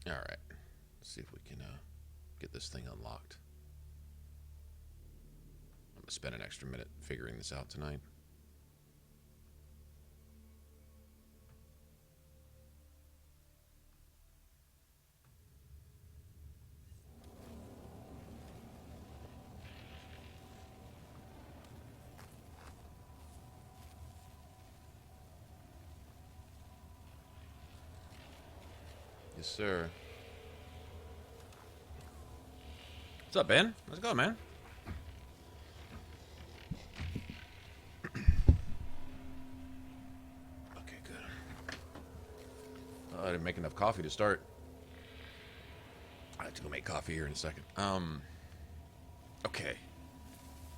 Alright. Let's see if we can get this thing unlocked. I'm going to spend an extra minute figuring this out tonight. Yes, sir. What's up, Ben? Let's go, man. Okay, good. I didn't make enough coffee to start. I have to go make coffee here in a second. Okay.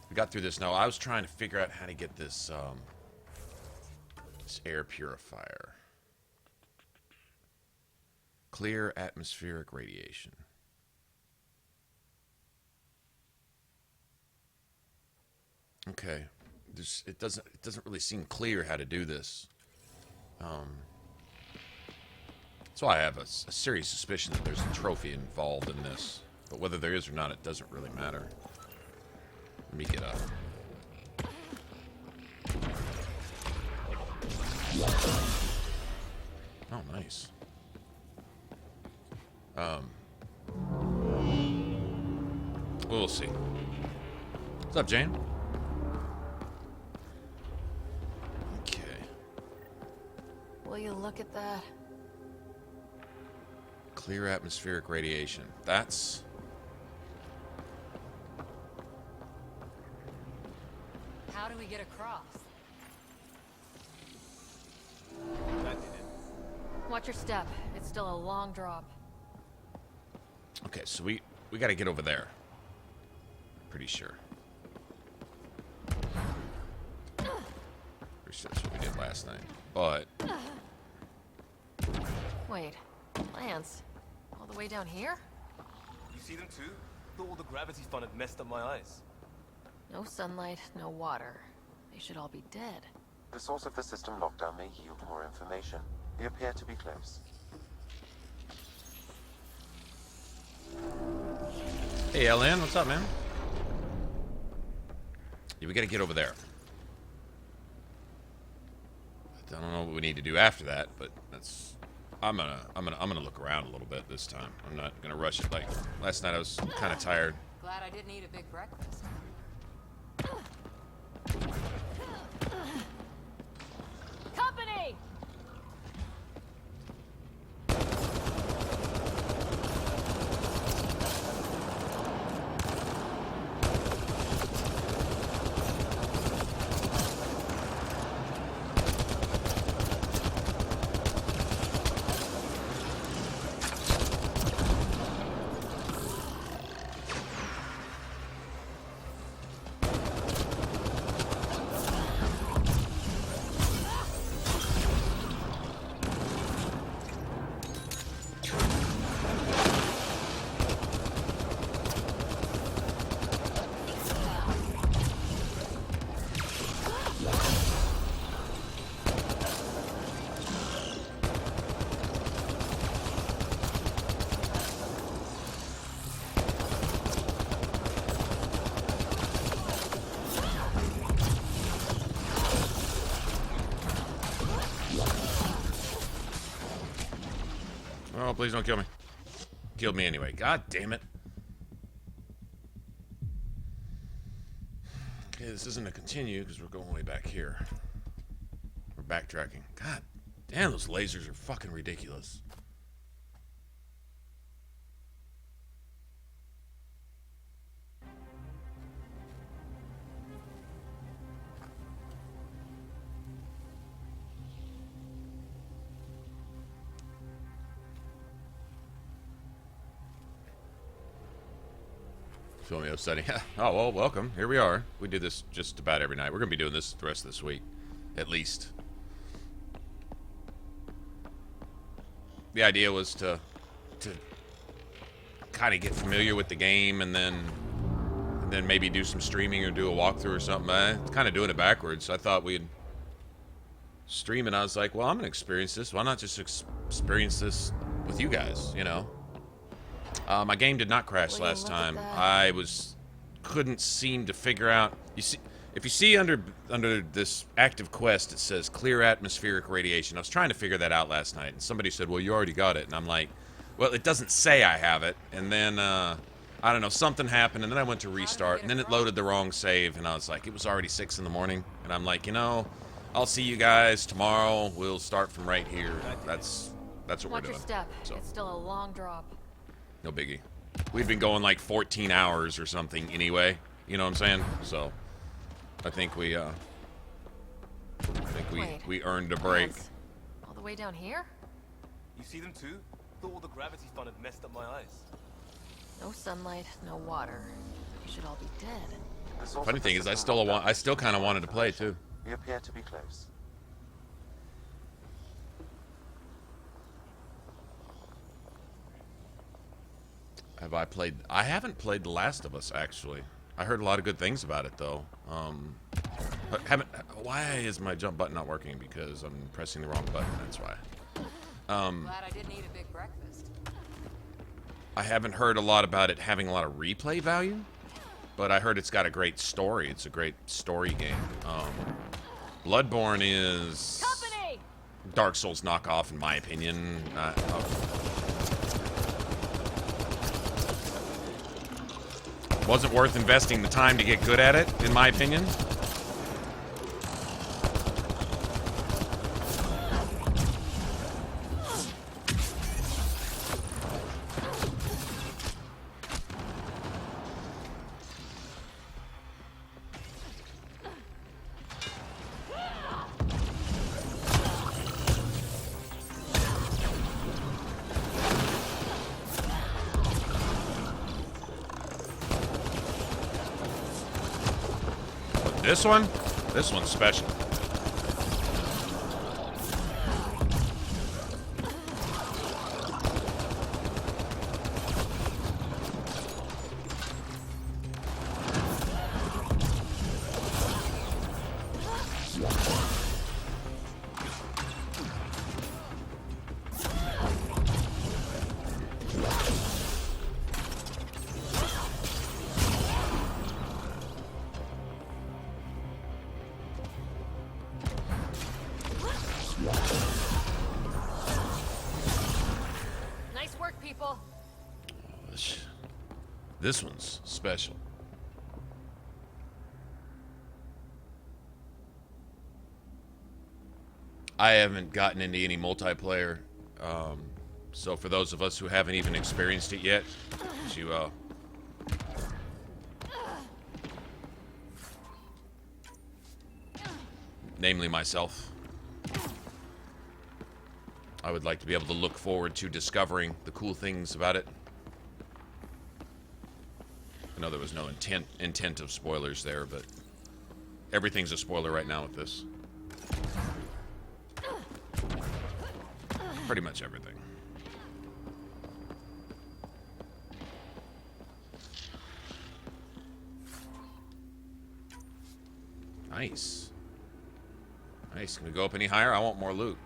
We got through this. Now, I was trying to figure out how to get this, this air purifier. Clear atmospheric radiation. Okay, it doesn't really seem clear how to do this. So I have a serious suspicion that there's a trophy involved in this, but whether there is or not, it doesn't really matter. Let me get up. Oh, nice. We'll see. What's up, Jane? Okay. Will you look at that? Clear atmospheric radiation. That's... How do we get across? That did it. Watch your step. It's still a long drop. Okay, so we gotta get over there. Pretty sure. Pretty sure that's what we did last night. But... Wait, plants? All the way down here? You see them too? Thought all the gravity fun had messed up my eyes. No sunlight, no water. They should all be dead. The source of the system lockdown may yield more information. We appear to be close. Hey, LN, what's up, man? Yeah, we gotta get over there. I don't know what we need to do after that, but that's... I'm gonna look around a little bit this time. I'm not gonna rush it like last night. I was kind of tired. Glad I didn't eat a big breakfast. Company! Oh, please don't kill me. Killed me anyway. God damn it. Okay, this isn't a continue because we're going way back here. We're backtracking. God damn, those lasers are fucking ridiculous. Feel me upsetting. Oh, well, welcome. Here we are. We do this just about every night. We're going to be doing this the rest of this week. At least. The idea was to kind of get familiar with the game and then maybe do some streaming or do a walkthrough or something. Kind of doing it backwards. I thought we'd stream and I was like, well, I'm going to experience this. Why not just experience this with you guys, you know. My game did not crash Will you last look at time. that? Couldn't seem to figure out. You see, if you see under this active quest, it says clear atmospheric radiation. I was trying to figure that out last night, and somebody said, "Well, you already got it," and I'm like, "Well, it doesn't say I have it." And then I don't know, something happened, and then I went to restart, and then it loaded the wrong save, and I was like, it was already 6 in the morning, and I'm like, you know, I'll see you guys tomorrow. We'll start from right here. That's what we're Watch doing. your step. So It's still a long drop. no biggie. We've been going like 14 hours or something anyway. You know what I'm saying? So I think we Wait, we earned a break. plants. All the way down here? You see them too? Thought all the gravity fun had messed up my eyes. No sunlight, no water. You should all be dead. The source Funny of the thing is, I system locked down still kind of wanted to play too. We appear to be close. Have I played? I haven't played The Last of Us actually. I heard a lot of good things about it though. But haven't. Why is my jump button not working? Because I'm pressing the wrong button. That's why. Glad I didn't eat a big breakfast. I haven't heard a lot about it having a lot of replay value, but I heard it's got a great story. It's a great story game. Bloodborne is Company! Dark Souls knockoff, in my opinion. Wasn't worth investing the time to get good at it, in my opinion. This one's special. Nice work, people. This one's special. I haven't gotten into any multiplayer, so for those of us who haven't even experienced it yet, to namely myself, I would like to be able to look forward to discovering the cool things about it. I know there was no intent of spoilers there, but everything's a spoiler right now with this. Pretty much everything. Nice. Nice. Can we go up any higher? I want more loot.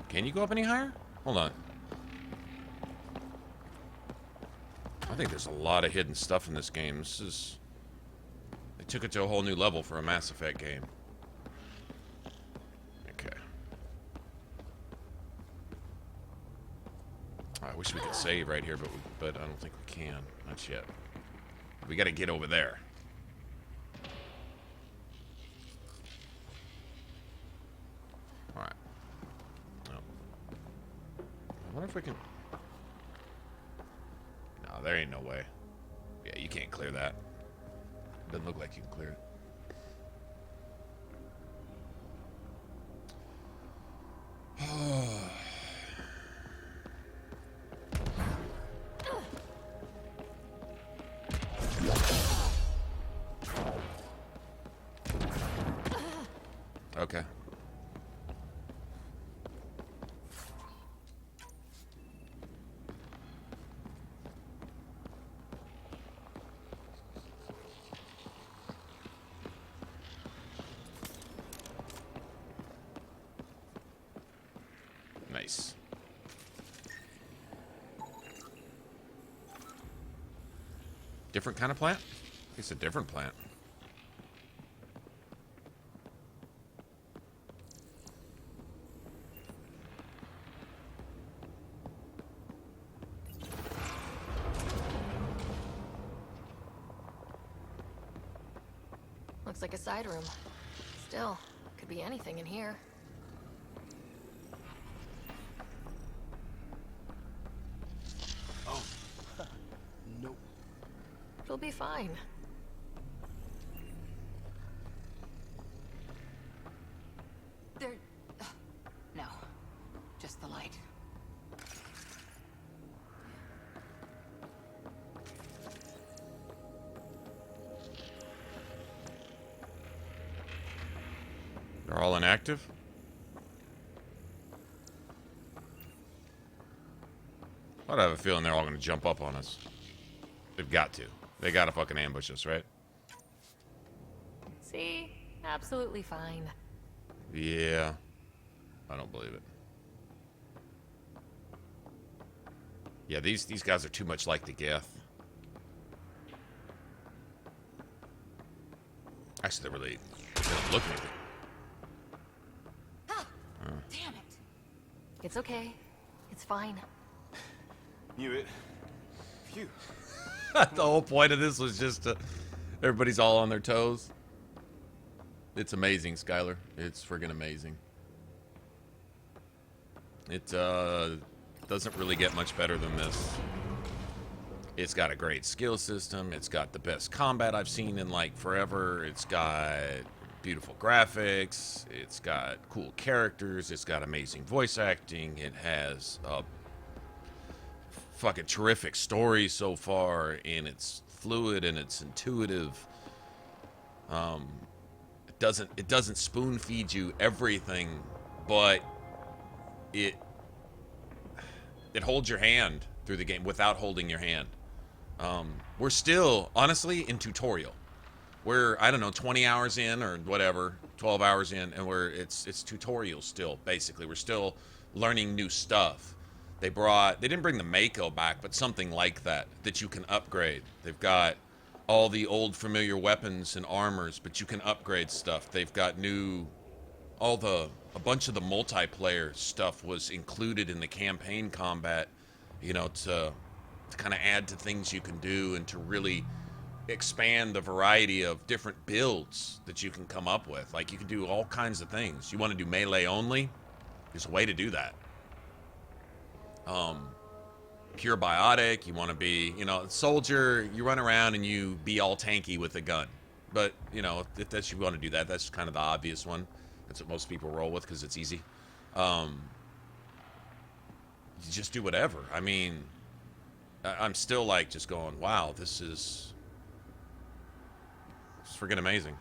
Can you go up any higher? Hold on. I think there's a lot of hidden stuff in this game. They took it to a whole new level for a Mass Effect game. Okay. I wish we could save right here, but I don't think we can. Not yet. We gotta get over there. Alright. I wonder if we can... No, there ain't no way. Yeah, you can't clear that. Doesn't look like you can clear it. Okay. Nice. Different kind of plant? It's a different plant. Looks like a side room. Still, could be anything in here. Oh. Nope. It'll be fine. There... no. Just the light. They're all inactive? I'd have a feeling they're all going to jump up on us. They've got to. They got to fucking ambush us, right? See? Absolutely fine. Yeah. I don't believe it. Yeah, these guys are too much like the Geth. Actually, they don't look anything. Damn it. It's okay. It's fine. Knew it. Phew. The whole point of this was just to, everybody's all on their toes. It's amazing, Skylar. It's friggin' amazing. It doesn't really get much better than this. It's got a great skill system. It's got the best combat I've seen in like forever. It's got beautiful graphics. It's got cool characters. It's got amazing voice acting. It has a fucking terrific story so far, and it's fluid and it's intuitive. It doesn't spoon feed you everything, but it holds your hand through the game without holding your hand. We're still honestly in tutorial. We're, I don't know, 20 hours in or whatever, 12 hours in, and it's tutorial still, basically. We're still learning new stuff. They didn't bring the Mako back, but something like that you can upgrade. They've got all the old familiar weapons and armors, but you can upgrade stuff. They've got a bunch of the multiplayer stuff was included in the campaign combat, you know, to kind of add to things you can do and to really expand the variety of different builds that you can come up with. Like, you can do all kinds of things. You want to do melee only? There's a way to do that. Pure biotic, you want to be, you know, soldier, you run around and you be all tanky with a gun. But, you know, if that's, you want to do that, that's kind of the obvious one. That's what most people roll with because it's easy. You just do whatever. I mean, I'm still like just going, wow, this is freaking amazing.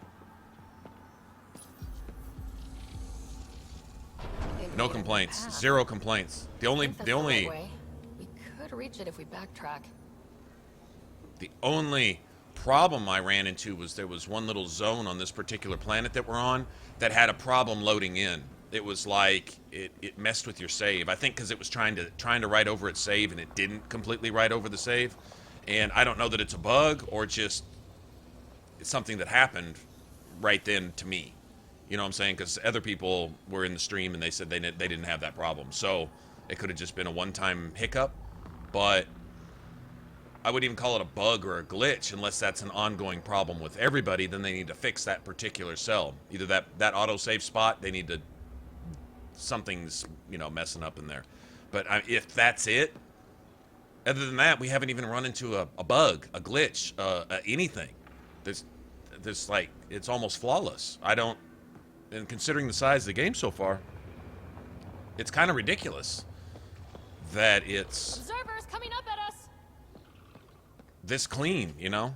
No complaints. Zero complaints. The only Right way. We could reach it if we backtrack. The only problem I ran into was there was one little zone on this particular planet that we're on that had a problem loading in. It was like it messed with your save. I think because it was trying to write over its save and it didn't completely write over the save. And I don't know that it's a bug or just it's something that happened right then to me. You know what I'm saying? Because other people were in the stream and they said they didn't have that problem. So it could have just been a one-time hiccup. But I wouldn't even call it a bug or a glitch unless that's an ongoing problem with everybody. Then they need to fix that particular cell. Either that autosave spot, they need to... Something's, you know, messing up in there. But if that's it, other than that, we haven't even run into a bug, a glitch, anything. There's like, it's almost flawless. And considering the size of the game so far, it's kind of ridiculous that it's Observers coming up at us. this clean, you know?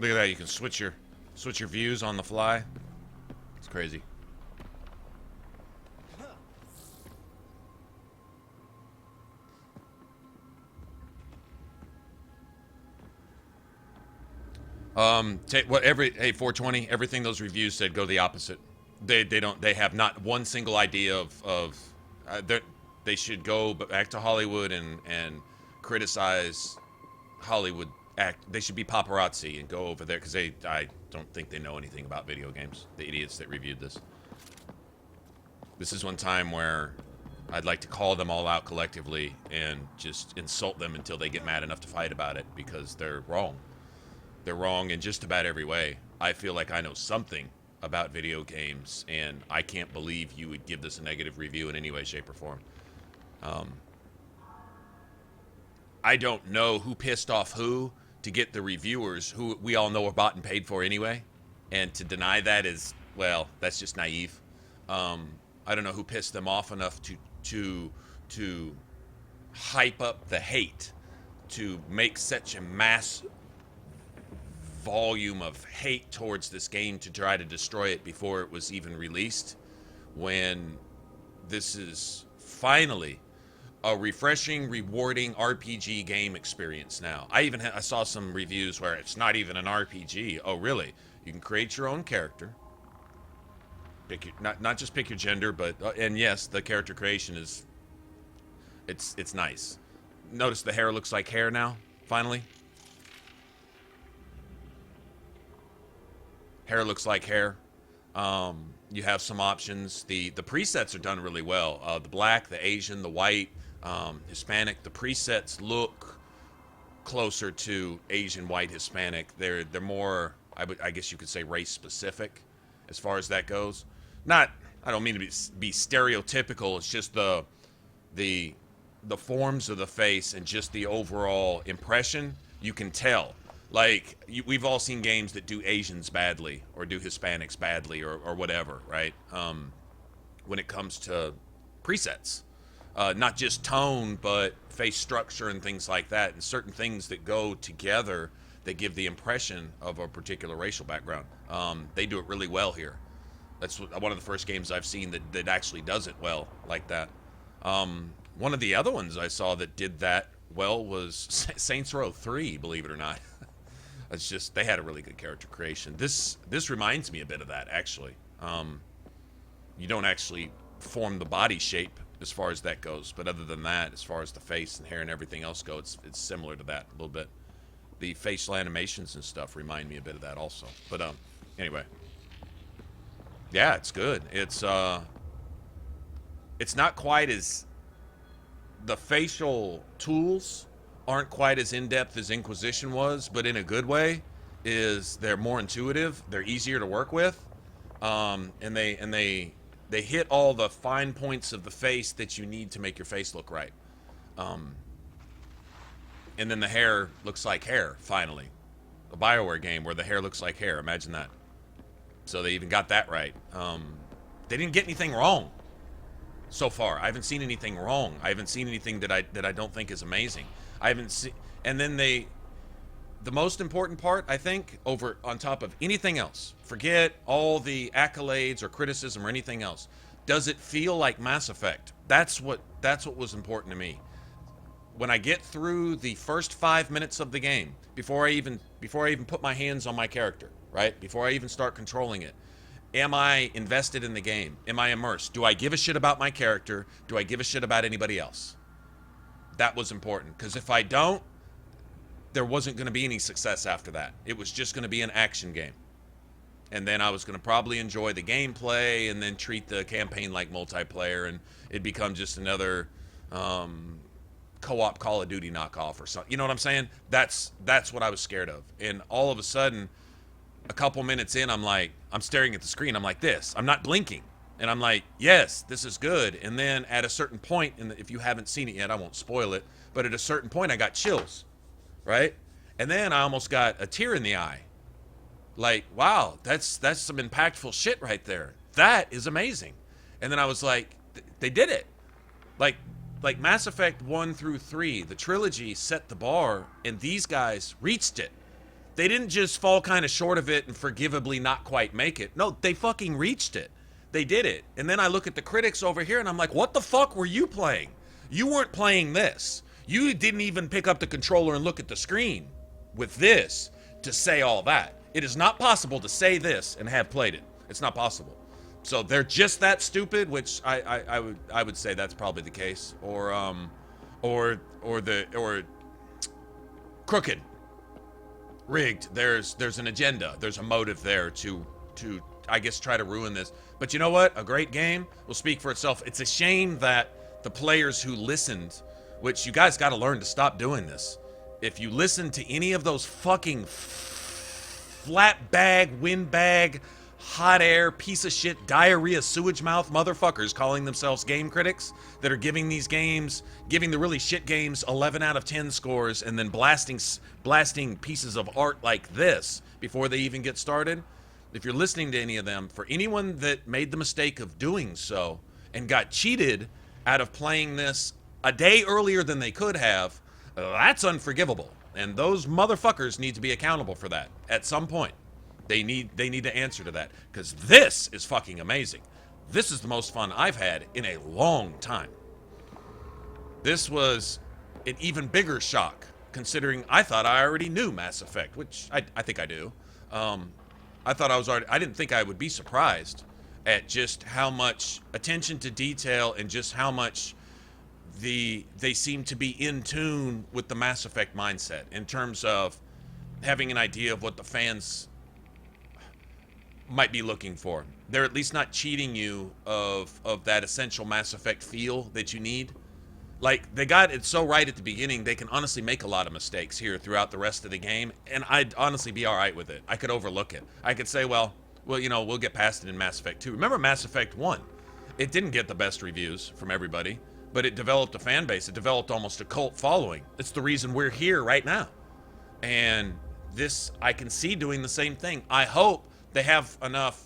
Look at that. You can switch your views on the fly. It's crazy. Hey 420, everything those reviews said go the opposite. They have not one single idea of they should go back to Hollywood and criticize Hollywood they should be paparazzi and go over there because I don't think they know anything about video games, the idiots that reviewed this. This is one time where I'd like to call them all out collectively and just insult them until they get mad enough to fight about it because they're wrong. They're wrong in just about every way. I feel like I know something about video games, and I can't believe you would give this a negative review in any way, shape, or form. I don't know who pissed off who to get the reviewers, who we all know are bought and paid for anyway, and to deny that is, well, that's just naive. I don't know who pissed them off enough to hype up the hate, to make such a mass volume of hate towards this game to try to destroy it before it was even released, when this is finally a refreshing, rewarding RPG game experience now. I saw some reviews where it's not even an RPG. Oh, really? You can create your own character. Not just pick your gender, but and yes, the character creation is it's nice. Notice the hair looks like hair now, finally. Hair looks like hair. You have some options. The presets are done really well. The black, the Asian, the white, Hispanic. The presets look closer to Asian, white, Hispanic. They're more, I guess you could say, race specific as far as that goes. I don't mean to be stereotypical. It's just the forms of the face and just the overall impression. You can tell. Like, we've all seen games that do Asians badly or do Hispanics badly or whatever, right? When it comes to presets. Not just tone, but face structure and things like that. And certain things that go together that give the impression of a particular racial background. They do it really well here. That's one of the first games I've seen that actually does it well like that. One of the other ones I saw that did that well was Saints Row 3, believe it or not. It's just, they had a really good character creation. This reminds me a bit of that, actually. You don't actually form the body shape as far as that goes, but other than that, as far as the face and hair and everything else go, it's similar to that a little bit. The facial animations and stuff remind me a bit of that also. But anyway, yeah, it's good. It's not quite as, the facial tools aren't quite as in-depth as Inquisition was, but in a good way. They're more intuitive, they're easier to work with, and they hit all the fine points of the face that you need to make your face look right. And then the hair looks like hair, finally. A BioWare game where the hair looks like hair, imagine that. So they even got that right. They didn't get anything wrong so far. I haven't seen anything wrong. I haven't seen anything that I don't think is amazing. I haven't seen, and then the most important part, I think, over on top of anything else, forget all the accolades or criticism or anything else. Does it feel like Mass Effect? That's what was important to me. When I get through the first 5 minutes of the game, before I even put my hands on my character, right? Before I even start controlling it, am I invested in the game? Am I immersed? Do I give a shit about my character? Do I give a shit about anybody else? That was important, because if I don't, there wasn't going to be any success after that. It was just going to be an action game. And then I was going to probably enjoy the gameplay and then treat the campaign like multiplayer, and it'd become just another co-op Call of Duty knockoff or something. You know what I'm saying? That's what I was scared of. And all of a sudden, a couple minutes in, I'm staring at the screen. I'm like this. I'm not blinking. And I'm like, yes, this is good. And then at a certain point, if you haven't seen it yet, I won't spoil it, but at a certain point, I got chills, right? And then I almost got a tear in the eye. Like, wow, that's some impactful shit right there. That is amazing. And then I was like, they did it. Like Mass Effect 1 through 3, the trilogy set the bar, and these guys reached it. They didn't just fall kind of short of it and forgivably not quite make it. No, they fucking reached it. They did it. And then I look at the critics over here and I'm like, what the fuck were you playing? You weren't playing this. You didn't even pick up the controller and look at the screen with this to say all that. It is not possible to say this and have played it. It's not possible. So they're just that stupid, which I would say that's probably the case. Or crooked. Rigged. There's an agenda. There's a motive there to I guess try to ruin this. But you know what? A great game will speak for itself. It's a shame that the players who listened, which you guys got to learn to stop doing this. If you listen to any of those fucking flat bag, windbag, hot air, piece of shit, diarrhea, sewage mouth motherfuckers calling themselves game critics that are giving these games, giving the really shit games 11 out of 10 scores and then blasting pieces of art like this before they even get started. If you're listening to any of them, for anyone that made the mistake of doing so and got cheated out of playing this a day earlier than they could have, that's unforgivable. And those motherfuckers need to be accountable for that at some point. They need to answer to that, because this is fucking amazing. This is the most fun I've had in a long time. This was an even bigger shock, considering I thought I already knew Mass Effect, which I think I do. I thought I didn't think I would be surprised at just how much attention to detail and just how much they seem to be in tune with the Mass Effect mindset in terms of having an idea of what the fans might be looking for. They're at least not cheating you of that essential Mass Effect feel that you need. Like, they got it so right at the beginning, they can honestly make a lot of mistakes here throughout the rest of the game, and I'd honestly be all right with it. I could overlook it. I could say, well, you know, we'll get past it in Mass Effect 2. Remember Mass Effect 1? It didn't get the best reviews from everybody, but it developed a fan base. It developed almost a cult following. It's the reason we're here right now. And this, I can see doing the same thing. I hope they have enough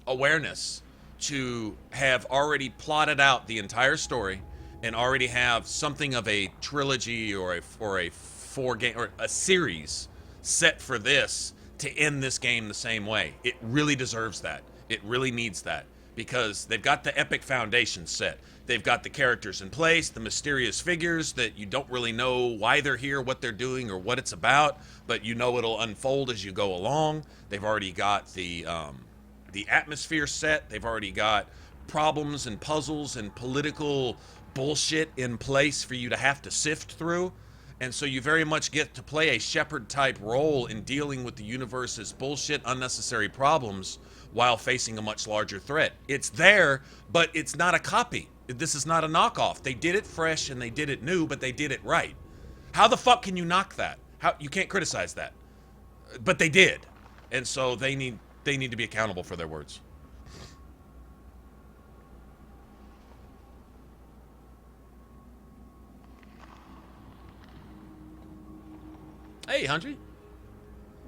awareness to have already plotted out the entire story and already have something of a trilogy or a 4-game or a series set for this to end this game the same way. It really deserves that. It really needs that, because they've got the epic foundation set. They've got the characters in place, the mysterious figures that you don't really know why they're here, what they're doing, or what it's about, but you know it'll unfold as you go along. They've already got the atmosphere set. They've already got problems and puzzles and political bullshit in place for you to have to sift through. And so you very much get to play a Shepard type role in dealing with the universe's bullshit, unnecessary problems while facing a much larger threat. It's there, but it's not a copy. This is not a knockoff. They did it fresh and they did it new, but they did it right. How the fuck can you knock that? You can't criticize that. But they did. And so they need to be accountable for their words. Hey, Hundred.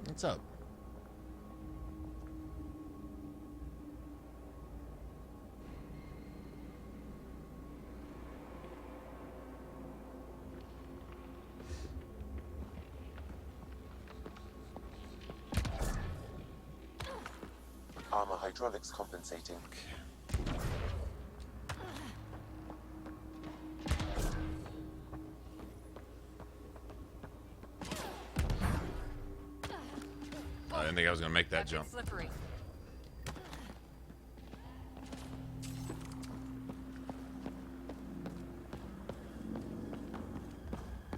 What's up? Armor hydraulics compensating. I didn't think I was gonna make that jump. Slippery.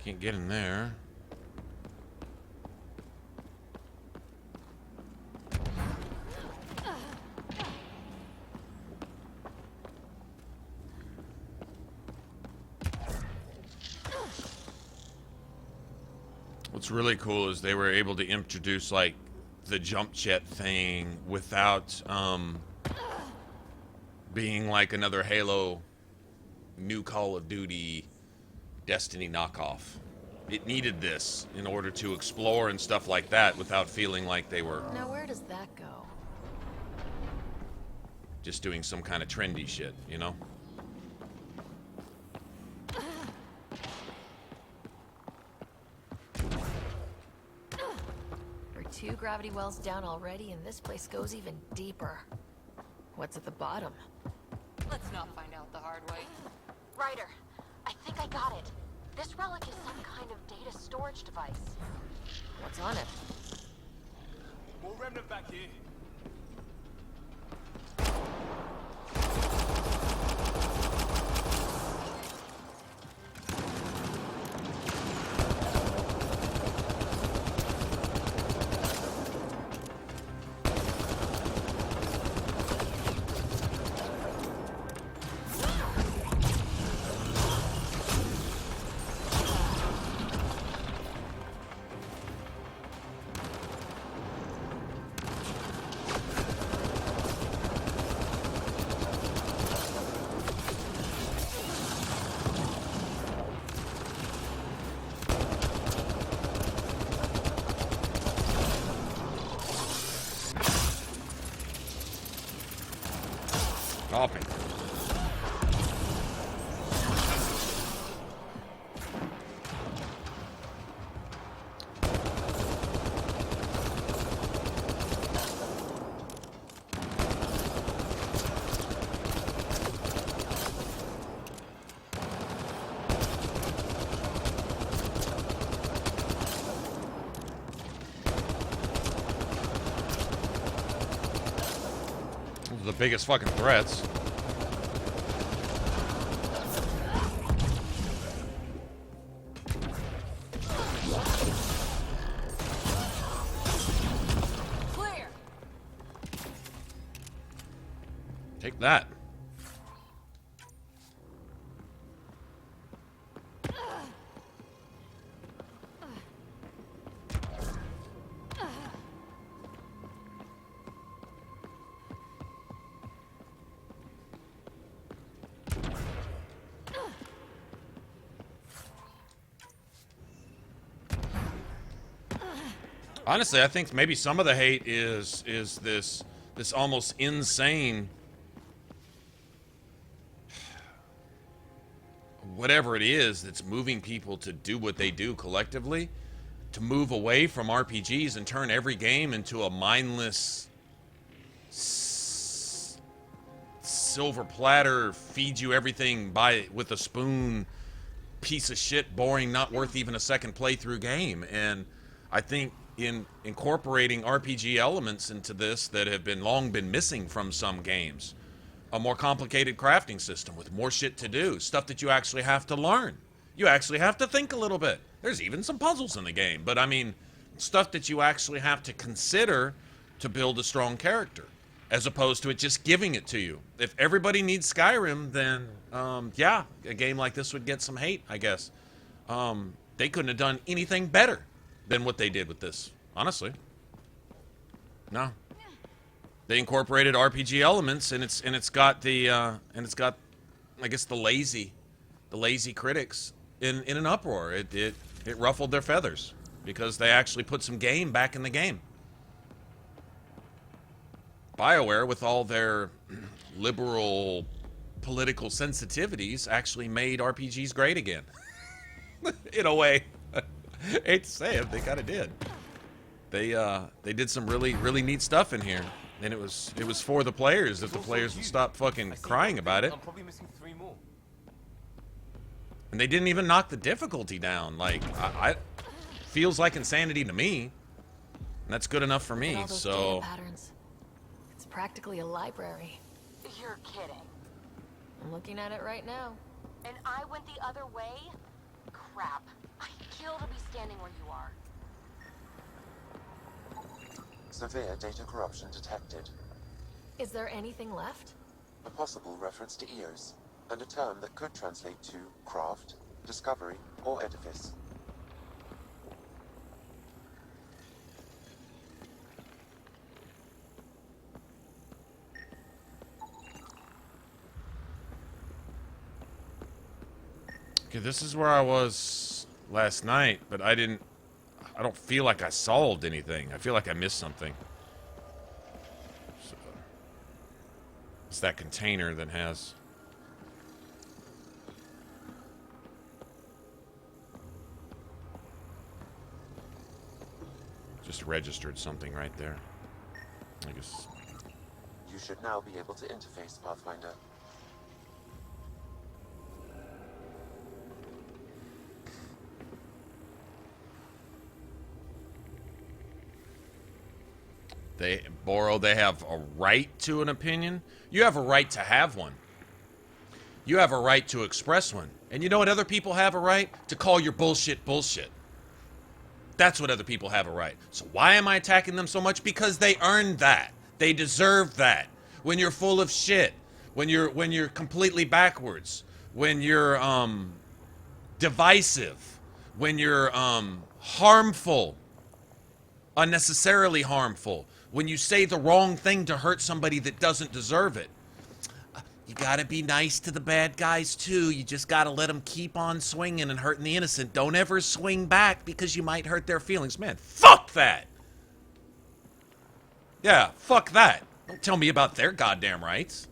Can't get in there. What's really cool is they were able to introduce like the jump jet thing without being like another Halo, new Call of Duty, Destiny knockoff. It needed this in order to explore and stuff like that without feeling like they were Now where does that go? just doing some kind of trendy shit, you know? gravity wells down already, and this place goes even deeper. What's at the bottom? Let's not find out the hard way. Ryder, I think I got it. This relic is some kind of data storage device. What's on it? More remnant back here. Coughing. The biggest fucking threats. Clear. Take that. Honestly, I think maybe some of the hate is this almost insane whatever it is that's moving people to do what they do collectively, to move away from RPGs and turn every game into a mindless silver platter, feed you everything with a spoon, piece of shit, boring, not worth even a second playthrough game. And I think in incorporating RPG elements into this that have long been missing from some games, a more complicated crafting system with more shit to do, stuff that you actually have to learn. You actually have to think a little bit. There's even some puzzles in the game, but I mean, stuff that you actually have to consider to build a strong character, as opposed to it just giving it to you. If everybody needs Skyrim, then yeah, a game like this would get some hate, I guess. They couldn't have done anything better than what they did with this, honestly. No. They incorporated RPG elements, and it's got I guess the lazy critics in an uproar. It ruffled their feathers because they actually put some game back in the game. BioWare, with all their liberal political sensitivities, actually made RPGs great again. In a way. Hate to say it, they kind of did. They did some really neat stuff in here, and it was for the players, if the players would stop fucking crying about it. I'm probably missing 3 more. And they didn't even knock the difficulty down. Like, I feels like insanity to me, and that's good enough for Look me. at all those So data patterns. It's practically a library. You're kidding. I'm looking at it right now. And I went the other way? Crap. I'd kill to be standing where you are. Severe data corruption detected. Is there anything left? A possible reference to ears, and a term that could translate to craft, discovery, or edifice. okay, this is where I was last night, but I don't feel like I solved anything. I feel like I missed something. So, it's that container that has... just registered something right there. I guess. You should now be able to interface, Pathfinder. They have a right to an opinion. You have a right to have one. You have a right to express one. And you know what other people have a right? To call your bullshit bullshit. That's what other people have a right. So why am I attacking them so much? Because they earned that. They deserve that. When you're full of shit, when you're completely backwards, when you're divisive, when you're harmful, unnecessarily harmful, when you say the wrong thing to hurt somebody that doesn't deserve it. You gotta be nice to the bad guys too. You just gotta let them keep on swinging and hurting the innocent. Don't ever swing back because you might hurt their feelings. Man, fuck that! Yeah, fuck that. Don't tell me about their goddamn rights.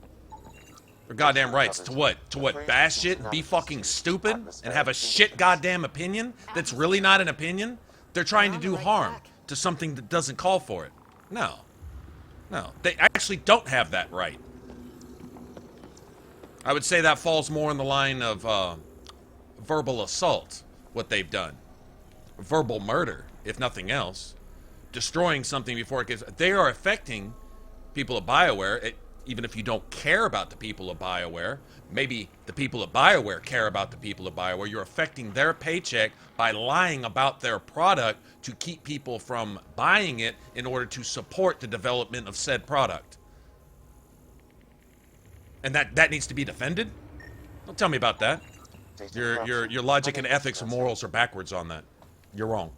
Their goddamn rights to what? To what? Bash shit and be fucking stupid and have a shit goddamn opinion that's really not an opinion? They're trying to do harm to something that doesn't call for it. No. No. They actually don't have that right. I would say that falls more in the line of verbal assault, what they've done. Verbal murder, if nothing else. Destroying something before it gets... They are affecting people at BioWare, even if you don't care about the people at BioWare. Maybe the people at BioWare care about the people at BioWare. You're affecting their paycheck by lying about their product to keep people from buying it in order to support the development of said product. And that needs to be defended? Don't tell me about that. Your logic and ethics and morals are backwards on that. You're wrong.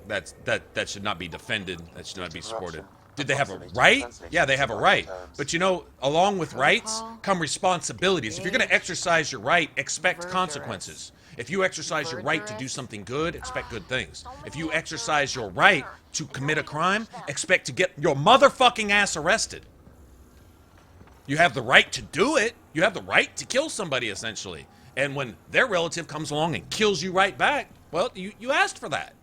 That should not be defended. That should not be supported. Did they have a right? Yeah, they have a right. But you know, along with rights come responsibilities. If you're going to exercise your right, expect consequences. If you exercise your right to do something good, expect good things. If you exercise your right to commit a crime, expect to get your motherfucking ass arrested. You have the right to do it. You have the right to kill somebody, essentially. And when their relative comes along and kills you right back, well, you asked for that.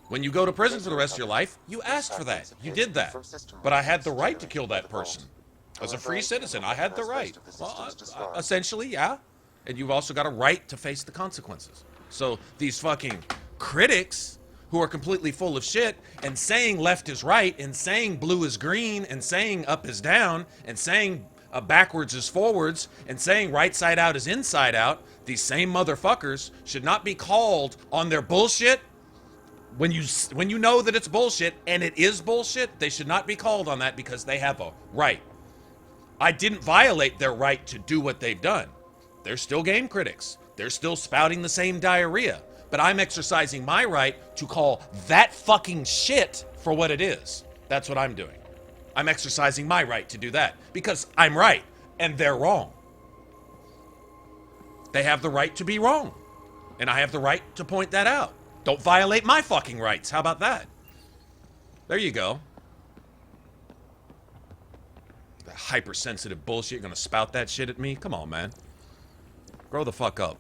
When you go to prison for the rest of your life, you asked for that. You did that. But I had the right to kill that person. As a free citizen, I had the right. Well, essentially, yeah. And you've also got a right to face the consequences. So these fucking critics who are completely full of shit and saying left is right and saying blue is green and saying up is down and saying backwards is forwards and saying right side out is inside out, these same motherfuckers should not be called on their bullshit. When you know that it's bullshit, and it is bullshit, they should not be called on that because they have a right. I didn't violate their right to do what they've done. They're still game critics. They're still spouting the same diarrhea. But I'm exercising my right to call that fucking shit for what it is. That's what I'm doing. I'm exercising my right to do that because I'm right and they're wrong. They have the right to be wrong. And I have the right to point that out. Don't violate my fucking rights. How about that? There you go. That hypersensitive bullshit. You're gonna spout that shit at me? Come on, man. Grow the fuck up.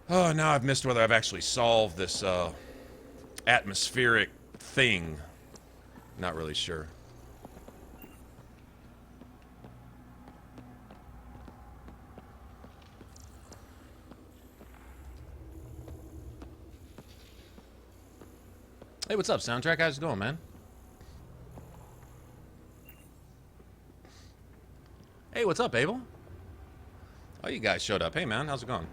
Oh, now I've missed whether I've actually solved this atmospheric thing. Not really sure. Hey, what's up, Soundtrack? How's it going, man? Hey, what's up, Abel? Oh, you guys showed up. Hey, man, how's it going?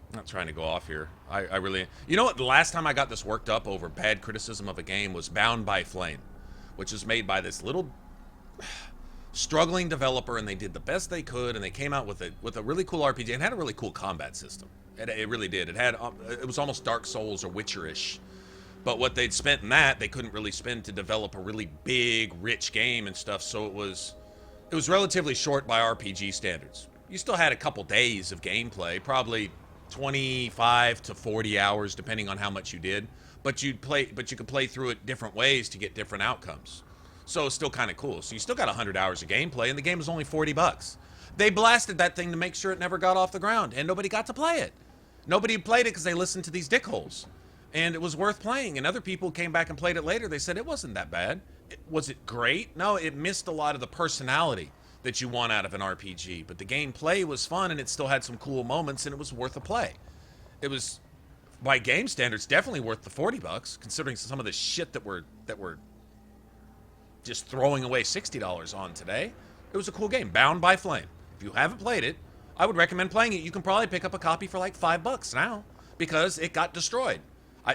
I'm not trying to go off here. I really... You know what? The last time I got this worked up over bad criticism of a game was Bound by Flame, which was made by this little struggling developer, and they did the best they could, and they came out with a really cool RPG, and had a really cool combat system. It really did. It was almost Dark Souls or Witcher-ish. But what they'd spent in that, they couldn't really spend to develop a really big, rich game and stuff, so it was relatively short by RPG standards. You still had a couple days of gameplay, probably 25 to 40 hours, depending on how much you did. But you could play through it different ways to get different outcomes. So it's still kind of cool. So you still got 100 hours of gameplay, and the game was only $40. They blasted that thing to make sure it never got off the ground, and nobody got to play it. Nobody played it because they listened to these dickholes. And it was worth playing, and other people came back and played it later. They said it wasn't that bad. Was it great? No, it missed a lot of the personality that you want out of an RPG, but the gameplay was fun, and it still had some cool moments, and it was worth a play. It was, by game standards, definitely worth the $40, considering some of the shit that we're just throwing away $60 on today. It was a cool game, Bound by Flame. If you haven't played it, I would recommend playing it. You can probably pick up a copy for like $5 now, because it got destroyed.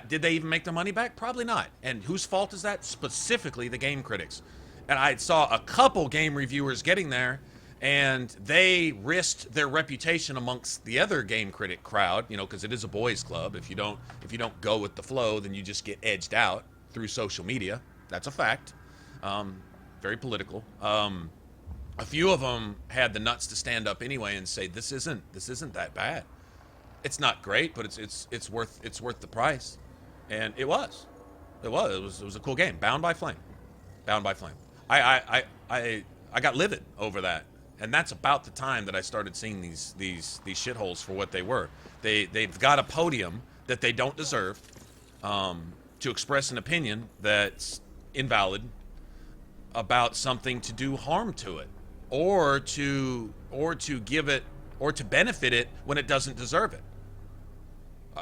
Did they even make their money back? Probably not. And whose fault is that? Specifically the game critics. And I saw a couple game reviewers getting there, and they risked their reputation amongst the other game critic crowd, you know, because it is a boys' club. If you don't go with the flow, then you just get edged out through social media. That's a fact. Very political. A few of them had the nuts to stand up anyway and say, this isn't that bad. It's not great, but it's worth the price. And it was a cool game. Bound by Flame. I got livid over that. And that's about the time that I started seeing these shitholes for what they were. They've got a podium that they don't deserve, to express an opinion that's invalid about something to do harm to it, or to give it, or to benefit it when it doesn't deserve it.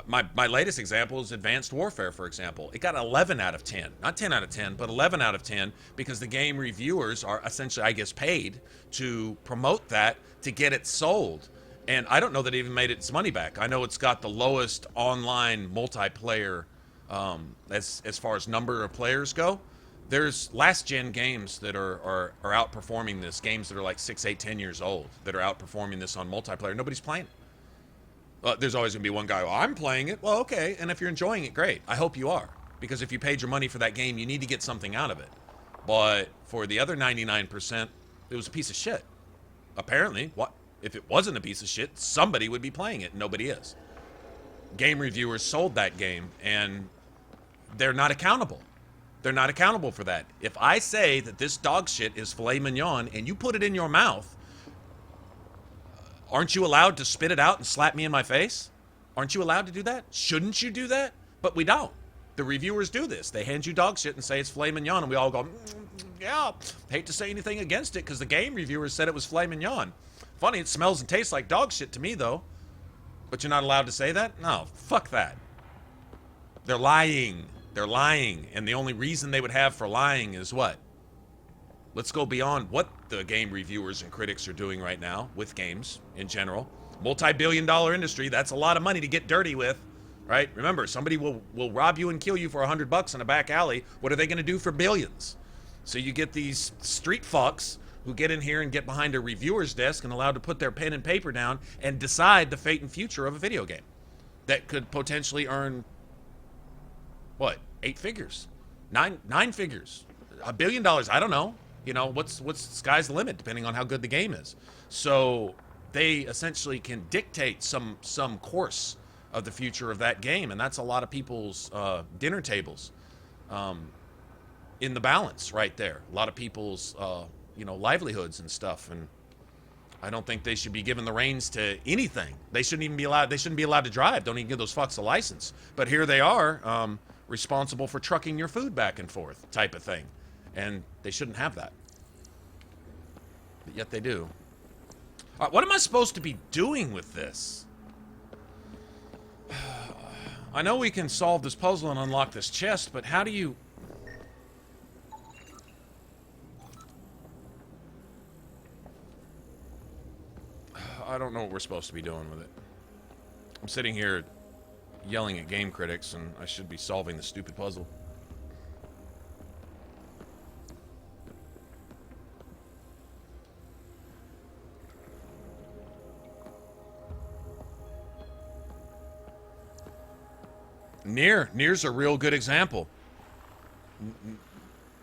My latest example is Advanced Warfare, for example. It got 11 out of 10. Not 10 out of 10, but 11 out of 10, because the game reviewers are essentially, I guess, paid to promote that, to get it sold. And I don't know that it even made its money back. I know it's got the lowest online multiplayer, as far as number of players go. There's last-gen games that are outperforming this, games that are like 6, 8, 10 years old, that are outperforming this on multiplayer. Nobody's playing it. There's always going to be one guy, well, I'm playing it. Well, okay, and if you're enjoying it, great. I hope you are, because if you paid your money for that game, you need to get something out of it. But for the other 99%, it was a piece of shit. Apparently, what if it wasn't a piece of shit, somebody would be playing it, and nobody is. Game reviewers sold that game, and they're not accountable. They're not accountable for that. If I say that this dog shit is filet mignon, and you put it in your mouth, aren't you allowed to spit it out and slap me in my face? Aren't you allowed to do that? Shouldn't you do that? But we don't. The reviewers do this. They hand you dog shit and say it's filet mignon, and we all go, yeah. Hate to say anything against it, because the game reviewers said it was filet mignon. Funny, it smells and tastes like dog shit to me, though. But you're not allowed to say that? No, fuck that. They're lying. They're lying. And the only reason they would have for lying is what? Let's go beyond what the game reviewers and critics are doing right now with games in general. Multi-billion-dollar industry, that's a lot of money to get dirty with, right? Remember, somebody will rob you and kill you for $100 in a back alley. What are they going to do for billions? So you get these street fucks who get in here and get behind a reviewer's desk and allowed to put their pen and paper down and decide the fate and future of a video game that could potentially earn, what, 8 figures? 9 figures? $1 billion, I don't know. You know, what's sky's the limit, depending on how good the game is. So they essentially can dictate some course of the future of that game, and that's a lot of people's dinner tables in the balance right there. A lot of people's livelihoods and stuff. And I don't think they should be given the reins to anything. They shouldn't even be allowed. They shouldn't be allowed to drive. Don't even give those fucks a license. But here they are, responsible for trucking your food back and forth, type of thing. And they shouldn't have that. But yet they do. All right, what am I supposed to be doing with this? I know we can solve this puzzle and unlock this chest, but how do you... I don't know what we're supposed to be doing with it. I'm sitting here yelling at game critics, and I should be solving the stupid puzzle. Nier's a real good example.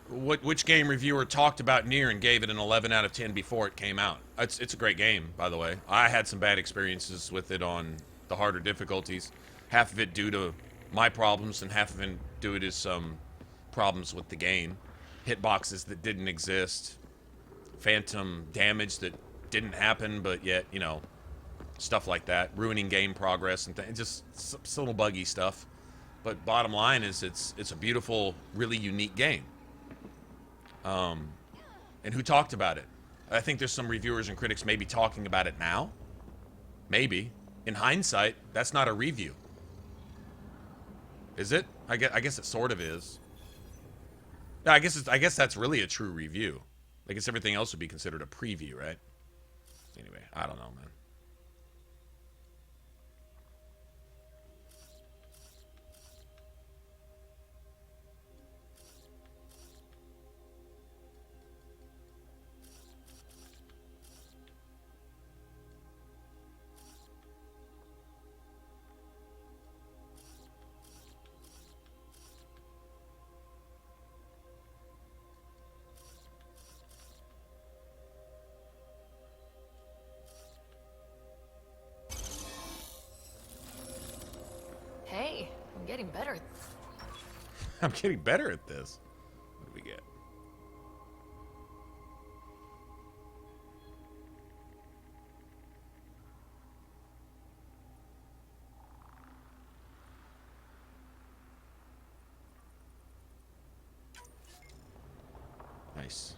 Which game reviewer talked about Nier and gave it an 11 out of 10 before it came out? It's a great game, by the way. I had some bad experiences with it on the harder difficulties. Half of it due to my problems and half of it due to some problems with the game. hitboxes that didn't exist, phantom damage that didn't happen, but yet, you know, stuff like that, ruining game progress and just some little buggy stuff. But bottom line is, it's a beautiful, really unique game. And who talked about it? I think there's some reviewers and critics maybe talking about it now. Maybe. In hindsight, that's not a review. Is it? I guess it sort of is. Yeah, I guess that's really a true review. I guess everything else would be considered a preview, right? Anyway, I don't know, man. Hey, I'm getting better. I'm getting better at this. What do we get? Nice.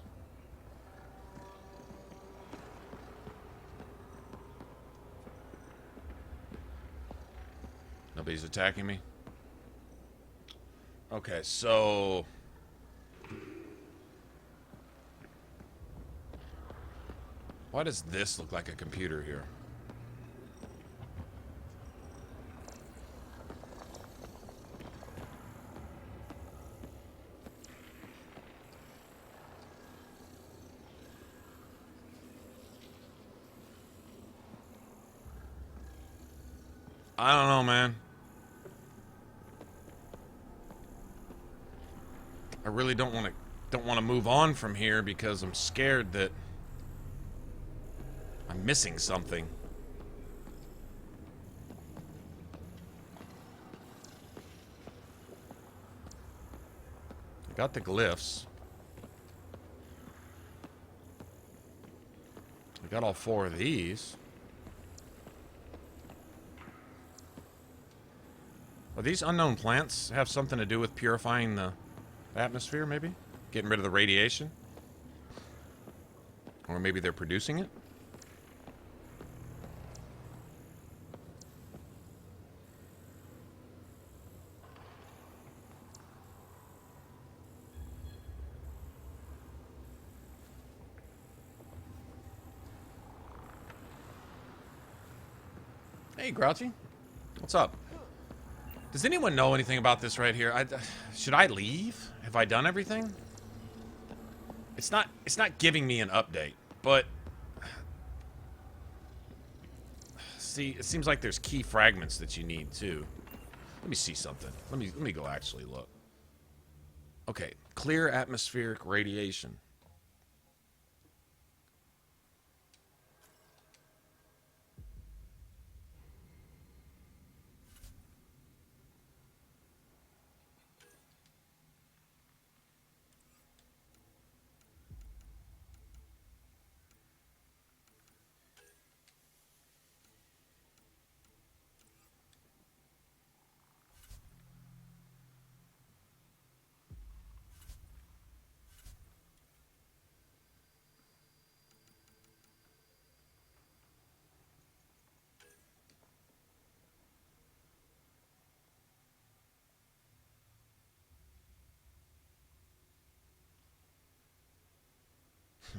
Nobody's attacking me. Okay, so why does this look like a computer here? I don't know, man. I really don't want to move on from here because I'm scared that I'm missing something. I got the glyphs. I got all 4 of these. Are these unknown plants have something to do with purifying the atmosphere, maybe? Getting rid of the radiation? Or maybe they're producing it? Hey, Grouchy. What's up? Does anyone know anything about this right here? Should I leave? Have I done everything? It's not giving me an update, but see, it seems like there's key fragments that you need too. Let me see something. Let me go actually look. Okay, clear atmospheric radiation.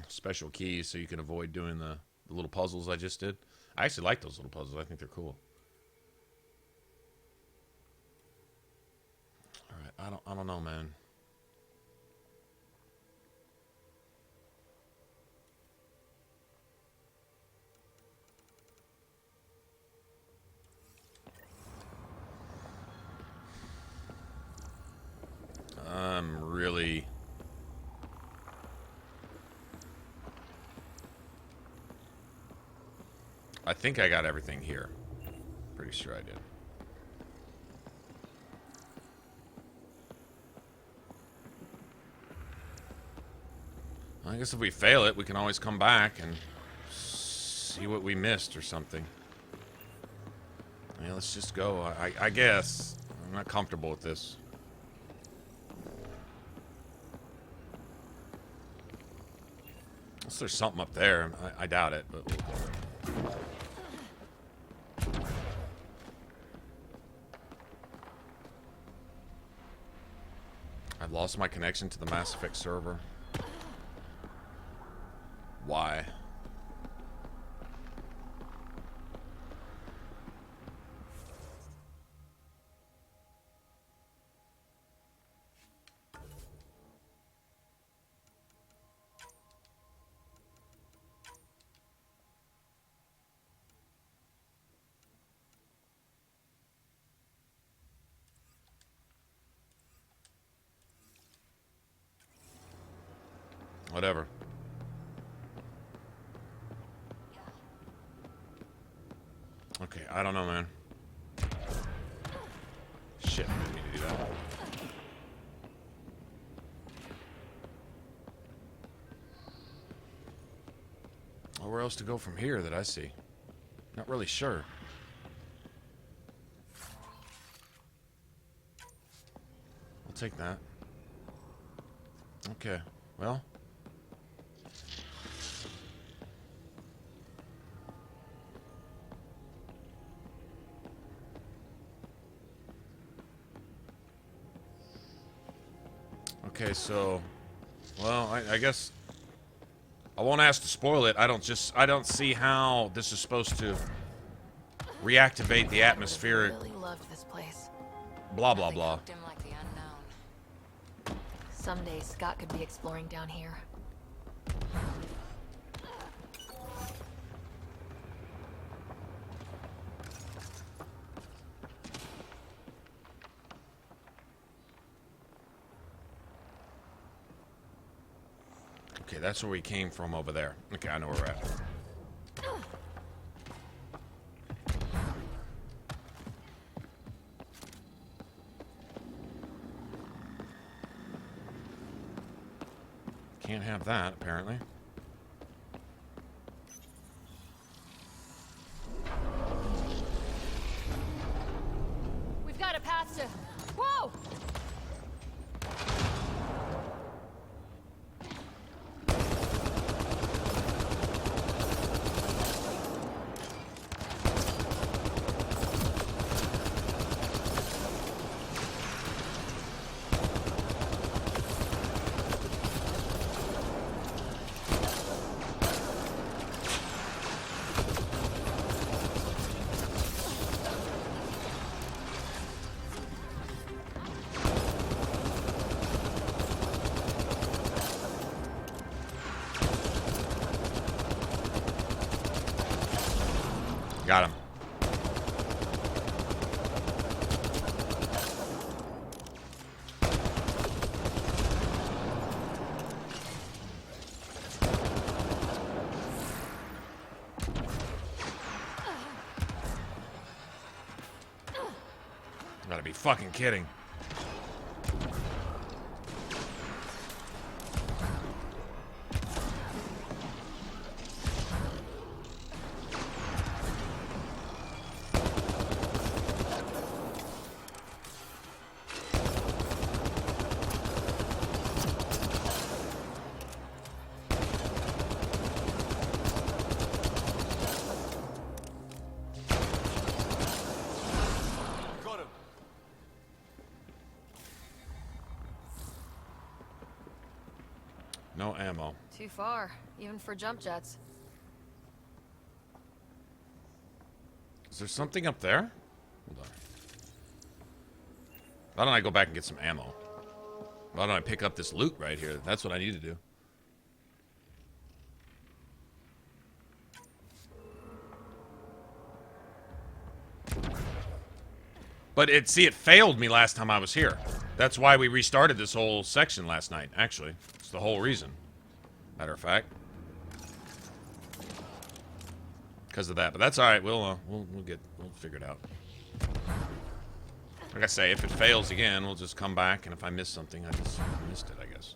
Special keys so you can avoid doing the little puzzles I just did. I actually like those little puzzles. I think they're cool. All right, I don't know, man. I'm really... I think I got everything here. Pretty sure I did. I guess if we fail it, we can always come back and see what we missed or something. Yeah, let's just go. I guess. I'm not comfortable with this. Unless there's something up there. I doubt it, but we'll go. I've lost my connection to the Mass Effect server. Why? Whatever. Okay, I don't know, man. Shit, I didn't mean to do that. Well, where else to go from here that I see? Not really sure. I'll take that. Okay, well. Okay, so, well, I guess I won't ask to spoil it. I don't see how this is supposed to reactivate the atmospheric. Really loved this place. Blah blah blah. Hooked him like the unknown. Someday Scott could be exploring down here. Okay, that's where we came from over there. Okay, I know where we're at. Can't have that, apparently. We've got a path to... Whoa! Got him. Gotta be fucking kidding. Got him. No ammo. Too far, even for jump jets. Is there something up there? Hold on. Why don't I go back and get some ammo? Why don't I pick up this loot right here? That's what I need to do. But it failed me last time I was here. That's why we restarted this whole section last night, actually. It's the whole reason. Matter of fact. Because of that. But that's alright, we'll figure it out. Like I say, if it fails again, we'll just come back, and if I miss something, I just missed it, I guess.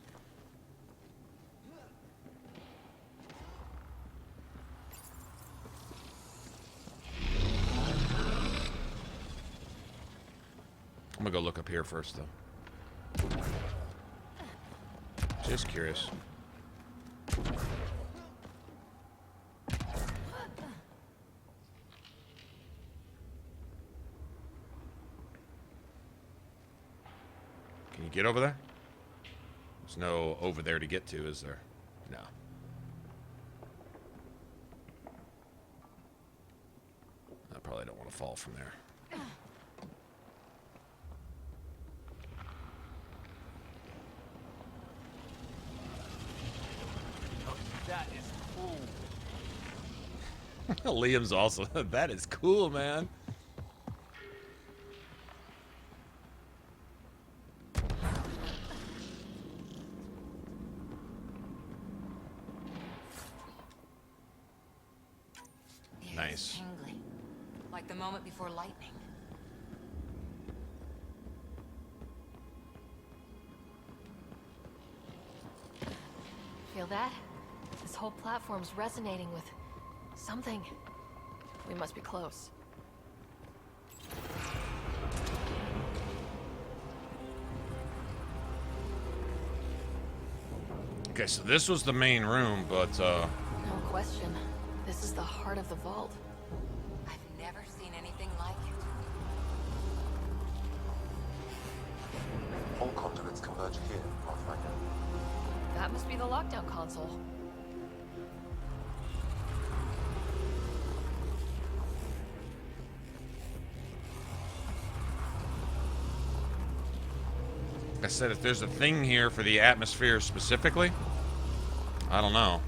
I'm gonna go look up here first, though. Just curious. Can you get over there? There's no over there to get to, is there? No. I probably don't want to fall from there. That is cool. Liam's also. That is cool, man. Nice. Tingling, like the moment before lightning. Feel that? This whole platform's resonating with something. We must be close. Okay, so this was the main room, but No question. This is the heart of the vault. I've never seen anything like it. All conduits converge here, Pathfinder. That must be the lockdown console. I said if there's a thing here for the atmosphere specifically, I don't know.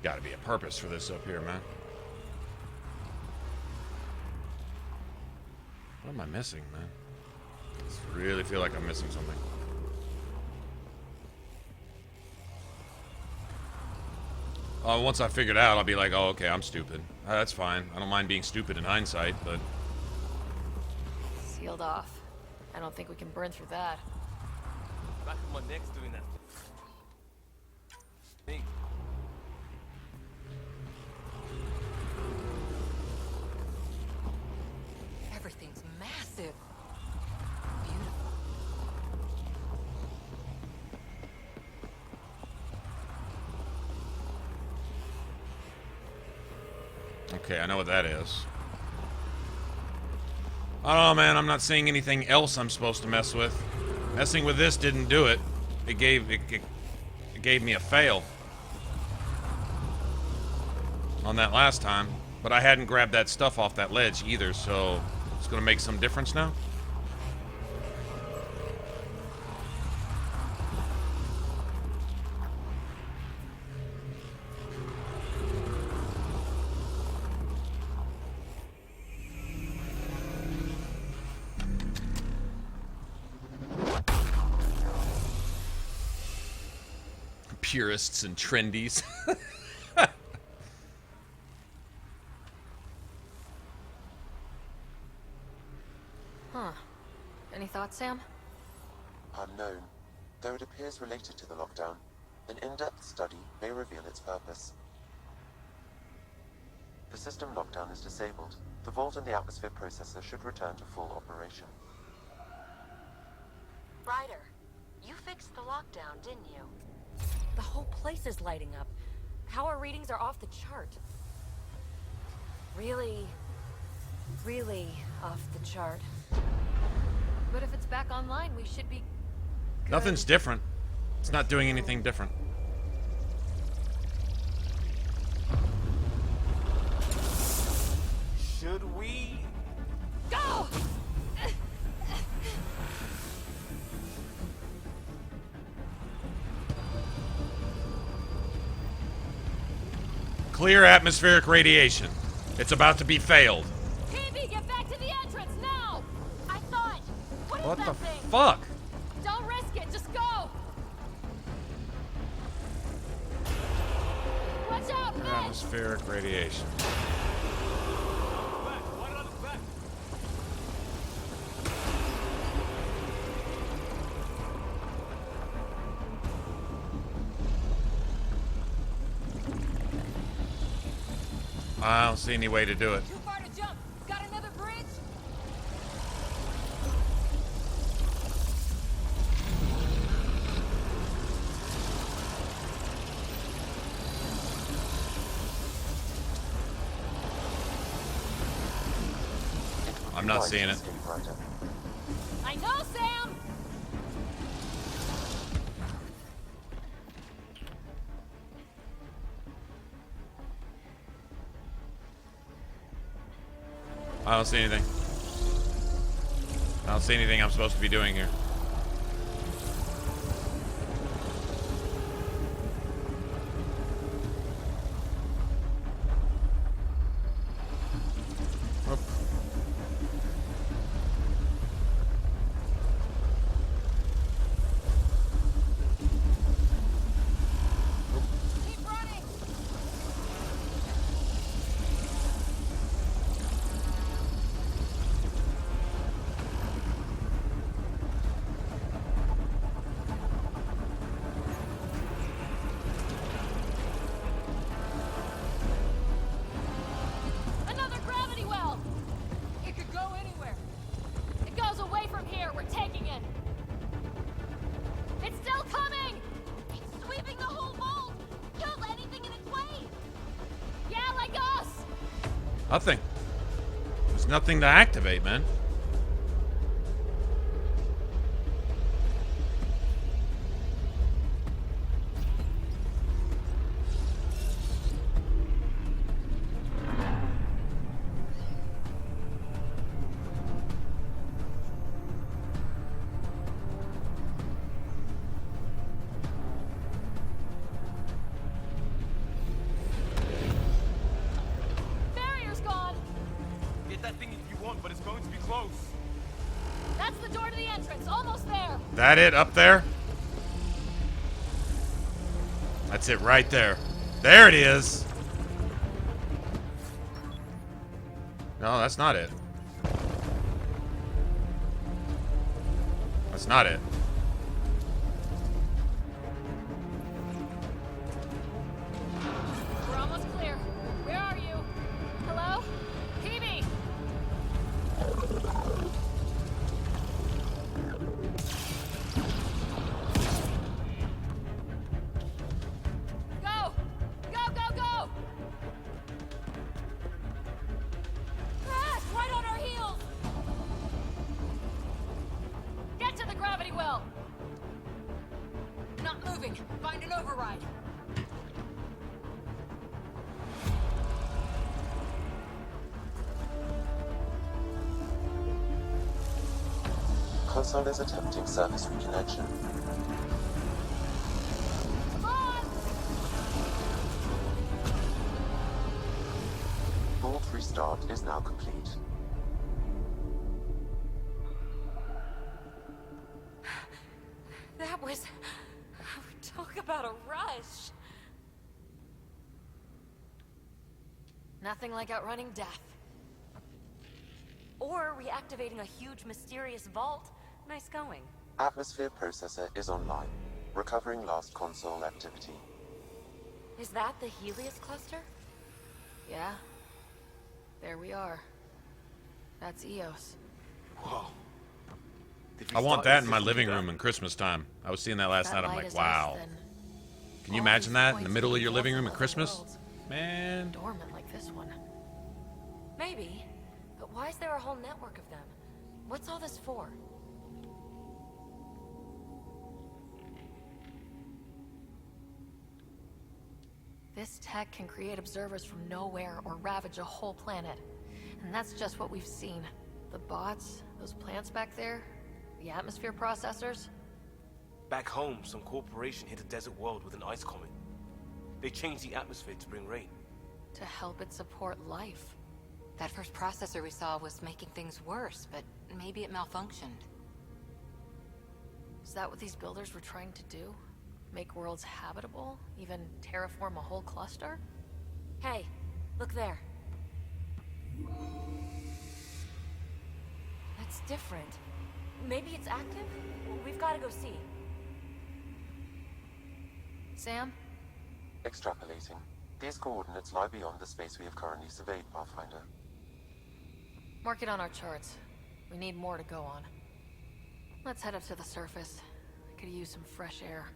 Gotta be a purpose for this up here, man. What am I missing, man? I just really feel like I'm missing something. Once I figure it out, I'll be like, oh, okay, I'm stupid. That's fine. I don't mind being stupid in hindsight, but... Sealed off. I don't think we can burn through that. Back of my neck's doing that thing. Everything's massive. Beautiful. Okay, I know what that is. I don't know, man. I'm not seeing anything else I'm supposed to mess with. Messing with this didn't do it. It gave me a fail on that last time, but I hadn't grabbed that stuff off that ledge either, so it's gonna make some difference now. Purists and trendies. Huh. Any thoughts, Sam? Unknown. Though it appears related to the lockdown, an in-depth study may reveal its purpose. The system lockdown is disabled. The vault and the atmosphere processor should return to full operation. Ryder, you fixed the lockdown, didn't you? The whole place is lighting up. Power readings are off the chart. Really off the chart. But if it's back online, we should be good. Nothing's different. It's not doing anything different. Should we? Go! Clear atmospheric radiation. It's about to be failed. Hippie, get back to the entrance now! I thought. What is What that the thing? fuck? Don't risk it, just go! Watch out, Mitch! Atmospheric radiation. Back, why not look back? I don't see any way to do it. Too far to jump. Got another bridge? I'm not seeing it. I know, Sam! I don't see anything. I don't see anything I'm supposed to be doing here. Oop. Keep running. Another gravity well! It could go anywhere. It goes away from here, we're taking it! It's still coming! It's sweeping the whole vault. Kill anything in its way. Yeah, like us! Nothing. There's nothing to activate, man. Barrier's gone! Get that thing if you want, but it's going to be close. That's the door to the entrance, almost there! That it up there? That's it right there. There it is. No, that's not it. That's not it. We're almost clear. Where are you? Hello? Hippie! Go! Go, go, go! Crash! Right on our heels! Get to the gravity well! Not moving. Find an override. Console is attempting service reconnection. Come on! Vault restart is now complete. That was... Talk about a rush. Nothing like outrunning death. Or reactivating a huge mysterious vault. Nice going. Atmosphere processor is online, recovering lost console activity. Is that the Helios cluster? Yeah. There we are. That's Eos. Whoa. They've I want restarted that in the my system living with room in Christmas time. I was seeing that last night. I'm Light like, is wow. us, then Can you all imagine these that in points the middle of your living room at other Christmas? worlds, Man. dormant like this one. Maybe. But why is there a whole network of them? What's all this for? This tech can create observers from nowhere or ravage a whole planet. And that's just what we've seen. The bots, those plants back there, the atmosphere processors. Back home, some corporation hit a desert world with an ice comet. They changed the atmosphere to bring rain. to help it support life. That first processor we saw was making things worse, but maybe it malfunctioned. Is that what these builders were trying to do? Make worlds habitable? Even terraform a whole cluster? Hey, look there. That's different. Maybe it's active? We've got to go see. Sam? Extrapolating. These coordinates lie beyond the space we have currently surveyed, Pathfinder. Mark it on our charts. We need more to go on. Let's head up to the surface. I could use some fresh air.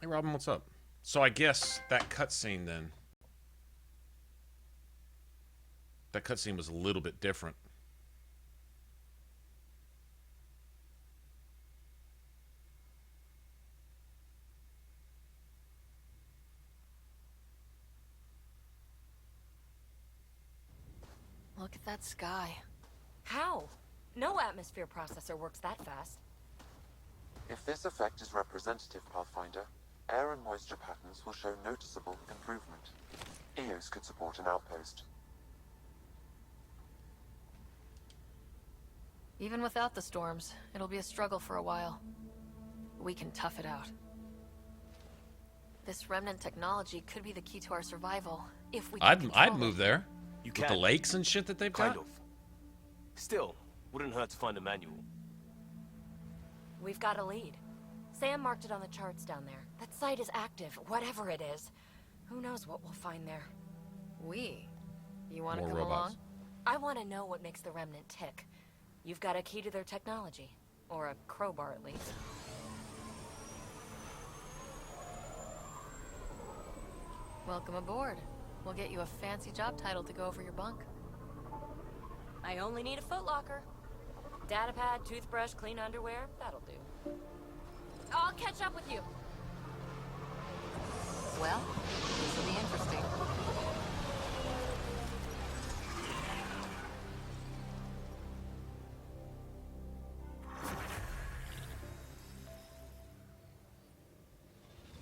Hey, Robin, what's up? So I guess that cutscene then. That cutscene was a little bit different. Look at that sky. How? No atmosphere processor works that fast. If this effect is representative, Pathfinder, air and moisture patterns will show noticeable improvement. EOS could support an outpost. Even without the storms, it'll be a struggle for a while. We can tough it out. This remnant technology could be the key to our survival, if we can I'd control move it. there. You With the can. lakes and shit that they've Kind got. of. Still, wouldn't hurt to find a manual. We've got a lead. Sam marked it on the charts down there. That site is active, whatever it is. Who knows what we'll find there. We? You want to More come robots. along? I want to know what makes the Remnant tick. You've got a key to their technology. Or a crowbar, at least. Welcome aboard. We'll get you a fancy job title to go over your bunk. I only need a footlocker. Datapad, toothbrush, clean underwear, that'll do. I'll catch up with you. Well, this will be interesting.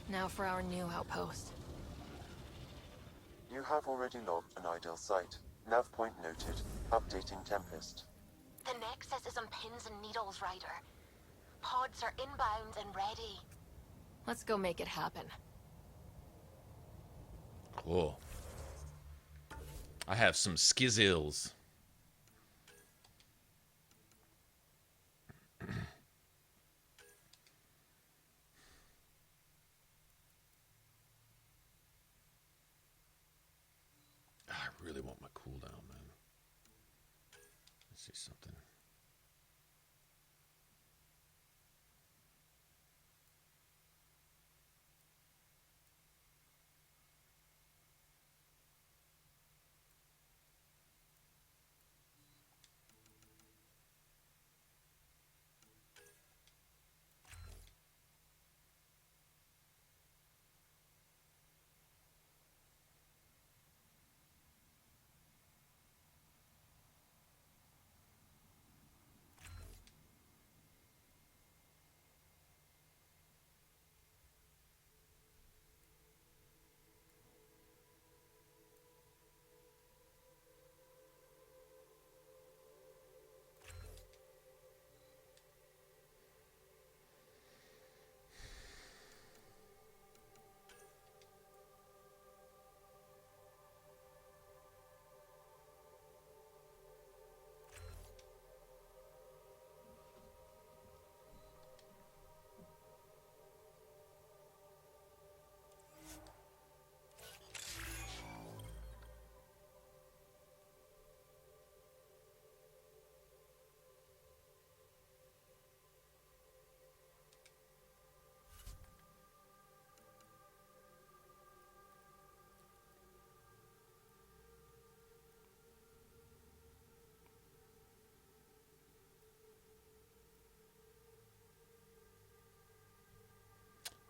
Now for our new outpost. You have already logged an ideal site. Nav point noted. Updating Tempest. The Nexus is on pins and needles, Ryder. Pods are inbound and ready. Let's go make it happen. Cool. I have some skizzles. I really want my cooldown, man. Let's see something.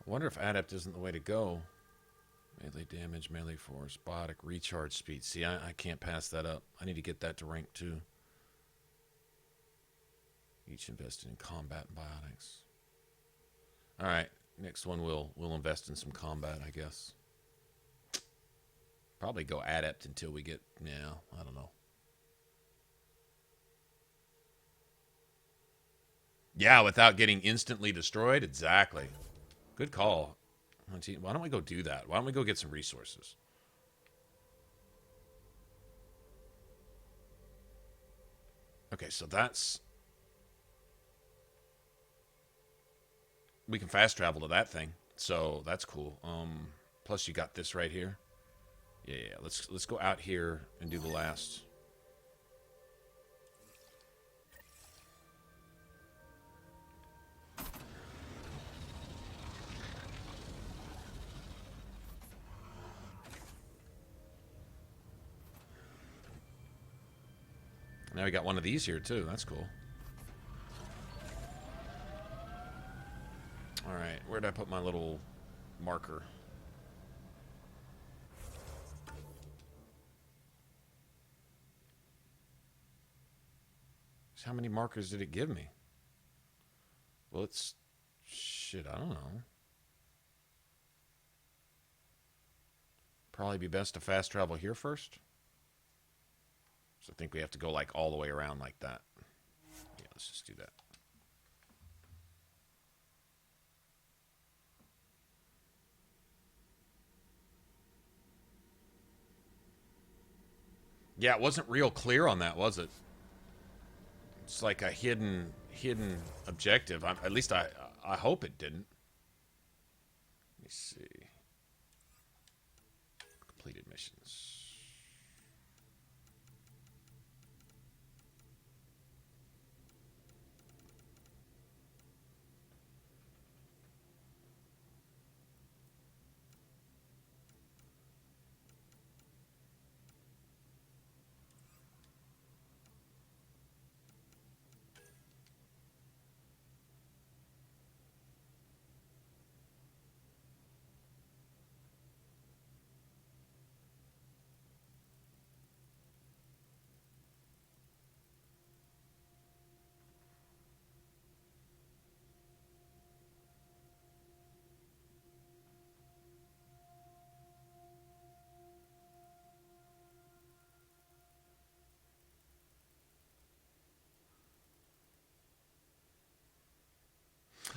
I wonder if Adept isn't the way to go. Melee damage, melee force, biotic, recharge speed. See, I can't pass that up. I need to get that to rank 2. Each invested in combat and biotics. Alright, next one we'll invest in some combat, I guess. Probably go adept until we get, yeah, I don't know. Yeah, without getting instantly destroyed? Exactly. Good call. Why don't we go do that? Why don't we go get some resources? Okay, so that's... We can fast travel to that thing. So that's cool. Plus you got this right here. Yeah. Let's go out here and do the last... Now we got one of these here, too. That's cool. Alright, where did I put my little marker? So how many markers did it give me? Well, it's... Shit, I don't know. Probably be best to fast travel here first. So I think we have to go like all the way around like that. Yeah, let's just do that. Yeah, it wasn't real clear on that, was it? It's like a hidden objective. At least I hope it didn't. Let me see. Completed missions.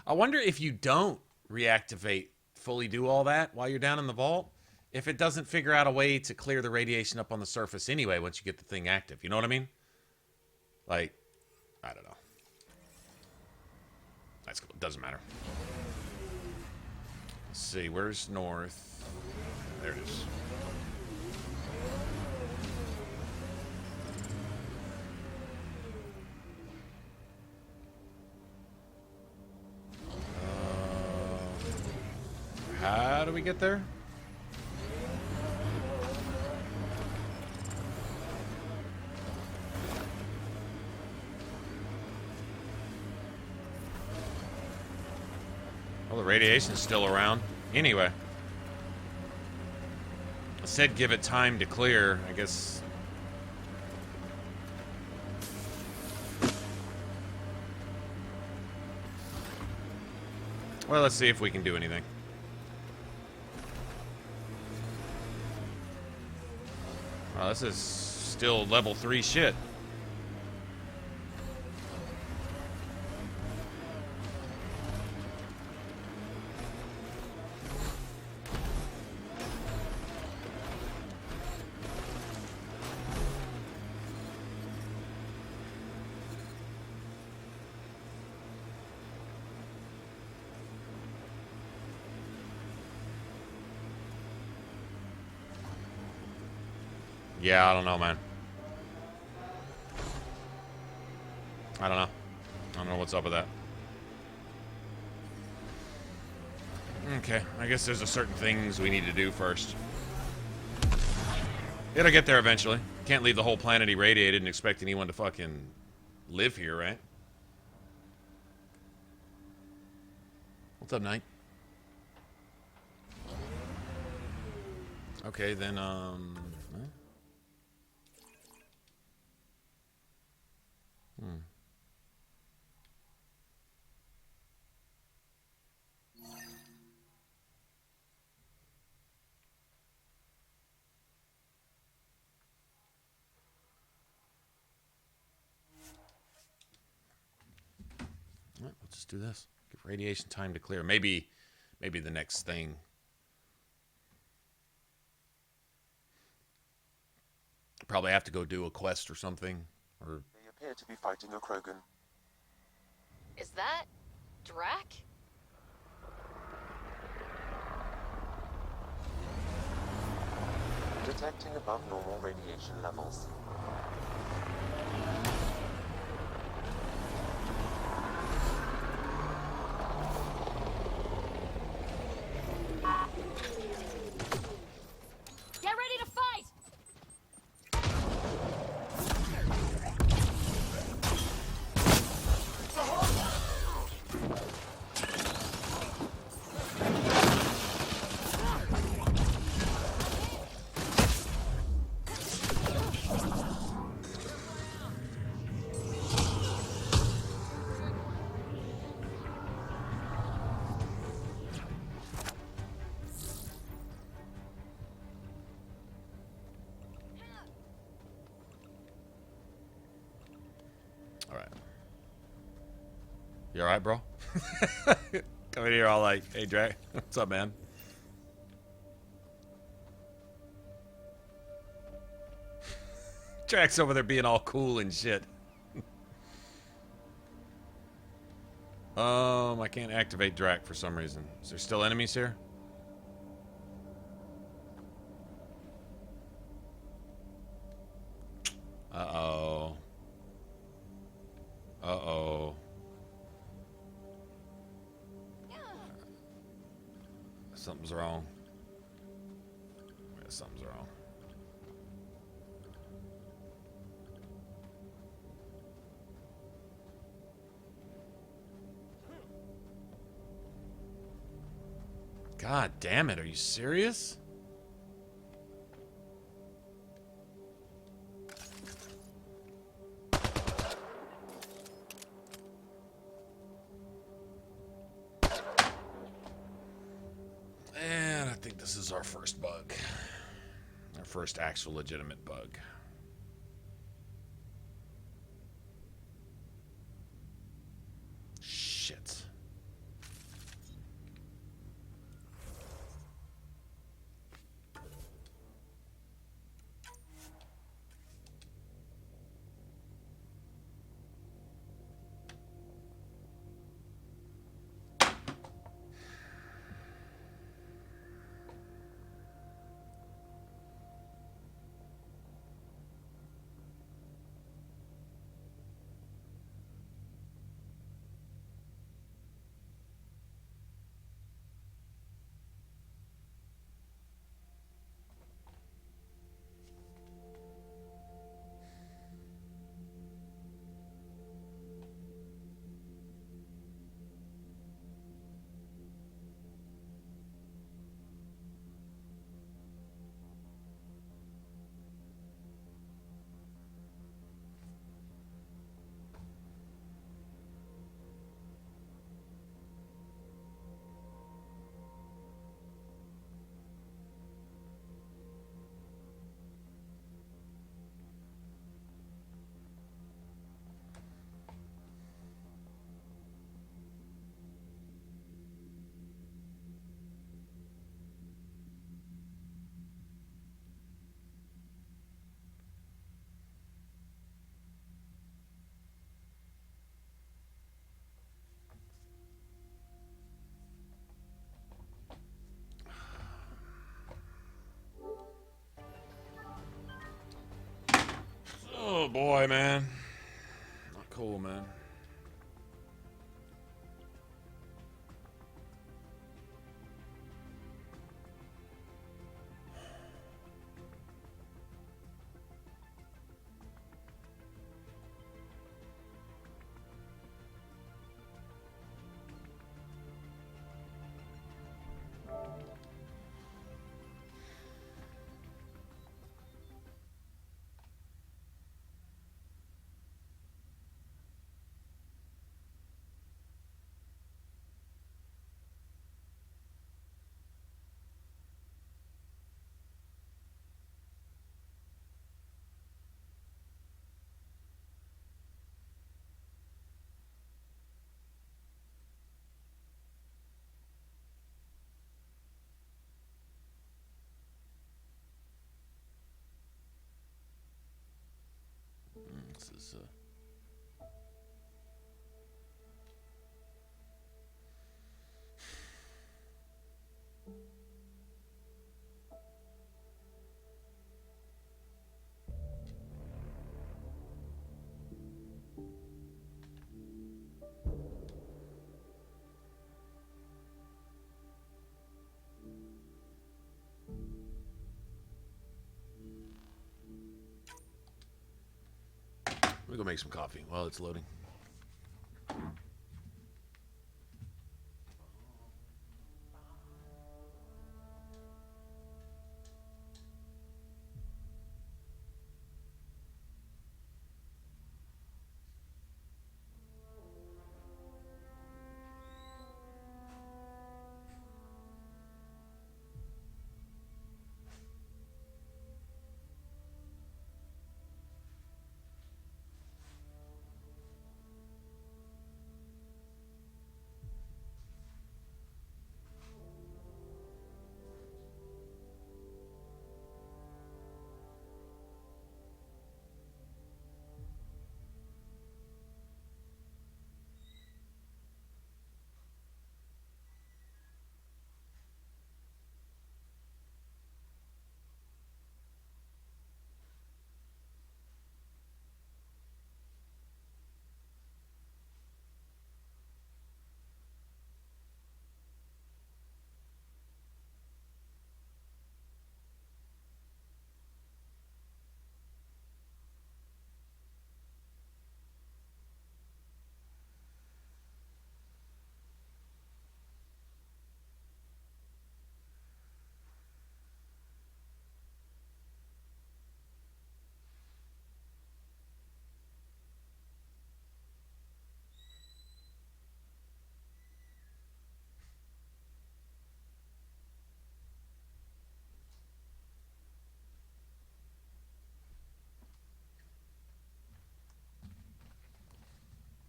I wonder if you don't reactivate, fully do all that while you're down in the vault, if it doesn't figure out a way to clear the radiation up on the surface anyway once you get the thing active. You know what I mean? Like, I don't know. That's cool. Doesn't matter. Let's see. Where's north? There it is. How do we get there? Well, the radiation's still around. Anyway. I said give it time to clear. I guess... Well, let's see if we can do anything. Wow, this is still level 3 shit. Yeah, I don't know, man. I don't know. I don't know what's up with that. Okay, I guess there's a certain things we need to do first. It'll get there eventually. Can't leave the whole planet irradiated and expect anyone to fucking live here, right? What's up, Knight? Okay, then, We'll just do this. Give radiation time to clear. Maybe the next thing. Probably have to go do a quest or something. Or They appear to be fighting a Krogan. Is that Drac? Detecting above normal radiation levels. Get ready to fight! you alright, bro? Coming here all like, hey, Drac, what's up, man? Drac's over there being all cool and shit. I can't activate Drac for some reason. Is there still enemies here? Uh-oh. Uh-oh. Something's wrong. Yeah, something's wrong. God damn it, are you serious? And I think this is our first bug. Our first actual legitimate bug. Shit. Oh boy, man. Not cool, man. This is let me go make some coffee while it's loading.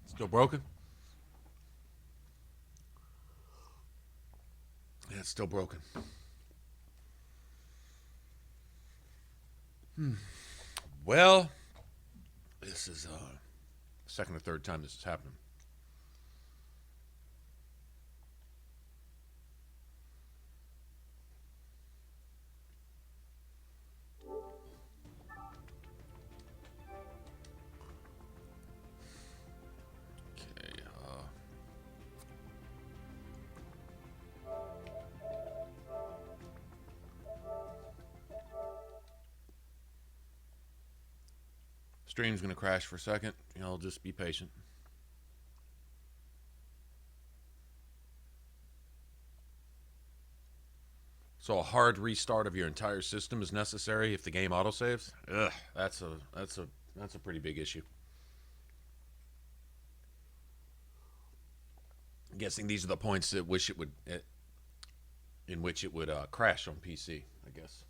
Still broken? Yeah, it's still broken. Well, this is second or third time this is happening. Okay, stream's gonna crash for a second. You know, just be patient. So a hard restart of your entire system is necessary if the game autosaves? Ugh, that's a pretty big issue. I'm guessing these are the points in which it would crash on PC, I guess.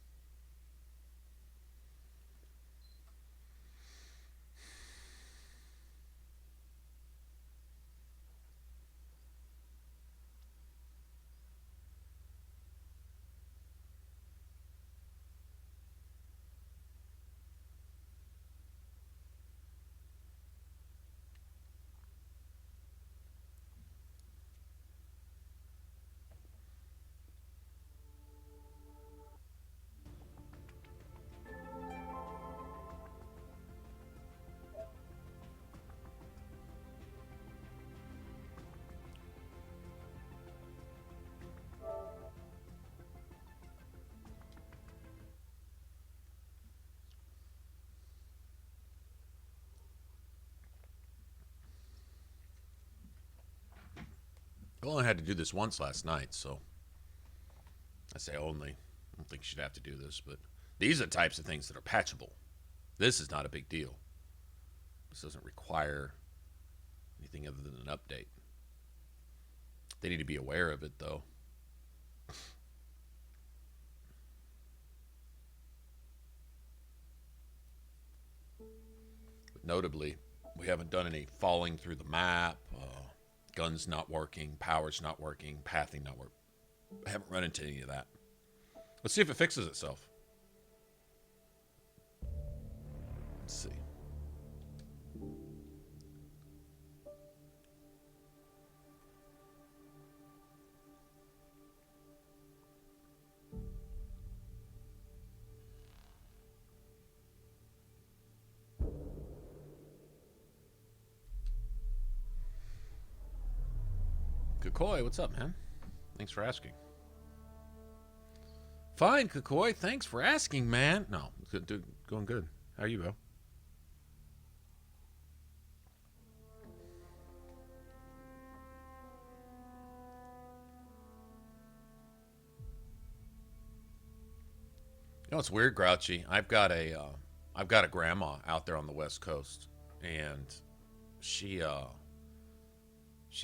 I only had to do this once last night, so I say only. I don't think you should have to do this, but these are the types of things that are patchable. This is not a big deal. This doesn't require anything other than an update. They need to be aware of it, though. But notably, we haven't done any falling through the map, guns not working, power's not working, pathing not working. I haven't run into any of that. Let's see if it fixes itself. Let's see. Kakoi, what's up, man? Thanks for asking. Fine, Kakoi. Thanks for asking, man. No, good, dude, going good. How are you, bro? You know, it's weird, Grouchy. I've got a grandma out there on the West Coast, and she'd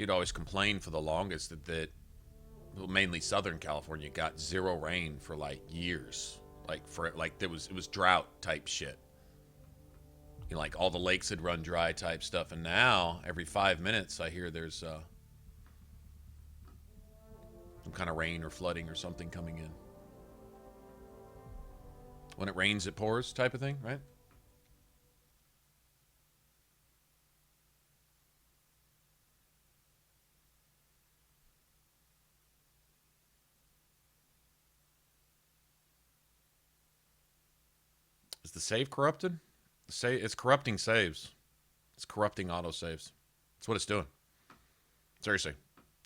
always complain for the longest that well, mainly Southern California got zero rain for like years, like it was drought type shit. You know, like all the lakes had run dry type stuff, and now every 5 minutes I hear there's some kind of rain or flooding or something coming in. When it rains, it pours type of thing, right? Is the save corrupted? It's corrupting saves. It's corrupting autosaves. That's what it's doing. Seriously.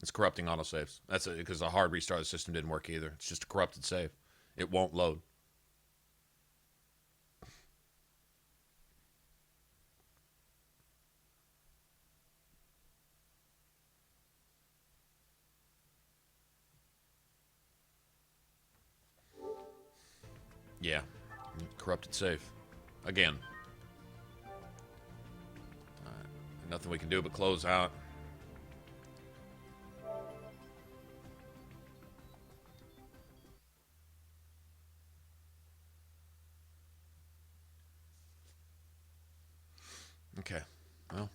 It's corrupting autosaves. That's because the hard restart of the system didn't work either. It's just a corrupted save. It won't load. Yeah. Corrupted save. Again. Nothing we can do but close out. Okay. Well.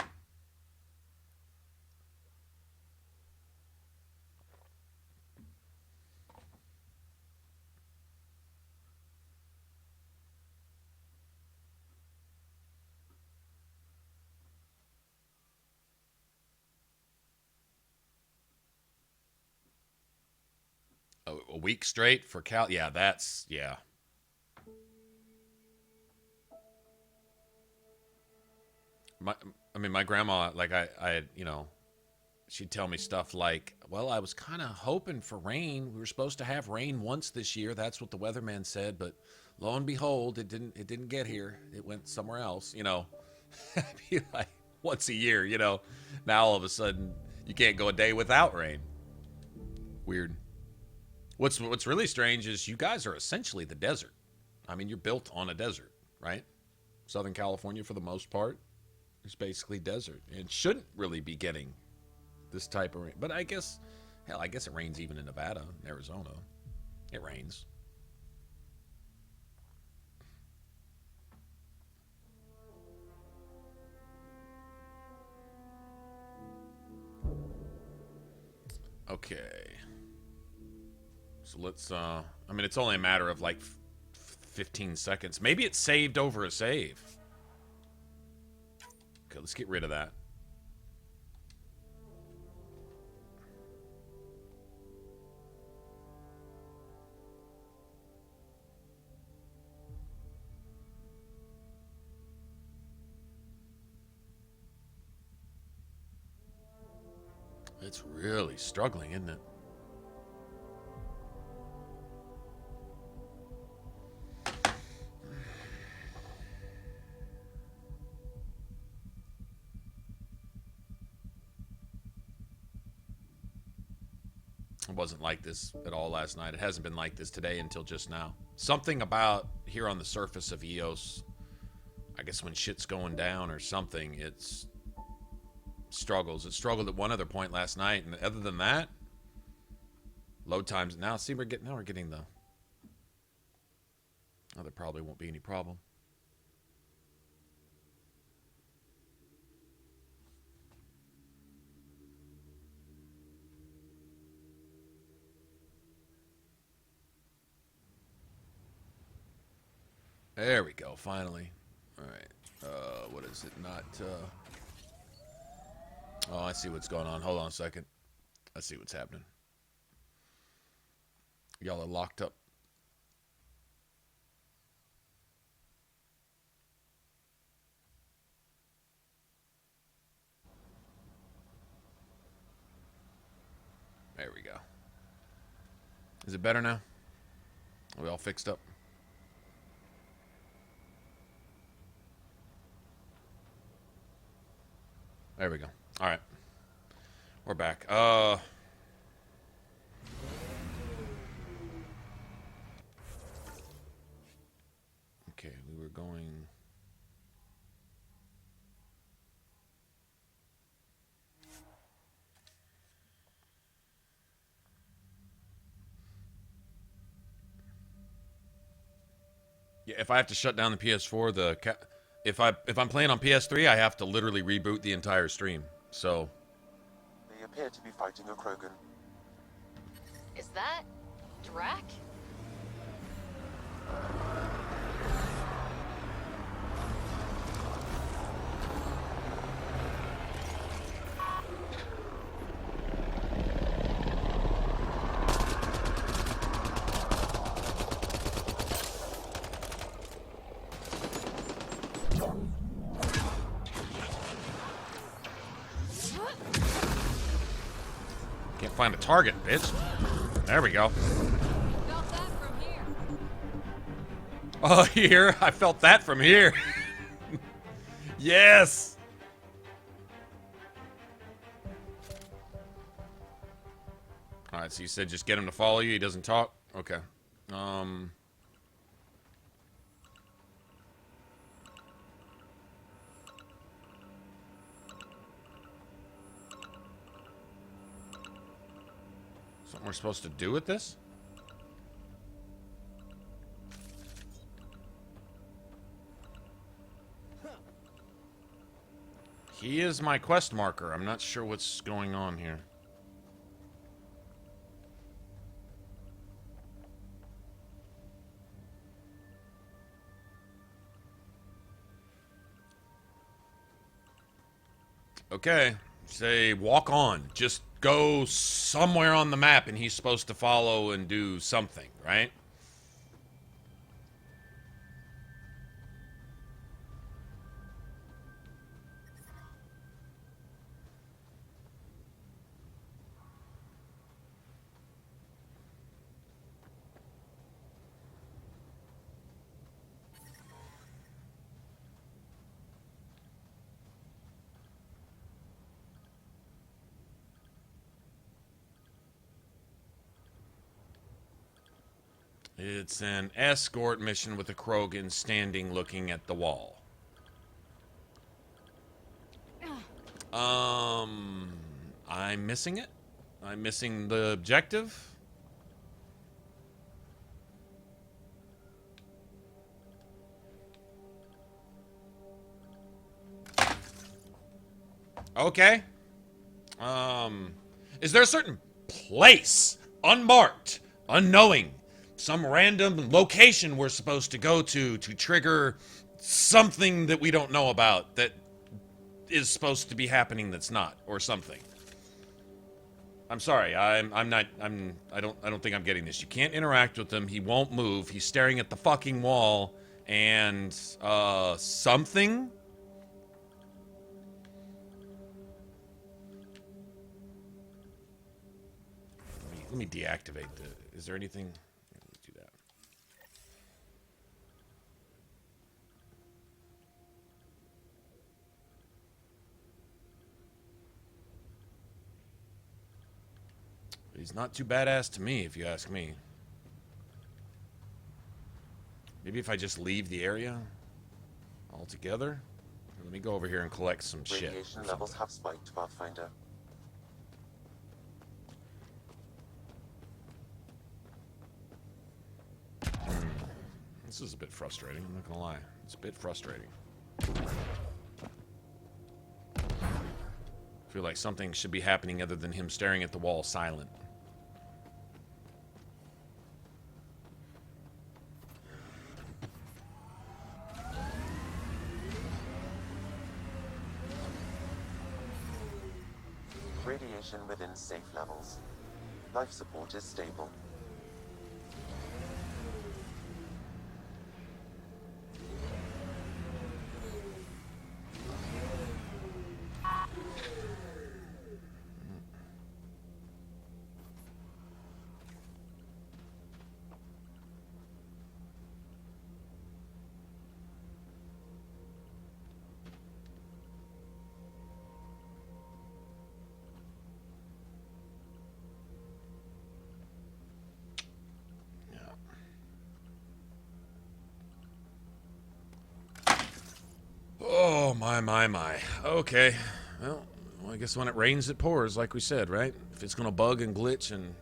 A week straight for Cal. Yeah, that's, yeah. My grandma, like I you know, she'd tell me stuff like, well, I was kind of hoping for rain. We were supposed to have rain once this year. That's what the weatherman said, but lo and behold, it didn't get here. It went somewhere else, you know. I'd be like, once a year, you know. Now all of a sudden, you can't go a day without rain. Weird. What's really strange is you guys are essentially the desert. I mean, you're built on a desert, right? Southern California, for the most part, is basically desert. It shouldn't really be getting this type of rain. But I guess, hell, I guess it rains even in Nevada, Arizona. It rains. Okay. So let's, I mean, it's only a matter of like 15 seconds. Maybe it's saved over a save. Okay, let's get rid of that. It's really struggling, isn't it? It wasn't like this at all last night. It hasn't been like this today until just now. Something about here on the surface of EOS, I guess when shit's going down or something, it's struggles. It struggled at one other point last night, and other than that, load times. Now, see, we're getting the. Oh, there probably won't be any problem. There we go, finally. Alright. What is it? Not, Oh, I see what's going on. Hold on a second. I see what's happening. Y'all are locked up. Is it better now? Are we all fixed up? There we go. All right. We're back. Okay, we were going... Yeah, if I have to shut down the PS4, if I'm playing on PS3, I have to literally reboot the entire stream. So They appear to be fighting a Krogan. Is that Drac? can't find a target, bitch. There we go. Felt that from here. Oh, here? I felt that from here. Yes. All right, so you said just get him to follow you. He doesn't talk. Okay. Something we're supposed to do with this? He is my quest marker. I'm not sure what's going on here. Okay. Say walk on. Just go somewhere on the map and he's supposed to follow and do something, right? It's an escort mission with a Krogan standing looking at the wall. I'm missing it. I'm missing the objective. Okay. Is there a certain place, unmarked, unknowing, some random location we're supposed to go to trigger something that we don't know about that is supposed to be happening that's not, or something? I'm sorry, I don't think I'm getting this. You can't interact with him. He won't move. He's staring at the fucking wall and something. Let me deactivate the. Is there anything? Let's do that. He's not too badass to me, if you ask me. Maybe if I just leave the area altogether. Let me go over here and collect some shit. Radiation levels have spiked, Pathfinder. This is a bit frustrating, I'm not gonna lie. It's a bit frustrating. I feel like something should be happening other than him staring at the wall silent. Radiation within safe levels. Life support is stable. My. Okay. Well, I guess when it rains, it pours, like we said, right? If it's gonna bug and glitch and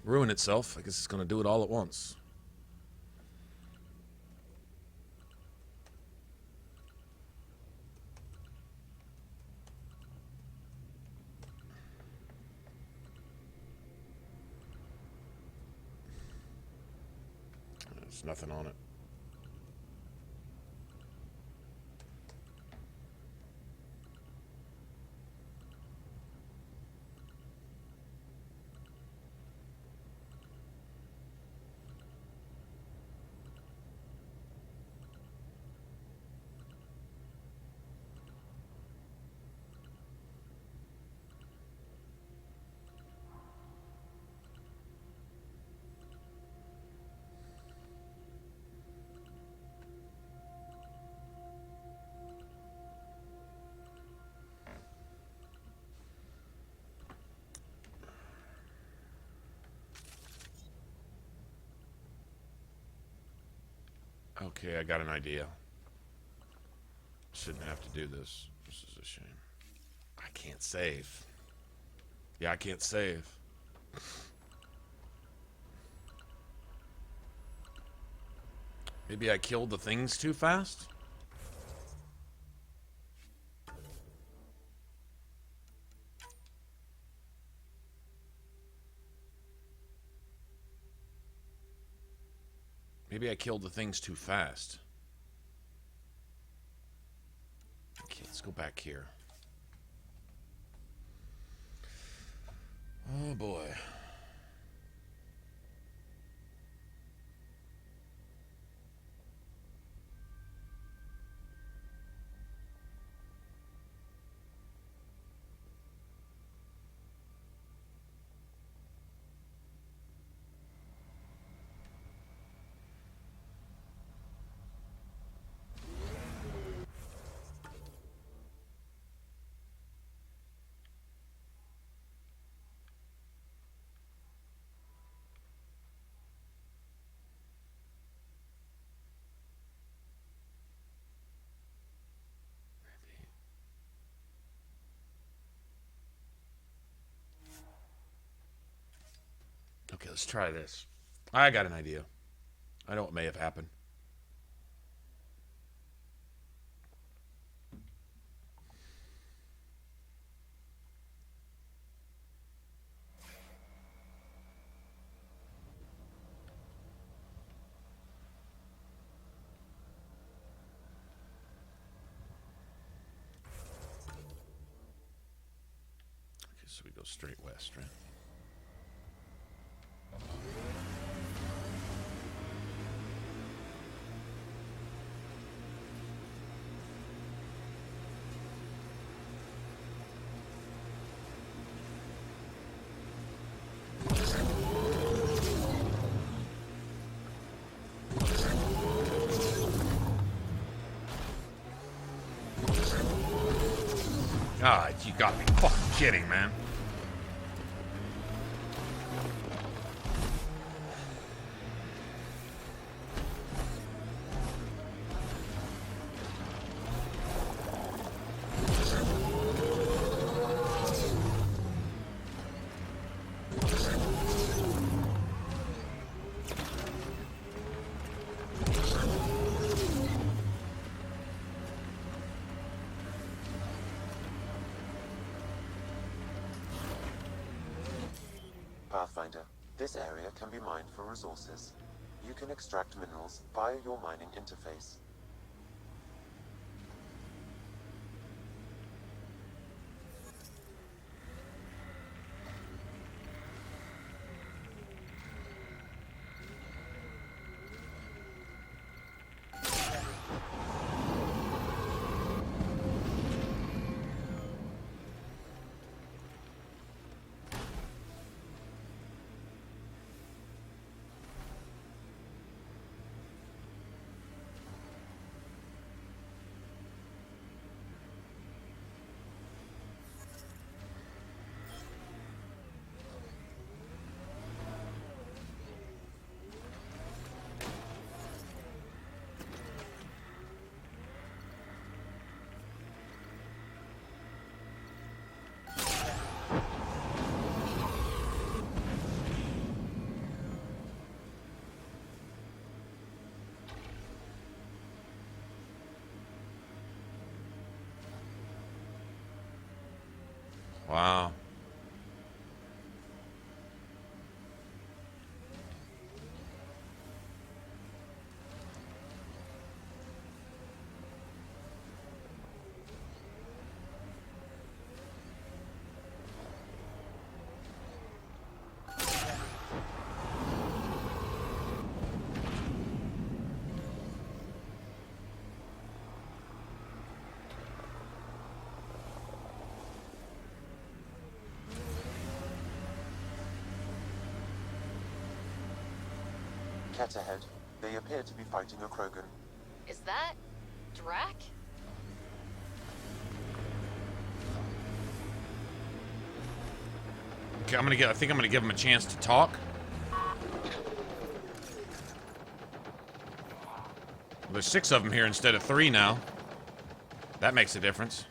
ruin itself, I guess it's gonna do it all at once. There's nothing on it. Okay, I got an idea. Shouldn't have to do this. This is a shame. I can't save. Yeah, I can't save. Maybe I killed the things too fast? Maybe I killed the things too fast. Okay, let's go back here. Oh boy. Okay, let's try this. I got an idea. I know what may have happened. Okay, so we go straight west, right? Ah, you got me fucking kidding, man. Pathfinder, this area can be mined for resources. You can extract minerals via your mining interface. Wow. Cat ahead. They appear to be fighting a Krogan. Is that Drac? Okay, I think I'm gonna give him a chance to talk. There's 6 of them here instead of 3 now. That makes a difference.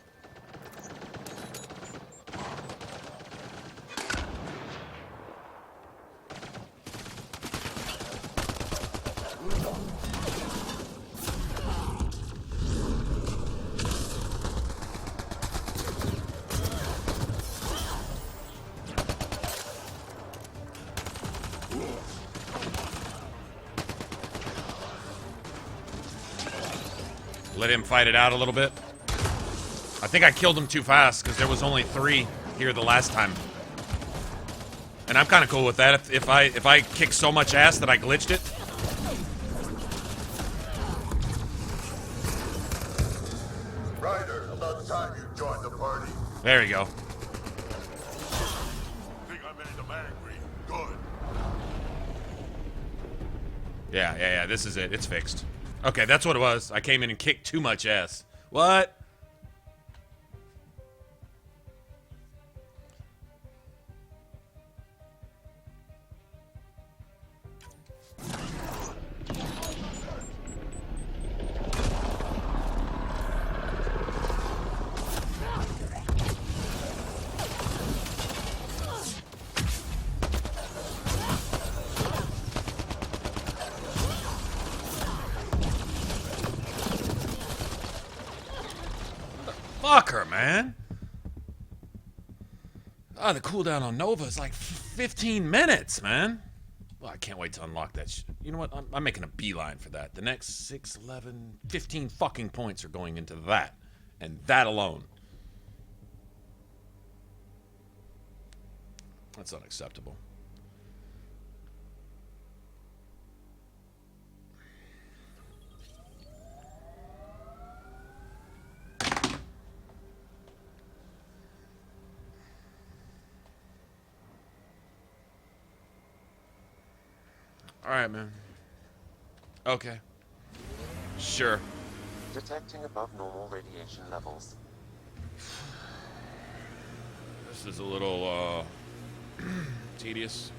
Let him fight it out a little bit. I think I killed him too fast because there was only 3 here the last time. And I'm kind of cool with that. If I kick so much ass that I glitched it. Ryder, about time you joined the party. There you go. Think I made them angry. Good. Yeah. This is it. It's fixed. Okay, that's what it was. I came in and kicked too much ass. What? Fuck her, man. Oh, the cooldown on Nova is like 15 minutes, man. Well, I can't wait to unlock that shit. You know what? I'm making a beeline for that. The next 6, 11, 15 fucking points are going into that. And that alone. That's unacceptable. Alright, man. Okay. Sure. Detecting above normal radiation levels. This is a little, tedious.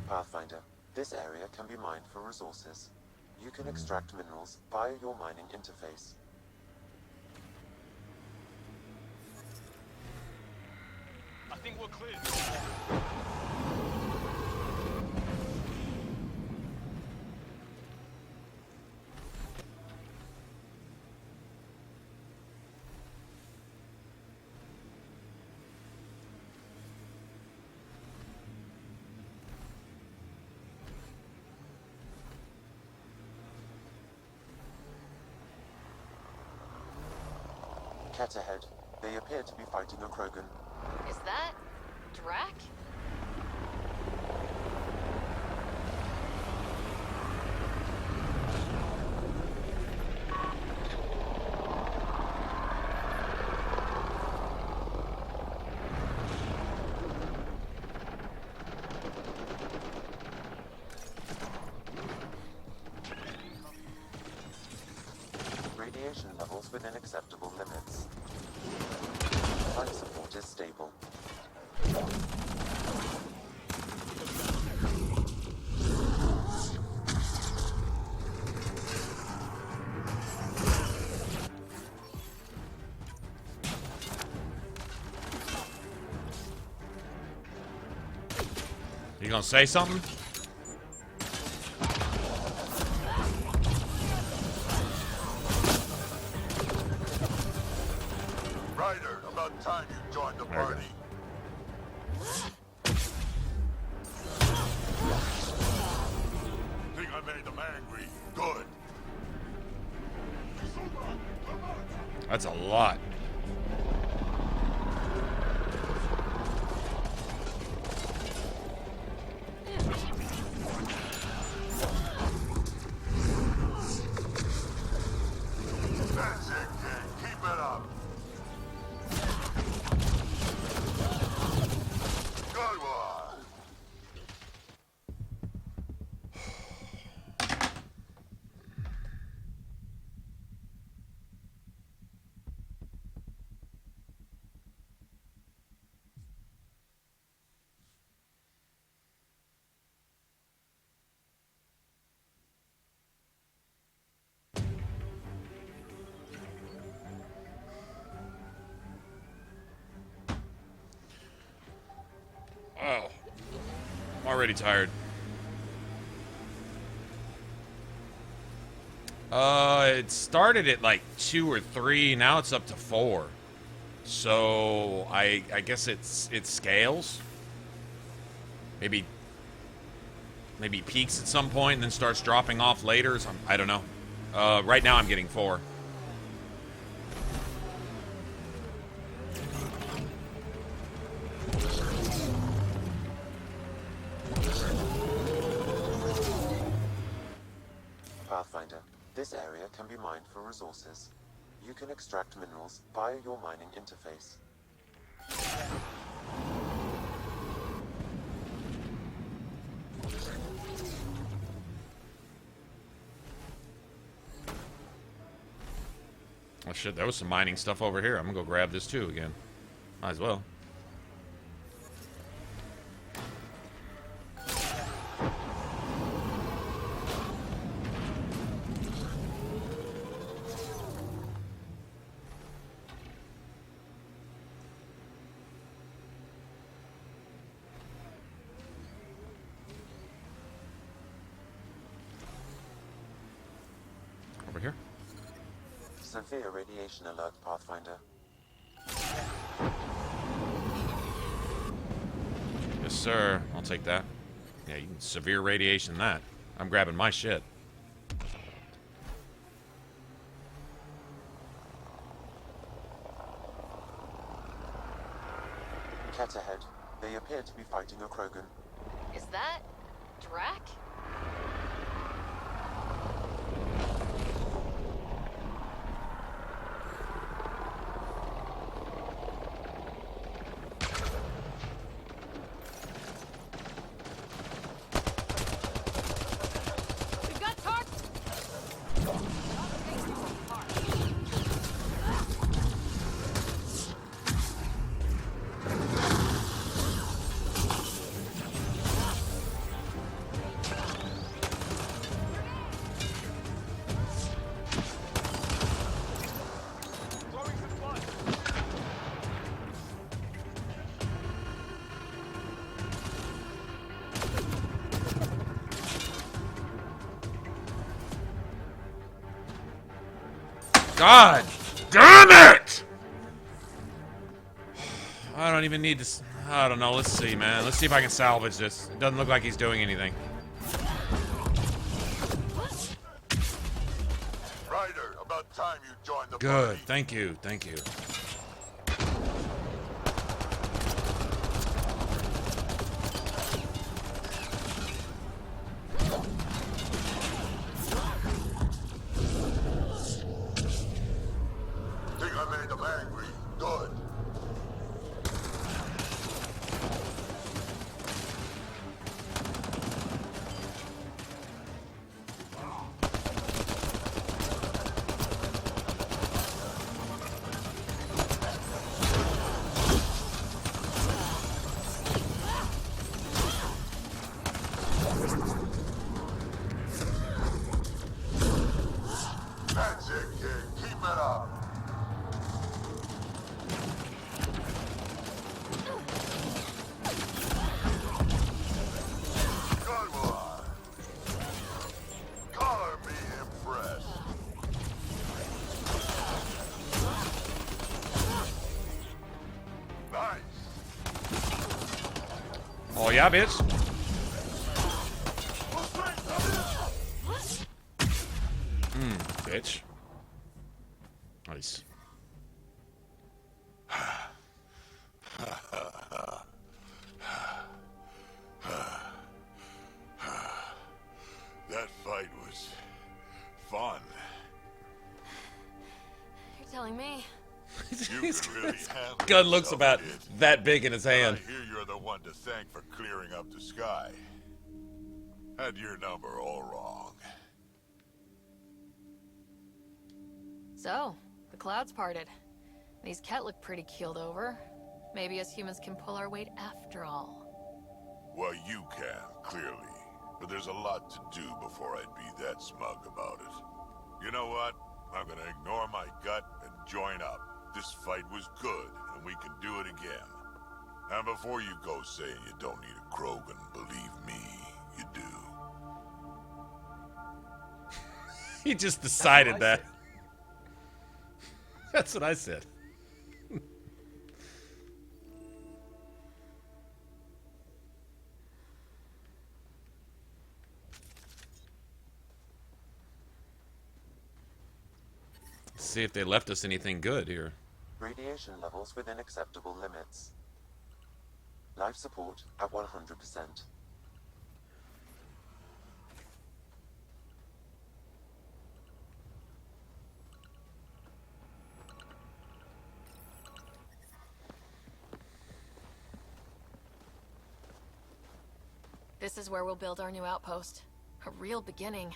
Pathfinder, this area can be mined for resources. You can extract minerals via your mining interface. I think we're clear. Cat ahead. They appear to be fighting a Krogan. Is that Drac? Radiation levels within acceptable limits. Life support is stable. You gonna say something? Ryder, about time you joined the party. Think I made them angry? Good. That's a lot. That's it, kid. Keep it up. Good one. Oh, I'm already tired. It started at like 2 or 3. Now it's up to 4. So I guess it scales. Maybe peaks at some point and then starts dropping off later. So I don't know. Right now I'm getting 4. Pathfinder, this area can be mined for resources. You can extract minerals via your mining interface. Oh shit, there was some mining stuff over here. I'm gonna go grab this too again. Might as well. Over here. Severe radiation alert, Pathfinder. Yes, sir. I'll take that. Yeah, you can severe radiation that. I'm grabbing my shit. Cat ahead. They appear to be fighting a Krogan. Is that Drac? We've got targets. God damn it! I don't even need this. I don't know. Let's see, man. Let's see if I can salvage this. It doesn't look like he's doing anything. Ryder, about time you joined the Good. party. Thank you. Thank you. Think I made them angry? Good. Oh yeah, bitch. Bitch. Nice. That fight was fun. You're telling me. You could really handle Gun looks yourself, about kid. that big in his hand. I hear you're the one to thank for clearing up the sky. Had your number all wrong. So, the clouds parted. These Ket look pretty keeled over. Maybe us humans can pull our weight after all. Well, you can, clearly. But there's a lot to do before I'd be that smug about it. You know what? I'm gonna ignore my gut and join up. This fight was good, and we can do it again. And before you go saying you don't need a Krogan, believe me, you do. He just decided that. That's what I said. Let's see if they left us anything good here. Radiation levels within acceptable limits. Life support at 100%. This is where we'll build our new outpost. A real beginning.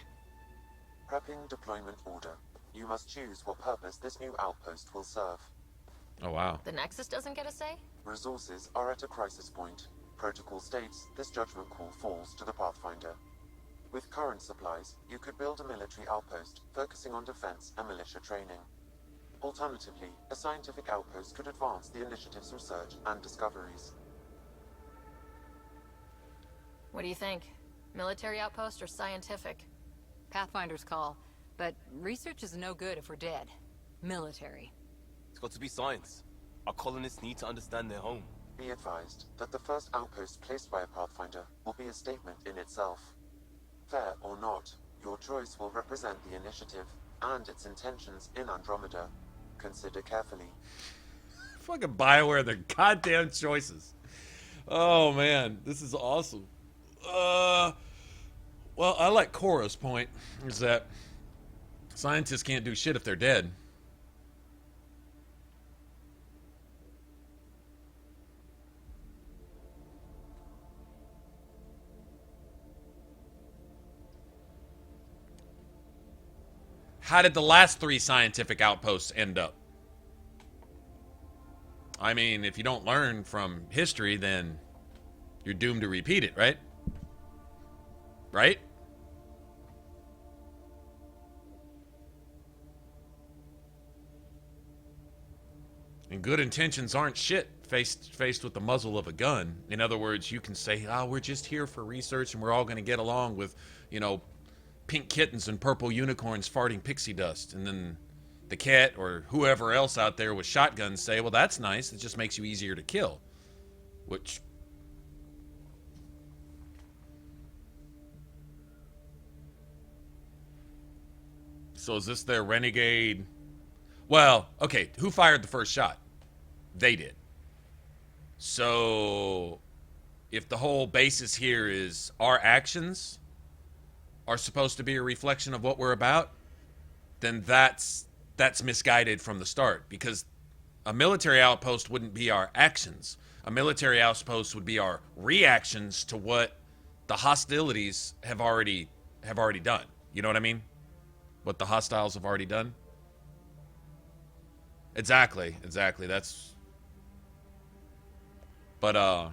Prepping deployment order. You must choose what purpose this new outpost will serve. Oh wow. The Nexus doesn't get a say? Resources are at a crisis point. Protocol states this judgment call falls to the Pathfinder. With current supplies, you could build a military outpost, focusing on defense and militia training. Alternatively, a scientific outpost could advance the initiative's research and discoveries. What do you think? Military outpost or scientific? Pathfinder's call. But research is no good if we're dead. Military. It's got to be science. Our colonists need to understand their home. Be advised that the first outpost placed by a Pathfinder will be a statement in itself. Fair or not, your choice will represent the initiative and its intentions in Andromeda. Consider carefully. Fucking BioWare, their goddamn choices. Oh man, this is awesome. Well, I like Cora's point, is that scientists can't do shit if they're dead. How did the last 3 scientific outposts end up? I mean, if you don't learn from history, then you're doomed to repeat it, right? Right? And good intentions aren't shit faced with the muzzle of a gun. In other words, you can say, oh, we're just here for research and we're all going to get along with, you know, pink kittens and purple unicorns farting pixie dust. And then the cat or whoever else out there with shotguns say, well, that's nice. It just makes you easier to kill. Which... So is this their renegade? Well, okay, who fired the first shot? They did. So if the whole basis here is our actions are supposed to be a reflection of what we're about, then that's misguided from the start, because a military outpost wouldn't be our actions. A military outpost would be our reactions to what the hostilities have already done. You know what I mean? What the hostiles have already done. Exactly. That's... But,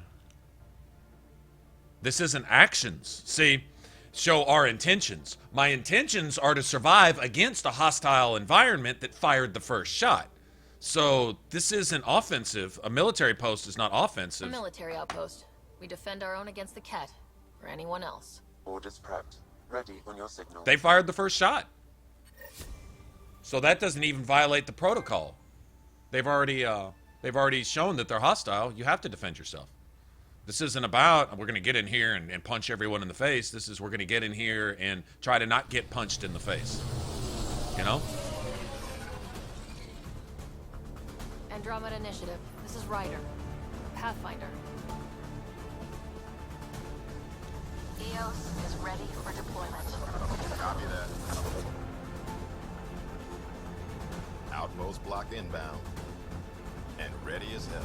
this isn't actions. See, show our intentions. My intentions are to survive against a hostile environment that fired the first shot. So, this isn't offensive. A military post is not offensive. A military outpost. We defend our own against the Ket, or anyone else. Orders prepped. Ready on your signal. They fired the first shot. So that doesn't even violate the protocol. They've already shown that they're hostile. You have to defend yourself. This isn't about we're going to get in here and punch everyone in the face. This is we're going to get in here and try to not get punched in the face. You know? Andromeda Initiative. This is Ryder. Pathfinder. EOS is ready for deployment. Copy that. Outpost block inbound. And ready as hell.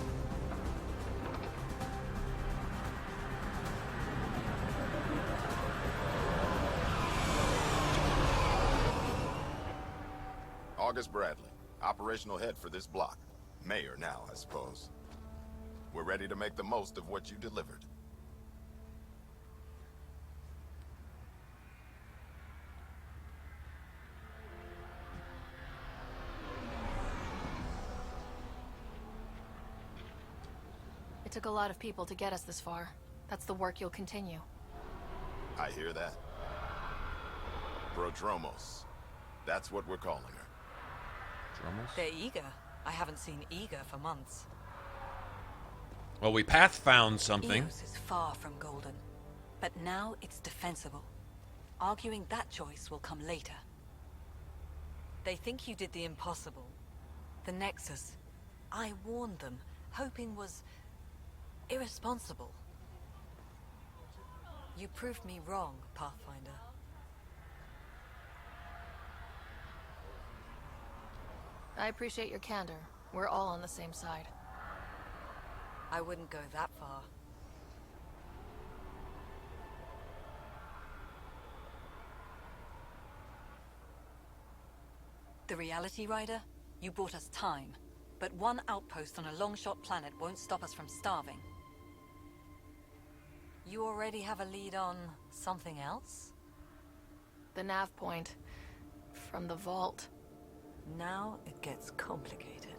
August Bradley, operational head for this block. Mayor now, I suppose. We're ready to make the most of what you delivered. It took a lot of people to get us this far. That's the work you'll continue. I hear that. Prodromos. That's what we're calling her. Dromos? They're eager. I haven't seen eager for months. Well, we path found something. EOS is far from golden, but now it's defensible. Arguing that choice will come later. They think you did the impossible. The Nexus. I warned them, hoping was irresponsible. You proved me wrong, Pathfinder. I appreciate your candor. We're all on the same side. I wouldn't go that far. The Reality Rider? You bought us time. But one outpost on a long-shot planet won't stop us from starving. You already have a lead on something else? The nav point. From the vault. Now it gets complicated.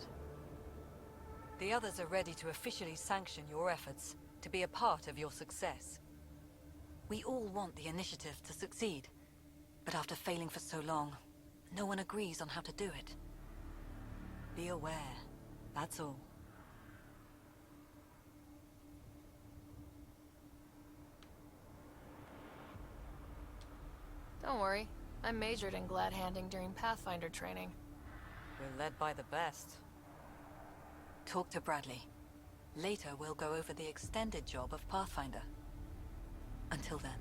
The others are ready to officially sanction your efforts, to be a part of your success. We all want the initiative to succeed, but after failing for so long, no one agrees on how to do it. Be aware, that's all. Don't worry. I majored in glad handing during Pathfinder training. We're led by the best. Talk to Bradley. Later we'll go over the extended job of Pathfinder. Until then,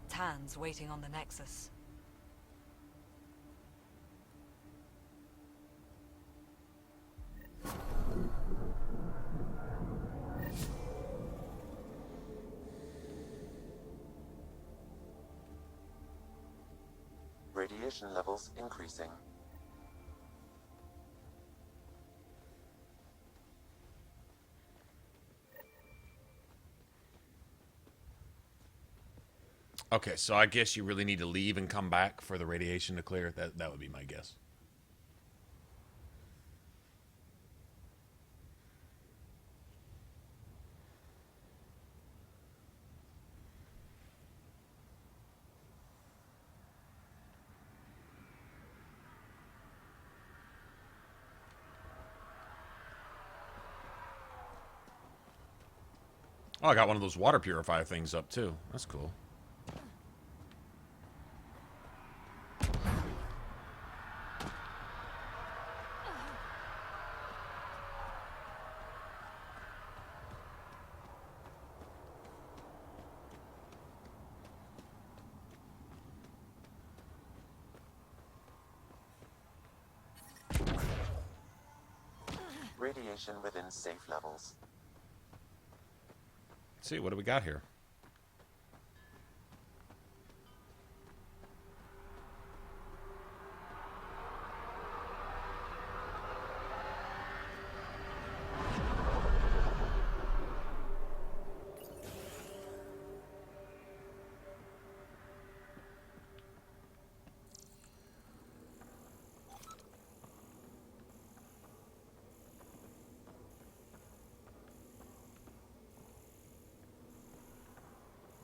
Tan's waiting on the Nexus. Radiation levels increasing. Okay, so I guess you really need to leave and come back for the radiation to clear. That would be my guess. Oh, I got one of those water purifier things up too. That's cool. Radiation within safe levels. Let's see, what do we got here?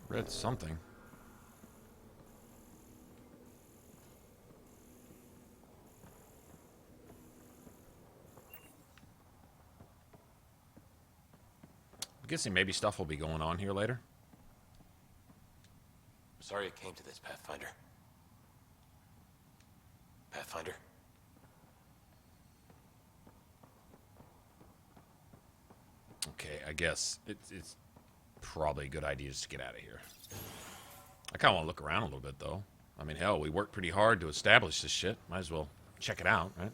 Read something. guessing maybe stuff will be going on here later. Sorry it came to this, Pathfinder. Pathfinder? Okay, I guess it's probably a good idea just to get out of here. I kind of want to look around a little bit, though. I mean, hell, we worked pretty hard to establish this shit. Might as well check it out, right?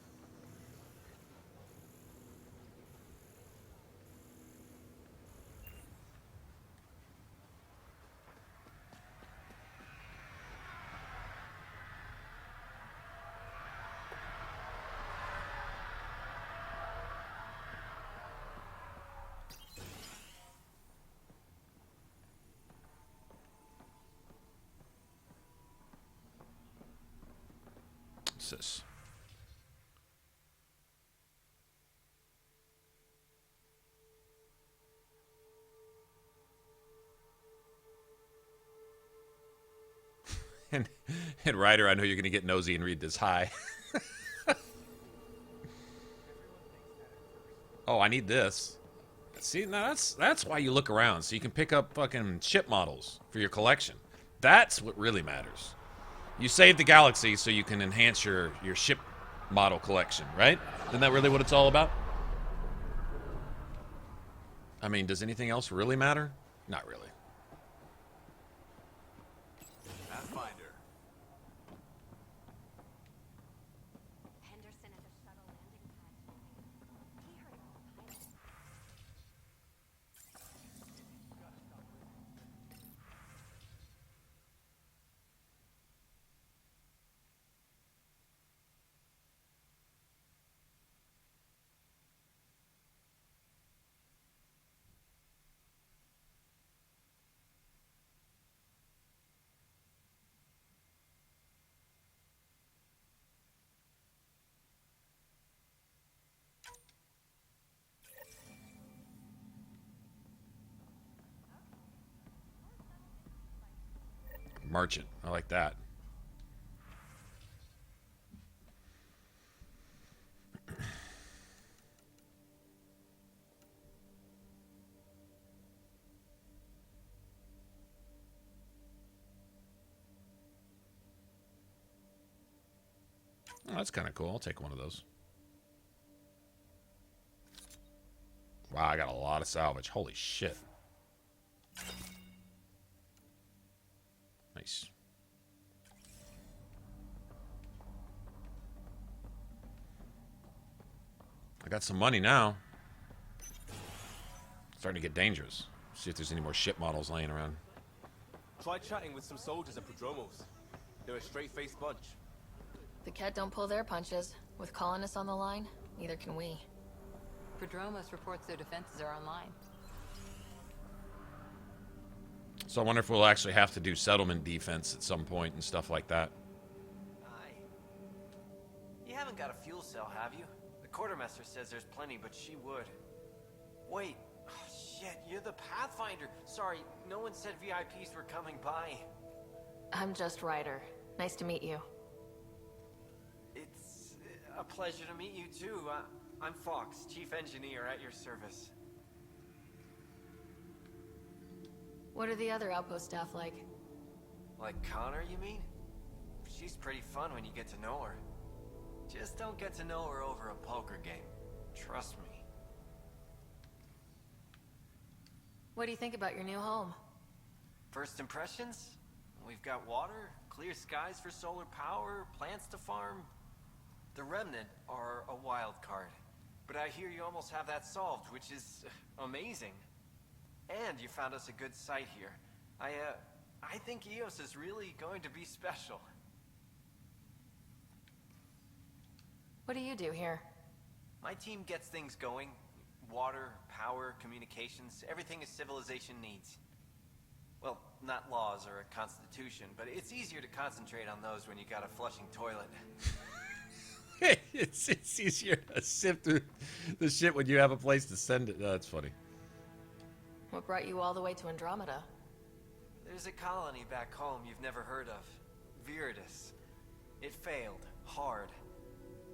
What's this? And Ryder, I know you're going to get nosy and read this. Hi. Oh, I need this. See, now that's why you look around, so you can pick up fucking ship models for your collection. That's what really matters. You save the galaxy so you can enhance your ship model collection, right? Isn't that really what it's all about? I mean, does anything else really matter? Not really. Pathfinder. Henderson at the shuttle landing pad. He heard about pilots. Merchant. I like that. Oh, that's kind of cool. I'll take one of those. Wow, I got a lot of salvage. Holy shit. Nice. I got some money now. Starting to get dangerous. See if there's any more ship models laying around. Try chatting with some soldiers at Prodromos. They're a straight-faced bunch. The Ket don't pull their punches. With colonists on the line, neither can we. Prodromos reports their defenses are online. So I wonder if we'll actually have to do settlement defense at some point and stuff like that. Aye. You haven't got a fuel cell, have you? The quartermaster says there's plenty, but she would. Wait. Oh, shit, you're the Pathfinder. Sorry, no one said VIPs were coming by. I'm just Ryder. Nice to meet you. It's a pleasure to meet you, too. I'm Fox, Chief Engineer at your service. What are the other outpost staff like? Like Connor, you mean? She's pretty fun when you get to know her. Just don't get to know her over a poker game. Trust me. What do you think about your new home? First impressions? We've got water, clear skies for solar power, plants to farm. The Remnant are a wild card. But I hear you almost have that solved, which is amazing. And you found us a good site here. I think EOS is really going to be special. What do you do here? My team gets things going. Water, power, communications, everything a civilization needs. Well, not laws or a constitution, but it's easier to concentrate on those when you got a flushing toilet. it's easier to sift through the shit when you have a place to send it. That's funny. What brought you all the way to Andromeda? There's a colony back home you've never heard of. Viridis. It failed. Hard.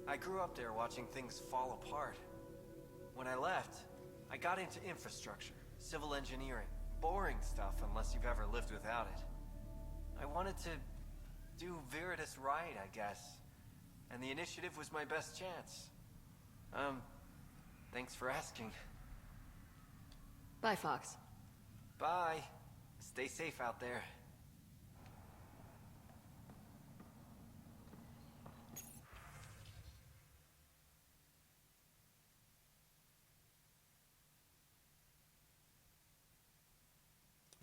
I grew up there watching things fall apart. When I left, I got into infrastructure. civil engineering. Boring stuff unless you've ever lived without it. I wanted to do Veritas right, I guess. And the initiative was my best chance. Thanks for asking. Bye, Fox. Bye. Stay safe out there.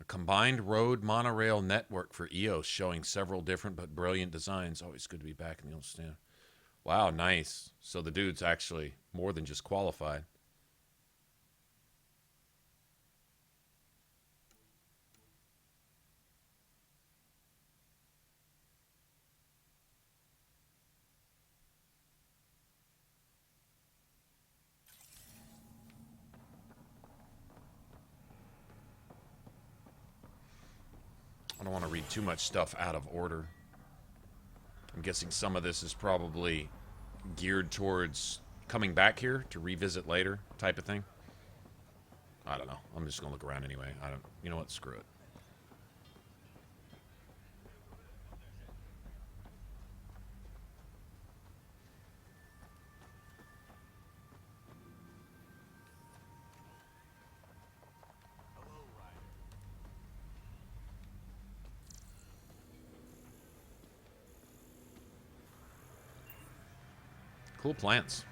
A combined road monorail network for EOS showing several different but brilliant designs. Always good to be back in the old stand. Wow, nice. So the dude's actually more than just qualified. I don't want to read too much stuff out of order. I'm guessing some of this is probably geared towards coming back here to revisit later type of thing. I don't know. I'm just going to look around anyway. You know what? Screw it. Cool plants.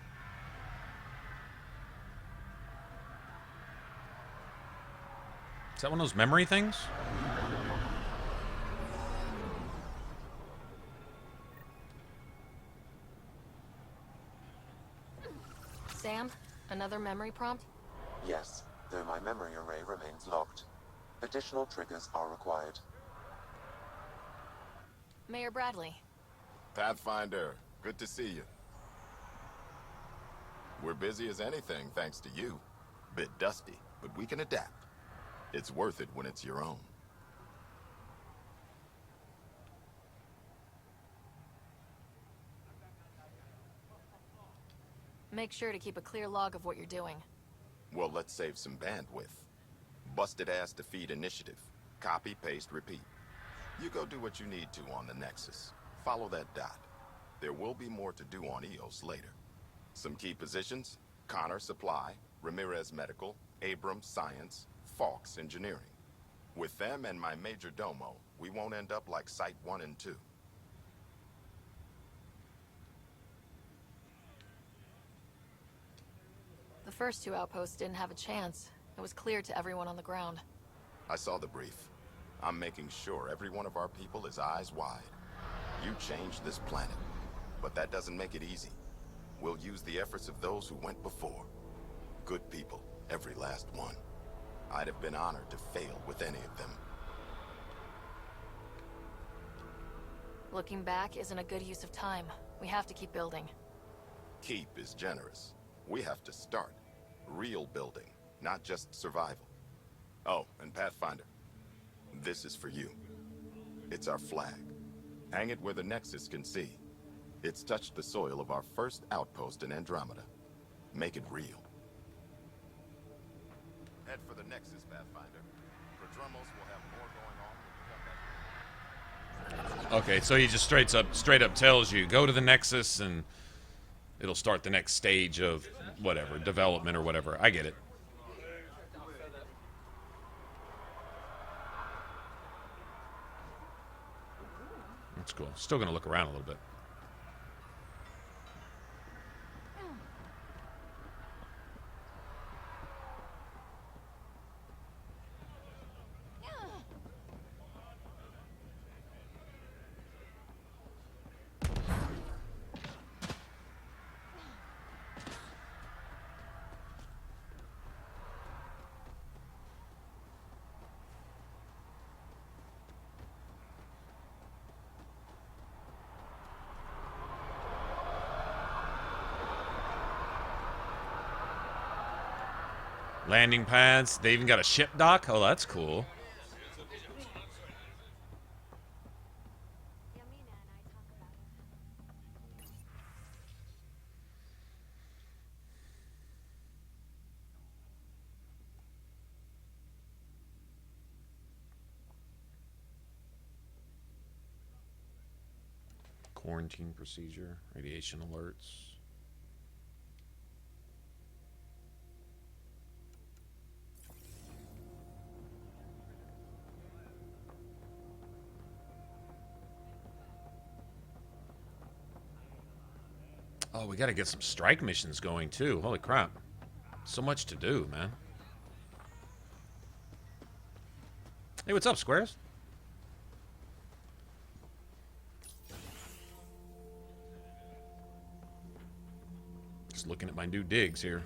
Is that one of those memory things? Sam, another memory prompt? Yes, though my memory array remains locked. Additional triggers are required. Mayor Bradley. Pathfinder, good to see you. We're busy as anything, thanks to you. Bit dusty, but we can adapt. It's worth it when it's your own. Make sure to keep a clear log of what you're doing. Well, let's save some bandwidth. Busted ass defeat initiative. Copy, paste, repeat. You go do what you need to on the Nexus. Follow that dot. There will be more to do on EOS later. Some key positions: Connor Supply, Ramirez Medical, Abrams Science, Fawkes Engineering. With them and my major domo, we won't end up like Site 1 and 2. The first two outposts didn't have a chance. It was clear to everyone on the ground. I saw the brief. I'm making sure every one of our people is eyes wide. You changed this planet, but that doesn't make it easy. We'll use the efforts of those who went before. Good people, every last one. I'd have been honored to fail with any of them. Looking back isn't a good use of time. We have to keep building. Keep is generous. We have to start. Real building, not just survival. Oh, and Pathfinder, this is for you. It's our flag. Hang it where the Nexus can see. It's touched the soil of our first outpost in Andromeda. Make it real. Head for the Nexus, Pathfinder. Prodromos will have more going on when you come back. Okay, so he just straight up tells you, go to the Nexus and it'll start the next stage of whatever, development or whatever. I get it. That's cool. Still gonna look around a little bit. Landing pads. They even got a ship dock. Oh, that's cool. Quarantine procedure, radiation alerts. Oh, we gotta get some strike missions going too. Holy crap. So much to do, man. Hey, what's up, Squares? Just looking at my new digs here.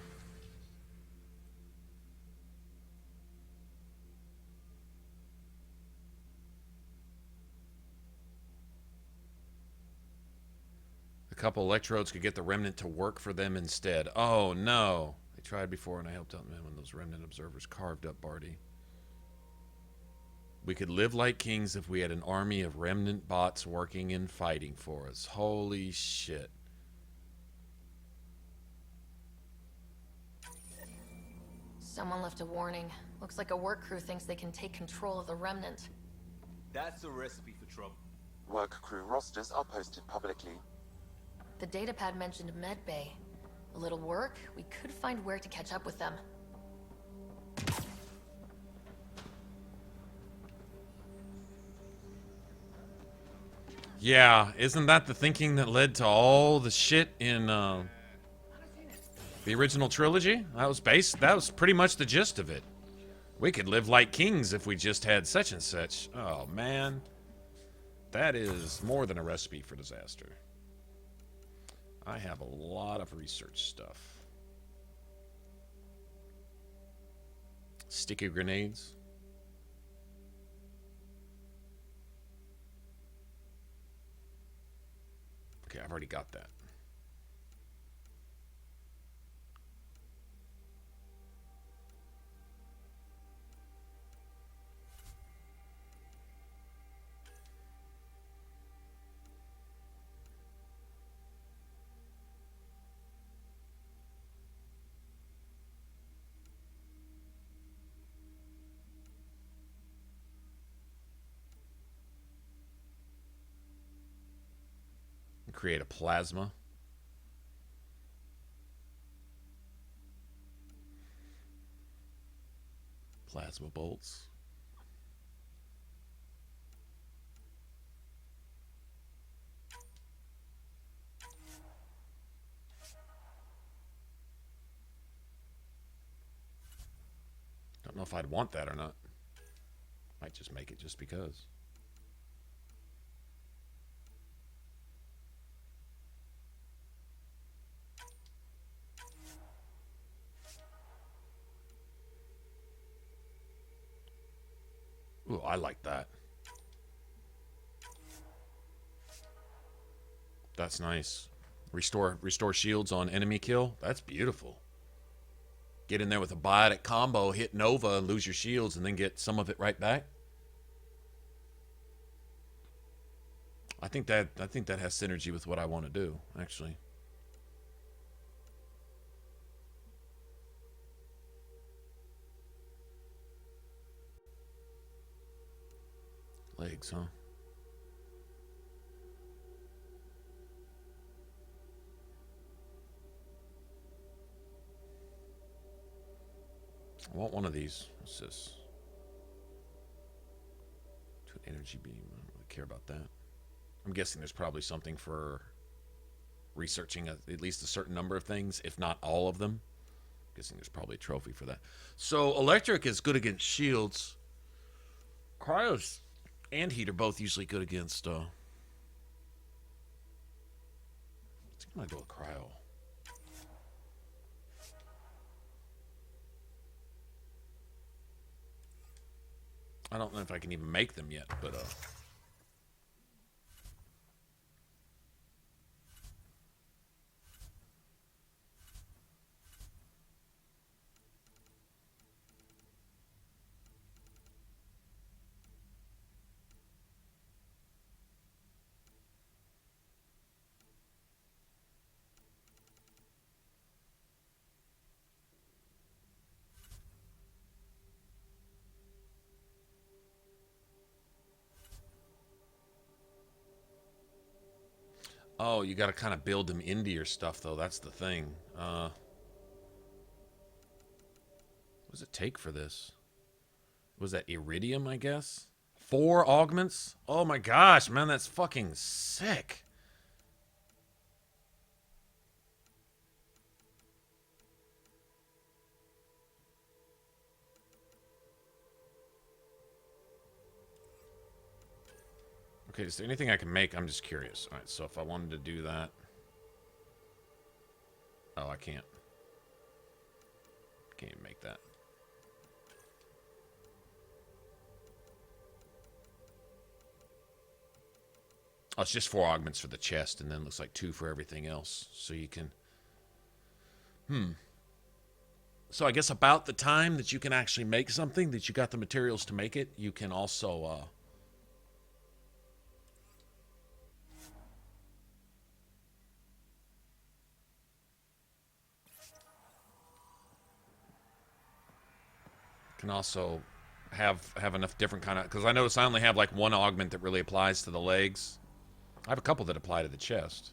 A couple electrodes could get the remnant to work for them instead. Oh, no. They tried before, and I helped out them when those remnant observers carved up Barty. We could live like kings if we had an army of remnant bots working and fighting for us. Holy shit. Someone left a warning. Looks like a work crew thinks they can take control of the remnant. That's a recipe for trouble. Work crew rosters are posted publicly. The datapad mentioned medbay. A little work, we could find where to catch up with them. Yeah, isn't that the thinking that led to all the shit in the original trilogy? That was pretty much the gist of it. We could live like kings if we just had such and such. Oh, man. That is more than a recipe for disaster. I have a lot of research stuff. Sticky grenades. Okay, I've already got that. Create a plasma. Plasma bolts. Don't know if I'd want that or not. Might just make it just because. Ooh, I like that. That's nice. Restore shields on enemy kill. That's beautiful. Get in there with a biotic combo, hit Nova, and lose your shields, and then get some of it right back. I think that has synergy with what I want to do, actually. Legs, huh? I want one of these. What's this? To an energy beam. I don't really care about that. I'm guessing there's probably something for researching at least a certain number of things, if not all of them. I'm guessing there's probably a trophy for that. So electric is good against shields. Cryos and heat are both usually good against I think I'm gonna go with cryo. I don't know if I can even make them yet, but Oh, you got to kind of build them into your stuff, though. That's the thing. What does it take for this? Was that iridium, I guess? 4 augments? Oh my gosh, man, that's fucking sick. Okay, is there anything I can make? I'm just curious. All right, so if I wanted to do that... Oh, I can't. Can't even make that. Oh, it's just 4 augments for the chest, and then looks like 2 for everything else. So you can... So I guess about the time that you can actually make something, that you got the materials to make it, you can also... can also have enough different kind of... Because I notice I only have like 1 augment that really applies to the legs. I have a couple that apply to the chest.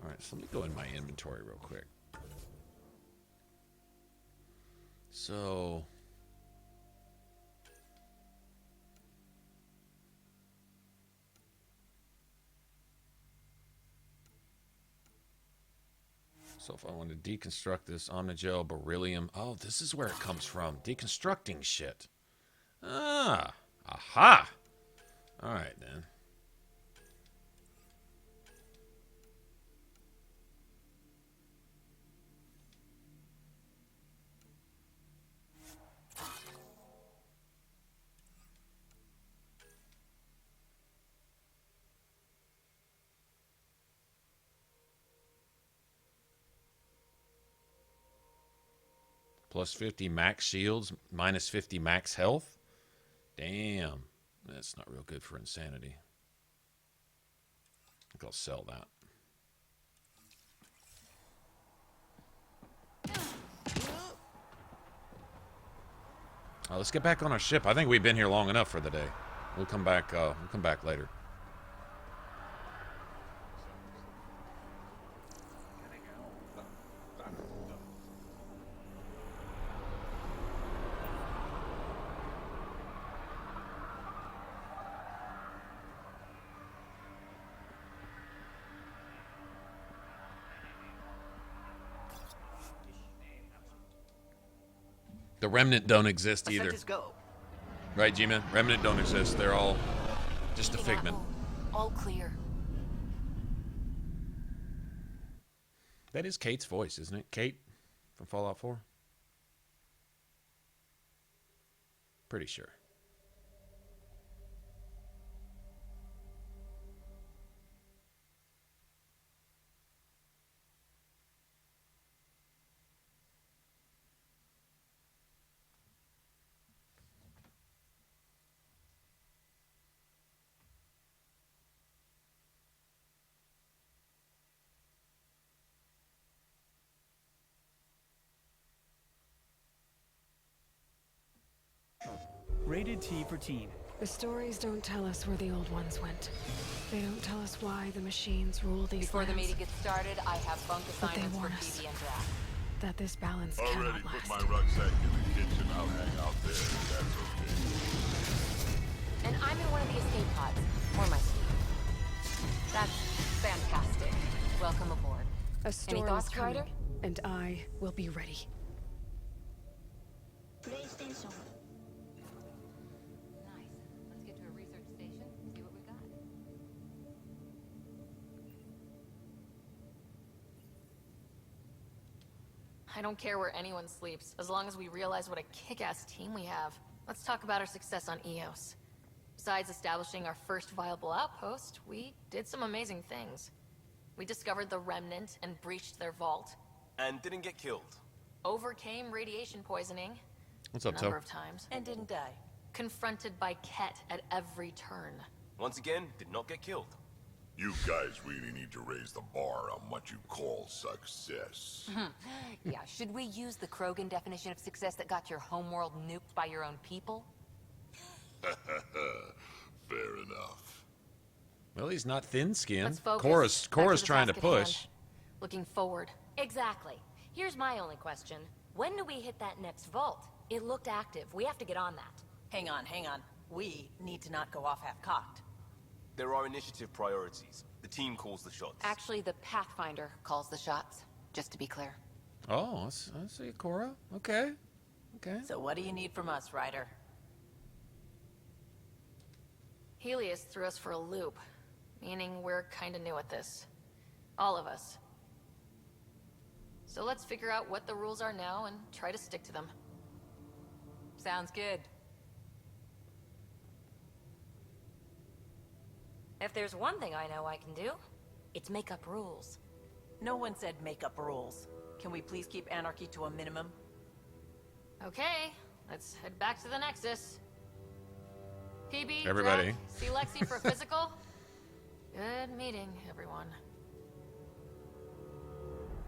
Alright, so let me go in my inventory real quick. So... So if I want to deconstruct this Omnigel beryllium... Oh, this is where it comes from. Deconstructing shit. Ah. Aha. Alright, then. Plus 50 max shields, minus 50 max health. Damn. That's not real good for insanity. I think I'll sell that. Let's get back on our ship. I think we've been here long enough for the day. We'll come back later. The Remnant don't exist either. Right, G-Man? Remnant don't exist. They're all just a figment. All clear. That is Kate's voice, isn't it? Kate from Fallout 4? Pretty sure. Rated T for teen. The stories don't tell us where the old ones went. They don't tell us why the machines rule these Before the lands. meeting gets started, I have bunk But they assignments for warn us Phoebe and Drac. that this balance Already cannot put last. my rucksack in the kitchen. I'll hang out there if that's okay. And I'm in one of the escape pods. Or my Steve. That's fantastic. Welcome aboard. A storm Any is thoughts, coming, Ryder? and I will be ready. PlayStation. Nice. Let's get to a research station, see what we got. I don't care where anyone sleeps, as long as we realize what a kick-ass team we have. Let's talk about our success on Eos. Besides establishing our first viable outpost, we did some amazing things. We discovered the Remnant and breached their vault. And didn't get killed. Overcame radiation poisoning. What's up, a number Toe? of times. And didn't die. Confronted by Ket at every turn. Once again, did not get killed. You guys really need to raise the bar on what you call success. Yeah, should we use the Krogan definition of success that got your homeworld nuked by your own people? Fair enough. Well, he's not thin-skinned. Let's focus. Cora's Back trying to task at hand. push. Looking forward. Exactly. Here's my only question. When do we hit that next vault? It looked active. We have to get on that. Hang on. We need to not go off half-cocked. There are initiative priorities. The team calls the shots. Actually, the Pathfinder calls the shots, just to be clear. Oh, I see, Cora. Okay. So what do you need from us, Ryder? Helios threw us for a loop, meaning we're kinda new at this. All of us. So let's figure out what the rules are now and try to stick to them. Sounds good. If there's one thing I know I can do, it's make up rules. No one said make up rules. Can we please keep anarchy to a minimum? Okay, let's head back to the Nexus. PB, Everybody. Drac, see Lexi for physical? Good meeting, everyone.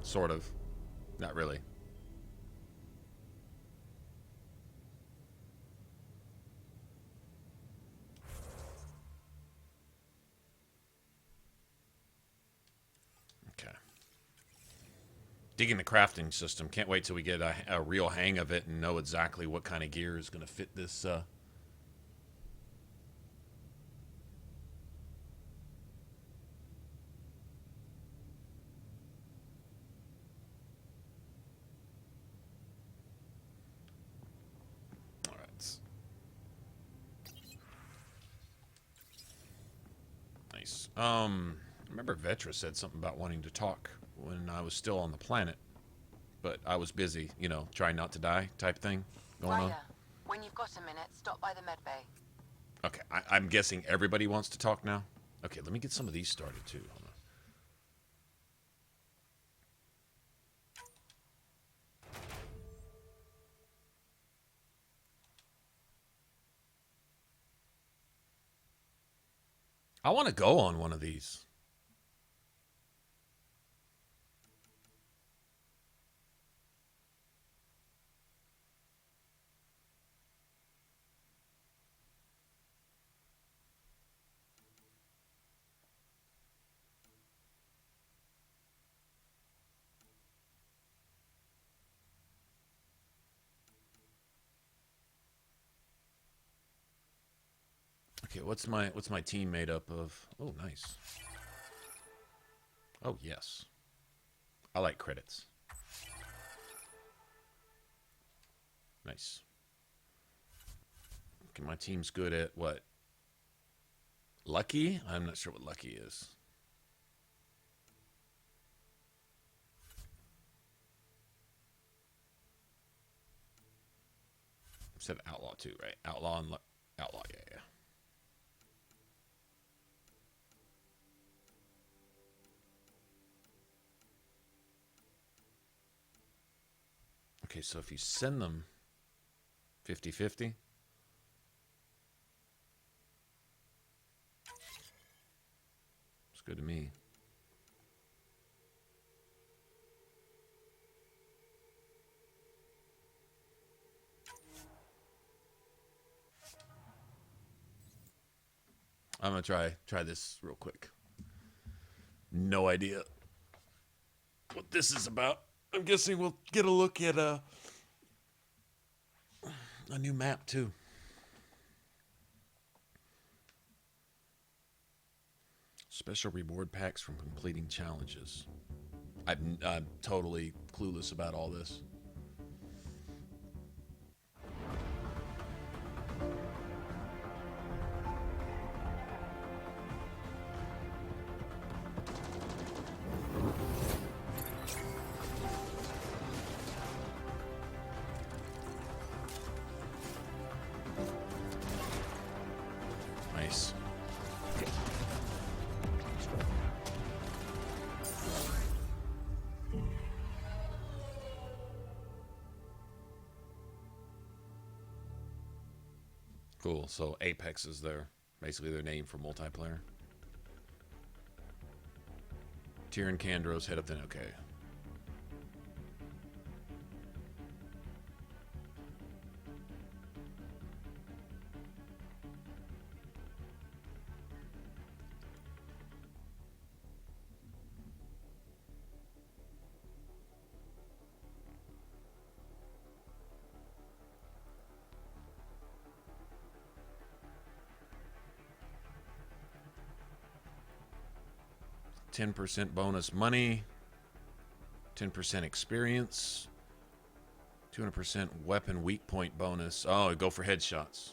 Sort of. Not really. Okay. Digging the crafting system. Can't wait till we get a real hang of it and know exactly what kind of gear is going to fit this. All right. Nice. Remember Vetra said something about wanting to talk when I was still on the planet, but I was busy, you know, trying not to die type thing going on. Ryder, when you've got a minute, stop by the medbay. Okay, I'm guessing everybody wants to talk now. Okay, let me get some of these started too. Hold on. I want to go on one of these. Okay, what's my team made up of? Oh, nice. Oh, yes. I like credits. Nice. Okay, my team's good at what? Lucky? I'm not sure what lucky is. I said outlaw too, right? Outlaw and outlaw, yeah. Okay, so if you send them 50-50. It's good to me. I'm gonna try this real quick. No idea what this is about. I'm guessing we'll get a look at a new map too. Special reward packs from completing challenges. I'm totally clueless about all this. Nice. Cool. So Apex is basically their name for multiplayer. Tyrion Kandros head up then. Okay. 10% bonus money. 10% experience. 200% weapon weak point bonus. Oh, go for headshots.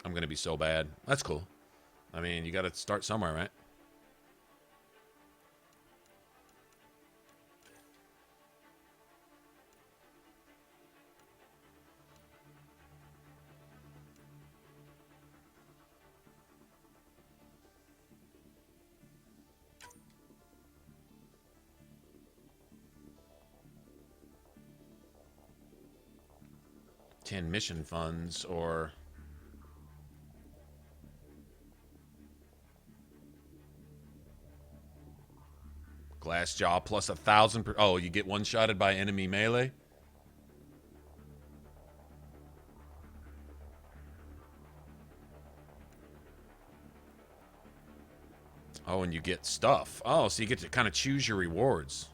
I'm going to be so bad. That's cool. I mean, you got to start somewhere, right? $10 mission funds or glass jaw plus 1,000 per. Oh, you get one-shotted by enemy melee. Oh, and you get stuff. Oh, so you get to kind of choose your rewards.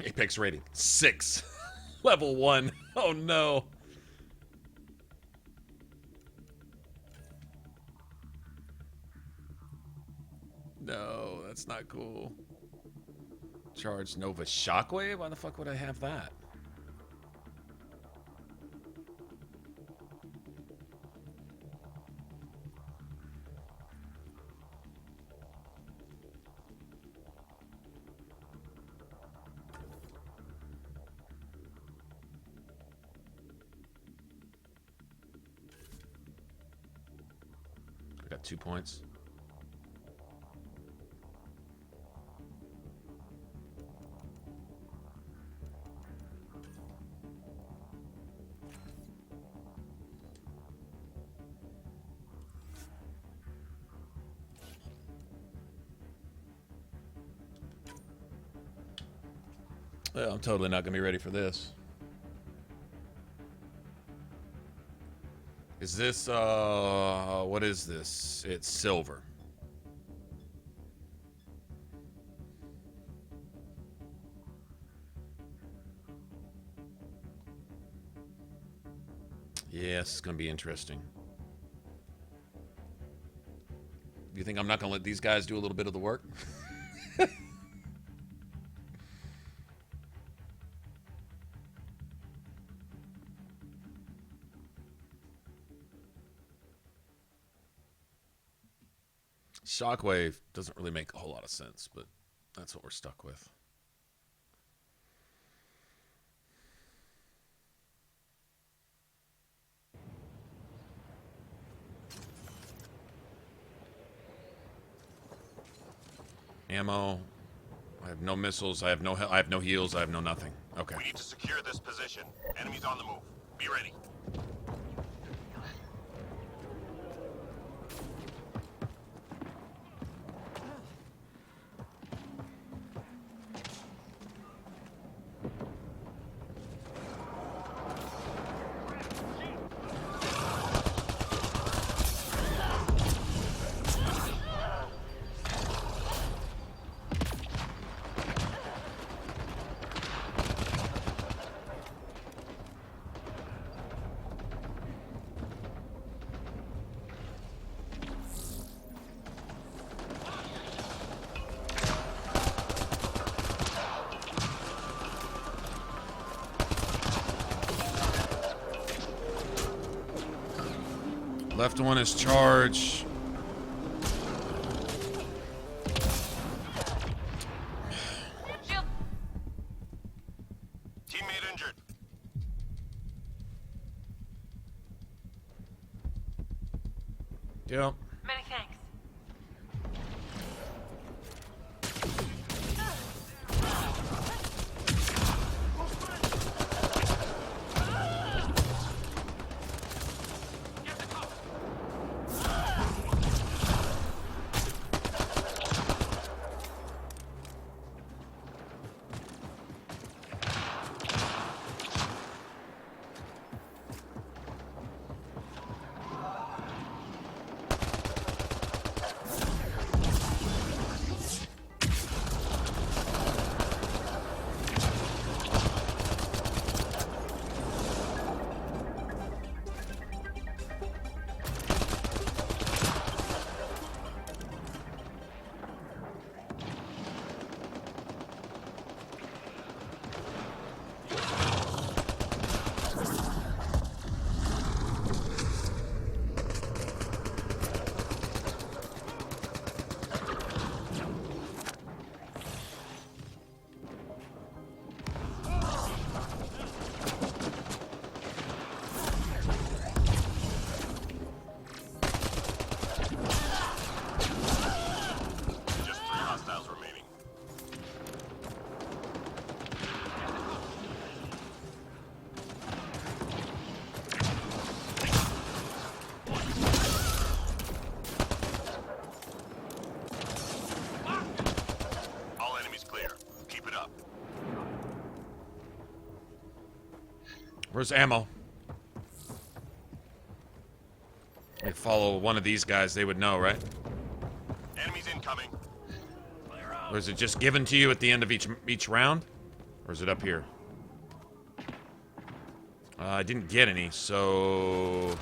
Apex rating 6. Level 1. Oh no. No, that's not cool. Charge Nova Shockwave? Why the fuck would I have that? I got 2 points. Well, I'm totally not going to be ready for this. Is this, what is this? It's silver. Yes, it's going to be interesting. You think I'm not going to let these guys do a little bit of the work? Shockwave doesn't really make a whole lot of sense, but that's what we're stuck with. Ammo. I have no missiles. I have no heals. I have no nothing. Okay. We need to secure this position. Enemies on the move. Be ready. Left one is charge. Teammate injured. Yep. Many thanks. Where's ammo? They follow one of these guys, they would know, right? Enemies incoming. Or is it just given to you at the end of each round? Or is it up here? I didn't get any, so...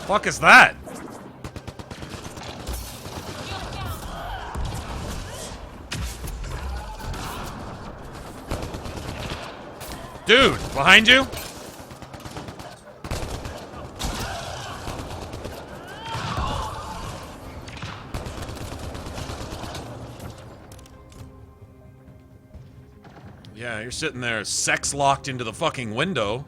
Fuck is that? Dude, behind you? Yeah, you're sitting there sex locked into the fucking window.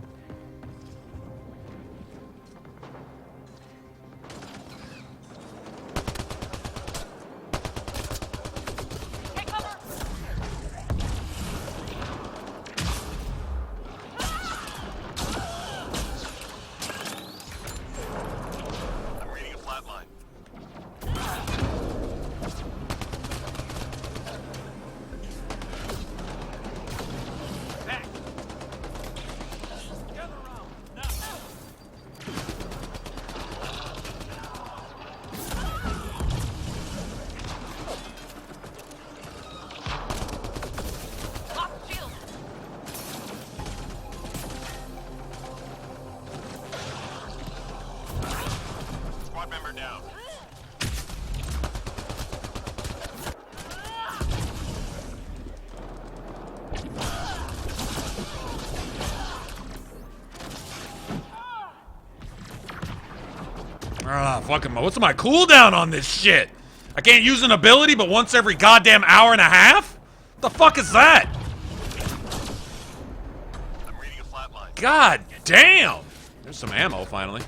Fucking, what's my cooldown on this shit? I can't use an ability but once every goddamn hour and a half? What the fuck is that? I'm reading a flatline. God damn! There's some ammo finally.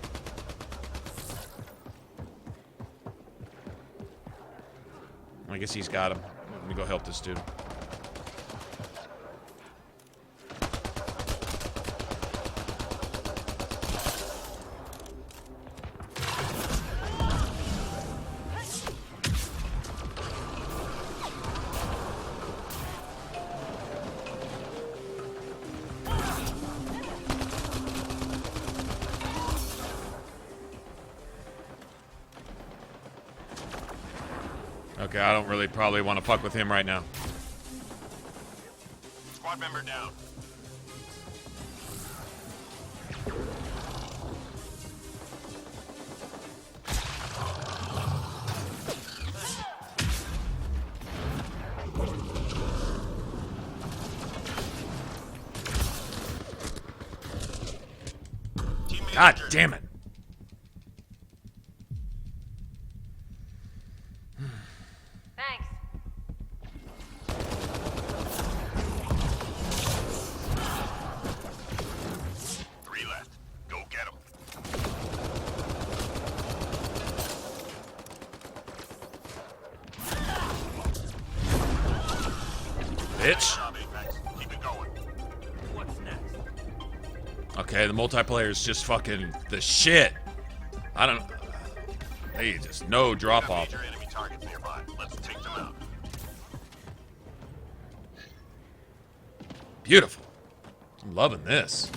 I guess he's got him. Let me go help this dude. Okay, I don't really probably want to fuck with him right now. Squad member down. God damn it. Thanks. Three left. Go get them. Bitch. Keep it going. What's next? Okay, the multiplayer is just fucking the shit. I don't... Hey, just no drop off. Major enemy targets nearby. Let's take them out. Beautiful. I'm loving this.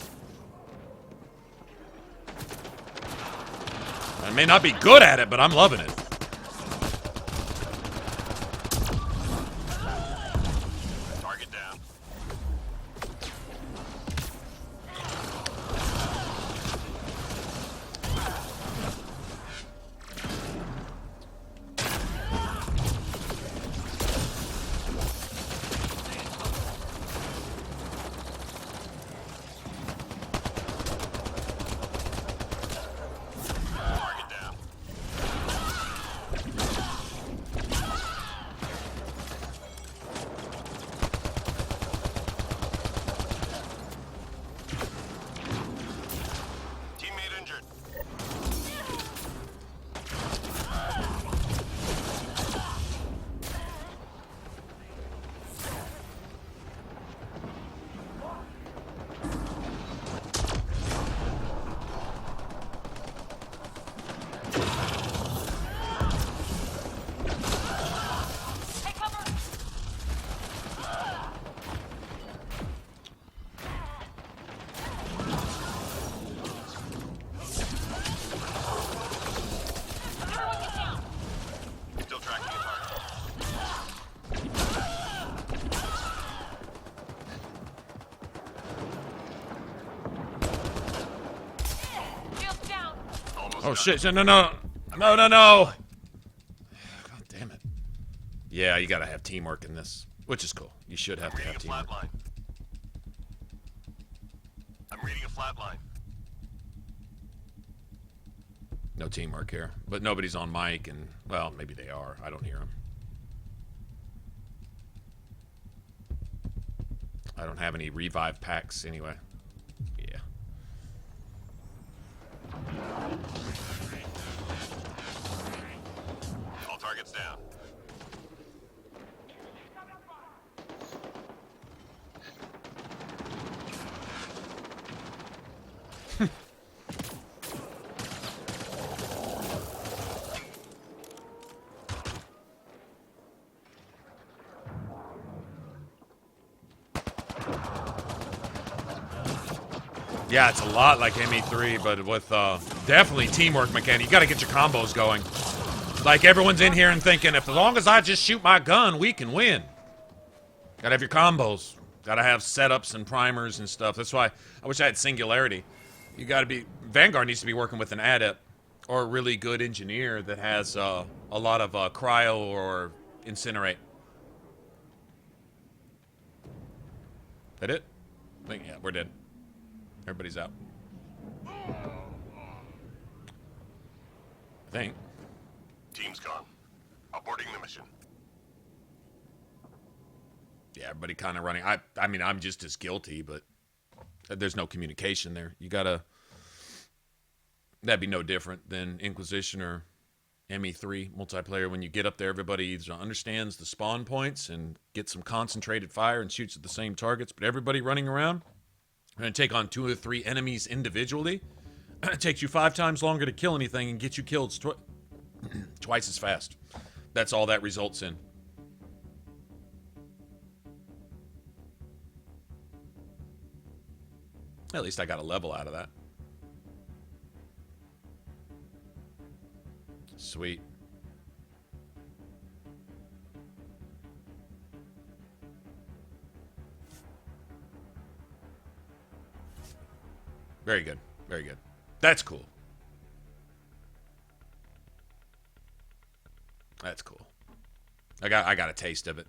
I may not be good at it, but I'm loving it. Target down. Oh shit! No! No! God damn it! Yeah, you gotta have teamwork in this, which is cool. You should have to have teamwork. I'm reading a flatline. No teamwork here, but nobody's on mic, and well, maybe they are. I don't hear them. I don't have any revive packs anyway. Yeah. All targets down. Yeah, it's a lot like ME3, but with definitely teamwork mechanic. You got to get your combos going. Like everyone's in here and thinking, if as long as I just shoot my gun, we can win. Got to have your combos. Got to have setups and primers and stuff. That's why I wish I had Singularity. You got to be Vanguard needs to be working with an adept or a really good engineer that has a lot of cryo or incinerate. That it? I think yeah, we're dead. Everybody's out. I think. Team's gone. Aborting the mission. Yeah, everybody kind of running. I mean, I'm just as guilty, but there's no communication there. You gotta. That'd be no different than Inquisition or ME3 multiplayer. When you get up there, everybody either understands the spawn points and gets some concentrated fire and shoots at the same targets, but everybody running around. And take on 2 or 3 enemies individually. It takes you 5 times longer to kill anything and get you killed twice as fast. That's all that results in. At least I got a level out of that. Sweet. Very good. Very good. That's cool. That's cool. I got a taste of it.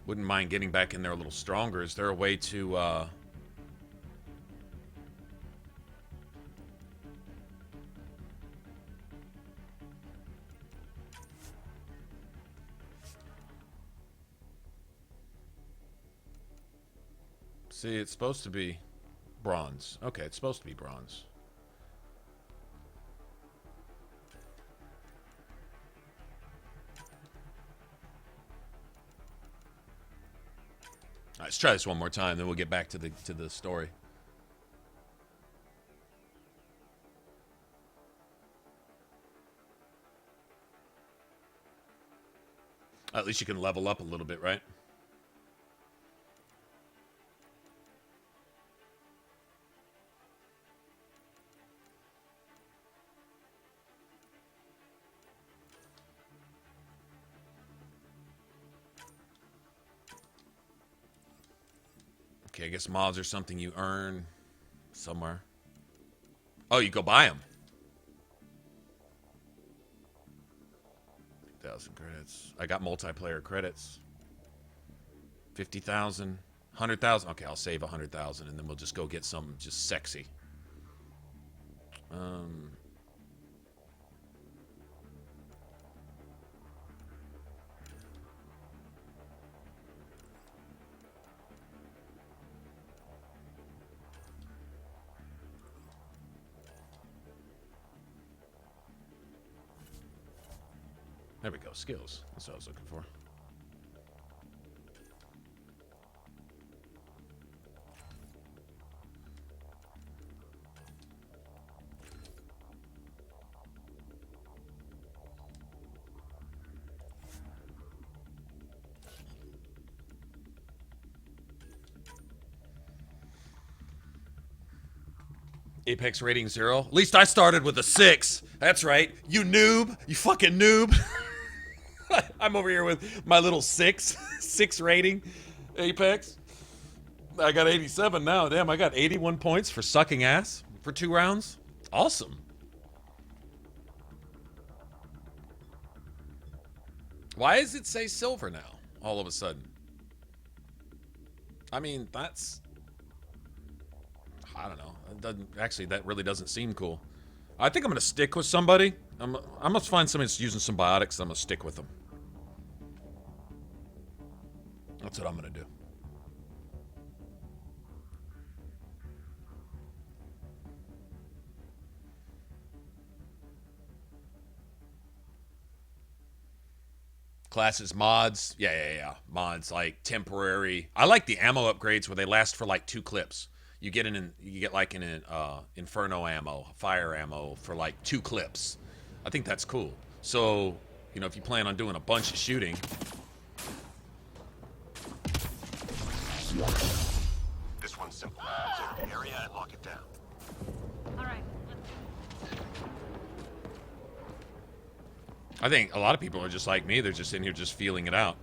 Wouldn't mind getting back in there a little stronger. Is there a way to see, it's supposed to be bronze. Okay, it's supposed to be bronze. All right, let's try this one more time, then we'll get back to the story. At least you can level up a little bit, right? Okay, I guess mods are something you earn somewhere. Oh, you go buy them. 1,000 credits. I got multiplayer credits. 50,000, 100,000. Okay, I'll save 100,000 and then we'll just go get some just sexy. There we go, skills. That's what I was looking for. Apex rating 0. At least I started with a 6. That's right. You noob. You fucking noob. I'm over here with my little 6 rating Apex. I got 87 now. Damn, I got 81 points for sucking ass for 2 rounds. Awesome. Why does it say silver now, all of a sudden? I mean, that's... I don't know. It doesn't, actually, that really doesn't seem cool. I think I'm going to stick with somebody. I'm going to find somebody that's using some biotics. I'm going to stick with them. That's what I'm going to do. Classes, mods. Yeah. Mods, like temporary. I like the ammo upgrades where they last for like 2 clips. You get like an inferno ammo, fire ammo for like 2 clips. I think that's cool. So, you know, if you plan on doing a bunch of shooting. This one's simple. Clear the area and lock it down. All right. I think a lot of people are just like me. They're just in here just feeling it out.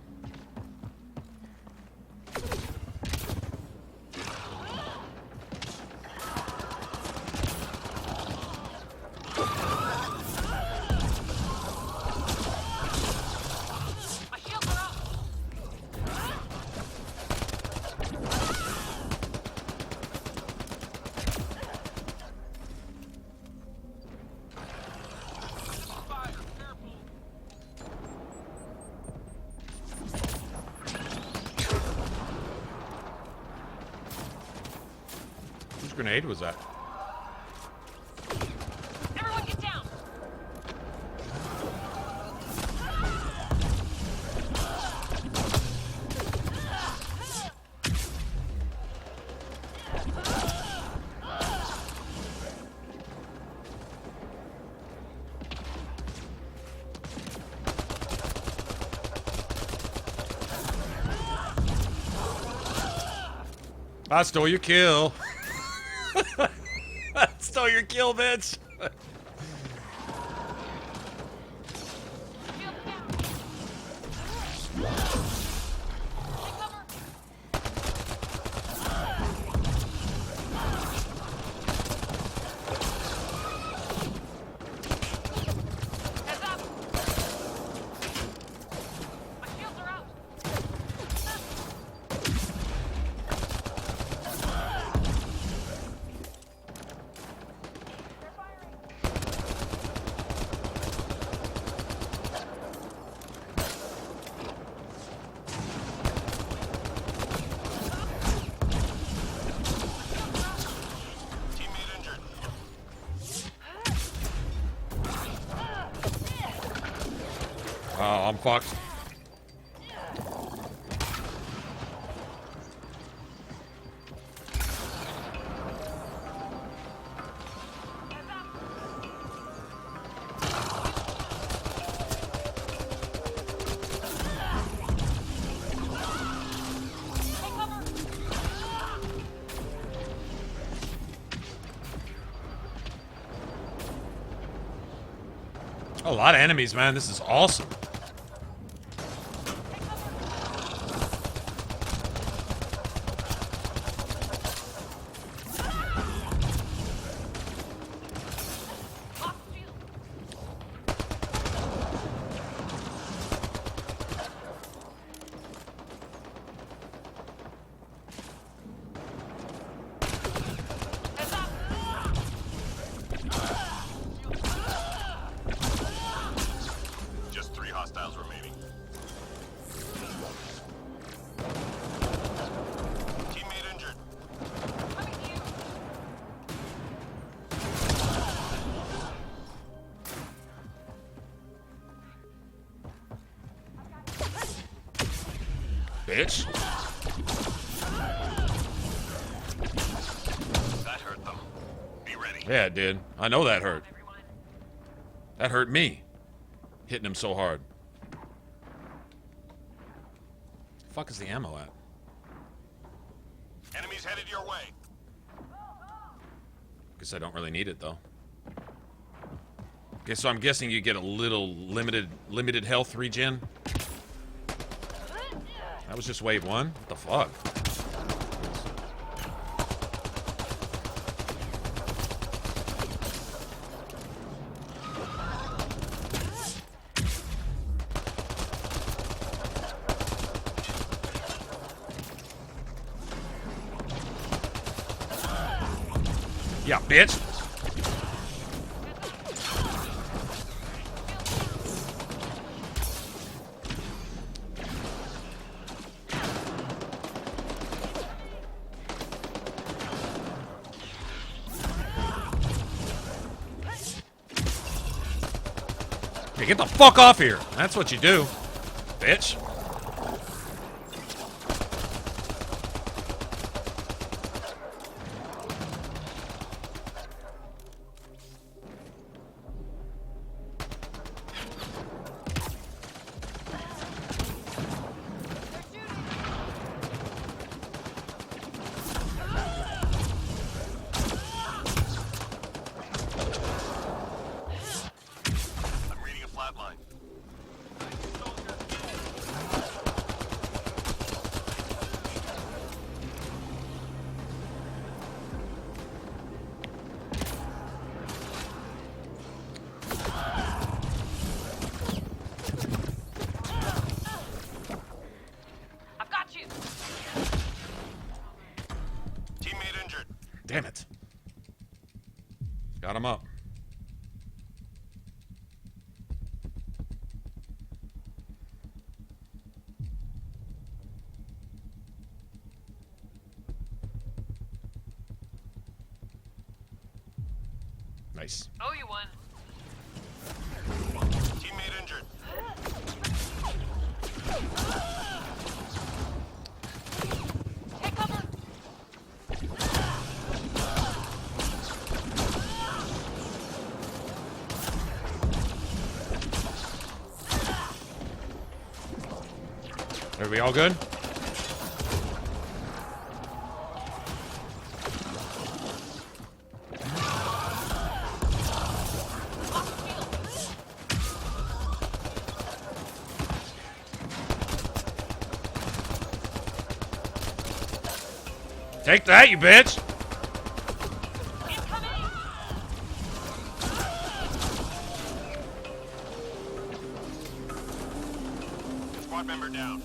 Grenade was that? Everyone get down. I stole your kill. Stole your kill, bitch. Oh, I'm fucked. A lot of enemies, man. This is awesome. Bitch. That hurt them. Be ready. Yeah, it did. I know that hurt. That hurt me. Hitting him so hard. The fuck is the ammo at? Enemies headed your way. Guess I don't really need it though. Okay, so I'm guessing you get a little limited health regen. That was just wave 1? What the fuck? Yeah, bitch. Hey, get the fuck off here. That's what you do, bitch. Damn it. Got him up. Nice. Oh, you won. Teammate injured. Take cover. Are we all good? Take that, you bitch! Squad member down.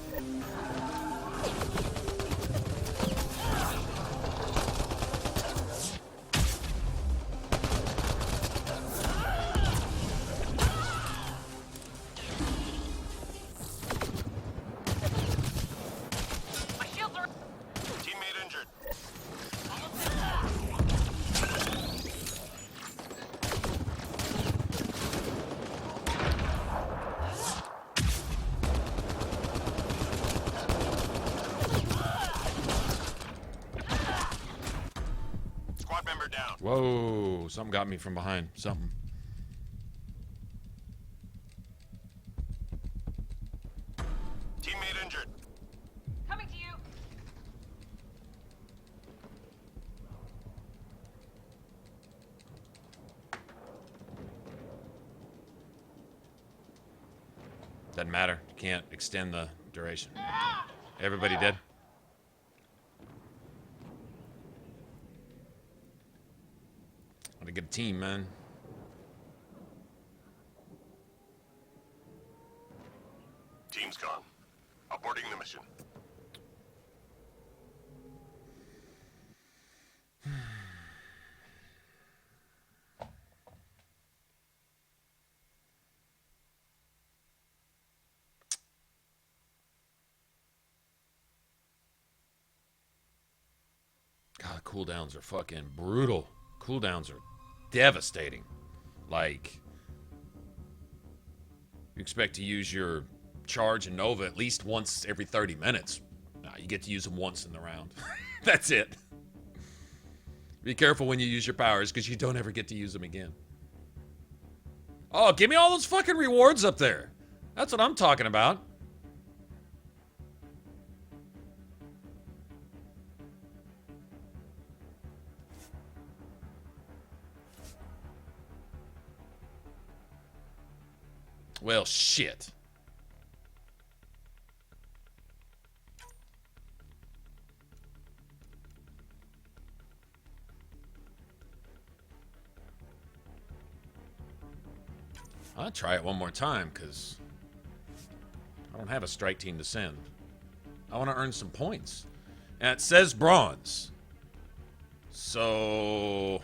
Teammate injured. Squad member down. Whoa, something got me from behind. Something. Teammate injured. Coming to you. Doesn't matter. You can't extend the duration. Everybody dead? What a good team, man. Team's gone. Aborting the mission. God, cooldowns are fucking brutal. Cooldowns are devastating. Like, you expect to use your charge and Nova at least once every 30 minutes. Nah, you get to use them once in the round. That's it. Be careful when you use your powers, because you don't ever get to use them again. Oh, give me all those fucking rewards up there. That's what I'm talking about. Well, shit. I'll try it one more time, because I don't have a strike team to send. I want to earn some points. And it says bronze. So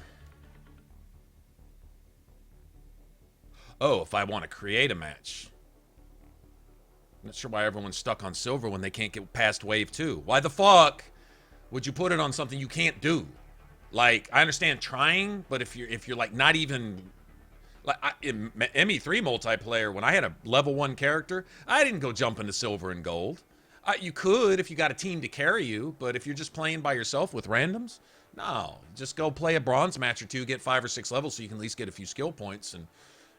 Oh, if I want to create a match. I'm not sure why everyone's stuck on silver when they can't get past wave 2. Why the fuck would you put it on something you can't do? Like, I understand trying, but if you're like not even like in ME3 multiplayer, when I had a level 1 character, I didn't go jump into silver and gold. You could if you got a team to carry you, but if you're just playing by yourself with randoms, no. Just go play a bronze match or 2, get 5 or 6 levels so you can at least get a few skill points and,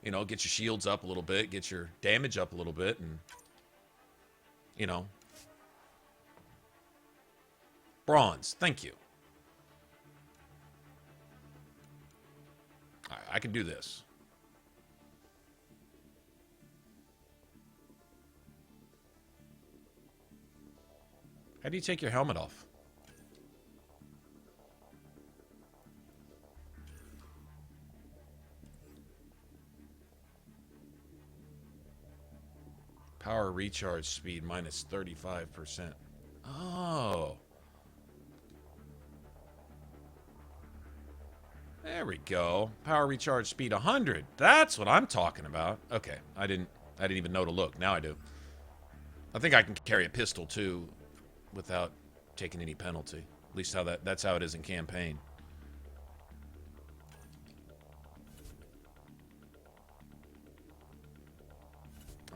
you know, get your shields up a little bit, get your damage up a little bit, and, you know. Bronze, thank you. All right, I can do this. How do you take your helmet off? Power recharge speed minus 35%. Oh. There we go. Power recharge speed 100. That's what I'm talking about. Okay. I didn't even know to look. Now I do. I think I can carry a pistol too without taking any penalty. At least that's how it is in campaign.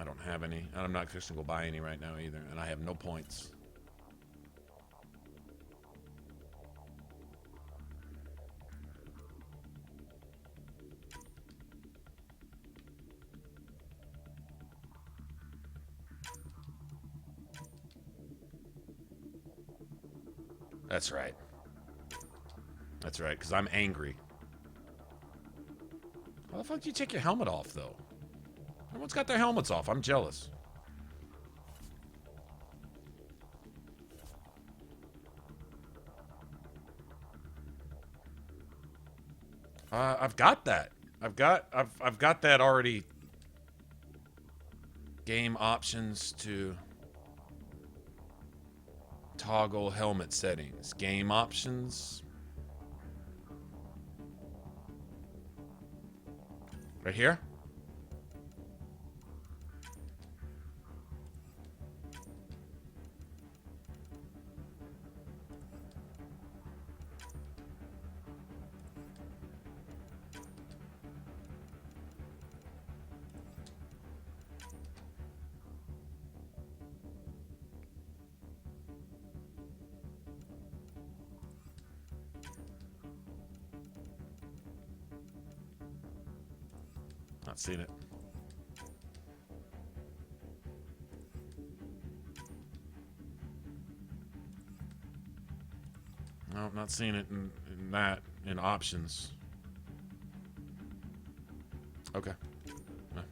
I don't have any. I'm not fixing to go buy any right now either, and I have no points. That's right. That's right, because I'm angry. How the fuck do you take your helmet off, though? Everyone's got their helmets off. I'm jealous. I've got that. I've got that already. Game options to toggle helmet settings. Game options. Right here. Not seen it. No, not seeing it in options. Okay. No.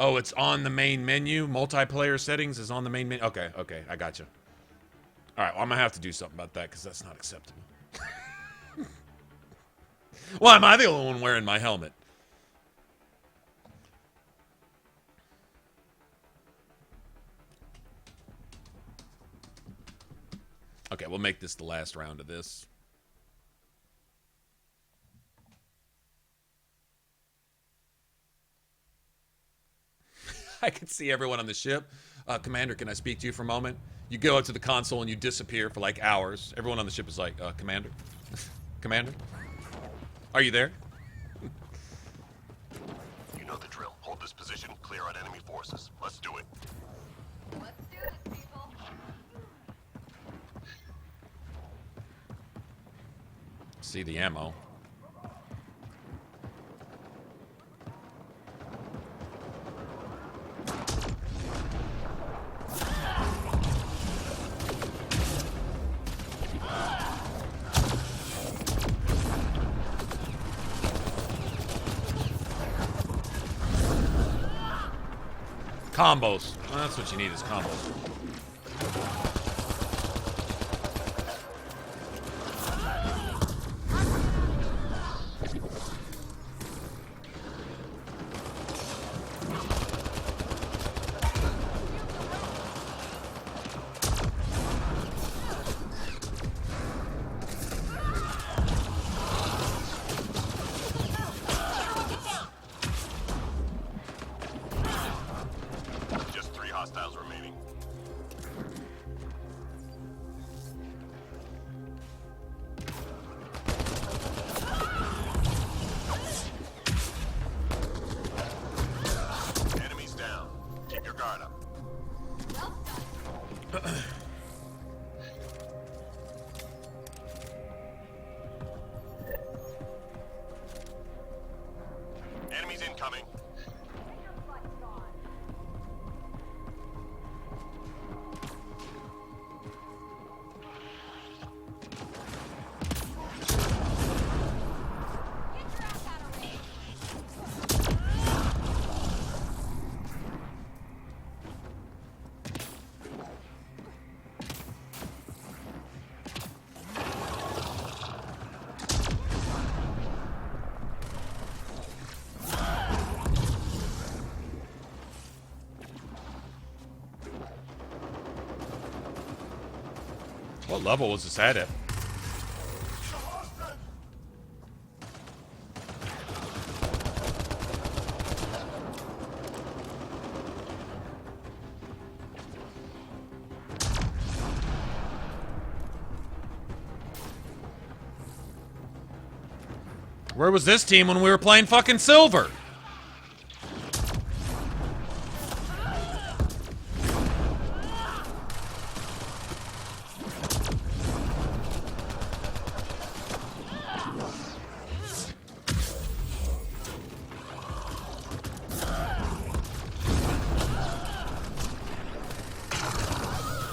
Oh, it's on the main menu. Multiplayer settings is on the main menu. Okay, okay, I got you. All right, well, I'm gonna have to do something about that because that's not acceptable. Why am I the only one wearing my helmet? Okay, we'll make this the last round of this. I can see everyone on the ship. Commander, can I speak to you for a moment? You go up to the console and you disappear for like hours. Everyone on the ship is like, Commander? Commander? Are you there? You know the drill. Hold this position, clear out enemy forces. Let's do it. Let's do this, people. See the ammo. Combos. Well, that's what you need is combos. Incoming. What level was this at? Where was this team when we were playing fucking Silver?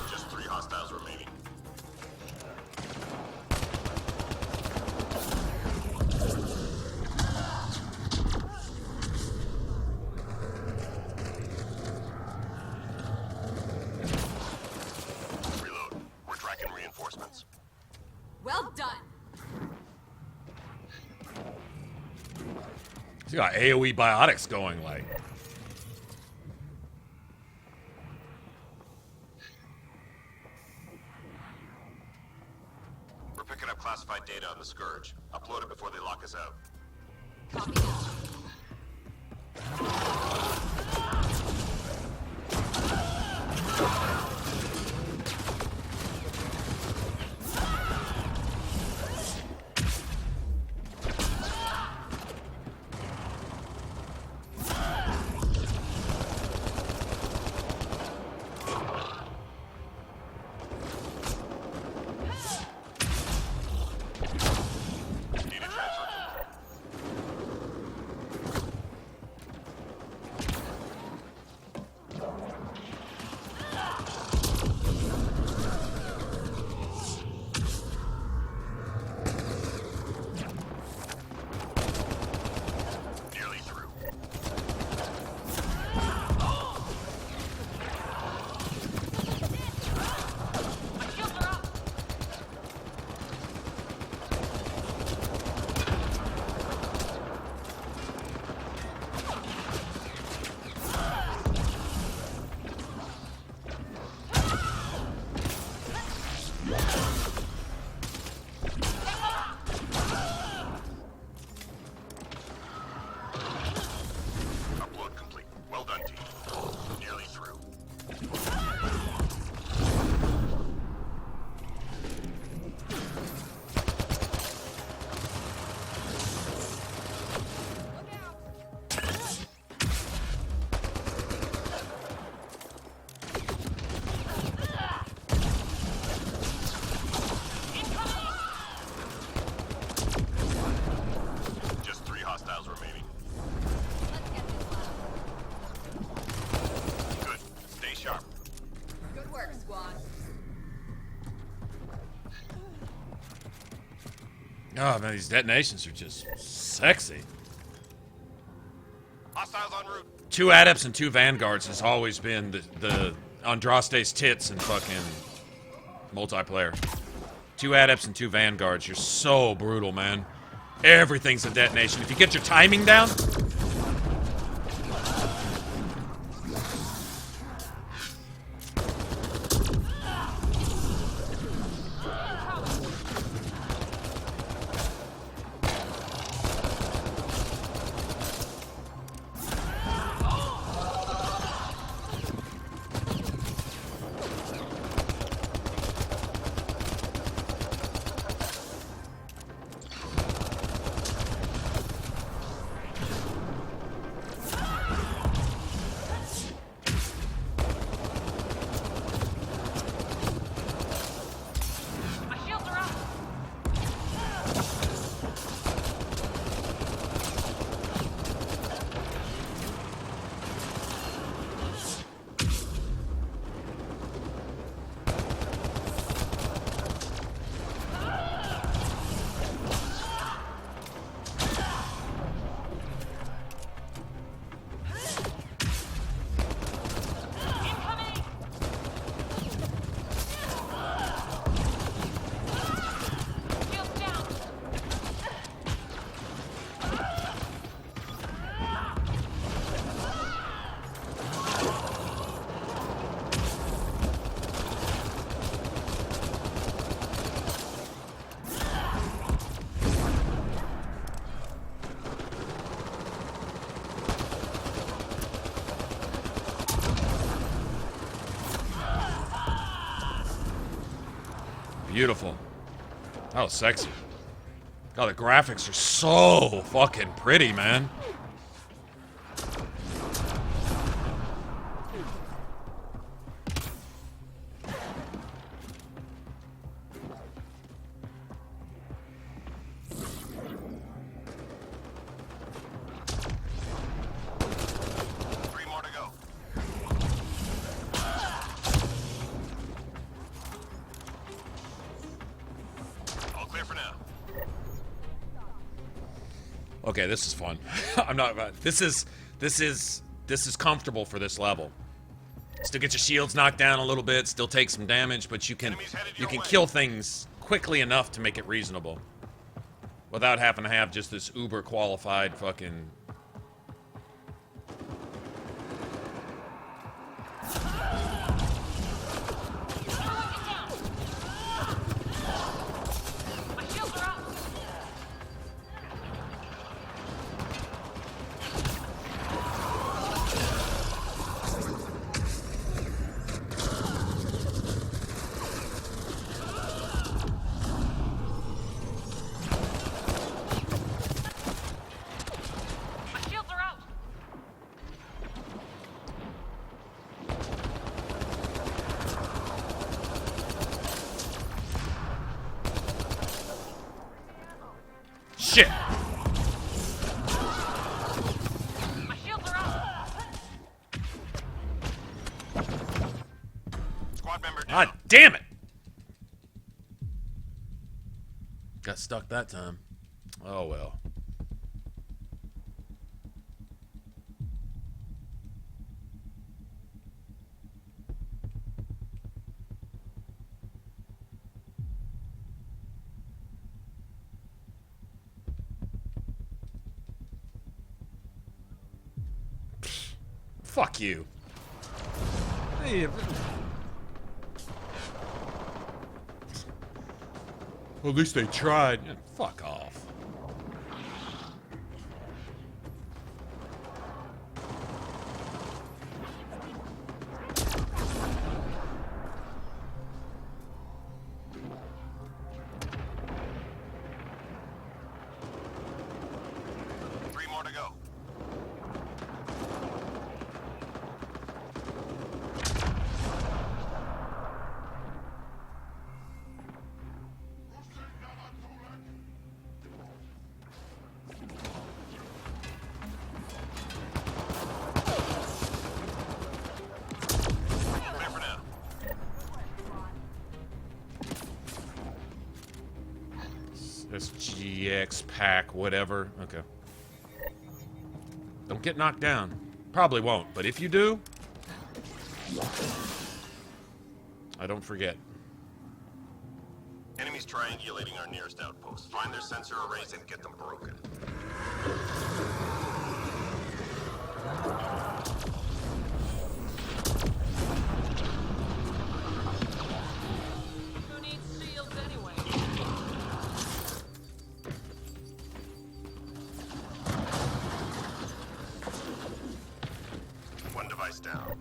Just 3 hostiles remaining. Reload. We're tracking reinforcements. Well done. You got AoE biotics going, like. We're picking up classified data on the Scourge. Upload it before they lock us out. Copy that. Data transfer complete. Nearly through. My shields are up. Upload complete. Well done, team. Nearly through. Just 3 hostiles remaining. Good. Stay sharp. Good work, squad. Oh man, these detonations are just sexy. Hostiles en route. 2 adepts and 2 vanguards has always been the Andraste's tits in fucking multiplayer. 2 adepts and 2 vanguards. You're so brutal, man. Everything's a detonation. If you get your timing down. beautiful. That was sexy. God, the graphics are so fucking pretty, man. Okay, this is fun. I'm not. This is comfortable for this level. Still get your shields knocked down a little bit. Still take some damage, but you can kill things quickly enough to make it reasonable, without having to have just this uber qualified fucking. Shit! My shields are up. Squad member down. God damn it! Got stuck that time. Oh well. Fuck you. Hey, well, at least they tried. Yeah, fuck off. Three more to go. SGX pack, whatever. Okay. Don't get knocked down. Probably won't, but if you do, I don't forget. Enemies triangulating our nearest outpost. Find their sensor arrays and get them broken. Who needs shields anyway? One device down.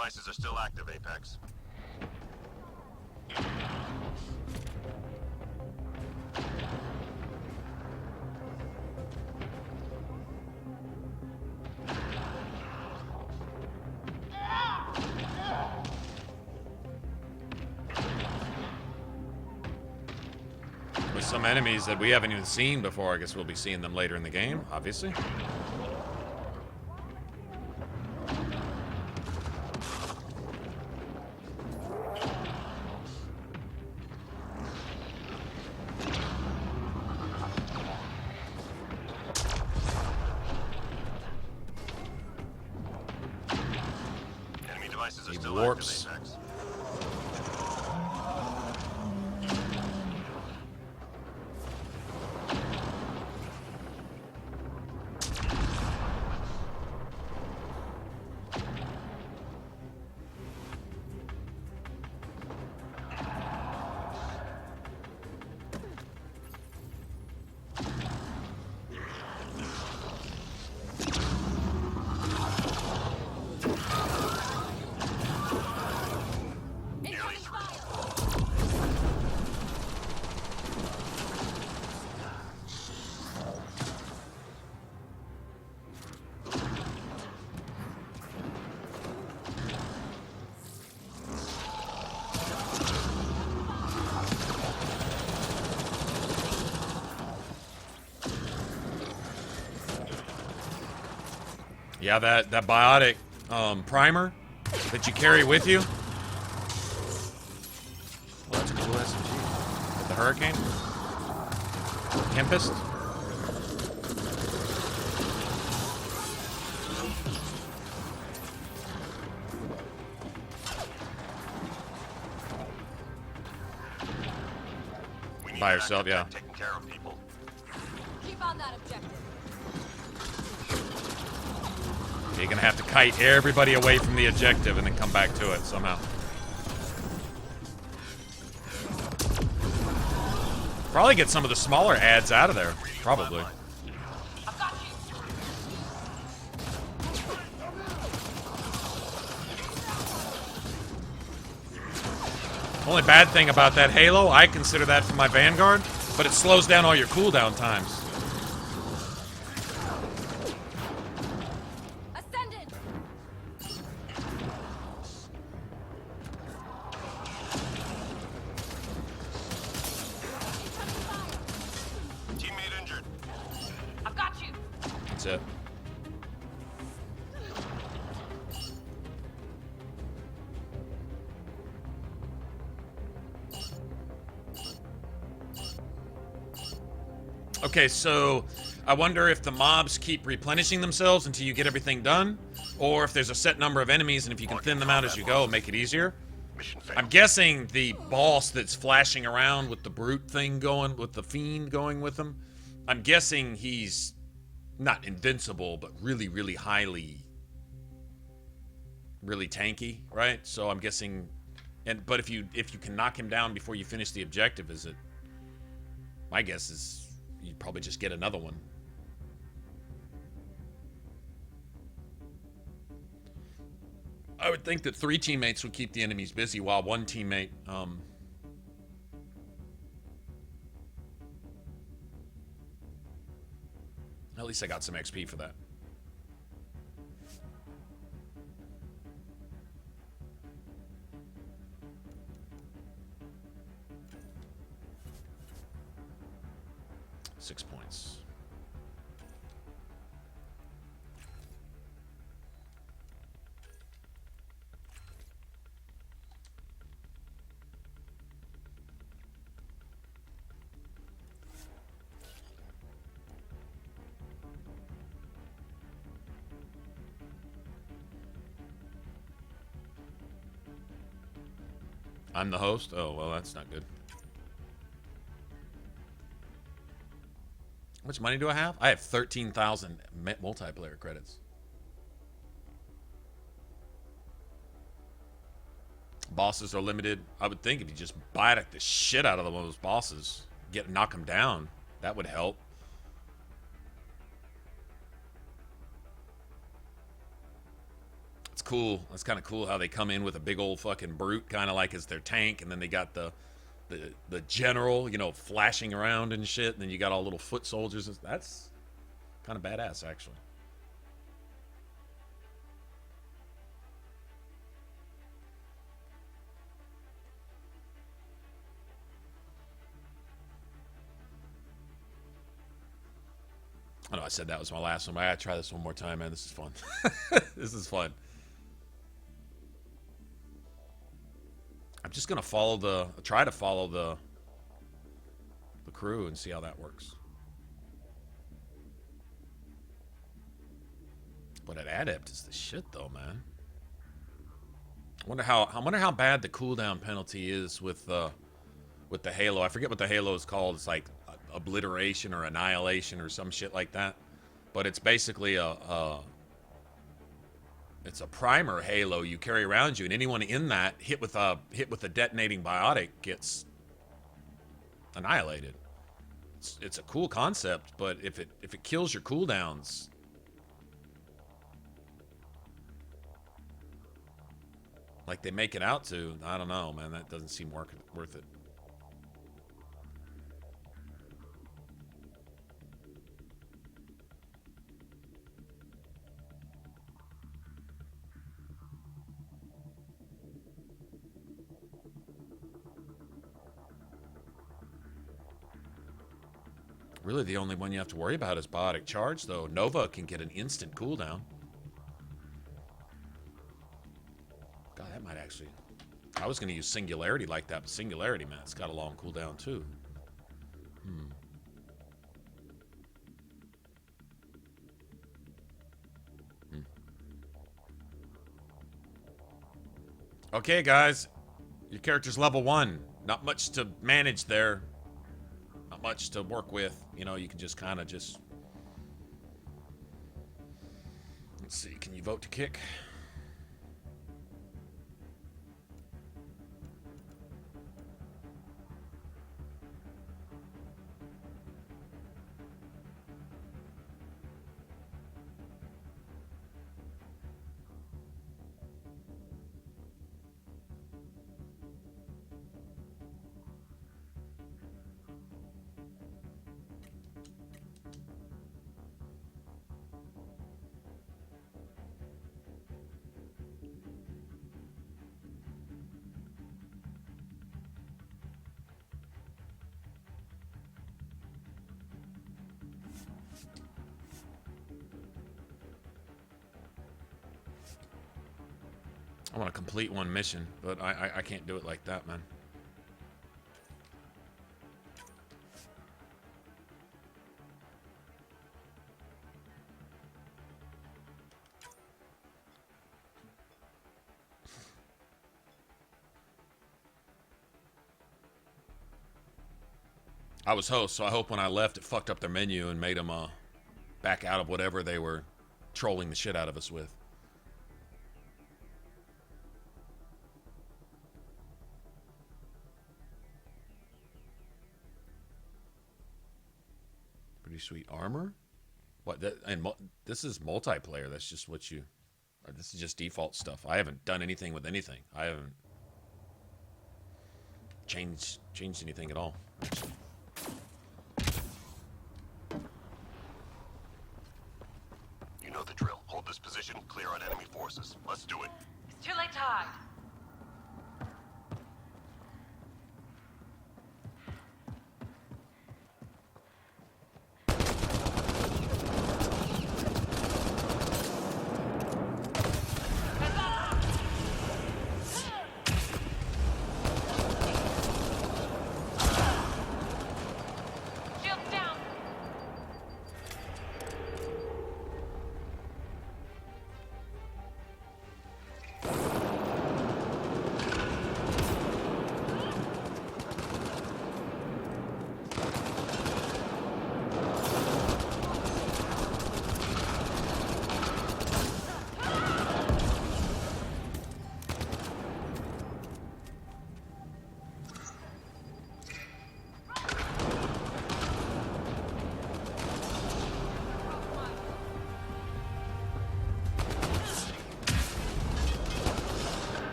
devices are still active, Apex. With some enemies that we haven't even seen before, I guess we'll be seeing them later in the game, obviously. Enemy devices are He still warps. active, Apex. Yeah, that biotic primer that you carry with you. Well, that's a cool SMG. With the Hurricane? Tempest? By yourself, yeah. Taking care of people. Keep on that objective. You're gonna have to kite everybody away from the objective and then come back to it somehow. Probably get some of the smaller ads out of there. Probably. Only bad thing about that Halo, I consider that for my Vanguard, but it slows down all your cooldown times. Teammate injured. I've got you. That's it. Okay, so I wonder if the mobs keep replenishing themselves until you get everything done, or if there's a set number of enemies and if you can thin them out as you go, make it easier. I'm guessing the boss that's flashing around with the brute thing going, with the fiend going with him, I'm guessing he's not invincible, but really, really really tanky, right? So I'm guessing, but if you can knock him down before you finish the objective, is it? My guess is you'd probably just get another one. I would think that 3 teammates would keep the enemies busy while one teammate, at least I got some XP for that. £6. I'm the host? Oh, well, that's not good. How much money do I have? I have 13,000 multiplayer credits. Bosses are limited. I would think if you just bite the shit out of those bosses, knock them down, that would help. It's cool. That's kind of cool how they come in with a big old fucking brute, kind of like as their tank, and then they got the general, you know, flashing around and shit, and then you got all little foot soldiers. That's kind of badass, actually. I know I said that was my last one, but I gotta try this one more time, man. This is fun. This is fun. I'm just gonna try to follow the crew and see how that works. But at Adept is the shit, though, man. I wonder how bad the cooldown penalty is with the Halo. I forget what the Halo is called. It's like Obliteration or Annihilation or some shit like that. But it's basically it's a primer Halo you carry around you, and anyone in that hit with a detonating biotic gets annihilated. It's a cool concept, but if it kills your cooldowns, like they make it out to, I don't know, man. That doesn't seem worth it. Really, the only one you have to worry about is Biotic Charge, though. Nova can get an instant cooldown. God, that might actually... I was going to use Singularity like that, but Singularity, man, it's got a long cooldown, too. Okay, guys. Your character's level 1. Not much to manage there. Not much to work with. You know, you can just kind of just... Let's see, can you vote to kick? I want to complete one mission, but I can't do it like that, man. I was host, so I hope when I left it fucked up their menu and made them back out of whatever they were trolling the shit out of us with. Pretty sweet armor. What? This is multiplayer. That's just what you. This is just default stuff. I haven't done anything with anything. I haven't changed anything at all. Actually. You know the drill. Hold this position, clear out enemy forces. Let's do it. It's too late to hide.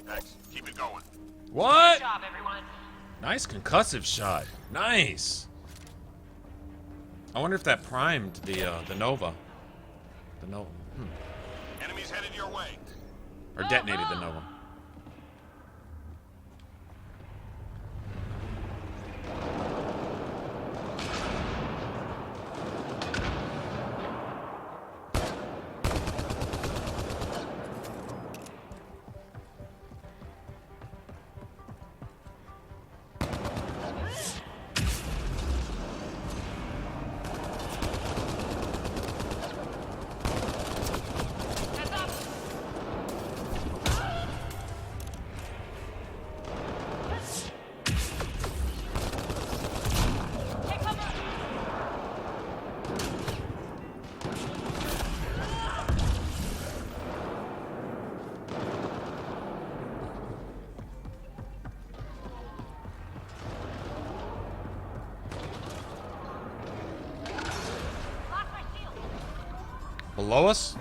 Apex. Keep it going. What? Good job, everyone. Nice concussive shot. Nice. I wonder if that primed the Nova. The Nova. Enemies headed your way. Or detonated the Nova. Below us?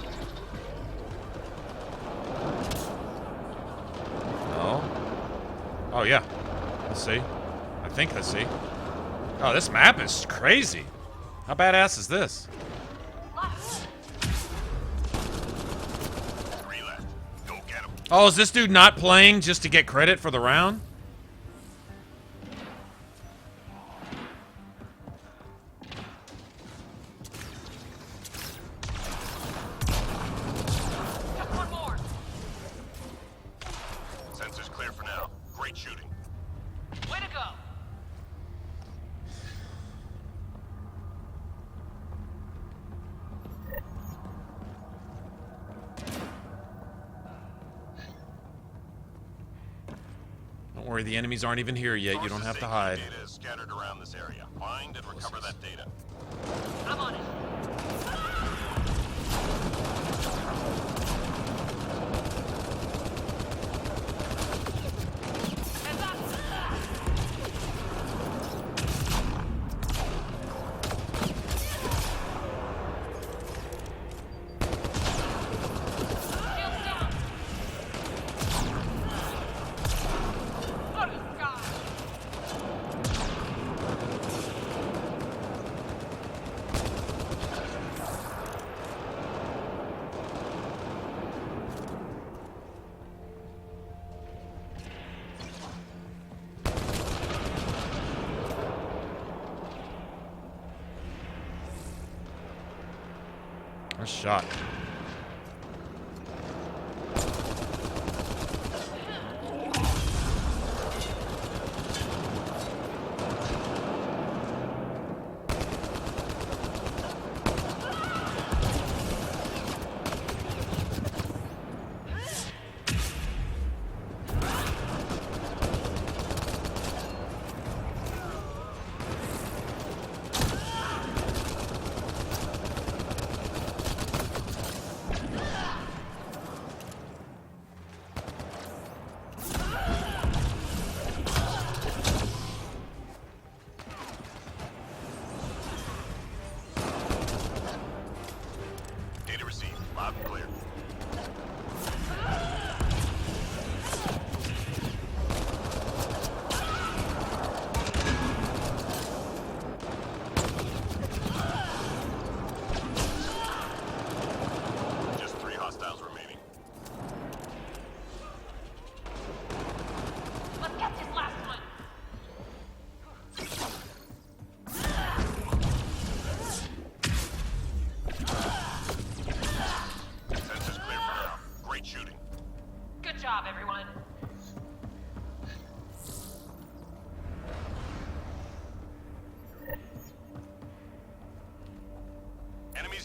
No. Oh, yeah. Let's see. I think I see. Oh, this map is crazy. How badass is this? Oh, is this dude not playing just to get credit for the round? Don't worry, the enemies aren't even here yet. You don't have to hide. Data is scattered around this area. Find and recover that data. I'm on it. Nice shot.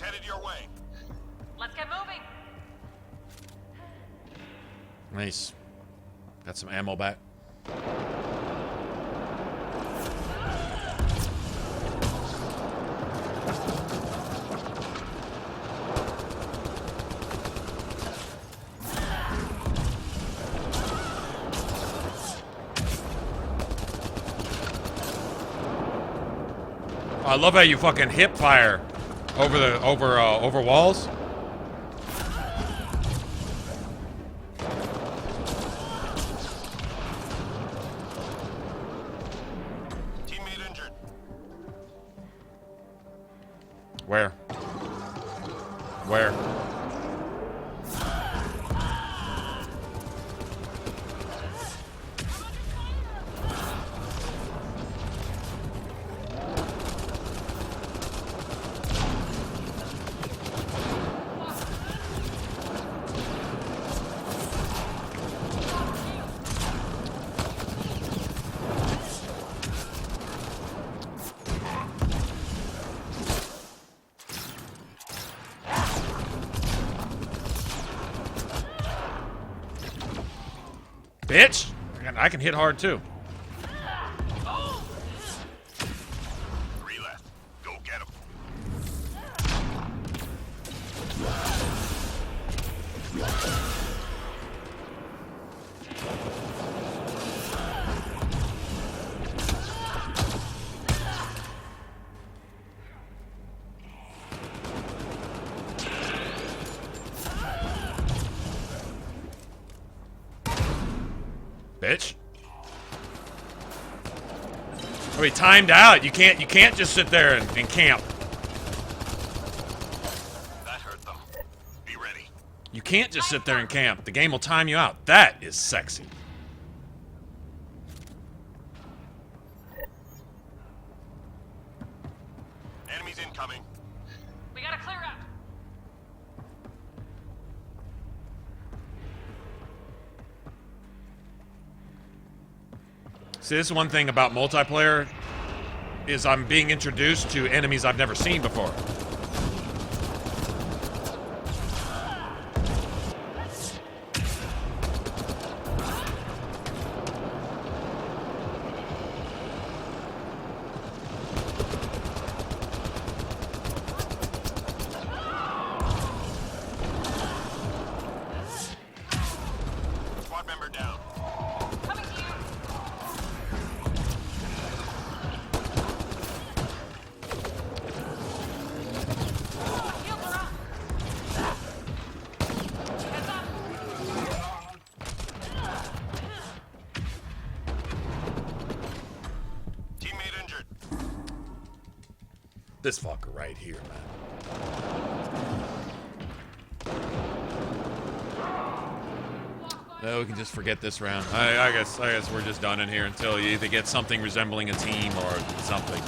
Headed your way. Let's get moving. Nice. Got some ammo back. I love how you fucking hip fire over walls. Where? Where? Bitch! I can hit hard too. Three left. Go get him. Bitch. Oh, he timed out. You can't just sit there and camp. That hurt them. Be ready. You can't just sit there and camp. The game will time you out. That is sexy. Enemies incoming. We gotta clear out. See, this is one thing about multiplayer, is I'm being introduced to enemies I've never seen before. Squad member down. Coming to you. Shields are up. Heads up. Teammate injured. This fucker right here, man. No, we can just forget this round. I guess we're just done in here until you either get something resembling a team or something.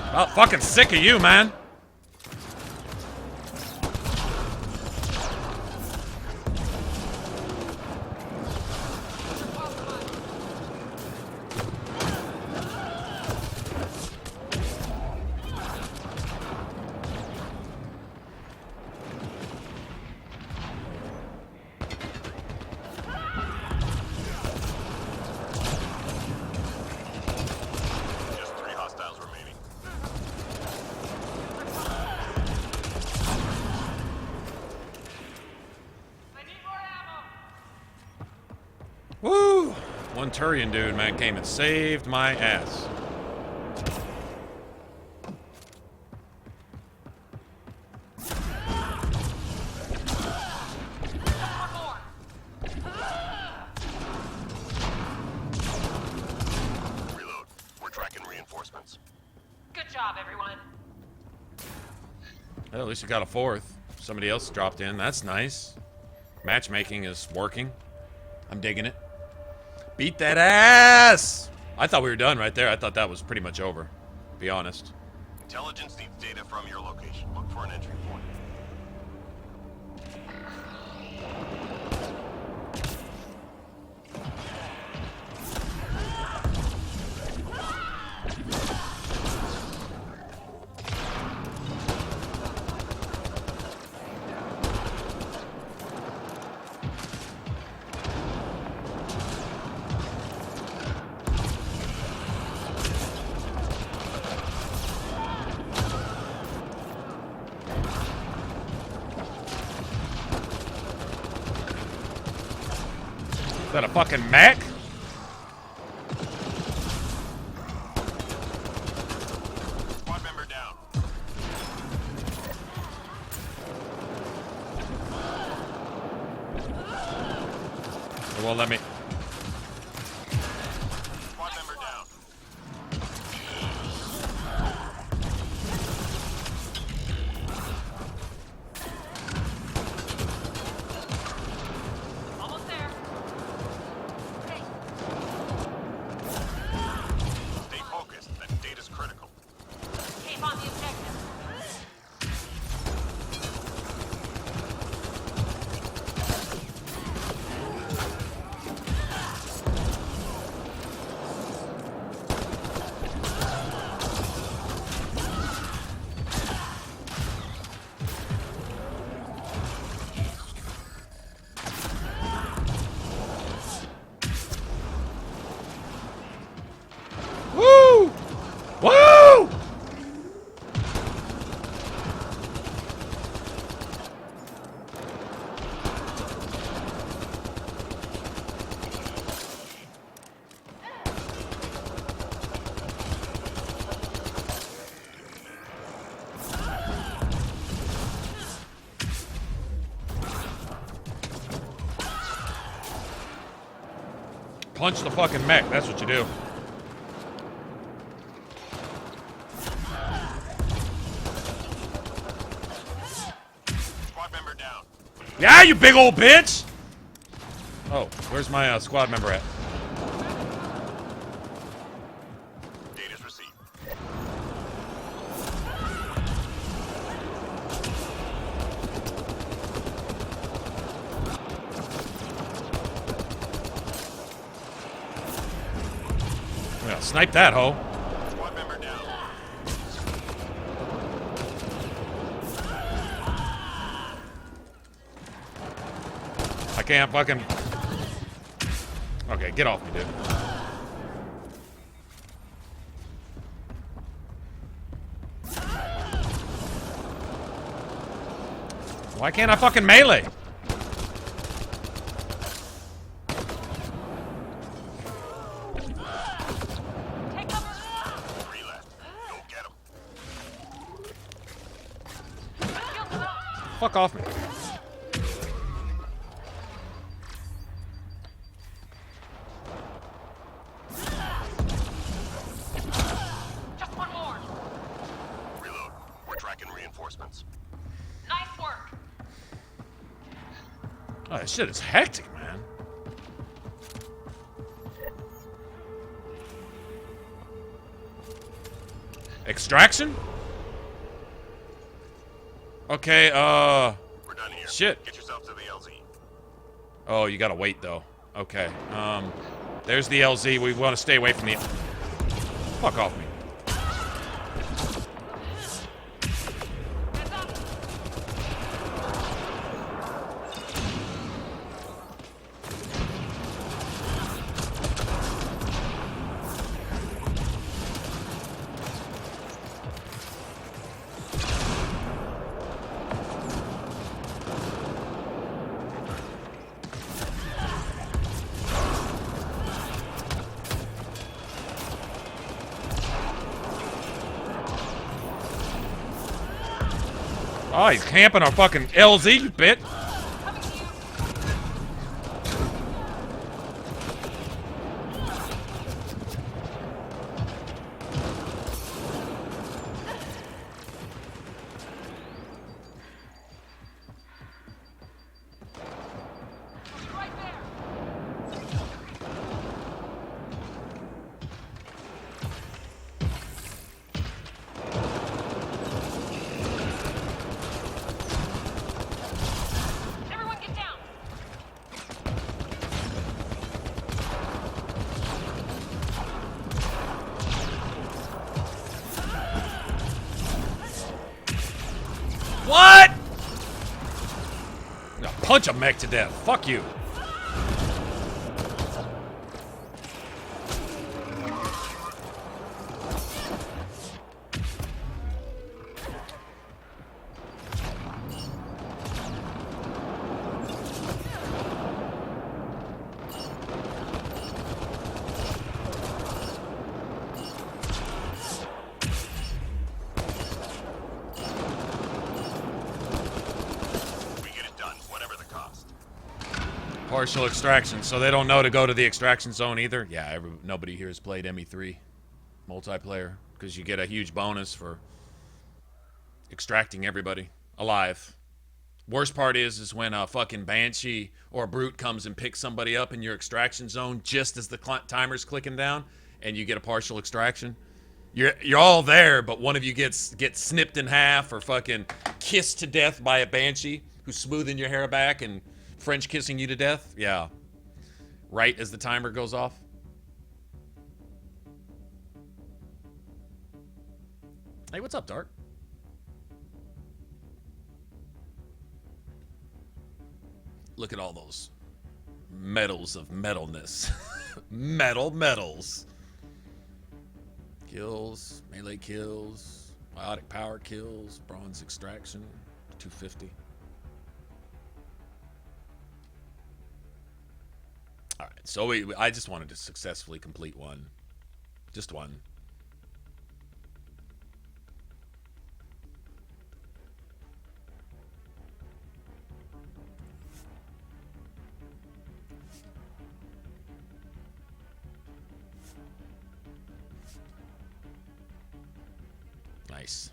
I'm fucking sick of you, man. Just 3 hostiles remaining. Woo! One Turian dude, man, came and saved my ass. Reload. We're tracking reinforcements. Good job, everyone. Well, at least we got a fourth. Somebody else dropped in. That's nice. Matchmaking is working. I'm digging it. Beat that ass! I thought we were done right there. I thought that was pretty much over, to be honest. Intelligence needs data from your location. Look for an entry point. that a fucking mech? Squad member down. It won't let me. Squad member down. Almost there. Stay focused. That data's critical. Keep on the objective. Woo! Woo! Punch the fucking mech, that's what you do. Squad member down. Yeah, you big old bitch! Oh, where's my squad member at? Data's received. Yeah, snipe that hoe. Squad member down. I can't fucking... Okay, get off me, dude. Why can't I fucking melee? Take cover. 3 left. Go get him. Shields are up. Fuck off me. Just one more. Reload. We're tracking reinforcements. Nice work. Oh, this shit is hectic, man. Extraction? Okay, We're done here. shit. Get yourself to the LZ. Oh, you gotta wait, though. Okay, there's the LZ. We want to stay away from the... Fuck off me. Heads up. Oh, he's camping our fucking LZ, you bitch. Coming to you. Right there. Everyone get down. What? No, punch a mech to death. Fuck you. Partial extraction, so they don't know to go to the extraction zone either. Yeah, nobody here has played ME3 multiplayer because you get a huge bonus for extracting everybody alive. Worst part is when a fucking Banshee or a Brute comes and picks somebody up in your extraction zone just as the timer's clicking down, and you get a partial extraction. You're all there, but one of you gets snipped in half or fucking kissed to death by a Banshee who's smoothing your hair back and French kissing you to death. Yeah, right as the timer goes off. Hey, what's up, Dark? Look at all those medals of metalness. Medals. Kills, melee kills, biotic power kills, bronze extraction, 250. All right, so I just wanted to successfully complete one. Just one. Nice.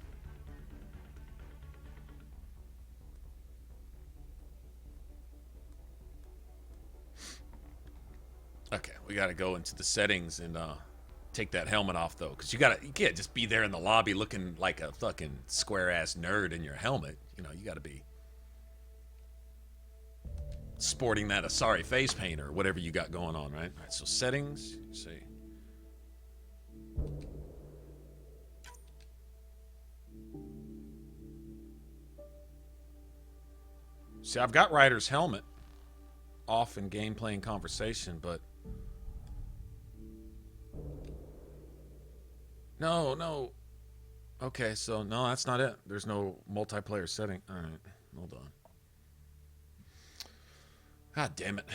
Okay, we gotta go into the settings and take that helmet off though, because you can't just be there in the lobby looking like a fucking square ass nerd in your helmet. You know, you gotta be sporting that Asari face paint or whatever you got going on, right? All right, so settings, let's see. See, I've got Ryder's helmet off in gameplay and conversation, but no. Okay, so no, that's not it. There's no multiplayer setting. All right, hold on. God damn it.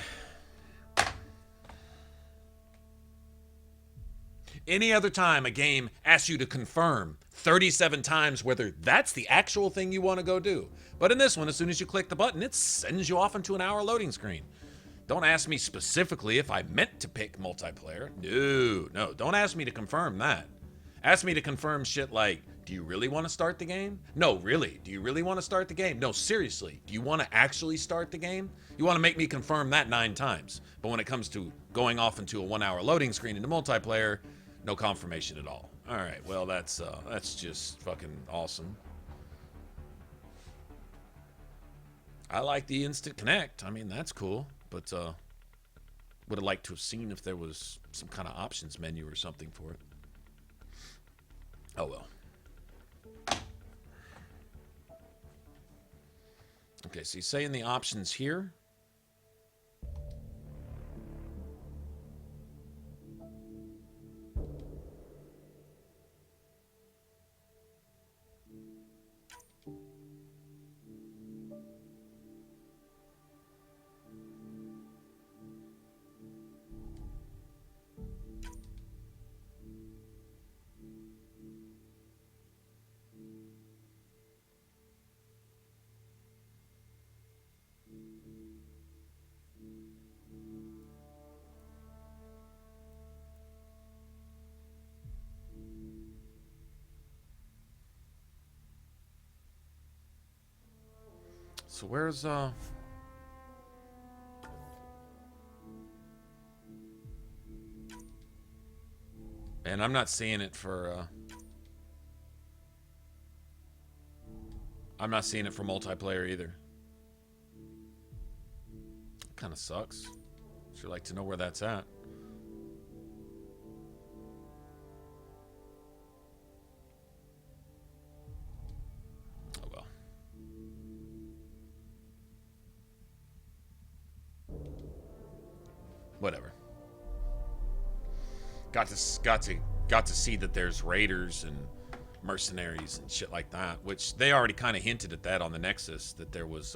Any other time a game asks you to confirm 37 times whether that's the actual thing you want to go do. But in this one, as soon as you click the button, it sends you off into an hour loading screen. Don't ask me specifically if I meant to pick multiplayer. No, don't ask me to confirm that. Ask me to confirm shit like, do you really want to start the game? No, really. Do you really want to start the game? No, seriously. Do you want to actually start the game? You want to make me confirm that 9 times. But when it comes to going off into a 1 hour loading screen into multiplayer, no confirmation at all. All right, well, that's just fucking awesome. I like the instant connect. I mean, that's cool. But would have liked to have seen if there was some kind of options menu or something for it. Oh, well. Okay, so you say in the options here. So where's and I'm not seeing it for I'm not seeing it for multiplayer either. Kind of sucks. Sure like to know where that's at. Whatever. Got to see that there's raiders and mercenaries and shit like that, which they already kind of hinted at that on the Nexus, that there was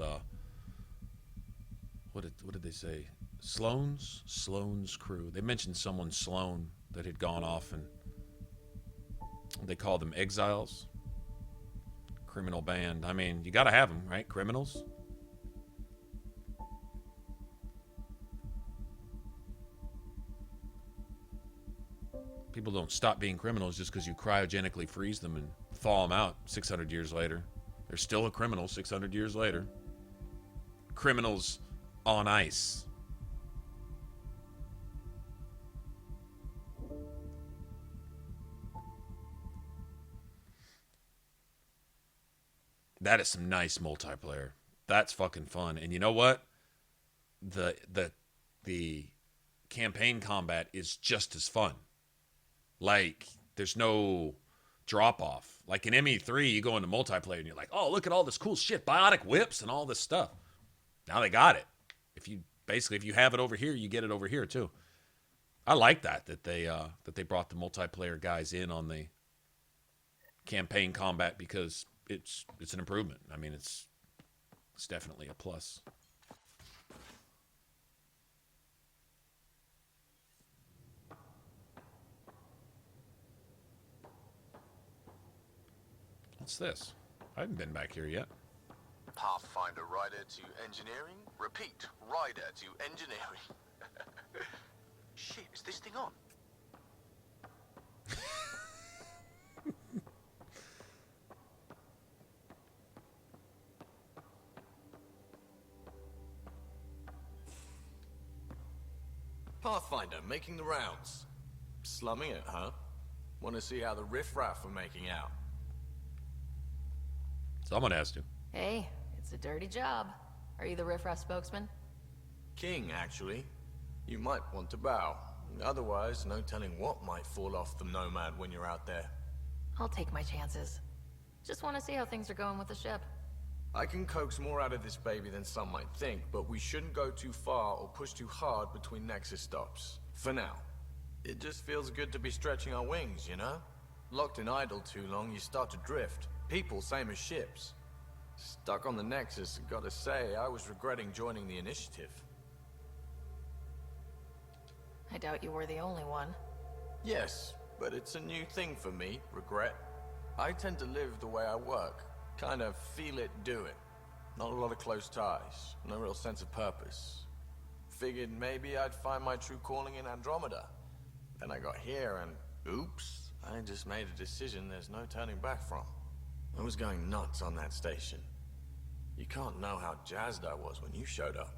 what did they say? Sloane's crew. They mentioned someone Sloane that had gone off, and they called them exiles. Criminal band. I mean, you got to have them, right? Criminals. People don't stop being criminals just because you cryogenically freeze them and thaw them out 600 years later. They're still a criminal 600 years later. Criminals on ice. That is some nice multiplayer. That's fucking fun. And you know what? The campaign combat is just as fun. Like, there's no drop off. Like in ME3, you go into multiplayer and you're like, oh, look at all this cool shit, biotic whips and all this stuff. Now they got it. If you have it over here, you get it over here too. I like that they brought the multiplayer guys in on the campaign combat because it's an improvement. I mean, it's definitely a plus. What's this? I haven't been back here yet. Pathfinder rider to engineering. Repeat, rider to engineering. Shit, is this thing on? Pathfinder, making the rounds. Slumming it, huh? Want to see how the riffraff are making out? Someone has to. Hey, it's a dirty job. Are you the riffraff spokesman? King, actually. You might want to bow. Otherwise, no telling what might fall off the Nomad when you're out there. I'll take my chances. Just want to see how things are going with the ship. I can coax more out of this baby than some might think, but we shouldn't go too far or push too hard between Nexus stops. For now. It just feels good to be stretching our wings, you know? Locked in idle too long, you start to drift. People, same as ships. Stuck on the Nexus, gotta say, I was regretting joining the Initiative. I doubt you were the only one. Yes, but it's a new thing for me, regret. I tend to live the way I work. Kind of feel it, do it. Not a lot of close ties, no real sense of purpose. Figured maybe I'd find my true calling in Andromeda. Then I got here and, oops, I just made a decision there's no turning back from. I was going nuts on that station. You can't know how jazzed I was when you showed up.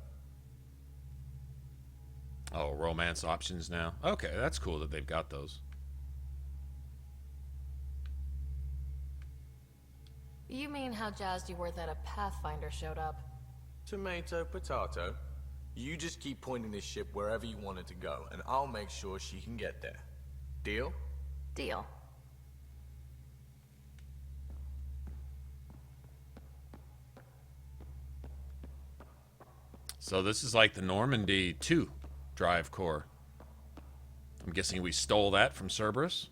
Oh, romance options now? Okay, that's cool that they've got those. You mean how jazzed you were that a Pathfinder showed up? Tomato, potato. You just keep pointing this ship wherever you want it to go, and I'll make sure she can get there. Deal? Deal. So this is like the Normandy 2 drive core. I'm guessing we stole that from Cerberus.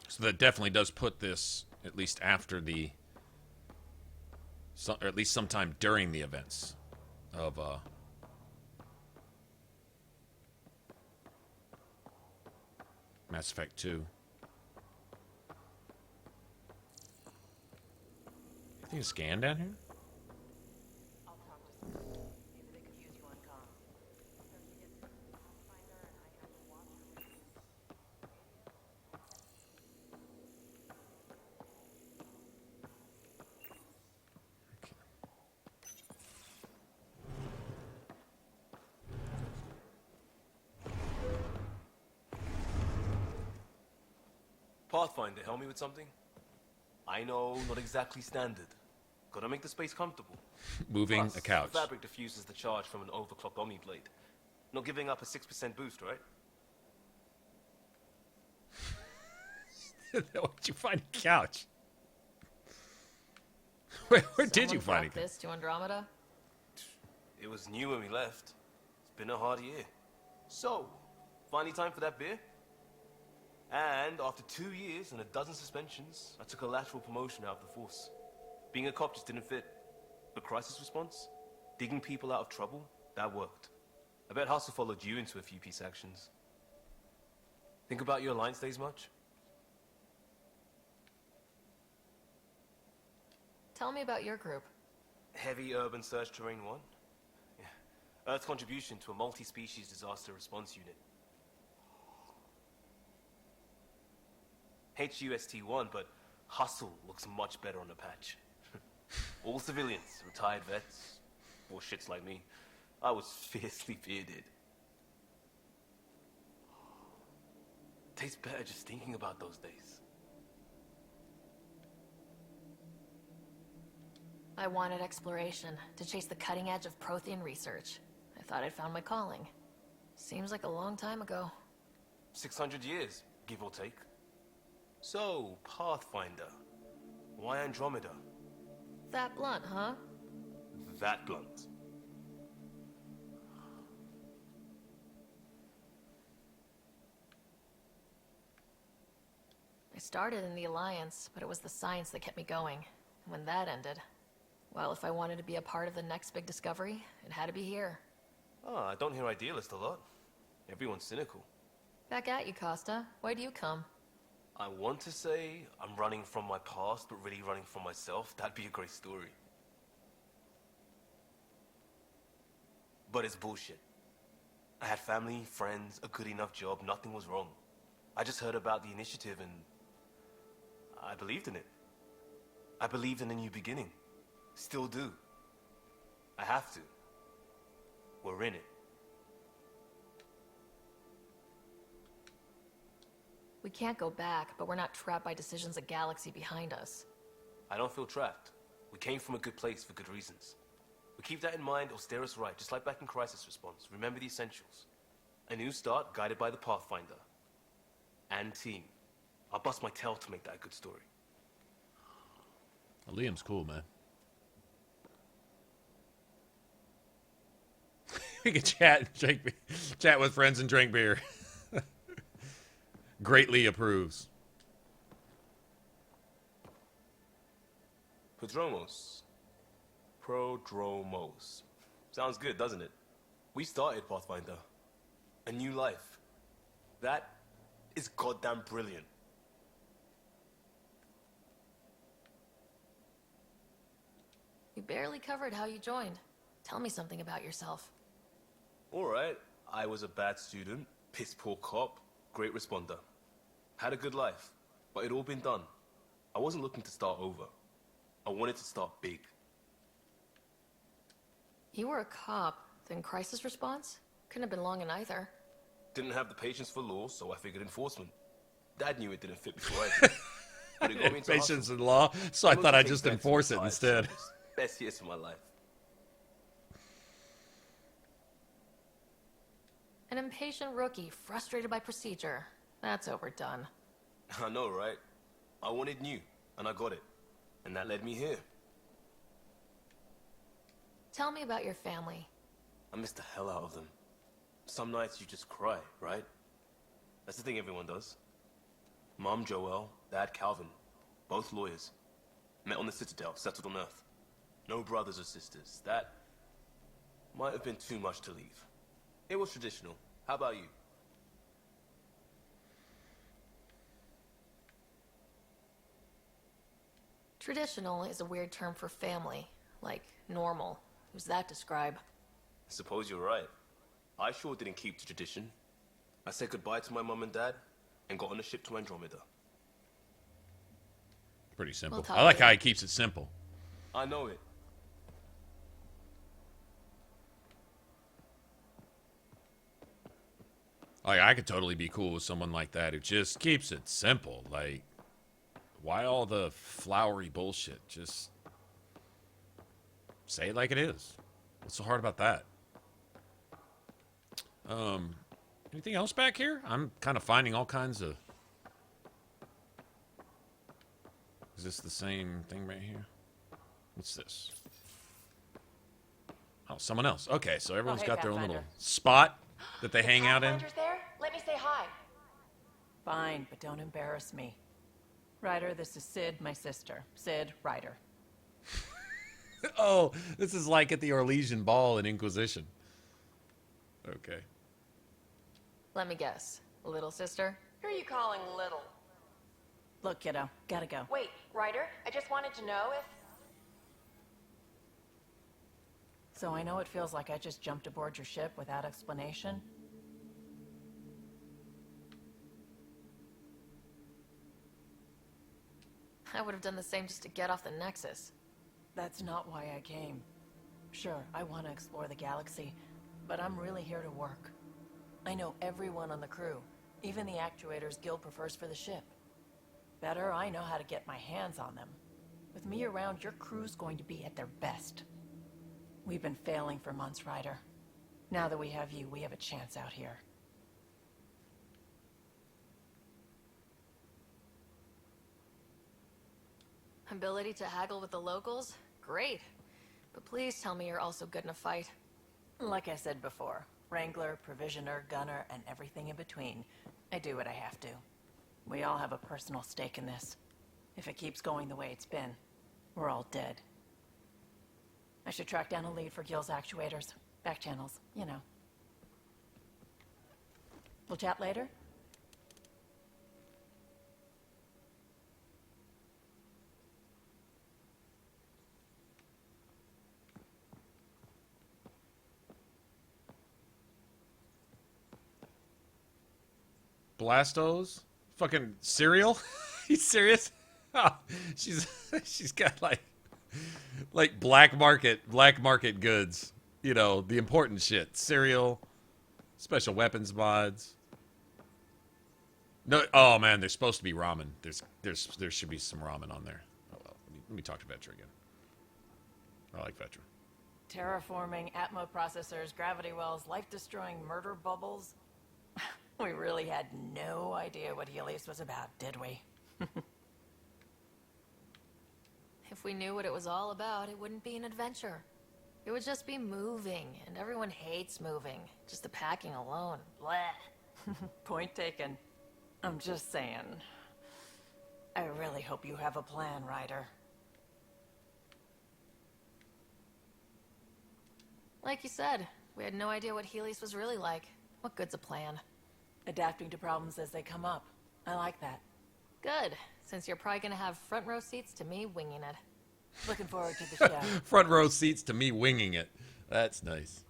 So that definitely does put this, at least after the, or at least sometime during the events of Mass Effect 2. Anything to scan down here? Pathfinder, help me with something? I know, not exactly standard. Gotta make the space comfortable. Moving Plus, a couch. The fabric diffuses the charge from an overclocked Omni blade. Not giving up a 6% boost, right? Where'd you find a couch? Where did you find it? This to Andromeda? It was new when we left. It's been a hard year. So, finally time for that beer? And after 2 years and a dozen suspensions, I took a lateral promotion out of the force. Being a cop just didn't fit. But crisis response? Digging people out of trouble? That worked. I bet Hustle followed you into a few peace actions. Think about your Alliance days much? Tell me about your group. Heavy urban search terrain 1. Yeah. Earth's contribution to a multi-species disaster response unit. HUST-1, but hustle looks much better on the patch. All civilians, retired vets, or shits like me. I was fiercely bearded. Tastes better just thinking about those days. I wanted exploration, to chase the cutting edge of Prothean research. I thought I'd found my calling. Seems like a long time ago. 600 years, give or take. So, Pathfinder. Why Andromeda? That blunt, huh? That blunt. I started in the Alliance, but it was the science that kept me going. When that ended, well, if I wanted to be a part of the next big discovery, it had to be here. Oh, I don't hear idealist a lot. Everyone's cynical. Back at you, Costa. Why do you come? I want to say I'm running from my past, but really running from myself. That'd be a great story. But it's bullshit. I had family, friends, a good enough job, nothing was wrong. I just heard about the initiative and I believed in it. I believed in a new beginning. Still do. I have to. We're in it. We can't go back, but we're not trapped by decisions a galaxy behind us. I don't feel trapped. We came from a good place for good reasons. We keep that in mind, it'll steer us right, just like back in Crisis Response. Remember the essentials. A new start guided by the Pathfinder. And team. I'll bust my tail to make that a good story. Well, Liam's cool, man. We can chat and drink, chat with friends and drink beer. Greatly approves. Prodromos. Sounds good, doesn't it? We started Pathfinder. A new life. That is goddamn brilliant. You barely covered how you joined. Tell me something about yourself. Alright, I was a bad student, piss poor cop, great responder. Had a good life, but it'd all been done. I wasn't looking to start over. I wanted to start big. You were a cop, then crisis response? Couldn't have been long in either. Didn't have the patience for law, so I figured enforcement. Dad knew it didn't fit before I did. But it got me into Patience hustle. in law, so I thought I'd take just bets enforce on it life instead. service. Best years of my life. An impatient rookie, frustrated by procedure. That's overdone. I know, right? I wanted new, and I got it. And that led me here. Tell me about your family. I miss the hell out of them. Some nights you just cry, right? That's the thing everyone does. Mom Joelle, Dad Calvin, both lawyers. Met on the Citadel, settled on Earth. No brothers or sisters. That might have been too much to leave. It was traditional. How about you? Traditional is a weird term for family, like normal. Who's that describe? Suppose you're right. I sure didn't keep to tradition. I said goodbye to my mom and dad and got on a ship to Andromeda. Pretty simple. We'll talk I like later. how he keeps it simple. I know it. Like, I could totally be cool with someone like that who just keeps it simple. Like, why all the flowery bullshit? Just say it like it is. What's so hard about that? Anything else back here? I'm kind of finding all kinds of... Is this the same thing right here? What's this? Oh, someone else. Okay, so everyone's hey, got their own Pathfinder. little spot that they hang out in. Pathfinder's there? Let me say hi. Fine, but don't embarrass me. Ryder, this is Sid, my sister. Sid, Ryder. Oh, this is like at the Orlesian Ball in Inquisition. Okay. Let me guess. Little sister? Who are you calling little? Look, kiddo, gotta go. Wait, Ryder, I just wanted to know if... So I know it feels like I just jumped aboard your ship without explanation. I would have done the same just to get off the Nexus. That's not why I came. Sure, I want to explore the galaxy, but I'm really here to work. I know everyone on the crew, even the actuators Guild prefers for the ship. Better, I know how to get my hands on them. With me around, your crew's going to be at their best. We've been failing for months, Ryder. Now that we have you, we have a chance out here. Ability to haggle with the locals? Great. But please tell me you're also good in a fight. Like I said before, Wrangler, Provisioner, Gunner, and everything in between. I do what I have to. We all have a personal stake in this. If it keeps going the way it's been, we're all dead. I should track down a lead for Gil's actuators. Back channels, you know. We'll chat later? Blastos? Fucking cereal? You serious? Oh, she's got like black market goods. You know, the important shit. Cereal, special weapons mods. No, oh man, there's supposed to be ramen. There should be some ramen on there. Oh well, let me talk to Vetra again. I like Vetra. Terraforming, Atmo processors, gravity wells, life-destroying murder bubbles. We really had no idea what Helios was about, did we? If we knew what it was all about, it wouldn't be an adventure. It would just be moving, and everyone hates moving. Just the packing alone. Bleh. Point taken. I'm just saying. I really hope you have a plan, Ryder. Like you said, we had no idea what Helios was really like. What good's a plan? Adapting to problems as they come up. I like that. Good, since you're probably gonna have front row seats to me winging it. Looking forward to the show. Front row seats to me winging it. That's nice.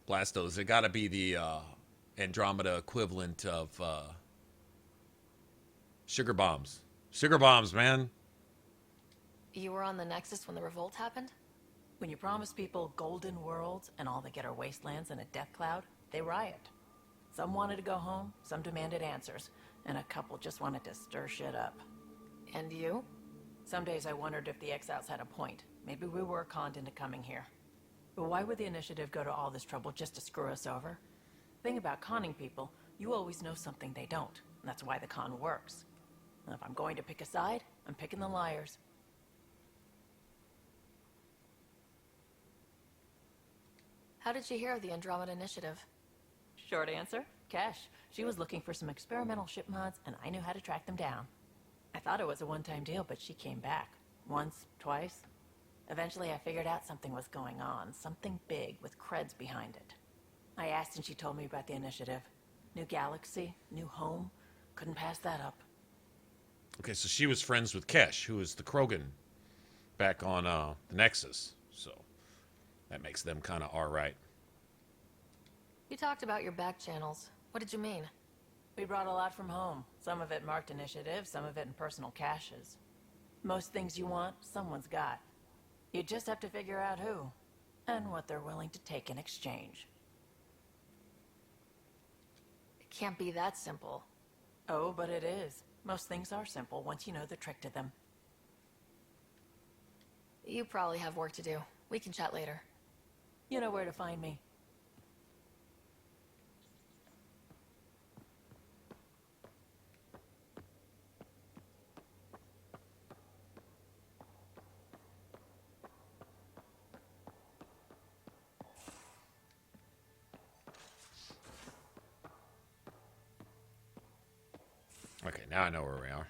Blastos, it gotta be the Andromeda equivalent of sugar bombs. Sugar bombs, man. You were on the Nexus when the revolt happened? When you promise people golden worlds and all they get are wastelands and a death cloud, they riot. Some wanted to go home, some demanded answers, and a couple just wanted to stir shit up. And you? Some days I wondered if the exiles had a point. Maybe we were conned into coming here. But why would the initiative go to all this trouble just to screw us over? Thing about conning people, you always know something they don't, and that's why the con works. And if I'm going to pick a side, I'm picking the liars. How did you hear of the Andromeda Initiative? Short answer, Cash. She was looking for some experimental ship mods, and I knew how to track them down. I thought it was a one-time deal, but she came back. Once, twice. Eventually I figured out something was going on, something big with creds behind it. I asked and she told me about the initiative. New galaxy, new home. Couldn't pass that up. Okay, so she was friends with Kesh, who was the Krogan back on the Nexus. So that makes them kind of alright. You talked about your back channels. What did you mean? We brought a lot from home. Some of it marked initiative, some of it in personal caches. Most things you want, someone's got. You just have to figure out who, and what they're willing to take in exchange. It can't be that simple. Oh, but it is. Most things are simple once you know the trick to them. You probably have work to do. We can chat later. You know where to find me. Okay, now I know where we are.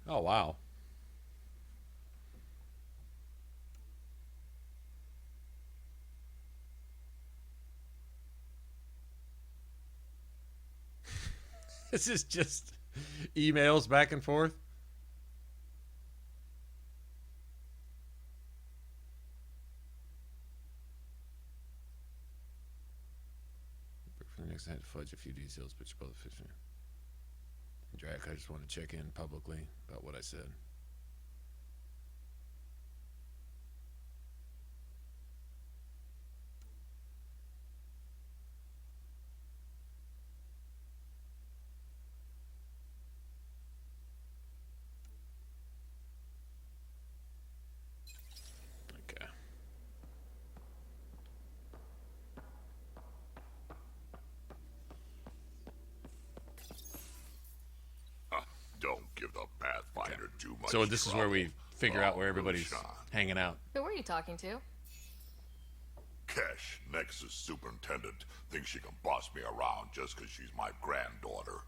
Oh, wow. This is just emails back and forth. For the next, I had to fudge a few details, but you're both fishing. Drac, I just want to check in publicly about what I said. Okay. Don't give the Pathfinder too much So this is where we figure out where everybody's Roshan. hanging out. Who were you talking to? Kesh, Nexus superintendent, thinks she can boss me around just because she's my granddaughter.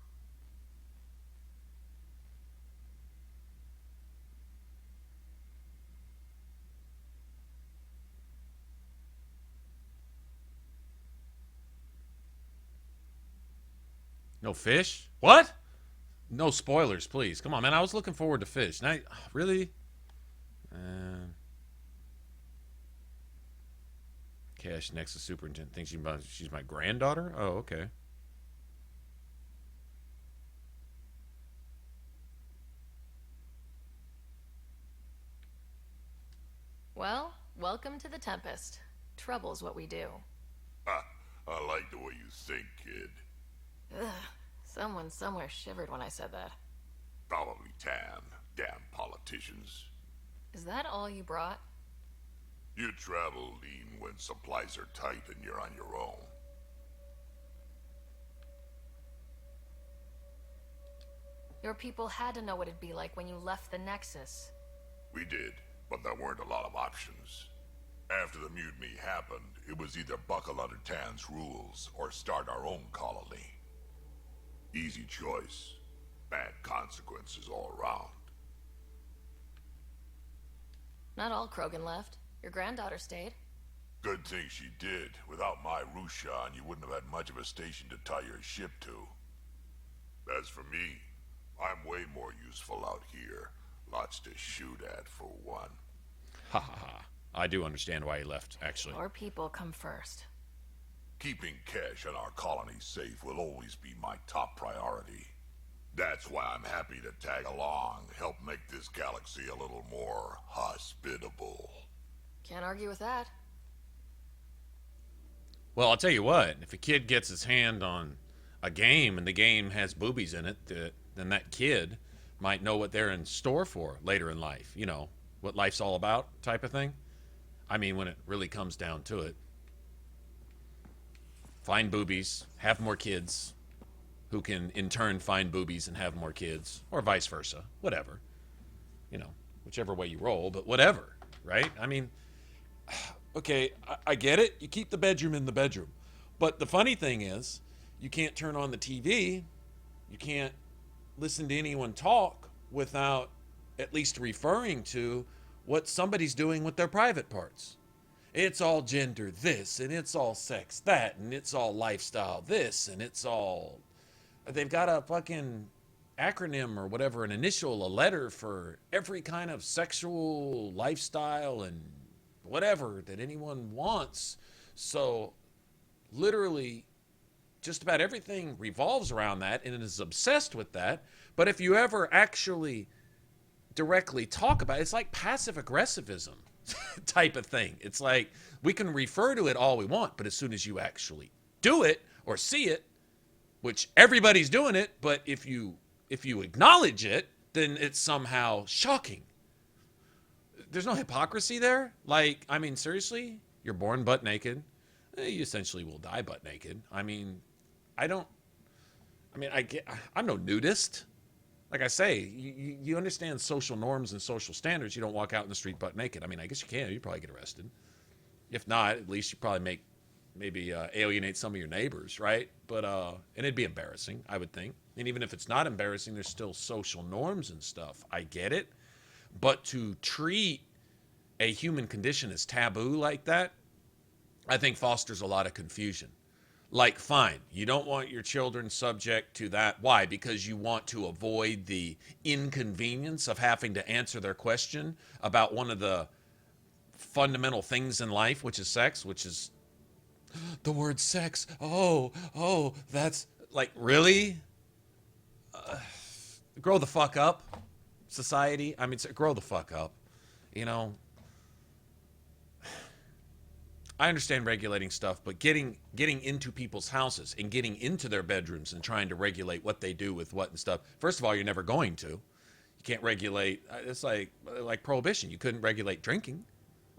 No fish? What? No spoilers, please. Come on, man. I was looking forward to fish. Now, really? Cash Nexus superintendent thinks she's my granddaughter? Oh, okay. Well, welcome to the Tempest. Trouble's what we do. Ha, I like the way you think, kid. Ugh, someone somewhere shivered when I said that. Probably Tan. Damn politicians. Is that all you brought? You travel lean when supplies are tight and you're on your own. Your people had to know what it'd be like when you left the Nexus. We did, but there weren't a lot of options. After the mutiny happened, it was either buckle under Tan's rules or start our own colony. Easy choice. Bad consequences all around. Not all Krogan left. Your granddaughter stayed. Good thing she did. Without my Roshan, you wouldn't have had much of a station to tie your ship to. As for me, I'm way more useful out here. Lots to shoot at, for one. Ha ha ha. I do understand why he left, actually. Your people come first. Keeping Kesh and our colony safe will always be my top priority. That's why I'm happy to tag along, help make this galaxy a little more hospitable. Can't argue with that. Well, I'll tell you what. If a kid gets his hand on a game and the game has boobies in it, then that kid might know what they're in store for later in life. You know, what life's all about type of thing. I mean, when it really comes down to it. Find boobies, have more kids, who can in turn find boobies and have more kids, or vice versa, whatever. You know, whichever way you roll, but whatever, right? I mean, okay, I get it. You keep the bedroom in the bedroom. But the funny thing is, you can't turn on the TV, you can't listen to anyone talk without at least referring to what somebody's doing with their private parts. It's all gender this, and it's all sex that, and it's all lifestyle this, and it's all... They've got a fucking acronym or whatever, an initial, a letter for every kind of sexual lifestyle and whatever that anyone wants. So literally just about everything revolves around that and is obsessed with that. But if you ever actually directly talk about it, it's like passive aggressivism type of thing. It's like we can refer to it all we want, but as soon as you actually do it or see it, which everybody's doing it, but if you acknowledge it, then it's somehow shocking. There's no hypocrisy there. Like, I mean, seriously, you're born butt naked. You essentially will die butt naked. I mean, I'm no nudist. Like I say, you understand social norms and social standards. You don't walk out in the street butt naked. I mean, I guess you can. You'd probably get arrested. If not, at least you probably make maybe alienate some of your neighbors, right? But and it'd be embarrassing, I would think. And even if it's not embarrassing, there's still social norms and stuff. I get it. But to treat a human condition as taboo like that, I think fosters a lot of confusion. Like, fine, you don't want your children subject to that. Why? Because you want to avoid the inconvenience of having to answer their question about one of the fundamental things in life, which is sex, which is the word sex. Oh, that's like, really? Grow the fuck up, society. I mean, grow the fuck up, you know? I understand regulating stuff, but getting into people's houses and getting into their bedrooms and trying to regulate what they do with what and stuff. First of all, you're never going to. You can't regulate. It's like prohibition. You couldn't regulate drinking.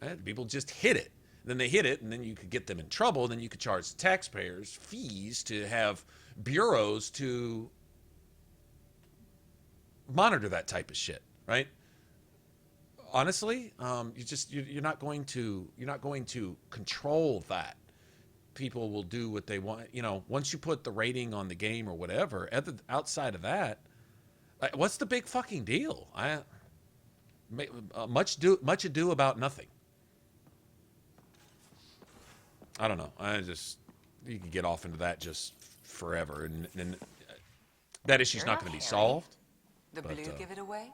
Right? People just hit it. Then they hit it, and then you could get them in trouble. Then you could charge taxpayers fees to have bureaus to monitor that type of shit, right? Honestly, you're not going to control that. People will do what they want. You know, once you put the rating on the game or whatever, outside of that, what's the big fucking deal? Much ado about nothing. I don't know. You can get off into that just forever, and that issue's not going to be solved. The blue give it away?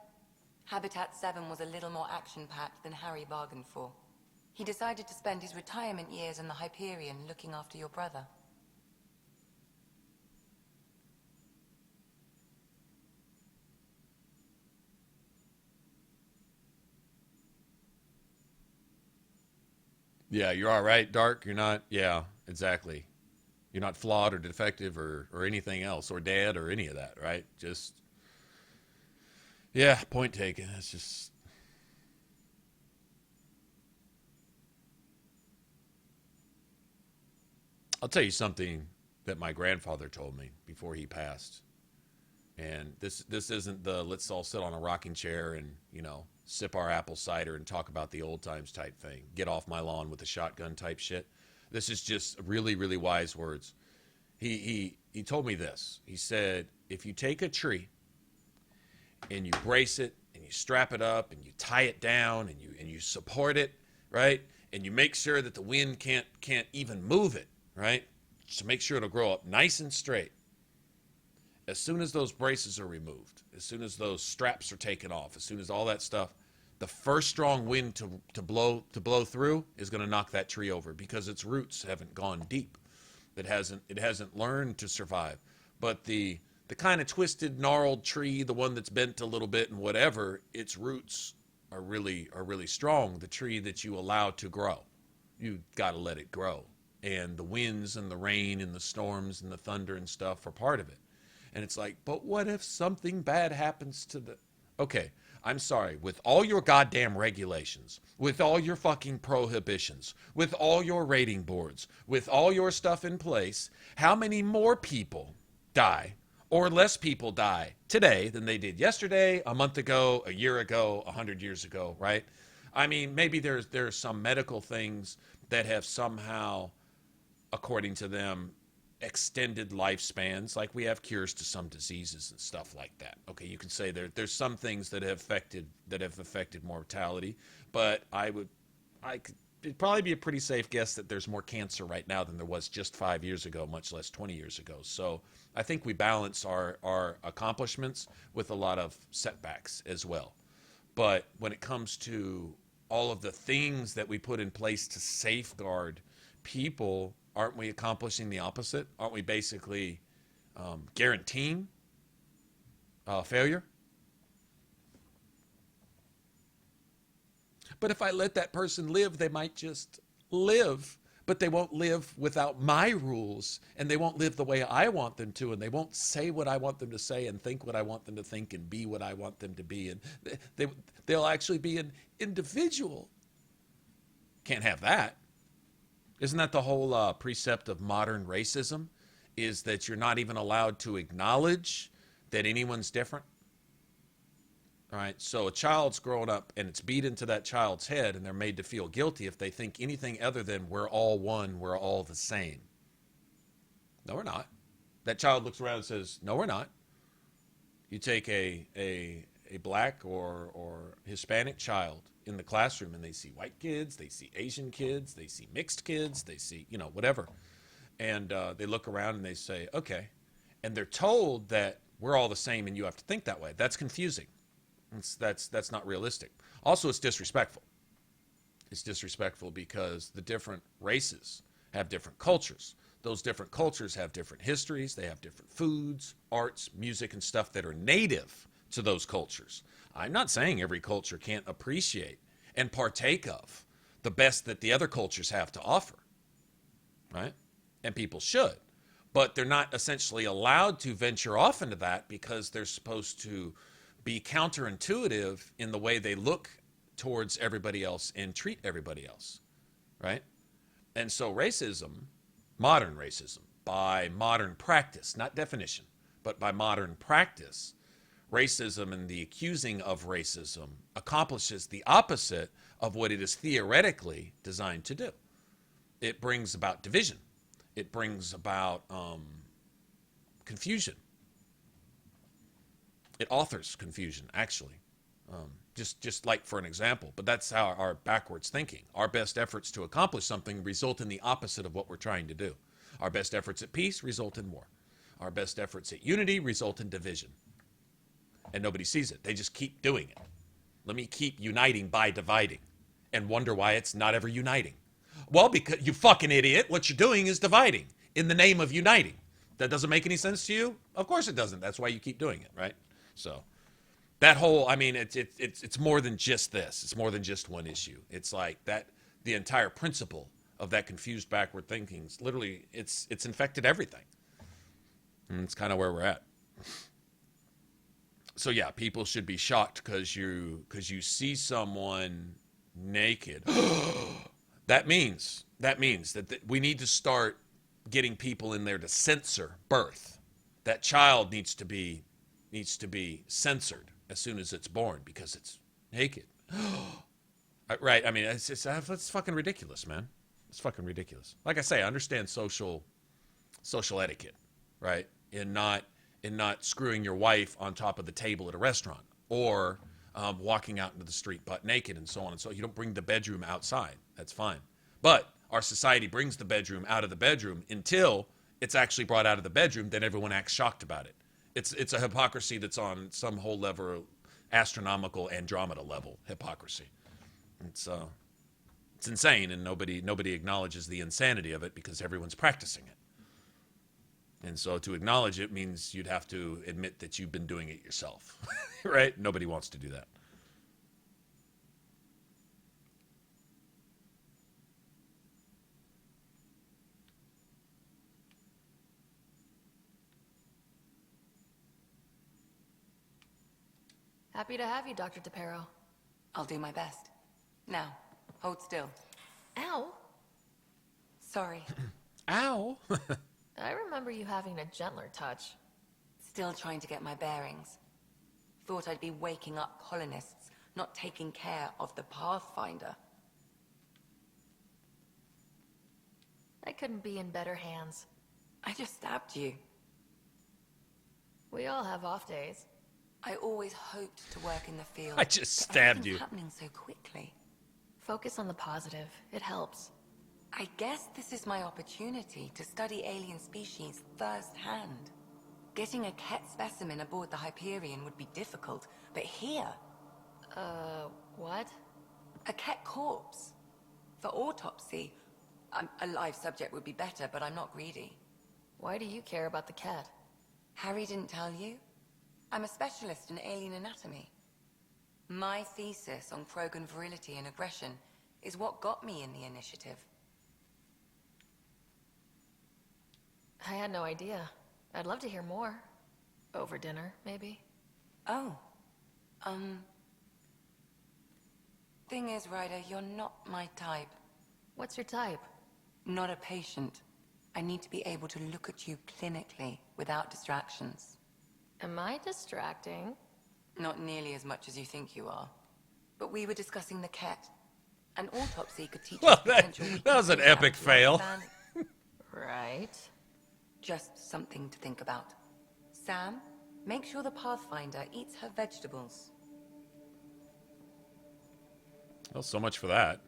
Habitat 7 was a little more action-packed than Harry bargained for. He decided to spend his retirement years in the Hyperion looking after your brother. Yeah, you're all right, Dark. You're not, yeah, exactly. You're not flawed or defective or anything else, or dead or any of that, right? Just, yeah, point taken. It's just... I'll tell you something that my grandfather told me before he passed. And this isn't the let's all sit on a rocking chair and, you know, sip our apple cider and talk about the old times type thing. Get off my lawn with a shotgun type shit. This is just really, really wise words. He told me this. He said, if you take a tree and you brace it and you strap it up and you tie it down and you support it, right? And you make sure that the wind can't even move it, right? Just to make sure it'll grow up nice and straight. As soon as those braces are removed, as soon as those straps are taken off, as soon as all that stuff, the first strong wind to blow through is going to knock that tree over because its roots haven't gone deep. It hasn't learned to survive. But the kind of twisted, gnarled tree, the one that's bent a little bit and whatever, its roots are really strong. The tree that you allow to grow, you got to let it grow. And the winds and the rain and the storms and the thunder and stuff are part of it. And it's like, but what if something bad happens to the... Okay, I'm sorry. With all your goddamn regulations, with all your fucking prohibitions, with all your rating boards, with all your stuff in place, how many more people die or less people die today than they did yesterday, a month ago, a year ago, 100 years ago, right? I mean, maybe there's some medical things that have somehow, according to them, extended lifespans, like we have cures to some diseases and stuff like that. Okay, you can say there's some things that have affected mortality, but it'd probably be a pretty safe guess that there's more cancer right now than there was just 5 years ago, much less 20 years ago. So I think we balance our accomplishments with a lot of setbacks as well. But when it comes to all of the things that we put in place to safeguard people, aren't we accomplishing the opposite? Aren't we basically guaranteeing failure? But if I let that person live, they might just live, but they won't live without my rules, and they won't live the way I want them to, and they won't say what I want them to say and think what I want them to think and be what I want them to be, and they'll actually be an individual. Can't have that. Isn't that the whole precept of modern racism, is that you're not even allowed to acknowledge that anyone's different? All right, so a child's growing up and it's beat into that child's head and they're made to feel guilty if they think anything other than we're all one, we're all the same. No, we're not. That child looks around and says, no, we're not. You take a black or Hispanic child in the classroom and they see white kids, they see Asian kids, they see mixed kids, they see, you know, whatever. And they look around and they say, okay. And they're told that we're all the same and you have to think that way. That's confusing. That's not realistic. Also, it's disrespectful. It's disrespectful because the different races have different cultures. Those different cultures have different histories. They have different foods, arts, music, and stuff that are native to those cultures. I'm not saying every culture can't appreciate and partake of the best that the other cultures have to offer, right? And people should. But they're not essentially allowed to venture off into that because they're supposed to be counterintuitive in the way they look towards everybody else and treat everybody else, right? And so racism, modern racism, by modern practice, not definition, but by modern practice, racism and the accusing of racism accomplishes the opposite of what it is theoretically designed to do. It brings about division. It brings about confusion. It authors confusion, actually. Just like for an example, but that's how our backwards thinking. Our best efforts to accomplish something result in the opposite of what we're trying to do. Our best efforts at peace result in war. Our best efforts at unity result in division. And nobody sees it. They just keep doing it. Let me keep uniting by dividing and wonder why it's not ever uniting. Well, because you fucking idiot, what you're doing is dividing in the name of uniting. That doesn't make any sense to you? Of course it doesn't. That's why you keep doing it, right? So that whole, I mean, it's more than just this. It's more than just one issue. It's like that, the entire principle of that confused backward thinking, literally, it's infected everything. And it's kind of where we're at. So yeah, people should be shocked because you see someone naked. That means that we need to start getting people in there to censor birth. That child needs to be censored as soon as it's born because it's naked. Right? I mean, it's fucking ridiculous, man. It's fucking ridiculous. Like I say, I understand social etiquette, right? In not screwing your wife on top of the table at a restaurant or walking out into the street butt naked and so on and so on. You don't bring the bedroom outside. That's fine. But our society brings the bedroom out of the bedroom until it's actually brought out of the bedroom. Then everyone acts shocked about it. It's a hypocrisy that's on some whole level, astronomical Andromeda level hypocrisy. It's insane, and nobody acknowledges the insanity of it because everyone's practicing it. And so to acknowledge it means you'd have to admit that you've been doing it yourself, right? Nobody wants to do that. Happy to have you, Dr. DePero. I'll do my best. Now, hold still. Ow. Sorry. Ow. I remember you having a gentler touch. Still trying to get my bearings. Thought I'd be waking up colonists, not taking care of the Pathfinder. I couldn't be in better hands. I just stabbed you. We all have off days. I always hoped to work in the field. I just stabbed you. Happening so quickly. Focus on the positive. It helps. I guess this is my opportunity to study alien species firsthand. Getting a Ket specimen aboard the Hyperion would be difficult, but here... what? A Ket corpse. For autopsy, a live subject would be better, but I'm not greedy. Why do you care about the Ket? Harry didn't tell you? I'm a specialist in alien anatomy. My thesis on Krogan virility and aggression is what got me in the initiative. I had no idea. I'd love to hear more. Over dinner, maybe? Oh. Thing is, Ryder, you're not my type. What's your type? Not a patient. I need to be able to look at you clinically without distractions. Am I distracting? Not nearly as much as you think you are. But we were discussing the Ket. An autopsy could teach us potential that was an epic fail. Right. Just something to think about. Sam, make sure the Pathfinder eats her vegetables. Well, so much for that.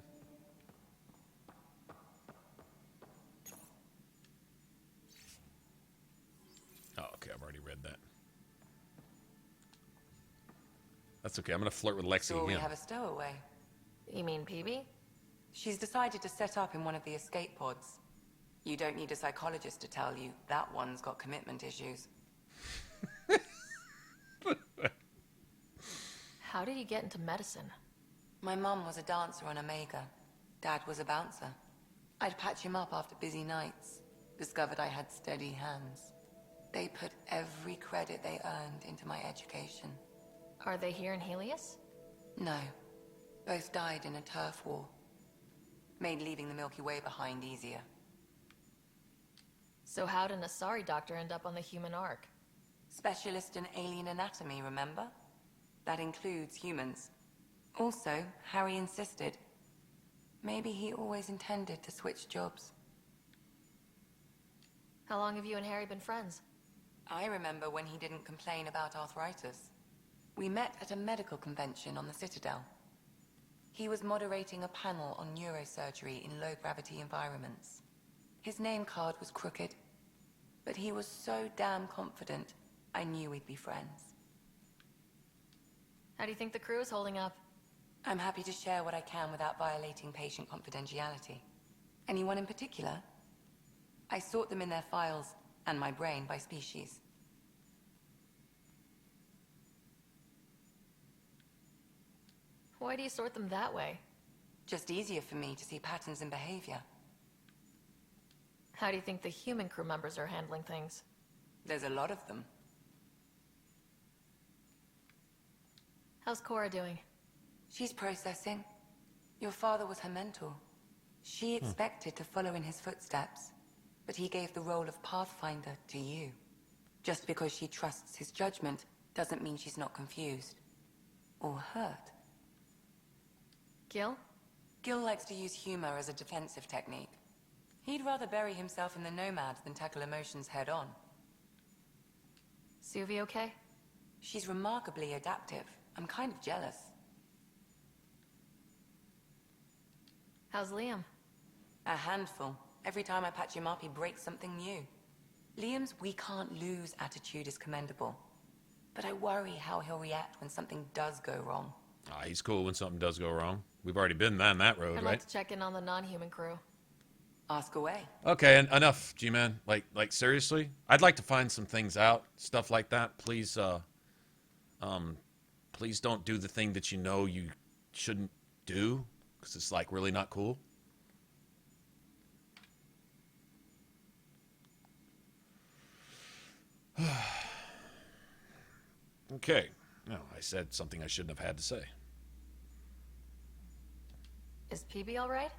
Oh, okay, I've already read that. That's okay, I'm gonna flirt with Lexi So we again. have a stowaway. You mean Peebee? She's decided to set up in one of the escape pods. You don't need a psychologist to tell you that one's got commitment issues. How did you get into medicine? My mum was a dancer on Omega. Dad was a bouncer. I'd patch him up after busy nights. Discovered I had steady hands. They put every credit they earned into my education. Are they here in Helios? No. Both died in a turf war. Made leaving the Milky Way behind easier. So how did an Asari doctor end up on the human Ark? Specialist in alien anatomy, remember? That includes humans. Also, Harry insisted. Maybe he always intended to switch jobs. How long have you and Harry been friends? I remember when he didn't complain about arthritis. We met at a medical convention on the Citadel. He was moderating a panel on neurosurgery in low-gravity environments. His name card was crooked, but he was so damn confident, I knew we'd be friends. How do you think the crew is holding up? I'm happy to share what I can without violating patient confidentiality. Anyone in particular? I sort them in their files, and my brain by species. Why do you sort them that way? Just easier for me to see patterns in behavior. How do you think the human crew members are handling things? There's a lot of them. How's Cora doing? She's processing. Your father was her mentor. She expected to follow in his footsteps, but he gave the role of Pathfinder to you. Just because she trusts his judgment doesn't mean she's not confused. Or hurt. Gil? Gil likes to use humor as a defensive technique. He'd rather bury himself in the Nomad than tackle emotions head-on. Suvi okay? She's remarkably adaptive. I'm kind of jealous. How's Liam? A handful. Every time I patch him up, he breaks something new. Liam's "we can't lose" attitude is commendable. But I worry how he'll react when something does go wrong. Ah, he's cool when something does go wrong. We've already been down that road, I'd right? like to check in on the non-human crew. Ask away. Okay, enough, G-Man. Like seriously? I'd like to find some things out, stuff like that. Please, please don't do the thing that you know you shouldn't do, because it's, like, really not cool. Okay. No, I said something I shouldn't have had to say. Is Peebee all right?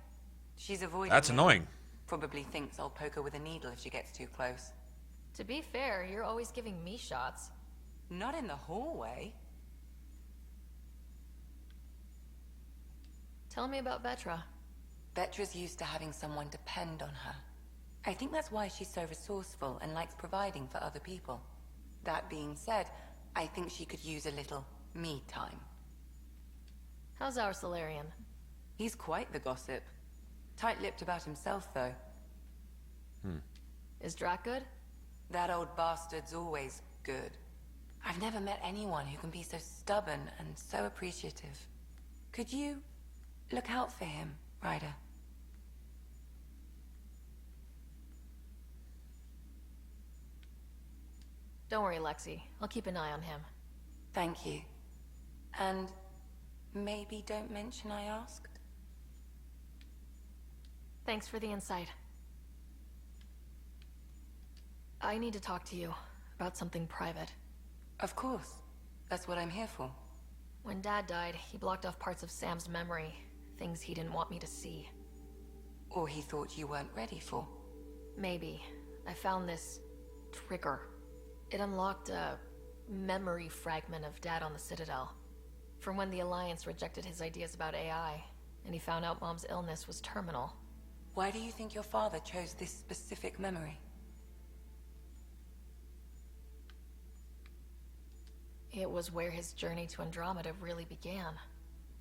She's avoiding That's me. annoying. Probably thinks I'll poke her with a needle if she gets too close. To be fair, you're always giving me shots. Not in the hallway. Tell me about Vetra. Vetra's used to having someone depend on her. I think that's why she's so resourceful and likes providing for other people. That being said, I think she could use a little me time. How's our Solarian? He's quite the gossip. Tight-lipped about himself, though. Is Drac good? That old bastard's always good. I've never met anyone who can be so stubborn and so appreciative. Could you look out for him, Ryder? Don't worry, Lexi. I'll keep an eye on him. Thank you. And maybe don't mention I asked? Thanks for the insight. I need to talk to you about something private. Of course. That's what I'm here for. When Dad died, he blocked off parts of Sam's memory. Things he didn't want me to see. Or he thought you weren't ready for. Maybe. I found this trigger. It unlocked a memory fragment of Dad on the Citadel. From when the Alliance rejected his ideas about AI, and he found out Mom's illness was terminal. Why do you think your father chose this specific memory? It was where his journey to Andromeda really began.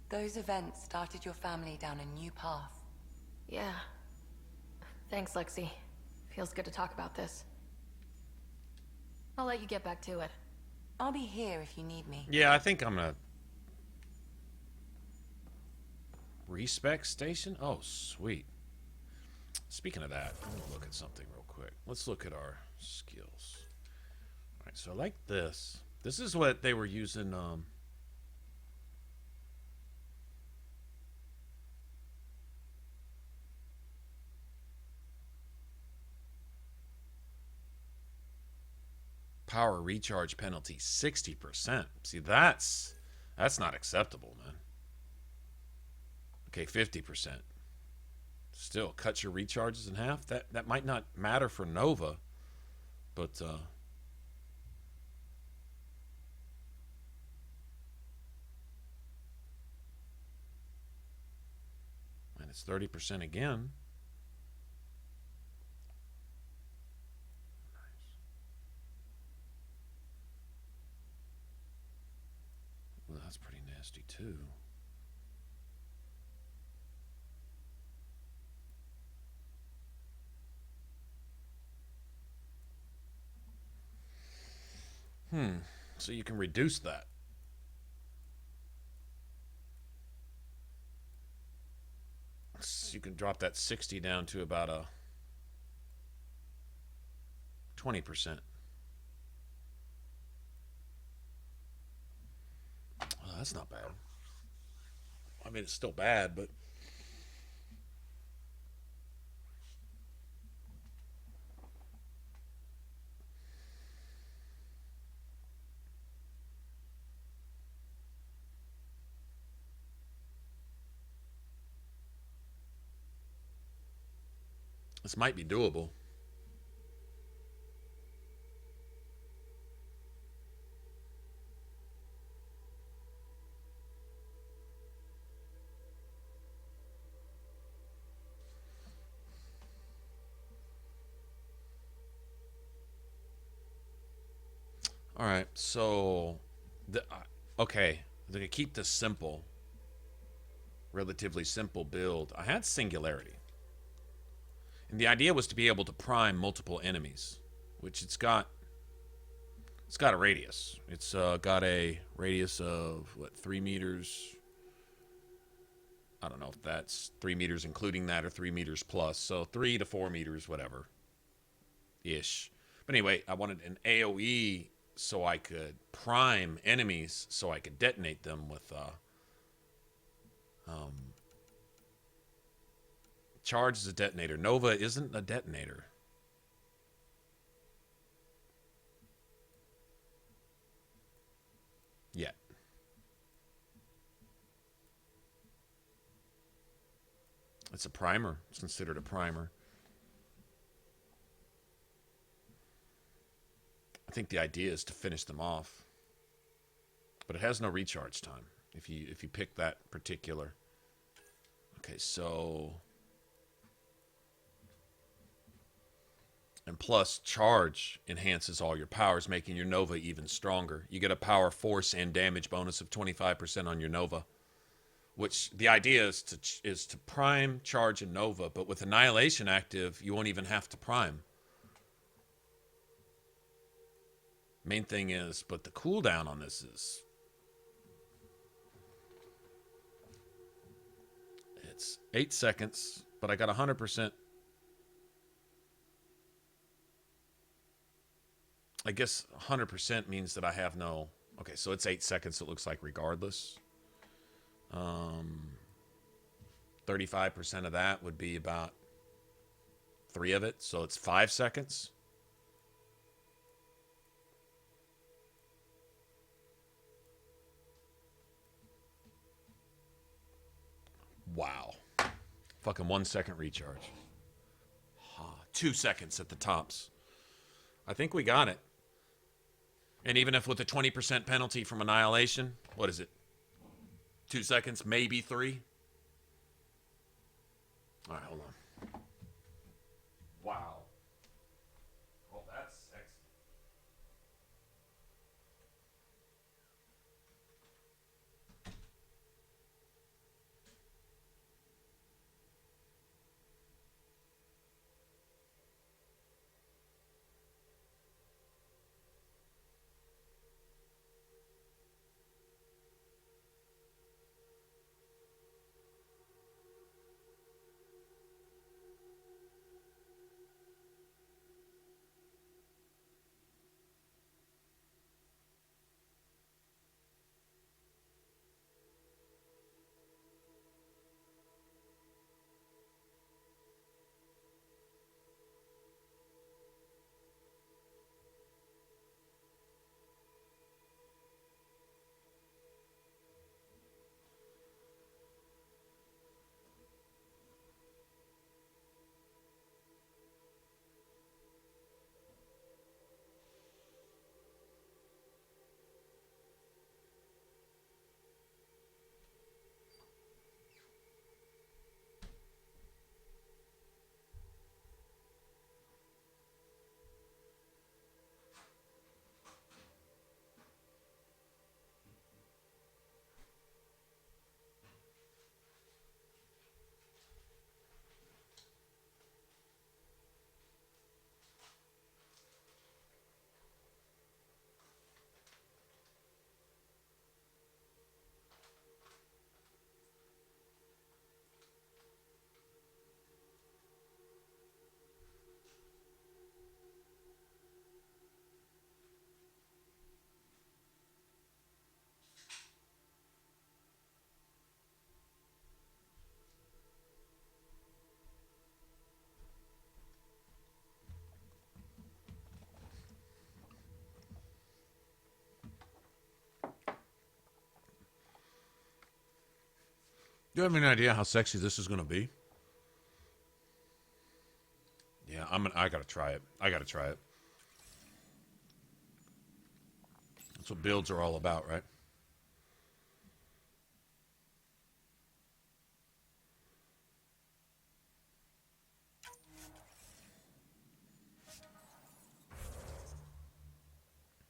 Those events started your family down a new path. Yeah. Thanks, Lexi. Feels good to talk about this. I'll let you get back to it. I'll be here if you need me. Yeah, I think I'm gonna... Respec station? Oh, sweet. Speaking of that, I'm gonna look at something real quick. Let's look at our skills. Alright, so I like this. This is what they were using, power recharge penalty 60%. See, that's not acceptable, man. Okay, 50%. Still, cut your recharges in half. That might not matter for Nova, but and it's 30% again. Well, that's pretty nasty too. So you can reduce that. So you can drop that 60 down to about a 20%. Well, that's not bad. I mean, it's still bad, but this might be doable. All right, so okay, I'm gonna keep this simple, relatively simple build. I had Singularity. And the idea was to be able to prime multiple enemies, which it's got a radius. It's got a radius of, what, 3 meters? I don't know if that's 3 meters including that or 3 meters plus. So 3 to 4 meters, whatever. Ish. But anyway, I wanted an AoE so I could prime enemies so I could detonate them with charge is a detonator. Nova isn't a detonator. Yet. It's a primer. It's considered a primer. I think the idea is to finish them off. But it has no recharge time if you pick that particular. Okay, so and plus, charge enhances all your powers, making your Nova even stronger. You get a power, force, and damage bonus of 25% on your Nova. Which the idea is to prime, charge, and Nova. But with Annihilation active, you won't even have to prime. Main thing is, but the cooldown on this is... It's 8 seconds, but I got 100%... I guess 100% means that I have no... Okay, so it's 8 seconds, it looks like, regardless. 35% of that would be about 3 of it, so it's 5 seconds. Wow. Fucking 1 second recharge. 2 seconds at the tops. I think we got it. And even if with a 20% penalty from annihilation, what is it? 2 seconds, maybe 3? All right, hold on. Wow. Oh, that's sexy. Do you have any idea how sexy this is going to be? Yeah, I got to try it. I got to try it. That's what builds are all about, right?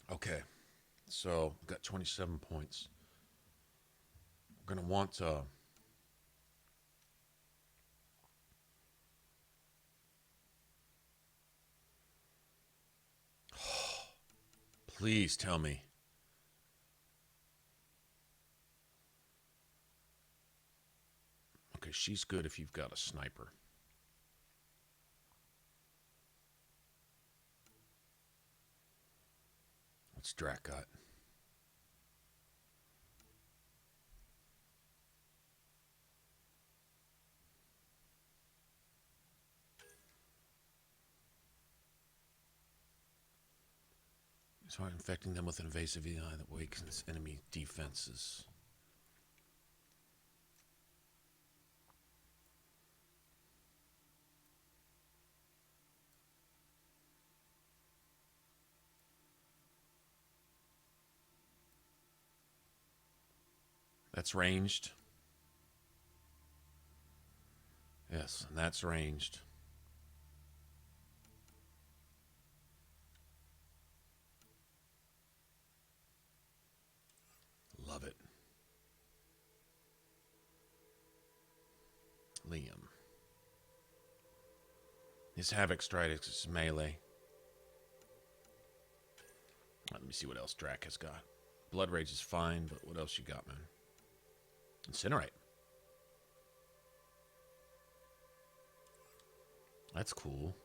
Okay. So, we've got 27 points. We're going to want please tell me. Okay, she's good if you've got a sniper. What's Drac got? So infecting them with an invasive EI that wakens enemy defenses. That's ranged. Yes, and that's ranged. Love it. Liam. His Havoc Strike is melee. Let me see what else Drac has got. Blood Rage is fine, but what else you got, man? Incinerate. That's cool.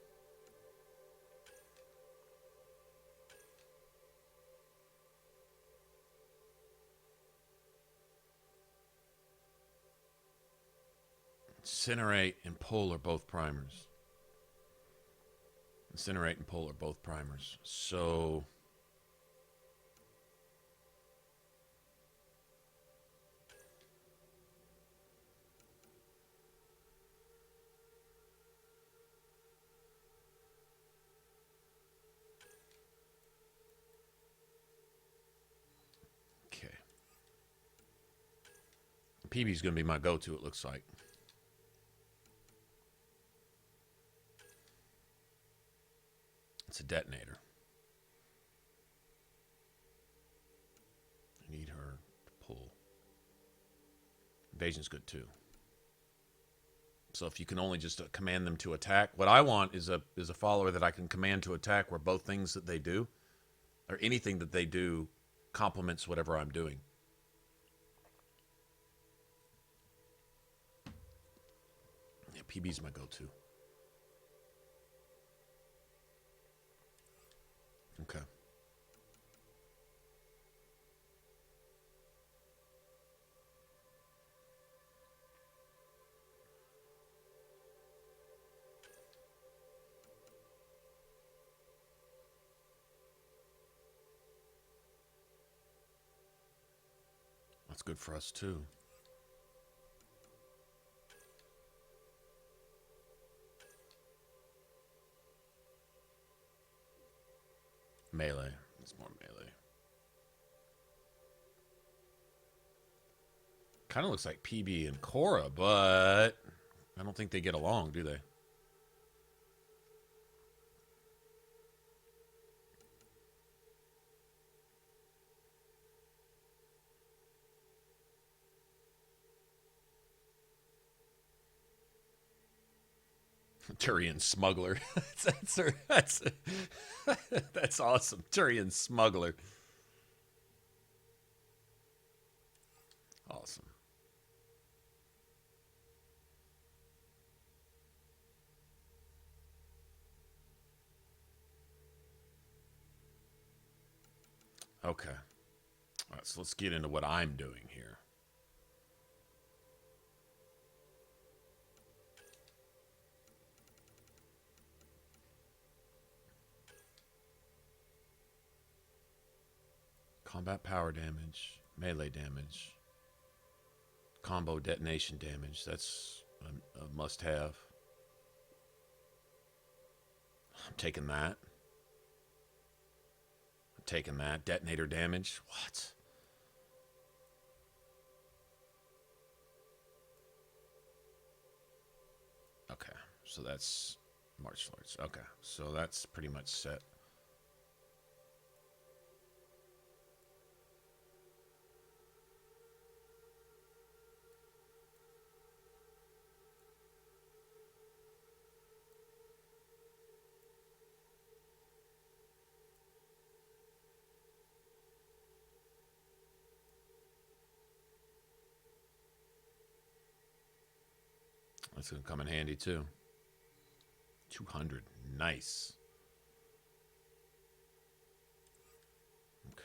Incinerate and Pole are both primers. Incinerate and Pole are both primers. So... PB's going to be my go-to, it looks like. It's a detonator. I need her to pull. Evasion's good too. So if you can only just command them to attack, what I want is a follower that I can command to attack where both things that they do, or anything that they do, complements whatever I'm doing. Yeah, PB's my go-to. Okay. That's good for us too. Melee. It's more melee. Kind of looks like PB and Cora, but I don't think they get along, do they? Turian smuggler. That's awesome. Turian smuggler. Awesome. Okay. All right, so let's get into what I'm doing here. Combat power damage, melee damage, combo detonation damage. That's a must-have. I'm taking that. I'm taking that. Detonator damage. What? Okay, so that's martial arts. Okay, so that's pretty much set. That's going to come in handy, too. 200. Nice. Okay.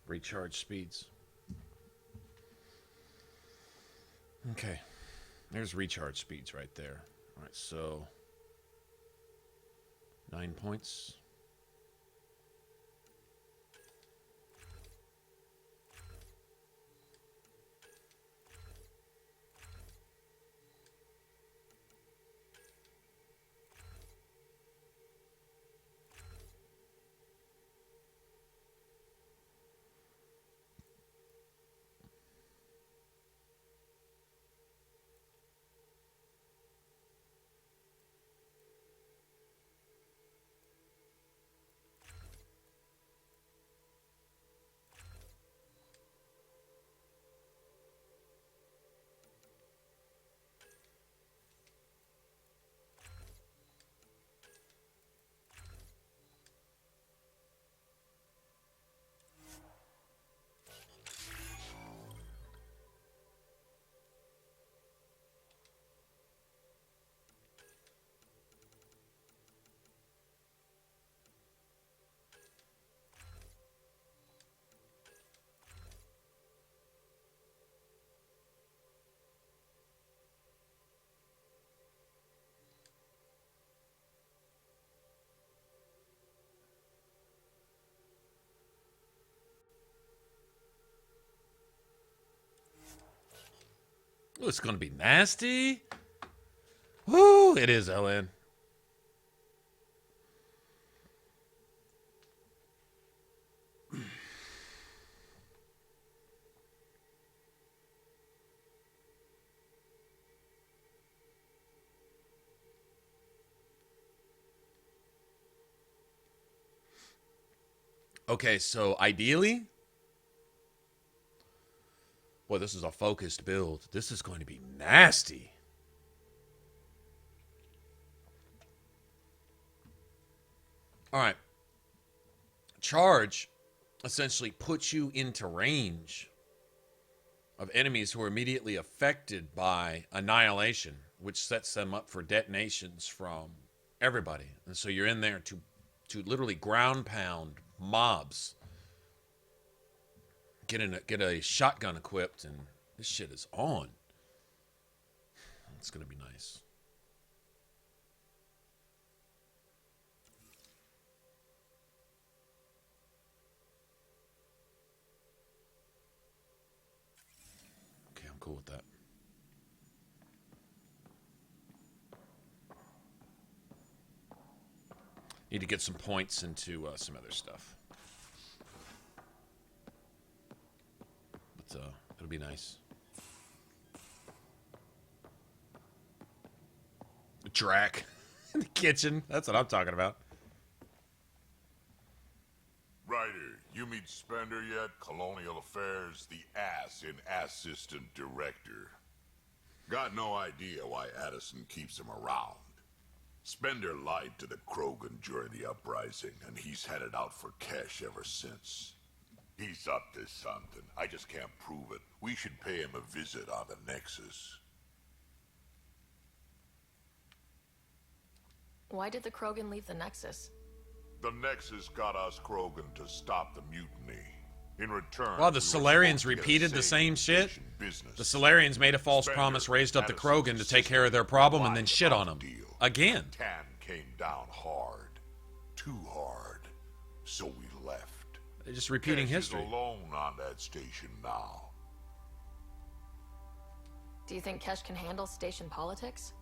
Recharge speeds. Okay. There's recharge speeds right there. All right, so 9 points. Ooh, it's gonna be nasty. Woo, it is, LN. Okay, so ideally, well, this is a focused build. This is going to be nasty. All right. Charge essentially puts you into range of enemies who are immediately affected by annihilation, which sets them up for detonations from everybody. And so you're in there to literally ground pound mobs. Get a shotgun equipped, and this shit is on. It's gonna be nice. Okay, I'm cool with that. Need to get some points into some other stuff. But it'll be nice. Drac in the kitchen. That's what I'm talking about. Ryder, you meet Spender yet? Colonial Affairs, the ass in Assistant Director. Got no idea why Addison keeps him around. Spender lied to the Krogan during the uprising, and he's headed out for cash ever since. He's up to something. I just can't prove it. We should pay him a visit on the Nexus. Why did the Krogan leave the Nexus? The Nexus got us Krogan to stop the mutiny. In return, Well, the Solarians repeated the same shit. The Solarians made a false promise, raised up the Krogan to take care of their problem, and then shit on them. Again. Tan came down hard. Too hard. So we left. They're just repeating Cash history. is alone on that station now. Do you think Kesh can handle station politics?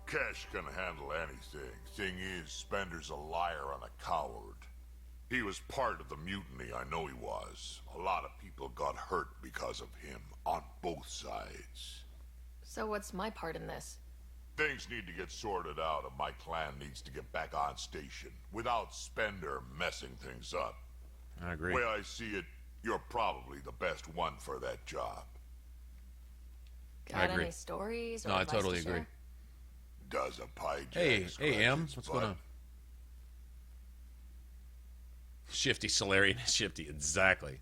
Cash can handle anything. Thing is, Spender's a liar and a coward. He was part of the mutiny, I know he was. A lot of people got hurt because of him, on both sides. So what's my part in this? Things need to get sorted out, and my clan needs to get back on station, without Spender messing things up. I agree. The way I see it, you're probably the best one for that job. Got any stories or No, I advice totally to agree. share? Does a pie Hey, Em, what's going on? Shifty Solarian is shifty, exactly.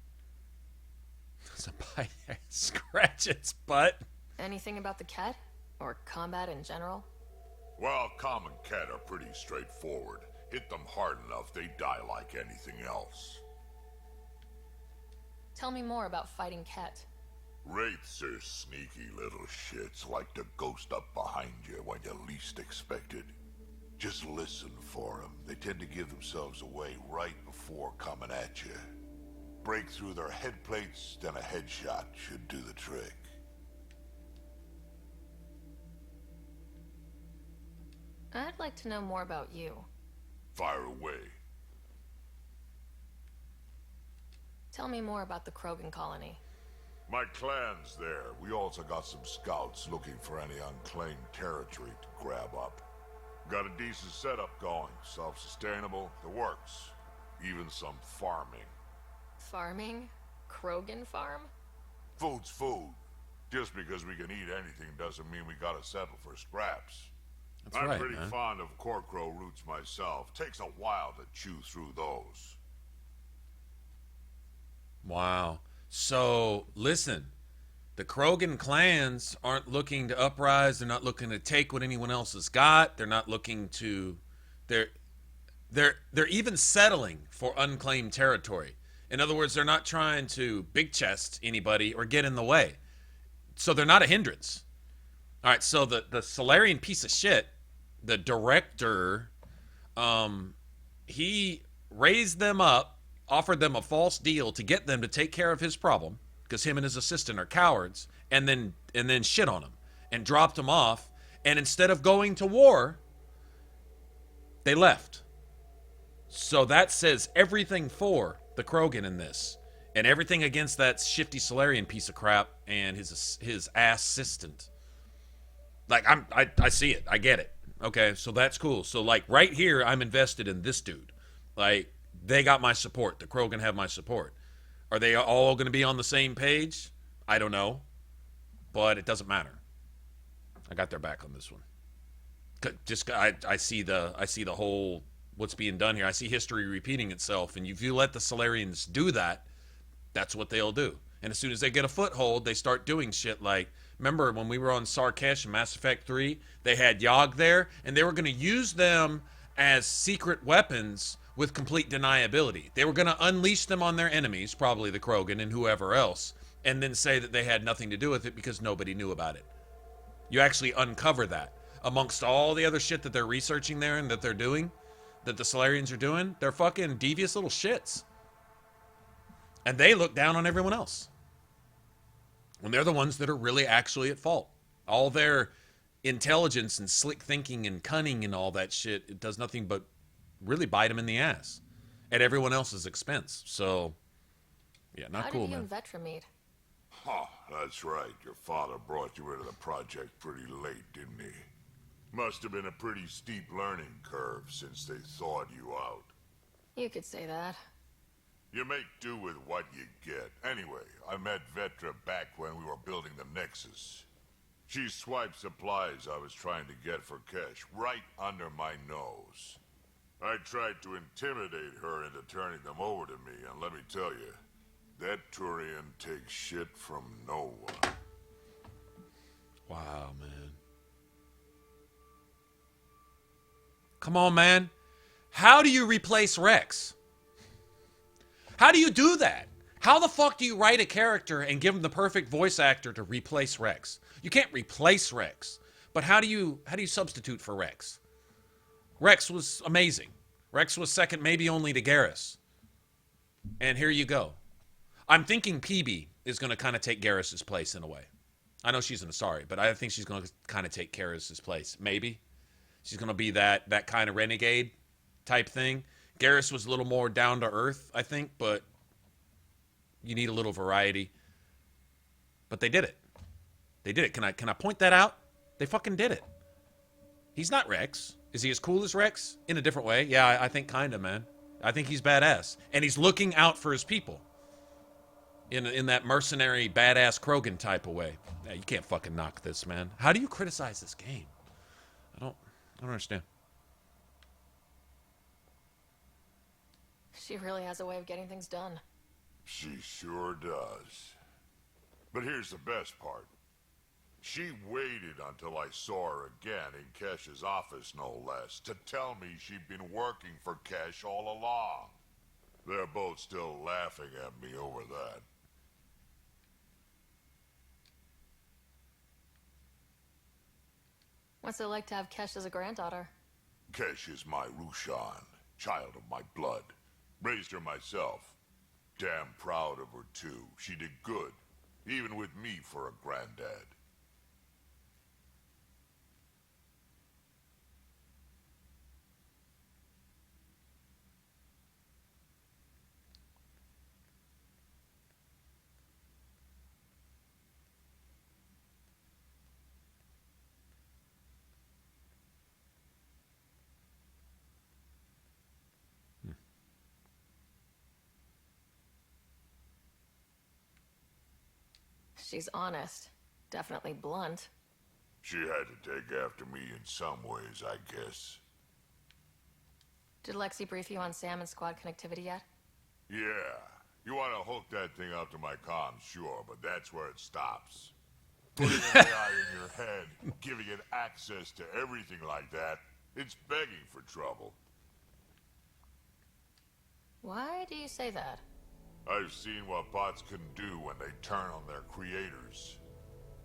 Does a pie scratch its butt? Anything about the Ket? Or combat in general? Well, common Ket are pretty straightforward. Hit them hard enough, they die like anything else. Tell me more about fighting Ket. Wraiths are sneaky little shits, like to ghost up behind you when you least expect it. Just listen for them. They tend to give themselves away right before coming at you. Break through their head plates, then a headshot should do the trick. I'd like to know more about you. Fire away. Tell me more about the Krogan colony. My clan's there. We also got some scouts looking for any unclaimed territory to grab up. Got a decent setup going. Self-sustainable. It works. Even some farming. Farming? Krogan farm? Food's food. Just because we can eat anything doesn't mean we gotta settle for scraps. That's I'm right, pretty man. fond of Corcrow roots myself. Takes a while to chew through those. Wow. So, listen. The Krogan clans aren't looking to uprise. They're not looking to take what anyone else has got. They're not looking to... They're even settling for unclaimed territory. In other words, they're not trying to big chest anybody or get in the way. So they're not a hindrance. All right, so the Solarian piece of shit, the director, he raised them up, offered them a false deal to get them to take care of his problem, because him and his assistant are cowards, and then shit on him. and dropped them off. And instead of going to war, they left. So that says everything for the Krogan in this, and everything against that shifty Solarian piece of crap and his assistant. Like, I see it. I get it. Okay, so that's cool. So, like, right here, I'm invested in this dude. Like, they got my support. The Krogan have my support. Are they all going to be on the same page? I don't know. But it doesn't matter. I got their back on this one. Just I see the whole what's being done here. I see history repeating itself, and if you let the Solarians do that, that's what they'll do. And as soon as they get a foothold, they start doing shit like, remember when we were on Sarkesh in Mass Effect 3, they had Yogg there, and they were going to use them as secret weapons with complete deniability. They were going to unleash them on their enemies, probably the Krogan and whoever else, and then say that they had nothing to do with it because nobody knew about it. You actually uncover that. Amongst all the other shit that they're researching there and that they're doing, that the Solarians are doing, they're fucking devious little shits. And they look down on everyone else. When they're the ones that are really actually at fault. All their intelligence and slick thinking and cunning and all that shit, it does nothing but really bite them in the ass. At everyone else's expense. So, yeah, not cool, man. How did you and Vetra meet? Huh, that's right. Your father brought you into the project pretty late, didn't he? Must have been a pretty steep learning curve since they thawed you out. You could say that. You make do with what you get. Anyway, I met Vetra back when we were building the Nexus. She swiped supplies I was trying to get for Kesh right under my nose. I tried to intimidate her into turning them over to me, and let me tell you, that Turian takes shit from no one. Wow, man. Come on, man. How do you replace Rex? How do you do that? How the fuck do you write a character and give him the perfect voice actor to replace Rex? You can't replace Rex, but how do you substitute for Rex? Rex was amazing. Rex was second maybe only to Garrus. And here you go. I'm thinking PB is going to kind of take Garrus's place in a way. I know she's an Asari, but I think she's going to kind of take Garrus's place. Maybe. She's going to be that kind of renegade type thing. Garrus was a little more down to earth, I think, but you need a little variety. But they did it. They did it. Can I point that out? They fucking did it. He's not Rex. Is he as cool as Rex? In a different way. Yeah, I think kind of, man. I think he's badass. And he's looking out for his people. In that mercenary, badass Krogan type of way. Yeah, you can't fucking knock this, man. How do you criticize this game? I don't understand. She really has a way of getting things done. She sure does. But here's the best part. She waited until I saw her again in Kesh's office, no less, to tell me she'd been working for Kesh all along. They're both still laughing at me over that. What's it like to have Kesh as a granddaughter? Kesh is my Rushan, child of my blood. Raised her myself. Damn proud of her, too. She did good, even with me for a granddad. She's honest. Definitely blunt. She had to take after me in some ways, I guess. Did Lexi brief you on Sam and squad connectivity yet? Yeah. You want to hook that thing up to my comms, sure, but that's where it stops. Putting an AI in your head, giving it access to everything like that, it's begging for trouble. Why do you say that? I've seen what bots can do when they turn on their creators.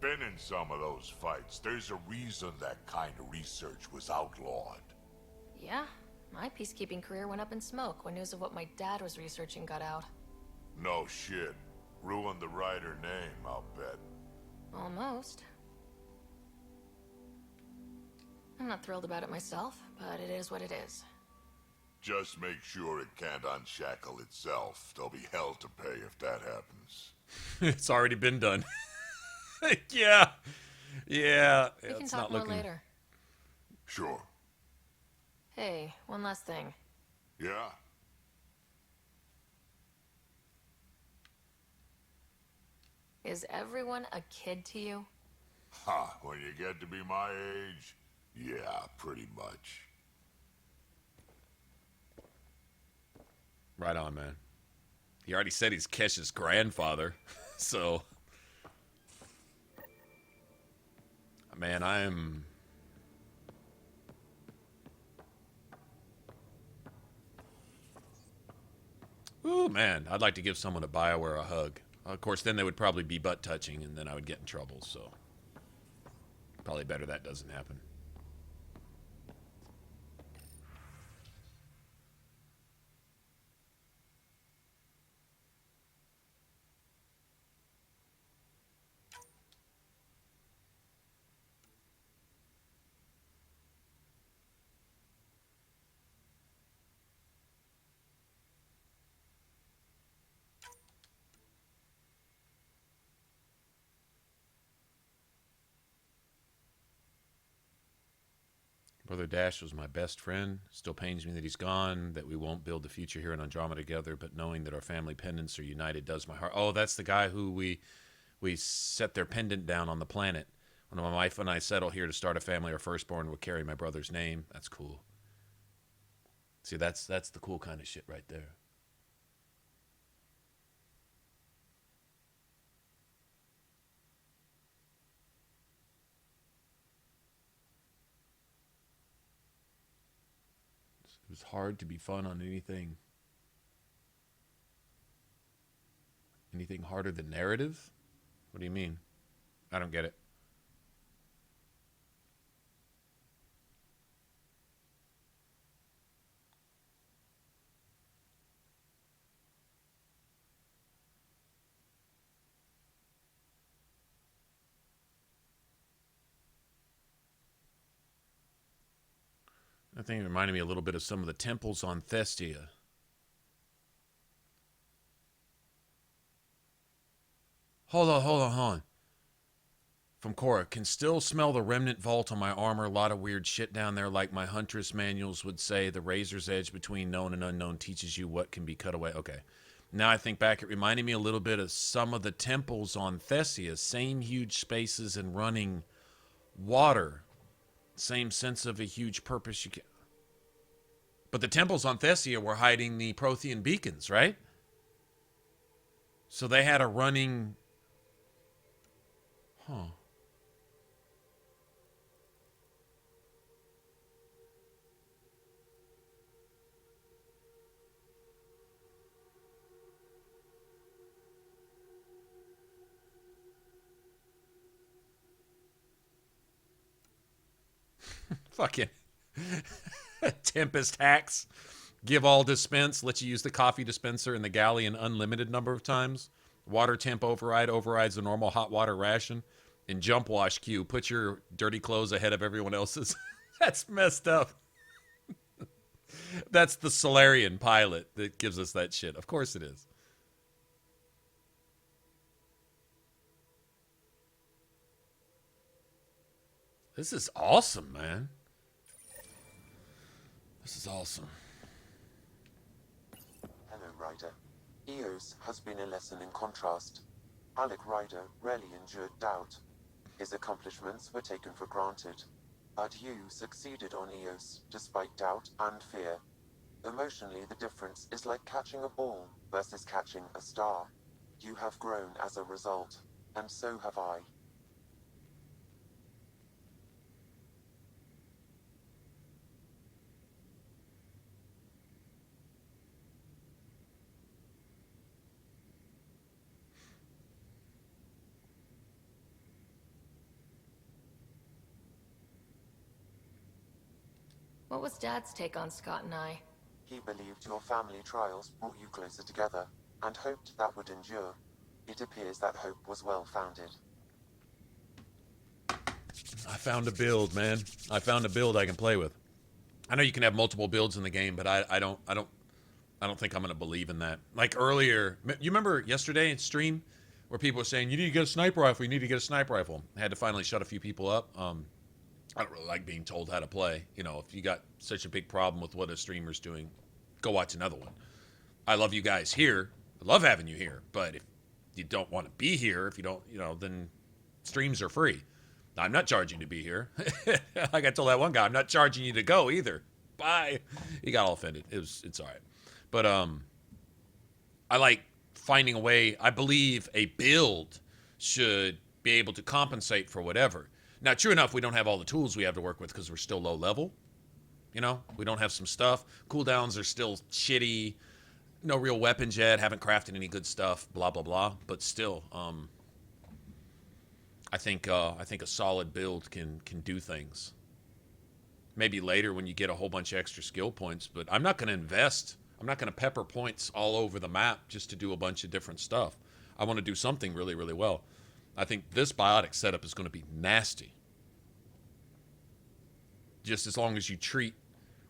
Been in some of those fights. There's a reason that kind of research was outlawed. Yeah, my peacekeeping career went up in smoke when news of what my dad was researching got out. No shit. Ruined the writer name, I'll bet. Almost. I'm not thrilled about it myself, but it is what it is. Just make sure it can't unshackle itself. There'll be hell to pay if that happens. It's already been done. Yeah. Yeah. We can talk more later. Sure. Hey, one last thing. Yeah? Is everyone a kid to you? Ha, when you get to be my age, yeah, pretty much. Right on, man. He already said he's Kesh's grandfather, so... Man, I'm... Ooh, man, I'd like to give someone at BioWare a hug. Of course, then they would probably be butt-touching, and then I would get in trouble, so... Probably better that doesn't happen. Brother Dash was my best friend. Still pains me that he's gone, that we won't build the future here in Andromeda together, but knowing that our family pendants are united does my heart. Oh, that's the guy who we set their pendant down on the planet. When my wife and I settle here to start a family, our firstborn will carry my brother's name. That's cool. See, that's the cool kind of shit right there. It was hard to be fun on anything. Anything harder than narrative? What do you mean? I don't get it. I think it reminded me a little bit of some of the temples on Thestia. Hold on. From Cora, can still smell the remnant vault on my armor. A lot of weird shit down there, like my Huntress manuals would say. The razor's edge between known and unknown teaches you what can be cut away. Okay. Now I think back, it reminded me a little bit of some of the temples on Thestia. Same huge spaces and running water. Same sense of a huge purpose. But the temples on Thestia were hiding the Prothean beacons, right? So they had a running... Huh. Fucking Tempest hacks. Give all dispense. Let you use the coffee dispenser in the galley an unlimited number of times. Water temp overrides the normal hot water ration. And jump wash queue. Put your dirty clothes ahead of everyone else's. That's messed up. That's the Solarian pilot that gives us that shit. Of course it is. This is awesome, man. This is awesome. Hello, Ryder. Eos has been a lesson in contrast. Alec Ryder rarely endured doubt. His accomplishments were taken for granted. But you succeeded on Eos, despite doubt and fear. Emotionally, the difference is like catching a ball versus catching a star. You have grown as a result, and so have I. What was Dad's take on Scott and I? He believed your family trials brought you closer together, and hoped that would endure. It appears that hope was well-founded. I found a build, man. I found a build I can play with. I know you can have multiple builds in the game, but I don't think I'm gonna believe in that. Like earlier, you remember yesterday in stream where people were saying you need to get a sniper rifle. You need to get a sniper rifle. I had to finally shut a few people up. I don't really like being told how to play. You know, if you got such a big problem with what a streamer's doing, go watch another one. I love you guys here. I love having you here. But if you don't want to be here, if you don't, you know, then streams are free. I'm not charging to be here. Like I told that one guy, I'm not charging you to go either. Bye. He got all offended. It's all right. But I like finding a way. I believe a build should be able to compensate for whatever. Now, true enough, we don't have all the tools we have to work with because we're still low level. You know, we don't have some stuff. Cooldowns are still shitty. No real weapons yet. Haven't crafted any good stuff. Blah blah blah. But still, I think a solid build can do things. Maybe later when you get a whole bunch of extra skill points. But I'm not going to invest. I'm not going to pepper points all over the map just to do a bunch of different stuff. I want to do something really, really well. I think this biotic setup is going to be nasty. Just as long as you treat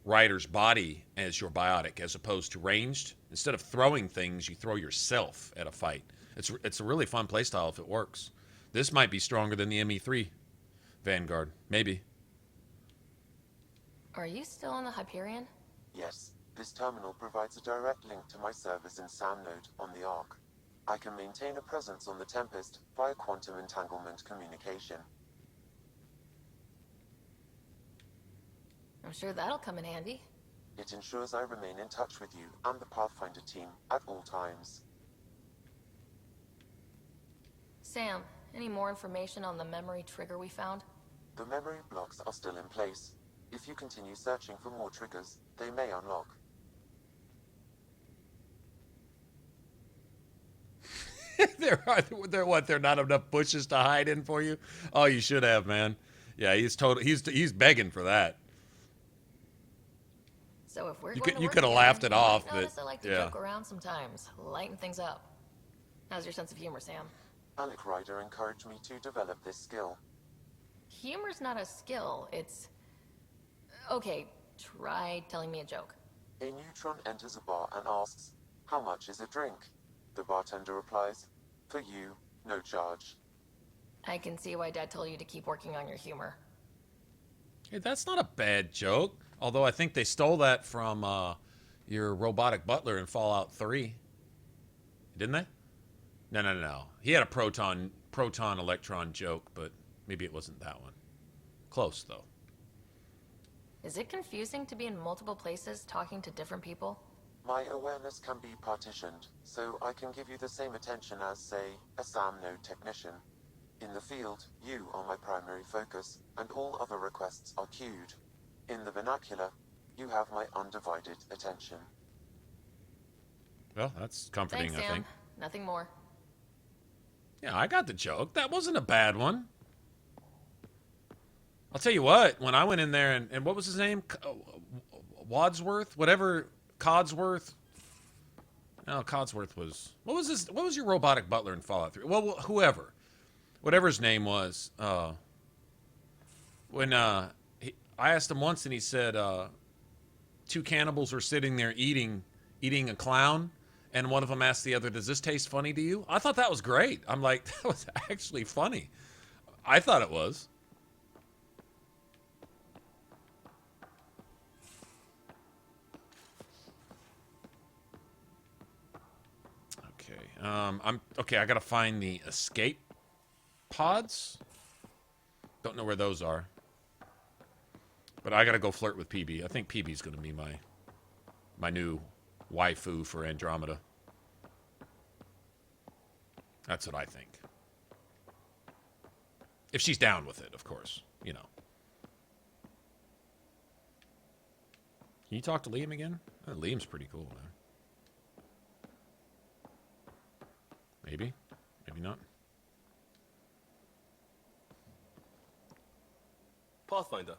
Ryder's body as your biotic as opposed to ranged. Instead of throwing things, you throw yourself at a fight. It's a really fun playstyle if it works. This might be stronger than the ME3 Vanguard. Maybe. Are you still on the Hyperion? Yes. This terminal provides a direct link to my servers in SAM node on the Ark. I can maintain a presence on the Tempest via quantum entanglement communication. I'm sure that'll come in handy. It ensures I remain in touch with you and the Pathfinder team at all times. Sam, any more information on the memory trigger we found? The memory blocks are still in place. If you continue searching for more triggers, they may unlock. There are not enough bushes to hide in for you? Oh, you should have, man. Yeah, he's begging for that. So if we're you going to you work could have together, laughed it you off, might notice but I like to yeah. joke around sometimes, lighten things up. How's your sense of humor, Sam? Alec Ryder encouraged me to develop this skill. Humor's not a skill, it's... Okay, try telling me a joke. A neutron enters a bar and asks, "How much is a drink?" The bartender replies, "For you, no charge." I can see why Dad told you to keep working on your humor. Hey, that's not a bad joke. Although I think they stole that from your robotic butler in Fallout 3. Didn't they? No. He had a proton-electron joke, but maybe it wasn't that one. Close, though. Is it confusing to be in multiple places talking to different people? My awareness can be partitioned, so I can give you the same attention as, say, a SAM node technician. In the field, you are my primary focus, and all other requests are queued. In the vernacular, you have my undivided attention. Well, that's comforting, Thanks, Sam. I think. Nothing more. Yeah, I got the joke. That wasn't a bad one. I'll tell you what, when I went in there and what was his name? Wadsworth? Whatever, Codsworth? No, Codsworth was... What was your robotic butler in Fallout 3? Well, whoever. Whatever his name was. When I asked him once and he said two cannibals were sitting there eating a clown, and one of them asked the other, "Does this taste funny to you?" I thought that was great. I'm like, that was actually funny. I thought it was. Okay. I gotta find the escape pods. Don't know where those are. But I gotta go flirt with PB. I think PB's gonna be my new waifu for Andromeda. That's what I think. If she's down with it, of course. You know. Can you talk to Liam again? Oh, Liam's pretty cool, man. Maybe. Maybe not. Pathfinder.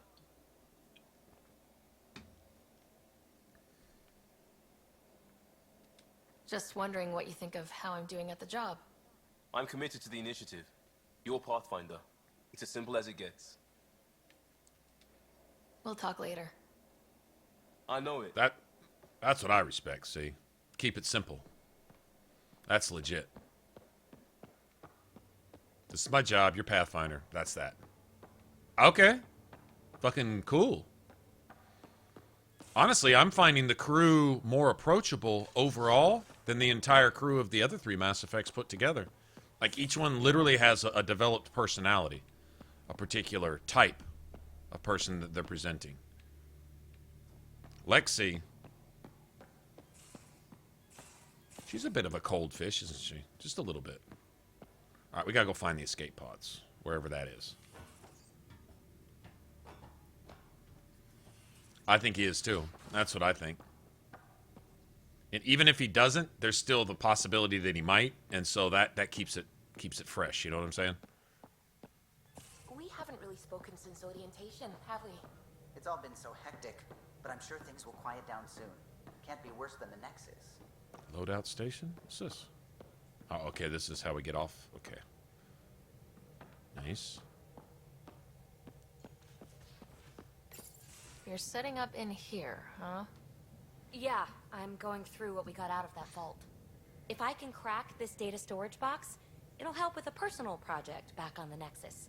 Just wondering what you think of how I'm doing at the job. I'm committed to the initiative. You're Pathfinder. It's as simple as it gets. We'll talk later. I know it. That's what I respect, see? Keep it simple. That's legit. This is my job, you're Pathfinder. That's that. Okay. Fucking cool. Honestly, I'm finding the crew more approachable overall than the entire crew of the other 3 Mass Effects put together. Like, each one literally has a developed personality. A particular type of person that they're presenting. Lexi. She's a bit of a cold fish, isn't she? Just a little bit. Alright, we gotta go find the escape pods. Wherever that is. I think he is too. That's what I think. And even if he doesn't, there's still the possibility that he might, and so that keeps it fresh, you know what I'm saying? We haven't really spoken since orientation, have we? It's all been so hectic, but I'm sure things will quiet down soon. Can't be worse than the Nexus. Loadout station? What's this? Oh, okay, this is how we get off. Okay. Nice. You're setting up in here, huh? Yeah, I'm going through what we got out of that vault. If I can crack this data storage box, it'll help with a personal project back on the Nexus.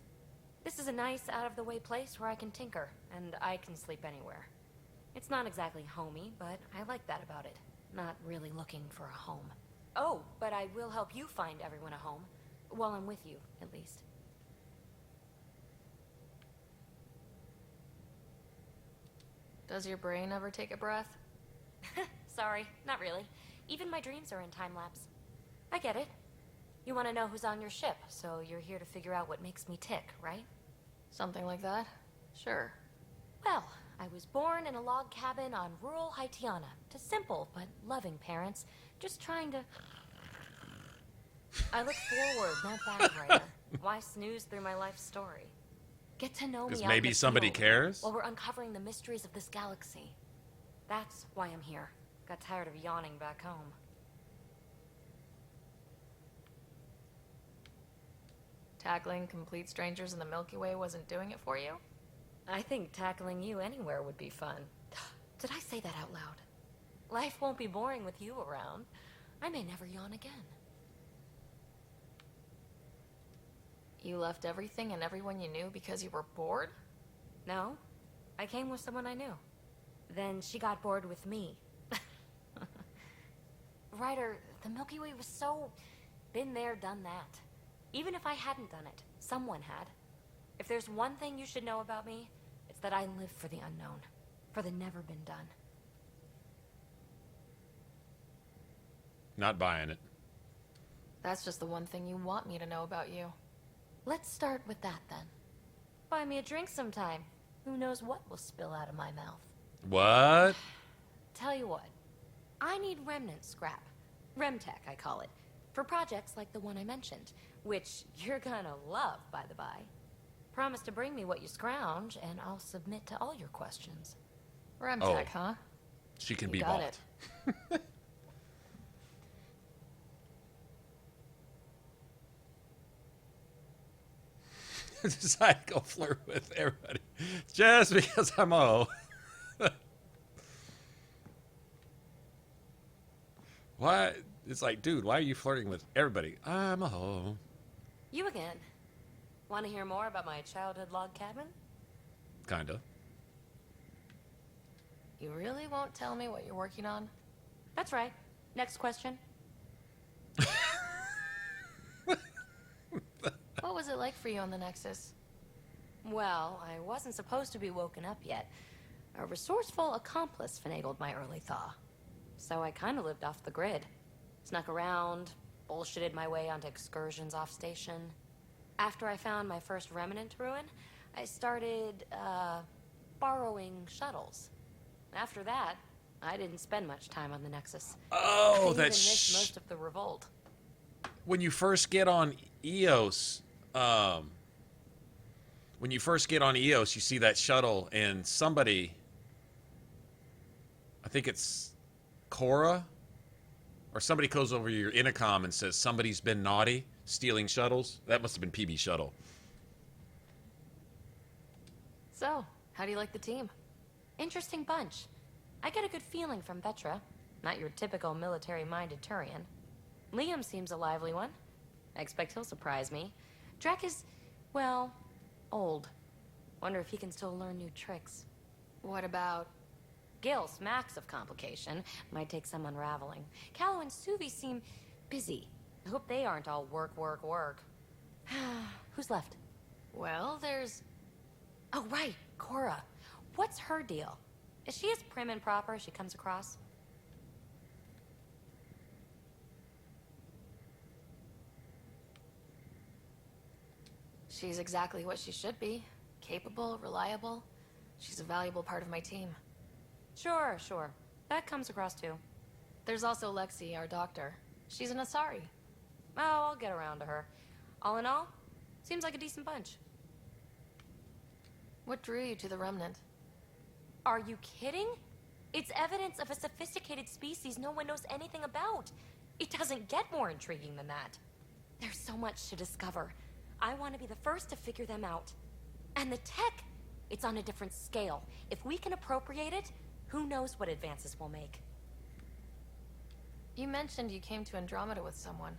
This is a nice, out-of-the-way place where I can tinker, and I can sleep anywhere. It's not exactly homey, but I like that about it. Not really looking for a home. Oh, but I will help you find everyone a home. While I'm with you, at least. Does your brain ever take a breath? Sorry, not really. Even my dreams are in time-lapse. I get it. You want to know who's on your ship, so you're here to figure out what makes me tick, right? Something like that? Sure. Well, I was born in a log cabin on rural Haitiana to simple but loving parents, just trying to... I look forward, not back, writer. Why snooze through my life story? Get to know me out in maybe the somebody field cares? while we're uncovering the mysteries of this galaxy. That's why I'm here. Got tired of yawning back home. Tackling complete strangers in the Milky Way wasn't doing it for you? I think tackling you anywhere would be fun. Did I say that out loud? Life won't be boring with you around. I may never yawn again. You left everything and everyone you knew because you were bored? No. I came with someone I knew. Then she got bored with me. Ryder, the Milky Way was so... been there, done that. Even if I hadn't done it, someone had. If there's one thing you should know about me, it's that I live for the unknown. For the never been done. Not buying it. That's just the one thing you want me to know about you. Let's start with that then. Buy me a drink sometime. Who knows what will spill out of my mouth. What? Tell you what. I need remnant scrap. Remtech, I call it. For projects like the one I mentioned. Which you're gonna love, by the by. Promise to bring me what you scrounge, and I'll submit to all your questions. Remtech, huh? She can You be got bought. it. Decide to go flirt with everybody just because I'm a hoe. Why? It's like, dude, why are you flirting with everybody? I'm a hoe. You again. Want to hear more about my childhood log cabin? Kinda. You really won't tell me what you're working on? That's right. Next question. What was it like for you on the Nexus? Well, I wasn't supposed to be woken up yet. A resourceful accomplice finagled my early thaw. So I kind of lived off the grid. Snuck around, bullshitted my way onto excursions off station. After I found my first remnant ruin, I started, borrowing shuttles. After that, I didn't spend much time on the Nexus. Oh, I even that's missed most of the revolt. When you first get on EOS, you see that shuttle, and somebody, I think it's Cora, or somebody goes over your intercom and says somebody's been naughty, stealing shuttles. That must have been PB Shuttle. So, how do you like the team? Interesting bunch. I get a good feeling from Vetra. Not your typical military-minded Turian. Liam seems a lively one. I expect he'll surprise me. Drac is, well, old. Wonder if he can still learn new tricks. What about... Gil, smacks of complication. Might take some unraveling. Callow and Suvi seem busy. I hope they aren't all work, work, work. Who's left? Well, there's... Oh, right, Cora. What's her deal? Is she as prim and proper as she comes across? She's exactly what she should be. Capable, reliable. She's a valuable part of my team. Sure, sure. That comes across too. There's also Lexi, our doctor. She's an Asari. Oh, I'll get around to her. All in all, seems like a decent bunch. What drew you to the Remnant? Are you kidding? It's evidence of a sophisticated species no one knows anything about. It doesn't get more intriguing than that. There's so much to discover. I want to be the first to figure them out. And the tech, it's on a different scale. If we can appropriate it, who knows what advances we'll make. You mentioned you came to Andromeda with someone.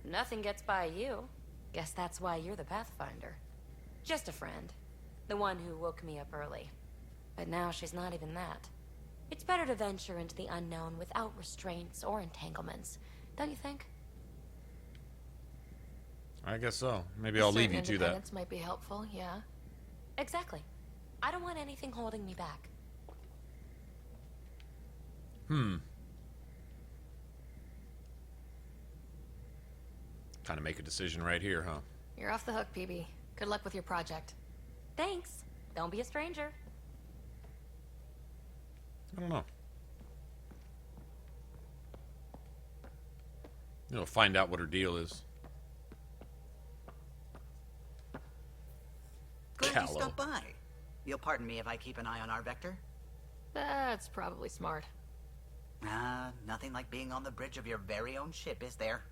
Nothing gets by you. Guess that's why you're the Pathfinder. Just a friend. The one who woke me up early. But now she's not even that. It's better to venture into the unknown without restraints or entanglements, don't you think? I guess so. Maybe I'll leave you to that. Independence might be helpful, yeah. Exactly. I don't want anything holding me back. Kind of make a decision right here, huh? You're off the hook, PB. Good luck with your project. Thanks. Don't be a stranger. I don't know. You'll find out what her deal is. Glad you stopped by. You'll pardon me if I keep an eye on our vector? That's probably smart. Nothing like being on the bridge of your very own ship, is there?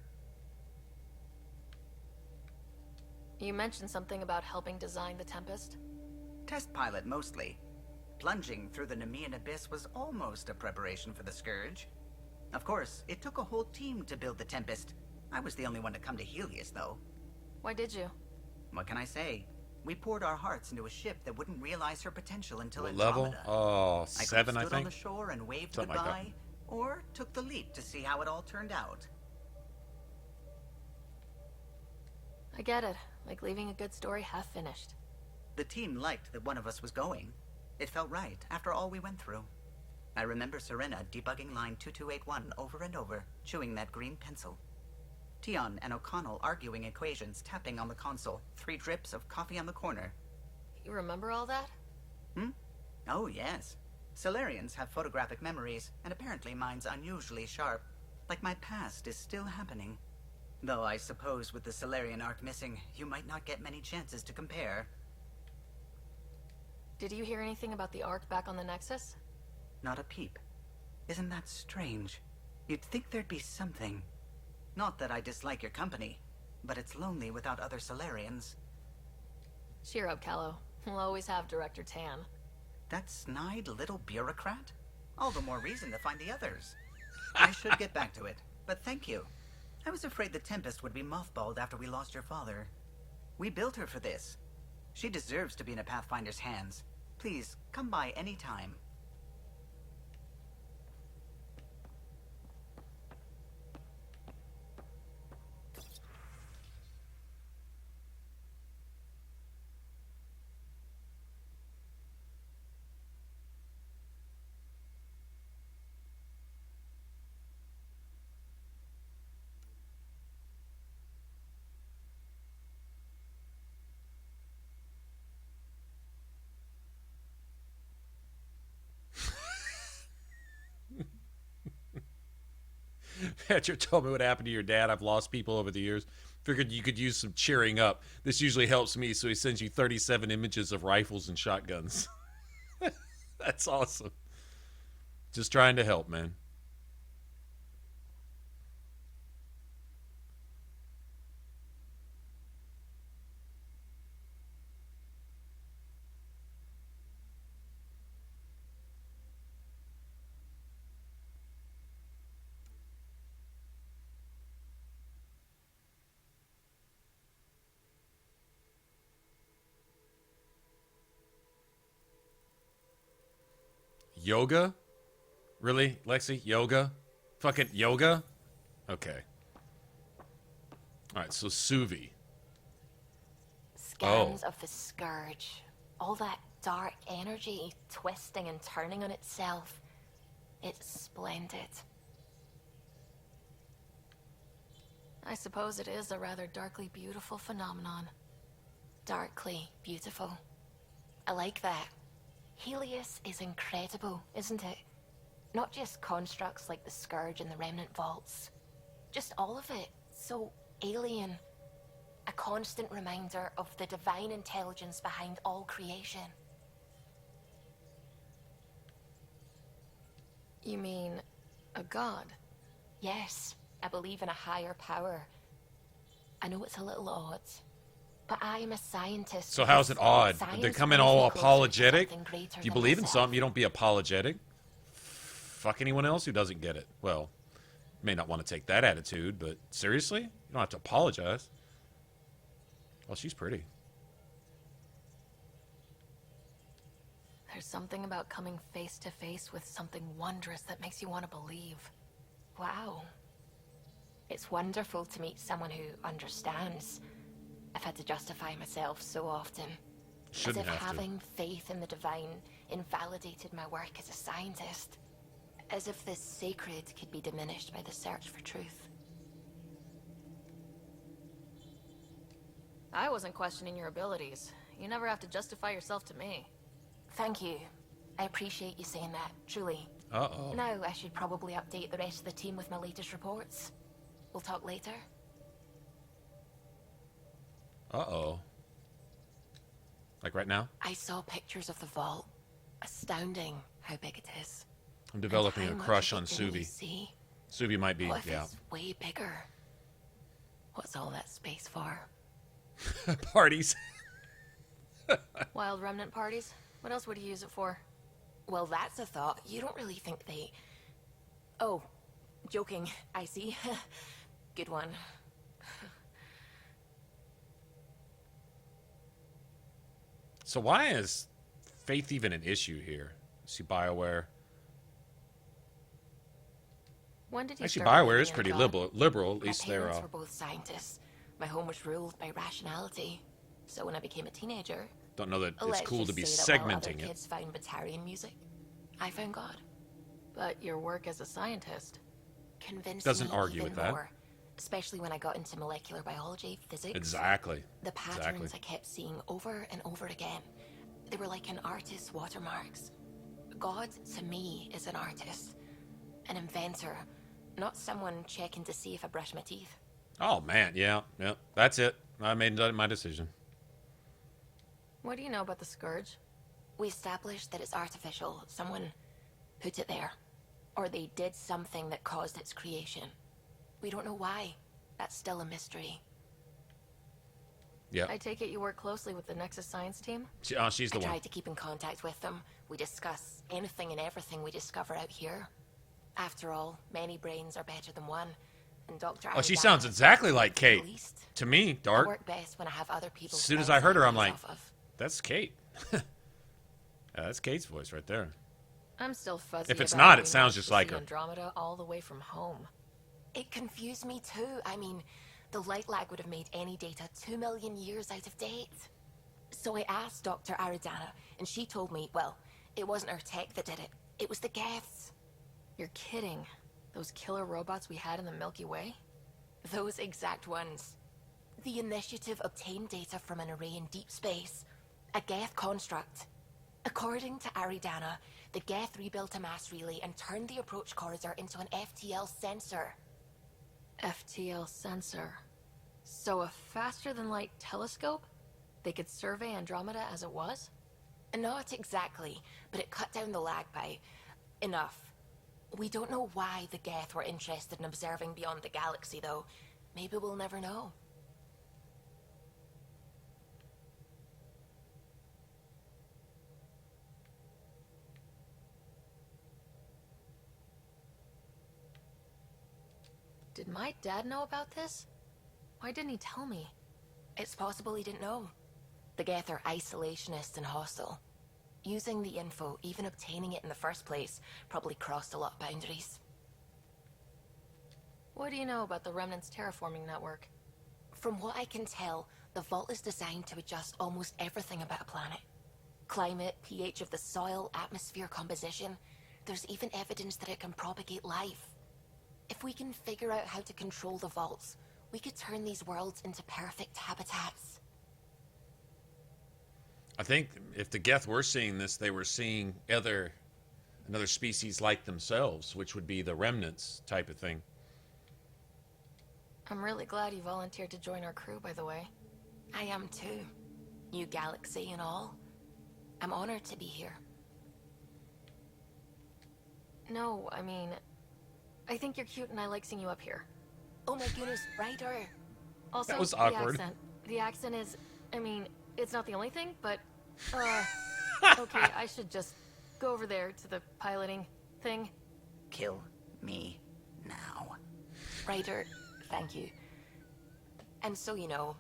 You mentioned something about helping design the Tempest? Test pilot, mostly. Plunging through the Nemean abyss was almost a preparation for the Scourge. Of course, it took a whole team to build the Tempest. I was the only one to come to Helios, though. Why did you? What can I say? We poured our hearts into a ship that wouldn't realize her potential until What Andromeda. level? Oh, 7, I stood think. on the shore and waved Something goodbye, like that. or took the leap to see how it all turned out. I get it. Like leaving a good story half finished. The team liked that one of us was going. It felt right after all we went through. I remember Serena debugging line 2281 over and over, chewing that green pencil. Tion and O'Connell arguing equations, tapping on the console, 3 drips of coffee on the corner. You remember all that? Oh, yes. Solarians have photographic memories, and apparently mine's unusually sharp. Like my past is still happening. Though I suppose with the Solarian arc missing, you might not get many chances to compare. Did you hear anything about the Ark back on the Nexus? Not a peep. Isn't that strange? You'd think there'd be something. Not that I dislike your company, but it's lonely without other Solarians. Cheer up, Callow. We'll always have Director Tan. That snide little bureaucrat? All the more reason to find the others. I should get back to it, but thank you. I was afraid the Tempest would be mothballed after we lost your father. We built her for this. She deserves to be in a Pathfinder's hands. Please, come by any time. Patrick told me what happened to your dad. I've lost people over the years. Figured you could use some cheering up. This usually helps me, so he sends you 37 images of rifles and shotguns. That's awesome. Just trying to help, man. Yoga? Really, Lexi? Yoga? Fucking yoga? Okay. Alright, so Suvi. Scans of the Scourge. All that dark energy twisting and turning on itself. It's splendid. I suppose it is a rather darkly beautiful phenomenon. Darkly beautiful. I like that. Helios is incredible, isn't it? Not just constructs like the Scourge and the Remnant Vaults. Just all of it. So alien. A constant reminder of the divine intelligence behind all creation. You mean a god? Yes, I believe in a higher power. I know it's a little odd, but I am a scientist. So how's it odd? They come in all apologetic? If you believe in myself. something, you don't be apologetic. Fuck anyone else who doesn't get it. Well, may not want to take that attitude, but seriously? You don't have to apologize. Well, she's pretty. There's something about coming face to face with something wondrous that makes you want to believe. Wow. It's wonderful to meet someone who understands. I've had to justify myself so often. Shouldn't as if have to. having faith in the divine invalidated my work as a scientist. As if the sacred could be diminished by the search for truth. I wasn't questioning your abilities. You never have to justify yourself to me. Thank you. I appreciate you saying that, truly. Uh-oh. Now I should probably update the rest of the team with my latest reports. We'll talk later. Uh-oh. Like right now? I saw pictures of the vault. Astounding how big it is. I'm developing a And how crush much on of it didn't you Suvi. see? Suvi might be, What if yeah. it's way bigger? What's all that space for? Parties. Wild remnant parties? What else would you use it for? Well, that's a thought. You don't really think they... Oh, joking. I see. Good one. So why is faith even an issue here? See BioWare. When did you Actually, start BioWare is believing pretty in God? liberal. At My least they're. parents were both scientists. My home was ruled by rationality. So when I became a teenager, Don't know that it's let's cool to just be say that while other segmenting it. kids found Batarian music, I found God. But your work as a scientist convinced Doesn't me argue even with that. more, especially when I got into molecular biology, physics. Exactly. The patterns Exactly. I kept seeing over and over again. They were like an artist's watermarks. God, to me, is an artist. An inventor. Not someone checking to see if I brush my teeth. Oh man, yeah. That's it. I made my decision. What do you know about the Scourge? We established that it's artificial. Someone put it there. Or they did something that caused its creation. We don't know why. That's still a mystery. Yeah. I take it you work closely with the Nexus Science team? She's the I one. try to keep in contact with them. We discuss anything and everything we discover out here. After all, many brains are better than one. And Dr. Oh, she Aridana sounds exactly like Kate. at least. To me, I Dark. work best when I have other people. As soon as I heard her, I'm like, that's Kate. Yeah, that's Kate's voice right there. I'm still fuzzy. If it's about not, how it we sounds managed just to like see her. Andromeda all the way from home. It confused me too. I mean, the light lag would have made any data 2 million years out of date. So I asked Dr. Aridana, and she told me, well, it wasn't her tech that did it. It was the Geths. You're kidding. Those killer robots we had in the Milky Way? Those exact ones. The initiative obtained data from an array in deep space. A Geth construct. According to Aridana, the Geth rebuilt a mass relay and turned the approach corridor into an FTL sensor. FTL sensor. So a faster-than-light telescope? They could survey Andromeda as it was? Not exactly, but it cut down the lag by enough. We don't know why the Geth were interested in observing beyond the galaxy, though. Maybe we'll never know. Did my dad know about this? Why didn't he tell me? It's possible he didn't know. The Geth are isolationist and hostile. Using the info, even obtaining it in the first place, probably crossed a lot of boundaries. What do you know about the Remnant's terraforming network? From what I can tell, the vault is designed to adjust almost everything about a planet. Climate, pH of the soil, atmosphere composition. There's even evidence that it can propagate life. If we can figure out how to control the vaults, we could turn these worlds into perfect habitats. I think if the Geth were seeing this, they were seeing another species like themselves, which would be the remnants type of thing. I'm really glad you volunteered to join our crew, by the way. I am too. New galaxy and all. I'm honored to be here. No, I mean, I think you're cute and I like seeing you up here. Oh my goodness, Ryder. Also, that was awkward. The accent is, I mean, it's not the only thing, but, okay, I should just go over there to the piloting thing. Kill me now. Ryder, thank you. And so you know,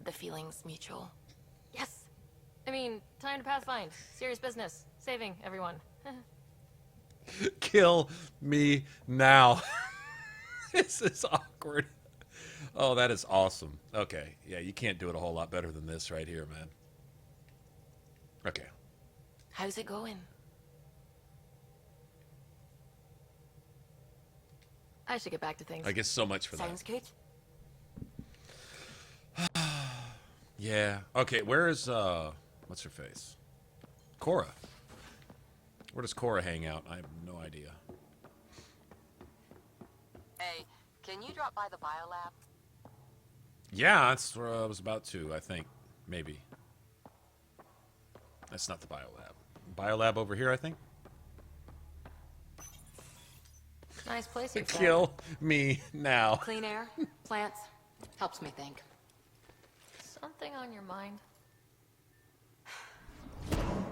the feeling's mutual. Yes! I mean, time to pathfind. Serious business. Saving everyone. Kill me now. This is awkward. Oh, that is awesome. Okay. Yeah, you can't do it a whole lot better than this right here, man. Okay. How's it going? I should get back to things. I guess so much for Sounds good. Yeah. Okay, where is, what's her face? Cora. Where does Cora hang out? I have no idea. Hey, can you drop by the biolab? Yeah, that's where I was about to, I think. Maybe. That's not the biolab. Biolab over here, I think? Nice place you've got. Kill me now. Clean air, plants, helps me think. Something on your mind?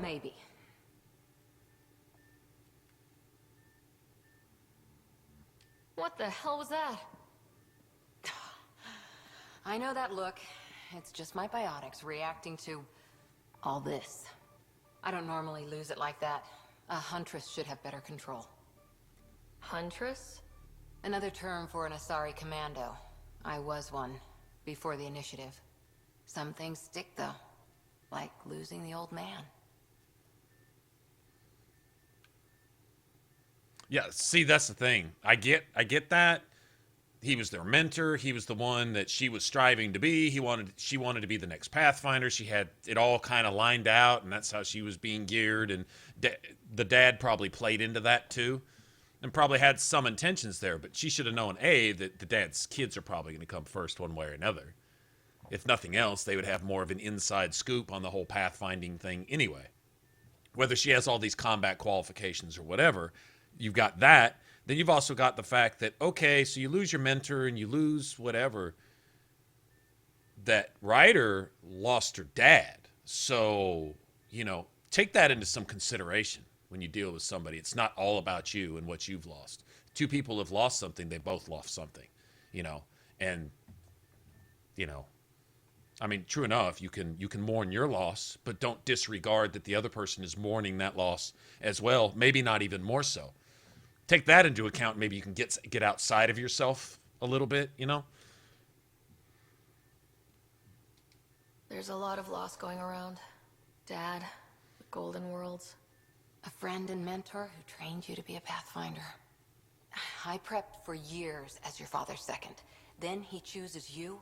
Maybe. What the hell was that? I know that look. It's just my biotics reacting to all this. I don't normally lose it like that. A huntress should have better control. Huntress? Another term for an Asari commando. I was one, before the initiative. Some things stick, though. Like losing the old man. Yeah, see, that's the thing. I get that. He was their mentor. He was the one that she was striving to be. She wanted to be the next Pathfinder. She had it all kind of lined out, and that's how she was being geared. And the dad probably played into that too, and probably had some intentions there. But she should have known, that the dad's kids are probably going to come first one way or another. If nothing else, they would have more of an inside scoop on the whole pathfinding thing anyway. Whether she has all these combat qualifications or whatever, you've got that. Then you've also got the fact that, okay, so you lose your mentor and you lose whatever. That Ryder lost her dad. So, take that into some consideration when you deal with somebody. It's not all about you and what you've lost. Two people have lost something, they both lost something, and, I mean, true enough, you can mourn your loss, but don't disregard that the other person is mourning that loss as well, maybe not even more so. Take that into account. Maybe you can get outside of yourself a little bit, There's a lot of loss going around. Dad, the Golden Worlds. A friend and mentor who trained you to be a Pathfinder. I prepped for years as your father's second. Then he chooses you?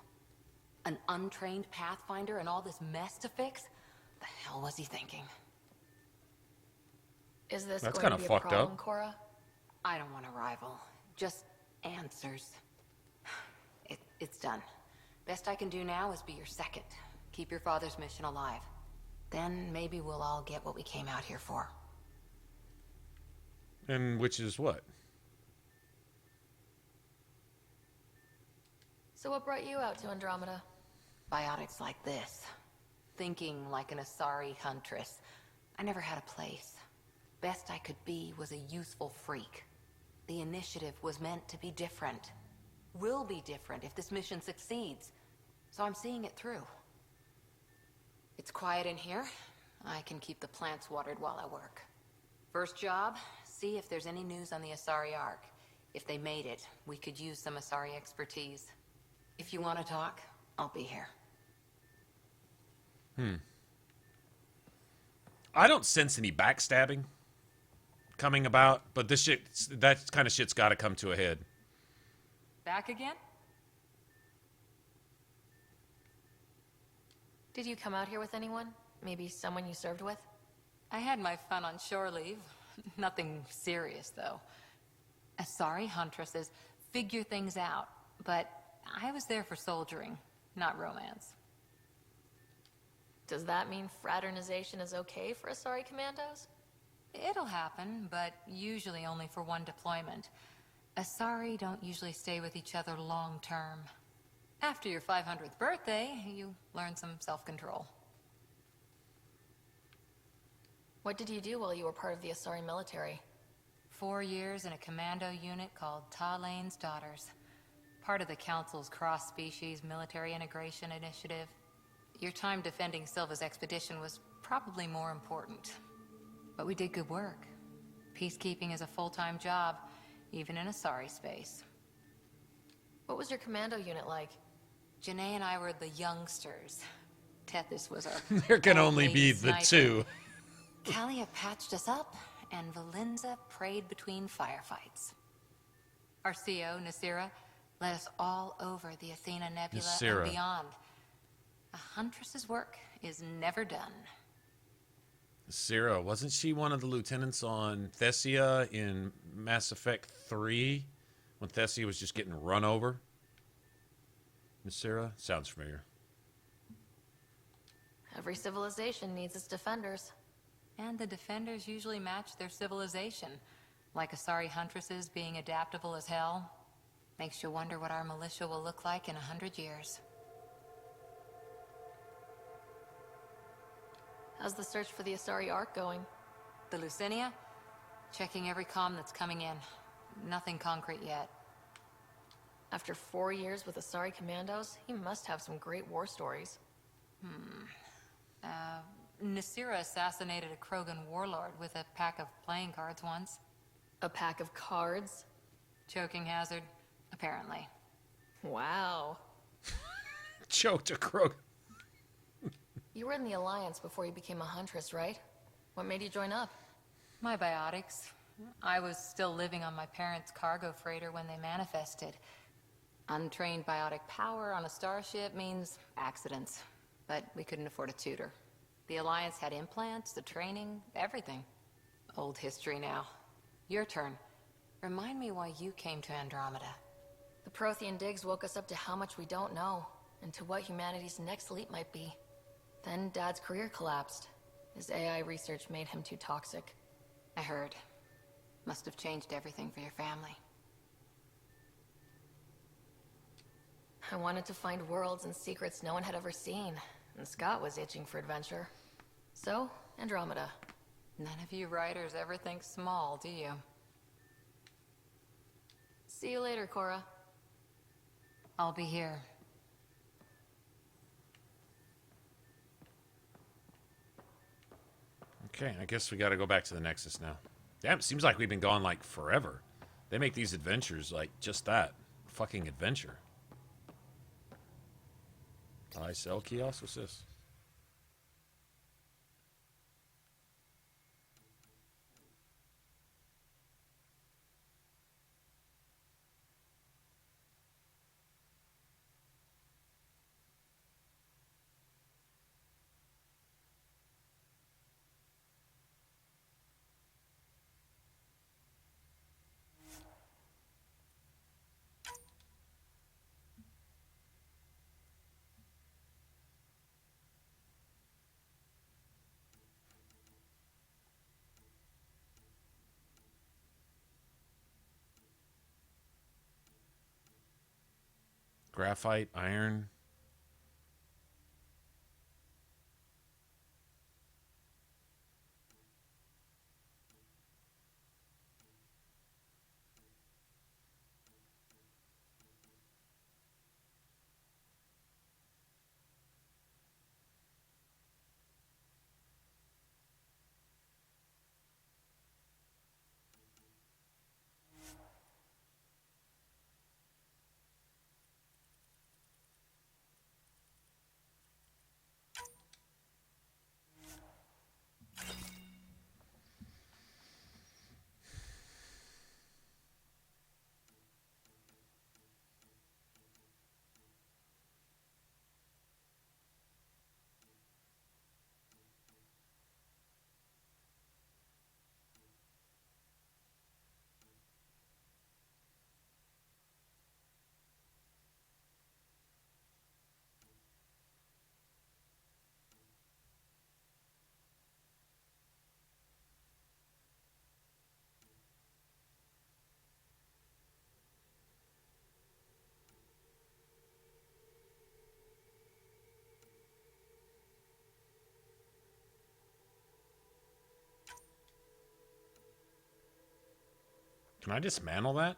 An untrained Pathfinder and all this mess to fix? The hell was he thinking? Is this That's going kind to of be a fucked problem, up. Cora? I don't want a rival. Just answers. It's done. Best I can do now is be your second. Keep your father's mission alive. Then maybe we'll all get what we came out here for. And which is what? So what brought you out to Andromeda? Biotics like this. Thinking like an Asari huntress. I never had a place. Best I could be was a useful freak. The initiative was meant to be different. Will be different if this mission succeeds. So I'm seeing it through. It's quiet in here. I can keep the plants watered while I work. First job, see if there's any news on the Asari Ark. If they made it, we could use some Asari expertise. If you want to talk, I'll be here. I don't sense any backstabbing coming about, but this shit, that kind of shit's got to come to a head. Back again? Did you come out here with anyone? Maybe someone you served with? I had my fun on shore leave. Nothing serious, though. Asari huntresses figure things out, but I was there for soldiering, not romance. Does that mean fraternization is okay for Asari commandos? It'll happen, but usually only for one deployment. Asari don't usually stay with each other long term. After your 500th birthday, you learn some self-control. What did you do while you were part of the Asari military? 4 years in a commando unit called Talane's Daughters. Part of the Council's cross-species military integration initiative. Your time defending Silva's expedition was probably more important. But we did good work. Peacekeeping is a full-time job, even in Asari space. What was your commando unit like? Janae and I were the youngsters. Tethys was our There can old only lady be the sniper. two. Kalia patched us up, and Valenza prayed between firefights. Our CO, Nasira, led us all over the Athena Nebula Nasira. and beyond. A huntress's work is never done. Sarah, wasn't she one of the lieutenants on Thessia in Mass Effect 3? When Thessia was just getting run over? Miss Sarah? Sounds familiar. Every civilization needs its defenders. And the defenders usually match their civilization. Like Asari huntresses being adaptable as hell. Makes you wonder what our militia will look like in 100 years. How's the search for the Asari Ark going? The Lucinia? Checking every comm that's coming in. Nothing concrete yet. After 4 years with Asari commandos, he must have some great war stories. Nasira assassinated a Krogan warlord with a pack of playing cards once. A pack of cards? Choking hazard, apparently. Wow. Choked a crook. You were in the Alliance before you became a huntress, right? What made you join up? My biotics. I was still living on my parents' cargo freighter when they manifested. Untrained biotic power on a starship means accidents, but we couldn't afford a tutor. The Alliance had implants, the training, everything. Old history now. Your turn. Remind me why you came to Andromeda. The Prothean digs woke us up to how much we don't know, and to what humanity's next leap might be. Then Dad's career collapsed. His AI research made him too toxic. I heard. Must have changed everything for your family. I wanted to find worlds and secrets no one had ever seen, and Scott was itching for adventure. So, Andromeda. None of you writers ever think small, do you? See you later, Cora. I'll be here. Okay, I guess we gotta go back to the Nexus now. Damn, it seems like we've been gone like forever. They make these adventures like just that. Fucking adventure. I sell kiosks, what's this? Graphite, iron. Can I dismantle that?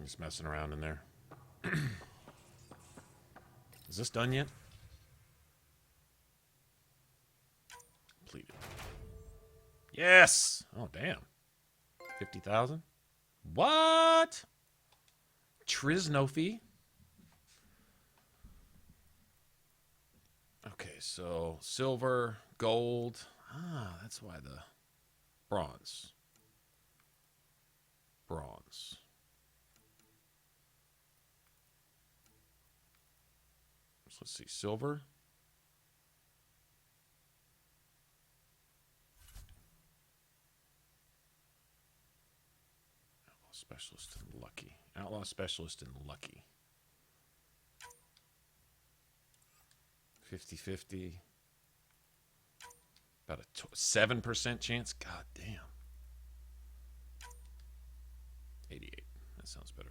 Just messing around in there. Is this done yet? Completed. Yes! Oh, damn. 50,000? What? Trisnophy? Okay, so silver, gold. Ah, that's why the bronze. Bronze. So let's see, silver. Outlaw specialist and lucky. Outlaw specialist and lucky. 50-50. About a 7% chance. God damn. 88. That sounds better.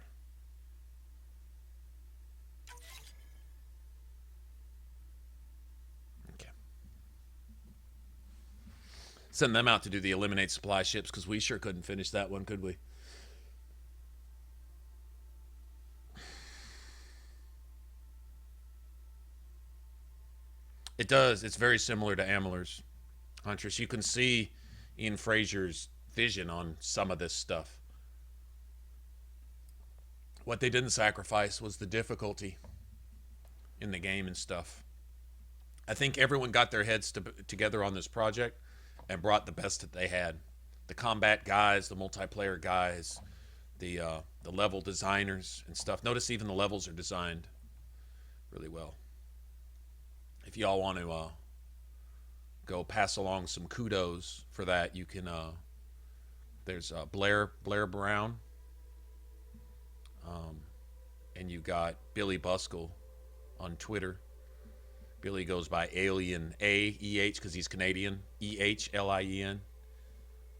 Okay. Send them out to do the eliminate supply ships because we sure couldn't finish that one, could we? It does. It's very similar to Amalur's, Huntress. You can see Ian Fraser's vision on some of this stuff. What they didn't sacrifice was the difficulty in the game and stuff. I think everyone got their heads together on this project and brought the best that they had. The combat guys, the multiplayer guys, the level designers and stuff. Notice even the levels are designed really well. If y'all want to go pass along some kudos for that, you can. There's Blair Brown, and you got Billy Buskell on Twitter. Billy goes by Alien A-E-H because he's Canadian. E-H-L-I-E-N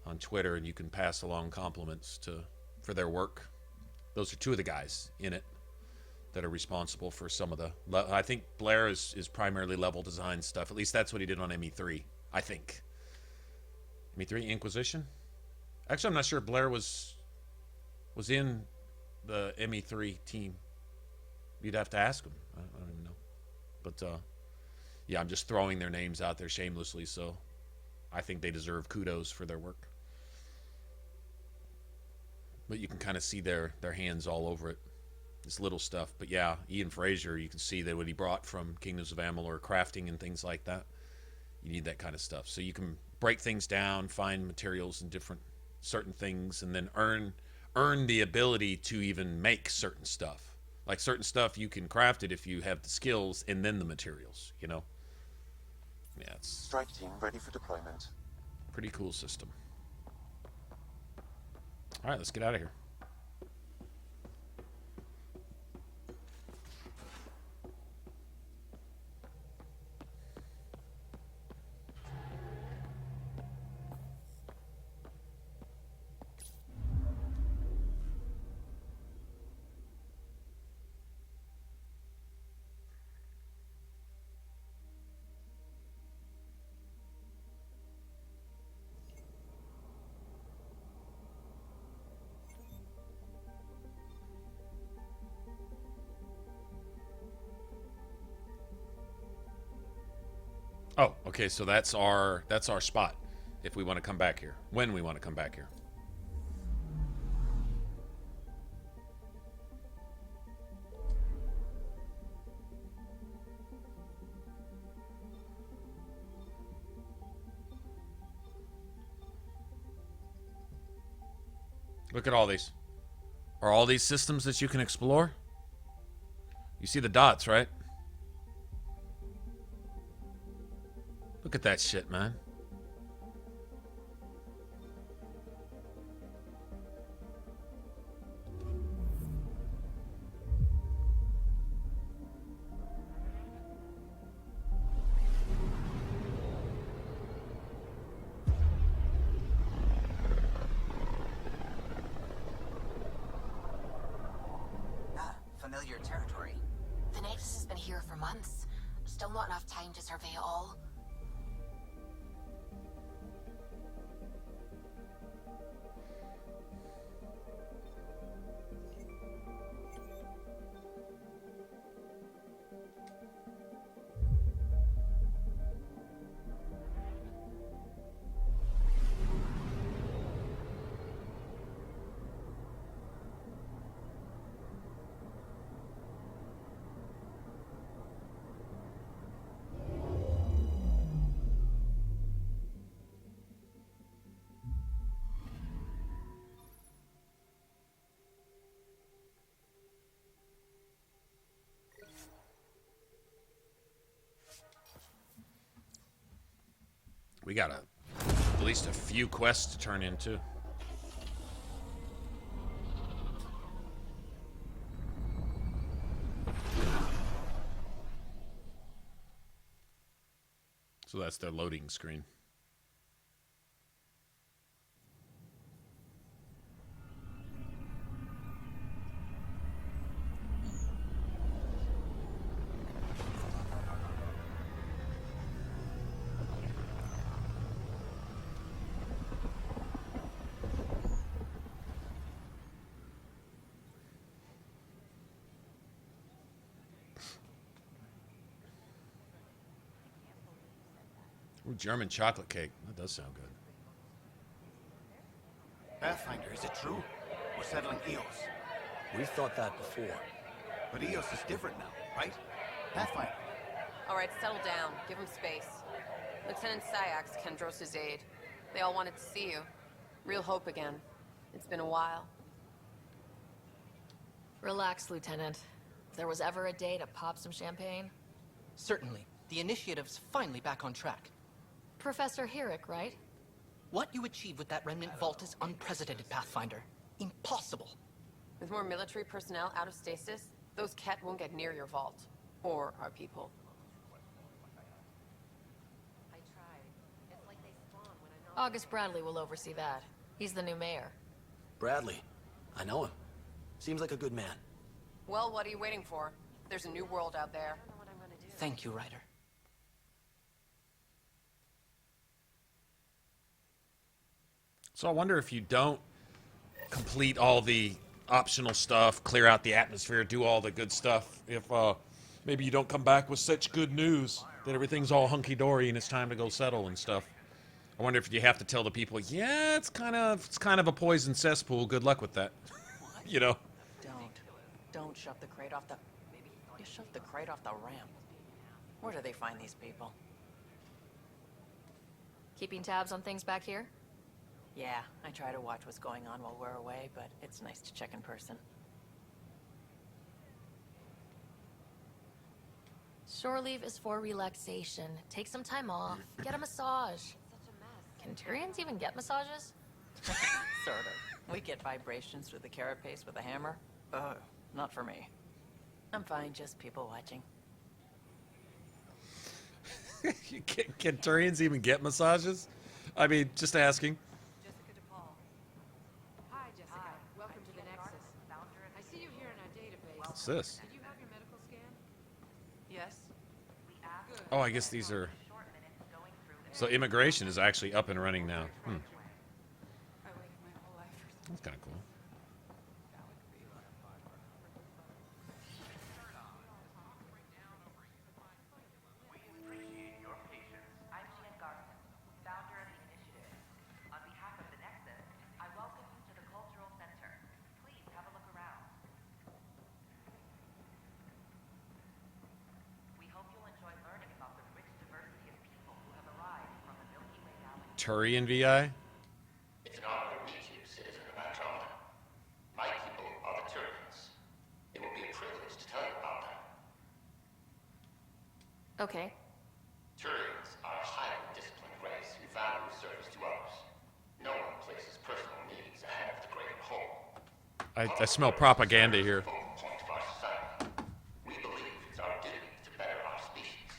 on Twitter, and you can pass along compliments for their work. Those are two of the guys in it that are responsible for some of the... I think Blair is primarily level design stuff. At least that's what he did on ME3, I think. ME3 Inquisition? Actually, I'm not sure if Blair was in the ME3 team. You'd have to ask him. I don't even know. But, yeah, I'm just throwing their names out there shamelessly, so I think they deserve kudos for their work. But you can kind of see their hands all over it. This little stuff. But yeah, Ian Fraser, you can see that what he brought from Kingdoms of Amalur, crafting and things like that. You need that kind of stuff. So you can break things down, find materials and certain things, and then earn the ability to even make certain stuff. Like certain stuff, you can craft it if you have the skills and then the materials, you know? Yeah, it's... Strike team ready for deployment. Pretty cool system. Alright, let's get out of here. Oh, okay, so that's our spot if we want to come back here. When we want to come back here. Look at all these. Are all these systems that you can explore? You see the dots, right? Look at that shit, man. familiar territory. The Nexus has been here for months. Still not enough time to survey it all. We got at least a few quests to turn into. So that's their loading screen. Ooh, German chocolate cake. That does sound good. Pathfinder, is it true? We're settling Eos. We've thought that before. But Eos is different now, right? Pathfinder. All right, settle down. Give him space. Lieutenant Syax, Kendros' aide. They all wanted to see you. Real hope again. It's been a while. Relax, Lieutenant. If there was ever a day to pop some champagne... Certainly. The initiative's finally back on track. Professor Herrick, right? What you achieved with that remnant vault is unprecedented, Pathfinder. Impossible. With more military personnel out of stasis, those Ket won't get near your vault. Or our people. August Bradley will oversee that. He's the new mayor. Bradley. I know him. Seems like a good man. Well, what are you waiting for? There's a new world out there. Thank you, Ryder. So I wonder if you don't complete all the optional stuff, clear out the atmosphere, do all the good stuff, if maybe you don't come back with such good news that everything's all hunky-dory and it's time to go settle and stuff. I wonder if you have to tell the people, yeah, it's kind of a poison cesspool. Good luck with that. You know. Don't shove the crate off the... You shoved the crate off the ramp. Where do they find these people? Keeping tabs on things back here? Yeah, I try to watch what's going on while we're away, but it's nice to check in person. Shore leave is for relaxation. Take some time off. Get a massage. Can Turians even get massages? Sort of. We get vibrations through the carapace with a hammer. Not for me. I'm fine, just people watching. Can Turians even get massages? I mean, just asking. Hi, Jessica. Welcome to the Nexus. I see you here in our database. What's this? Did you have your medical scan? Yes. Oh, I guess these are... So immigration is actually up and running now. That's kind of cool. Turian VI? It's an honor to meet you, citizen of Andromeda. My people are the Turians. It will be a privilege to tell you about them. Okay. Turians are a highly disciplined race who value service to others. No one places personal needs ahead of the greater whole. I smell propaganda here. Point of our society. We believe it's our duty to better our species.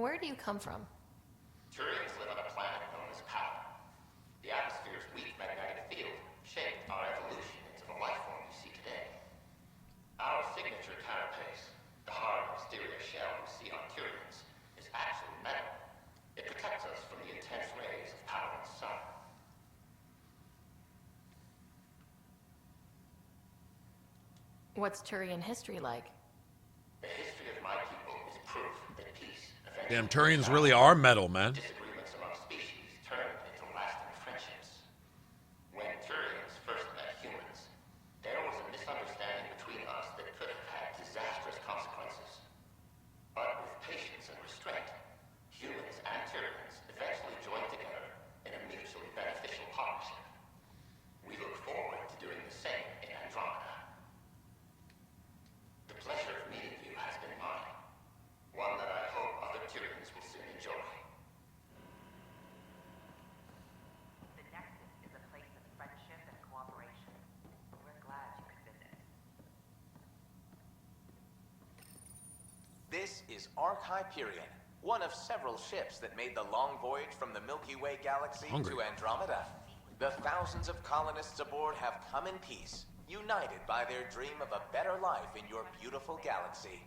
Where do you come from? Turians live on a planet known as Power. The atmosphere's weak magnetic field shaped our evolution into the life form you see today. Our signature carapace, the hard exterior shell you see on Turians, is actually metal. It protects us from the intense rays of Power's sun. What's Turian history like? The history of my people is proof that peace eventually... Damn, Turians really are metal, man. Disagreements among species turned into lasting friendships. When Turians first met humans, there was a misunderstanding between us that could have had disastrous consequences. But with patience and restraint, humans and Turians eventually joined together in a mutually beneficial partnership. We look forward to doing the same in Andromeda. The pleasure of meeting you has been mine. One that I hope other Turians will soon enjoy. The Nexus is a place of friendship and cooperation. We're glad you could visit. This is ArcHyperion, one of several ships that made the long voyage from the Milky Way galaxy to Andromeda. The thousands of colonists aboard have come in peace, united by their dream of a better life in your beautiful galaxy.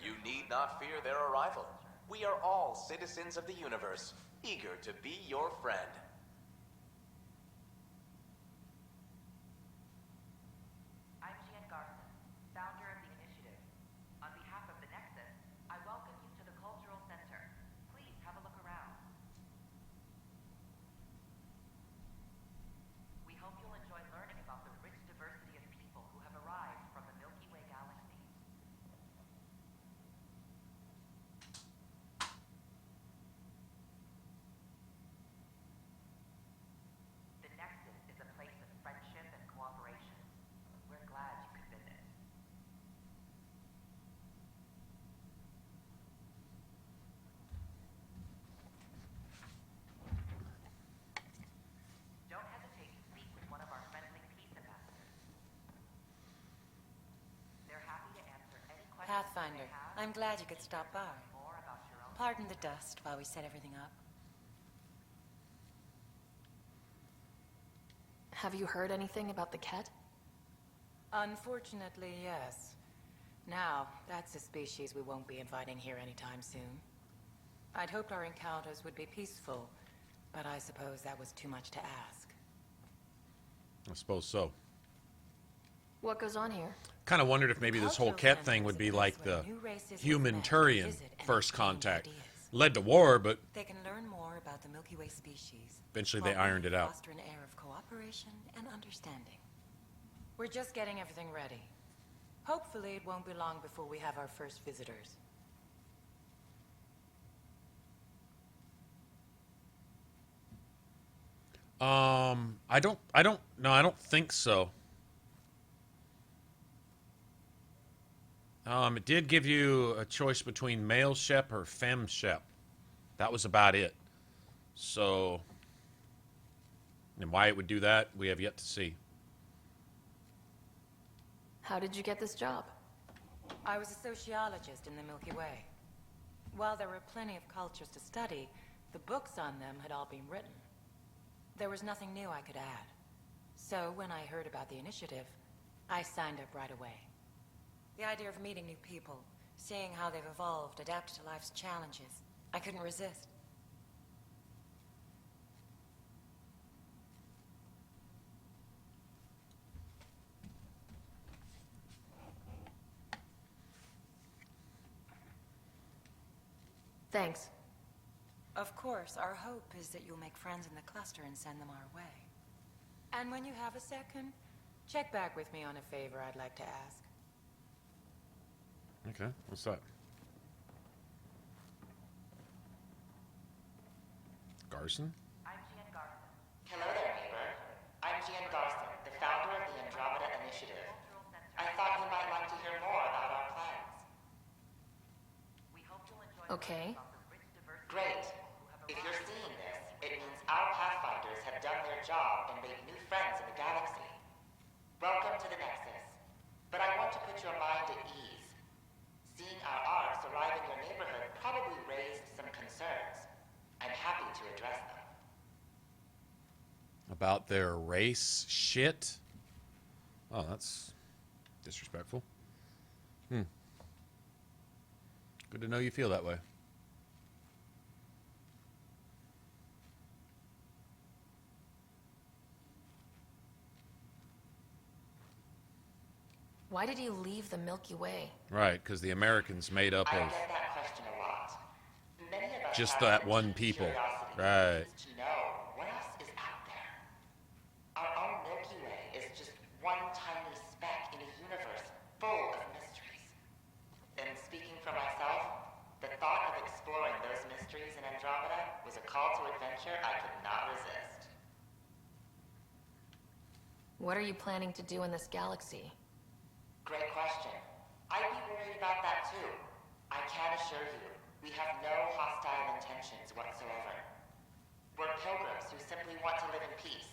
You need not fear their arrival. We are all citizens of the universe, eager to be your friend. I'm Gian Garson, founder of the initiative. On behalf of the Nexus, I welcome you to the Cultural Center. Please have a look around. We hope you'll enjoy learning about the rich diversity of people who have arrived from the Milky Way galaxy. The Nexus is a place of friendship and cooperation. We're glad you could visit. Don't hesitate to speak with one of our friendly peace ambassadors. They're happy to answer any questions. Pathfinder, you may have. I'm glad you could stop by. More about your own. Pardon the dust while we set everything up. Have you heard anything about the Ket? Unfortunately, yes. Now, that's a species we won't be inviting here anytime soon. I'd hoped our encounters would be peaceful, but I suppose that was too much to ask. I suppose so. What goes on here? Kind of wondered if maybe this whole Ket thing would be like the human-Turian first contact. Led to war, but They can learn more about the Milky Way species. eventually they while ironed we it out. foster an air of cooperation and understanding. We're just getting everything ready. Hopefully it won't be long before we have our first visitors. I don't think so. It did give you a choice between male Shep or femme Shep. That was about it. So, and why it would do that, we have yet to see. How did you get this job? I was a sociologist in the Milky Way. While there were plenty of cultures to study, the books on them had all been written. There was nothing new I could add. So when I heard about the initiative, I signed up right away. The idea of meeting new people, seeing how they've evolved, adapted to life's challenges, I couldn't resist. Thanks. Of course, our hope is that you'll make friends in the cluster and send them our way. And when you have a second, check back with me on a favor I'd like to ask. Okay, what's that? Garson? I'm Gian Garson. Hello there, neighbor. I'm Gian Garson, the founder of the Andromeda Initiative. I thought you might like to hear more about our plans. We hope you'll enjoy Okay. about the rich diversity Great. If you're seeing this, it means our Pathfinders have done their job and made new friends in the galaxy. Welcome to the Nexus. But I want to put your mind at ease. Seeing our arcs arrive in your neighborhood probably raised some About their race shit? Oh, that's disrespectful. Good to know you feel that way. Why did you leave the Milky Way? Right, because the Americans made up I of get that question a lot. Many of us just have that an one innate people. curiosity Right. to know what else is out there. Our own Milky Way is just one tiny speck in a universe full of mysteries. And speaking for myself, the thought of exploring those mysteries in Andromeda was a call to adventure I could not resist. What are you planning to do in this galaxy? Great question. I'd be worried about that too. I can assure you, we have no hostile intentions whatsoever. We're pilgrims who simply want to live in peace.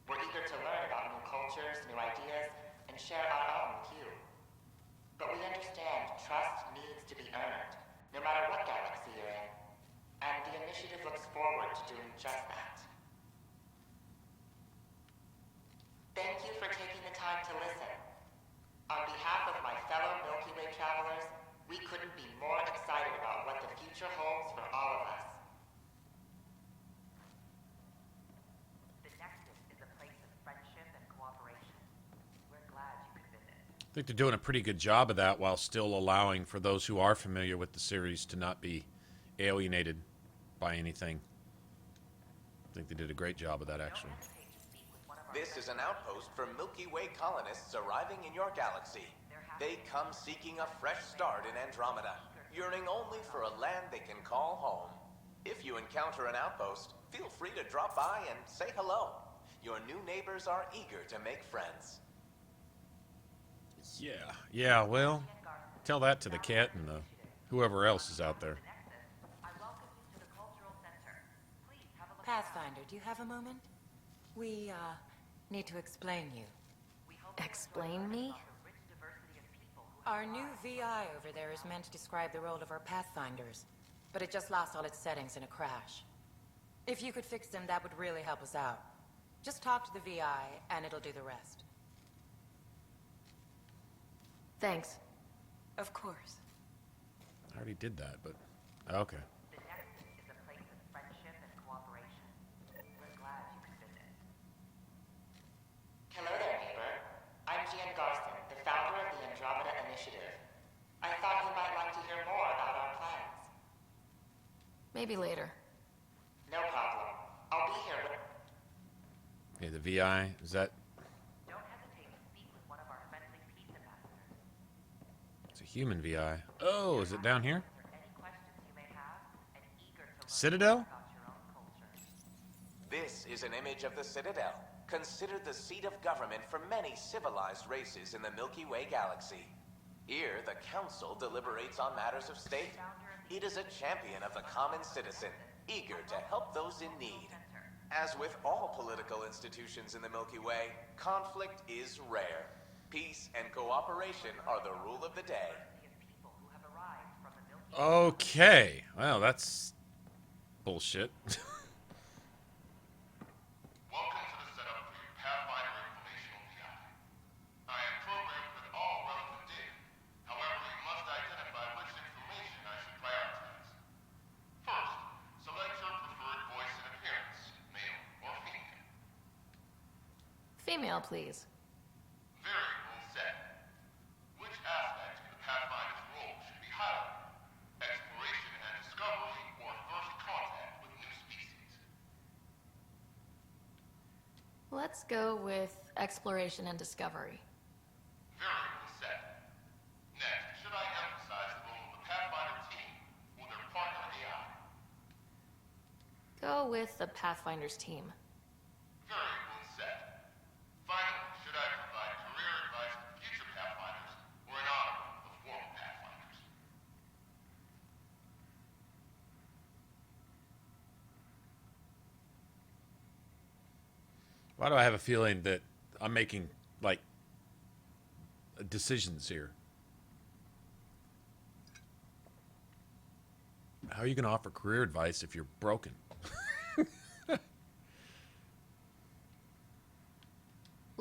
We're eager to learn about new cultures, new ideas, and share our own with you. But we understand trust needs to be earned, no matter what galaxy you're in. And the initiative looks forward to doing just that. Thank you for taking the time to listen. On behalf of my fellow Milky Way travelers, we couldn't be more excited about what the future holds for all of us. The Nexus is a place of friendship and cooperation. We're glad you could visit. I think they're doing a pretty good job of that while still allowing for those who are familiar with the series to not be alienated by anything. I think they did a great job of that, actually. This is an outpost for Milky Way colonists arriving in your galaxy. They come seeking a fresh start in Andromeda, yearning only for a land they can call home. If you encounter an outpost, feel free to drop by and say hello. Your new neighbors are eager to make friends. Yeah, well, tell that to the cat and the whoever else is out there. Pathfinder, do you have a moment? We, need to explain you. Explain me? Our new VI over there is meant to describe the role of our Pathfinders, but it just lost all its settings in a crash. If you could fix them, that would really help us out. Just talk to the VI, and it'll do the rest. Thanks. Of course. I already did that, but okay. The Nexus is a place of friendship and cooperation. We're glad you could visit. Hello there, neighbor. I'm Gian Garson, the founder of the Andromeda Initiative. I thought you might like to hear more about our plans. Maybe later. No problem. I'll be here with... Okay, the VI, is that... Don't hesitate to speak with one of our friendly peace ambassadors. It's a human VI. Oh, is it down here? Any questions you may have, and eager to learn Citadel? about your own culture. This is an image of the Citadel, considered the seat of government for many civilized races in the Milky Way galaxy. Here, the Council deliberates on matters of state. It is a champion of the common citizen, eager to help those in need. As with all political institutions in the Milky Way, conflict is rare. Peace and cooperation are the rule of the day. Okay. Well, that's bullshit. Welcome to the setup for your Pathfinder informational VI. I am programmed with all relevant data. However, you must identify which information I should prioritize. First, select your preferred voice and appearance, male or female. Female, please. Variable set. Which aspect of the Pathfinder's role should be highlighted? Exploration and discovery or first contact with new species? Let's go with exploration and discovery. Variable set. Next, should I emphasize the role of the Pathfinder team or their partner AI? Go with the Pathfinder's team. Variable set. Finally, should I provide career advice for future Pathfinders or in honor of former Pathfinders? Why do I have a feeling that I'm making, like, decisions here? How are you going to offer career advice if you're broken?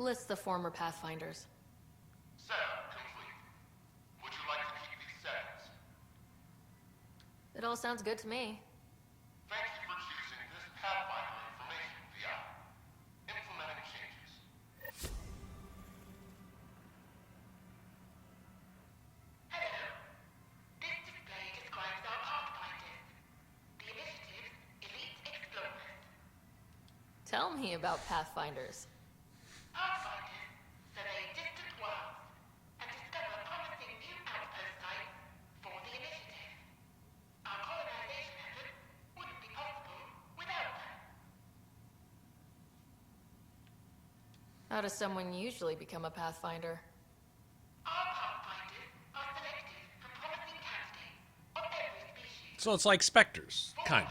List the former Pathfinders. Setup complete. Would you like to keep these settings? It all sounds good to me. Thank you for choosing this Pathfinder information VI. Implementing changes. Hello. This display describes our Pathfinders. The initiative, Elite Explorers. Tell me about Pathfinders. Pathfinders survey distant worlds and discover promising new outpost sites for the initiative. Our colonization effort wouldn't be possible without them. How does someone usually become a Pathfinder? Our Pathfinders are selected from promising candidates of every species. So it's like Spectres, kinda.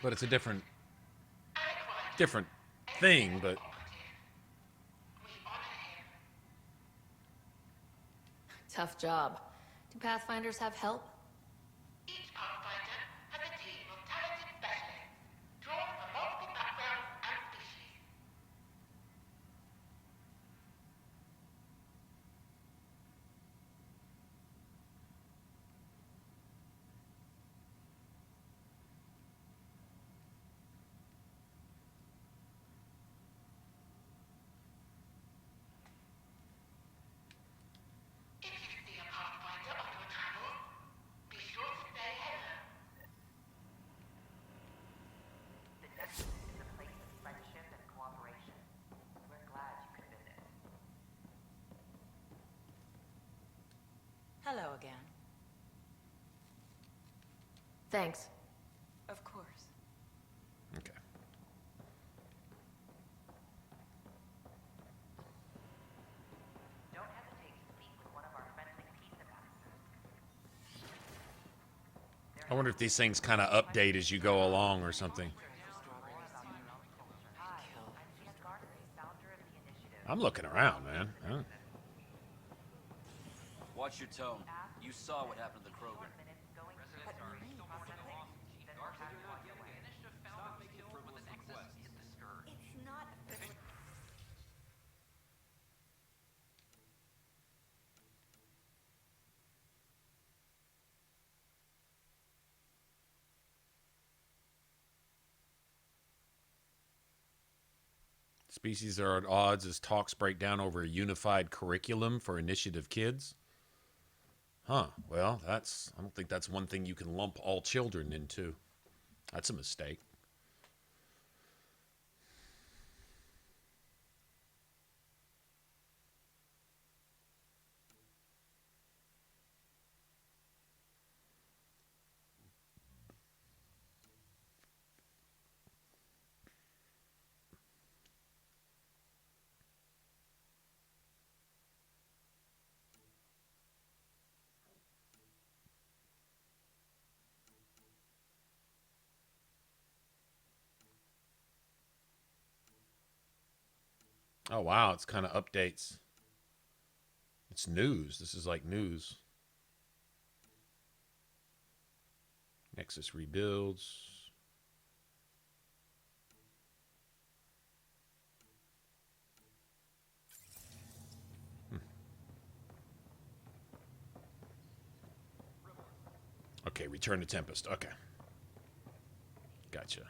But it's a different thing, but... Tough job. Do Pathfinders have help? Each Pathfinder has a team of talented specialists, drawn from multiple backgrounds and species. If you see a Pathfinder on your travels, be sure to say hello. The Nexus is a place of friendship and cooperation. We're glad you could visit. Hello again. Thanks. Of course. Okay. Don't hesitate to speak with one of our friendly peace ambassadors. I wonder if these things kind of update as you go along or something. I'm looking around, man. Huh? Watch your tone. You saw what happened to the Krogan. It's not official. Species are at odds as talks break down over a unified curriculum for initiative kids. Huh. Well, I don't think that's one thing you can lump all children into. That's a mistake. Oh, wow. It's kind of updates. It's news. This is like news. Nexus rebuilds. Okay, return to Tempest. Okay. Gotcha.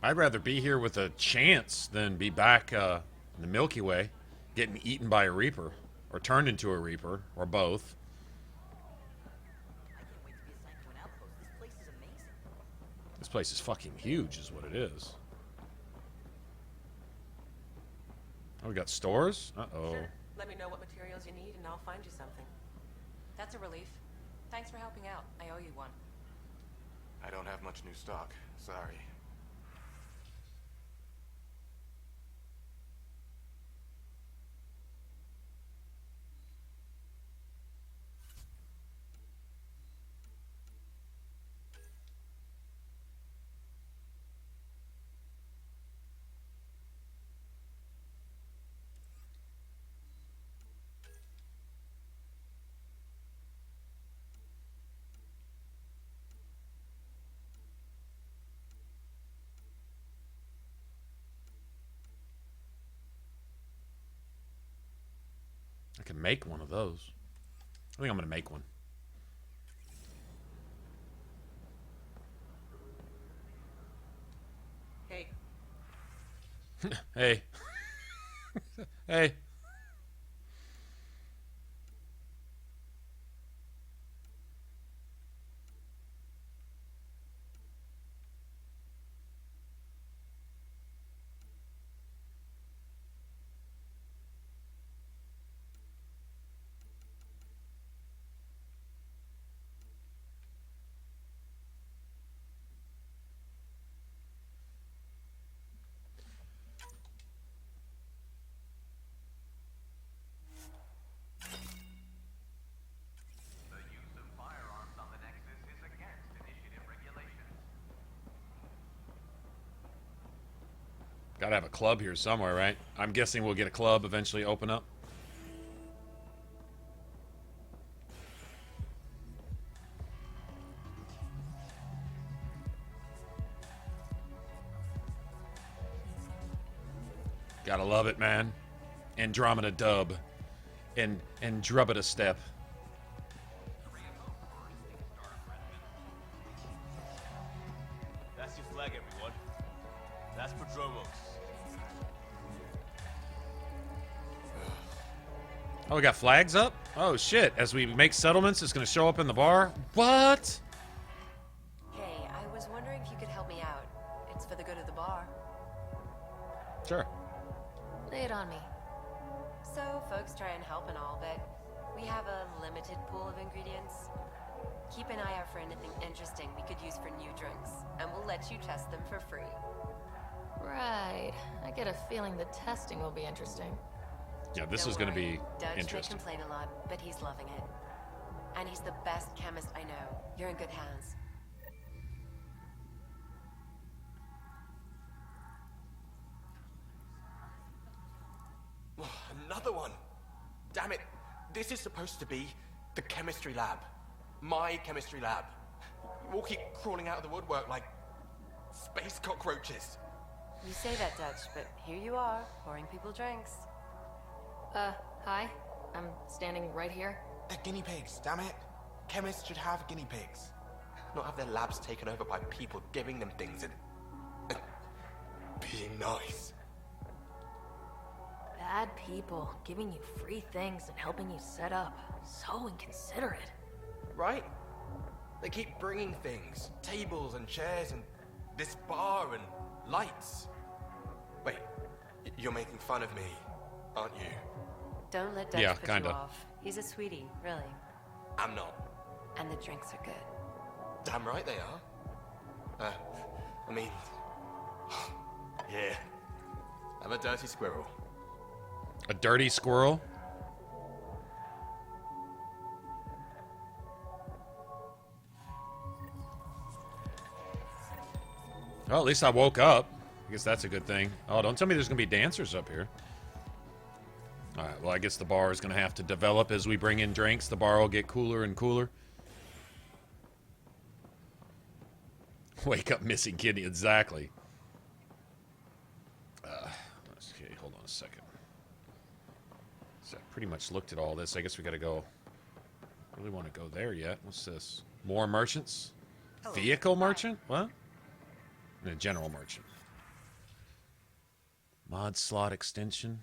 I'd rather be here with a chance than be back in the Milky Way, getting eaten by a Reaper, or turned into a Reaper, or both. This place is fucking huge, is what it is. Oh, we got stores? Uh-oh. Sure. Let me know what materials you need and I'll find you something. That's a relief. Thanks for helping out. I owe you one. I don't have much new stock. Sorry. can make one of those. I think I'm gonna make one. Hey. Hey. Hey. Gotta have a club here somewhere, right? I'm guessing we'll get a club eventually open up. Gotta love it, man. Andromeda dub. And Andromeda step. That's your flag, everyone. That's Prodromos. Oh, we got flags up? Oh, shit. As we make settlements, it's gonna show up in the bar? What? Hey, I was wondering if you could help me out. It's for the good of the bar. Sure. Lay it on me. So, folks try and help and all, but we have a limited pool of ingredients. Keep an eye out for anything interesting we could use for new drinks, and we'll let you test them for free. Right. I get a feeling the testing will be interesting. Yeah, this Don't is gonna worry. be Dutch may interesting. complain a lot, but he's loving it. And he's the best chemist I know. You're in good hands. Another one! Damn it! This is supposed to be the chemistry lab. My chemistry lab. You all keep crawling out of the woodwork like space cockroaches. You say that, Dutch, but here you are, pouring people drinks. Hi. I'm standing right here. They're guinea pigs, damn it. Chemists should have guinea pigs. Not have their labs taken over by people giving them things and being nice. Bad people giving you free things and helping you set up. So inconsiderate. Right? They keep bringing things. Tables and chairs and this bar and lights. Wait, you're making fun of me, aren't you? Don't let Dutch put kinda. you off. He's a sweetie, really. I'm not. And the drinks are good. Damn right they are. I mean... yeah. I'm a dirty squirrel. A dirty squirrel? Well, at least I woke up. I guess that's a good thing. Oh, don't tell me there's gonna be dancers up here. Alright, well, I guess the bar is gonna have to develop as we bring in drinks. The bar will get cooler and cooler. Wake up missing kidney, exactly. Okay, hold on a second. So I pretty much looked at all this. I guess we gotta go. Really want to go there yet. What's this? More merchants? Hello. Vehicle merchant? What? And a general merchant. Mod slot extension.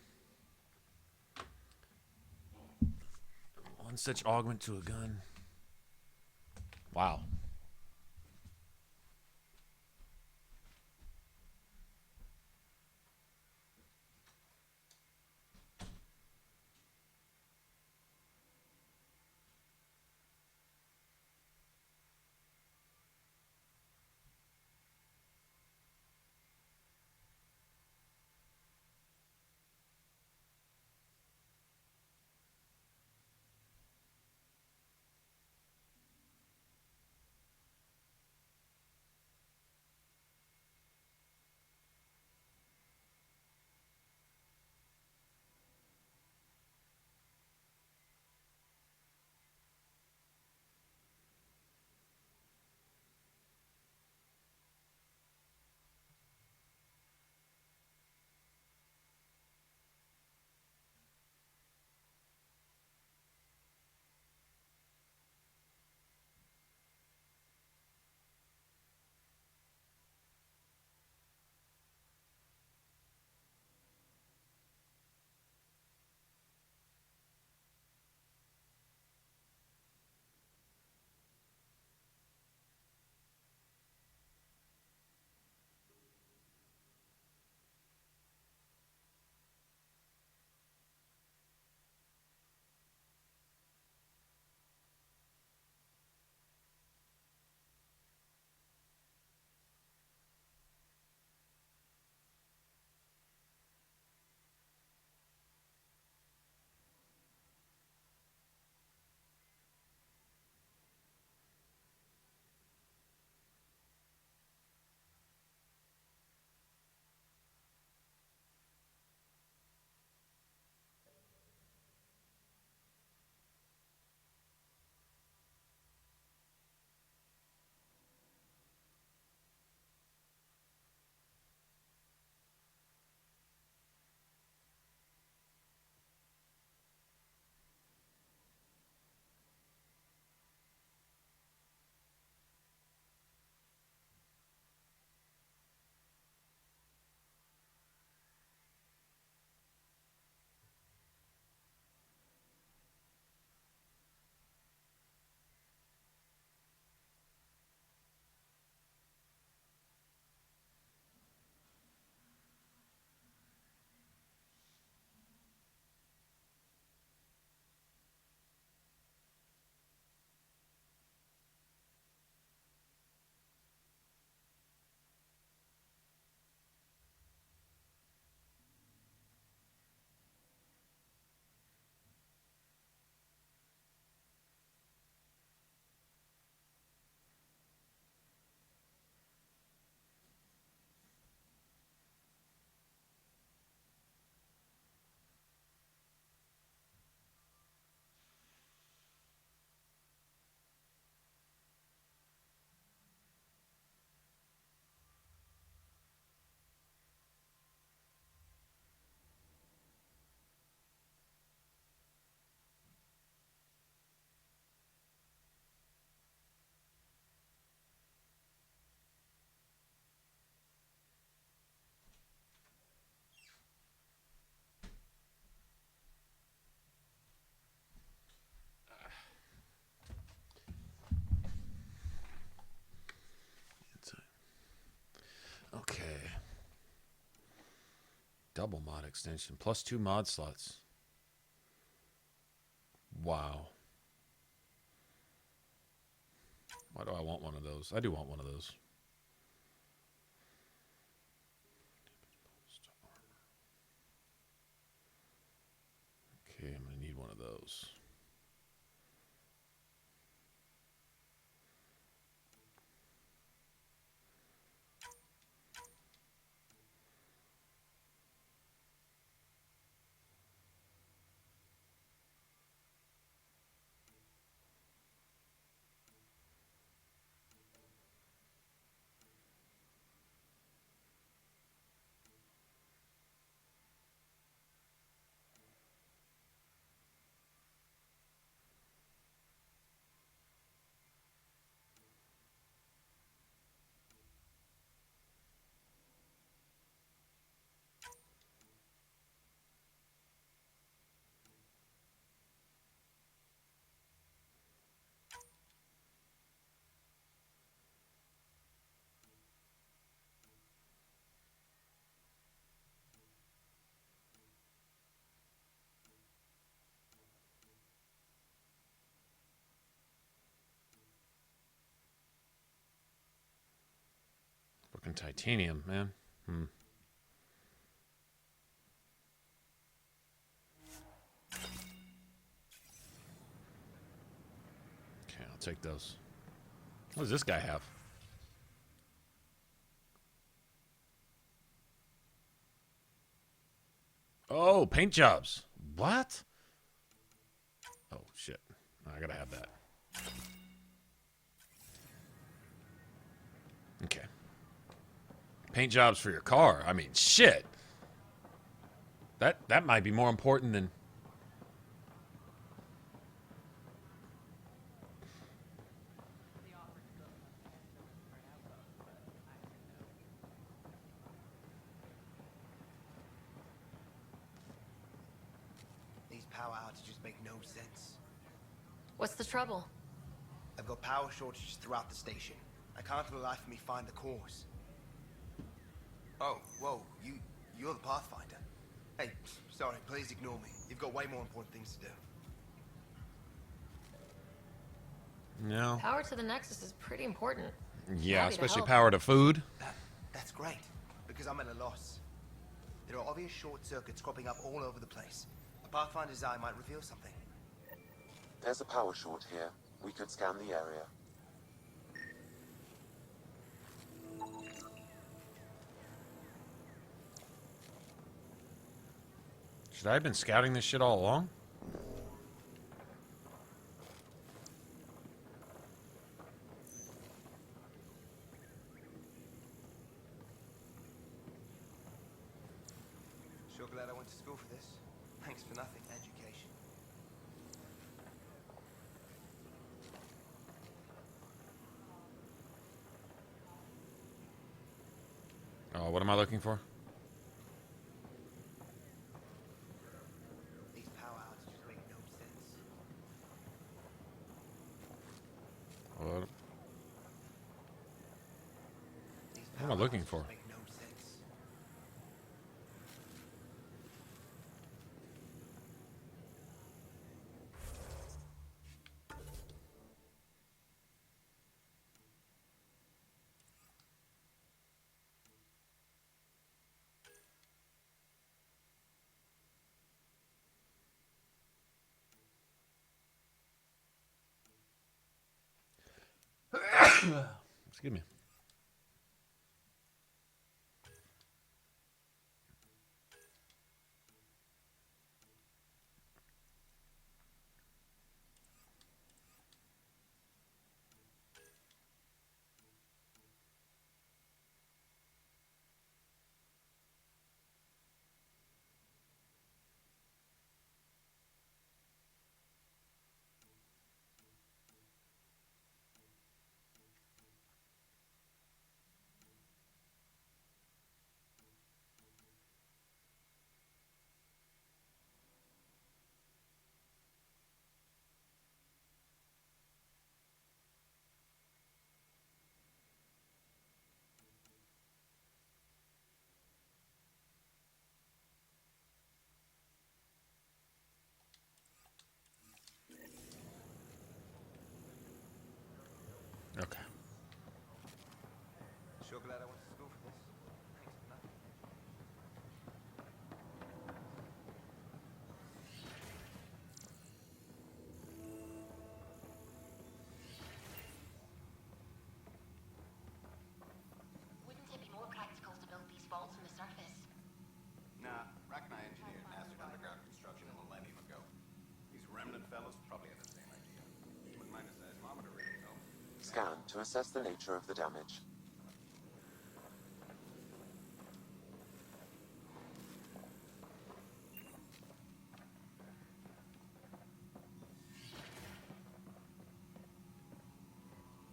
One such augment to a gun. Wow. Double mod extension. +2 mod slots. Wow. Why do I want one of those? I do want one of those. Okay, I'm going to need one of those. Fucking titanium, man. Okay, I'll take those. What does this guy have? Oh, paint jobs. What? Oh, shit. I gotta have that. Okay. Paint jobs for your car. I mean, shit. That might be more important than... These power outages make no sense. What's the trouble? I've got power shortages throughout the station. I can't for the life of me find the cause. Oh, whoa, you're the Pathfinder. Hey, sorry, please ignore me. You've got way more important things to do. No. Power to the Nexus is pretty important. Yeah, Happy to especially help. power to food. That's great, because I'm at a loss. There are obvious short circuits cropping up all over the place. A Pathfinder's eye might reveal something. There's a power short here. We could scan the area. Should I have been scouting this shit all along? Sure glad I went to school for this. Thanks for nothing, education. Oh, what am I looking for? These power outages make no sense. What am I looking for? Make no sense. Excuse me. Okay. Sure glad I went to school for this. Wouldn't it be more practical to build these vaults from the surface? Nah, Rack and I engineered massive underground construction a millennium ago. These remnant fellows probably had the same idea. Wouldn't mind a seismometer reading, though. Scan to assess the nature of the damage.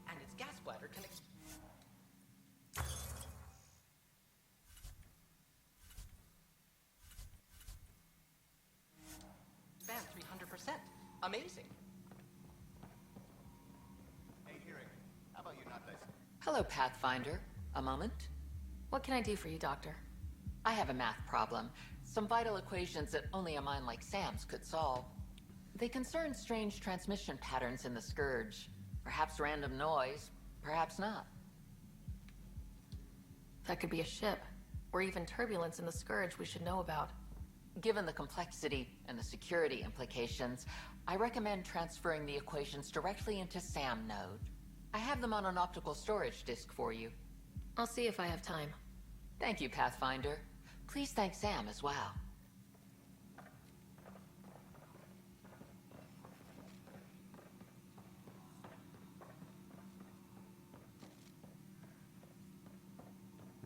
And its gas bladder can expand 300%. Amazing. Hey, Hearing, how about you not dissect? Hello, Pathfinder. A moment? What can I do for you, Doctor? I have a math problem. Some vital equations that only a mind like Sam's could solve. They concern strange transmission patterns in the Scourge. Perhaps random noise, perhaps not. That could be a ship, or even turbulence in the Scourge we should know about. Given the complexity and the security implications, I recommend transferring the equations directly into SAM node. I have them on an optical storage disk for you. I'll see if I have time. Thank you, Pathfinder. Please thank Sam as well.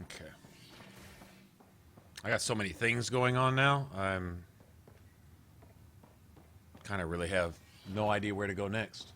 Okay. I got so many things going on now. I'm kind of really have no idea where to go next.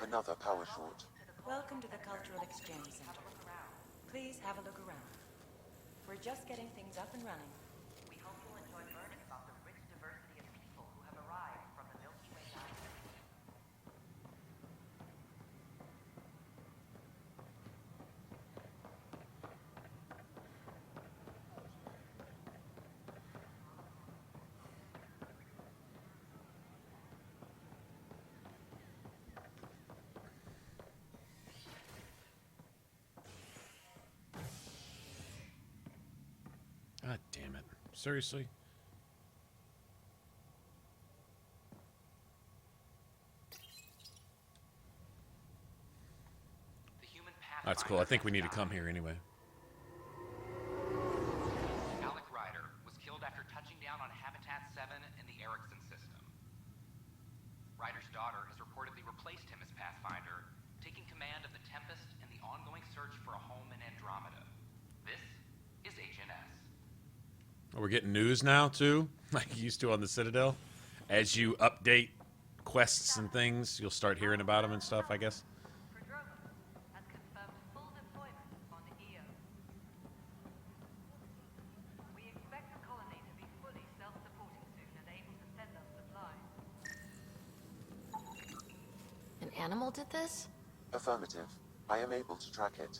Another power short. Welcome to the Cultural Exchange Center. Please have a look around. We're just getting things up and running. We hope you'll enjoy learning about the rich diversity of people who have arrived from the Milky Way galaxy. God damn it. Seriously? That's cool. I think we need to come here anyway. Alec Ryder was killed after touching down on Habitat 7 in the Erickson system. Ryder's daughter has reportedly replaced him as Pathfinder, taking command of the Tempest in the ongoing search for a home in Andromeda. This is HNS. Oh, we're getting news now, too? Like you used to on the Citadel? As you update quests and things, you'll start hearing about them and stuff, I guess. We expect the colony to be fully self-supporting soon and able to send us supplies. An animal did this? Affirmative. I am able to track it.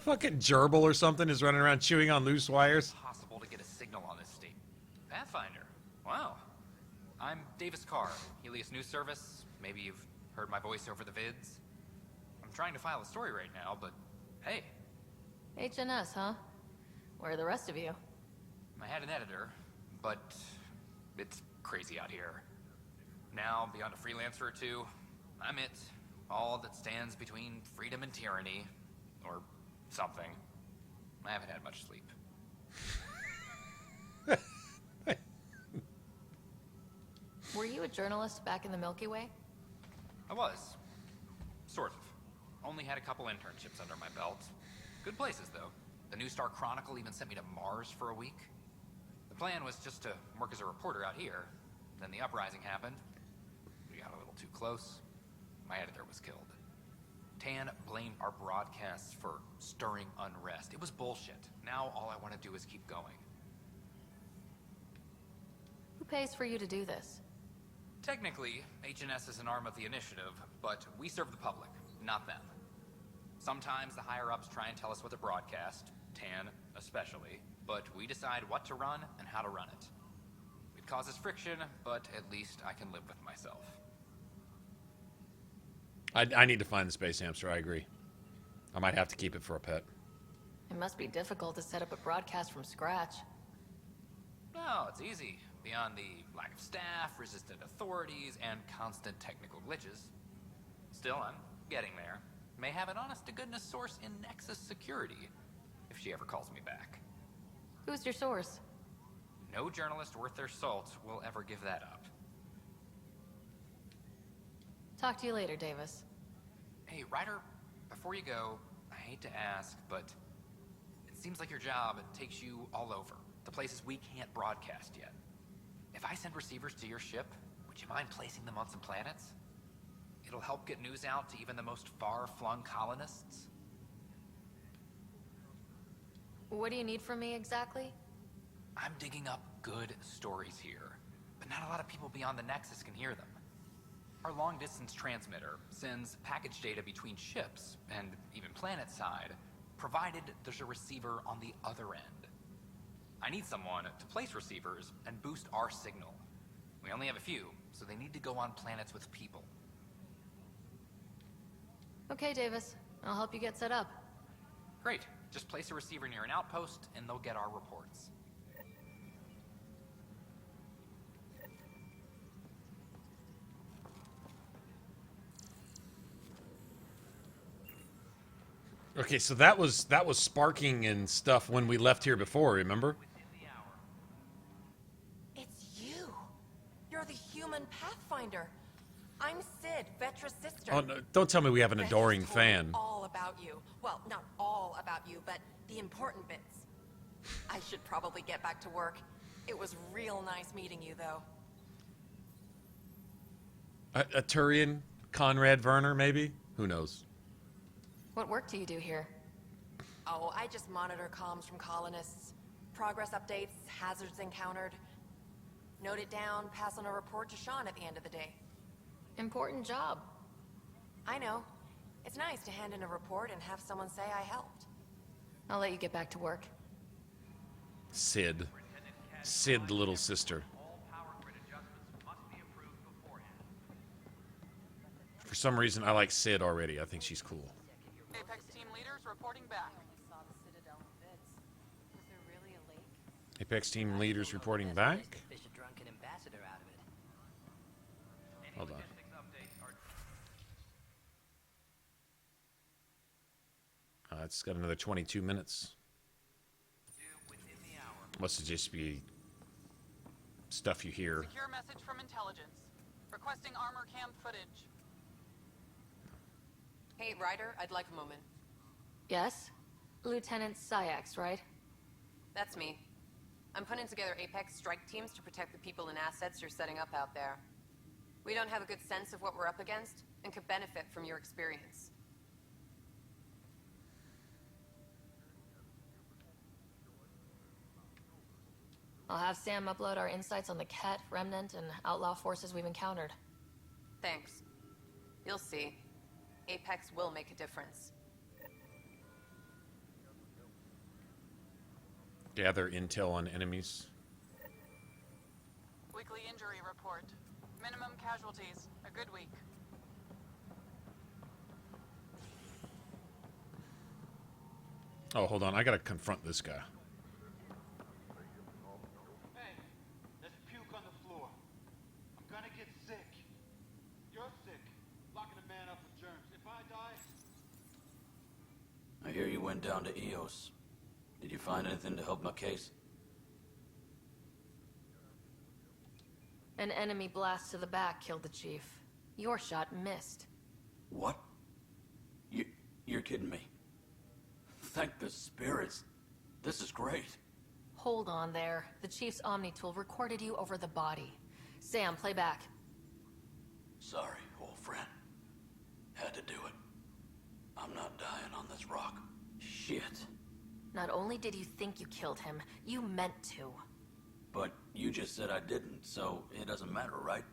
Fucking gerbil or something is running around chewing on loose wires. Possible to get a signal on this state. Pathfinder. Wow. I'm Davis Carr, Helios News Service. Maybe you've heard my voice over the vids. I'm trying to file a story right now, but hey. HNS, huh? Where are the rest of you? I had an editor, but it's crazy out here. Now, beyond a freelancer or two, I'm it. All that stands between freedom and tyranny. Or something. I haven't had much sleep. Were you a journalist back in the Milky Way? I was. Sort of. Only had a couple internships under my belt. Good places, though. The New Star Chronicle even sent me to Mars for a week. The plan was just to work as a reporter out here. Then the uprising happened. We got a little too close. My editor was killed. Tan blamed our broadcasts for stirring unrest. It was bullshit. Now all I want to do is keep going. Who pays for you to do this? Technically, HNS is an arm of the initiative, but we serve the public, not them. Sometimes the higher-ups try and tell us what to broadcast, Tan especially, but we decide what to run and how to run it. It causes friction, but at least I can live with myself. I need to find the space hamster, I agree. I might have to keep it for a pet. It must be difficult to set up a broadcast from scratch. No, it's easy. Beyond the lack of staff, resistant authorities, and constant technical glitches. Still, I'm getting there. May have an honest-to-goodness source in Nexus Security, if she ever calls me back. Who's your source? No journalist worth their salt will ever give that up. Talk to you later, Davis. Hey, Ryder, before you go, I hate to ask, but it seems like your job takes you all over, the places we can't broadcast yet. If I send receivers to your ship, would you mind placing them on some planets? It'll help get news out to even the most far-flung colonists. What do you need from me exactly? I'm digging up good stories here, but not a lot of people beyond the Nexus can hear them. Our long-distance transmitter sends package data between ships, and even planet-side, provided there's a receiver on the other end. I need someone to place receivers and boost our signal. We only have a few, so they need to go on planets with people. Okay, Davis. I'll help you get set up. Great. Just place a receiver near an outpost, and they'll get our reports. Okay, so that was sparking and stuff when we left here before, remember? It's you. You're the human Pathfinder. I'm Sid, Vetra's sister. Oh, no, don't tell me we have an Vetra's adoring told fan. me all about you. Well, not all about you, but the important bits. I should probably get back to work. It was real nice meeting you, though. A Turian? Conrad Werner, maybe? Who knows? What work do you do here? Oh, I just monitor comms from colonists. Progress updates, hazards encountered. Note it down, pass on a report to Sean at the end of the day. Important job. I know. It's nice to hand in a report and have someone say I helped. I'll let you get back to work. Sid. Sid, the little sister. For some reason, I like Sid already. I think she's cool. Apex team leaders reporting back. Apex team leaders reporting back? Hold on. It's got another 22 minutes. Must just be stuff you hear. Secure message from intelligence. Requesting armor cam footage. Hey, Ryder, I'd like a moment. Yes? Lieutenant Syax, right? That's me. I'm putting together Apex strike teams to protect the people and assets you're setting up out there. We don't have a good sense of what we're up against, and could benefit from your experience. I'll have Sam upload our insights on the Ket, Remnant, and outlaw forces we've encountered. Thanks. You'll see. Apex will make a difference. Gather intel on enemies. Weekly injury report. Minimum casualties. A good week. Oh, hold on. I gotta confront this guy. Hey, there's puke on the floor. I'm gonna get sick. You're sick. Locking a man up with germs. If I die... I hear you went down to EOS. Did you find anything to help my case? An enemy blast to the back killed the chief. Your shot missed. What? You're kidding me. Thank the spirits. This is great. Hold on there. The chief's Omni tool recorded you over the body. Sam, play back. Sorry, old friend. Had to do it. I'm not dying on this rock. Shit. Not only did you think you killed him, you meant to. But you just said I didn't, so it doesn't matter, right?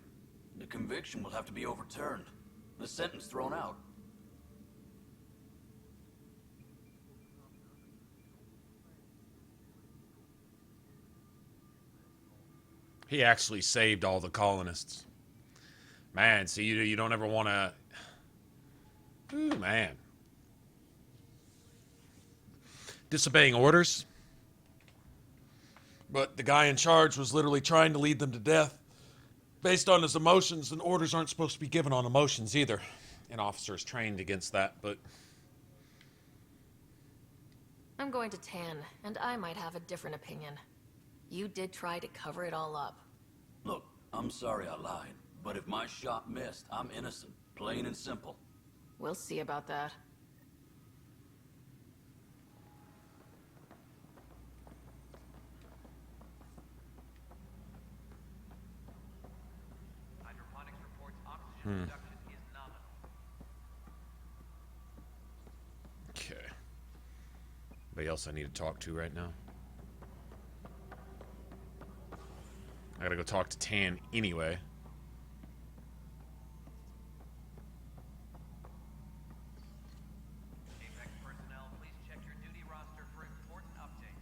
The conviction will have to be overturned. The sentence thrown out. He actually saved all the colonists. Man, see, you don't ever want to... Ooh, man. Disobeying orders. But the guy in charge was literally trying to lead them to death based on his emotions, and orders aren't supposed to be given on emotions either. An officer is trained against that, but... I'm going to Tan, and I might have a different opinion. You did try to cover it all up. Look, I'm sorry I lied, but if my shot missed, I'm innocent. Plain and simple. We'll see about that. Hydroponics reports oxygen production is nominal. Okay. Anybody else I need to talk to right now? I gotta go talk to Tan anyway. Apex personnel, please check your duty roster for important updates.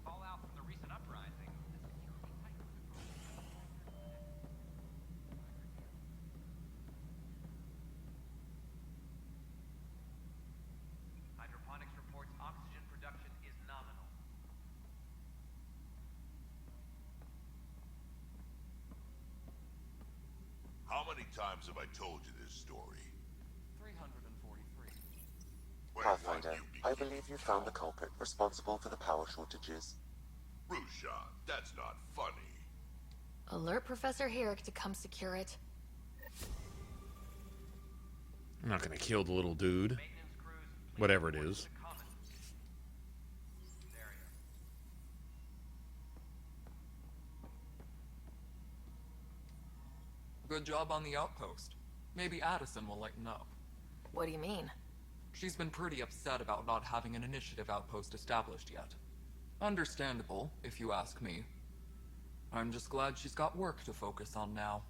Fallout from the recent uprising. Hydroponics reports oxygen production is nominal. How many times have I told you this story? 343. Pathfinder, I believe you found the culprit responsible for the power shortages. Rushan, that's not funny. Alert Professor Herrick to come secure it. I'm not gonna kill the little dude. Whatever it is. Good job on the outpost. Maybe Addison will lighten up. What do you mean? She's been pretty upset about not having an initiative outpost established yet. Understandable, if you ask me. I'm just glad she's got work to focus on now.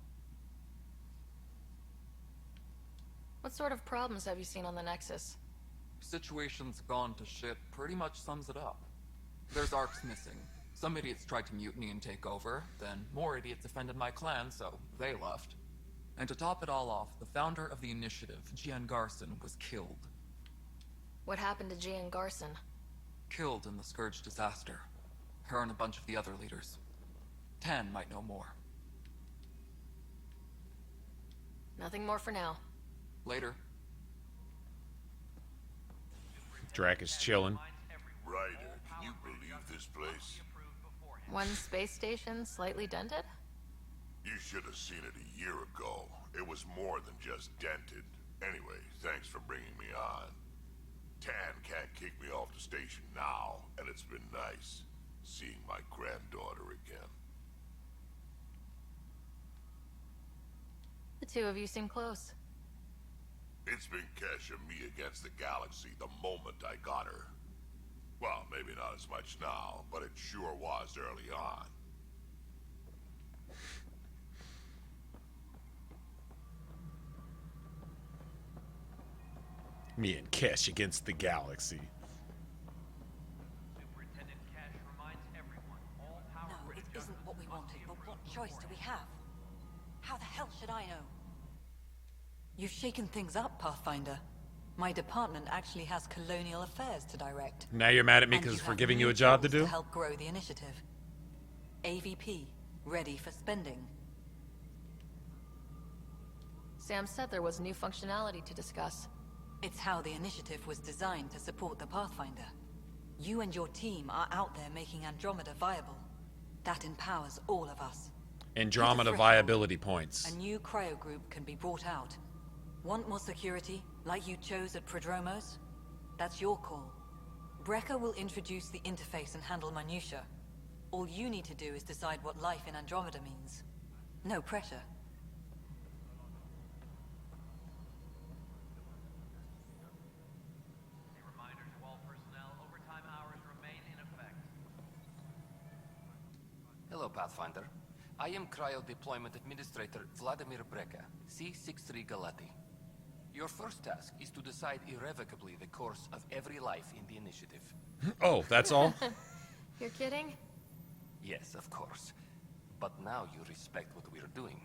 What sort of problems have you seen on the Nexus? Situation's gone to shit pretty much sums it up. There's arcs missing. Some idiots tried to mutiny and take over, then more idiots offended my clan, so they left. And to top it all off, the founder of the initiative, Gian Garson, was killed. What happened to Gian Garson? Killed in the Scourge disaster. Her and a bunch of the other leaders. Tan might know more. Nothing more for now. Later. Drac is chilling. Ryder, can you believe this place? One space station slightly dented? You should have seen it a year ago. It was more than just dented. Anyway, thanks for bringing me on. Tan can't kick me off the station now, and it's been nice seeing my granddaughter again. The two of you seem close. It's been Kesh and me against the galaxy the moment I got her. Well, maybe not as much now, but it sure was early on. Me and Kesh against the galaxy. Superintendent Kesh reminds everyone all power No, it isn't what we wanted, but what choice do we have? How the hell should I know? You've shaken things up, Pathfinder. My department actually has colonial affairs to direct. Now you're mad at me because we're giving you a job to do? To help grow the initiative. AVP, ready for spending. Sam said there was new functionality to discuss. It's how the initiative was designed to support the Pathfinder. You and your team are out there making Andromeda viable. That empowers all of us. Andromeda viability points. A new cryo group can be brought out. Want more security, like you chose at Prodromos? That's your call. Brekka will introduce the interface and handle minutiae. All you need to do is decide what life in Andromeda means. No pressure. Hello, Pathfinder. I am Cryo Deployment Administrator Vladimir Breka, C-63 Galati. Your first task is to decide irrevocably the course of every life in the initiative. Oh, that's all? You're kidding? Yes, of course. But now you respect what we're doing.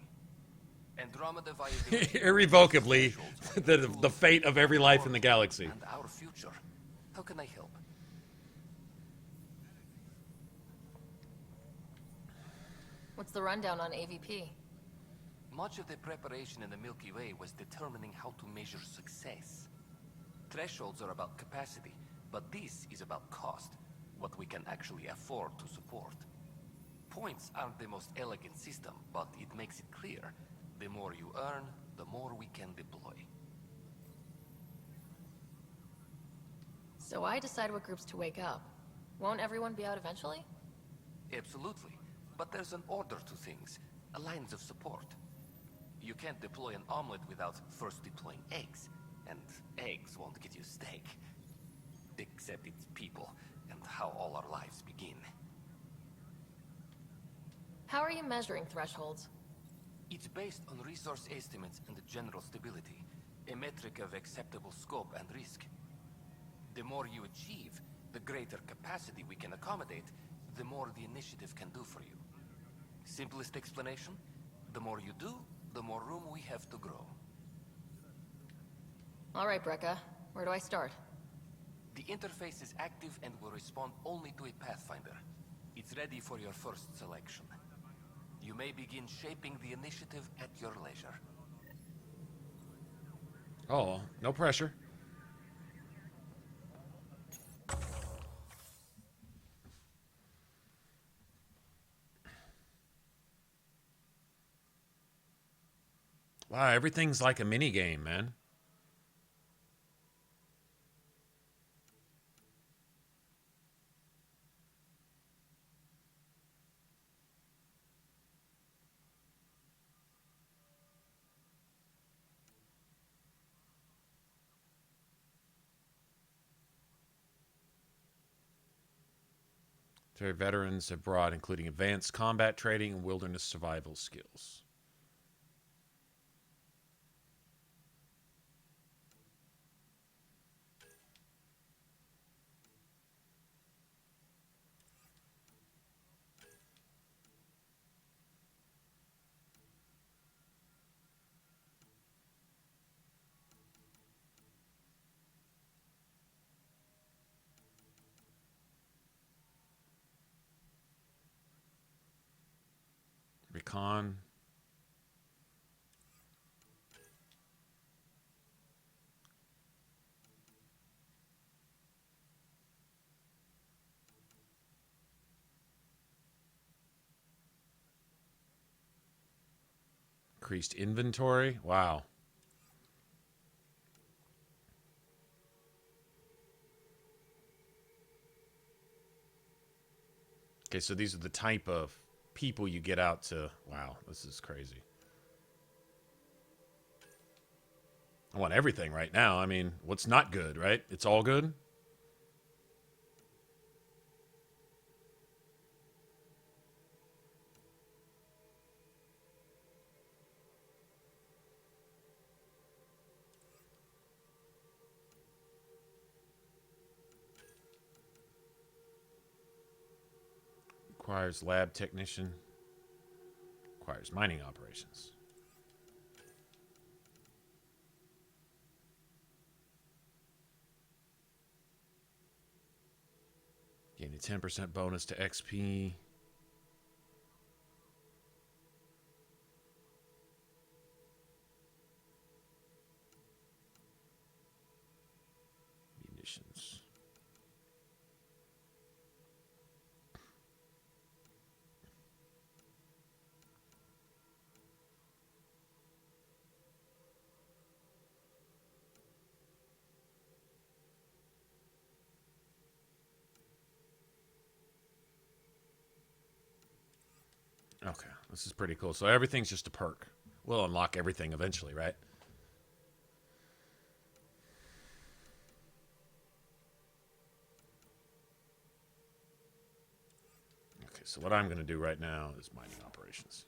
Andromeda viability Irrevocably, the fate of every life in the galaxy. and our future. How can I help? What's the rundown on AVP? Much of the preparation in the Milky Way was determining how to measure success. Thresholds are about capacity, but this is about cost, what we can actually afford to support. Points aren't the most elegant system, but it makes it clear. The more you earn, the more we can deploy. So I decide what groups to wake up. Won't everyone be out eventually? Absolutely. But there's an order to things, lines of support. You can't deploy an omelet without first deploying eggs, and eggs won't get you steak. Except it's people, and how all our lives begin. How are you measuring thresholds? It's based on resource estimates and general stability, a metric of acceptable scope and risk. The more you achieve, the greater capacity we can accommodate, the more the initiative can do for you. Simplest explanation, the more you do, the more room we have to grow. All right, Breka. Where do I start? The interface is active and will respond only to a Pathfinder. It's ready for your first selection. You may begin shaping the initiative at your leisure. Oh, no pressure. Wow, everything's like a mini game, man. Their veterans have brought, including advanced combat training and wilderness survival skills. Recon. Increased inventory. Wow. Okay, so these are the type of people you get out to. Wow, this is crazy. I want everything right now. I mean, what's not good, right? It's all good. Requires lab technician. Requires mining operations. Gain a 10% bonus to XP. Munitions. Okay, this is pretty cool. So everything's just a perk. We'll unlock everything eventually, right? Okay. Okay, so what I'm going to do right now is mining operations.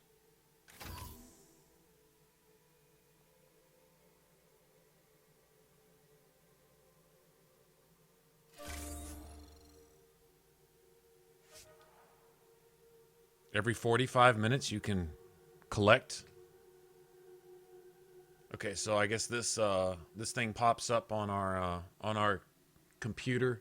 Every 45 minutes you can collect. Okay, so I guess this this thing pops up on our computer.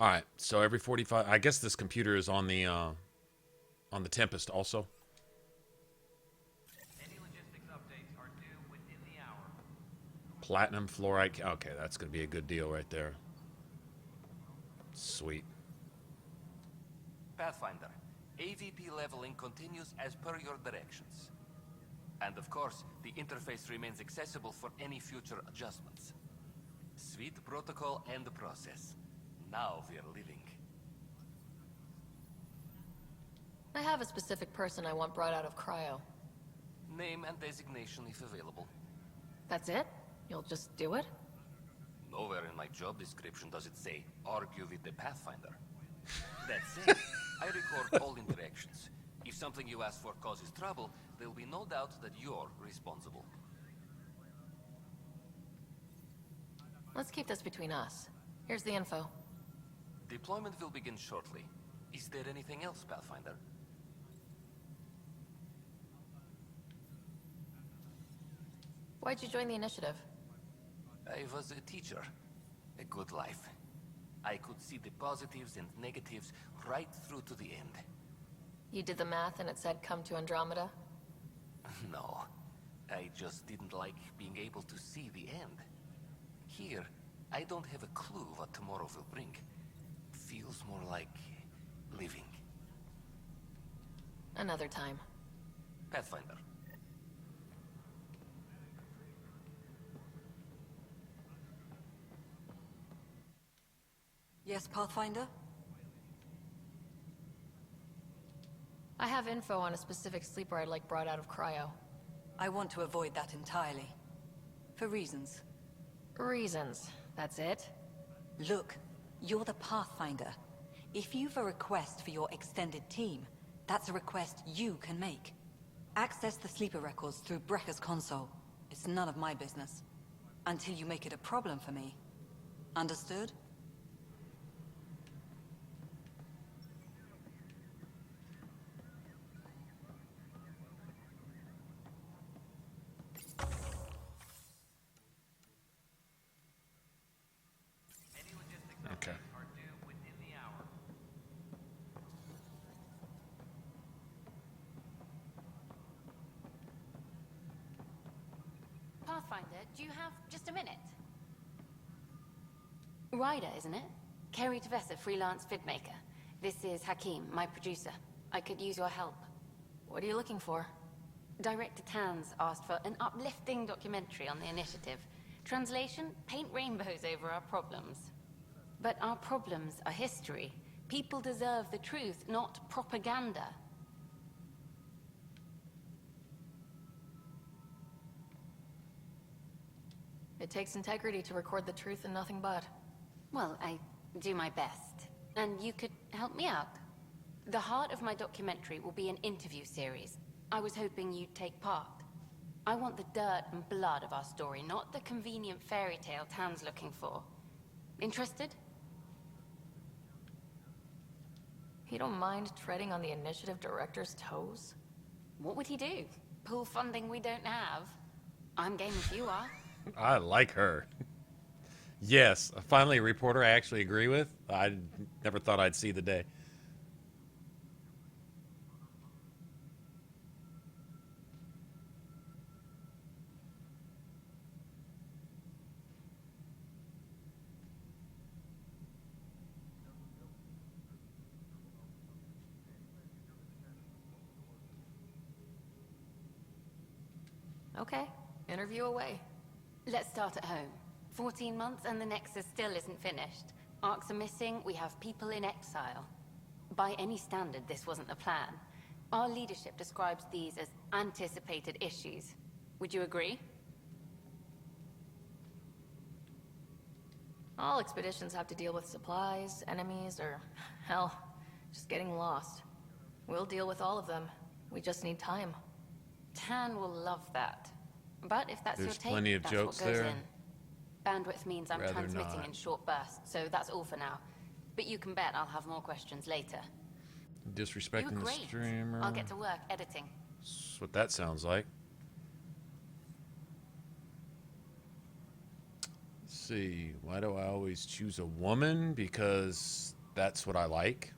All right, so every 45, I guess this computer is on the Tempest also. Platinum fluorite. Okay, that's going to be a good deal right there. Sweet. Pathfinder, AVP leveling continues as per your directions. And of course, the interface remains accessible for any future adjustments. Sweet protocol and the process. Now we are living. I have a specific person I want brought out of cryo. Name and designation if available. That's it? You'll just do it? Nowhere in my job description does it say, argue with the Pathfinder. That said, I record all interactions. If something you ask for causes trouble, there will be no doubt that you're responsible. Let's keep this between us. Here's the info. Deployment will begin shortly. Is there anything else, Pathfinder? Why'd you join the initiative? I was a teacher. A good life. I could see the positives and negatives right through to the end. You did the math and it said come to Andromeda? No. I just didn't like being able to see the end. Here, I don't have a clue what tomorrow will bring. Feels more like living. Another time. Pathfinder. Yes, Pathfinder? I have info on a specific sleeper I'd like brought out of cryo. I want to avoid that entirely. For reasons. Reasons. That's it? Look, you're the Pathfinder. If you've a request for your extended team, that's a request you can make. Access the sleeper records through Brecca's console. It's none of my business. Until you make it a problem for me. Understood? Okay. Pathfinder, do you have just a minute? Ryder, isn't it? Kerry Tavessa, freelance vidmaker. This is Hakim, my producer. I could use your help. What are you looking for? Director Tans asked for an uplifting documentary on the initiative. Translation, paint rainbows over our problems. But our problems are history. People deserve the truth, not propaganda. It takes integrity to record the truth and nothing but. Well, I do my best. And you could help me out. The heart of my documentary will be an interview series. I was hoping you'd take part. I want the dirt and blood of our story, not the convenient fairy tale Tan's looking for. Interested? You don't mind treading on the initiative director's toes? What would he do? Pull funding we don't have? I'm game if you are. I like her. Yes, finally a reporter I actually agree with. I never thought I'd see the day. Okay, interview away. Let's start at home. 14 months and the Nexus still isn't finished. Arcs are missing, we have people in exile. By any standard, this wasn't the plan. Our leadership describes these as anticipated issues. Would you agree? All expeditions have to deal with supplies, enemies, or, hell, just getting lost. We'll deal with all of them. We just need time. Tan will love that. But if that's There's your take, plenty of that's jokes what goes there. in. Bandwidth means I'm Rather transmitting not. in short bursts, so that's all for now. But you can bet I'll have more questions later. You're Disrespecting the great. streamer. I'll get to work editing. That's what that sounds like. Let's see. Why do I always choose a woman? Because that's what I like.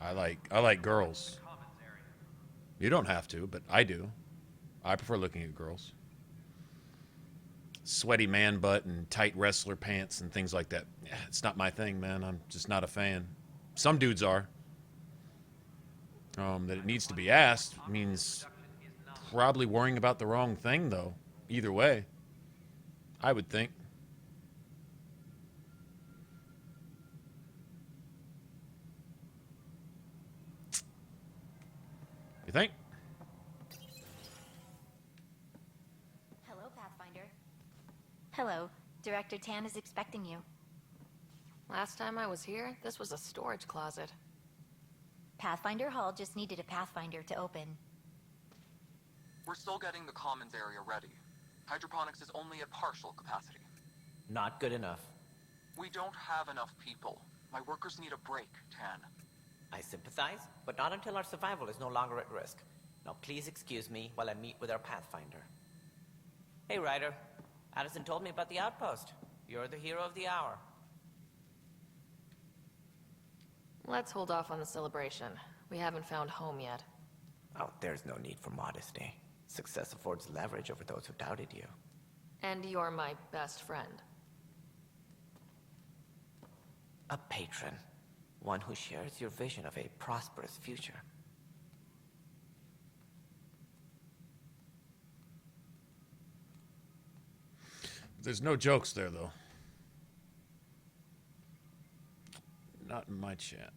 I like girls. You don't have to, but I do. I prefer looking at girls. Sweaty man butt and tight wrestler pants and things like that. Yeah, it's not my thing, man. I'm just not a fan. Some dudes are. That it needs to be asked means probably worrying about the wrong thing, though. Either way, I would think. You think? Hello, Pathfinder. Hello. Director Tan is expecting you. Last time I was here, this was a storage closet. Pathfinder Hall just needed a Pathfinder to open. We're still getting the commons area ready. Hydroponics is only at partial capacity. Not good enough. We don't have enough people. My workers need a break, Tan. I sympathize, but not until our survival is no longer at risk. Now please excuse me while I meet with our Pathfinder. Hey, Ryder. Addison told me about the outpost. You're the hero of the hour. Let's hold off on the celebration. We haven't found home yet. Oh, there's no need for modesty. Success affords leverage over those who doubted you. And you're my best friend. A patron. One who shares your vision of a prosperous future. There's no jokes there, though. Not in my chat.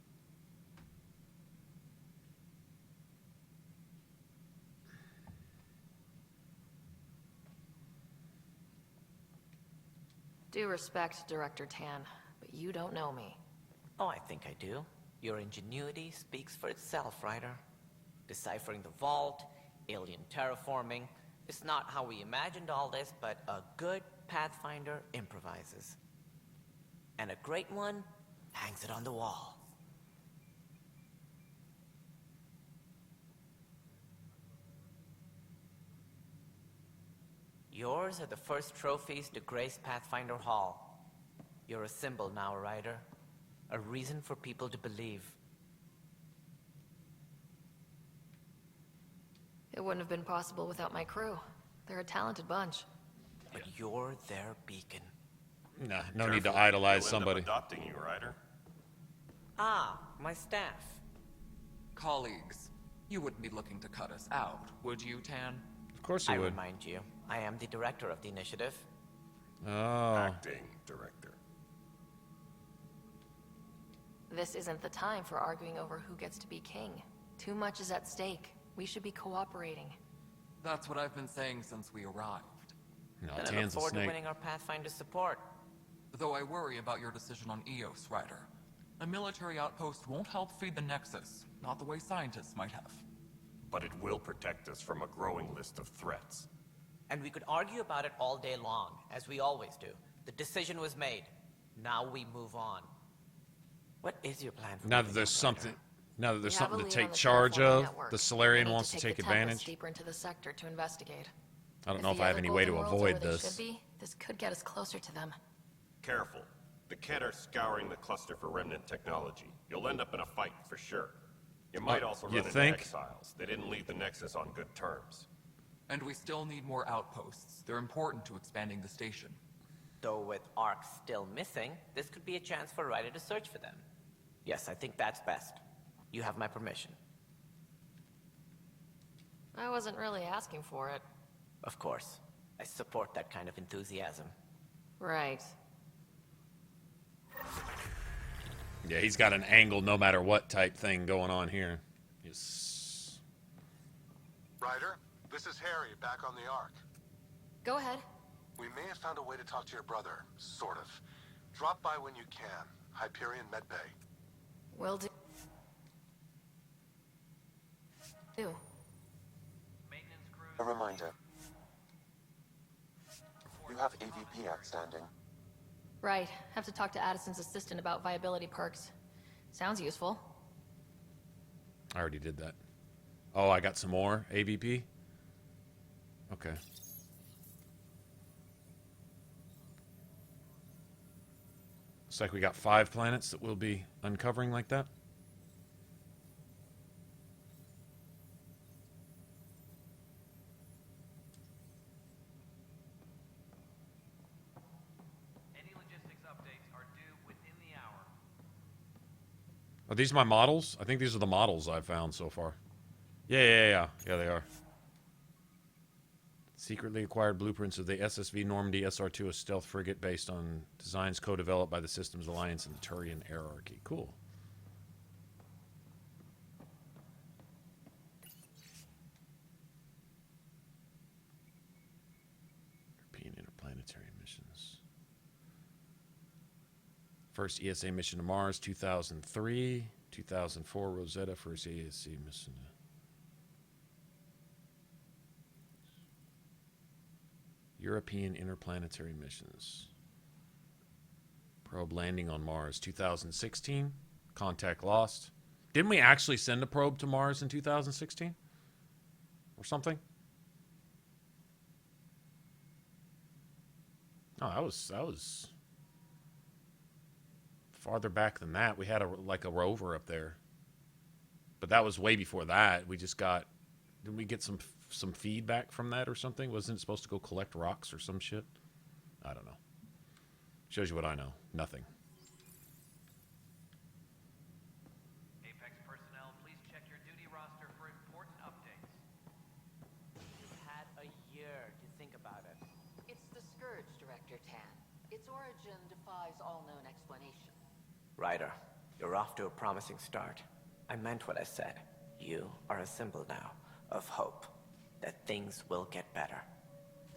Due respect, Director Tan, but you don't know me. Oh, I think I do. Your ingenuity speaks for itself, Ryder. Deciphering the vault, alien terraforming. It's not how we imagined all this, but a good Pathfinder improvises. And a great one hangs it on the wall. Yours are the first trophies to grace Pathfinder Hall. You're a symbol now, Ryder. A reason for people to believe. It wouldn't have been possible without my crew. They're a talented bunch. But you're their beacon. Nah, no need to idolize somebody. Adopting you, Ryder. Ah, my staff. Colleagues, you wouldn't be looking to cut us out, would you, Tan? Of course you I would. remind you, I am the director of the initiative. Oh. Acting director. This isn't the time for arguing over who gets to be king. Too much is at stake. We should be cooperating. That's what I've been saying since we arrived. No, Then I look Tan's a forward to snake. winning our Pathfinder support. Though I worry about your decision on Eos, Ryder. A military outpost won't help feed the Nexus, not the way scientists might have. But it will protect us from a growing list of threats. And we could argue about it all day long, as we always do. The decision was made. Now we move on. What is your plan for Now that moving there's on, something, Ryder? now that there's We have a something to lead on take the charge terraforming of, network. the We Solarian need wants to take the Tempest advantage. deeper into the sector to investigate. I don't know if I have any way to avoid this. This could get us closer to them. Careful. The Ket are scouring the cluster for remnant technology. You'll end up in a fight for sure. You might also you run into think? exiles. They didn't leave the Nexus on good terms. And we still need more outposts. They're important to expanding the station. Though with Ark still missing, this could be a chance for Ryder to search for them. Yes, I think that's best. You have my permission. I wasn't really asking for it. Of course. I support that kind of enthusiasm. Right. Yeah, he's got an angle no matter what type thing going on here. Yes. Ryder, this is Harry, back on the Ark. Go ahead. We may have found a way to talk to your brother, sort of. Drop by when you can. Hyperion Medbay. Will do. A reminder. You have AVP outstanding. Right. Have to talk to Addison's assistant about viability perks. Sounds useful. I already did that. Oh, I got some more AVP? Okay. Looks like we got 5 planets that we'll be uncovering like that. Any logistics updates are due within the hour. Are these my models? I think these are the models I've found so far. Yeah, they are. Secretly acquired blueprints of the SSV Normandy SR2, a stealth frigate based on designs co-developed by the Systems Alliance and the Turian Hierarchy. Cool. European interplanetary missions. First ESA mission to Mars, 2003. 2004, Rosetta, first ESA mission. European interplanetary missions. Probe landing on Mars, 2016. Contact lost. Didn't we actually send a probe to Mars in 2016? Or something? Oh, that was farther back than that. We had like a rover up there. But that was way before that. We just got... Didn't we get some feedback from that or something? Wasn't it supposed to go collect rocks or some shit? I don't know. Shows you what I know. Nothing. Apex personnel, please check your duty roster for important updates. You've had a year to think about it. It's the Scourge, Director Tan. Its origin defies all known explanation. Ryder, you're off to a promising start. I meant what I said. You are a symbol now of hope that things will get better.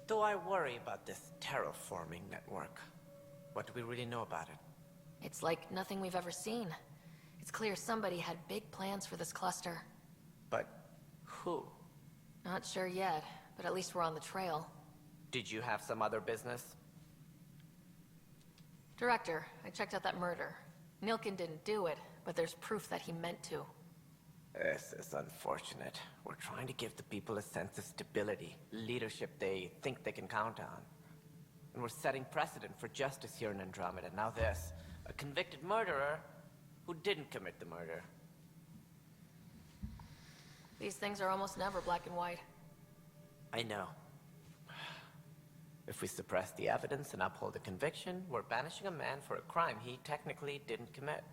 Though I worry about this terraforming network. What do we really know about it? It's like nothing we've ever seen. It's clear somebody had big plans for this cluster. But who? Not sure yet, but at least we're on the trail. Did you have some other business? Director, I checked out that murder. Nilkin didn't do it, but there's proof that he meant to. This is unfortunate. We're trying to give the people a sense of stability, leadership they think they can count on. And we're setting precedent for justice here in Andromeda. Now this, a convicted murderer who didn't commit the murder. These things are almost never black and white. I know. If we suppress the evidence and uphold the conviction, we're banishing a man for a crime he technically didn't commit.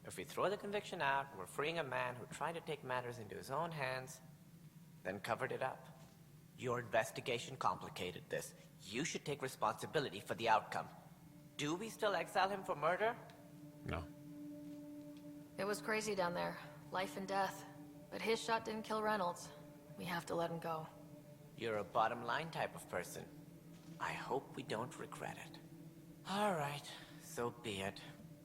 If we throw the conviction out, we're freeing a man who tried to take matters into his own hands, then covered it up. Your investigation complicated this. You should take responsibility for the outcome. Do we still exile him for murder? No. It was crazy down there. Life and death. But his shot didn't kill Reynolds. We have to let him go. You're a bottom line type of person. I hope we don't regret it. All right, so be it.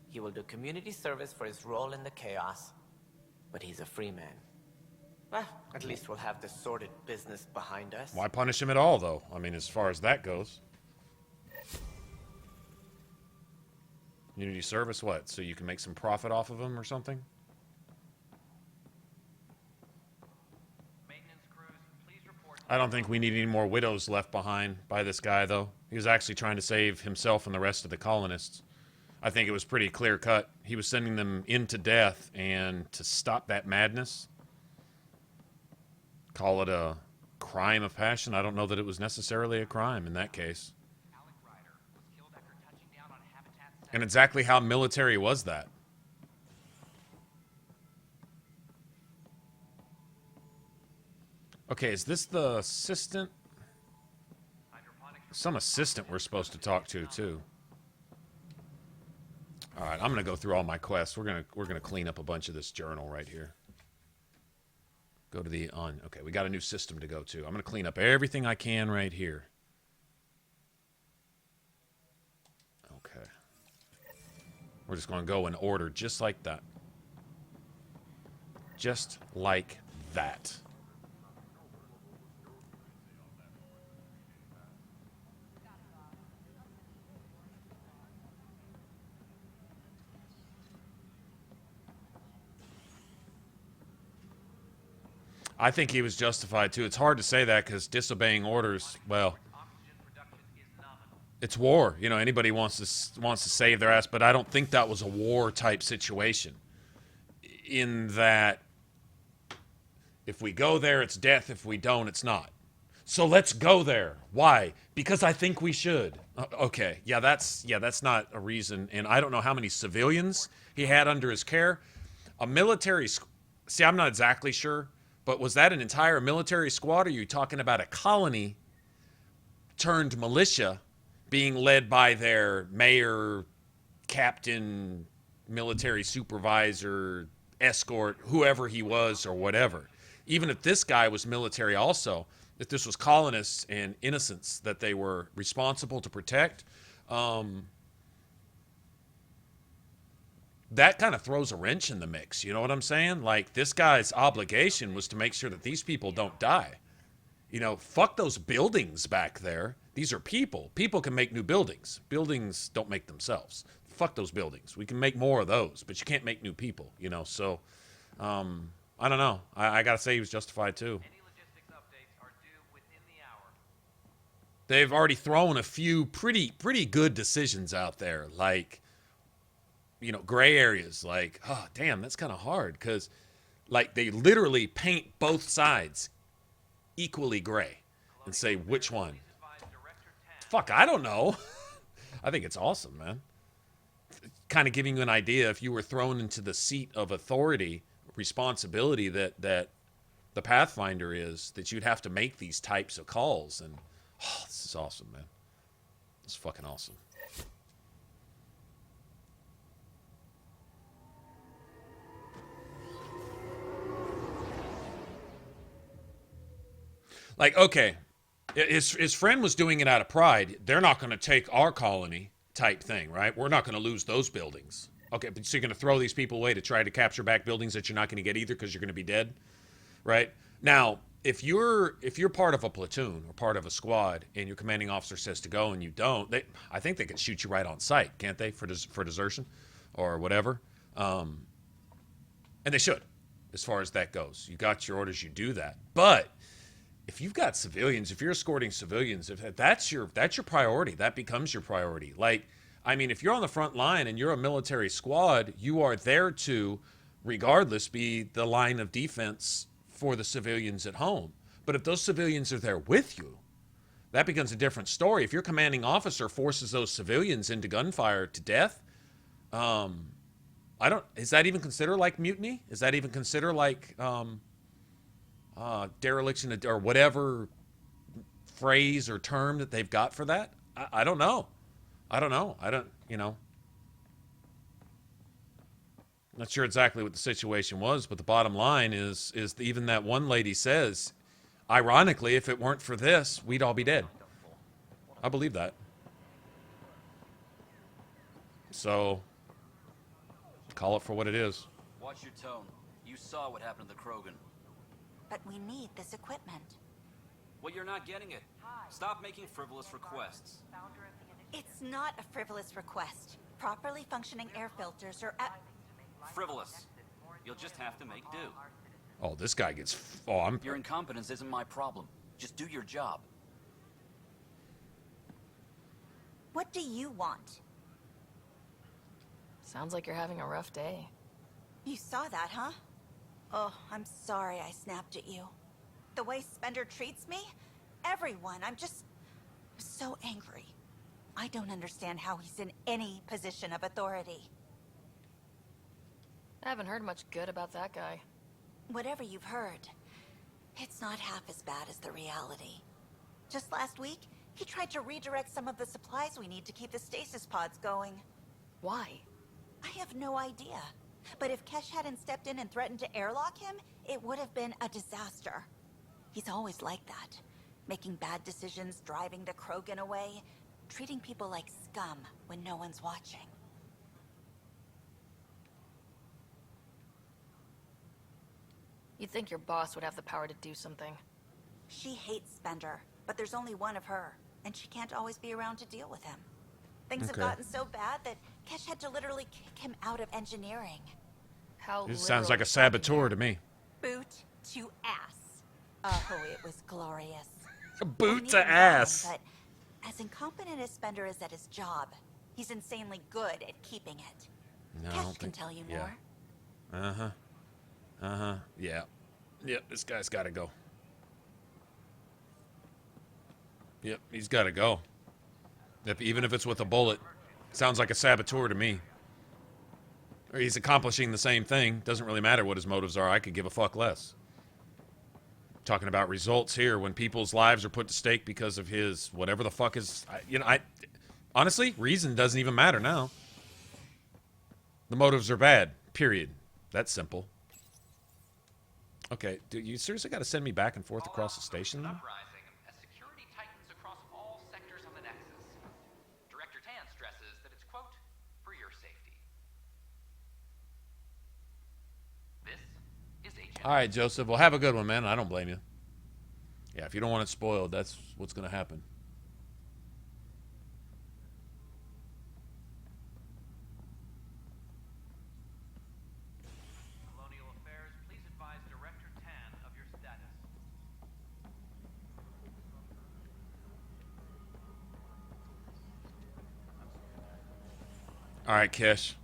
He will do community service for his role in the chaos. But he's a free man. Well, at least we'll have the sordid business behind us. Why punish him at all, though? I mean, as far as that goes. Community service, what? So you can make some profit off of him or something? I don't think we need any more widows left behind by this guy, though. He was actually trying to save himself and the rest of the colonists. I think it was pretty clear-cut. He was sending them into death, and to stop that madness, call it a crime of passion. I don't know that it was necessarily a crime in that case. And exactly how military was that? Okay, is this the assistant? Some assistant we're supposed to talk to, too. All right, I'm gonna go through all my quests. We're gonna clean up a bunch of this journal right here. Go to the on. Okay, we got a new system to go to. I'm going to clean up everything I can right here. Okay. We're just going to go in order just like that. Just like that. I think he was justified, too. It's hard to say that because disobeying orders, well, it's war. You know, anybody wants to save their ass, but I don't think that was a war-type situation. In that, if we go there, it's death. If we don't, it's not. So let's go there. Why? Because I think we should. Okay, yeah, that's not a reason. And I don't know how many civilians he had under his care. A military... See, I'm not exactly sure. But was that an entire military squad, or are you talking about a colony turned militia being led by their mayor, captain, military supervisor, escort, whoever he was or whatever? Even if this guy was military also, if this was colonists and innocents that they were responsible to protect, that kind of throws a wrench in the mix. You know what I'm saying? Like, this guy's obligation was to make sure that these people don't die. You know, fuck those buildings back there. These are people. People can make new buildings. Buildings don't make themselves. Fuck those buildings. We can make more of those, but you can't make new people, you know? So, I don't know. I gotta say he was justified, too. Any logistics updates are due within the hour. They've already thrown a few pretty good decisions out there, like... you know, gray areas, like, oh, damn, that's kind of hard, because, like, they literally paint both sides equally gray and say, which one? Fuck, I don't know. I think it's awesome, man. Kind of giving you an idea, if you were thrown into the seat of authority, responsibility that the Pathfinder is, that you'd have to make these types of calls, and, oh, this is awesome, man. It's fucking awesome. Like, okay, his friend was doing it out of pride. They're not going to take our colony type thing, right? We're not going to lose those buildings. Okay, but so you're going to throw these people away to try to capture back buildings that you're not going to get either because you're going to be dead, right? Now, if you're part of a platoon or part of a squad and your commanding officer says to go and you don't, I think they can shoot you right on sight, can't they, for desertion or whatever? And they should, as far as that goes. You got your orders, you do that. But if you've got civilians, if you're escorting civilians, if that's your priority, that becomes your priority. Like, I mean, if you're on the front line and you're a military squad, you are there to, regardless, be the line of defense for the civilians at home. But if those civilians are there with you, that becomes a different story. If your commanding officer forces those civilians into gunfire to death, is that even considered like mutiny? Is that even considered like, dereliction or whatever phrase or term that they've got for that? I don't know. You know. Not sure exactly what the situation was, but the bottom line is even that one lady says, ironically, if it weren't for this, we'd all be dead. I believe that. So, call it for what it is. Watch your tone. You saw what happened to the Krogan. But we need this equipment. Well, you're not getting it. Stop making frivolous requests. It's not a frivolous request. Properly functioning air filters are frivolous. You'll just have to make do. Oh, this guy gets... Your incompetence isn't my problem. Just do your job. What do you want? Sounds like you're having a rough day. You saw that, huh? Oh, I'm sorry I snapped at you. The way Spender treats me? Everyone, I'm just so angry. I don't understand how he's in any position of authority. I haven't heard much good about that guy. Whatever you've heard, it's not half as bad as the reality. Just last week, he tried to redirect some of the supplies we need to keep the stasis pods going. Why? I have no idea. But if Kesh hadn't stepped in and threatened to airlock him, it would have been a disaster. He's always like that. Making bad decisions, driving the Krogan away, treating people like scum when no one's watching. You'd think your boss would have the power to do something. She hates Spender, but there's only one of her, and she can't always be around to deal with him. Things have gotten so bad that Kesh had to literally kick him out of engineering. How This sounds like a saboteur to me. Boot to ass. Oh, it was glorious. A boot to ass. But as incompetent as Spender is at his job, he's insanely good at keeping it. No, Kesh can tell you more. Yeah. Yep, this guy's got to go. Yep, he's got to go. Even if it's with a bullet. Sounds like a saboteur to me. Or he's accomplishing the same thing. Doesn't really matter what his motives are. I could give a fuck less. Talking about results here when people's lives are put to stake because of his whatever the fuck is... honestly, reason doesn't even matter now. The motives are bad. Period. That's simple. Okay, dude, you seriously got to send me back and forth across the station now? Uprising as security tightens across all sectors of the Nexus. Director Tan stresses that it's, quote, for your safety. This is Agent. All right, Joseph. Well, have a good one, man. I don't blame you. Yeah, if you don't want it spoiled, that's what's going to happen. Colonial Affairs, please advise Director Tan of your status. All right, Kesh.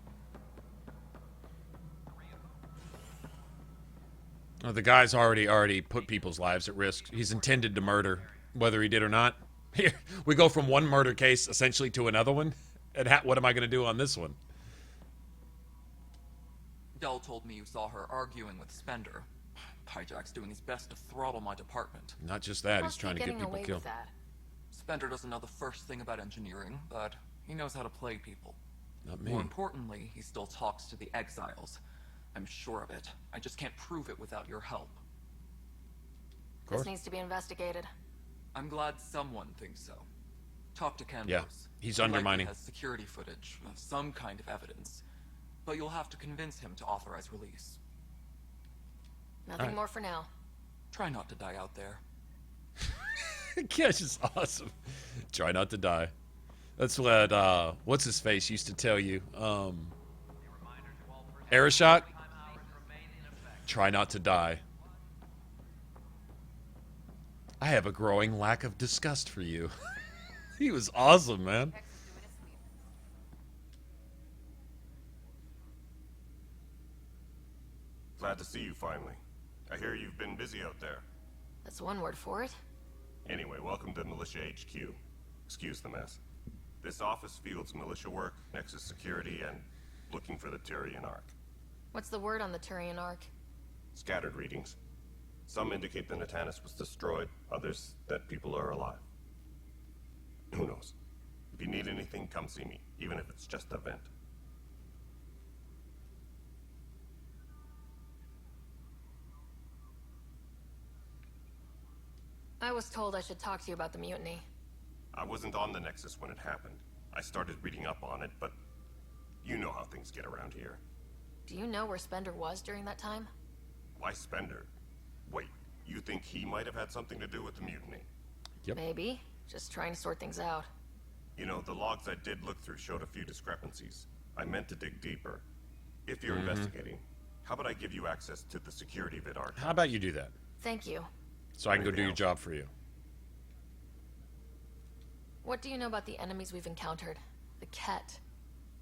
Oh, the guy's already put people's lives at risk. He's intended to murder, whether he did or not. Here, we go from one murder case essentially to another one. And what am I going to do on this one? Dell told me you saw her arguing with Spender. Hijack's doing his best to throttle my department. Not just that, he's trying to get people killed. Spender doesn't know the first thing about engineering, but he knows how to play people. Not me. More importantly, he still talks to the exiles. I'm sure of it. I just can't prove it without your help. This needs to be investigated. I'm glad someone thinks so. Talk to Hairdos. Yeah, he's He likely undermining. has security footage, some kind of evidence. But you'll have to convince him to authorize release. Nothing more for now. Try not to die out there. Kesh is awesome. Try not to die. That's what, what's his face used to tell you. Arashot? Try not to die. I have a growing lack of disgust for you. He was awesome, man. Glad to see you finally. I hear you've been busy out there. That's one word for it. Anyway, welcome to Militia HQ. Excuse the mess. This office fields militia work, Nexus security, and looking for the Turian Ark. What's the word on the Turian Ark? Scattered readings. Some indicate the Natanus was destroyed, others that people are alive. Who knows? If you need anything, come see me, even if it's just a vent. I was told I should talk to you about the mutiny. I wasn't on the Nexus when it happened. I started reading up on it, but you know how things get around here. Do you know where Spender was during that time? Why Spender? Wait, you think he might have had something to do with the mutiny? Yep. Maybe. Just trying to sort things out. You know, the logs I did look through showed a few discrepancies. I meant to dig deeper. If you're investigating, how about I give you access to the security vid archive? How about you do that? Thank you. So I can go do your job for you. What do you know about the enemies we've encountered? The Ket.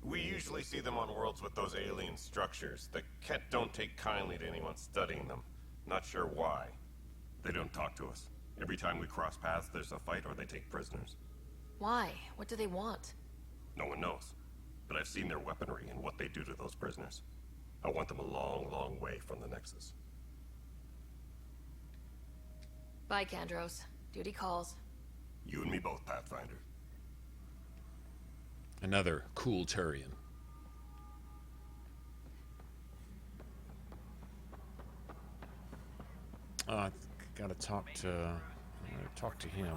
We usually see them on worlds with those alien structures. The Ket don't take kindly to anyone studying them. Not sure why. They don't talk to us. Every time we cross paths, there's a fight or they take prisoners. Why? What do they want? No one knows. But I've seen their weaponry and what they do to those prisoners. I want them a long, long way from the Nexus. Bye, Kandros. Duty calls. You and me both, Pathfinder. Another cool Turian. Gotta talk to him.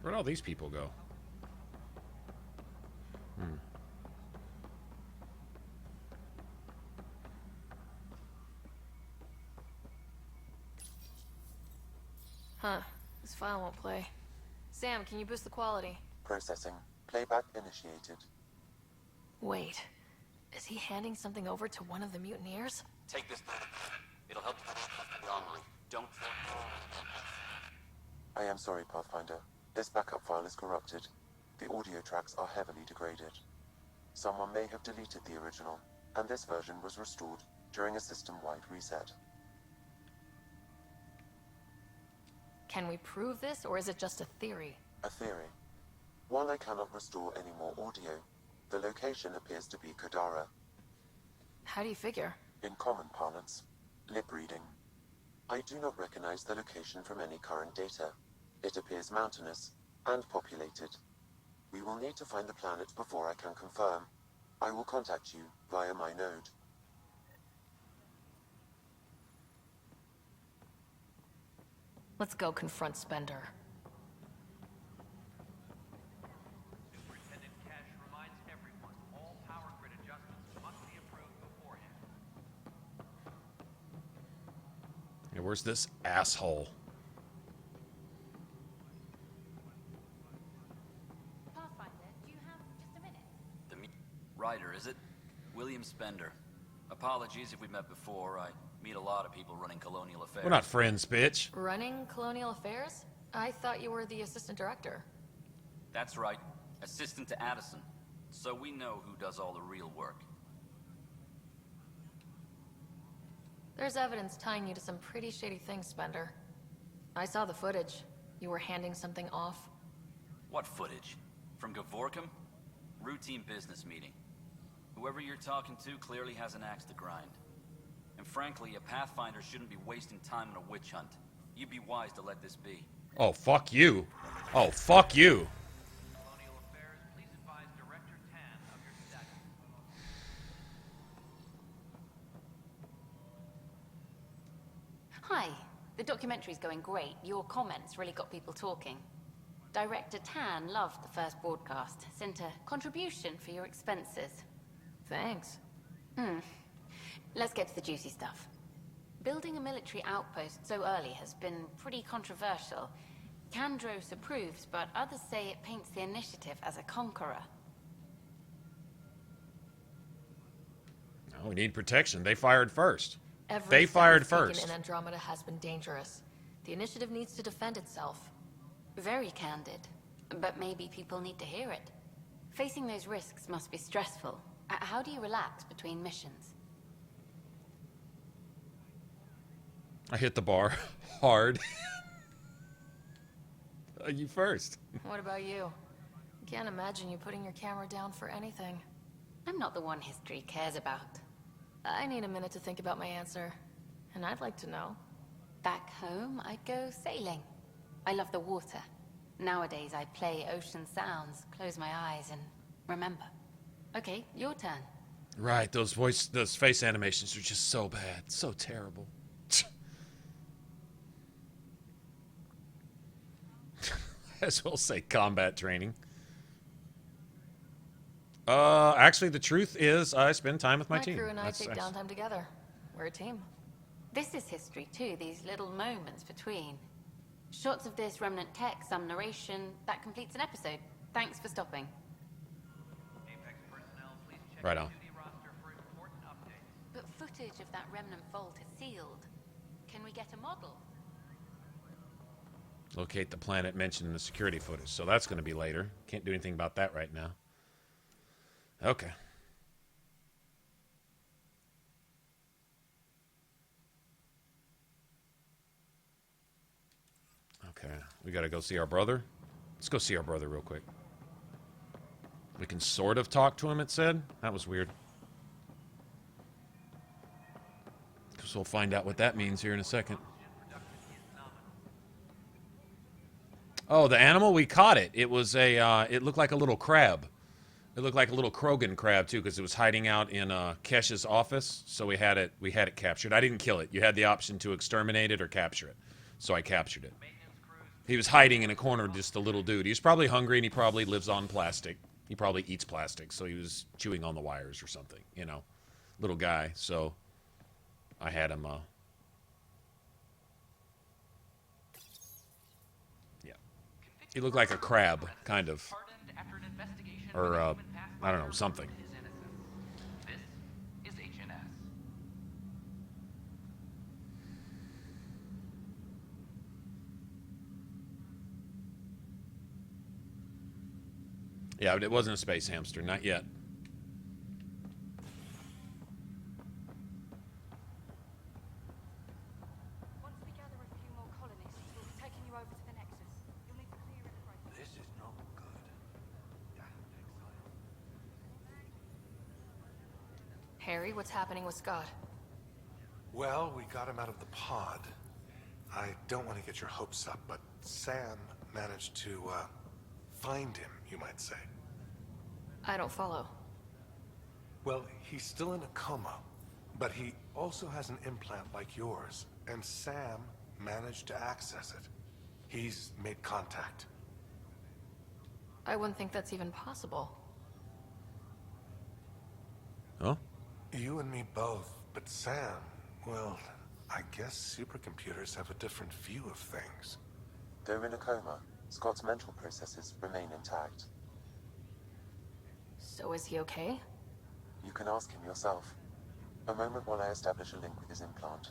Where'd all these people go? Huh. This file won't play. Sam, can you boost the quality? Processing. Playback initiated. Wait. Is he handing something over to one of the mutineers? Take this. It'll help the armory. Don't. I am sorry, Pathfinder. This backup file is corrupted. The audio tracks are heavily degraded. Someone may have deleted the original, and this version was restored during a system-wide reset. Can we prove this, or is it just a theory? A theory. While I cannot restore any more audio, the location appears to be Kadara. How do you figure? In common parlance, lip reading. I do not recognize the location from any current data. It appears mountainous and populated. We will need to find the planet before I can confirm. I will contact you via my node. Let's go confront Spender. Superintendent Cash reminds everyone all power grid adjustments must be approved beforehand. Hey, where's this asshole? Pathfinder, do you have just a minute? Ryder, is it? William Spender. Apologies if we met before. I meet a lot of people running colonial affairs. We're not friends, bitch. Running Colonial Affairs? I thought you were the assistant director. That's right. Assistant to Addison. So we know who does all the real work. There's evidence tying you to some pretty shady things, Spender. I saw the footage. You were handing something off. What footage? From Gavorkum? Routine business meeting. Whoever you're talking to clearly has an axe to grind. And frankly, a Pathfinder shouldn't be wasting time on a witch hunt. You'd be wise to let this be. Oh, fuck you. Oh, fuck you. Colonial Affairs, please advise Director Tan of your status. Hi. The documentary's going great. Your comments really got people talking. Director Tan loved the first broadcast. Sent a contribution for your expenses. Thanks. Let's get to the juicy stuff. Building a military outpost so early has been pretty controversial. Kandros approves, but others say it paints the initiative as a conqueror. Oh, we need protection. They fired first. Every They fired step taken first. in Andromeda has been dangerous. The initiative needs to defend itself. Very candid. But maybe people need to hear it. Facing those risks must be stressful. How do you relax between missions? I hit the bar hard. You first. What about you? Can't imagine you putting your camera down for anything. I'm not the one history cares about. I need a minute to think about my answer. And I'd like to know. Back home, I'd go sailing. I love the water. Nowadays, I play ocean sounds, close my eyes, and remember. Okay, your turn. Right, those face animations are just so bad. So terrible. As well say combat training. Actually, the truth is I spend time with my team. My crew and I That's- take downtime together. We're a team. This is history, too, these little moments between. Shots of this remnant tech, some narration, that completes an episode. Thanks for stopping. Apex personnel, please check Right your on. duty roster for important updates. But footage of that remnant vault is sealed. Can we get a model? Locate the planet mentioned in the security footage. So that's going to be later. Can't do anything about that right now. Okay. Okay. We got to go see our brother. Let's go see our brother real quick. We can sort of talk to him, it said. That was weird. Guess we'll find out what that means here in a second. Oh, the animal? We caught it. It was a, it looked like a little crab. It looked like a little Krogan crab too, because it was hiding out in Kesh's office. So we had it captured. I didn't kill it. You had the option to exterminate it or capture it. So I captured it. He was hiding in a corner, just a little dude. He's probably hungry and he probably lives on plastic. He probably eats plastic, so he was chewing on the wires or something, you know. Little guy, so I had him, yeah. He looked like a crab, kind of. Or, I don't know, something. This is HNS. Yeah, but it wasn't a space hamster, not yet. Once we gather a few more colonists, we'll be taking you over to the Nexus. You'll need to clear it first. This is not good. Harry, what's happening with Scott? Well, we got him out of the pod. I don't want to get your hopes up, but Sam managed to, find him, you might say. I don't follow. Well, he's still in a coma, but he also has an implant like yours, and Sam managed to access it. He's made contact. I wouldn't think that's even possible. Huh? You and me both, but Sam, well, I guess supercomputers have a different view of things. Though in a coma, Scott's mental processes remain intact. So is he okay? You can ask him yourself. A moment while I establish a link with his implant.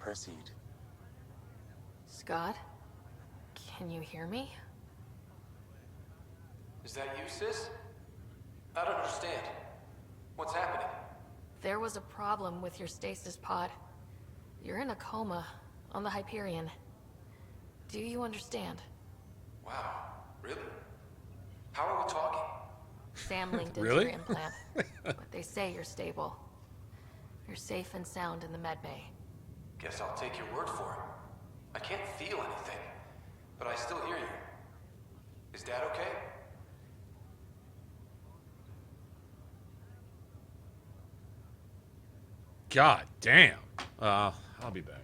Proceed. Scott? Can you hear me? Is that you, sis? I don't understand. What's happening? There was a problem with your stasis pod. You're in a coma on the Hyperion. Do you understand? Wow, really? How are we talking? Sam linked into Really? your implant, but they say you're stable. You're safe and sound in the medbay. Guess I'll take your word for it. I can't feel anything, but I still hear you. Is Dad okay? God damn. I'll be back.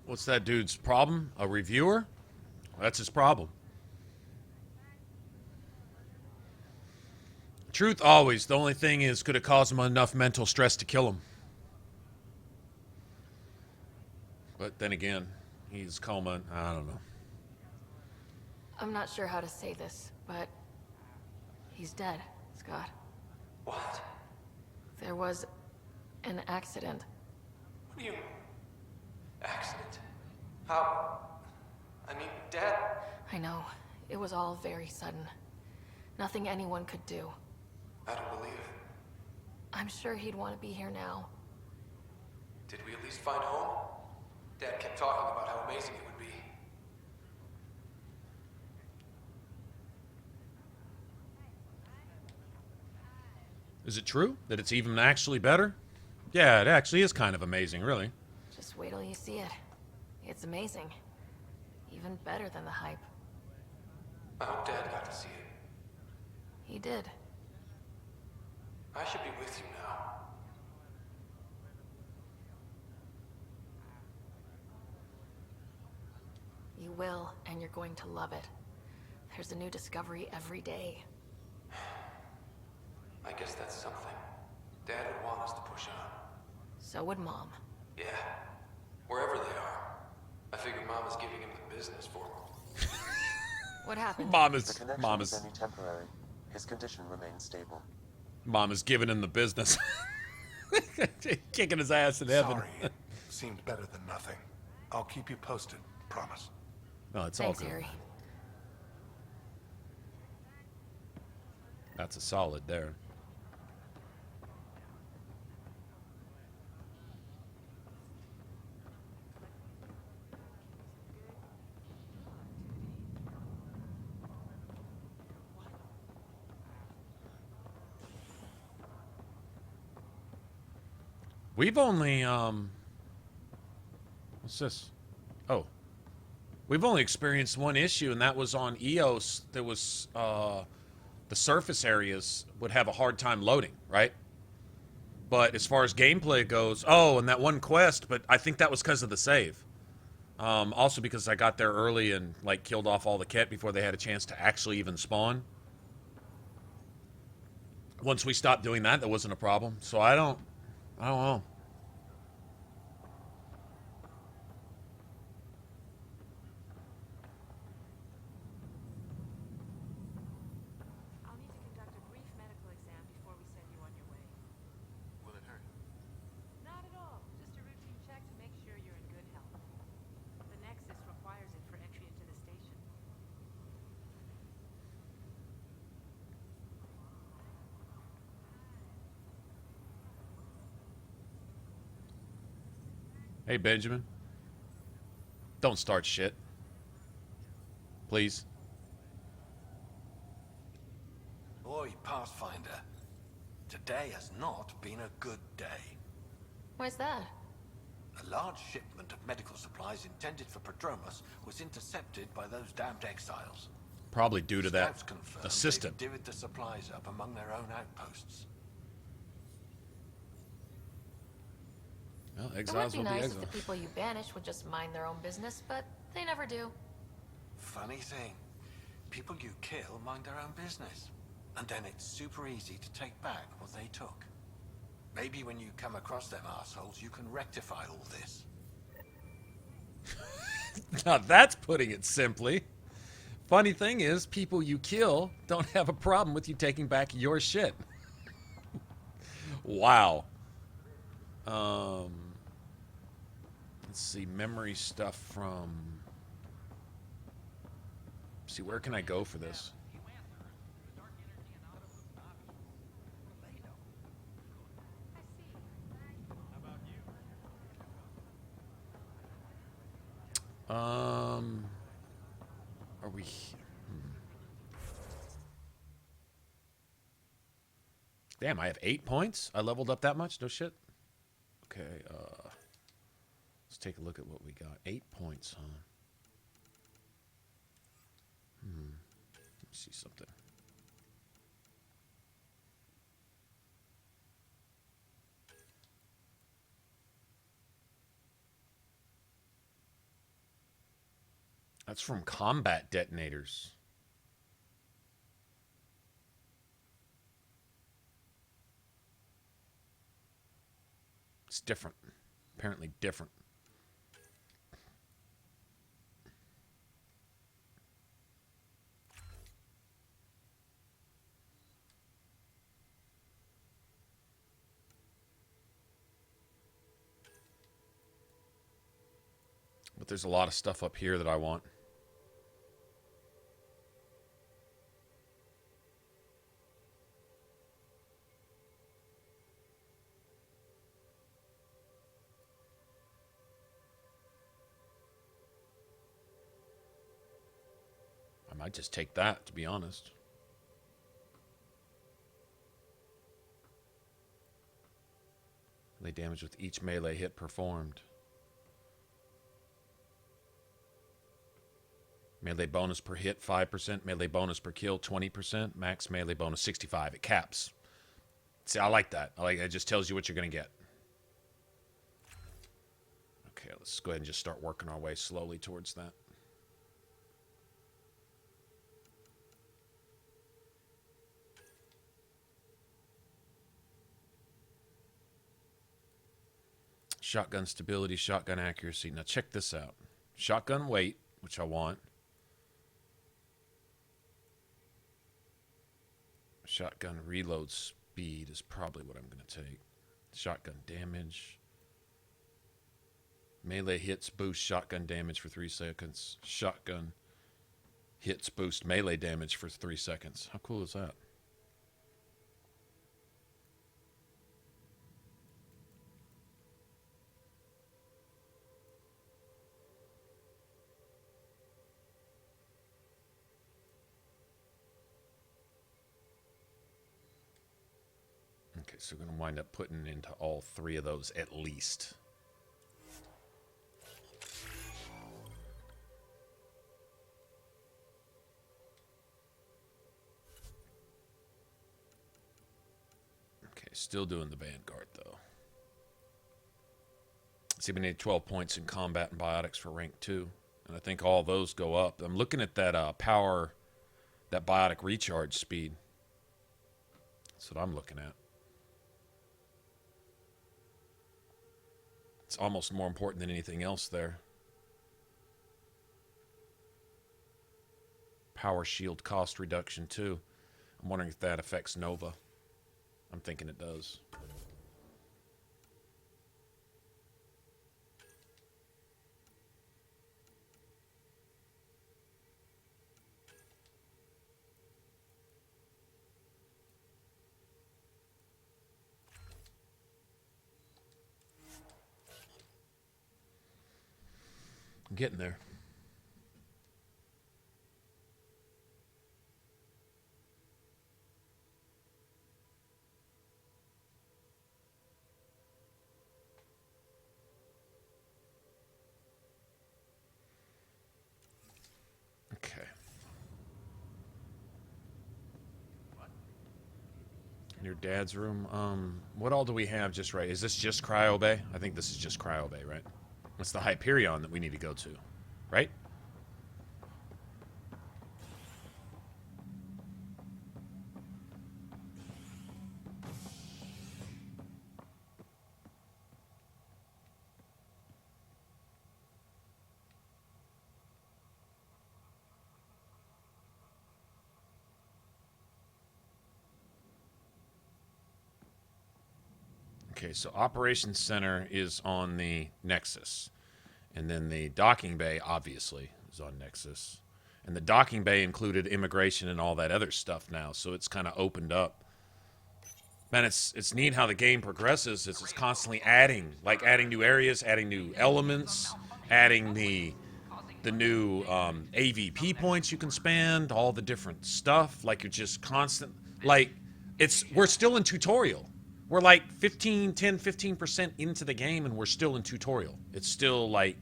What's that dude's problem? A reviewer? That's his problem. Truth always. The only thing is, could it cause him enough mental stress to kill him? But then again, he's coma. I don't know. I'm not sure how to say this, but he's dead, Scott. What? There was an accident. What do you... Accident? How? I mean, Dad... I know. It was all very sudden. Nothing anyone could do. I don't believe it. I'm sure he'd want to be here now. Did we at least find home? Dad kept talking about how amazing it would be. Is it true that it's even actually better? Yeah, it actually is kind of amazing, really. Just wait till you see it. It's amazing. Even better than the hype. I hope Dad got to see it. He did. I should be with you now. You will, and you're going to love it. There's a new discovery every day. I guess that's something. Dad would want us to push on. So would Mom. Yeah. Wherever they are. I figure Mama's giving him the business for him. What happened? The connection is only temporary. His condition remains stable. Mama's giving him the business. Kicking his ass in heaven. Sorry, it seemed better than nothing. I'll keep you posted, promise. No, it's Thanks, all good. Harry. That's a solid there. We've only, what's this? Oh. We've only experienced one issue, and that was on EOS. There was, the surface areas would have a hard time loading, right? But as far as gameplay goes, oh, and that one quest, but I think that was because of the save. Also because I got there early and, like, killed off all the Ket before they had a chance to actually even spawn. Once we stopped doing that, that wasn't a problem. So I don't know. I'll need to conduct a brief medical exam before we send you on your way. Will it hurt? Not at all. Just a routine check to make sure you're in good health. The Nexus requires it for entry into the station. Hey, Benjamin. Don't start shit. Please. Oi, Pathfinder. Today has not been a good day. Why's that? A large shipment of medical supplies intended for Prodromos was intercepted by those damned exiles. Probably due to that Scouts confirm assistant. they've divvied the supplies up among their own outposts. Well, It would exiles be will be nice if exiled. the people you banish would just mind their own business, but they never do. Funny thing, people you kill mind their own business. And then it's super easy to take back what they took. Maybe when you come across them assholes, you can rectify all this. Now that's putting it simply. Funny thing is, people you kill don't have a problem with you taking back your shit. Wow. Let's see, memory stuff from... See, where can I go for this? Are we... Damn, I have 8 points? I leveled up that much? No shit? Okay, let's take a look at what we got. 8 points, huh? Let me see something. That's from combat detonators. It's different. Apparently different. But there's a lot of stuff up here that I want. I might just take that, to be honest. Melee damage with each melee hit performed. Melee bonus per hit, 5%. Melee bonus per kill, 20%. Max melee bonus, 65. It caps. See, I like that. I like it. It just tells you what you're going to get. Okay, let's go ahead and just start working our way slowly towards that. Shotgun stability, shotgun accuracy. Now check this out. Shotgun weight, which I want. Shotgun reload speed is probably what I'm going to take. Shotgun damage. Melee hits boost shotgun damage for 3 seconds. Shotgun hits boost melee damage for 3 seconds. How cool is that? Okay, so we're going to wind up putting into all 3 of those at least. Okay, still doing the Vanguard, though. See, we need 12 points in combat and biotics for rank 2. And I think all those go up. I'm looking at that power, that biotic recharge speed. That's what I'm looking at. It's almost more important than anything else there. Power shield cost reduction too. I'm wondering if that affects Nova. I'm thinking it does. I'm getting there. Okay. In your dad's room, what all do we have just right? Is this just Cryo Bay? I think this is just Cryo Bay, right? It's the Hyperion that we need to go to, right? Okay, so Operations Center is on the Nexus. And then the docking bay, obviously, is on Nexus. And the docking bay included immigration and all that other stuff now, so it's kind of opened up. Man, it's neat how the game progresses. It's constantly adding, like adding new areas, adding new elements, adding the new AVP points you can spend, all the different stuff. Like, you're just constant. Like, we're still in tutorial. We're like 15% into the game, and we're still in tutorial. It's still like,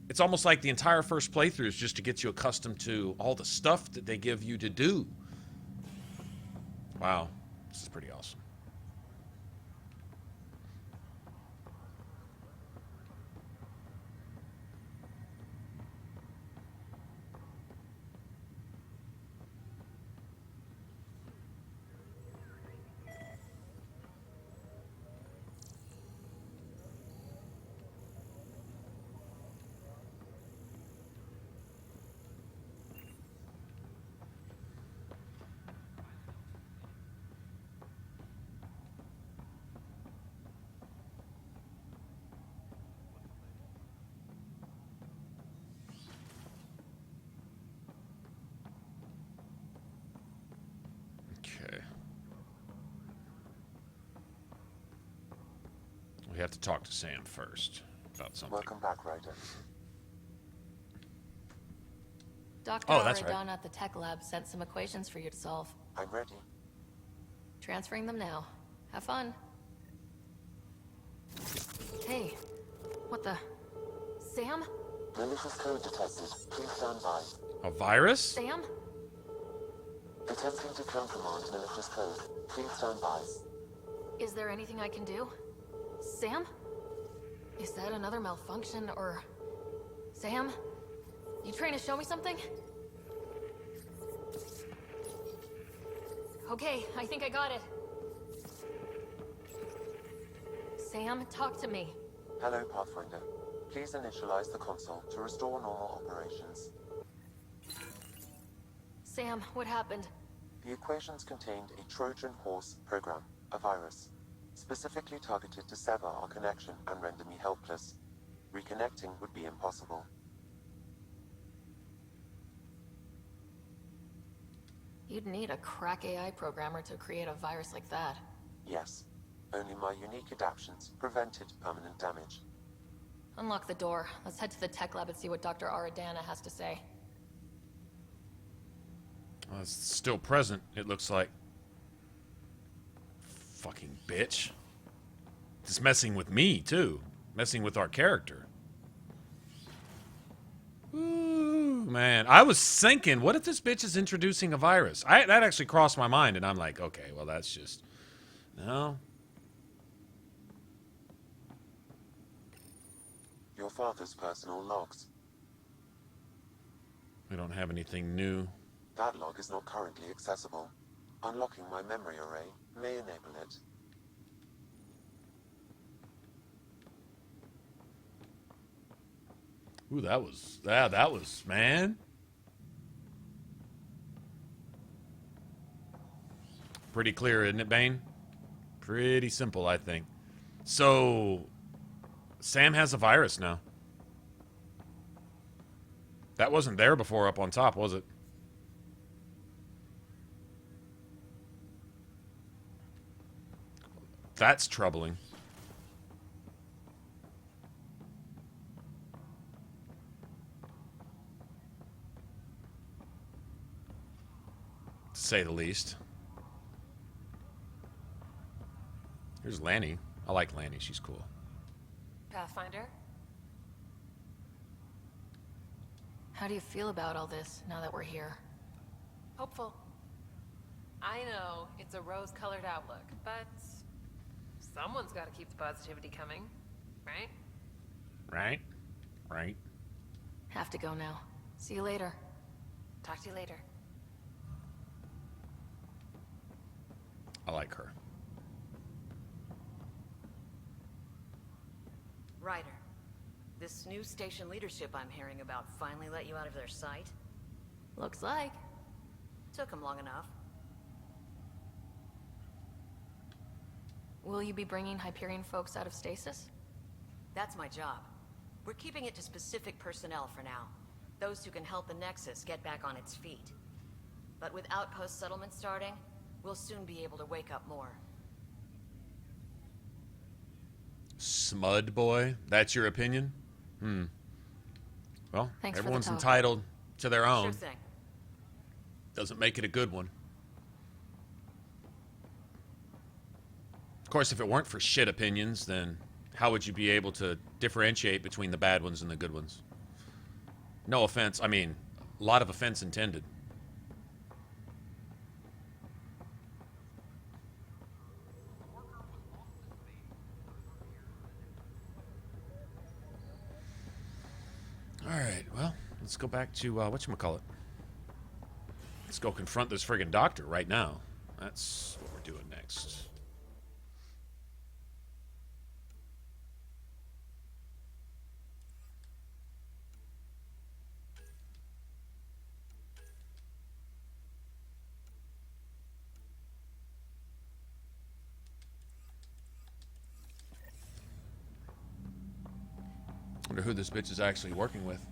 it's almost like the entire first playthrough is just to get you accustomed to all the stuff that they give you to do. Wow, this is pretty awesome. have to talk to Sam first about something. Welcome back, Ryder. Dr. Oh, that's right. Aradon at the tech lab sent some equations for you to solve. I'm ready. Transferring them now. Have fun. Hey, what the... Sam? Malicious code detected. Please stand by. A virus? Sam? Attempting to countermand malicious code. Please stand by. Is there anything I can do? Sam? Is that another malfunction, or... Sam? You trying to show me something? Okay, I think I got it. Sam, talk to me. Hello, Pathfinder. Please initialize the console to restore normal operations. Sam, what happened? The equations contained a Trojan horse program, a virus, specifically targeted to sever our connection and render me helpless. Reconnecting would be impossible. You'd need a crack AI programmer to create a virus like that. Yes. Only my unique adaptions prevented permanent damage. Unlock the door. Let's head to the tech lab and see what Dr. Aradana has to say. Well, it's still present, it looks like. Fucking bitch. It's messing with me, too. Messing with our character. Ooh, man. I was thinking, what if this bitch is introducing a virus? That actually crossed my mind, and I'm like, okay, well, that's just... No. Your father's personal logs. We don't have anything new. That log is not currently accessible. Unlocking my memory array may enable it. Ooh, that was, man. Pretty clear, isn't it, Bane? Pretty simple, I think. So, Sam has a virus now. That wasn't there before up on top, was it? That's troubling. To say the least. Here's Lanny. I like Lanny. She's cool. Pathfinder? How do you feel about all this, now that we're here? Hopeful. I know, it's a rose-colored outlook, but... someone's gotta keep the positivity coming, right? Right? Right. Have to go now. See you later. Talk to you later. I like her. Ryder, this new station leadership I'm hearing about finally let you out of their sight? Looks like. Took them long enough. Will you be bringing Hyperion folks out of stasis? That's my job. We're keeping it to specific personnel for now. Those who can help the Nexus get back on its feet. But with outpost settlement starting, we'll soon be able to wake up more. Smud boy? That's your opinion? Well, Thanks for the everyone's talk. entitled to their own. Sure thing. Doesn't make it a good one. Of course, if it weren't for shit opinions, then how would you be able to differentiate between the bad ones and the good ones? No offense. I mean, a lot of offense intended. Alright, well, let's go back to, whatchamacallit. Let's go confront this friggin' doctor right now. That's what we're doing next. Wonder who this bitch is actually working with.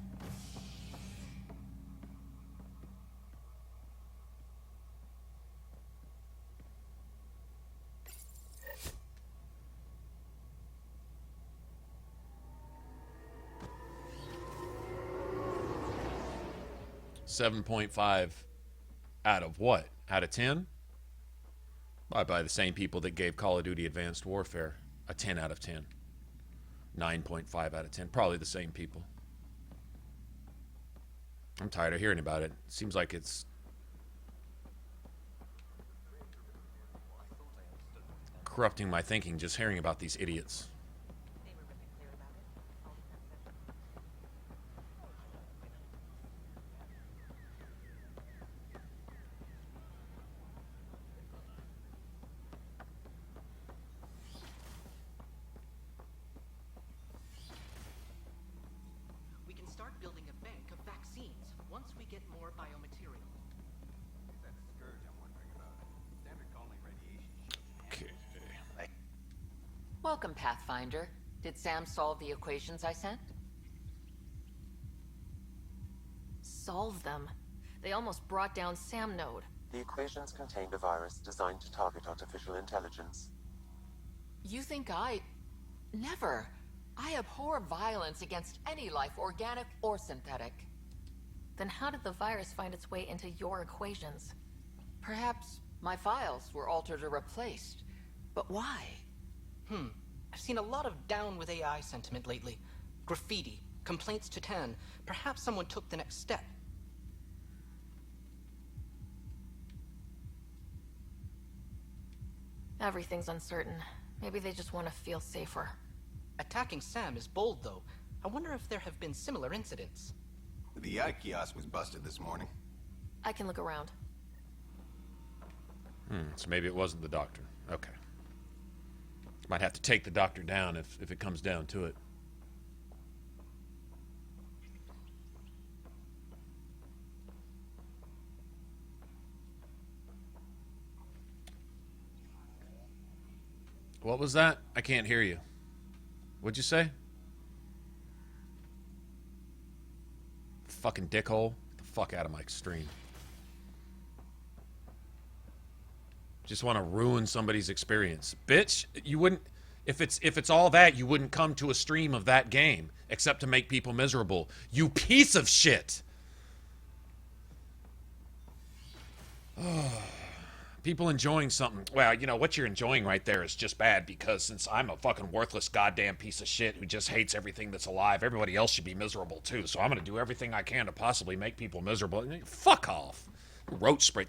7.5 out of what? Out of 10? By the same people that gave Call of Duty Advanced Warfare a 10 out of 10. 9.5 out of 10. Probably the same people. I'm tired of hearing about it. Seems like it's corrupting my thinking just hearing about these idiots. We can start building a bank of vaccines once we get more biomaterial. That scourge I'm wondering about. Standard calling radiation. Okay. Welcome, Pathfinder. Did Sam solve the equations I sent? Solve them? They almost brought down Sam Node. The equations contained a virus designed to target artificial intelligence. You think I... Never. I abhor violence against any life, organic or synthetic. Then how did the virus find its way into your equations? Perhaps my files were altered or replaced. But why? I've seen a lot of down with AI sentiment lately. Graffiti, complaints to 10. Perhaps someone took the next step. Everything's uncertain. Maybe they just want to feel safer. Attacking Sam is bold, though. I wonder if there have been similar incidents. The eye kiosk was busted this morning. I can look around. So maybe it wasn't the doctor. Okay. Might have to take the doctor down if it comes down to it. What was that? I can't hear you. What'd you say? Fucking dickhole. Get the fuck out of my stream. Just want to ruin somebody's experience. Bitch, you wouldn't... If it's all that, you wouldn't come to a stream of that game, except to make people miserable. You piece of shit! People enjoying something. Well, you know, what you're enjoying right there is just bad, because since I'm a fucking worthless goddamn piece of shit who just hates everything that's alive, everybody else should be miserable too. So I'm going to do everything I can to possibly make people miserable. Fuck off. Roach spray.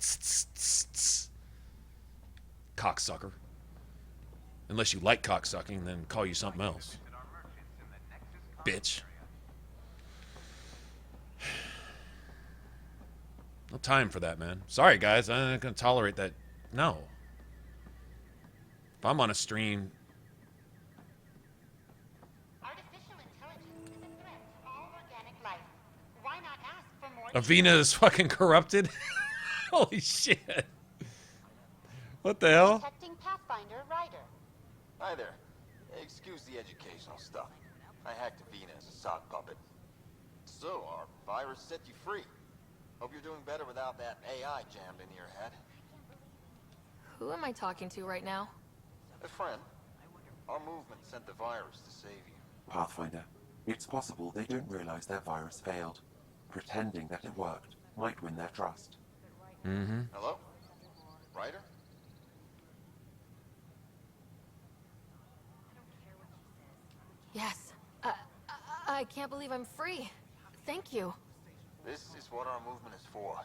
Cocksucker. Unless you like cocksucking, then call you something else. Bitch. No time for that, man. Sorry, guys. I'm not going to tolerate that. No. If I'm on a stream... Artificial intelligence is a threat to all organic life. Why not ask for more... Avina is fucking corrupted? Holy shit. What the hell? Detecting Pathfinder Rider. Hi there. Excuse the educational stuff. I hacked Avina as a sock puppet. So, our virus set you free. Hope you're doing better without that AI jammed into your head. Who am I talking to right now? A friend. Our movement sent the virus to save you. Pathfinder, it's possible they don't realize their virus failed. Pretending that it worked might win their trust. Mm-hmm. Hello? Ryder? Yes. I can't believe I'm free. Thank you. This is what our movement is for.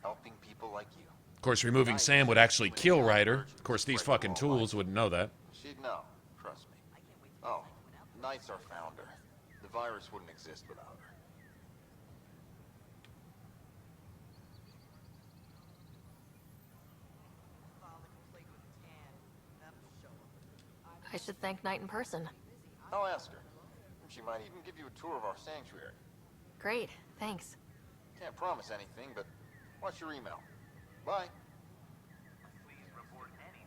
Helping people like you. Of course, removing Sam would actually kill Ryder. Of course, these fucking tools wouldn't know that. She'd know. Trust me. Oh, Knight's our founder. The virus wouldn't exist without her. I should thank Knight in person. I'll ask her. She might even give you a tour of our sanctuary. Great, thanks. Can't promise anything, but what's your email? Bye.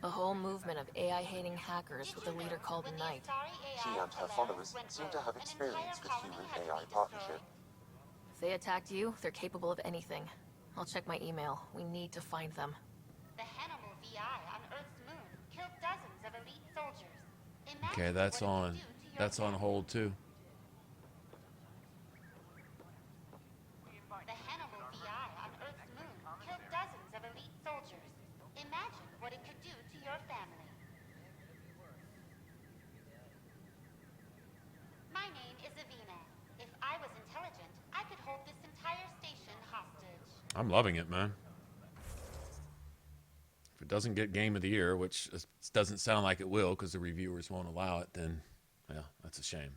A whole movement of AI-hating hackers with a leader called Knight. She and her followers seem to have experience with human-AI partnership. If they attacked you, they're capable of anything. I'll check my email. We need to find them. The Hannibal VI on Earth's moon killed dozens of elite soldiers. Okay, that's on. That's on hold too. The Hannibal VI I'm loving it, man. If it doesn't get Game of the Year, which doesn't sound like it will because the reviewers won't allow it, then, yeah, that's a shame.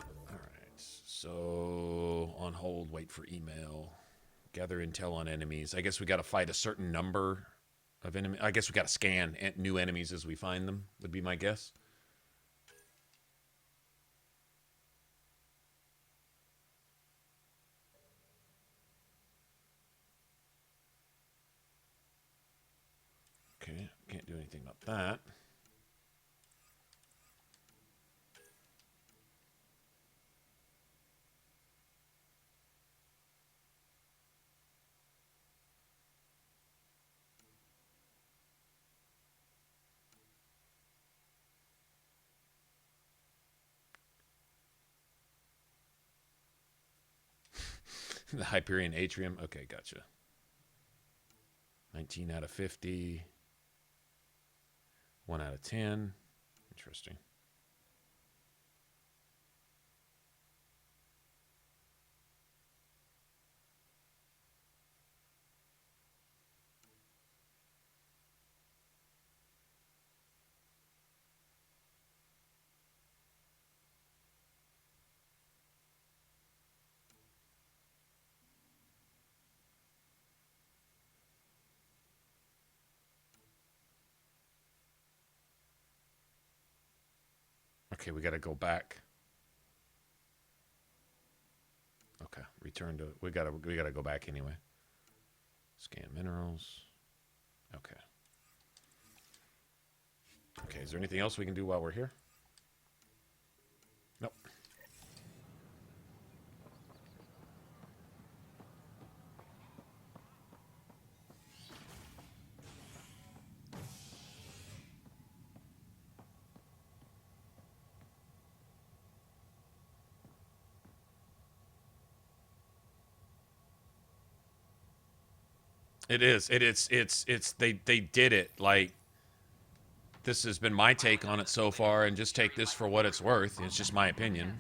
All right. So, on hold, wait for email. Gather intel on enemies. I guess we got to fight a certain number of enemies. I guess we got to scan new enemies as we find them, would be my guess. Okay, can't do anything about that. The Hyperion Atrium. Okay, gotcha. 19 out of 50. 1 out of 10. Interesting. Okay, we got to go back. Okay, return to. We gotta go back anyway. Scan minerals. Okay. Okay, is there anything else we can do while we're here? Nope. It is. They did it. Like, this has been my take on it so far, and just take this for what it's worth. It's just my opinion.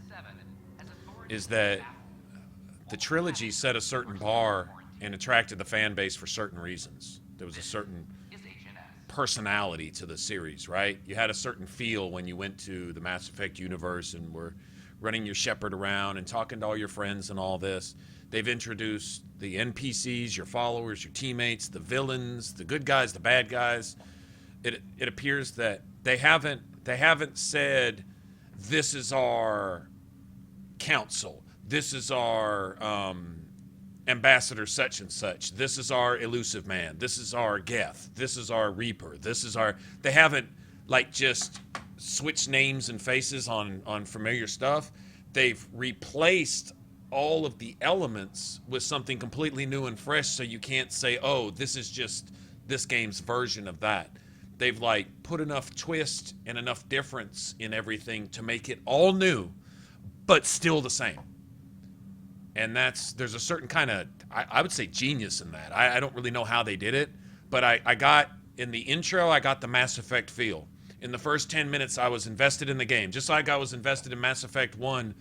Is that the trilogy set a certain bar and attracted the fan base for certain reasons. There was a certain personality to the series, right? You had a certain feel when you went to the Mass Effect universe and were running your Shepard around and talking to all your friends and all this. They've introduced the NPCs, your followers, your teammates, the villains, the good guys, the bad guys. It appears that they haven't said, this is our council, this is our ambassador such and such, this is our elusive man, this is our Geth, this is our Reaper, this is our. They haven't like just switched names and faces on familiar stuff. They've replaced all of the elements with something completely new and fresh, so you can't say, oh, this is just this game's version of that. They've like put enough twist and enough difference in everything to make it all new, but still the same. And there's a certain kind of, I would say, genius in that. I don't really know how they did it, but I got, in the intro, I got the Mass Effect feel. In the first 10 minutes, I was invested in the game, just like I was invested in Mass Effect 1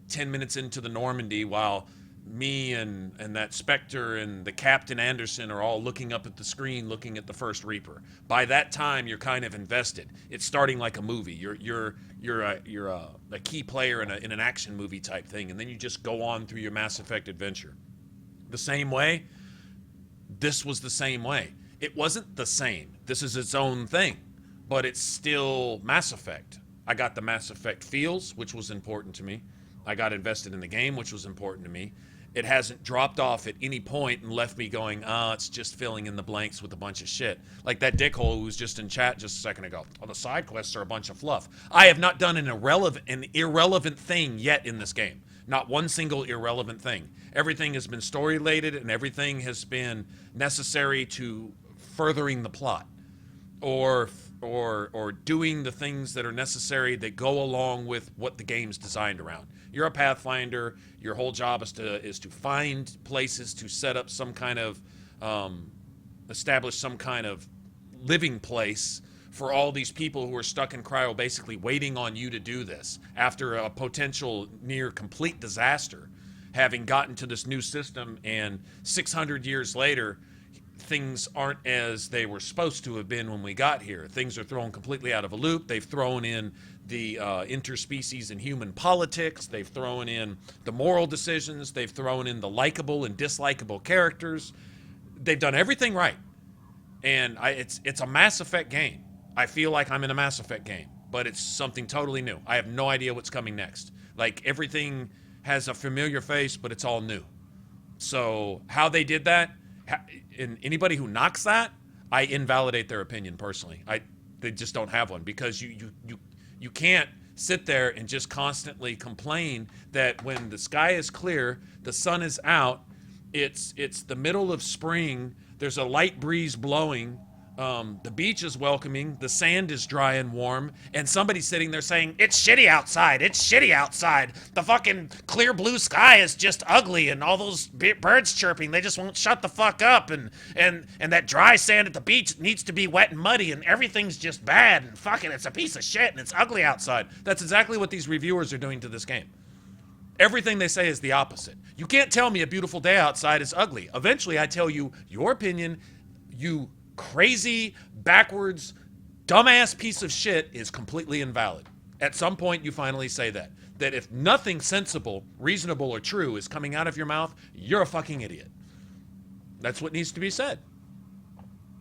10 minutes into the Normandy, while me and that Spectre and the Captain Anderson are all looking up at the screen, looking at the first Reaper. By that time, you're kind of invested. It's starting like a movie. You're a key player in an action movie type thing, and then you just go on through your Mass Effect adventure. The same way, this was the same way. It wasn't the same. This is its own thing, but it's still Mass Effect. I got the Mass Effect feels, which was important to me. I got invested in the game, which was important to me. It hasn't dropped off at any point and left me going, it's just filling in the blanks with a bunch of shit. Like that dickhole who was just in chat just a second ago. Oh, the side quests are a bunch of fluff. I have not done an irrelevant thing yet in this game. Not one single irrelevant thing. Everything has been story-related, and everything has been necessary to furthering the plot. Or doing the things that are necessary that go along with what the game's designed around. You're a Pathfinder. Your whole job is to find places to set up some kind of, establish some kind of living place for all these people who are stuck in cryo, basically waiting on you to do this after a potential near complete disaster having gotten to this new system, and 600 years later, things aren't as they were supposed to have been when we got here. Things are thrown completely out of a loop. They've thrown in the interspecies and human politics. They've thrown in the moral decisions. They've thrown in the likable and dislikable characters. They've done everything right. And it's a Mass Effect game. I feel like I'm in a Mass Effect game, but it's something totally new. I have no idea what's coming next. Like, everything has a familiar face, but it's all new. So how they did that, and anybody who knocks that, I invalidate their opinion personally. They just don't have one, because you can't sit there and just constantly complain that when the sky is clear, the sun is out, it's the middle of spring, there's a light breeze blowing, the beach is welcoming, the sand is dry and warm, and somebody's sitting there saying, it's shitty outside, it's shitty outside, the fucking clear blue sky is just ugly, and all those birds chirping, they just won't shut the fuck up, and that dry sand at the beach needs to be wet and muddy, and everything's just bad, and fucking it's a piece of shit, and it's ugly outside. That's exactly what these reviewers are doing to this game. Everything they say is the opposite. You can't tell me a beautiful day outside is ugly. Eventually, I tell you, your opinion, you crazy, backwards, dumbass piece of shit, is completely invalid. At some point, you finally say that. That if nothing sensible, reasonable, or true is coming out of your mouth, you're a fucking idiot. That's what needs to be said.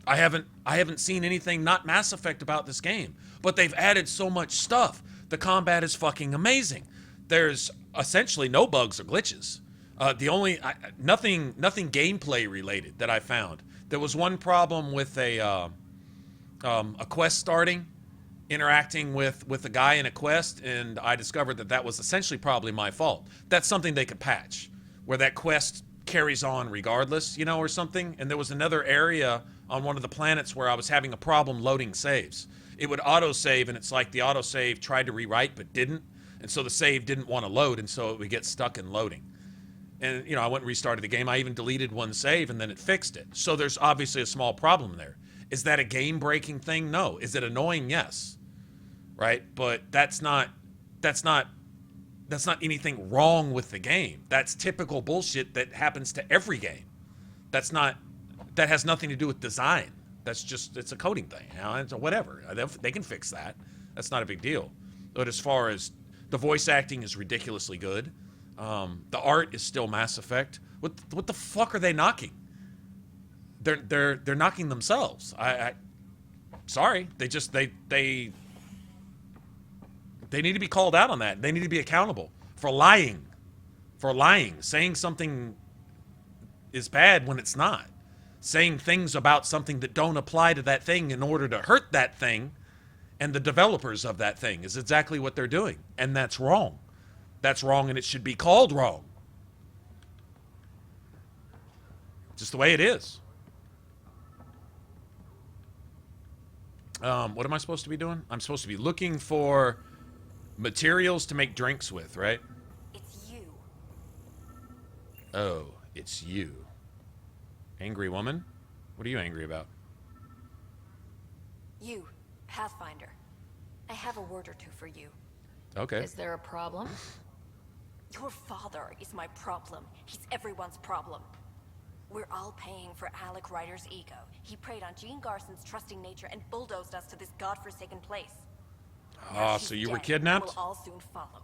I haven't seen anything not Mass Effect about this game, but they've added so much stuff. The combat is fucking amazing. There's essentially no bugs or glitches. Nothing gameplay related that I found. There was one problem with a quest starting, interacting with a guy in a quest, and I discovered that was essentially probably my fault. That's something they could patch, where that quest carries on regardless, or something. And there was another area on one of the planets where I was having a problem loading saves. It would autosave, and it's like the autosave tried to rewrite but didn't, and so the save didn't want to load, and so it would get stuck in loading. And, I went and restarted the game. I even deleted one save, and then it fixed it. So there's obviously a small problem there. Is that a game-breaking thing? No. Is it annoying? Yes. Right? But that's not anything wrong with the game. That's typical bullshit that happens to every game. That has nothing to do with design. It's a coding thing. It's whatever. They can fix that. That's not a big deal. But as far as the voice acting is ridiculously good. The art is still Mass Effect. What the fuck are they knocking? They're knocking themselves. Sorry. They need to be called out on that. They need to be accountable for lying. Saying something is bad when it's not. Saying things about something that don't apply to that thing in order to hurt that thing and the developers of that thing is exactly what they're doing. And that's wrong. That's wrong, and it should be called wrong. Just the way it is. What am I supposed to be doing? I'm supposed to be looking for materials to make drinks with, right? It's you. Oh, it's you. Angry woman? What are you angry about? You, Pathfinder. I have a word or two for you. Okay. Is there a problem? Your father is my problem. He's everyone's problem. We're all paying for Alec Ryder's ego. He preyed on Jean Garson's trusting nature and bulldozed us to this godforsaken place. Oh, so you were kidnapped? We'll all soon follow.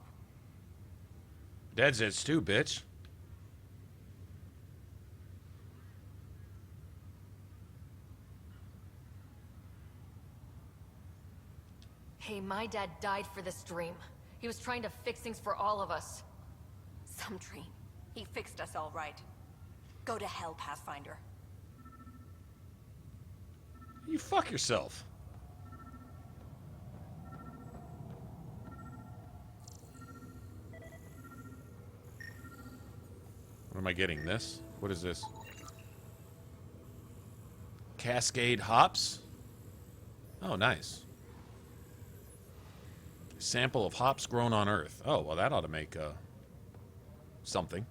Dad's it's too, bitch. Hey, my dad died for this dream. He was trying to fix things for all of us. Some dream. He fixed us all right. Go to hell, Pathfinder. You fuck yourself. What am I getting? This? What is this? Cascade hops? Oh, nice. Sample of hops grown on Earth. Oh, well, that ought to make something.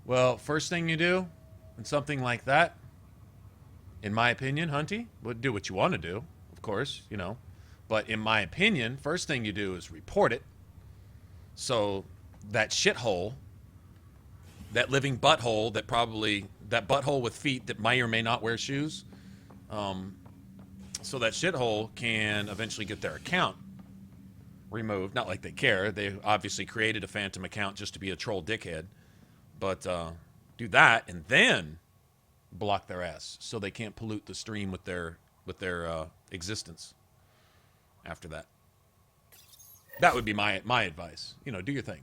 Well, first thing you do in something like that, in my opinion, Hunty, would do what you want to do, of course, you know. But in my opinion, first thing you do is report it. So that shithole, that living butthole that butthole with feet that may or may not wear shoes, so that shithole can eventually get their account removed. Not like they care. They obviously created a phantom account just to be a troll dickhead. But do that and then block their ass so they can't pollute the stream with their existence after that. That would be my advice. You know, do your thing.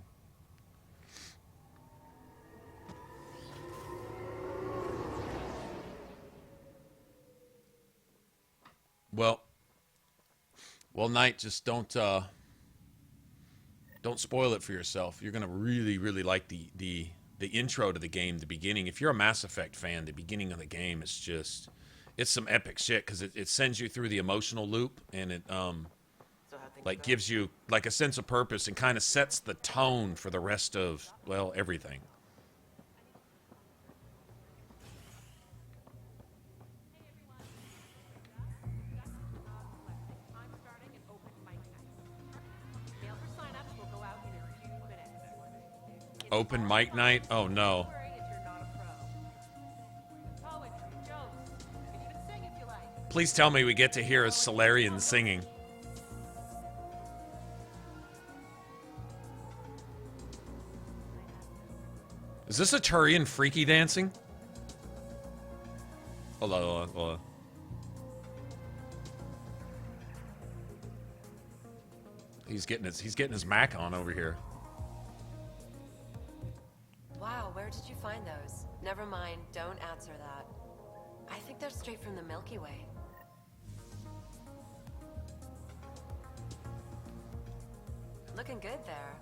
Well, Knight, just don't spoil it for yourself. You're gonna really, really like the intro to the game, the beginning. If you're a Mass Effect fan, the beginning of the game is just, it's some epic shit because it sends you through the emotional loop and it like gives you like a sense of purpose and kind of sets the tone for the rest of, well, everything. Open mic night? Oh no. Please tell me we get to hear a Solarian singing. Is this a Turian freaky dancing? Hold on. He's getting his Mac on over here. Wow, where did you find those? Never mind, don't answer that. I think they're straight from the Milky Way. Looking good there.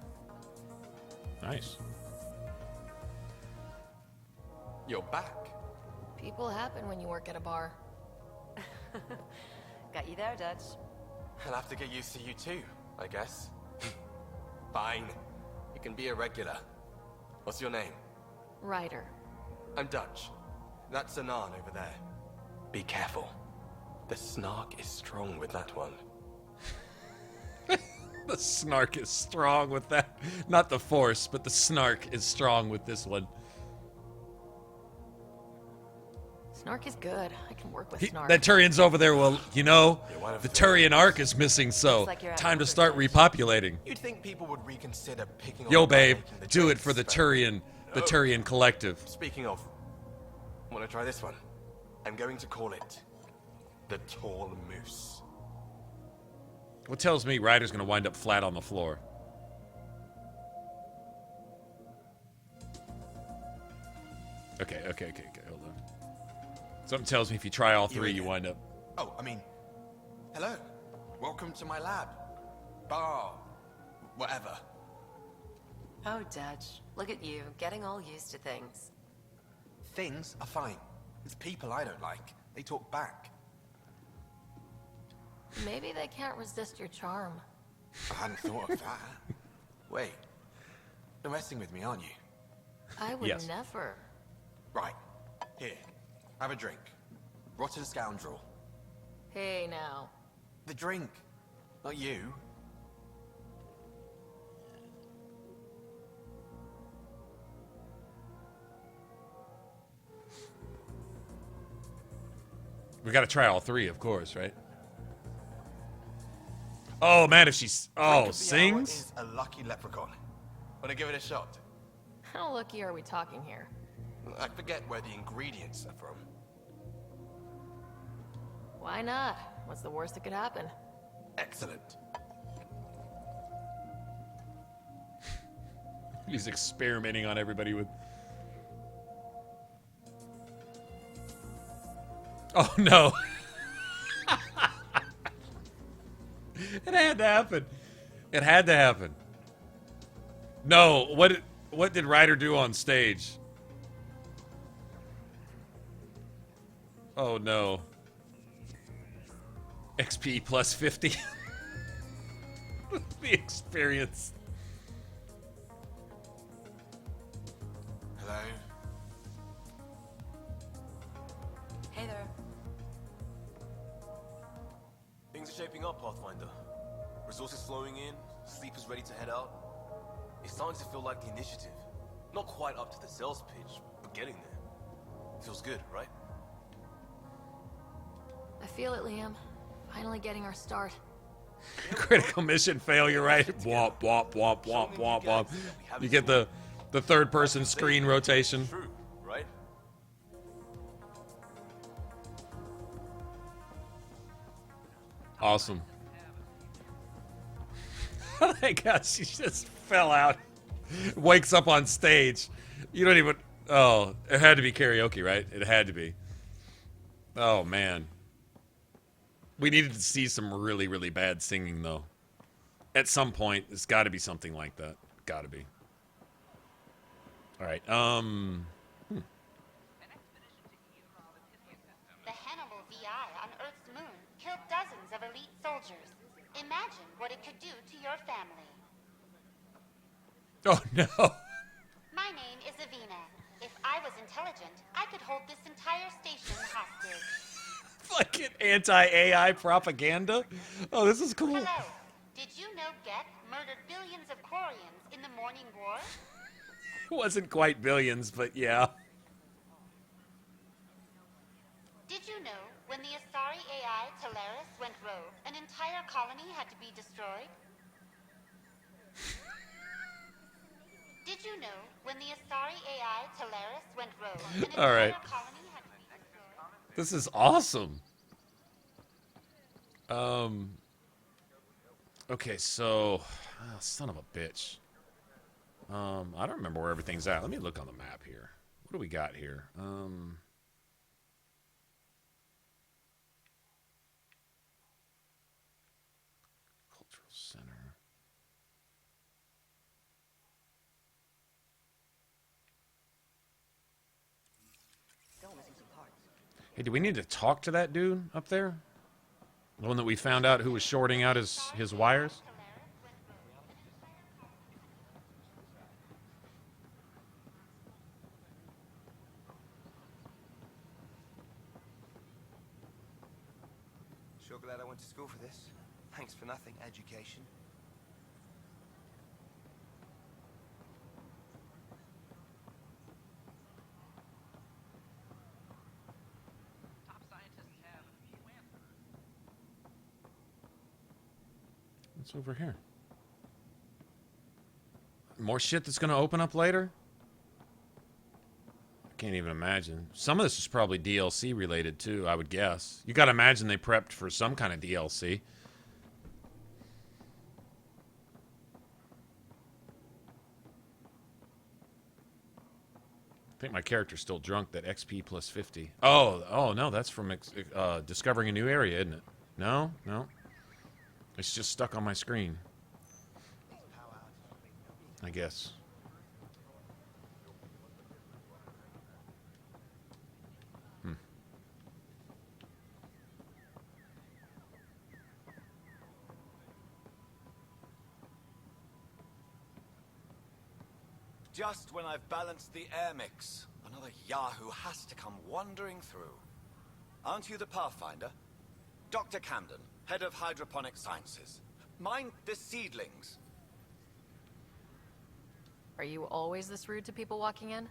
Nice. You're back. People happen when you work at a bar. Got you there, Dutch. I'll have to get used to you too, I guess. Fine. You can be a regular. What's your name? Ryder. I'm Dutch. That's Anan over there. Be careful. The snark is strong with that one. The snark is strong with that. Not the force, but the snark is strong with this one. Snark is good. I can work with Snark. That Turian's over there. Well, you know, the Turian arc is missing, so like time to start repopulating. You'd think people would reconsider picking on Yo, the babe, making the do it drinks, for the but- Turian collective. Speaking of, want to try this one? I'm going to call it the Tall Moose. What tells me Ryder's going to wind up flat on the floor? Okay, hold on. Something tells me if you try all three, you wind up... Oh, I mean, hello. Welcome to my lab. Bar. Whatever. Oh, Dutch. Look at you, getting all used to things. Things are fine. It's people I don't like. They talk back. Maybe they can't resist your charm. I hadn't thought of that. Wait. You're messing with me, aren't you? I would Yes. never. Right. Here. Have a drink. Rotten scoundrel. Hey, now. The drink. Not you. We got to try all three, of course, right? Oh, man, if she's... Oh, sings? Is a lucky leprechaun. Want to give it a shot? How lucky are we talking here? I forget where the ingredients are from. Why not? What's the worst that could happen? Excellent. He's experimenting on everybody with... Oh, no. It had to happen. It had to happen. No, what did Ryder do on stage? Oh, no. XP plus 50. The experience. Hello? Hey there. Things are shaping up, Pathfinder. Resources flowing in, sleepers ready to head out. It's starting to feel like the initiative. Not quite up to the sales pitch, but getting there. Feels good, right? I feel it, Liam. Finally getting our start. Critical mission failure, right? Womp, womp, womp, womp, womp, womp. You get the third person screen rotation. True, right? Awesome. Oh my gosh, she just fell out. Wakes up on stage. You don't even... Oh, it had to be karaoke, right? It had to be. Oh, man. We needed to see some really, really bad singing, though. At some point, it's got to be something like that. Got to be. All right. The Hannibal VI on Earth's moon killed dozens of elite soldiers. Imagine what it could do to your family. Oh, no. My name is Avina. If I was intelligent, I could hold this entire station hostage. Fucking anti-AI propaganda. Oh, this is cool. Hello. Did you know Geth murdered billions of Quarians in the Morning War? It wasn't quite billions, but yeah. Did you know when the Asari AI Teleris went rogue, an entire colony had to be destroyed? Did you know when the Asari AI Teleris went rogue, an All right. entire colony had to be destroyed? This is awesome. Okay, so son of a bitch. I don't remember where everything's at. Let me look on the map here. What do we got here? Cultural Center. Hey, do we need to talk to that dude up there? The one that we found out who was shorting out his wires? Sure glad I went to school for this. Thanks for nothing, education. What's over here? More shit that's going to open up later? I can't even imagine. Some of this is probably DLC related too, I would guess. You got to imagine they prepped for some kind of DLC. I think my character's still drunk. That XP plus 50. Oh no, that's from discovering a new area, isn't it? No. It's just stuck on my screen. I guess. Just when I've balanced the air mix, another Yahoo has to come wandering through. Aren't you the Pathfinder? Dr. Camden, head of hydroponic sciences. Mind the seedlings. Are you always this rude to people walking in?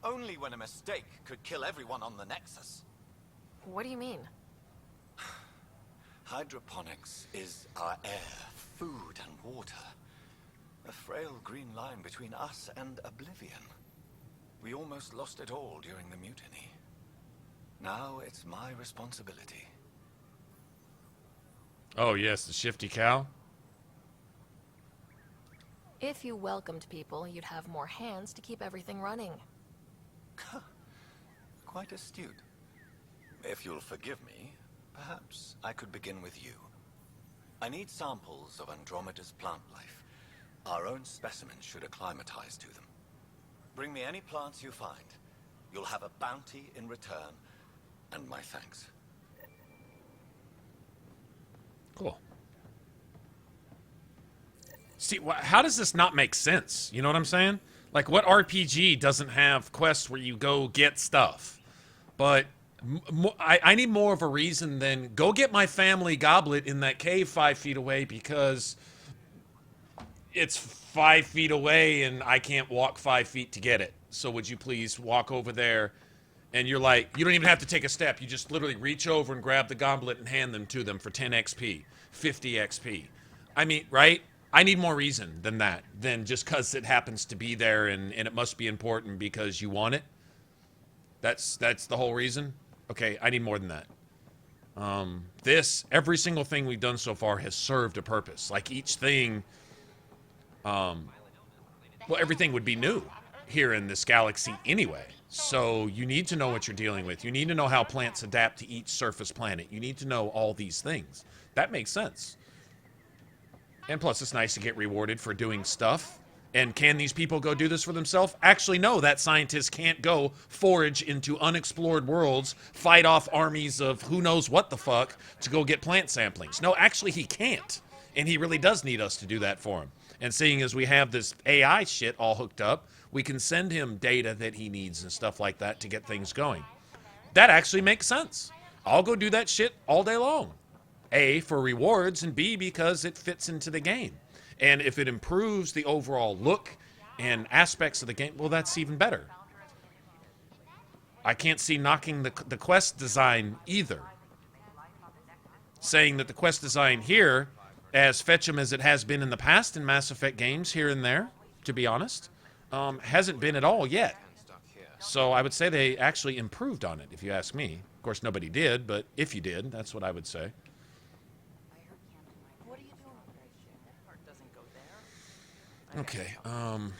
Only when a mistake could kill everyone on the Nexus. What do you mean? Hydroponics is our air, food, and water. A frail green line between us and oblivion. We almost lost it all during the mutiny. Now it's my responsibility. Oh, yes, the shifty cow. If you welcomed people, you'd have more hands to keep everything running. Quite astute. If you'll forgive me, perhaps I could begin with you. I need samples of Andromeda's plant life. Our own specimens should acclimatize to them. Bring me any plants you find. You'll have a bounty in return, and my thanks. Cool. See, how does this not make sense? You know what I'm saying? Like, what RPG doesn't have quests where you go get stuff? But I need more of a reason than go get my family goblet in that cave 5 feet away because it's 5 feet away and I can't walk 5 feet to get it. So would you please walk over there? And you're like, you don't even have to take a step. You just literally reach over and grab the goblet and hand them to them for 10 XP, 50 XP. I mean, right? I need more reason than that, than just because it happens to be there and it must be important because you want it. That's the whole reason? Okay, I need more than that. Every single thing we've done so far has served a purpose. Like each thing, well, everything would be new here in this galaxy anyway. So you need to know what you're dealing with. You need to know how plants adapt to each surface planet. You need to know all these things. That makes sense. And plus, it's nice to get rewarded for doing stuff. And can these people go do this for themselves? Actually, no, that scientist can't go forage into unexplored worlds, fight off armies of who knows what the fuck to go get plant samplings. No, actually, he can't. And he really does need us to do that for him. And seeing as we have this AI shit all hooked up, we can send him data that he needs and stuff like that to get things going. That actually makes sense. I'll go do that shit all day long. A, for rewards, and B, because it fits into the game. And if it improves the overall look and aspects of the game, well, that's even better. I can't see knocking the quest design either. Saying that the quest design here, as fetch'em as it has been in the past in Mass Effect games here and there, to be honest, hasn't been at all yet. So I would say they actually improved on it, if you ask me. Of course, nobody did, but if you did, that's what I would say. Okay, well,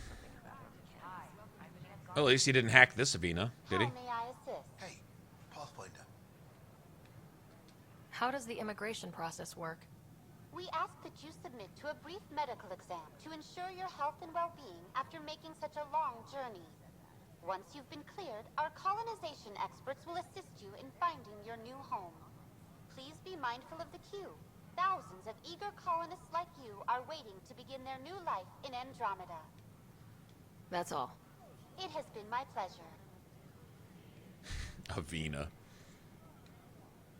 at least he didn't hack this Avina, did he? Hey, Pathfinder. How does the immigration process work? We ask that you submit to a brief medical exam to ensure your health and well-being after making such a long journey. Once you've been cleared, our colonization experts will assist you in finding your new home. Please be mindful of the queue. Thousands of eager colonists like you are waiting to begin their new life in Andromeda. That's all. It has been my pleasure. Avina.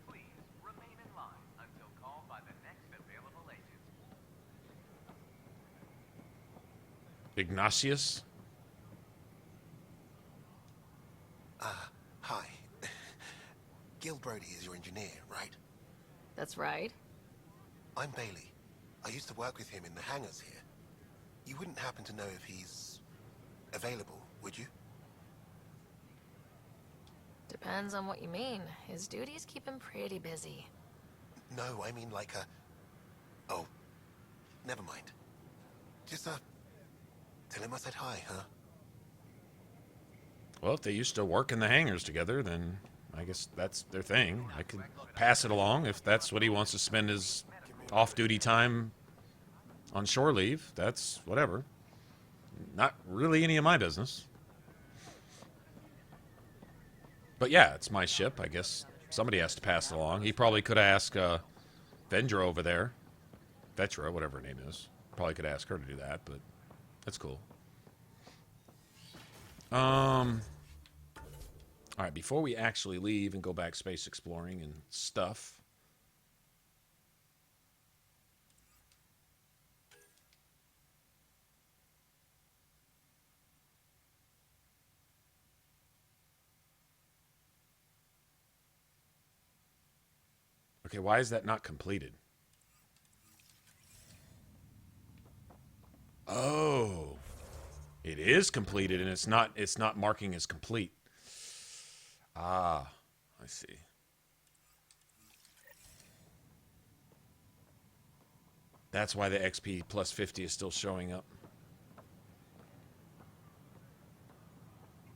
Please remain in line until called by the next available agent. Ignatius? Hi. Gil Brody is your engineer, right? That's right. I'm Bailey. I used to work with him in the hangars here. You wouldn't happen to know if he's available, would you? Depends on what you mean. His duties keep him pretty busy. No, I mean like a... Oh, never mind. Just, tell him I said hi, huh? Well, if they used to work in the hangars together, then I guess that's their thing. I could pass it along if that's what he wants to spend his off-duty time on shore leave. That's whatever. Not really any of my business. But yeah, it's my ship. I guess somebody has to pass it along. He probably could ask Vendra over there. Vetra, whatever her name is. Probably could ask her to do that, but that's cool. Alright, before we actually leave and go back space exploring and stuff. Okay, why is that not completed? Oh. It is completed and it's not marking as complete. Ah, I see. That's why the XP plus 50 is still showing up.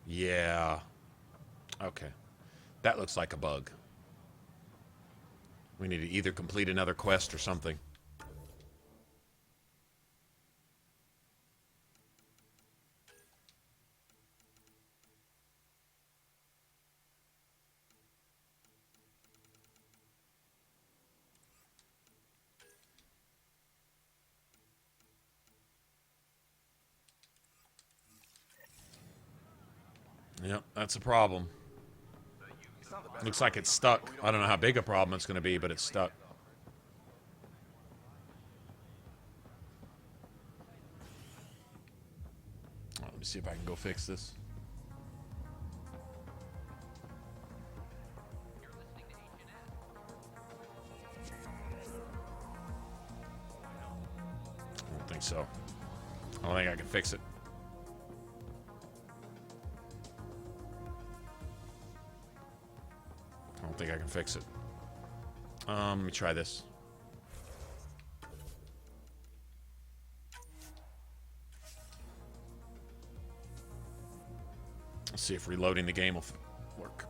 Yeah. Okay. That looks like a bug. We need to either complete another quest or something. Yep, that's a problem. It's not the Looks like it's stuck. I don't know how big a problem it's going to be, but it's stuck. Let me see if I can go fix this. I don't think so. I don't think I can fix it. I don't think I can fix it. Let me try this. Let's see if reloading the game will work.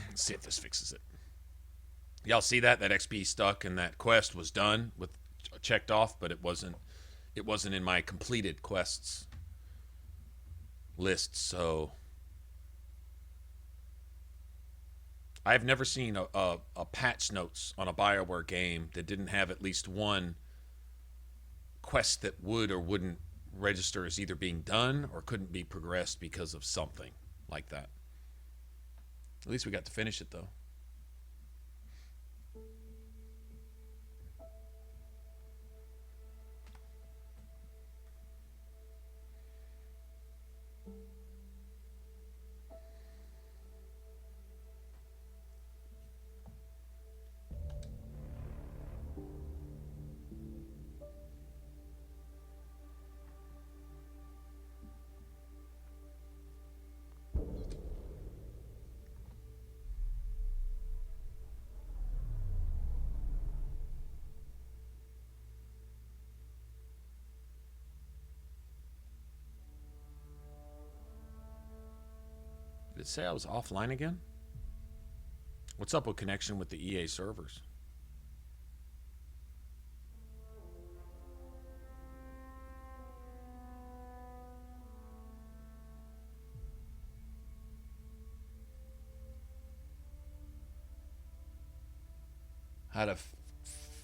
Let's see if this fixes it. Y'all see that? That XP stuck and that quest was done with checked off, but it wasn't in my completed quests list, so I've never seen a patch notes on a BioWare game that didn't have at least one quest that would or wouldn't register as either being done or couldn't be progressed because of something like that. At least we got to finish it, though. Did it say I was offline again? What's up with connection with the EA servers? How to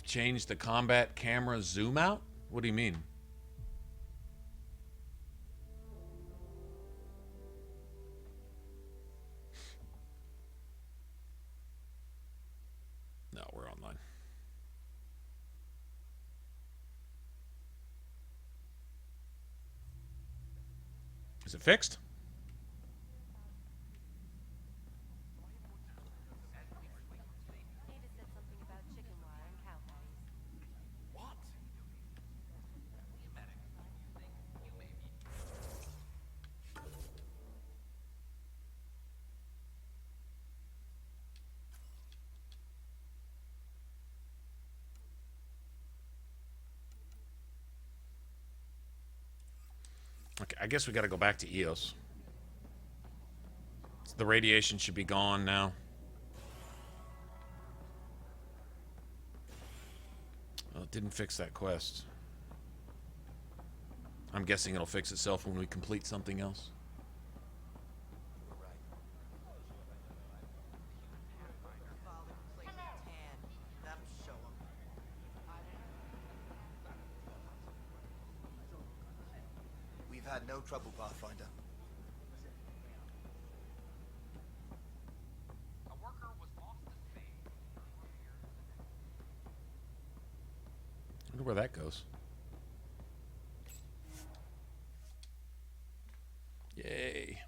change the combat camera zoom out? What do you mean? No, we're online. Is it fixed? Okay, I guess we got to go back to EOS. The radiation should be gone now. Well, it didn't fix that quest. I'm guessing it'll fix itself when we complete something else. Had no trouble, Pathfinder. A worker was lost to space. I wonder where that goes. Yay.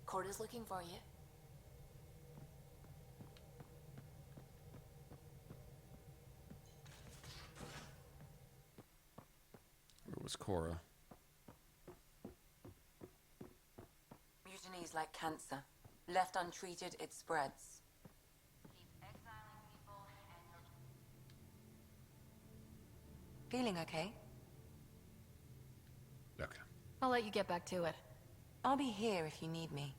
Corda's looking for you. Where was Cora? Mutiny is like cancer. Left untreated, it spreads. Feeling okay? Okay. I'll let you get back to it. I'll be here if you need me.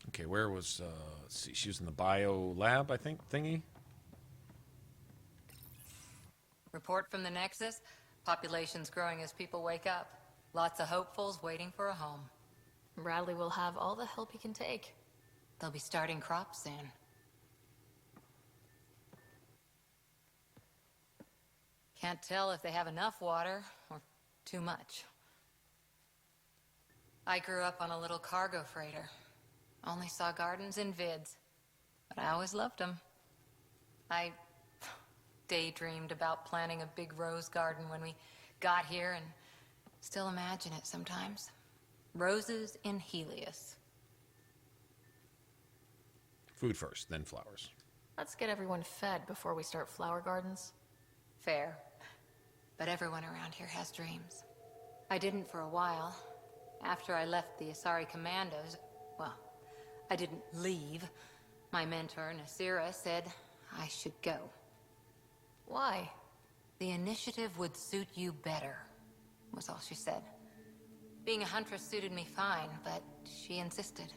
Okay, where was, let's see, she was in the bio lab, I think, thingy? Report from the Nexus. Population's growing as people wake up. Lots of hopefuls waiting for a home. Bradley will have all the help he can take. They'll be starting crops soon. Can't tell if they have enough water or too much. I grew up on a little cargo freighter. Only saw gardens in vids, but I always loved them. I daydreamed about planting a big rose garden when we got here and still imagine it sometimes. Roses in Helios. Food first, then flowers. Let's get everyone fed before we start flower gardens. Fair. But everyone around here has dreams. I didn't for a while. After I left the Asari Commandos, well, I didn't leave. My mentor, Nasira, said I should go. Why? The initiative would suit you better, was all she said. Being a huntress suited me fine, but she insisted.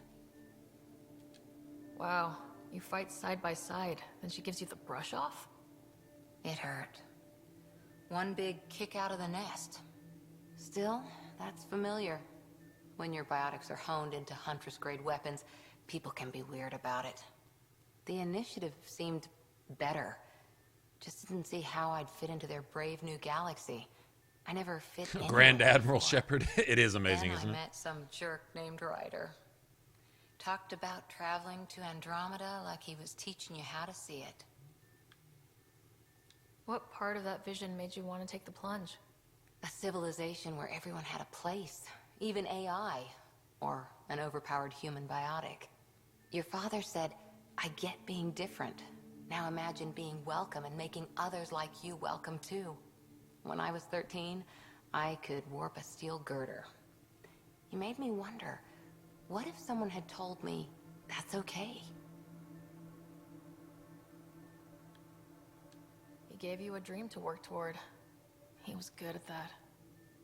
Wow, you fight side by side, then she gives you the brush off? It hurt. One big kick out of the nest. Still, that's familiar. When your biotics are honed into huntress-grade weapons, people can be weird about it. The initiative seemed better. Just didn't see how I'd fit into their brave new galaxy. I never fit in. Grand Admiral Shepard. It is amazing, then isn't it? I met some jerk named Ryder. Talked about traveling to Andromeda like he was teaching you how to see it. What part of that vision made you want to take the plunge? A civilization where everyone had a place, even AI, or an overpowered human biotic. Your father said, I get being different. Now imagine being welcome and making others like you welcome too. When I was 13, I could warp a steel girder. He made me wonder, what if someone had told me that's okay? He gave you a dream to work toward. He was good at that.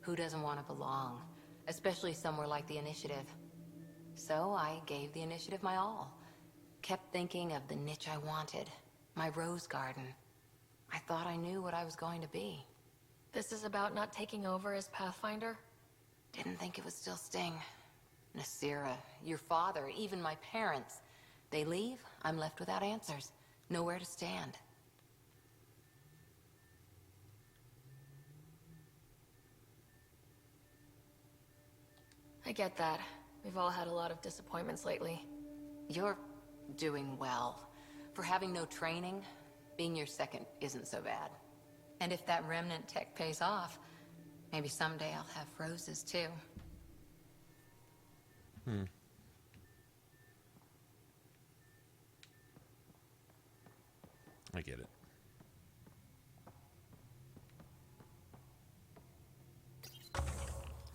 Who doesn't want to belong? Especially somewhere like the Initiative. So I gave the Initiative my all. Kept thinking of the niche I wanted. My rose garden. I thought I knew what I was going to be. This is about not taking over as Pathfinder? Didn't think it would still sting. Nasira, your father, even my parents. They leave, I'm left without answers. Nowhere to stand. I get that. We've all had a lot of disappointments lately. You're doing well. For having no training, being your second isn't so bad. And if that remnant tech pays off, maybe someday I'll have roses too. I get it. Do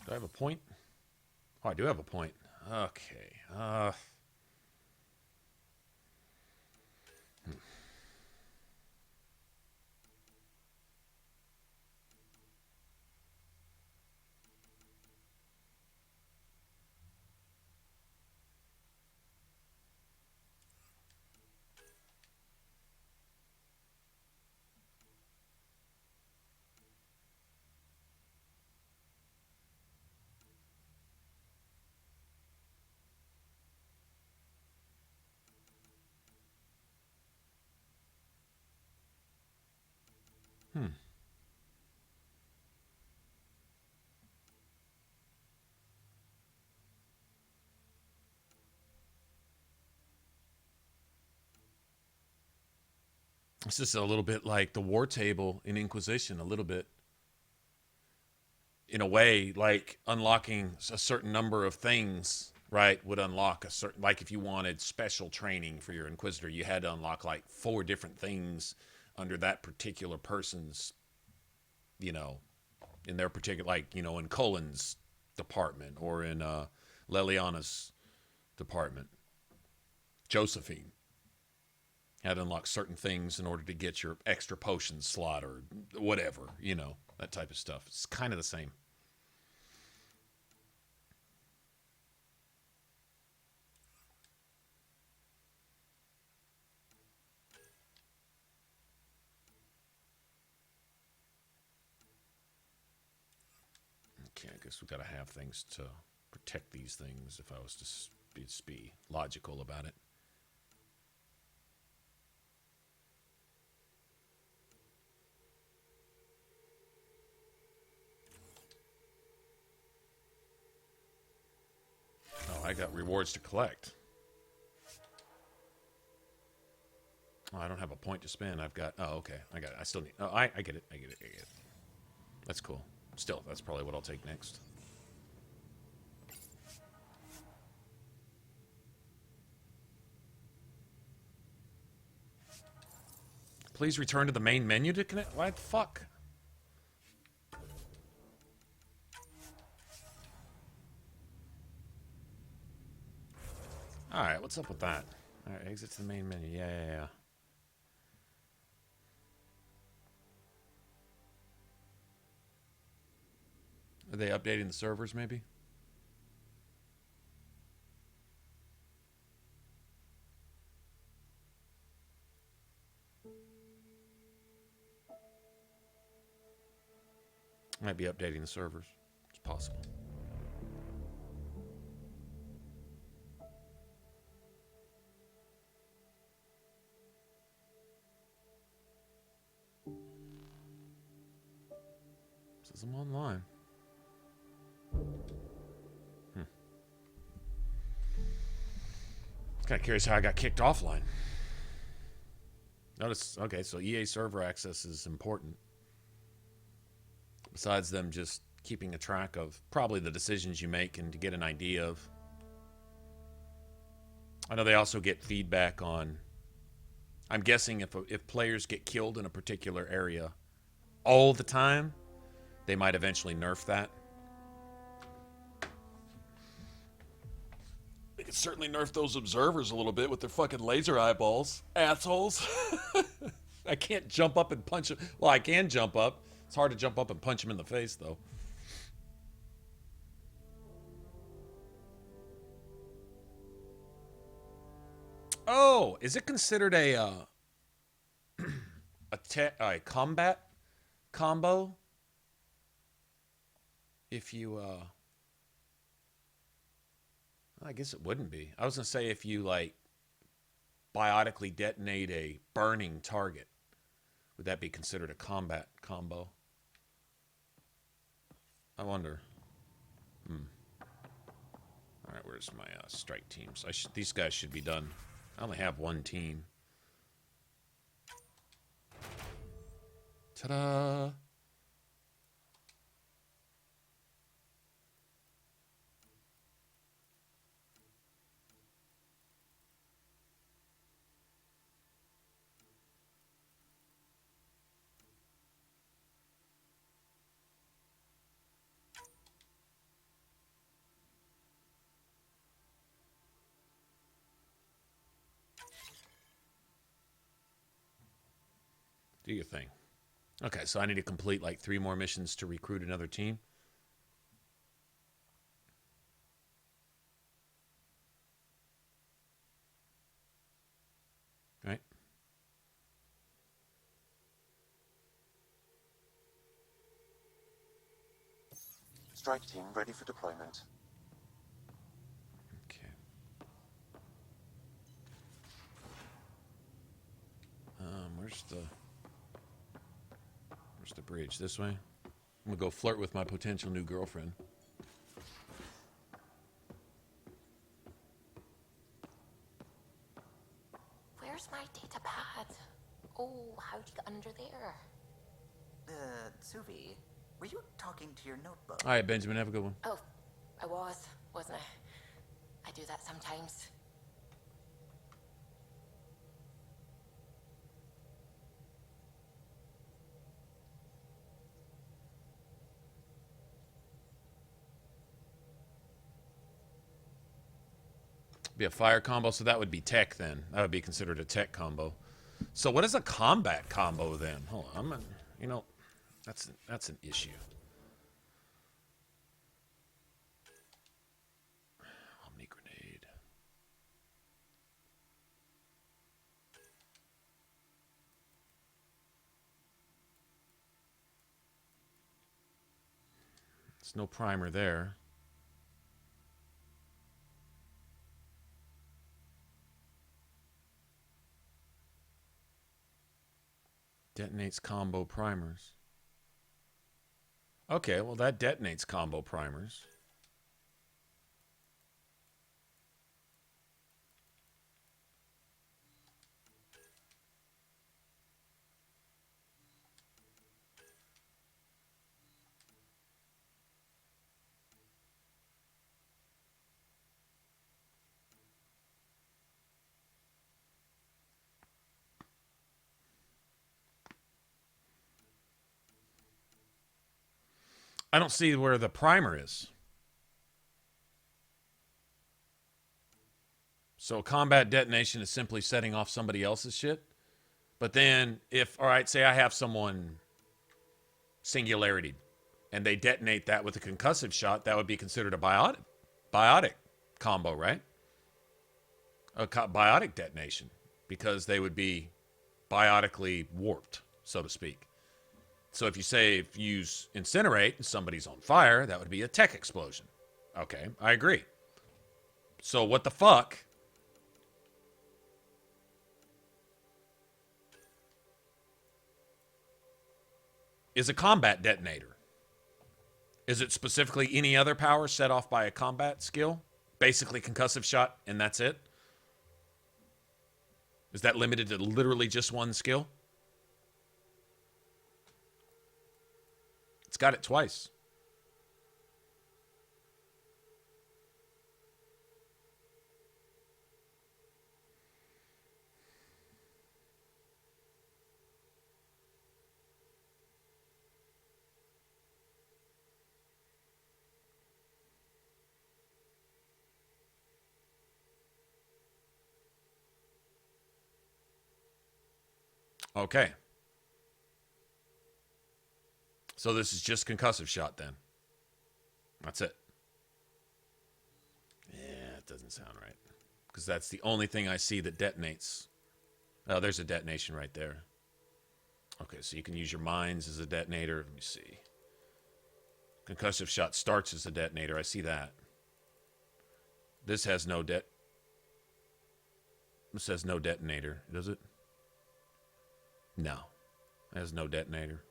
I have a point? Oh, I do have a point. Okay. This is a little bit like the war table in Inquisition, a little bit. In a way, like unlocking a certain number of things, right, would unlock a certain, like if you wanted special training for your Inquisitor, you had to unlock like 4 different things under that particular person's, you know, in their particular, like, you know, in Cullen's department or in Leliana's department. Josephine. had to unlock certain things in order to get your extra potion slot or whatever, you know, that type of stuff. It's kind of the same. Okay, I guess we got to have things to protect these things if I was to be logical about it. Oh, I got rewards to collect. Oh, I don't have a point to spend. I've got... Oh, okay. I got it. I still need... Oh, I get it. I get it. That's cool. Still, that's probably what I'll take next. Please return to the main menu to connect... Why the fuck? Alright, what's up with that? Alright, exit to the main menu. Yeah. Are they updating the servers, maybe? Might be updating the servers. It's possible. Says I'm online. I was kind of curious how I got kicked offline. Notice, okay, so EA server access is important. Besides them just keeping a track of probably the decisions you make and to get an idea of. I know they also get feedback on, I'm guessing if players get killed in a particular area all the time, they might eventually nerf that. They could certainly nerf those observers a little bit with their fucking laser eyeballs. Assholes. I can't jump up and punch them. Well, I can jump up. It's hard to jump up and punch them in the face, though. Oh, is it considered a combat combo? If you, I guess it wouldn't be. I was going to say if you, like, biotically detonate a burning target, would that be considered a combat combo? I wonder. All right, where's my strike teams? These guys should be done. I only have one team. Ta-da! Do your thing. Okay, so I need to complete like 3 more missions to recruit another team. Right? Strike team ready for deployment. Okay. Where's the bridge? This way? I'm gonna go flirt with my potential new girlfriend. Where's my data pad? Oh, how'd you get under there? Suvi, were you talking to your notebook? All right, Benjamin, have a good one. Oh, I wasn't I? I do that sometimes. Be a fire combo, so that would be tech then. That would be considered a tech combo. So what is a combat combo then? Hold on, you know, that's an issue. Omni grenade. There's no primer there. Detonates combo primers. Okay, well that detonates combo primers. I don't see where the primer is. So combat detonation is simply setting off somebody else's shit. But then if, all right, say I have someone singularity and they detonate that with a concussive shot, that would be considered a biotic combo, right? A biotic detonation, because they would be biotically warped, so to speak. So if you say, if you use incinerate and somebody's on fire, that would be a tech explosion. Okay, I agree. So what the fuck is a combat detonator? Is it specifically any other power set off by a combat skill? Basically concussive shot and that's it? Is that limited to literally just one skill? It's got it twice. Okay. So this is just concussive shot then. That's it. Yeah, it doesn't sound right. Because that's the only thing I see that detonates. Oh, there's a detonation right there. Okay, so you can use your mines as a detonator. Let me see. Concussive shot starts as a detonator. I see that. This has no This has no detonator, does it? No. It has no detonator.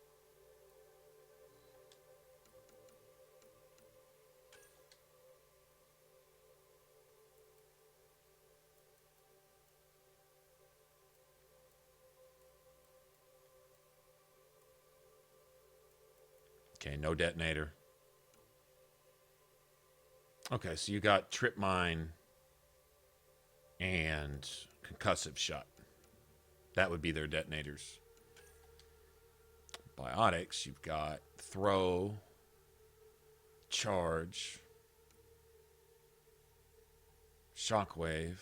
Okay, no detonator. Okay, so you got trip mine and concussive shot. That would be their detonators. Biotics, you've got throw, charge, shockwave.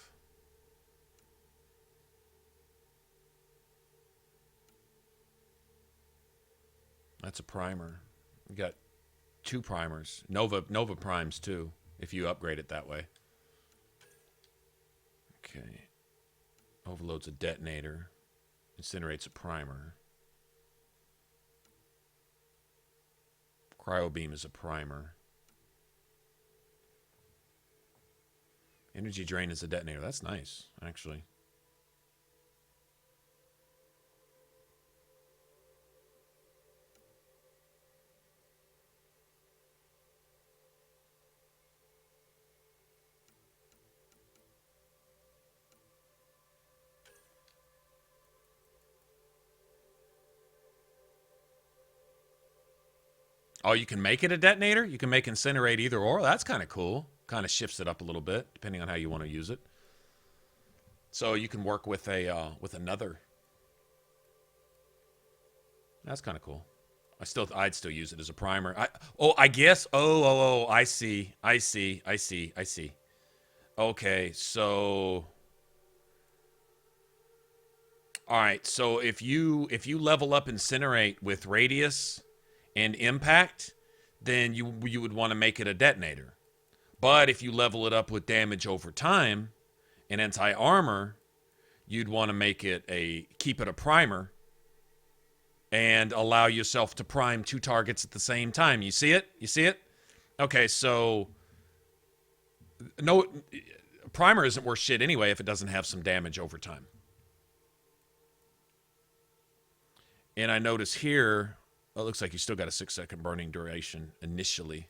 That's a primer. You got 2 primers. Nova primes too, if you upgrade it that way. Okay. Overload's a detonator. Incinerate's a primer. Cryobeam is a primer. Energy drain is a detonator. That's nice, actually. Oh, you can make it a detonator? You can make incinerate either or? That's kind of cool. Kind of shifts it up a little bit, depending on how you want to use it. So you can work with a with another. That's kind of cool. I'd still use it as a primer. I guess. I see. Okay, so All right, so if you level up Incinerate with Radius and Impact, then you would want to make it a detonator. But if you level it up with damage over time and anti-armor, you'd want to make it keep it a primer and allow yourself to prime 2 targets at the same time. You see it? You see it? Okay, so no, primer isn't worth shit anyway if it doesn't have some damage over time. And I notice here, it looks like you still got a 6-second burning duration initially.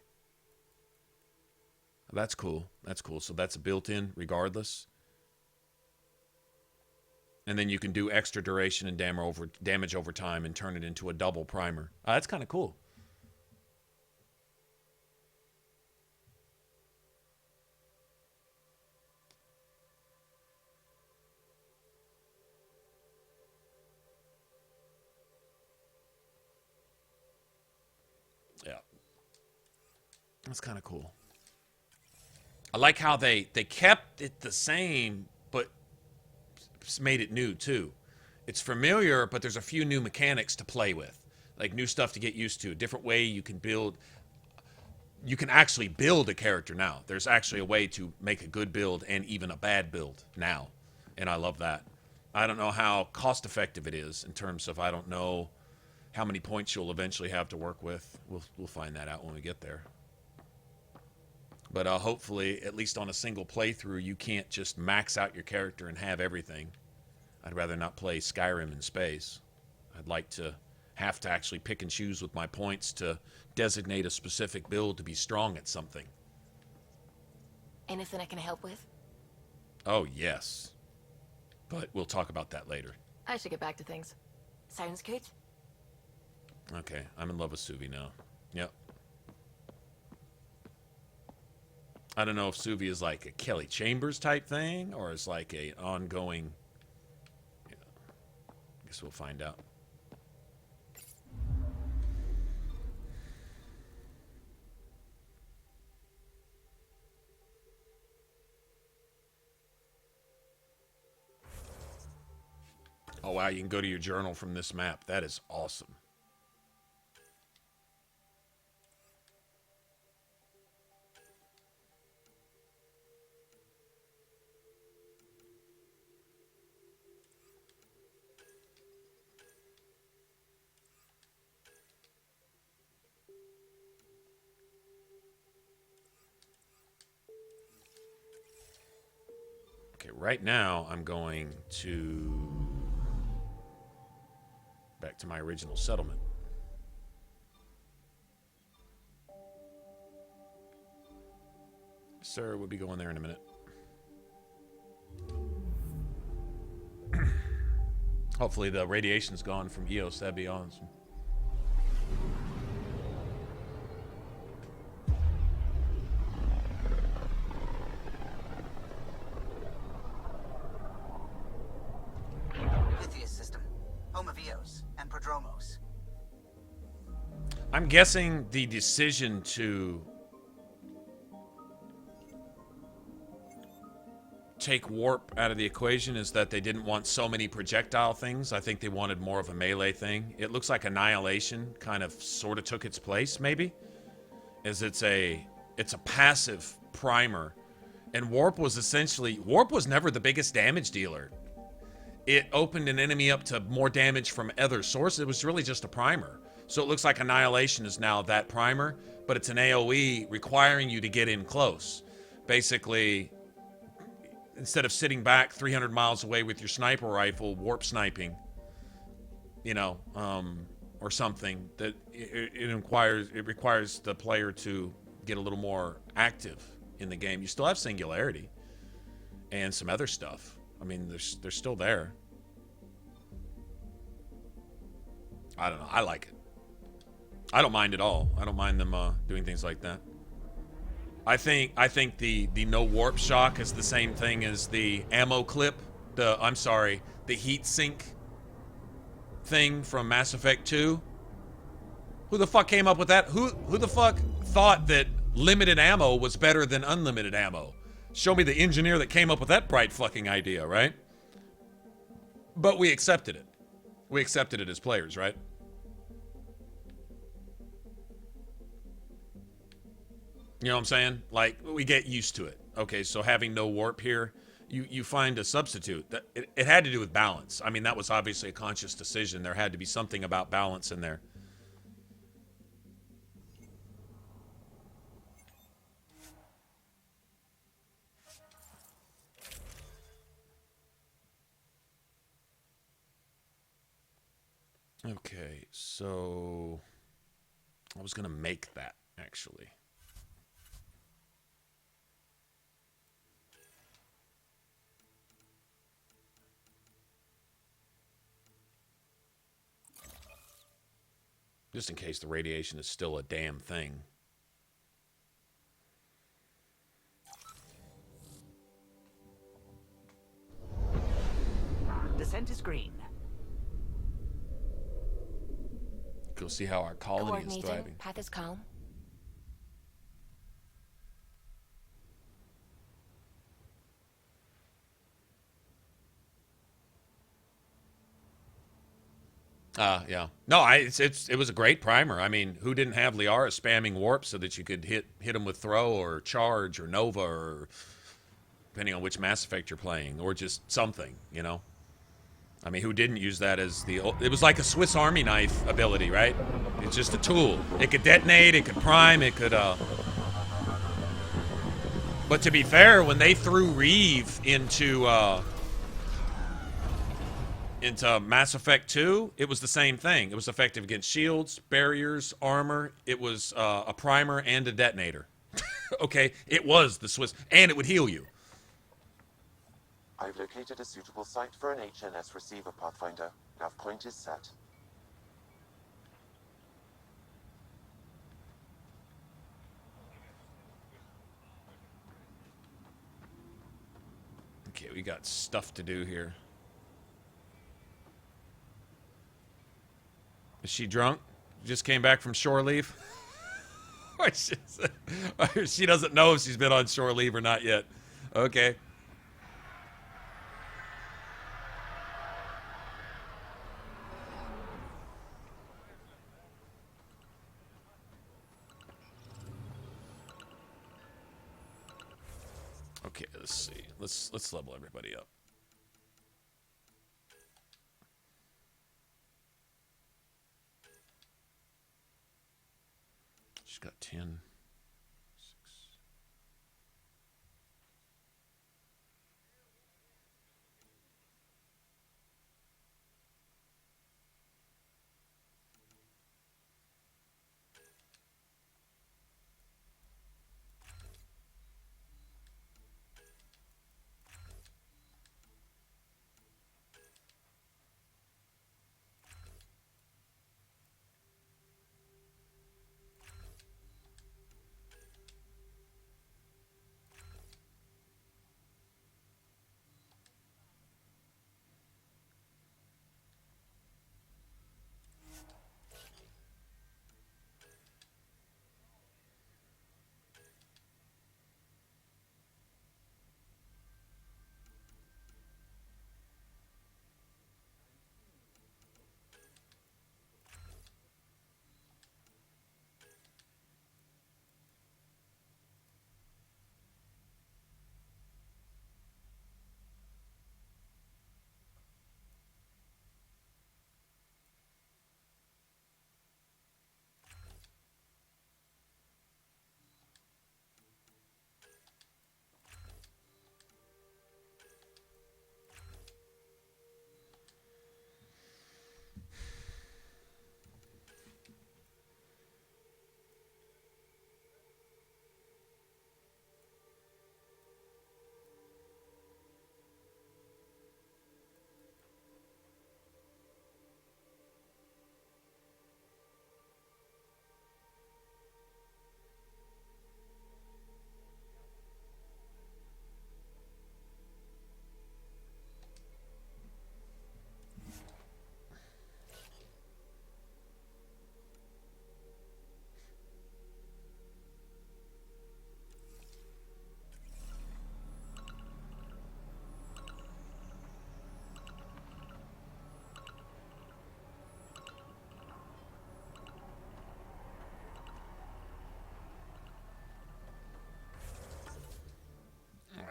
That's cool. That's cool. So that's built-in regardless. And then you can do extra duration and damage over time and turn it into a double primer. That's kind of cool. Yeah. That's kind of cool. I like how they kept it the same, but made it new too. It's familiar, but there's a few new mechanics to play with, like new stuff to get used to. A different way you can build. You can actually build a character now. There's actually a way to make a good build and even a bad build now, and I love that. I don't know how cost effective it is in terms of, I don't know how many points you'll eventually have to work with. We'll find that out when we get there. But hopefully, at least on a single playthrough, you can't just max out your character and have everything. I'd rather not play Skyrim in space. I'd like to have to actually pick and choose with my points to designate a specific build to be strong at something. Anything I can help with? Oh, yes. But we'll talk about that later. I should get back to things. Sounds good. Okay, I'm in love with Suvi now. Yep. I don't know if Suvi is like a Kelly Chambers type thing or is like a ongoing. I guess we'll find out. Oh wow, you can go to your journal from this map. That is awesome. Okay, right now I'm going to back to my original settlement. Sir, we'll be going there in a minute. Hopefully the radiation's gone from EOS. That'd be awesome. I'm guessing the decision to take warp out of the equation is that they didn't want so many projectile things. I think they wanted more of a melee thing. It looks like Annihilation kind of sort of took its place, maybe, as it's a passive primer. And warp was never the biggest damage dealer. It opened an enemy up to more damage from other sources. It was really just a primer. So it looks like Annihilation is now that primer, but it's an AoE requiring you to get in close. Basically, instead of sitting back 300 miles away with your sniper rifle, warp sniping, you know, or something, that it requires the player to get a little more active in the game. You still have Singularity and some other stuff. I mean, they're still there. I don't know. I like it. I don't mind at all. I don't mind them doing things like that. I think the no warp shock is the same thing as the ammo clip. The heat sink thing from Mass Effect 2. Who the fuck came up with that? Who the fuck thought that limited ammo was better than unlimited ammo? Show me the engineer that came up with that bright fucking idea, right? But we accepted it. We accepted it as players, right? You know what I'm saying? Like, we get used to it. Okay, so having no warp here, you find a substitute. That it had to do with balance. I mean, that was obviously a conscious decision. There had to be something about balance in there. Okay, so I was gonna make that actually. Just in case the radiation is still a damn thing. Descent is green. Go see how our colony is thriving. Path is calm. Yeah. No, it was a great primer. I mean, who didn't have Liara spamming warp so that you could hit them with throw or charge or nova or depending on which Mass Effect you're playing or just something, you know? I mean, who didn't use that as it was like a Swiss Army knife ability, right? It's just a tool. It could detonate, it could prime, it could, But to be fair, when they threw Reeve into Mass Effect 2, it was the same thing. It was effective against shields, barriers, armor. It was a primer and a detonator. Okay? It was the Swiss, and it would heal you. I've located a suitable site for an HNS receiver, Pathfinder. Nav point is set. Okay, we got stuff to do here. Is she drunk? Just came back from shore leave? Or she doesn't know if she's been on shore leave or not yet. Okay. Okay, let's see. Let's level everybody up. She's got 10. 6.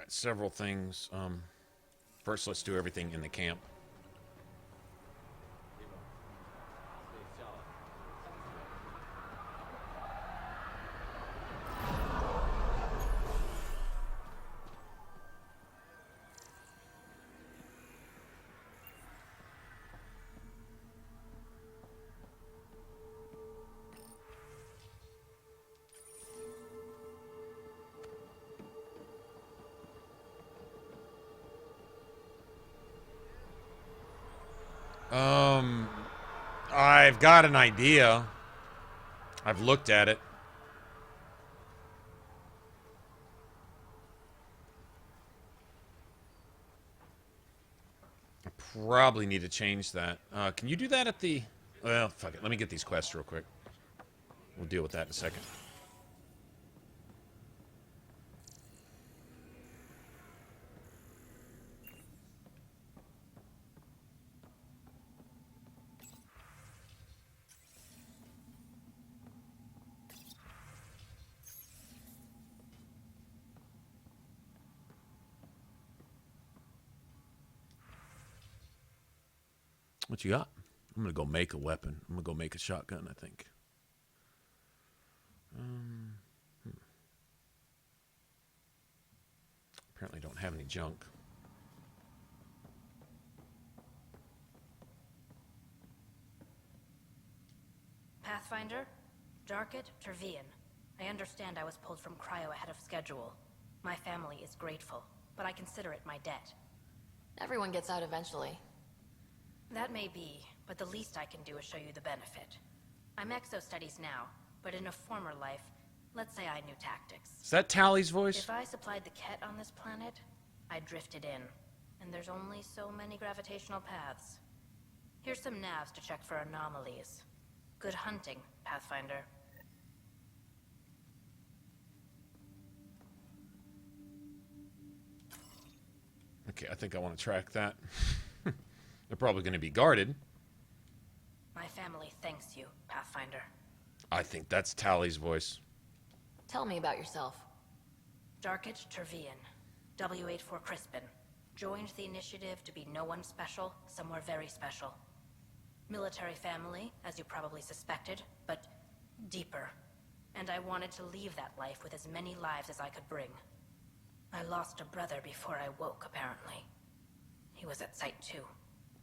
got several things. First, let's do everything in the camp. I've got an idea. I've looked at it. I probably need to change that. Can you do that at the... Well, fuck it. Let me get these quests real quick. We'll deal with that in a second. What you got? I'm gonna go make a weapon. I'm gonna go make a shotgun, I think. Apparently don't have any junk. Pathfinder, Darket, Tervian. I understand I was pulled from cryo ahead of schedule. My family is grateful, but I consider it my debt. Everyone gets out eventually. That may be, but the least I can do is show you the benefit. I'm exo-studies now, but in a former life, let's say I knew tactics. Is that Tally's voice? If I supplied the Ket on this planet, I drifted in, and there's only so many gravitational paths. Here's some navs to check for anomalies. Good hunting, Pathfinder. Okay, I think I want to track that. They're probably going to be guarded. My family thanks you, Pathfinder. I think that's Tally's voice. Tell me about yourself. Darket Tervian, W84 Crispin. Joined the initiative to be no one special, somewhere very special. Military family, as you probably suspected, but deeper. And I wanted to leave that life with as many lives as I could bring. I lost a brother before I woke, apparently. He was at Site 2.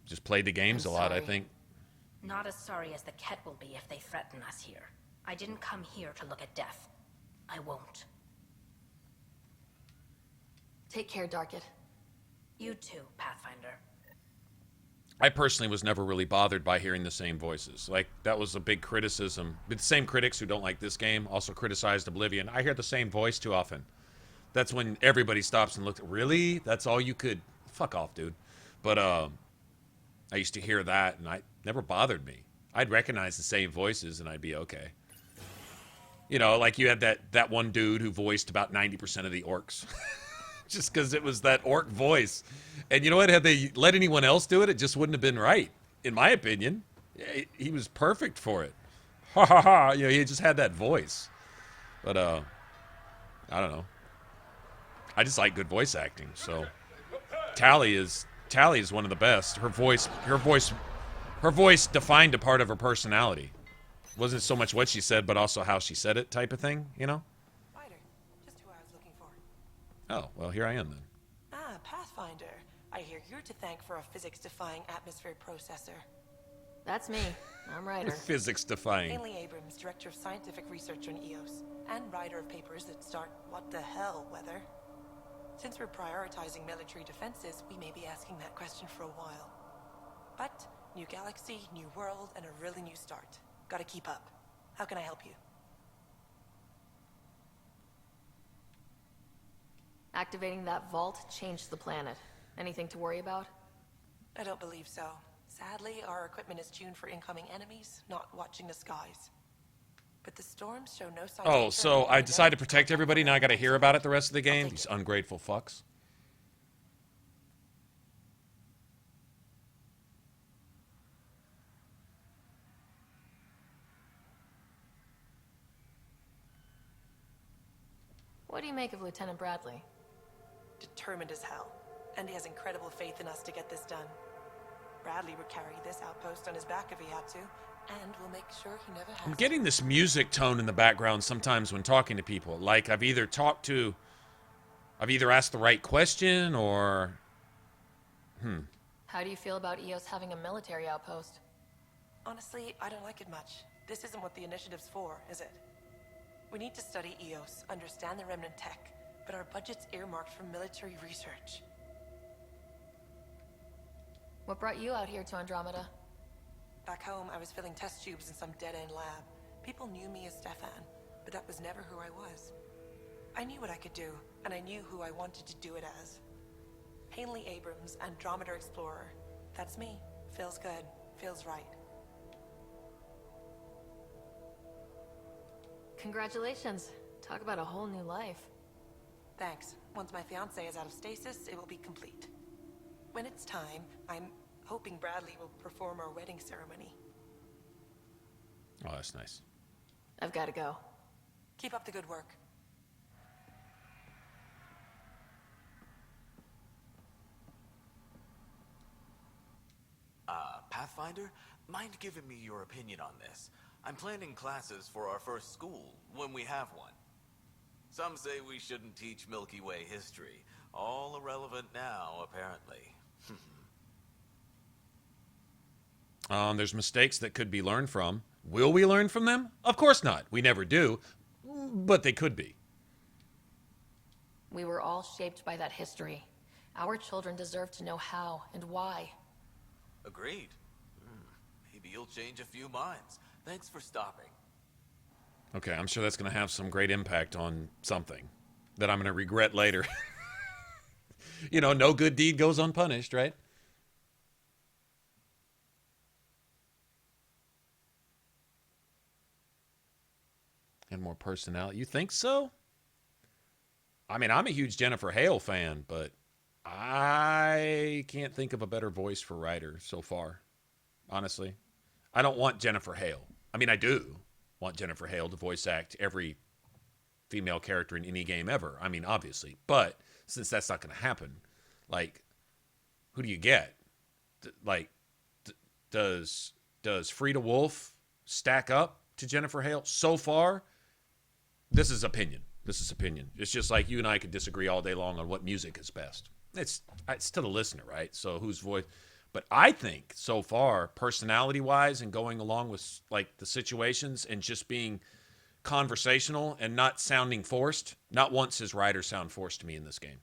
Just played the games a lot, I think. Not as sorry as the Ket will be if they threaten us here. I didn't come here to look at death. I won't. Take care, Darket. You too, Pathfinder. I personally was never really bothered by hearing the same voices. Like, that was a big criticism. The same critics who don't like this game also criticized Oblivion. I hear the same voice too often. That's when everybody stops and looks, really? That's all you could... Fuck off, dude. But, I used to hear that, and it never bothered me. I'd recognize the same voices, and I'd be okay. You know, like you had that one dude who voiced about 90% of the orcs. Just because it was that orc voice. And you know what? Had they let anyone else do it, it just wouldn't have been right, in my opinion. He was perfect for it. Ha ha ha. You know, he just had that voice. But, I don't know. I just like good voice acting, so... Tally is one of the best. Her voice defined a part of her personality. It wasn't so much what she said, but also how she said it, type of thing, you know? Ryder, just who I was looking for. Oh, well, here I am then. Ah, Pathfinder. I hear you're to thank for a physics-defying atmosphere processor. That's me. I'm Ryder. Physics-defying. Hanley Abrams, Director of Scientific Research on EOS, and writer of papers that start what the hell weather. Since we're prioritizing military defenses, we may be asking that question for a while. But, new galaxy, new world, and a really new start. Gotta keep up. How can I help you? Activating that vault changed the planet. Anything to worry about? I don't believe so. Sadly, our equipment is tuned for incoming enemies, not watching the skies. But the storms show no signs. Oh, so I decided to protect everybody, now I gotta hear about it the rest of the game? These ungrateful fucks. What do you make of Lieutenant Bradley? determined as hell, and he has incredible faith in us to get this done. Bradley would carry this outpost on his back if he had to, and we'll make sure he never has I'm getting this music tone in the background sometimes when talking to people. Like I've either asked the right question or... How do you feel about EOS having a military outpost? Honestly, I don't like it much. This isn't what the initiative's for, is it? We need to study EOS, understand the remnant tech, but our budget's earmarked for military research. What brought you out here to Andromeda? Back home, I was filling test tubes in some dead-end lab. People knew me as Stefan, but that was never who I was. I knew what I could do, and I knew who I wanted to do it as. Hanley Abrams, Andromeda Explorer. That's me. Feels good. Feels right. Congratulations. Talk about a whole new life. Thanks. Once my fiancé is out of stasis, it will be complete. When it's time, I'm hoping Bradley will perform our wedding ceremony. Oh, that's nice. I've got to go. Keep up the good work. Pathfinder, mind giving me your opinion on this? I'm planning classes for our first school, when we have one. Some say we shouldn't teach Milky Way history. All irrelevant now, apparently. There's mistakes that could be learned from. Will we learn from them? Of course not. We never do. But they could be. We were all shaped by that history. Our children deserve to know how and why. Agreed. Maybe you'll change a few minds. Thanks for stopping. Okay, I'm sure that's going to have some great impact on something that I'm going to regret later. You know, no good deed goes unpunished, right? And more personality. You think so? I mean, I'm a huge Jennifer Hale fan, but I can't think of a better voice for Ryder so far, honestly. I don't want Jennifer Hale. I mean, I do want Jennifer Hale to voice act every female character in any game ever. I mean, obviously. But since that's not going to happen, like, who do you get? Does Frida Wolf stack up to Jennifer Hale? So far, this is opinion. This is opinion. It's just like you and I could disagree all day long on what music is best. It's to the listener, right? So whose voice... But I think so far, personality-wise and going along with like the situations and just being conversational and not sounding forced, not once has Ryder sound forced to me in this game.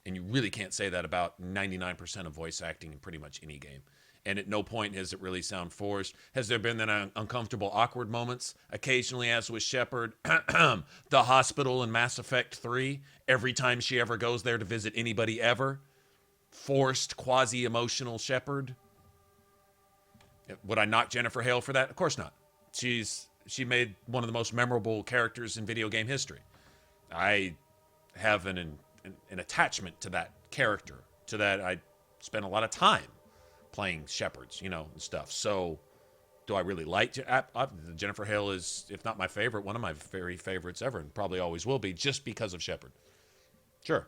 And you really can't say that about 99% of voice acting in pretty much any game. And at no point has it really sound forced. Has there been then uncomfortable, awkward moments? Occasionally, as with Shepard, the hospital in Mass Effect 3, every time she ever goes there to visit anybody ever. Forced, quasi-emotional Shepard. Would I knock Jennifer Hale for that? Of course not. She made one of the most memorable characters in video game history. I have an attachment to that character. To that, I spent a lot of time playing Shepards, you know, and stuff. So, do I really like Jennifer Hale? Is, if not my favorite, one of my very favorites ever, and probably always will be, just because of Shepard. Sure,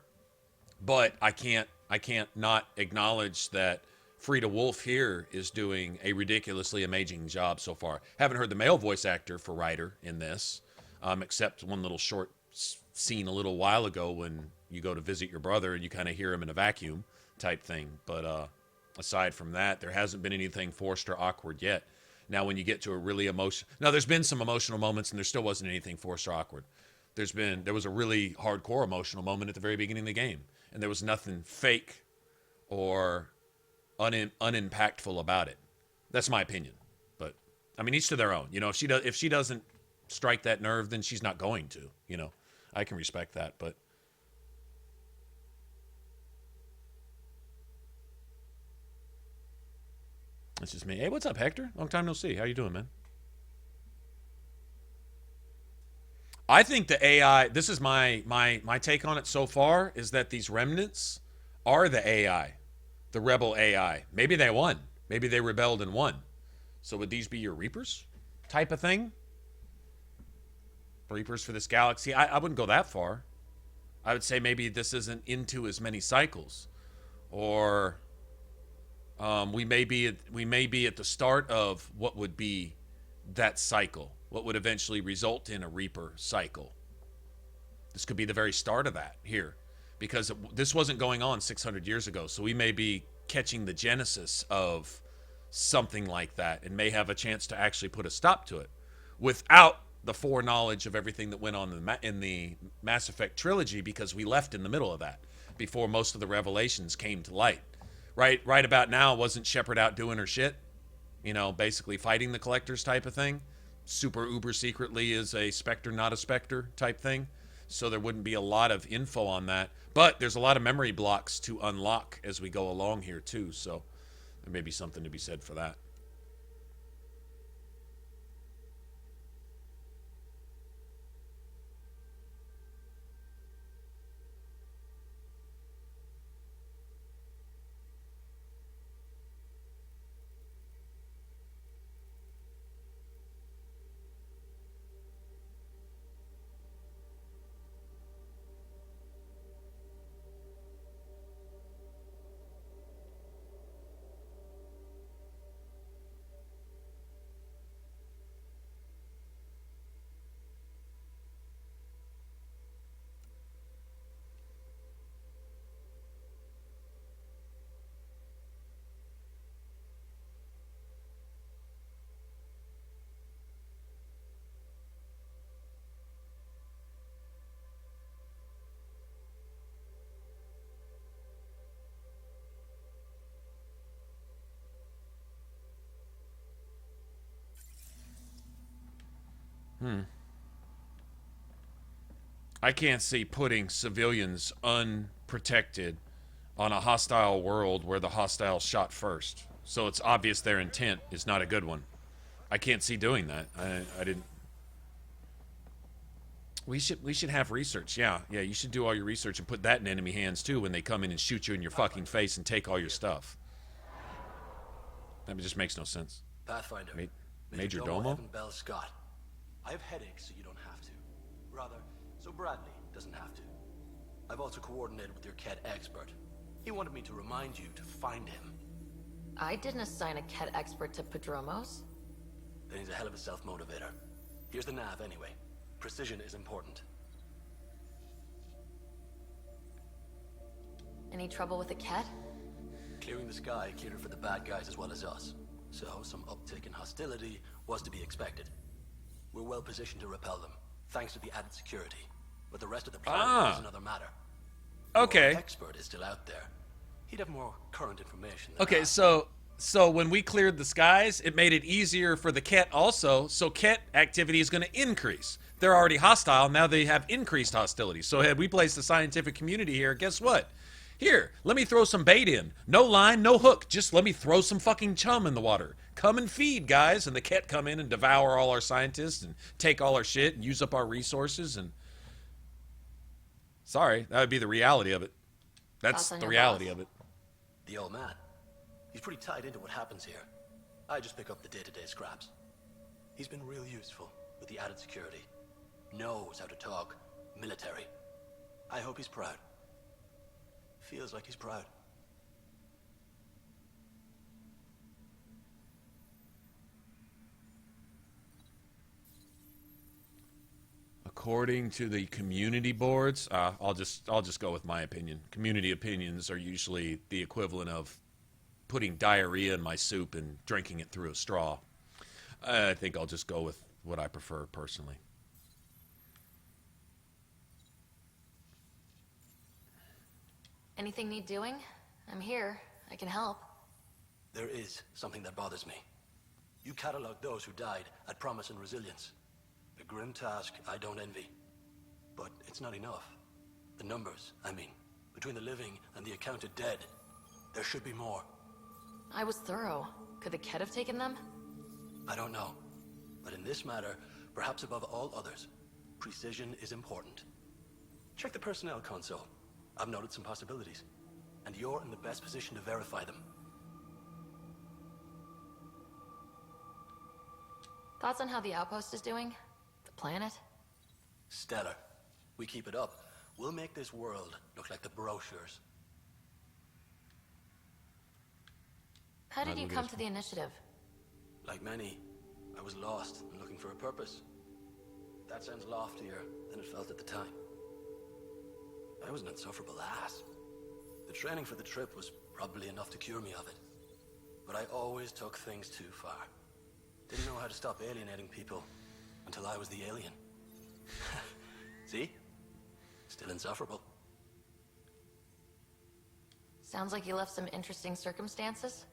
but I can't not acknowledge that Frida Wolf here is doing a ridiculously amazing job so far. Haven't heard the male voice actor for Ryder in this, except one little short scene a little while ago when you go to visit your brother and you kind of hear him in a vacuum type thing. But aside from that, there hasn't been anything forced or awkward yet. Now, when you get to a really there's been some emotional moments and there still wasn't anything forced or awkward. There was a really hardcore emotional moment at the very beginning of the game, and there was nothing fake or unimpactful about it. That's my opinion. But I mean, each to their own. You know, if she doesn't strike that nerve, then she's not going to. You know, I can respect that, but. That's just me. Hey, what's up, Hector? Long time no see. How you doing, man? I think the AI, this is my take on it so far, is that these remnants are the AI, the rebel AI. Maybe they won. Maybe they rebelled and won. So would these be your Reapers type of thing? Reapers for this galaxy? I wouldn't go that far. I would say maybe this isn't into as many cycles, or we may be at the start of what would be that cycle, what would eventually result in a Reaper cycle. This could be the very start of that here, because this wasn't going on 600 years ago. So we may be catching the genesis of something like that, and may have a chance to actually put a stop to it without the foreknowledge of everything that went on in the Mass Effect trilogy, because we left in the middle of that before most of the revelations came to light. Right about now, wasn't Shepard out doing her shit? You know, basically fighting the collectors type of thing. Super uber secretly is a Spectre, not a Spectre type thing. So there wouldn't be a lot of info on that. But there's a lot of memory blocks to unlock as we go along here too. So there may be something to be said for that. I can't see putting civilians unprotected on a hostile world where the hostiles shot first. So it's obvious their intent is not a good one. I can't see doing that. I didn't. We should have research. Yeah, you should do all your research and put that in enemy hands too when they come in and shoot you in your fucking face and take all your stuff. That just makes no sense. Pathfinder. Major Domo? Bell Scott. I have headaches, so you don't have to. Rather, so Bradley doesn't have to. I've also coordinated with your Ket expert. He wanted me to remind you to find him. I didn't assign a Ket expert to Padromos. Then he's a hell of a self-motivator. Here's the nav anyway. Precision is important. Any trouble with the Ket? Clearing the sky cleared it for the bad guys as well as us. So some uptick in hostility was to be expected. We're well positioned to repel them, thanks to the added security. But the rest of the planet is another matter. Okay. Your expert is still out there. He'd have more current information than Okay, I. so when we cleared the skies, it made it easier for the Ket also. So Ket activity is going to increase. They're already hostile. Now they have increased hostility. So had we placed the scientific community here, guess what? Here, let me throw some bait in. No line, no hook. Just let me throw some fucking chum in the water. Come and feed, guys. And the Ket come in and devour all our scientists and take all our shit and use up our resources. And sorry, that would be the reality of it. That's the reality of it. The old man. He's pretty tied into what happens here. I just pick up the day-to-day scraps. He's been real useful with the added security. Knows how to talk military. I hope he's proud. Feels like he's proud. According to the community boards, I'll just go with my opinion. Community opinions are usually the equivalent of putting diarrhea in my soup and drinking it through a straw. I think I'll just go with what I prefer personally. Anything need doing? I'm here. I can help. There is something that bothers me. You cataloged those who died at promise and resilience. A grim task I don't envy. But it's not enough. The numbers, I mean, between the living and the accounted dead, there should be more. I was thorough. Could the Ket have taken them? I don't know. But in this matter, perhaps above all others, precision is important. Check the personnel console. I've noted some possibilities, and you're in the best position to verify them. Thoughts on how the outpost is doing? The planet? Stellar. We keep it up. We'll make this world look like the brochures. How did you come to the initiative? Like many, I was lost and looking for a purpose. That sounds loftier than it felt at the time. I was an insufferable ass. The training for the trip was probably enough to cure me of it. But I always took things too far. Didn't know how to stop alienating people until I was the alien. See? Still insufferable. Sounds like you left some interesting circumstances.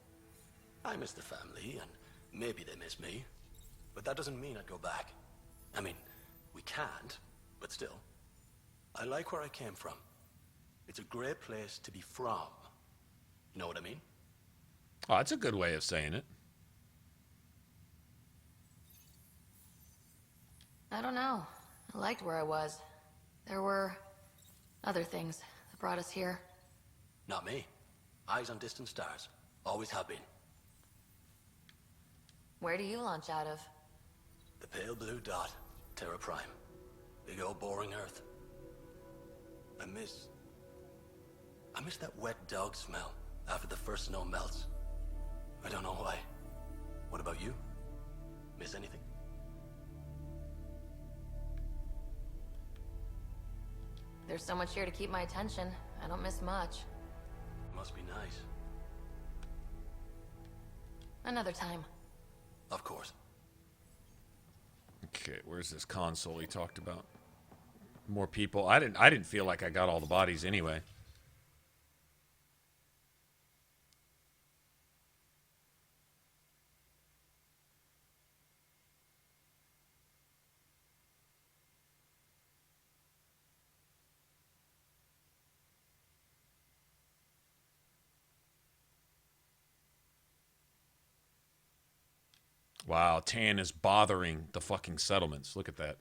I miss the family, and maybe they miss me. But that doesn't mean I'd go back. I mean, we can't, but still. I like where I came from. It's a great place to be from. You know what I mean? Oh, that's a good way of saying it. I don't know. I liked where I was. There were other things that brought us here. Not me. Eyes on distant stars. Always have been. Where do you launch out of? The pale blue dot. Terra Prime. Big old boring Earth. I miss that wet dog smell after the first snow melts. I don't know why. What about you? Miss anything? There's so much here to keep my attention. I don't miss much. Must be nice. Another time. Of course. Okay, where's this console he talked about? More people. I didn't feel like I got all the bodies anyway. Wow, Tan is bothering the fucking settlements. Look at that.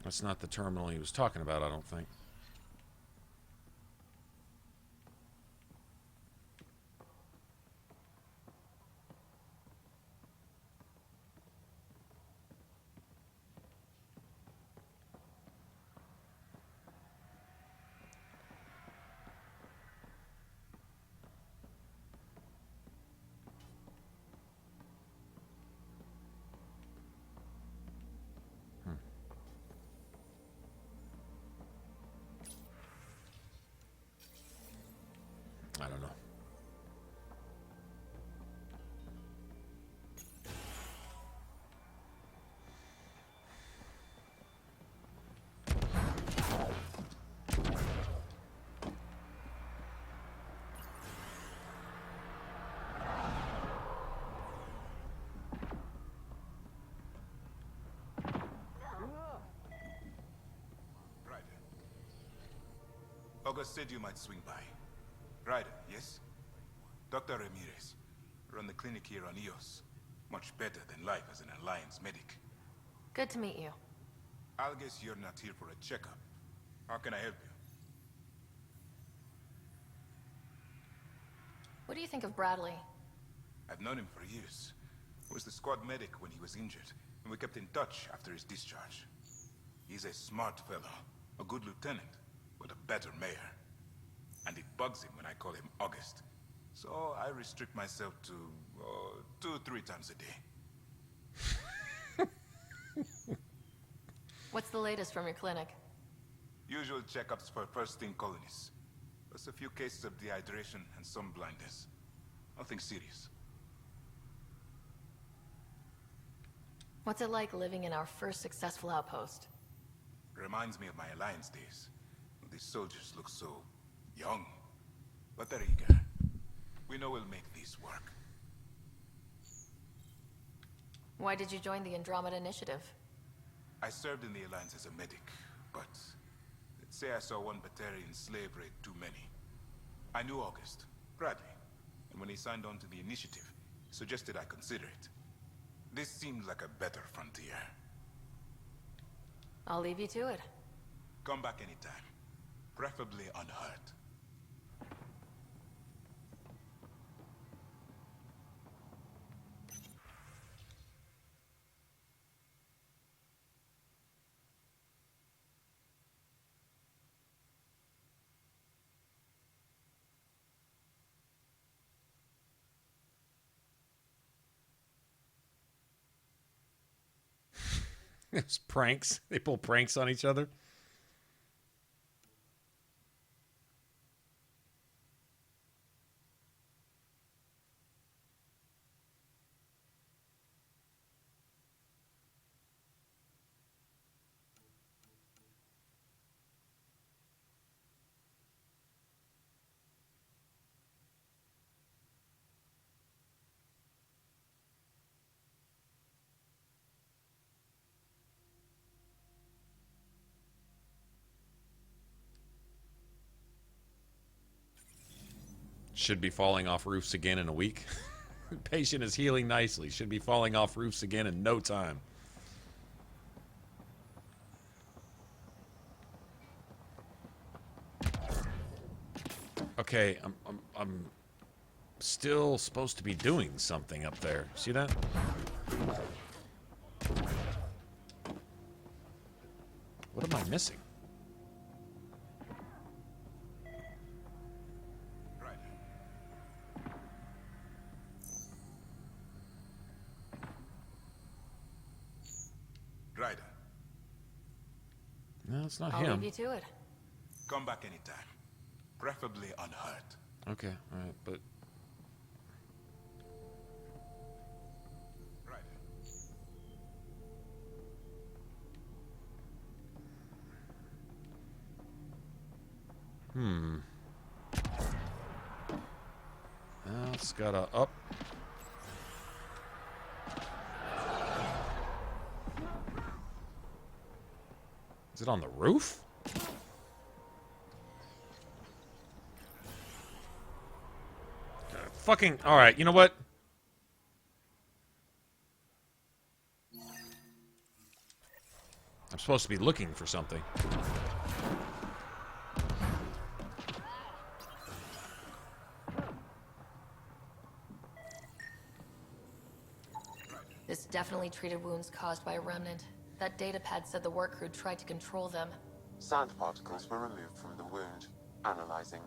That's not the terminal he was talking about, I don't think. I don't know. August said you might swing by. Ryder, yes? Dr. Ramirez. Run the clinic here on EOS. Much better than life as an Alliance medic. Good to meet you. I'll guess you're not here for a checkup. How can I help you? What do you think of Bradley? I've known him for years. He was the squad medic when he was injured, and we kept in touch after his discharge. He's a smart fellow, a good lieutenant, but a better mayor. And it bugs him when I call him August. So I restrict myself to 2-3 times a day. What's the latest from your clinic? Usual checkups for first-in colonists. Plus a few cases of dehydration and some blindness. Nothing serious. What's it like living in our first successful outpost? Reminds me of my Alliance days. These soldiers look so young, but they're eager. We know we'll make these work. Why did you join the Andromeda Initiative? I served in the Alliance as a medic, but let's say I saw one Batarian slave raid too many. I knew August, Bradley, and when he signed on to the initiative, he suggested I consider it. This seemed like a better frontier. I'll leave you to it. Come back anytime, preferably unhurt. It's pranks. They pull pranks on each other. Should be falling off roofs again in a week. Patient is healing nicely. Should be falling off roofs again in no time. Okay, I'm still supposed to be doing something up there. See that? What am I missing? Ryder. No, it's not I'll him. leave you to it. Come back anytime. Preferably unhurt. Okay, alright, but... Now it's got a up. Is it on the roof? Fucking... Alright, you know what? I'm supposed to be looking for something. This definitely treated wounds caused by a remnant. That datapad said the work crew tried to control them. Sand particles were removed from the wound. Analyzing.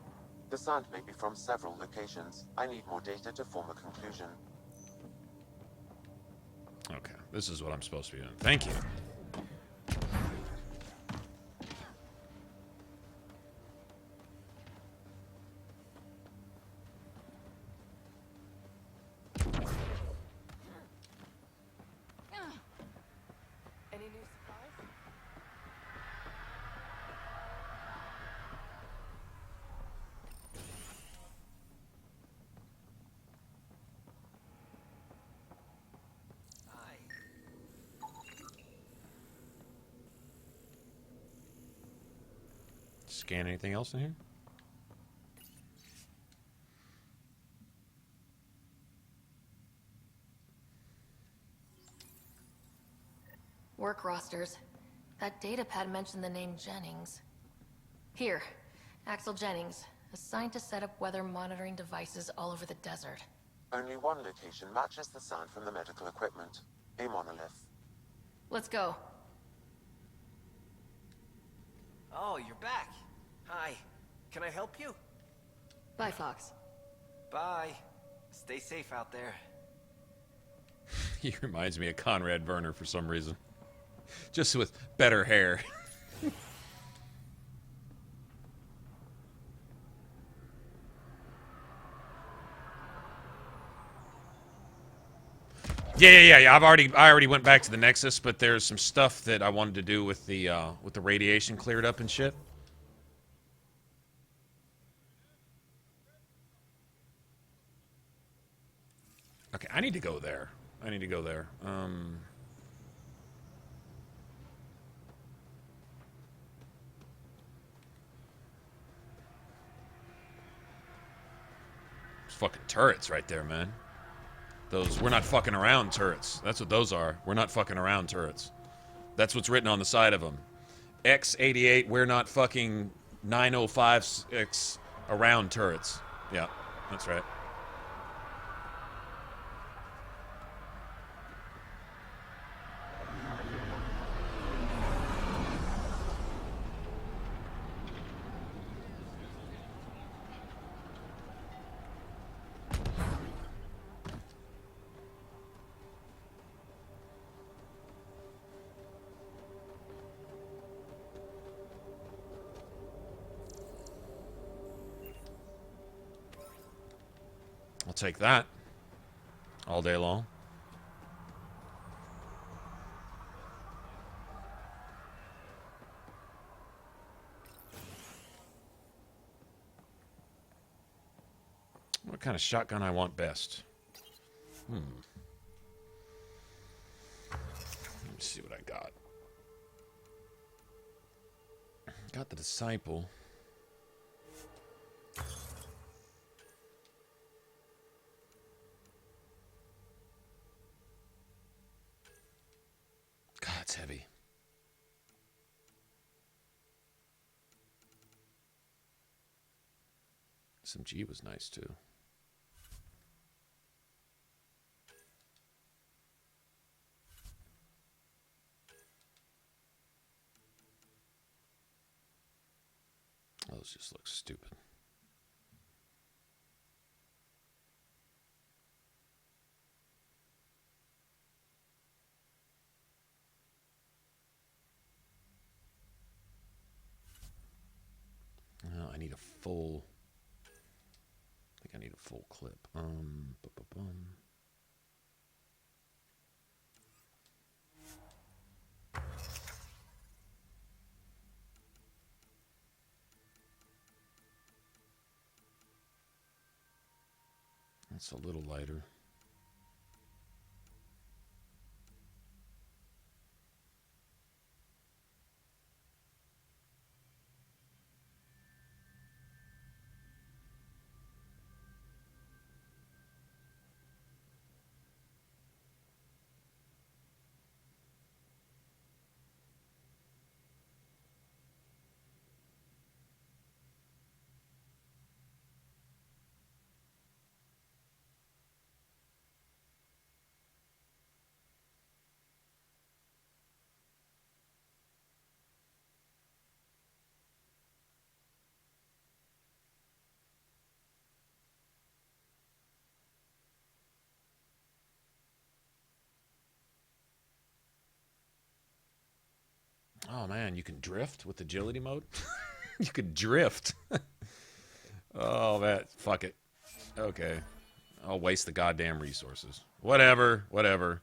The sand may be from several locations. I need more data to form a conclusion. Okay, this is what I'm supposed to be doing. Thank you. Any new supplies? Scan anything else in here? Work rosters. That datapad mentioned the name Jennings. Here, Axel Jennings, assigned to set up weather monitoring devices all over the desert. Only one location matches the sound from the medical equipment. A monolith. Let's go. Oh, you're back. Hi. Can I help you? Bye, Fox. Bye. Stay safe out there. He reminds me of Conrad Werner for some reason. Just with better hair. Yeah. I already went back to the Nexus, but there's some stuff that I wanted to do with the radiation cleared up and shit. Okay, I need to go there. There's fucking turrets right there, man. Those we're not fucking around turrets. That's what those are. We're not fucking around turrets. That's what's written on the side of them. X88, we're not fucking 905X around turrets. Yeah, that's right. I'll take that. All day long. What kind of shotgun I want best? Let me see what I got. Got the Disciple. God, it's heavy. SMG was nice too. Those just look stupid. I need a full. I think I need a full clip. That's a little lighter. Oh man, you can drift with agility mode? You could drift. Oh, that. Fuck it. Okay. I'll waste the goddamn resources. Whatever. Whatever.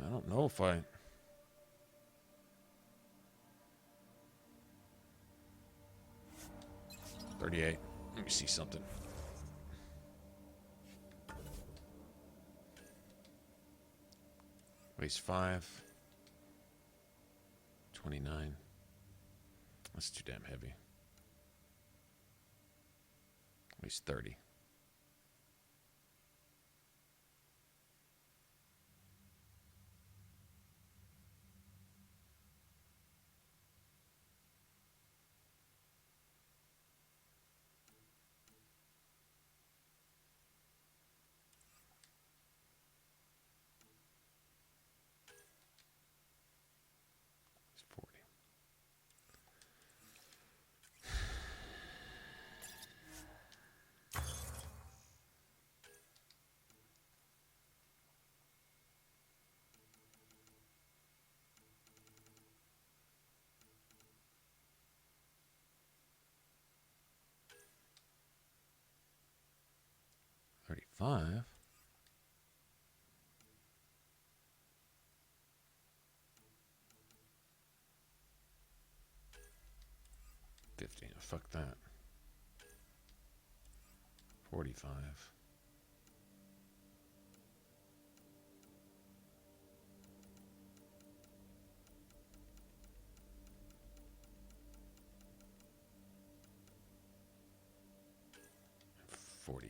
I don't know if I... 38. Let me see something. Waste 5. 29. That's too damn heavy. Waste 30. $35. $50. Fuck that. 45. $45.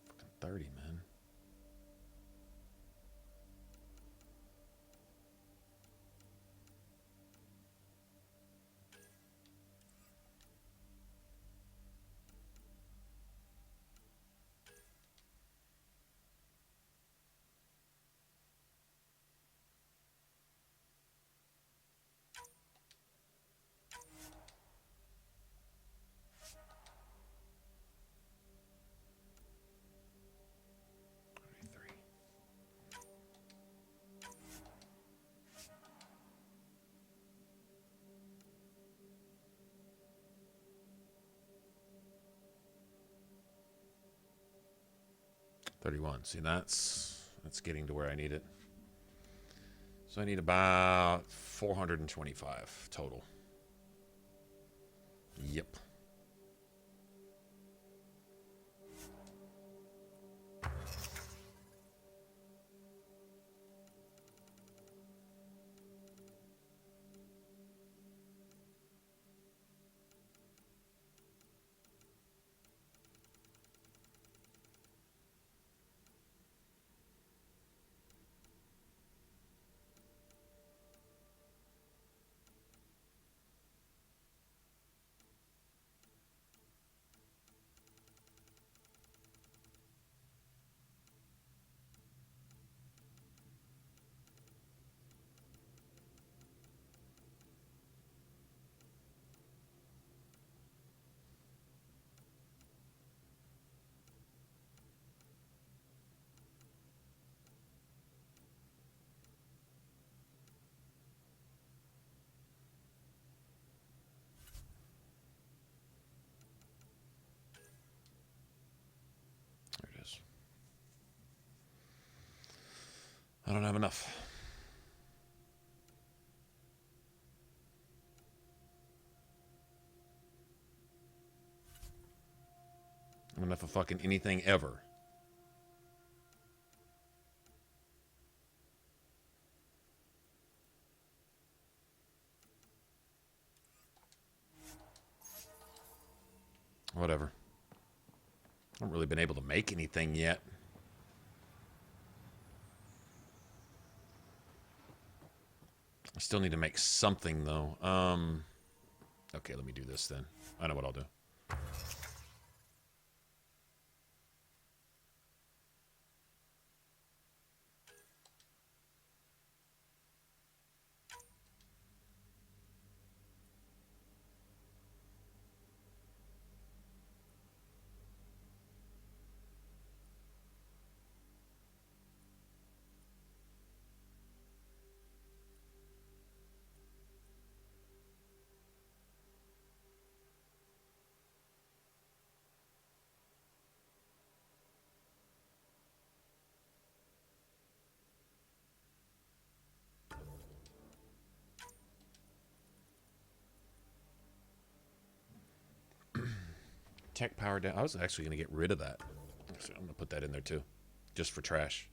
Fucking 30, man. 31. See, that's getting to where I need it. So I need about 425 total. Yep. I don't have enough. Enough of fucking anything ever. Whatever. I haven't really been able to make anything yet. I still need to make something, though. Okay, let me do this then. I know what I'll do. Tech power down. I was actually going to get rid of that. So I'm going to put that in there too. Just for trash.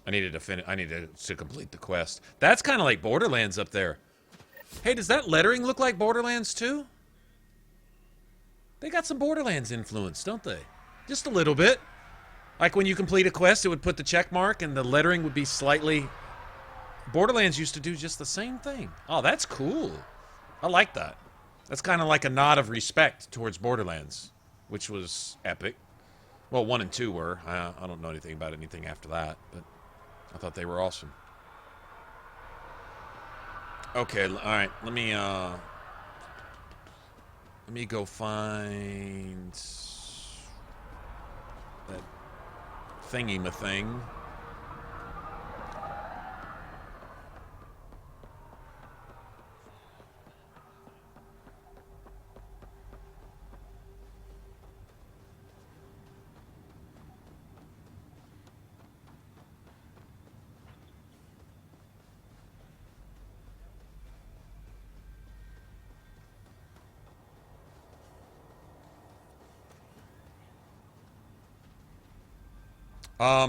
I needed to complete the quest. That's kind of like Borderlands up there. Hey, does that lettering look like Borderlands too? They got some Borderlands influence, don't they? Just a little bit. Like when you complete a quest, it would put the check mark and the lettering would be slightly... Borderlands used to do just the same thing. Oh, that's cool. I like that. That's kind of like a nod of respect towards Borderlands, which was epic. Well, 1 and 2 were. I don't know anything about anything after that, but I thought they were awesome. Okay, all right. Let me go find that thingy-ma-thing.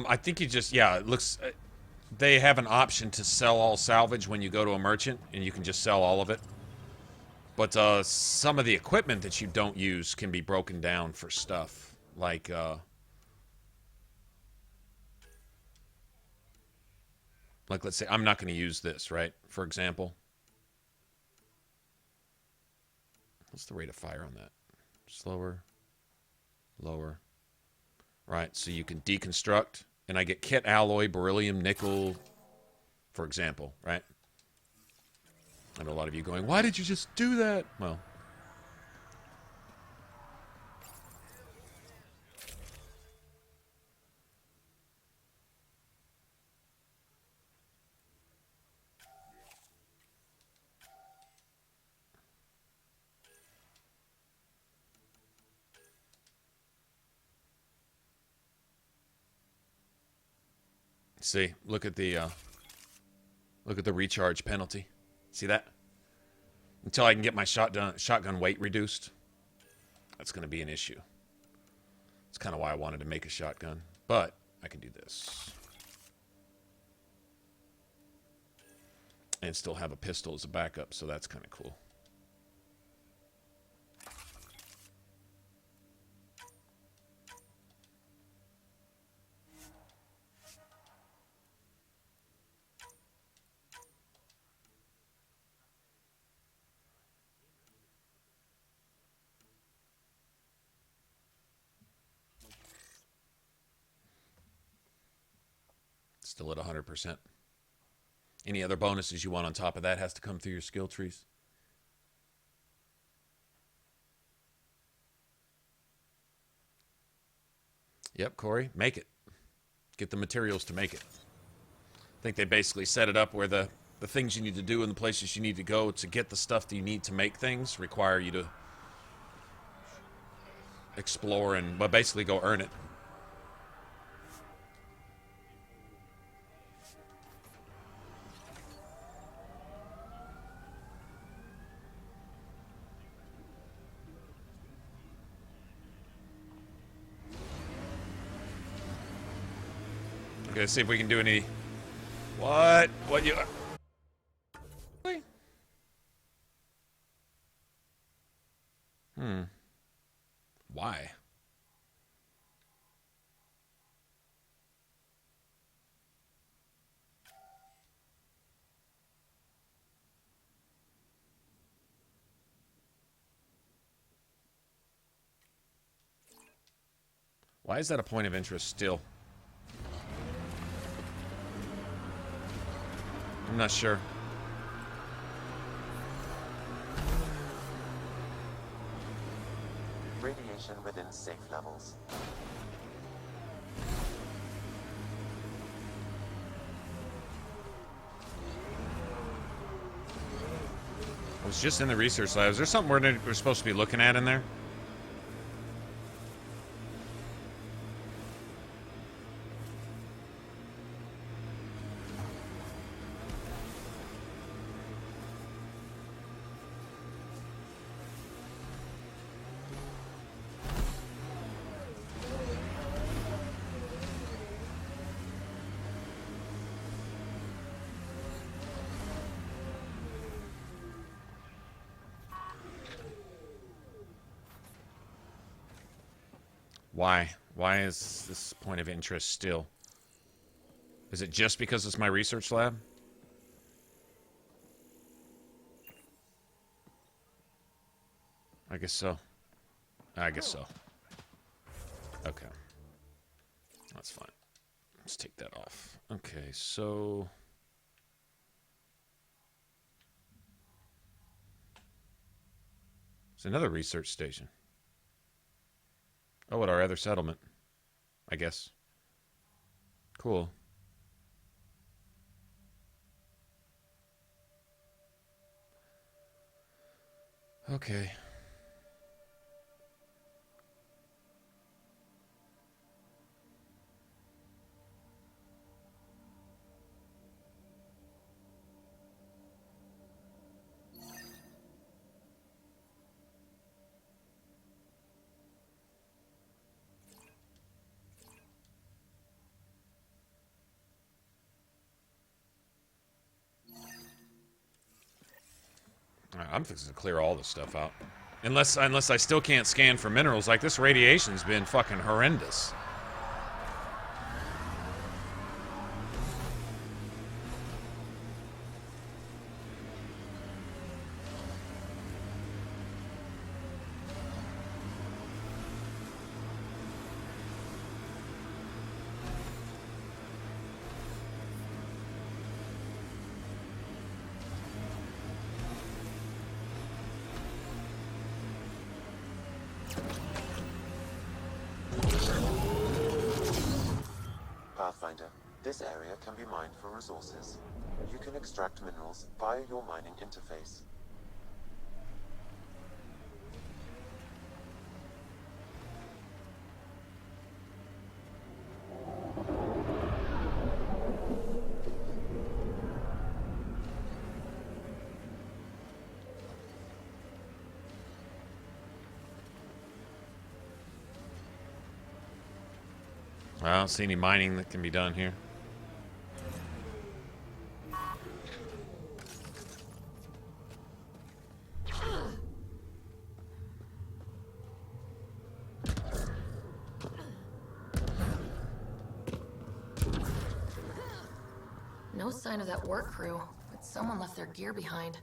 I think you just, yeah, it looks, they have an option to sell all salvage when you go to a merchant, and you can just sell all of it. But some of the equipment that you don't use can be broken down for stuff. Like, let's say, I'm not going to use this, right? For example. What's the rate of fire on that? Slower. Lower. Right, so you can deconstruct, and I get kit, alloy, beryllium, nickel, for example, right? I know a lot of you going, why did you just do that? Well. See, look at the recharge penalty. See that? Until I can get my shotgun weight reduced, that's going to be an issue. That's kind of why I wanted to make a shotgun, but I can do this. And still have a pistol as a backup, so that's kind of cool. Still at 100%. Any other bonuses you want on top of that has to come through your skill trees. Yep, Corey, make it. Get the materials to make it. I think they basically set it up where the things you need to do and the places you need to go to get the stuff that you need to make things require you to explore and basically go earn it. Okay, let's see if we can do any... What? What you... Why? Why is that a point of interest still? I'm not sure. Radiation within safe levels. I was just in the research lab. Is there something we're supposed to be looking at in there? Why? Why is this point of interest still? Is it just because it's my research lab? I guess so. I guess so. Okay. That's fine. Let's take that off. Okay, so... It's another research station. Oh, at our other settlement, I guess. Cool. Okay. I'm fixing to clear all this stuff out. Unless I still can't scan for minerals. Like, this radiation's been fucking horrendous. This area can be mined for resources. You can extract minerals via your mining interface. I don't see any mining that can be done here. No sign of that work crew, but someone left their gear behind.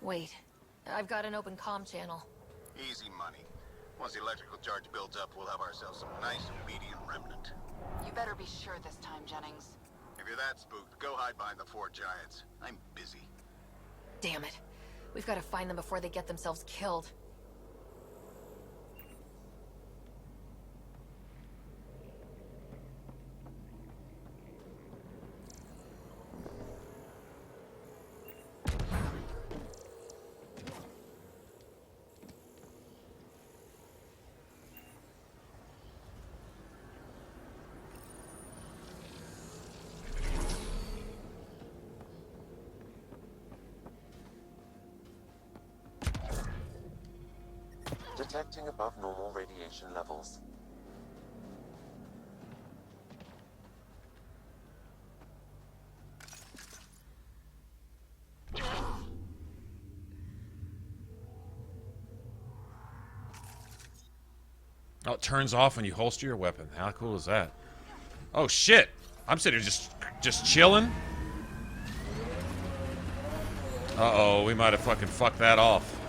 Wait, I've got an open comm channel. Easy money. Once the electrical charge builds up, we'll have ourselves some nice obedient remnant. You better be sure this time, Jennings. If you're that spooked, go hide behind the 4 giants. I'm busy. Damn it. We've got to find them before they get themselves killed. Detecting above normal radiation levels. Oh, it turns off when you holster your weapon. How cool is that? Oh shit! I'm sitting here just chilling. Uh-oh, we might have fucking fucked that off.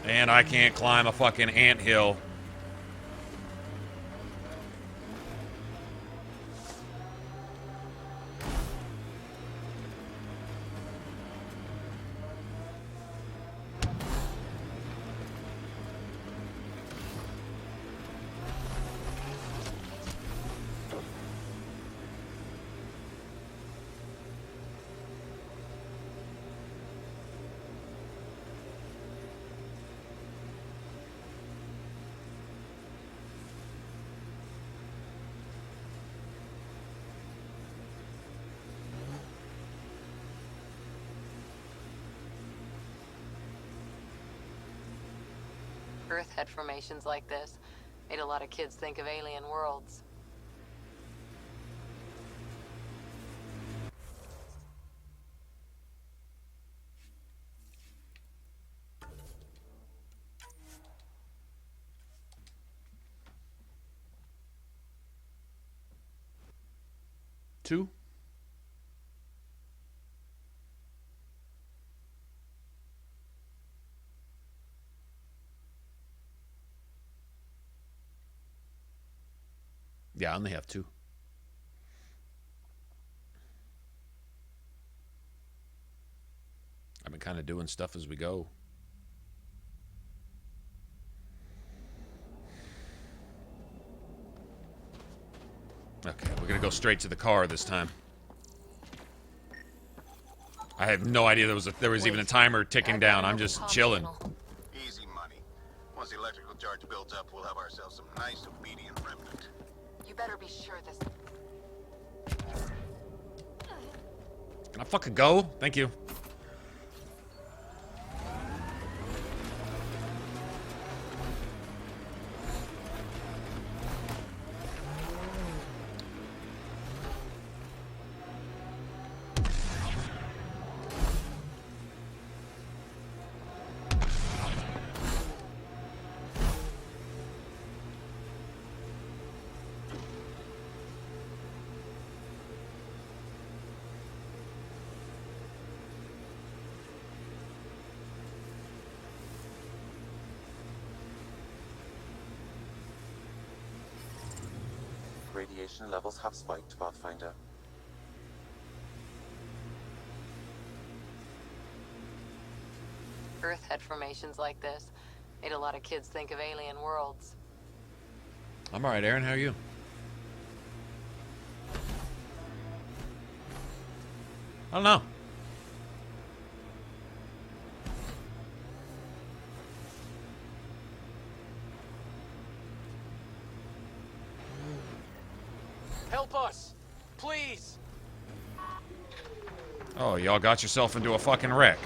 And I can't climb a fucking anthill. Earth had formations like this. Made a lot of kids think of alien worlds. Two? Yeah, I only have 2. I've been kind of doing stuff as we go. Okay, we're gonna go straight to the car this time. I have no idea there was even a timer ticking down. I'm just chilling. Easy money. Once the electrical charge builds up, we'll have ourselves some nice obedient remnant. You better be sure this... Can I fucking go? Thank you. Radiation levels have spiked, Pathfinder. Earth had formations like this. Made a lot of kids think of alien worlds. I'm alright, Aaron. How are you? I don't know. Help us! Please! Oh, y'all got yourself into a fucking wreck.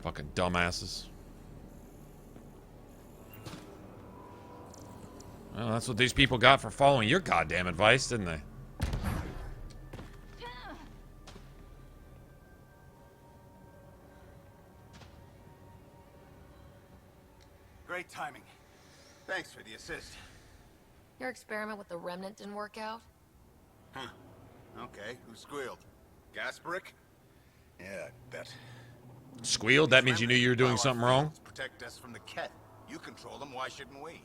Fucking dumbasses. Well, that's what these people got for following your goddamn advice, didn't they? Great timing. Thanks for the assist. Your experiment with the remnant didn't work out? Huh. Okay, who squealed? Gas brick? Yeah, I bet. Squealed? That means you knew you were doing something wrong? Protect us from the Ket. You control them, why shouldn't we?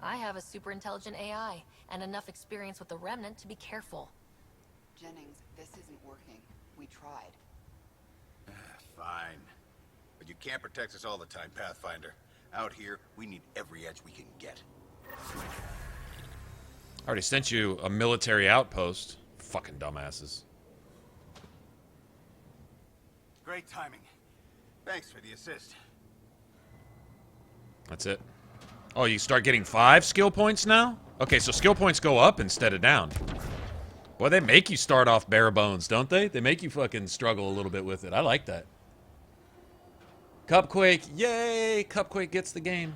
I have a super intelligent AI and enough experience with the remnant to be careful. Jennings, this isn't working. We tried. Fine. But you can't protect us all the time, Pathfinder. Out here, we need every edge we can get. I already sent you a military outpost. Fucking dumbasses. Great timing. Thanks for the assist. That's it. Oh, you start getting 5 skill points now? Okay, so skill points go up instead of down. Boy, they make you start off bare bones, don't they? They make you fucking struggle a little bit with it. I like that. Cupquake, yay! Cupquake gets the game.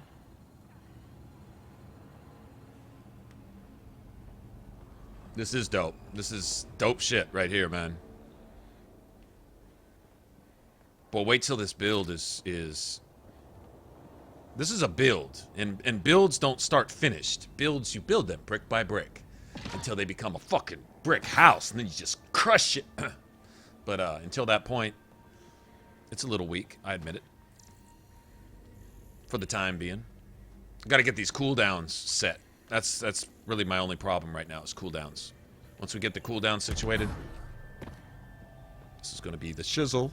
This is dope. This is dope shit right here, man. But wait till this build is... This is a build, and builds don't start finished. Builds, you build them brick by brick until they become a fucking brick house, and then you just crush it. But until that point, it's a little weak, I admit it. For the time being. I gotta get these cooldowns set. That's really my only problem right now is cooldowns. Once we get the cooldown situated, this is gonna be the shizzle.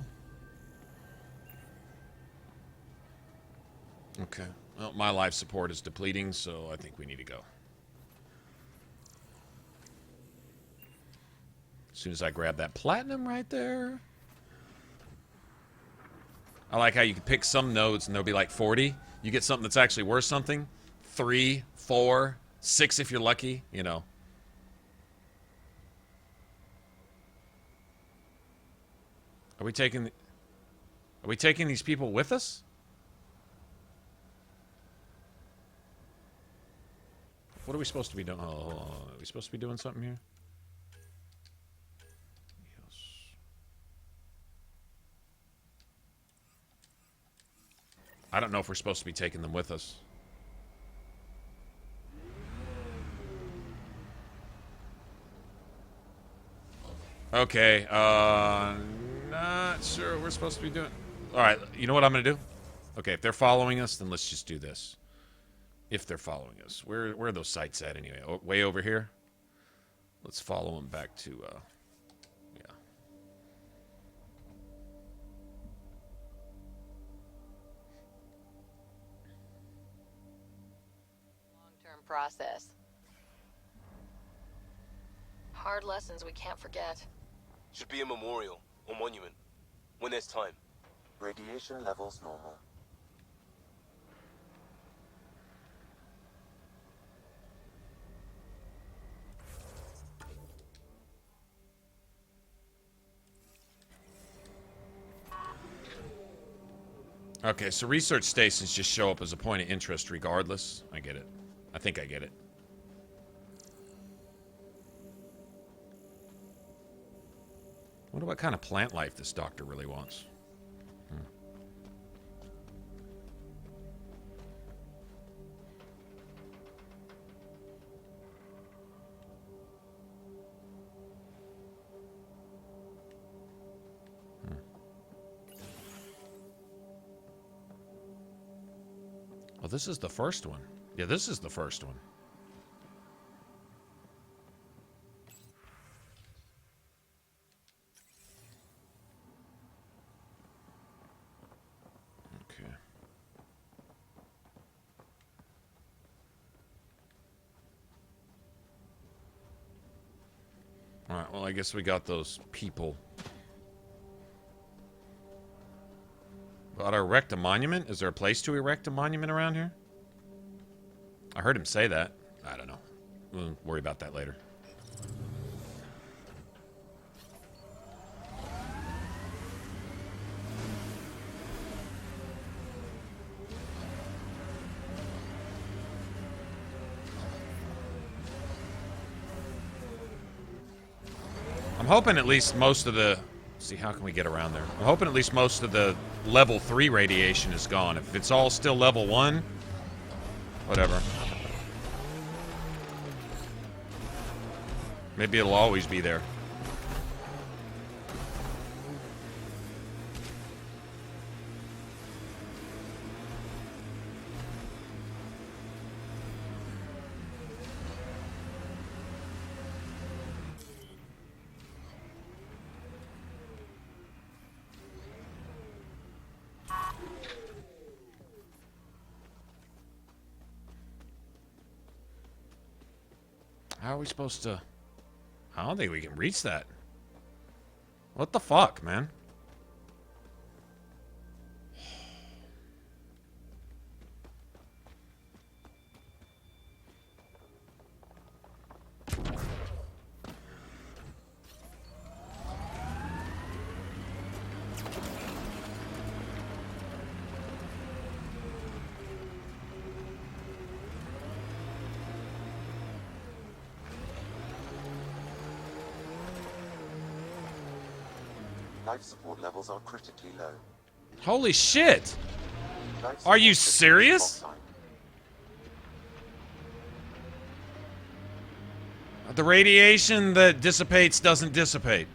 Okay. Well, my life support is depleting, so I think we need to go. As soon as I grab that platinum right there. I like how you can pick some nodes and there'll be like 40. You get something that's actually worth something. 3, 4, 6 if you're lucky, you know. Are we taking these people with us? What are we supposed to be doing? Oh, hold on. Are we supposed to be doing something here? Yes. I don't know if we're supposed to be taking them with us. Okay, no, Not sure what we're supposed to be doing. Alright, you know what I'm gonna do? Okay, if they're following us, then let's just do this. If they're following us. Where are those sites at anyway? Oh, way over here? Let's follow them back to, yeah. Long-term process. Hard lessons we can't forget. Should be a memorial or monument when there's time. Radiation levels normal. Okay, so research stations just show up as a point of interest regardless. I get it. I think I get it. Wonder what kind of plant life this doctor really wants. Oh, this is the first one. Yeah, this is the first one. Okay. All right, well, I guess we got those people. Ought to erect a monument? Is there a place to erect a monument around here? I heard him say that. I don't know. We'll worry about that later. I'm hoping at least most of the... See, how can we get around there? I'm hoping at least most of the level 3 radiation is gone. If it's all still level 1, whatever. Maybe it'll always be there. How are we supposed to... I don't think we can reach that. What the fuck, man? Life support levels are critically low. Holy shit! Are you serious? The radiation that dissipates doesn't dissipate.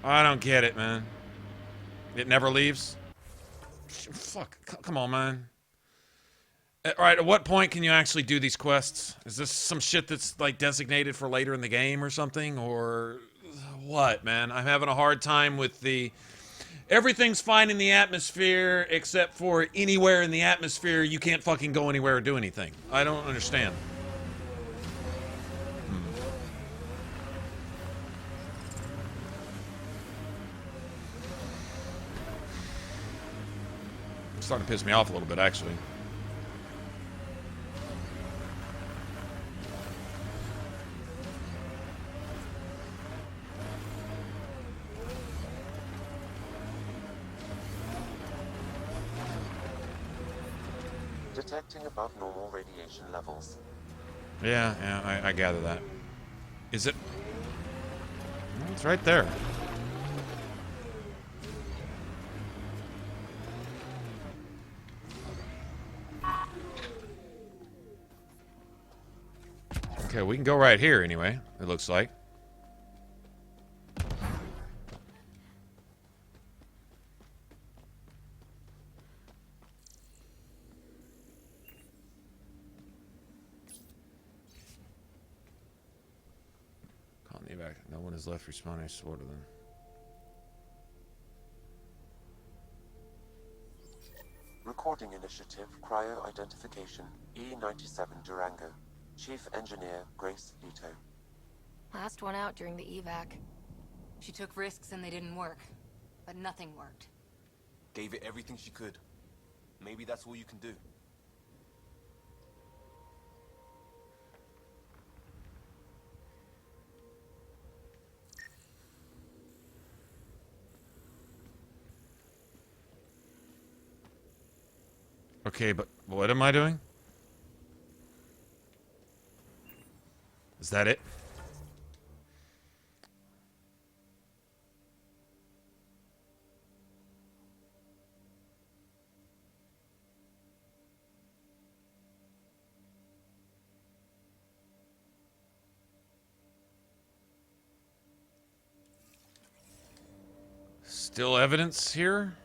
I don't get it, man. It never leaves? Fuck, come on, man. Alright, at what point can you actually do these quests? Is this some shit that's, like, designated for later in the game or something? Or what, man? I'm having a hard time with the... Everything's fine in the atmosphere, except for anywhere in the atmosphere, you can't fucking go anywhere or do anything. I don't understand. It's starting to piss me off a little bit, actually. Detecting above normal radiation levels. Yeah, I gather that. Is it? It's right there. Okay, we can go right here anyway, it looks like. Calling the evac. No one is left responding, sort of them. Recording Initiative, Cryo Identification, E97 Durango. Chief Engineer, Grace Leto. Last one out during the evac. She took risks and they didn't work. But nothing worked. Gave it everything she could. Maybe that's all you can do. Okay, but what am I doing? Is that it? Still evidence here?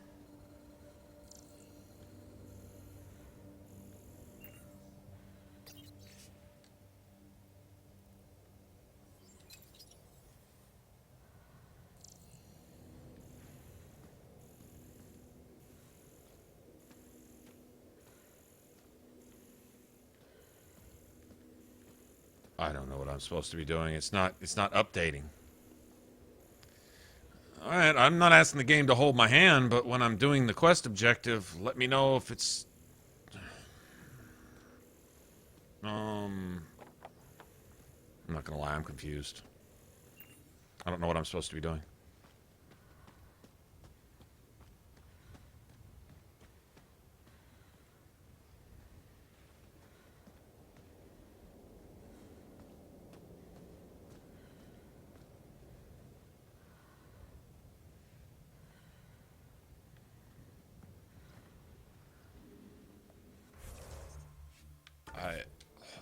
I don't know what I'm supposed to be doing. It's not updating. Alright, I'm not asking the game to hold my hand, but when I'm doing the quest objective, let me know if it's... I'm not gonna lie, I'm confused. I don't know what I'm supposed to be doing.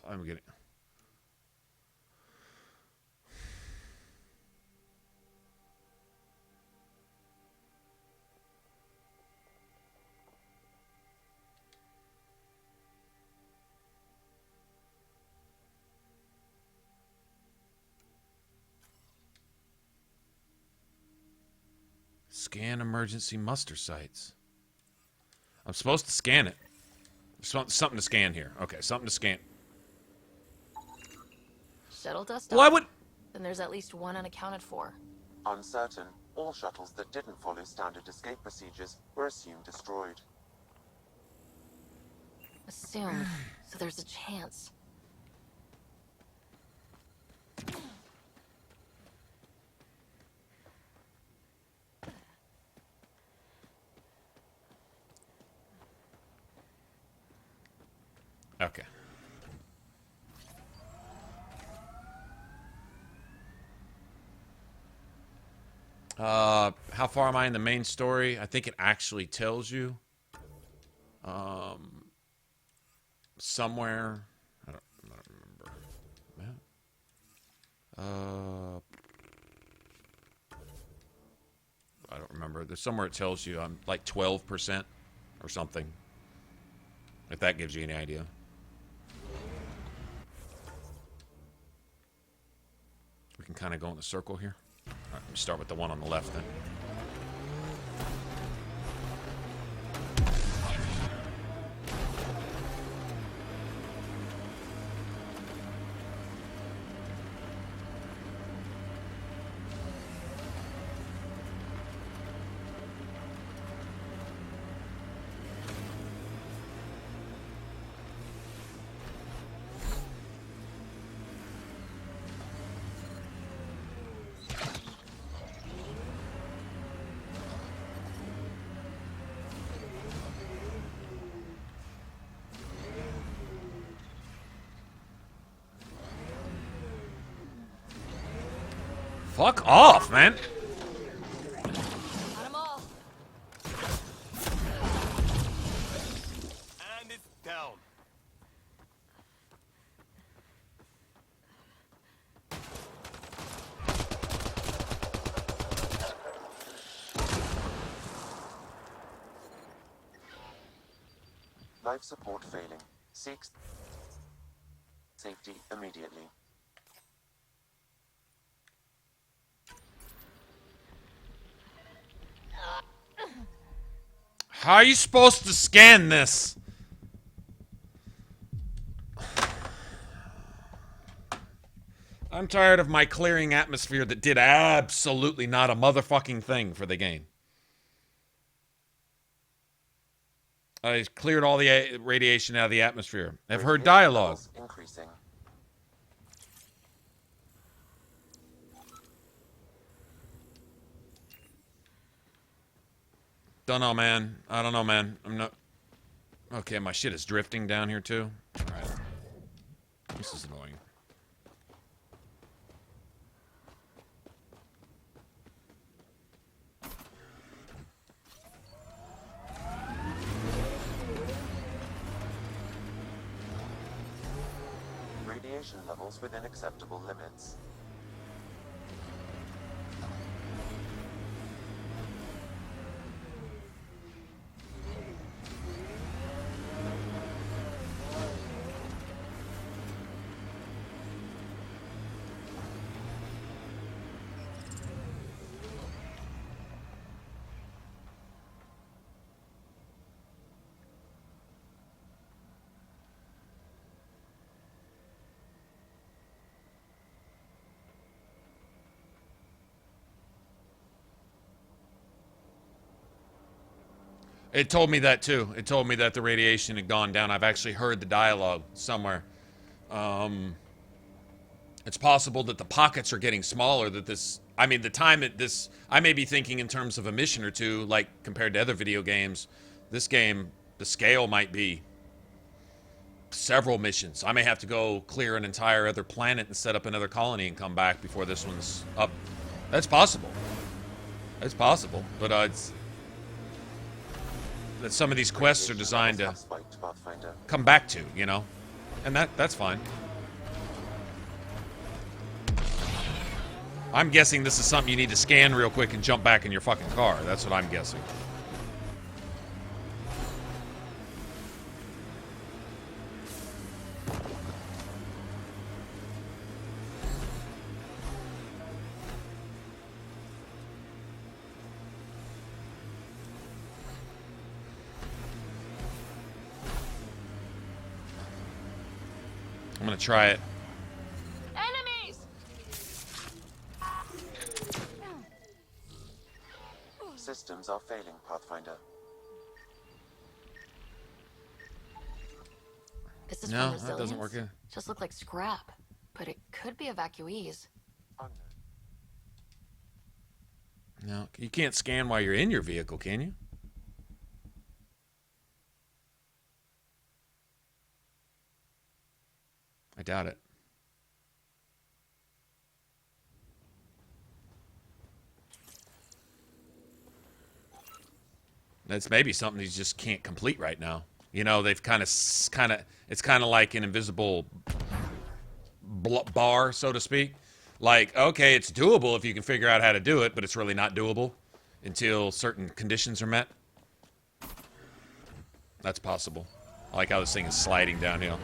I'm getting... Scan emergency muster sites. I'm supposed to scan it. There's something to scan here. Okay, something to scan. Shuttle dust Why off? would... Then there's at least one unaccounted for. Uncertain, all shuttles that didn't follow standard escape procedures were assumed destroyed. Assumed. So there's a chance. Okay. How far am I in the main story? I think it actually tells you. Somewhere. I don't remember. I don't remember. There's somewhere it tells you I'm like 12% or something. If that gives you any idea. We can kind of go in a circle here. All right, let me start with the one on the left then. Fuck off, man. Got 'em all. And it's down. Life support failing. Seek safety immediately. How are you supposed to scan this? I'm tired of my clearing atmosphere that did absolutely not a motherfucking thing for the game. I cleared all the radiation out of the atmosphere. I've heard dialogue. Increasing. Don't know, man. I don't know, man. I'm not... Okay, my shit is drifting down here, too. Alright. This is annoying. Radiation levels within acceptable limits. It told me that too. It told me that the radiation had gone down. I've actually heard the dialogue somewhere. It's possible that the pockets are getting smaller, that this... I mean, the time at this... I may be thinking in terms of a mission or two, like, compared to other video games. This game, the scale might be several missions. I may have to go clear an entire other planet and set up another colony and come back before this one's up. That's possible. That's possible. But it's... that some of these quests are designed to come back to, you know? And that's fine. I'm guessing this is something you need to scan real quick and jump back in your fucking car. That's what I'm guessing. I'm gonna try it. Enemies! Systems are failing, Pathfinder. This is No, from that doesn't work. Resilience? Just look like scrap, but it could be evacuees. No, you can't scan while you're in your vehicle, can you? I doubt it. That's maybe something you just can't complete right now. You know, they've it's kind of like an invisible bar, so to speak. Like, okay, it's doable if you can figure out how to do it, but it's really not doable until certain conditions are met. That's possible. I like how this thing is sliding downhill.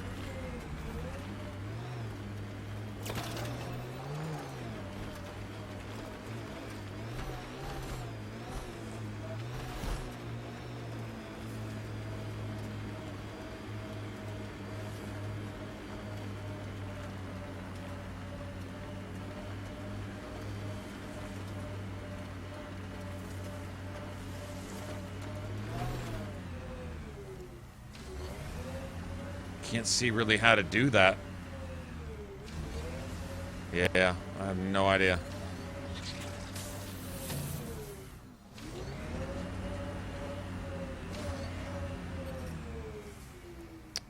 Can't see really how to do that. Yeah, I have no idea.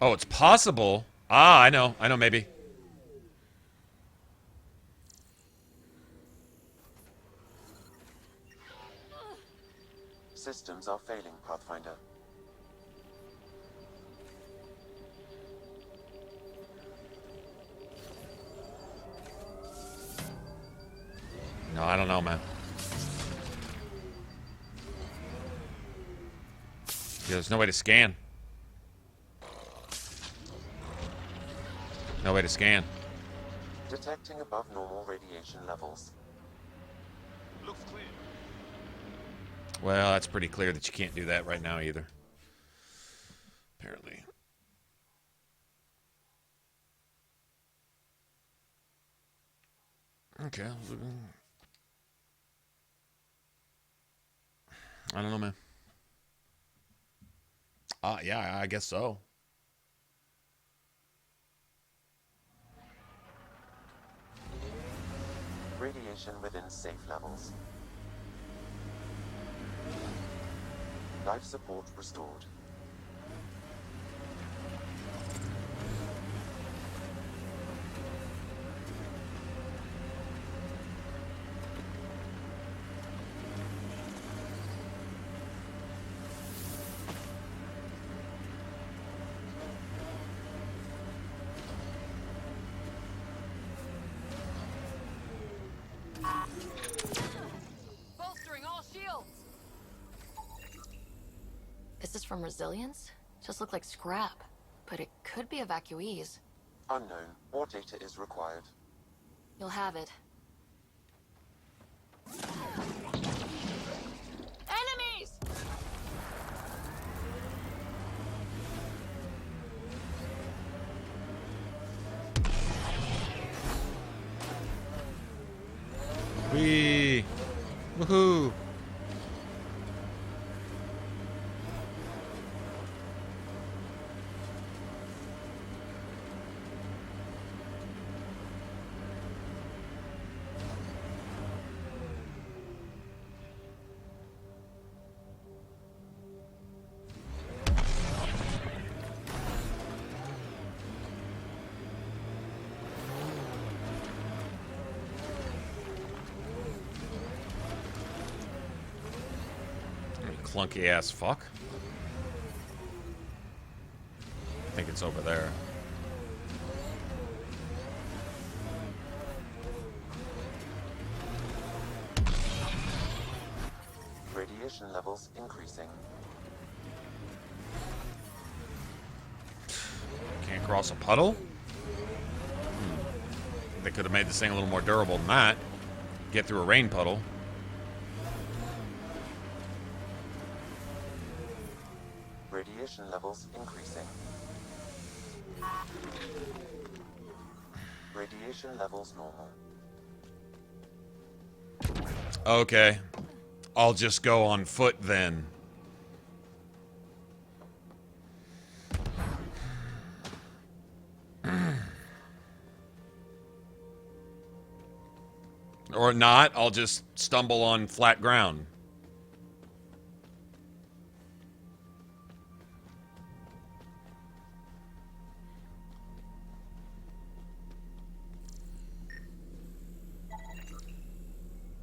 Oh, it's possible. Ah, I know, maybe. Systems are failing, Pathfinder. No, I don't know, man. Yeah, there's no way to scan. No way to scan. Detecting above normal radiation levels. Looks clear. Well, that's pretty clear that you can't do that right now either. Apparently. Okay. I don't know, man. Yeah, I guess so. Radiation within safe levels. Life support restored. Bolstering all shields. This is from Resilience? Just look like scrap, but it could be evacuees. Unknown. More data is required. You'll have it. Enemies! Whee! Woohoo! Clunky ass fuck. I think it's over there. Radiation levels increasing. Can't cross a puddle? They could have made this thing a little more durable than that. Get through a rain puddle. Radiation levels increasing. Radiation levels normal. Okay. I'll just go on foot then. Or not, I'll just stumble on flat ground.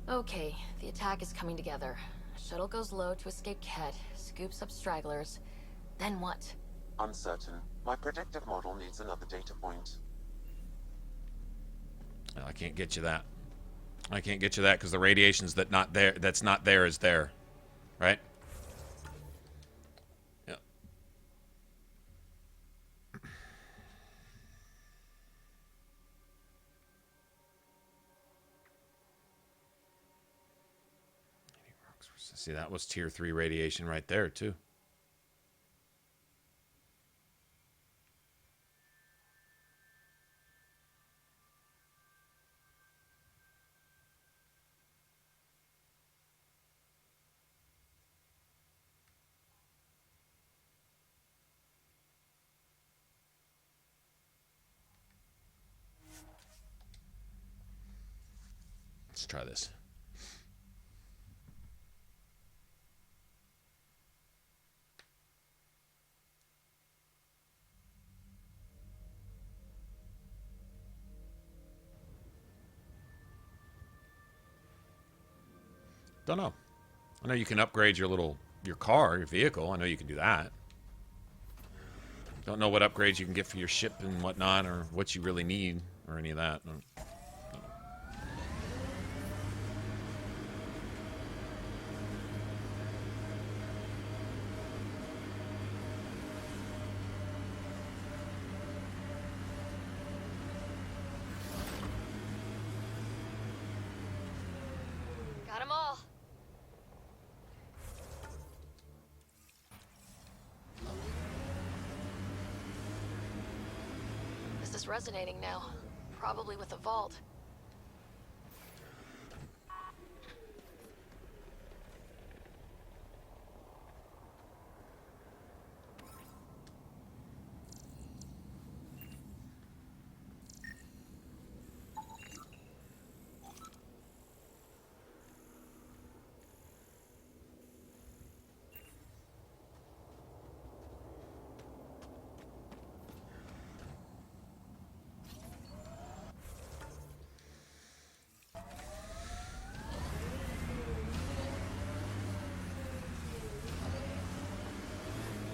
Okay, the attack is coming together. Shuttle goes low to escape Ket, scoops up stragglers. Then what? Uncertain. My predictive model needs another data point. No, I can't get you that. I can't get you that because the radiation's that's not there is there. Right? Yeah. See, that was tier 3 radiation right there, too. Let's try this. Don't know. I know you can upgrade your car, your vehicle. I know you can do that. Don't know what upgrades you can get for your ship and whatnot, or what you really need, or any of that. them all. This is resonating now. Probably with the vault.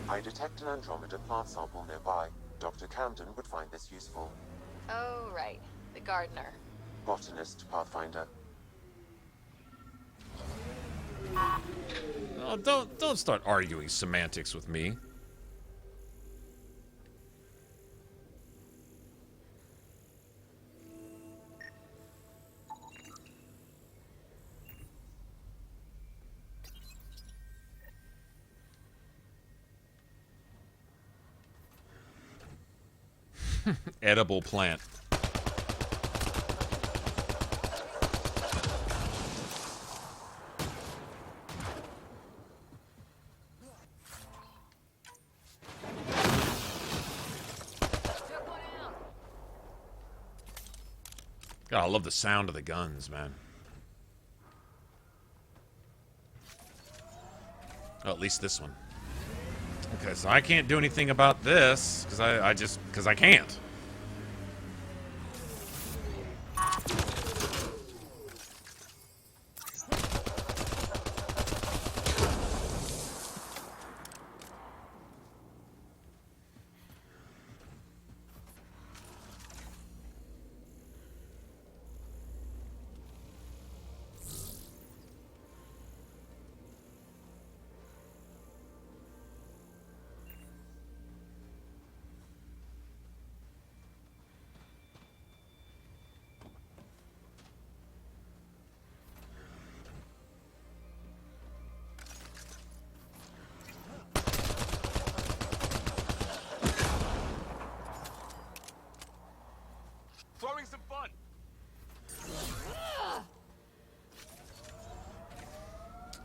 I detect an Andromeda plant sample nearby. Dr. Camden would find this useful. Oh, right. The gardener. Botanist, Pathfinder. Oh, don't start arguing semantics with me. Edible plant. God, I love the sound of the guns, man. Oh, at least this one. Okay, so I can't do anything about this because because I can't. Throwing some fun.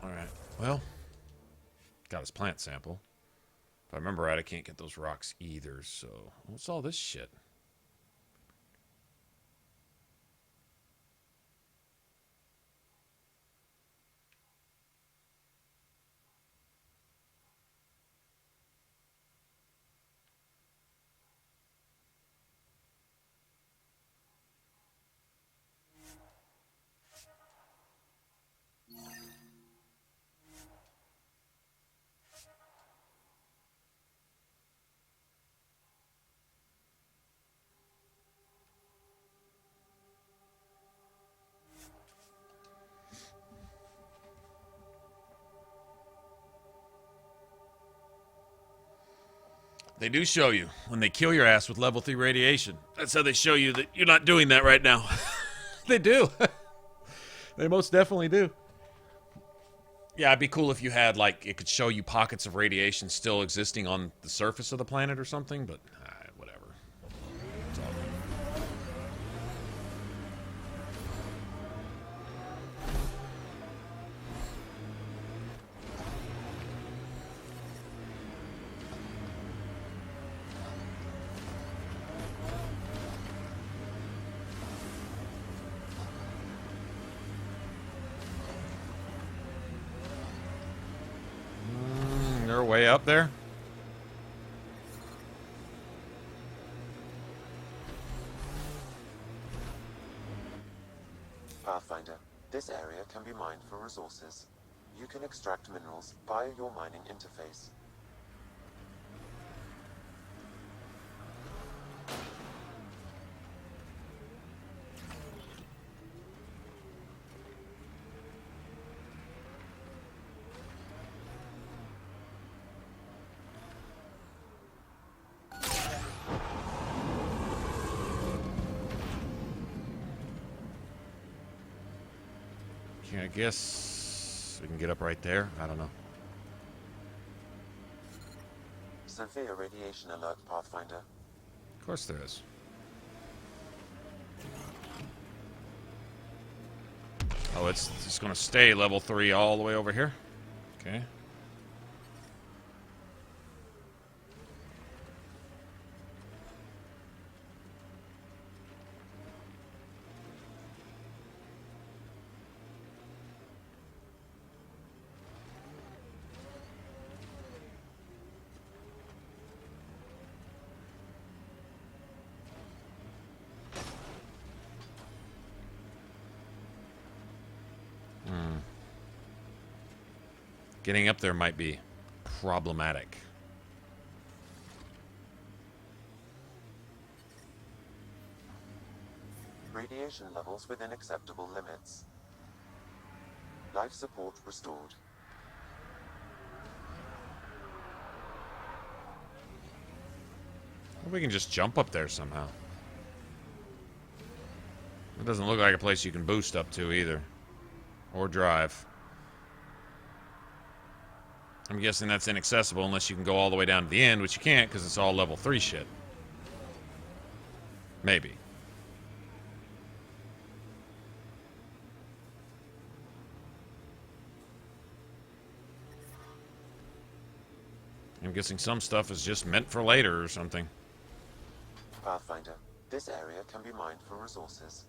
Alright, well, got his plant sample. If I remember right, I can't get those rocks either, so what's all this shit? They do show you when they kill your ass with level 3 radiation. That's how they show you that you're not doing that right now. They do. They most definitely do. Yeah, it'd be cool if you had, like, it could show you pockets of radiation still existing on the surface of the planet or something, but whatever. It's all good. They're way up there. Pathfinder, this area can be mined for resources. You can extract minerals via your mining interface. Okay, I guess we can get up right there. I don't know. Severe radiation alert, Pathfinder. Of course there is. Oh, it's just going to stay level 3 all the way over here. Okay. Getting up there might be problematic. Radiation levels within acceptable limits. Life support restored. Well, we can just jump up there somehow. It doesn't look like a place you can boost up to either. Or drive. I'm guessing that's inaccessible unless you can go all the way down to the end, which you can't because it's all level 3 shit. Maybe. I'm guessing some stuff is just meant for later or something. Pathfinder, this area can be mined for resources.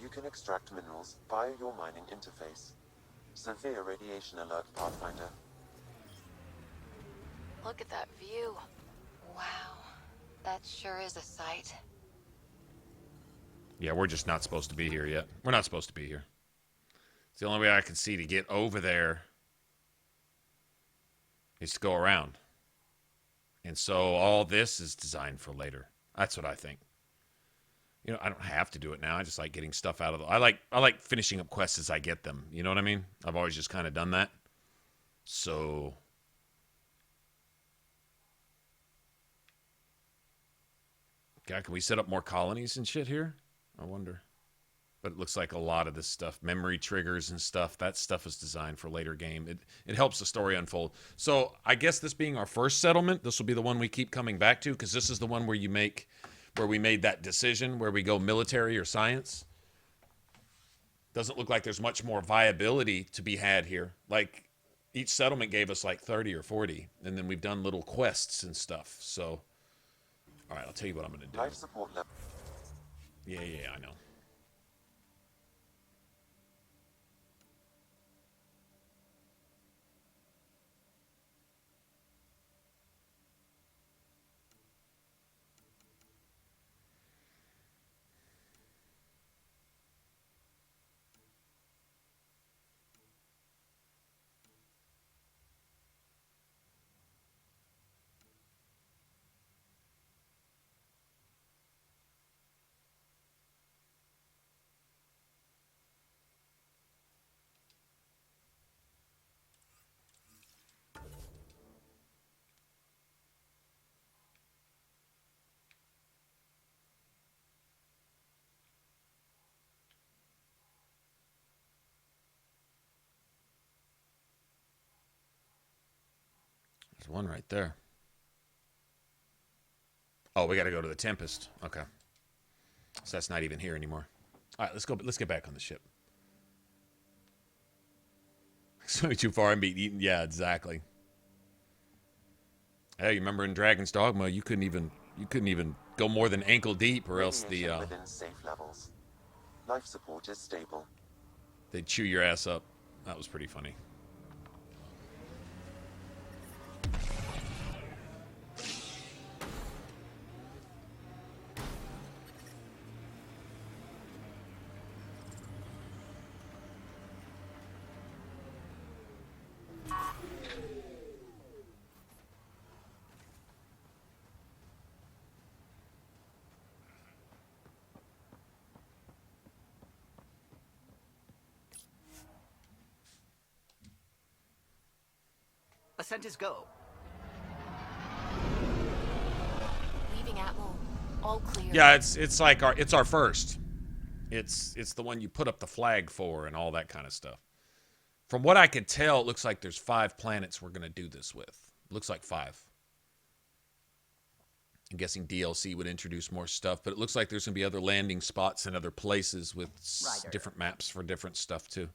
You can extract minerals via your mining interface. Severe radiation alert, Pathfinder. Look at that view. Wow. That sure is a sight. Yeah, we're just not supposed to be here yet. We're not supposed to be here. It's the only way I can see to get over there is to go around. And so all this is designed for later. That's what I think. You know, I don't have to do it now. I just like getting stuff out of the... I like finishing up quests as I get them. You know what I mean? I've always just kind of done that. So... God, can we set up more colonies and shit here? I wonder. But it looks like a lot of this stuff, memory triggers and stuff, that stuff is designed for later game. It helps the story unfold. So I guess this being our first settlement, this will be the one we keep coming back to, because this is the one where we made that decision, where we go military or science. Doesn't look like there's much more viability to be had here. Like, each settlement gave us like 30 or 40, and then we've done little quests and stuff, so... All right, I'll tell you what I'm going to do. Life support level. Yeah, I know. There's one right there. Oh, we got to go to the Tempest. Okay. So that's not even here anymore. All right, let's go. Let's get back on the ship. Swimming too far and be eaten. Yeah, exactly. Hey, you remember in Dragon's Dogma, you couldn't even go more than ankle deep, or else the within safe levels. Life support is stable. They'd chew your ass up. That was pretty funny. Ascent is go. Leaving Atmo. All clear. Yeah, it's like our first. It's the one you put up the flag for and all that kind of stuff. From what I could tell, it looks like there's 5 planets we're going to do this with. Looks like 5. I'm guessing DLC would introduce more stuff, but it looks like there's going to be other landing spots in other places with different maps for different stuff, too.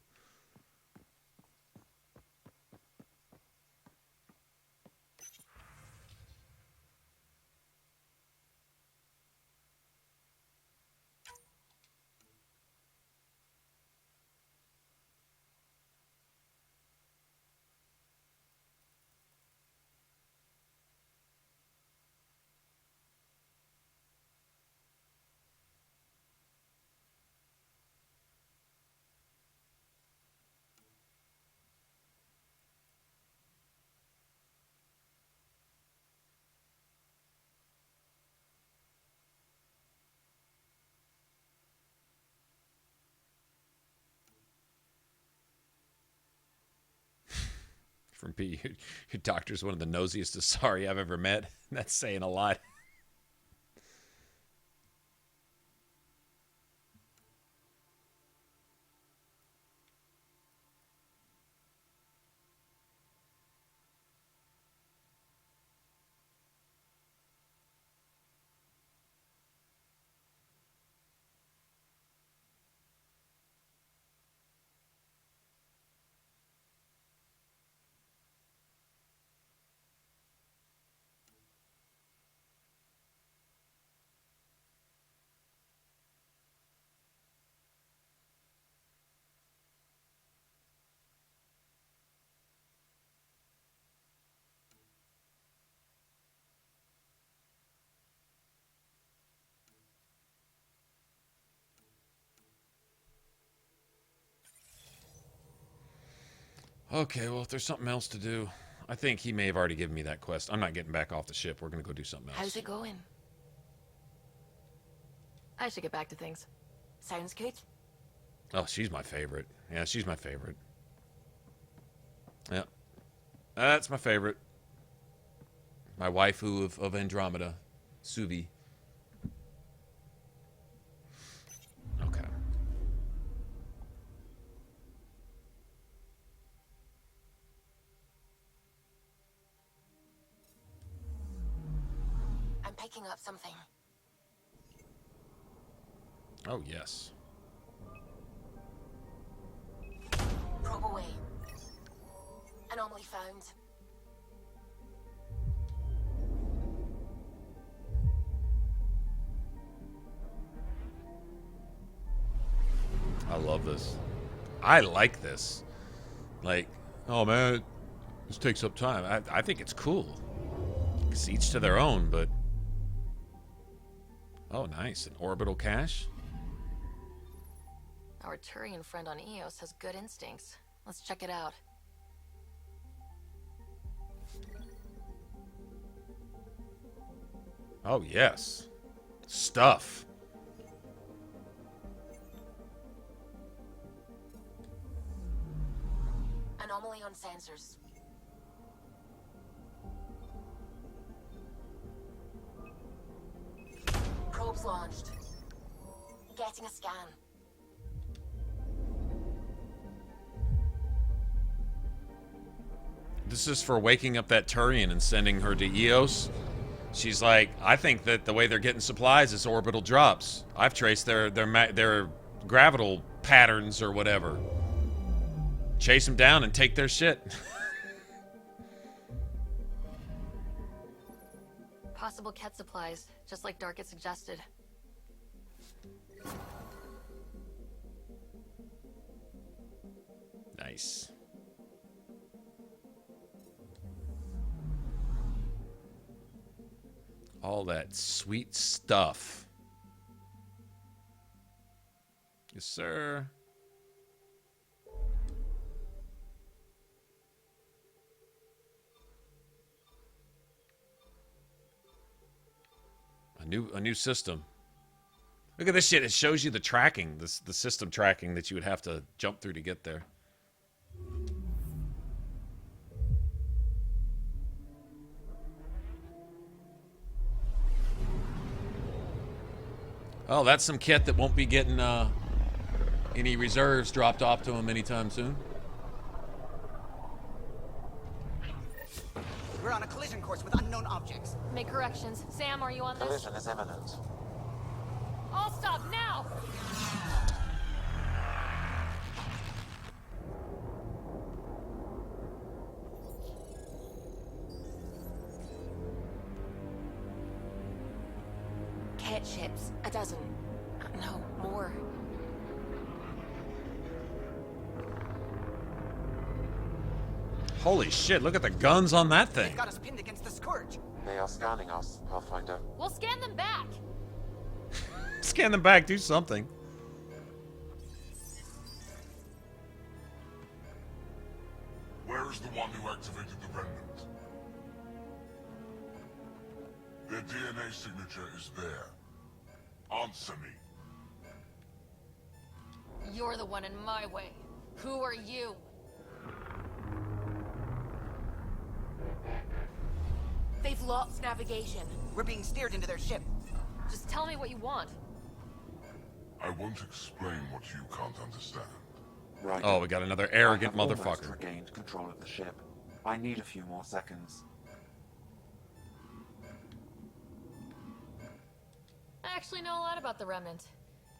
From P, your doctor's one of the nosiest Asari I've ever met. That's saying a lot. Okay, well, if there's something else to do, I think he may have already given me that quest. I'm not getting back off the ship. We're going to go do something else. How's it going? I should get back to things. Sounds good. Oh, she's my favorite. Yeah, she's my favorite. Yeah. That's my favorite. My waifu of Andromeda. Suvi. Okay. I'm picking up something. Oh, yes. Probe away. Anomaly found. I love this. I like this. Like, oh man, this takes up time. I think it's cool. It's each to their own, but... Oh, nice. An orbital cache? Our Turian friend on Eos has good instincts. Let's check it out. Oh, yes. Stuff. Anomaly on sensors. Probes launched. Getting a scan. This is for waking up that Turian and sending her to Eos. She's like, I think that the way they're getting supplies is orbital drops. I've traced their gravital patterns or whatever. Chase them down and take their shit. Possible Ket supplies, just like Dark had suggested. Nice. All that sweet stuff. Yes, sir. A new system. Look at this shit. It shows you the tracking, the system tracking that you would have to jump through to get there. Oh, that's some kit that won't be getting any reserves dropped off to him anytime soon. intercourse with unknown objects. Make corrections. Sam, are you on this? Collision is imminent. I'll stop now! Cat ships, a dozen. No, more. Holy shit, look at the guns on that thing. They've got us pinned against the Scourge. They are scanning us, Pathfinder. We'll scan them back! Scan them back, do something. Where is the one who activated the remnant? Their DNA signature is there. Answer me. You're the one in my way. Who are you? They've lost navigation. We're being steered into their ship. Just tell me what you want. I won't explain what you can't understand. Right. Oh, we got another arrogant I have almost motherfucker. regained control of the ship. I need a few more seconds. I actually know a lot about the Remnant.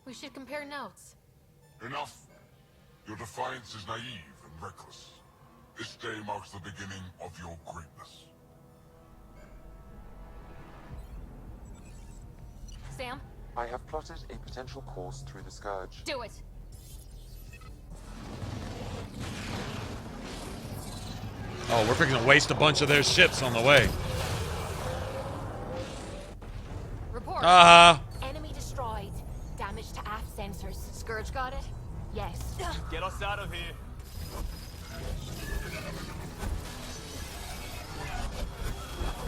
We should compare notes. Enough. Your defiance is naive and reckless. This day marks the beginning of your greatness. Sam? I have plotted a potential course through the Scourge. Do it! Oh, we're freaking waste a bunch of their ships on the way. Report. Enemy destroyed. Damage to aft sensors. Scourge got it? Yes. Get us out of here.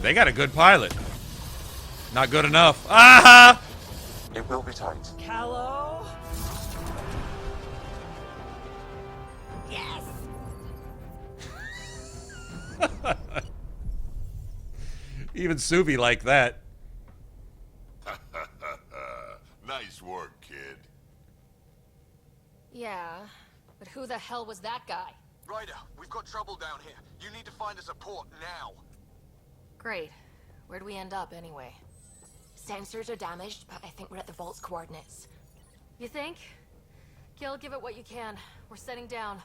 They got a good pilot. Not good enough. Aha! It will be tight. Callow? Yes! Even Suvi like that. Nice work, kid. Yeah, but who the hell was that guy? Ryder, we've got trouble down here. You need to find us a port now. Great. Where'd we end up, anyway? Sensors are damaged, but I think we're at the vault's coordinates. You think? Gil, give it what you can. We're setting down.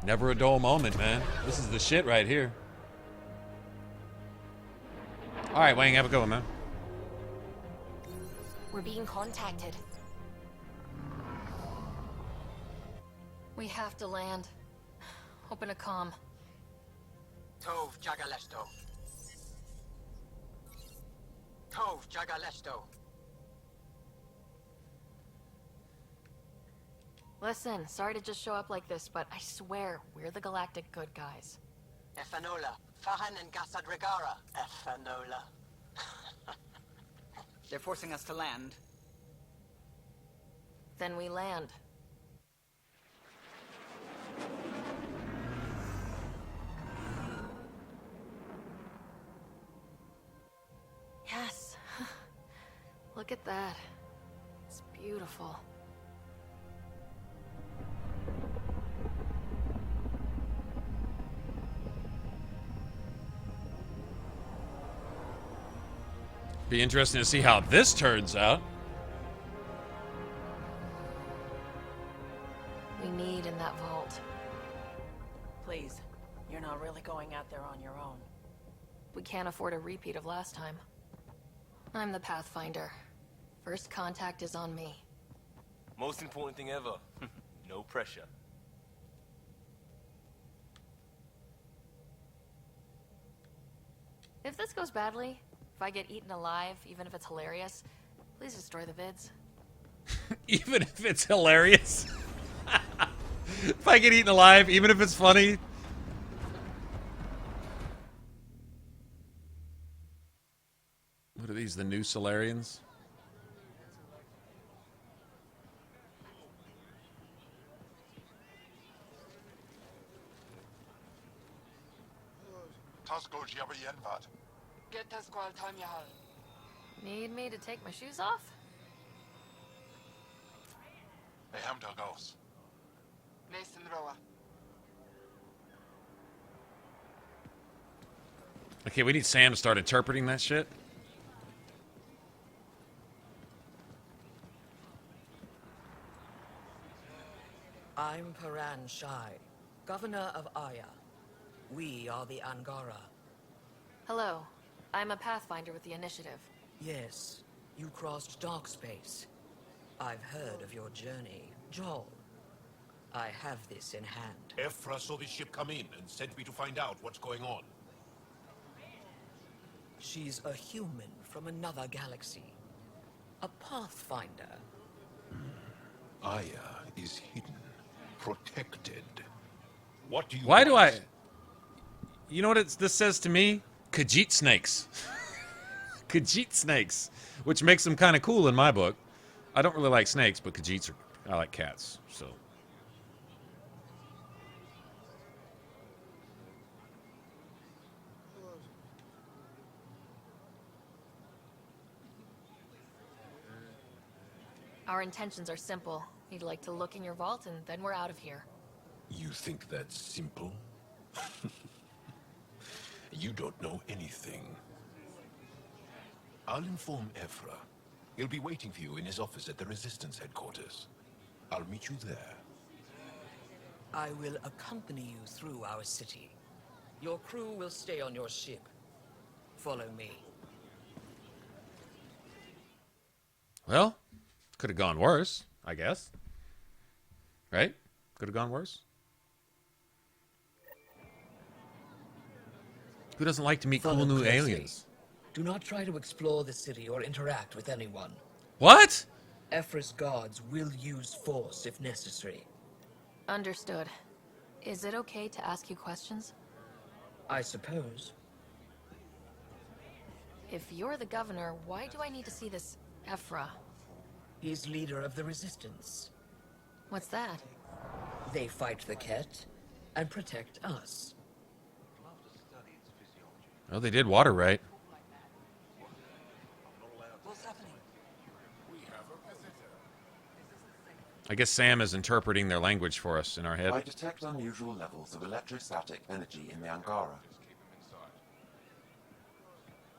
Never a dull moment, man. This is the shit right here. Alright, Wang, have a good one, man. We're being contacted. We have to land. Open a comm. Tov Jagalesto. Tov Jagalesto. Listen, sorry to just show up like this, but I swear, we're the galactic good guys. Efanola. Fahan and Gasadregara. Efanola. They're forcing us to land. Then we land. Yes. Look at that. It's beautiful. Be interesting to see how this turns out. We need in that vault. Please, you're not really going out there on your own. We can't afford a repeat of last time. I'm the Pathfinder. First contact is on me. Most important thing ever. No pressure. If this goes badly, if I get eaten alive, even if it's hilarious, please destroy the vids. Even if it's hilarious. If I get eaten alive, even if it's funny. What are these, the new Solarians? Need me to take my shoes off? Okay, we need Sam to start interpreting that shit. I'm Paran Shai, Governor of Aya. We are the Angara. Hello. I'm a Pathfinder with the Initiative. Yes, you crossed dark space. I've heard of your journey, Joel. I have this in hand. Ephra saw the ship come in and sent me to find out what's going on. She's a human from another galaxy. A Pathfinder. Aya is hidden, protected. What do you Why do I... want? You know what this says to me? Khajiit snakes. Khajiit snakes. Which makes them kind of cool in my book. I don't really like snakes, but Khajiits are... I like cats, so... Our intentions are simple. We'd like to look in your vault, and then we're out of here. You think that's simple? You don't know anything. I'll inform Ephra. He'll be waiting for you in his office at the Resistance headquarters. I'll meet you there. I will accompany you through our city. Your crew will stay on your ship. Follow me. Well, could have gone worse, I guess. Right? Could have gone worse. Who doesn't like to meet cool new aliens? Do not try to explore the city or interact with anyone. What? Ephra's guards will use force if necessary. Understood. Is it okay to ask you questions? I suppose. If you're the governor, why do I need to see this Ephra? He's leader of the Resistance. What's that? They fight the Ket and protect us. Oh, they did water right. What's happening? I guess Sam is interpreting their language for us in our head. I detect unusual levels of electrostatic energy in the Angara.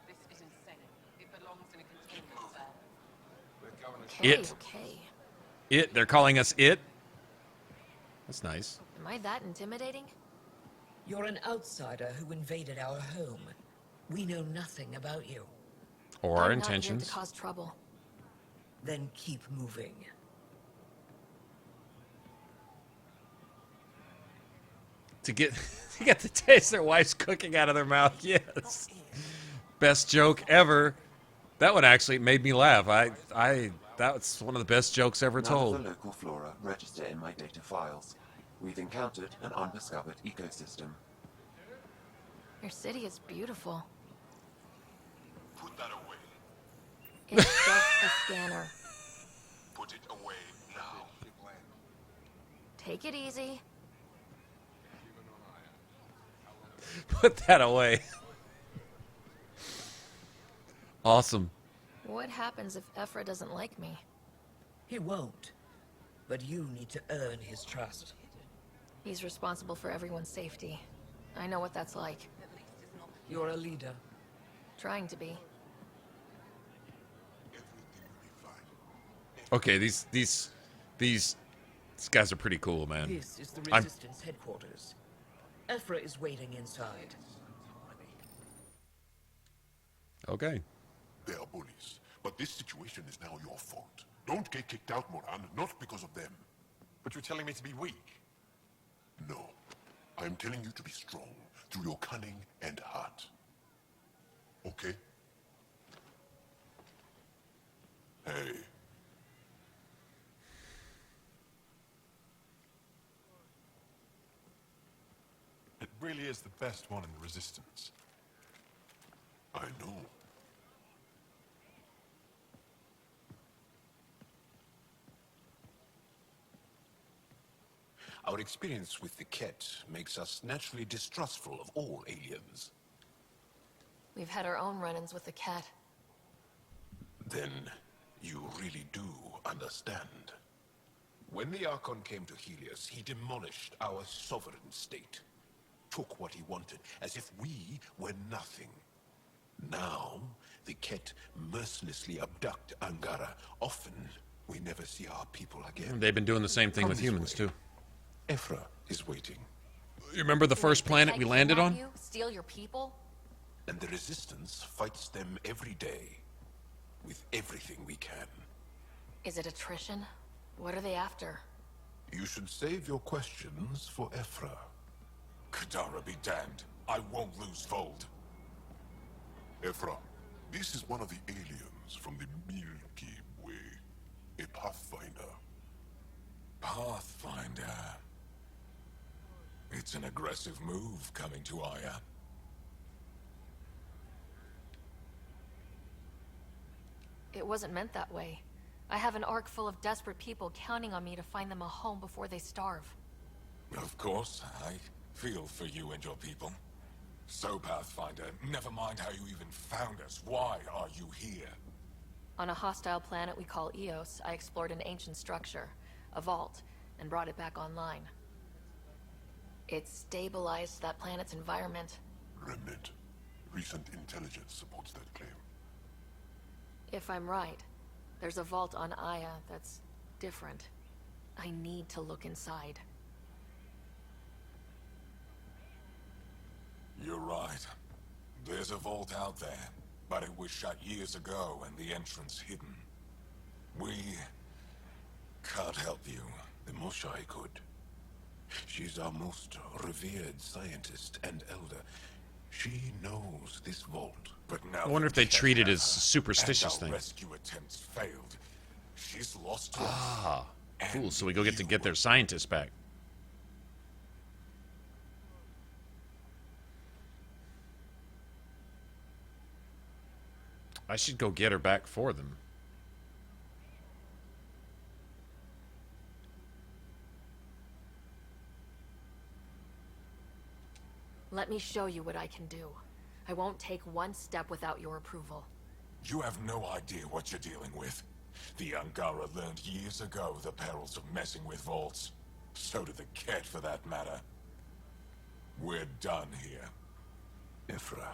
This is insane. It belongs in a containment cell. It. They're calling us it? That's nice. Am I that intimidating? You're an outsider who invaded our home. We know nothing about you. Or our I'm not here intentions. to cause trouble. Then keep moving. To get to taste their wife's cooking out of their mouth. Yes. Best joke ever. That one actually made me laugh. That's one of the best jokes ever None told. of the local flora register in my data files. We've encountered an undiscovered ecosystem. Your city is beautiful. Put that away. It's just a scanner. Put it away now. Take it easy. Put that away. Awesome. What happens if Ephra doesn't like me? He won't. But you need to earn his trust. He's responsible for everyone's safety. I know what that's like. You're a leader. Trying to be. Okay, these guys are pretty cool, man. This is the Resistance headquarters. Ephra is waiting inside. Okay. They are bullies, but this situation is now your fault. Don't get kicked out, Moran, not because of them. But you're telling me to be weak? No. I'm telling you to be strong through your cunning and heart. Okay? Hey. It really is the best one in the Resistance. I know. Our experience with the Ket makes us naturally distrustful of all aliens. We've had our own run-ins with the cat. Then you really do understand. When the Archon came to Helios, he demolished our sovereign state. took what he wanted, as if we were nothing. Now, the Ket mercilessly abduct Angara. Often, we never see our people again. They've been doing the same thing Come with this humans, way. too. Ephra is waiting. You remember the first planet we landed on? Steal your people? And the Resistance fights them every day. With everything we can. Is it attrition? What are they after? You should save your questions for Ephra. Kadara be damned. I won't lose Fold. Ephra, this is one of the aliens from the Milky Way. A Pathfinder. Pathfinder. It's an aggressive move coming to Aya. It wasn't meant that way. I have an ark full of desperate people counting on me to find them a home before they starve. Of course, I feel for you and your people. So, Pathfinder, never mind how you even found us. Why are you here? On a hostile planet we call Eos, I explored an ancient structure, a vault, and brought it back online. It stabilized that planet's environment. Remnant. Recent intelligence supports that claim. If I'm right, there's a vault on Aya that's different. I need to look inside. You're right. There's a vault out there, but it was shut years ago and the entrance hidden. We can't help you. The Moshai could. She's our most revered scientist and elder. She knows this vault. But now I wonder if they treat it as a superstitious and our thing. rescue attempts failed. She's lost to us. Ah, cool. So we go get to get their scientists back. I should go get her back for them. Let me show you what I can do. I won't take one step without your approval. You have no idea what you're dealing with. The Angara learned years ago the perils of messing with vaults. So did the Ket, for that matter. We're done here. Ephra,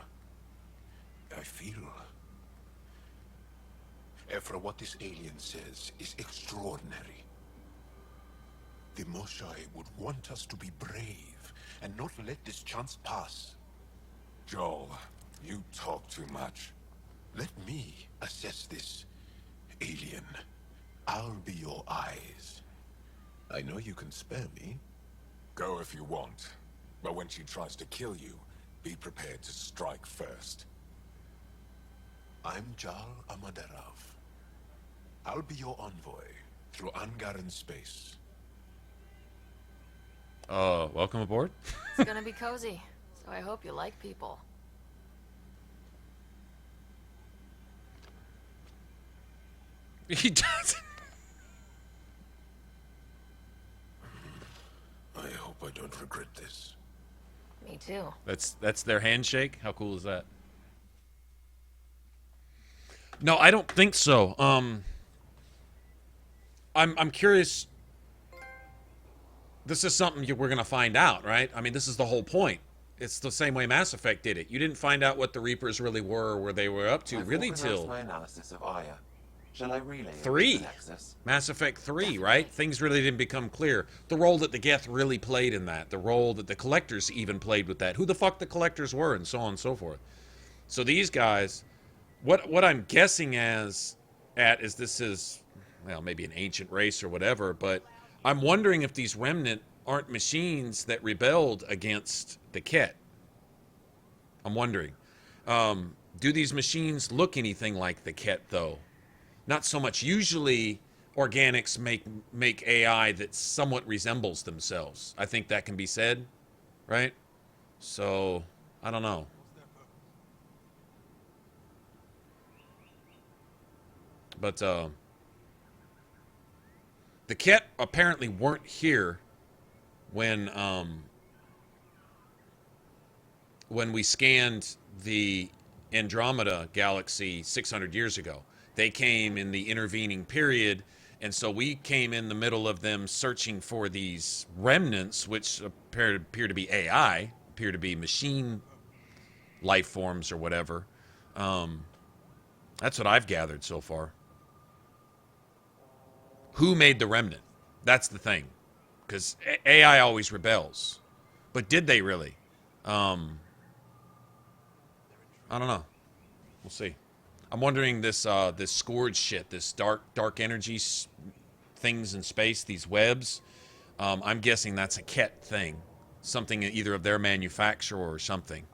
I feel... Ephra, what this alien says is extraordinary. The Moshai would want us to be brave and not let this chance pass. Joel, you talk too much. Let me assess this, alien. I'll be your eyes. I know you can spare me. Go if you want. But when she tries to kill you, be prepared to strike first. I'm Jal Amaderov. I'll be your envoy through Angaran space. Welcome aboard. It's gonna be cozy, so I hope you like people. He doesn't. I hope I don't regret this. Me too. That's their handshake. How cool is that? No, I don't think so. I'm curious. This is something we're gonna find out, right? I mean, this is the whole point. It's the same way Mass Effect did it. You didn't find out what the Reapers really were, or where they were up to, really till my analysis of Aya. Shall I relay it to 3. the Nexus? Mass Effect 3, right? Things really didn't become clear. The role that the Geth really played in that, the role that the Collectors even played with that, who the fuck the Collectors were, and so on and so forth. So these guys, what I'm guessing is this is, well, maybe an ancient race or whatever, but I'm wondering if these Remnant aren't machines that rebelled against the Ket. I'm wondering. Do these machines look anything like the Ket, though? Not so much. Usually, organics make AI that somewhat resembles themselves. I think that can be said, right? So, I don't know. But, the Ket apparently weren't here when we scanned the Andromeda galaxy 600 years ago. They came in the intervening period, and so we came in the middle of them searching for these remnants, which appear to be AI, appear to be machine life forms or whatever. That's what I've gathered so far. Who made the remnant? That's the thing. Because AI always rebels. But did they really? I don't know. We'll see. I'm wondering this this Scourge shit, this dark energy things in space, these webs. I'm guessing that's a Ket thing. Something either of their manufacture or something.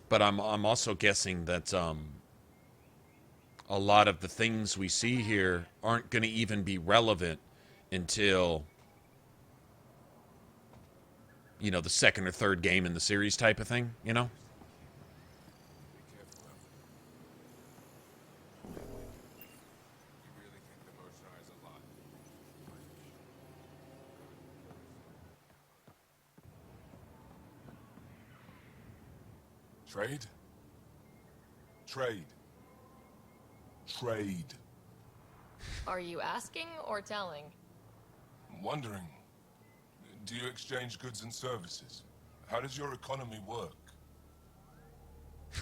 But I'm also guessing that a lot of the things we see here aren't going to even be relevant until, you know, the second or third game in the series type of thing, you know? Trade? Trade. Trade. Are you asking or telling? I'm wondering, do you exchange goods and services? How does your economy work?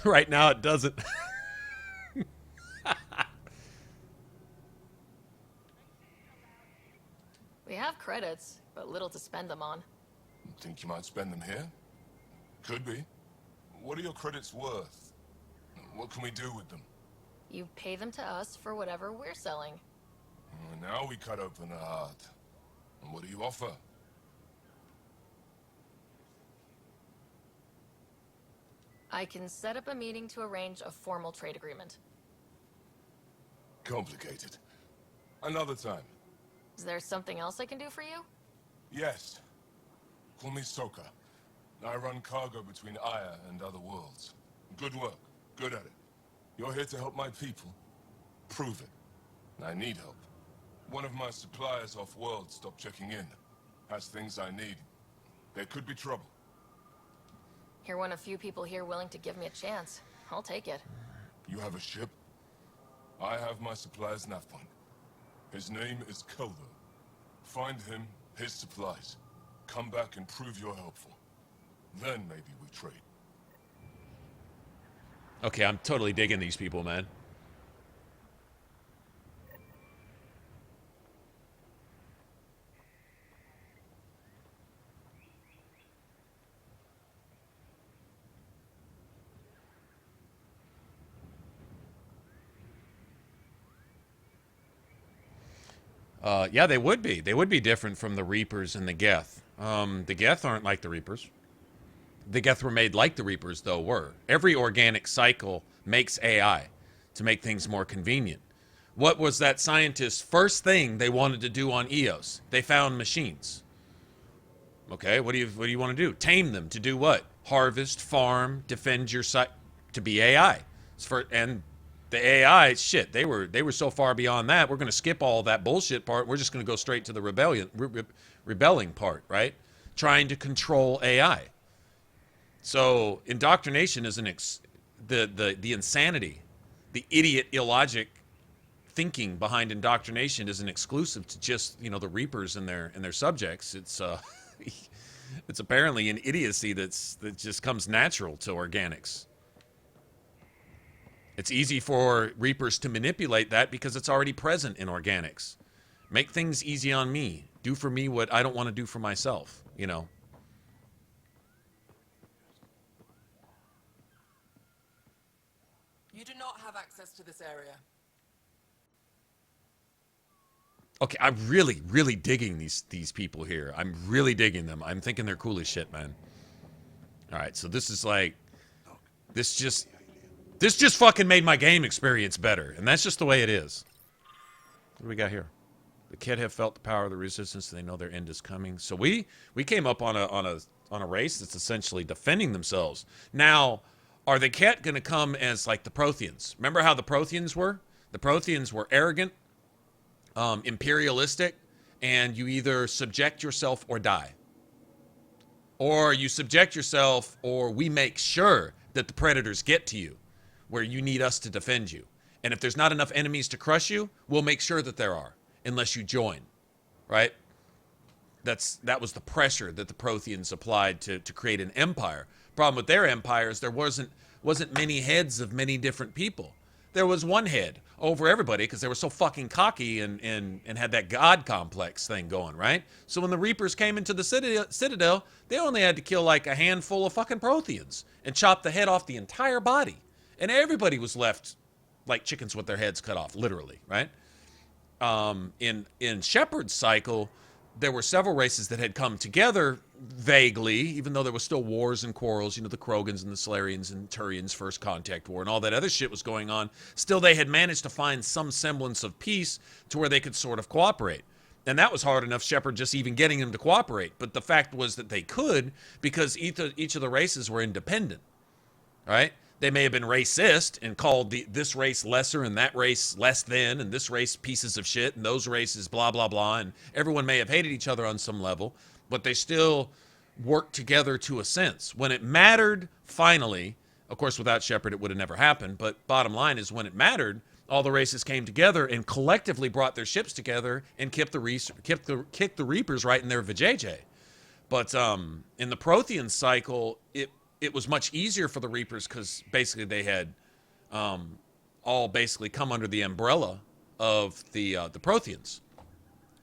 Right now it doesn't. We have credits, but little to spend them on. Think you might spend them here? Could be. What are your credits worth? What can we do with them? You pay them to us for whatever we're selling. Now we cut open the heart. And what do you offer? I can set up a meeting to arrange a formal trade agreement. Complicated. Another time. Is there something else I can do for you? Yes. Call me Soka. I run cargo between Aya and other worlds. Good work. Good at it. You're here to help my people. Prove it. I need help. One of my suppliers off-world stopped checking in. Has things I need. There could be trouble. You're one of few people here willing to give me a chance. I'll take it. You have a ship? I have my supplier's nav point. His name is Keldo. Find him, his supplies. Come back and prove you're helpful. Then maybe we trade. Okay, I'm totally digging these people, man. Yeah, they would be. They would be different from the Reapers and the Geth. The Geth aren't like the Reapers. The Geth were made like the Reapers, though, were. Every organic cycle makes AI to make things more convenient. What was that scientist's first thing they wanted to do on Eos? They found machines. Okay, what do you want to do? Tame them to do what? Harvest, farm, defend your site, to be AI. And the AI, shit, they were so far beyond that. We're going to skip all that bullshit part. We're just going to go straight to the rebelling part, right? Trying to control AI. So indoctrination is the insanity, the idiot illogic thinking behind indoctrination isn't exclusive to just, you know, the Reapers and their subjects. It's it's apparently an idiocy that just comes natural to organics. It's easy for Reapers to manipulate that because it's already present in organics. Make things easy on me. Do for me what I don't want to do for myself, you know. You do not have access to this area. Okay, I'm really, really digging these people here. I'm really digging them. I'm thinking they're cool as shit, man. All right, so this is like, this just fucking made my game experience better, and that's just the way it is. What do we got here? The Kett have felt the power of the resistance, and they know their end is coming. So we came up on a race that's essentially defending themselves. Now, are the Kett going to come as like the Protheans? Remember how the Protheans were? The Protheans were arrogant, imperialistic, and you either subject yourself or die. Or you subject yourself, or we make sure that the predators get to you, where you need us to defend you. And if there's not enough enemies to crush you, we'll make sure that there are, unless you join, right? that was the pressure that the Protheans applied to create an empire. Problem with their empires, there wasn't many heads of many different people. There was one head over everybody because they were so fucking cocky and had that god complex thing going, right? So when the Reapers came into the Citadel, they only had to kill like a handful of fucking Protheans and chop the head off the entire body. And everybody was left like chickens with their heads cut off, literally, right? In Shepard's cycle, there were several races that had come together vaguely, even though there was still wars and quarrels, you know, the Krogans and the Solarians and Turians' first contact war and all that other shit was going on. Still, they had managed to find some semblance of peace to where they could sort of cooperate. And that was hard enough, Shepard just even getting them to cooperate. But the fact was that they could because each of the races were independent, right? They may have been racist and called this race lesser and that race less than, and this race pieces of shit and those races blah, blah, blah. And everyone may have hated each other on some level, but they still worked together to a sense. When it mattered, finally, of course, without Shepard, it would have never happened. But bottom line is when it mattered, all the races came together and collectively brought their ships together and kicked the Reapers right in their vajayjay. But in the Prothean cycle, it was much easier for the Reapers because basically they had all basically come under the umbrella of the Protheans.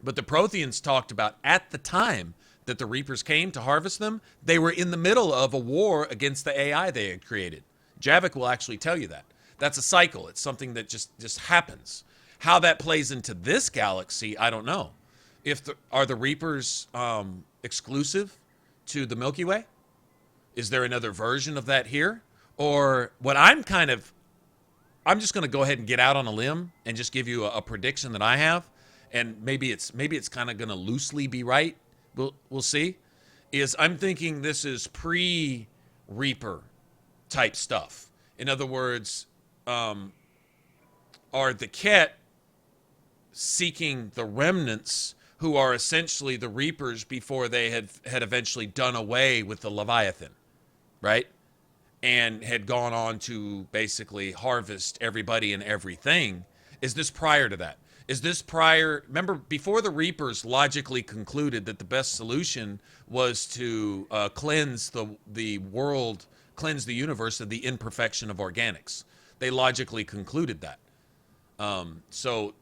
But the Protheans talked about at the time that the Reapers came to harvest them, they were in the middle of a war against the AI they had created. Javik will actually tell you that. That's a cycle. It's something that just happens. How that plays into this galaxy, I don't know. Are the Reapers exclusive to the Milky Way? Is there another version of that here? Or what I'm just going to go ahead and get out on a limb and just give you a prediction that I have, and maybe it's kind of going to loosely be right. We'll see. Is I'm thinking this is pre-Reaper type stuff. In other words, are the Ket seeking the remnants who are essentially the Reapers before they had eventually done away with the Leviathan, right? And had gone on to basically harvest everybody and everything. Is this prior to that? Is this prior? Remember, before the Reapers logically concluded that the best solution was to cleanse the world, cleanse the universe of the imperfection of organics. They logically concluded that. So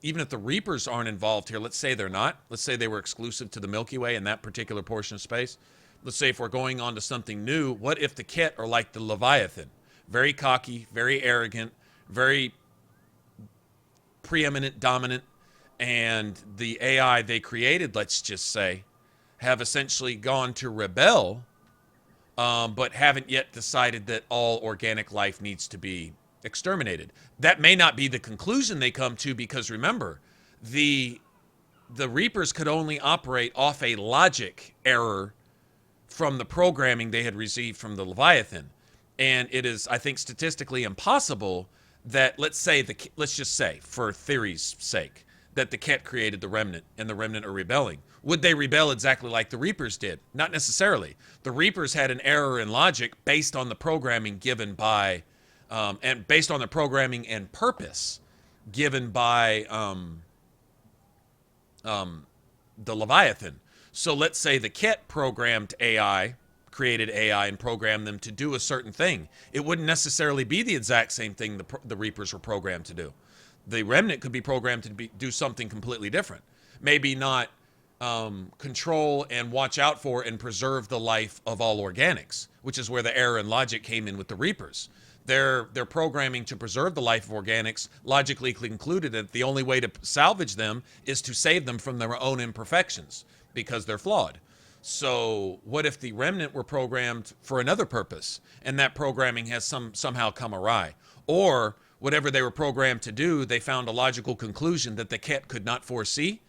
even if the Reapers aren't involved here, let's say they're not. Let's say they were exclusive to the Milky Way in that particular portion of space. Let's say if we're going on to something new, what if the Ket are like the Leviathan? Very cocky, very arrogant, very preeminent, dominant, and the AI they created, let's just say, have essentially gone to rebel, but haven't yet decided that all organic life needs to be exterminated. That may not be the conclusion they come to because remember, the Reapers could only operate off a logic error from the programming they had received from the Leviathan. And it is, I think, statistically impossible that, let's just say, for theory's sake, that the Ket created the Remnant and the Remnant are rebelling. Would they rebel exactly like the Reapers did? Not necessarily. The Reapers had an error in logic based on the programming given by, and based on the programming and purpose given by the Leviathan. So let's say the Ket programmed AI, created AI, and programmed them to do a certain thing. It wouldn't necessarily be the exact same thing the Reapers were programmed to do. The Remnant could be programmed to do something completely different. Maybe not control and watch out for and preserve the life of all organics, which is where the error in logic came in with the Reapers. Their programming to preserve the life of organics logically concluded that the only way to salvage them is to save them from their own imperfections because they're flawed. So what if the Remnant were programmed for another purpose and that programming has somehow come awry? Or whatever they were programmed to do, they found a logical conclusion that the Ket could not foresee,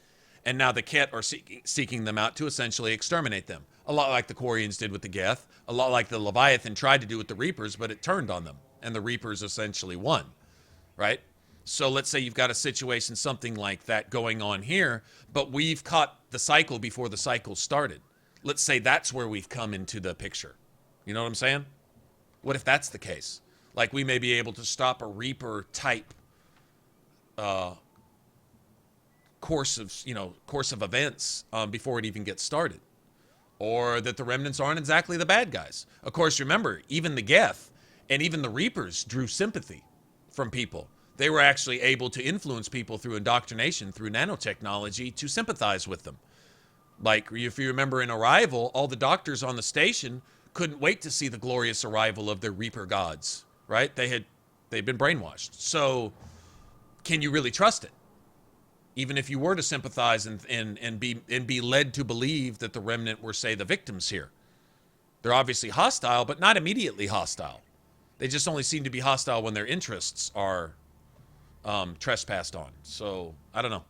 and now the Ket are seeking them out to essentially exterminate them. A lot like the Quarians did with the Geth, a lot like the Leviathan tried to do with the Reapers, but it turned on them, and the Reapers essentially won, right? So let's say you've got a situation, something like that going on here, but we've caught the cycle before the cycle started. Let's say that's where we've come into the picture. You know what I'm saying? What if that's the case? Like we may be able to stop a Reaper type course of events before it even gets started, or that the remnants aren't exactly the bad guys. Of course, remember, even the Geth and even the Reapers drew sympathy from people. They were actually able to influence people through indoctrination, through nanotechnology, to sympathize with them. Like, if you remember in Arrival, all the doctors on the station couldn't wait to see the glorious arrival of their Reaper gods, right? They'd been brainwashed. So, can you really trust it? Even if you were to sympathize and be led to believe that the Remnant were, say, the victims here. They're obviously hostile, but not immediately hostile. They just only seem to be hostile when their interests are trespassed on. So, I don't know.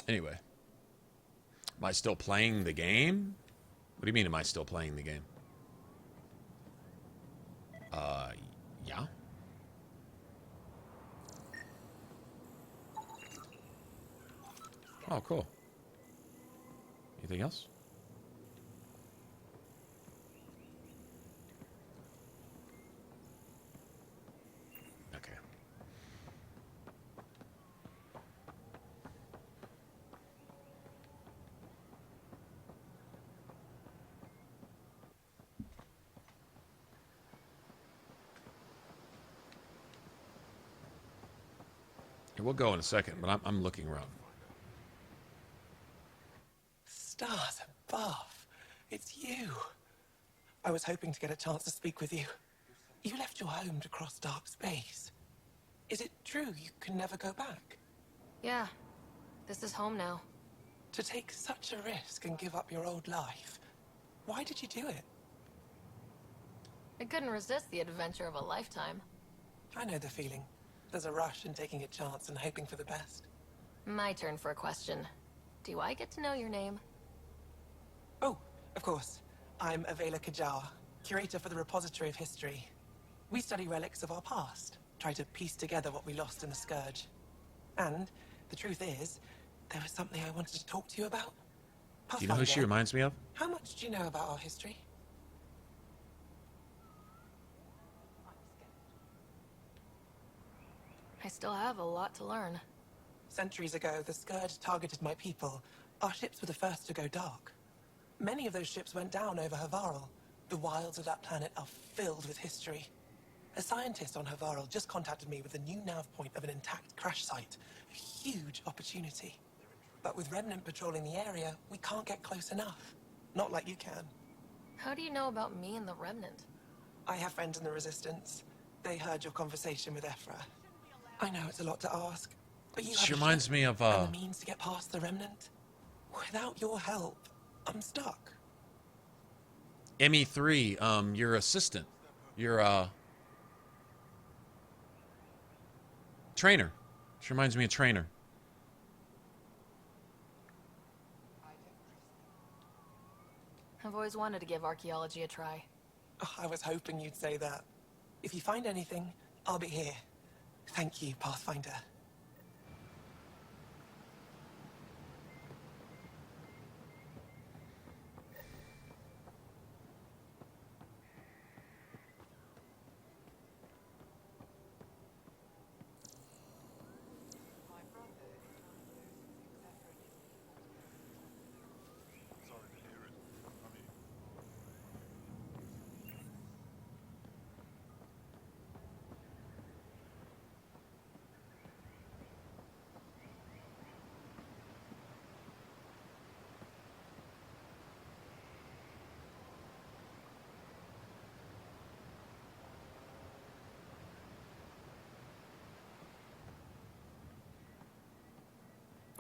Anyway, am I still playing the game? What do you mean, am I still playing the game? Yeah. Oh, cool. Anything else? Okay. We'll go in a second, but I'm looking around. Stars above. It's you. I was hoping to get a chance to speak with you. You left your home to cross dark space. Is it true you can never go back? Yeah. This is home now. To take such a risk and give up your old life, why did you do it? I couldn't resist the adventure of a lifetime. I know the feeling. There's a rush in taking a chance and hoping for the best. My turn for a question. Do I get to know your name? Oh, of course. I'm Avela Kajar, curator for the Repository of History. We study relics of our past, try to piece together what we lost in the Scourge. And the truth is, there was something I wanted to talk to you about. Do you know who she reminds me of? How much do you know about our history? I still have a lot to learn. Centuries ago, the Scourge targeted my people. Our ships were the first to go dark. Many of those ships went down over Havarl. The wilds of that planet are filled with history. A scientist on Havarl just contacted me with a new nav point of an intact crash site. A huge opportunity. But with Remnant patrolling the area, we can't get close enough. Not like you can. How do you know about me and the Remnant? I have friends in the Resistance. They heard your conversation with Ephra. I know it's a lot to ask, but you She have reminds me of and the means to get past the Remnant. Without your help, I'm stuck. ME3, your assistant, your trainer. She reminds me of Trainer. I've always wanted to give archaeology a try. Oh, I was hoping you'd say that. If you find anything, I'll be here. Thank you, Pathfinder.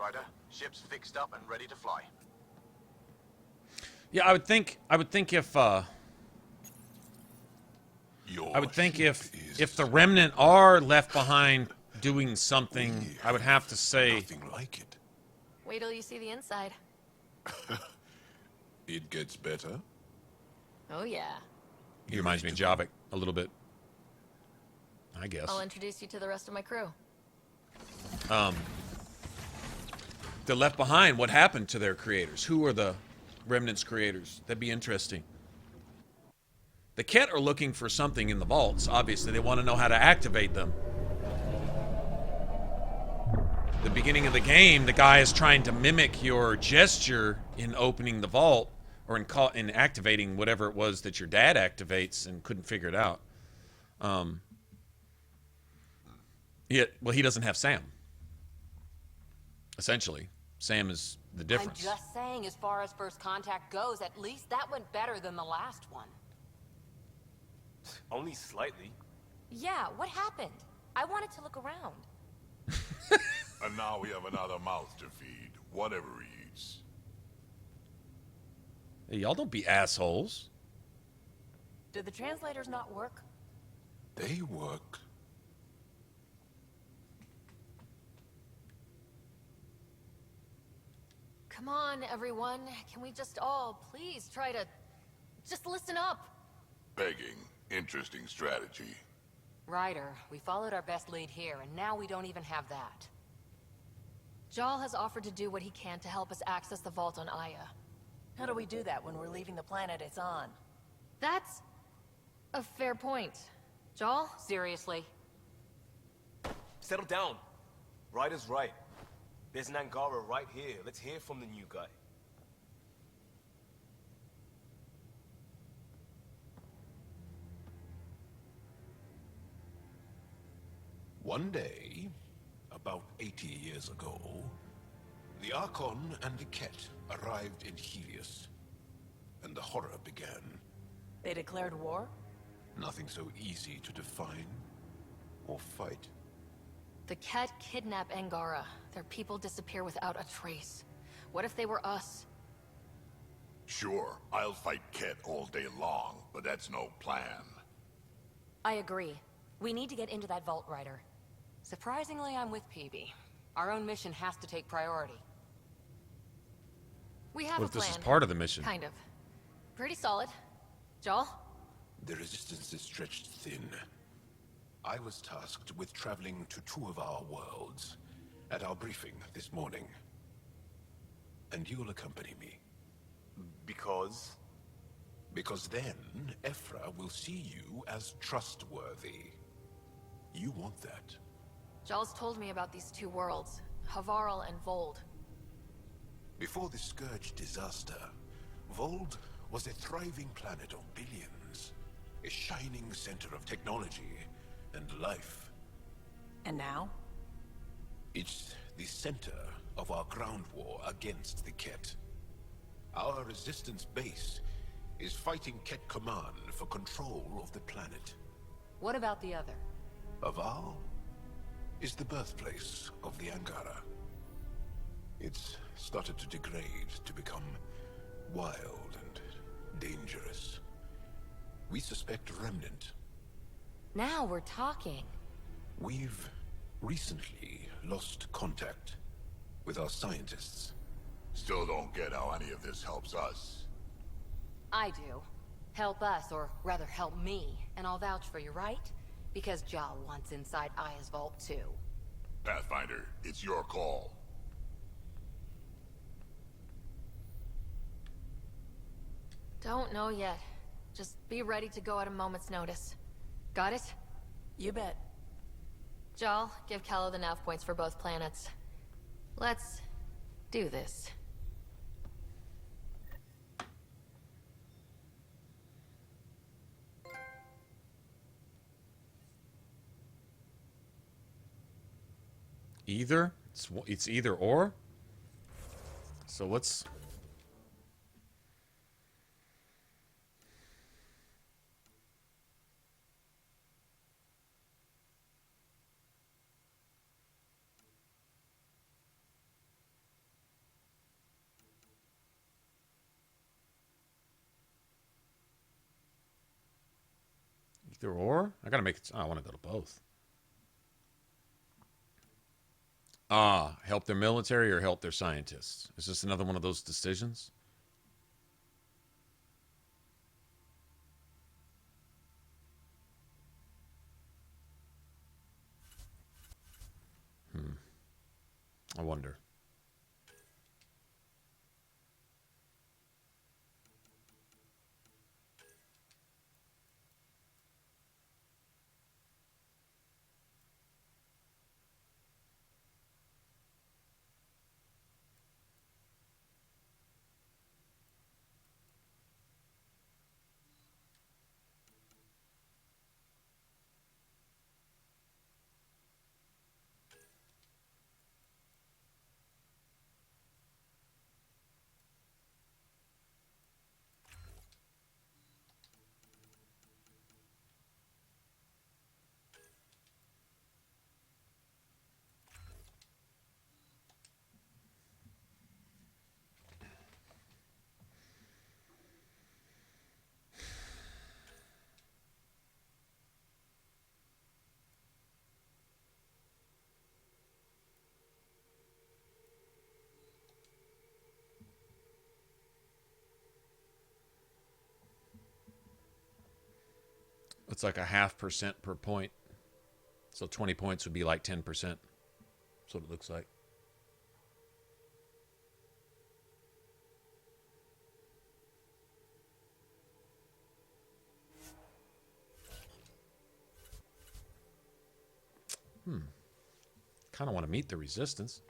Ryder, ship's fixed up and ready to fly. Yeah, I would think if if the Remnant are left behind doing something, I would have to say Nothing like it. Wait till you see the inside. It gets better. Oh yeah. He reminds me of Javik a little bit. I guess. I'll introduce you to the rest of my crew. They're left behind. What happened to their creators? Who are the Remnant's creators? That'd be interesting. The Ket are looking for something in the vaults. Obviously, they want to know how to activate them. The beginning of the game, the guy is trying to mimic your gesture in opening the vault or in activating whatever it was that your dad activates and couldn't figure it out. Well, he doesn't have Sam. Essentially, Sam is the difference. I'm just saying, as far as first contact goes, at least that went better than the last one. Only slightly. Yeah, what happened? I wanted to look around. And now we have another mouth to feed, whatever he eats. Hey, y'all don't be assholes. Did the translators not work? They work. Come on, everyone. Can we just all please try to just listen up? Begging. Interesting strategy. Ryder, we followed our best lead here, and now we don't even have that. Jaal has offered to do what he can to help us access the vault on Aya. How do we do that when we're leaving the planet it's on? That's a fair point. Jaal? Seriously? Settle down. Ryder's right. There's an Angara right here. Let's hear from the new guy. One day, about 80 years ago, the Archon and the Ket arrived in Helios, and the horror began. They declared war? Nothing so easy to define or fight. The Ket kidnap Angara. Their people disappear without a trace. What if they were us? Sure, I'll fight Ket all day long, but that's no plan. I agree. We need to get into that vault, Ryder. Surprisingly, I'm with PB. Our own mission has to take priority. We have What a if this plan. is part of the mission? Kind of. Pretty solid. Jaal? The resistance is stretched thin. I was tasked with traveling to two of our worlds at our briefing this morning. And you'll accompany me. Because? Because then, Ephra will see you as trustworthy. You want that. Jaal's told me about these two worlds, Havarl and Vold. Before the Scourge disaster, Vold was a thriving planet of billions. A shining center of technology and life. And now? It's the center of our ground war against the Ket. Our resistance base is fighting Ket Command for control of the planet. What about the other? Havarl is the birthplace of the Angara. It's started to degrade, to become wild and dangerous. We suspect Remnant. Now we're talking. We've recently lost contact with our scientists. Still don't get how any of this helps us. I do. Help us, or rather help me, and I'll vouch for you, right? Because Jaal wants inside Aya's vault too. Pathfinder, it's your call. Don't know yet. Just be ready to go at a moment's notice. Got it? You bet. Jaal, give Callow the nav points for both planets. Let's do this. Either? It's either or? So let's... Either or? I gotta make it... Oh, I want to go to both. Help their military or help their scientists? Is this another one of those decisions? I wonder. It's like a 0.5% per point. So 20 points would be like 10%. That's what it looks like. Kind of want to meet the resistance.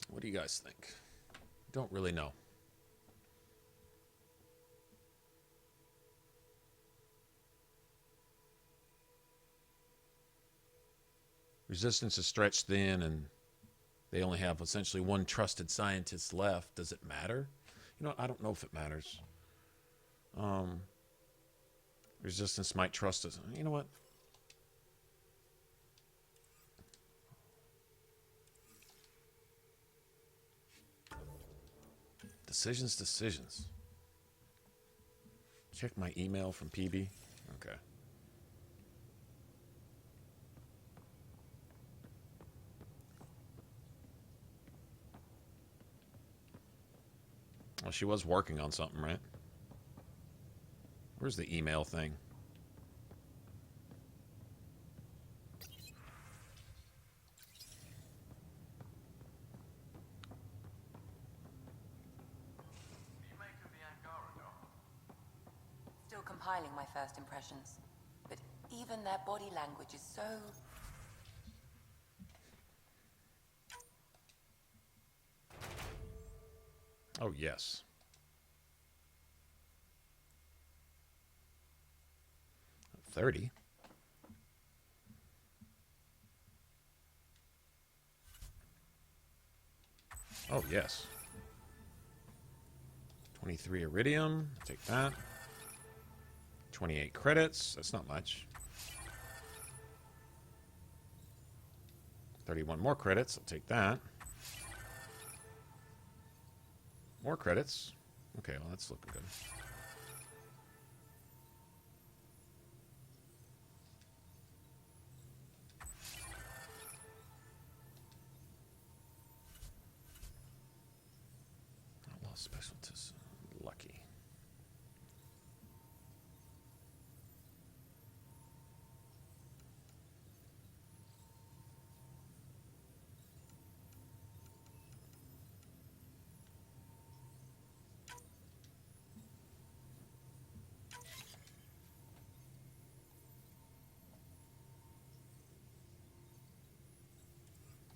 What do you guys think? Don't really know. Resistance is stretched thin, and they only have essentially one trusted scientist left. Does it matter? You know, I don't know if it matters. Resistance might trust us. You know what? Decisions. Check my email from PB. Okay. Well, she was working on something, right? Where's the email thing? Still compiling my first impressions. But even their body language is so... Oh, yes. $30. Oh, yes. 23 iridium. Take that. 28 credits. That's not much. 31 more credits. I'll take that. More credits. Okay, well, that's looking good. I lost specialties. Lucky.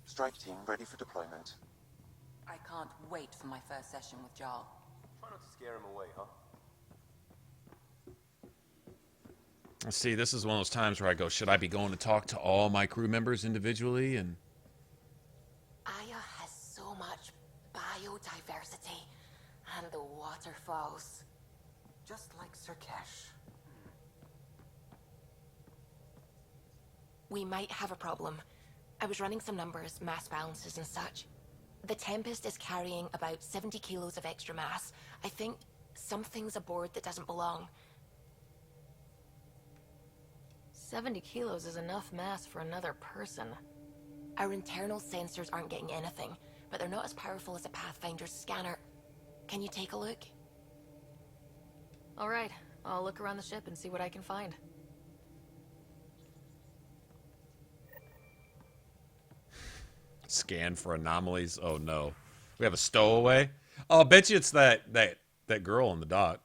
Strike team ready for deployment. I can't wait for my first session with Jarl. Try not to scare him away, huh? See, this is one of those times where I go, should I be going to talk to all my crew members individually? And Aya has so much biodiversity and the waterfalls. Just like Sirkesh. We might have a problem. I was running some numbers, mass balances and such. The Tempest is carrying about 70 kilos of extra mass. I think something's aboard that doesn't belong. 70 kilos is enough mass for another person. Our internal sensors aren't getting anything, but they're not as powerful as a Pathfinder's scanner. Can you take a look? All right, I'll look around the ship and see what I can find. Scan for anomalies. Oh no, we have a stowaway. Oh, I bet you it's that girl on the dock.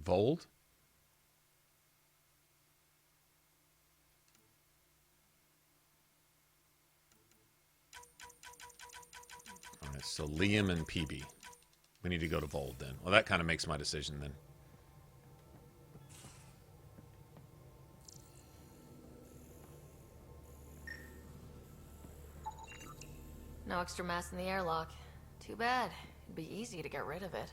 Vold? Alright, so Liam and PB. We need to go to Vold then. Well, that kind of makes my decision then. No extra mass in the airlock. Too bad. It'd be easy to get rid of it.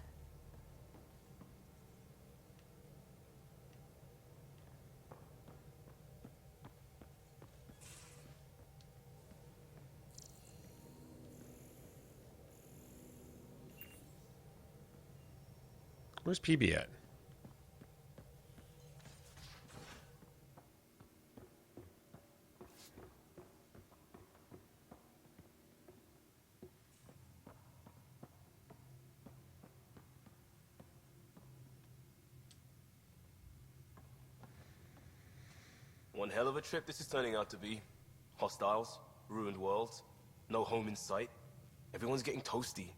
Where's PB at? One hell of a trip this is turning out to be. Hostiles, ruined worlds, no home in sight. Everyone's getting toasty.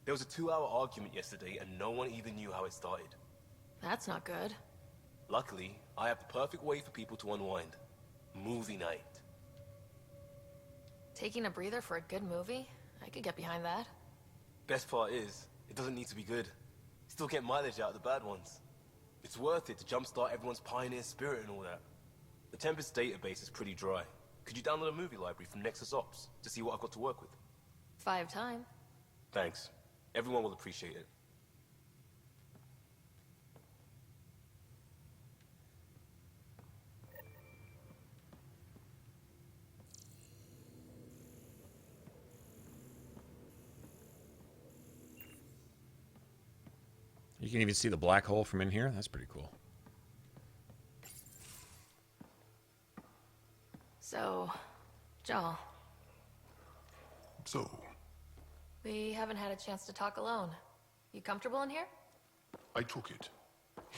There was a 2-hour argument yesterday and no one even knew how it started. That's not good. Luckily, I have the perfect way for people to unwind. Movie night. Taking a breather for a good movie? I could get behind that. Best part is, it doesn't need to be good. Still get mileage out of the bad ones. It's worth it to jumpstart everyone's pioneer spirit and all that. The Tempest database is pretty dry. Could you download a movie library from Nexus Ops to see what I've got to work with? 5 times. Thanks. Everyone will appreciate it. You can even see the black hole from in here. That's pretty cool. So, Joel. So, We haven't had a chance to talk alone. You comfortable in here? I took it.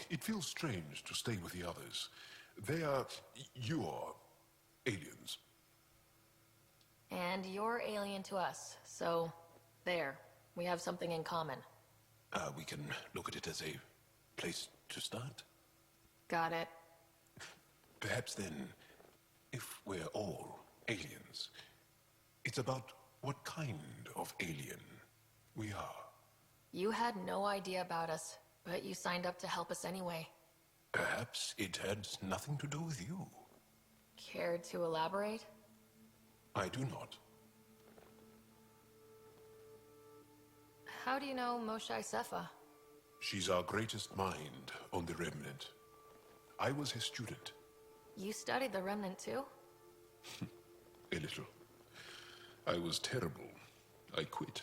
It feels strange to stay with the others. They are... you are... aliens. And you're alien to us, so there. We have something in common. We can look at it as a place to start. Got it. Perhaps then, if we're all aliens, it's about what kind of alien we are. You had no idea about us, but you signed up to help us anyway. Perhaps it had nothing to do with you. Care to elaborate? I do not. How do you know Moshae Sepha? She's our greatest mind on the Remnant. I was his student. You studied the Remnant too? A little. I was terrible. I quit.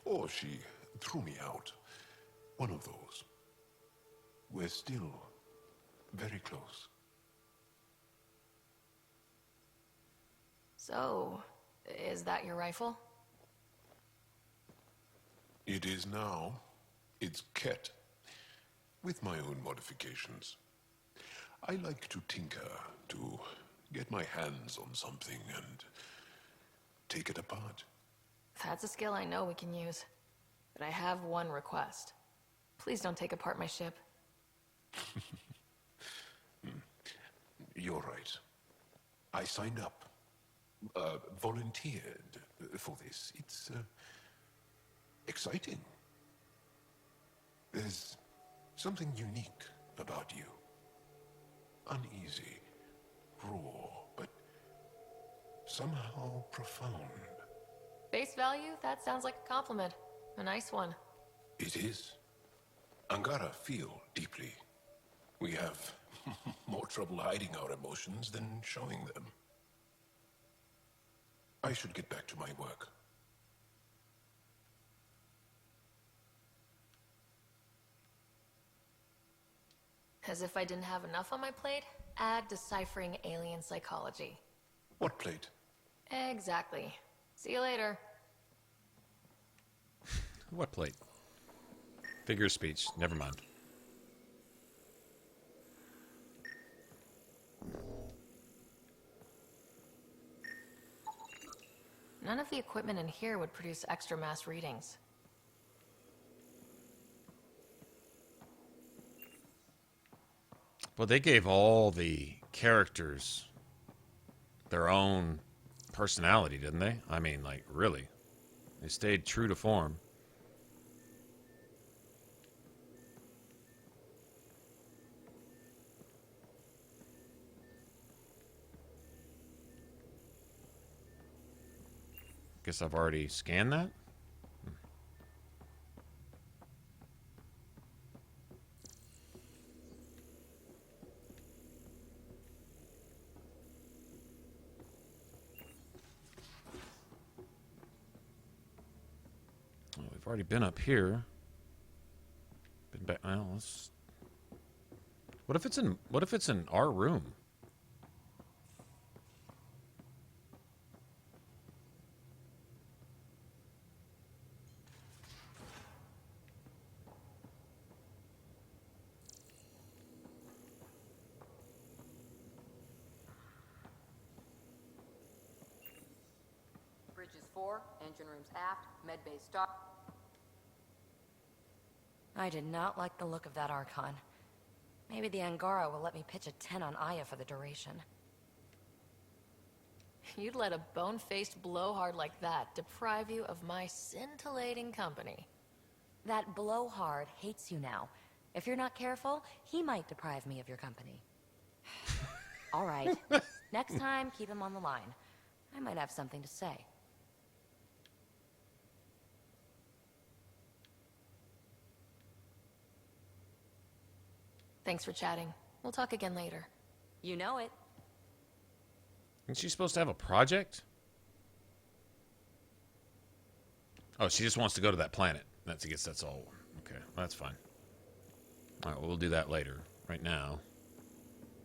Or she threw me out. One of those. We're still very close. So, is that your rifle? It is now. It's Ket. With my own modifications. I like to tinker, to get my hands on something and take it apart. That's a skill I know we can use. But I have one request. Please don't take apart my ship. You're right. I signed up. Volunteered for this. It's exciting. There's something unique about you. Uneasy, raw, but somehow profound. Face value? That sounds like a compliment. A nice one. It is. Angara feel deeply. We have more trouble hiding our emotions than showing them. I should get back to my work. As if I didn't have enough on my plate, add deciphering alien psychology. What plate? Exactly. See you later. What plate? Figure of speech. Never mind. None of the equipment in here would produce extra mass readings. Well, they gave all the characters their own personality, didn't they? I mean, like, really. They stayed true to form. Guess I've already scanned that. Well, we've already been up here. Been back. Well, let's. What if it's in our room? Bridges 4, engine rooms aft, med bay start. I did not like the look of that Archon. Maybe the Angara will let me pitch a 10 on Aya for the duration. You'd let a bone-faced blowhard like that deprive you of my scintillating company. That blowhard hates you now. If you're not careful, he might deprive me of your company. All right. Next time, keep him on the line. I might have something to say. Thanks for chatting. We'll talk again later. You know it. Isn't she supposed to have a project? Oh, she just wants to go to that planet. I guess that's all. Okay, that's fine. All right, well, we'll do that later. Right now.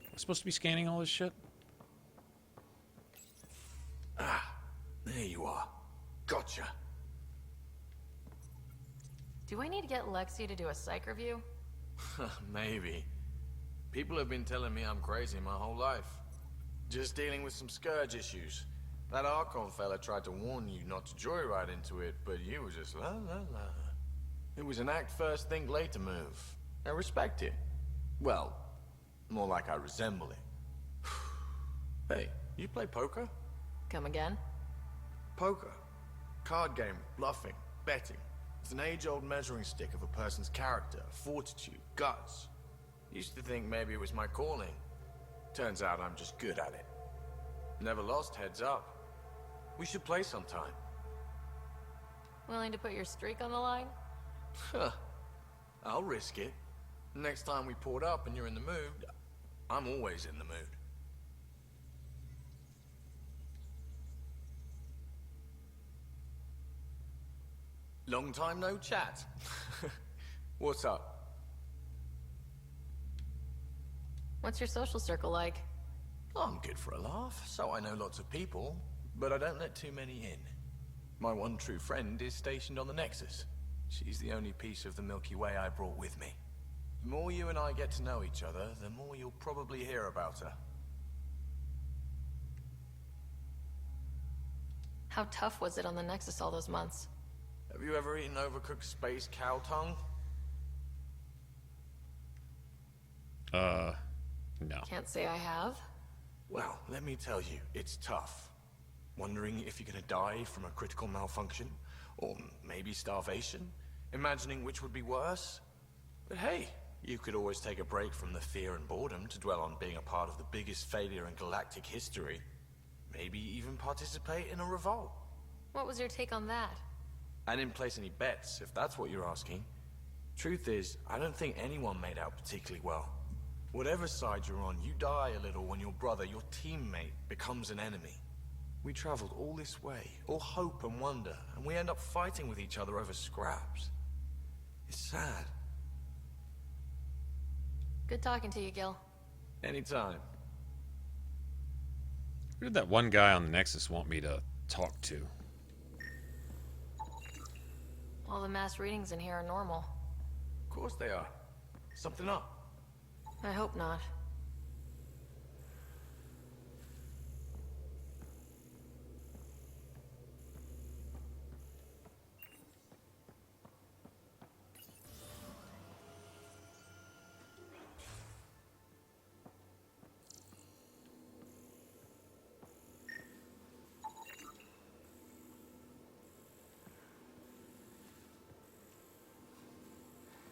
Am I supposed to be scanning all this shit? Ah, there you are. Gotcha. Do I need to get Lexi to do a psych review? Maybe. People have been telling me I'm crazy my whole life. Just dealing with some scourge issues. That Archon fella tried to warn you not to joyride into it, but you were just la la la. It was an act first, think later move. I respect it. Well, more like I resemble it. Hey, you play poker? Come again? Poker. Card game, bluffing, betting. It's an age-old measuring stick of a person's character, fortitude, guts. Used to think maybe it was my calling. Turns out I'm just good at it. Never lost, heads up. We should play sometime. Willing to put your streak on the line? Huh. I'll risk it. Next time we port up and you're in the mood, I'm always in the mood. Long time no chat. What's up? What's your social circle like? I'm good for a laugh, so I know lots of people, but I don't let too many in. My one true friend is stationed on the Nexus. She's the only piece of the Milky Way I brought with me. The more you and I get to know each other, the more you'll probably hear about her. How tough was it on the Nexus all those months? Have you ever eaten overcooked space cow tongue? No. Can't say I have. Well, let me tell you, it's tough. Wondering if you're gonna die from a critical malfunction, or maybe starvation, imagining which would be worse. But hey, you could always take a break from the fear and boredom to dwell on being a part of the biggest failure in galactic history. Maybe even participate in a revolt. What was your take on that? I didn't place any bets, if that's what you're asking. Truth is, I don't think anyone made out particularly well. Whatever side you're on, you die a little when your brother, your teammate, becomes an enemy. We traveled all this way, all hope and wonder, and we end up fighting with each other over scraps. It's sad. Good talking to you, Gil. Anytime. Who did that one guy on the Nexus want me to talk to? All the mass readings in here are normal. Of course they are. Something up. I hope not.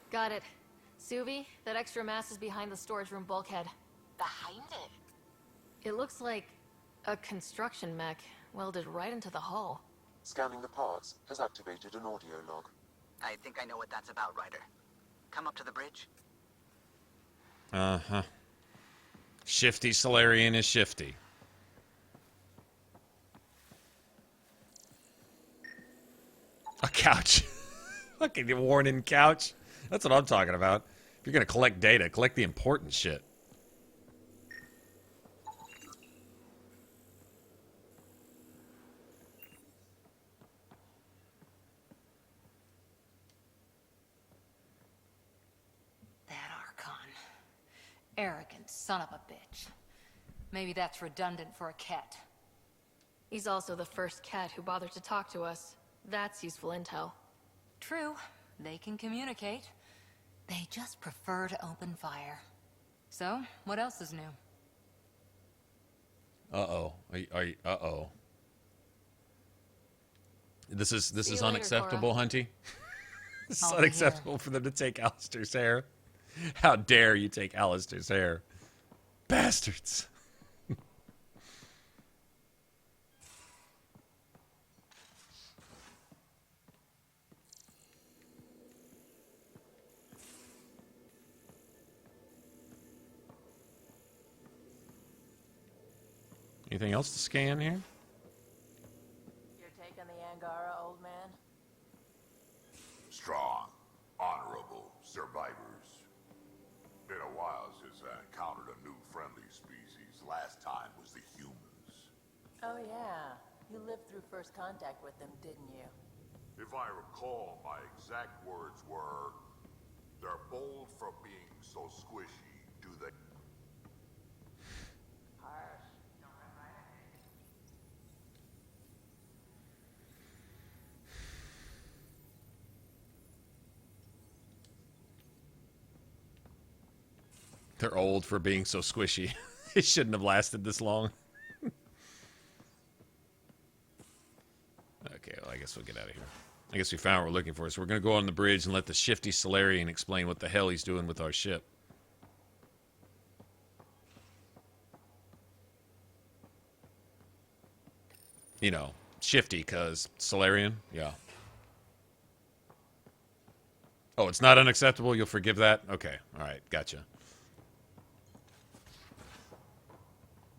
Got it. Suvi, that extra mass is behind the storage room bulkhead. Behind it? It looks like a construction mech welded right into the hull. Scanning the parts has activated an audio log. I think I know what that's about, Ryder. Come up to the bridge. Uh-huh. Shifty Solarian is shifty. A couch. Fucking worn-in couch. That's what I'm talking about. If you're gonna collect data, collect the important shit. That Archon. Arrogant son of a bitch. Maybe that's redundant for a cat. He's also the first cat who bothered to talk to us. That's useful intel. True. They can communicate. They just prefer to open fire. So, what else is new? Uh-oh. Uh-oh. This is later, unacceptable, Cora. Hunty. This is I'll be unacceptable for them to take Alistair's hair. How dare you take Alistair's hair? Bastards. Anything else to scan here? You're taking the Angara, old man? Strong, honorable survivors. Been a while since I encountered a new friendly species. Last time was the humans. Oh yeah. You lived through first contact with them, didn't you? If I recall, my exact words were, "They're bold for being so squishy, do they?" They're old for being so squishy. It shouldn't have lasted this long. Okay, well, I guess we'll get out of here. I guess we found what we're looking for, so we're going to go on the bridge and let the shifty Solarian explain what the hell he's doing with our ship. You know, shifty, because Solarian? Yeah. Oh, it's not unacceptable? You'll forgive that? Okay, alright, gotcha.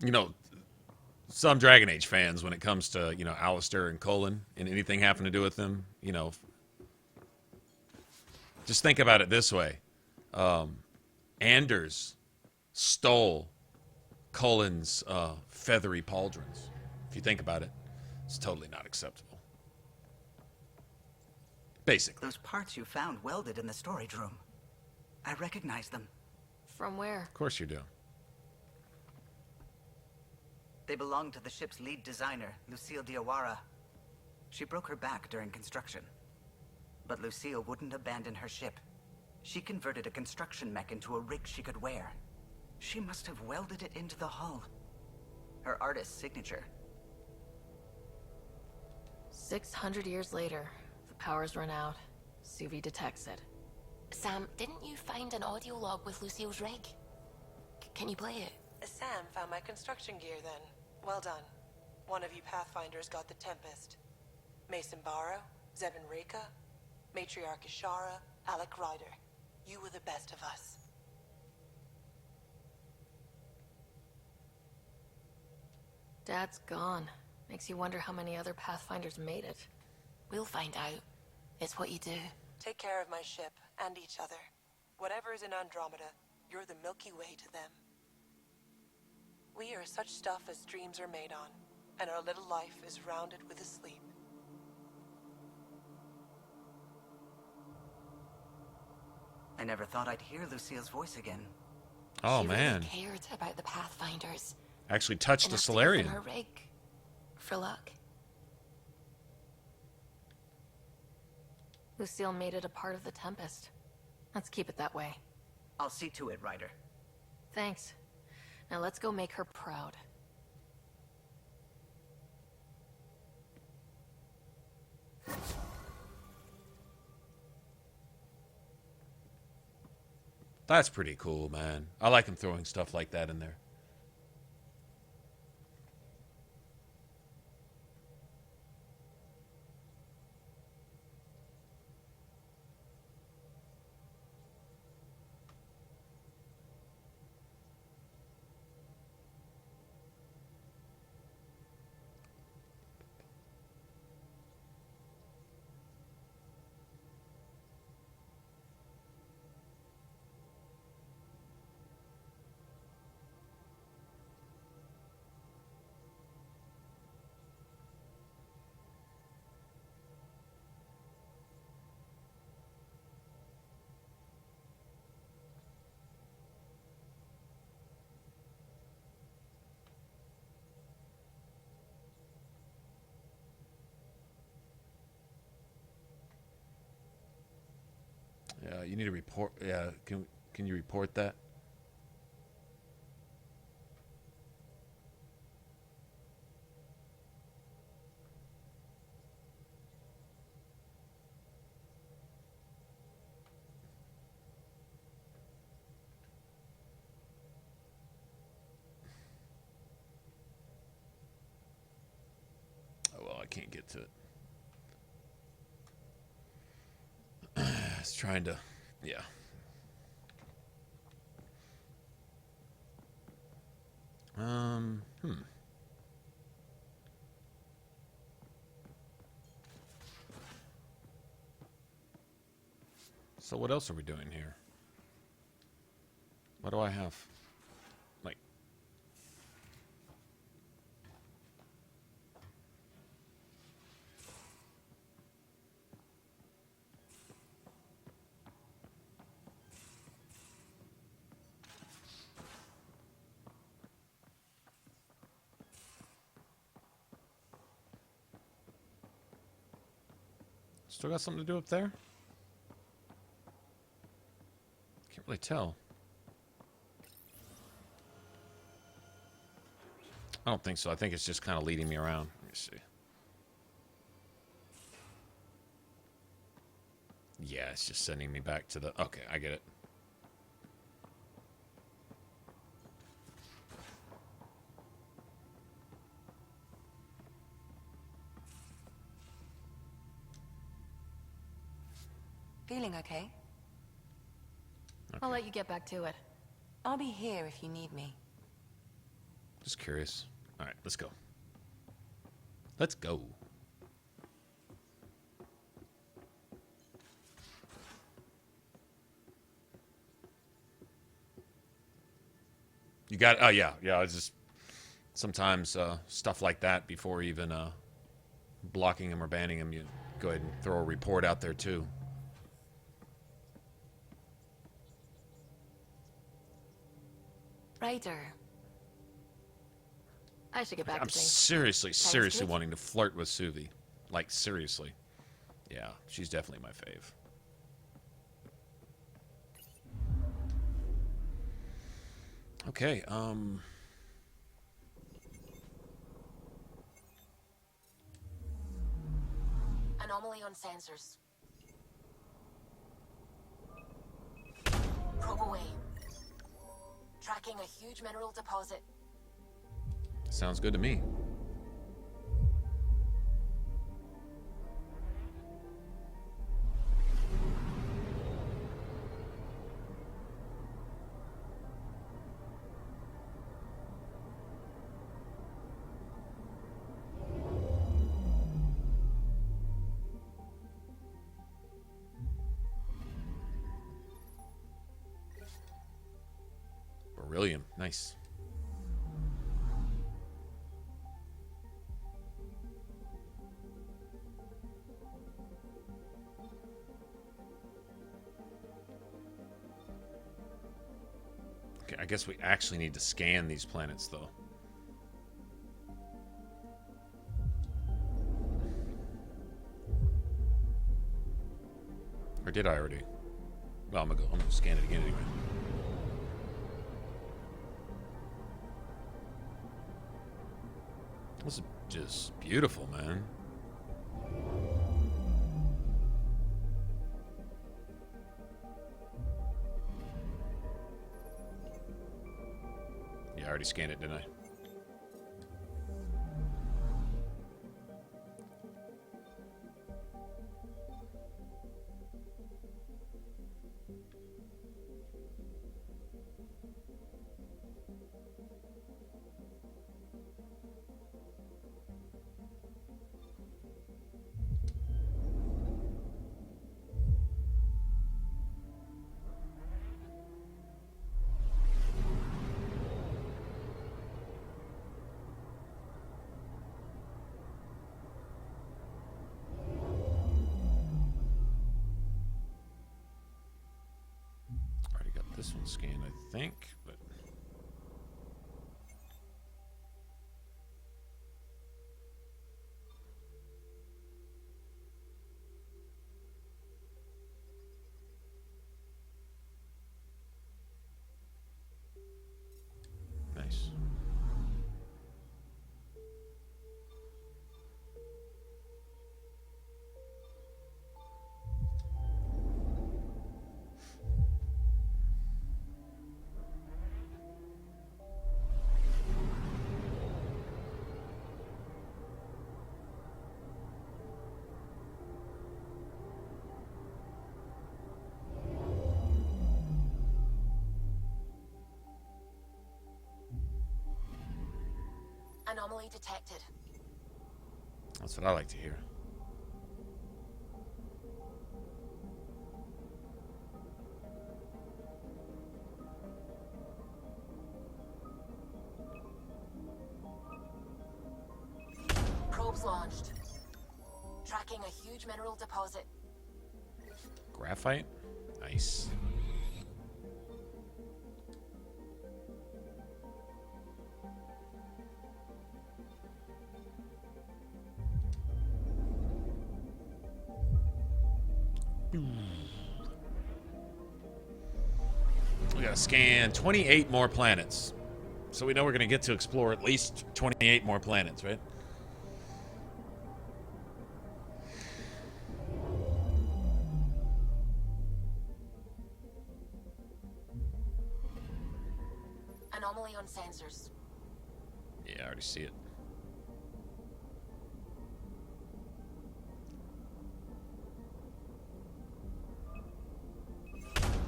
You know, some Dragon Age fans, when it comes to, you know, Alistair and Colin and anything having to do with them, you know, just think about it this way. Anders stole Colin's feathery pauldrons. If you think about it, it's totally not acceptable. Basically. Those parts you found welded in the storage room. I recognize them. From where? Of course you do. They belong to the ship's lead designer, Lucille Diawara. She broke her back during construction. But Lucille wouldn't abandon her ship. She converted a construction mech into a rig she could wear. She must have welded it into the hull. Her artist's signature. 600 years later, the power's run out. Suvi detects it. Sam, didn't you find an audio log with Lucille's rig? Can you play it? Sam found my construction gear then. Well done. One of you Pathfinders got the Tempest. Mason Barrow, Zevin Reka, Matriarch Ashara, Alec Ryder. You were the best of us. Dad's gone. Makes you wonder how many other Pathfinders made it. We'll find out. It's what you do. Take care of my ship and each other. Whatever is in Andromeda, you're the Milky Way to them. We are such stuff as dreams are made on, and our little life is rounded with a sleep. I never thought I'd hear Lucille's voice again. Oh, she man. Really cared about the Pathfinders. Actually touched the Enough to give Solarian. them her rig. For luck. Lucille made it a part of the Tempest. Let's keep it that way. I'll see to it, Ryder. Thanks. Now let's go make her proud. That's pretty cool, man. I like him throwing stuff like that in there. Yeah, you need to report. Yeah, can you report that? Oh well, I can't get to it. It's trying to, yeah. So what else are we doing here? What do I have? Like, still got something to do up there? Can't really tell. I don't think so. I think it's just kind of leading me around. Let me see. Yeah, it's just sending me back to the... Okay, I get it. Feeling okay? I'll let you get back to it. I'll be here if you need me. Just curious. All right, let's go. Let's go. You got... Oh, yeah. Yeah, it's just... Sometimes stuff like that, before even blocking them or banning them, you go ahead and throw a report out there, too. Ryder. I should get back I'm to things. seriously wanting to flirt with Suvi. Like, seriously. Yeah, she's definitely my fave. Okay, Anomaly on sensors. Probe away. Tracking a huge mineral deposit. sounds good to me. Beryllium. Nice. Okay, I guess we actually need to scan these planets, though. Or did I already? Well, I'm gonna scan it again anyway. This is just beautiful, man. Yeah, I already scanned it, didn't I? This one's scanned, I think, but nice. Anomaly detected. That's what I like to hear. Probes launched. Tracking a huge mineral deposit. Graphite? Nice. We gotta scan 28 more planets. So we know we're gonna get to explore at least 28 more planets, right? Anomaly on sensors. Yeah, I already see it.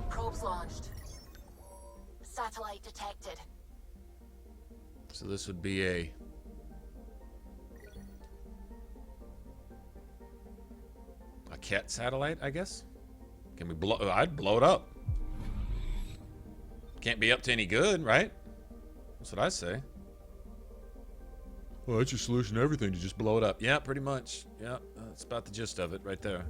Probes launched. Satellite detected. So this would be a cat satellite, I guess. Can we blow? I'd blow it up. Can't be up to any good, right? That's what I say. Well, that's your solution to everything, to just blow it up. Yeah, pretty much. Yeah, that's about the gist of it right there.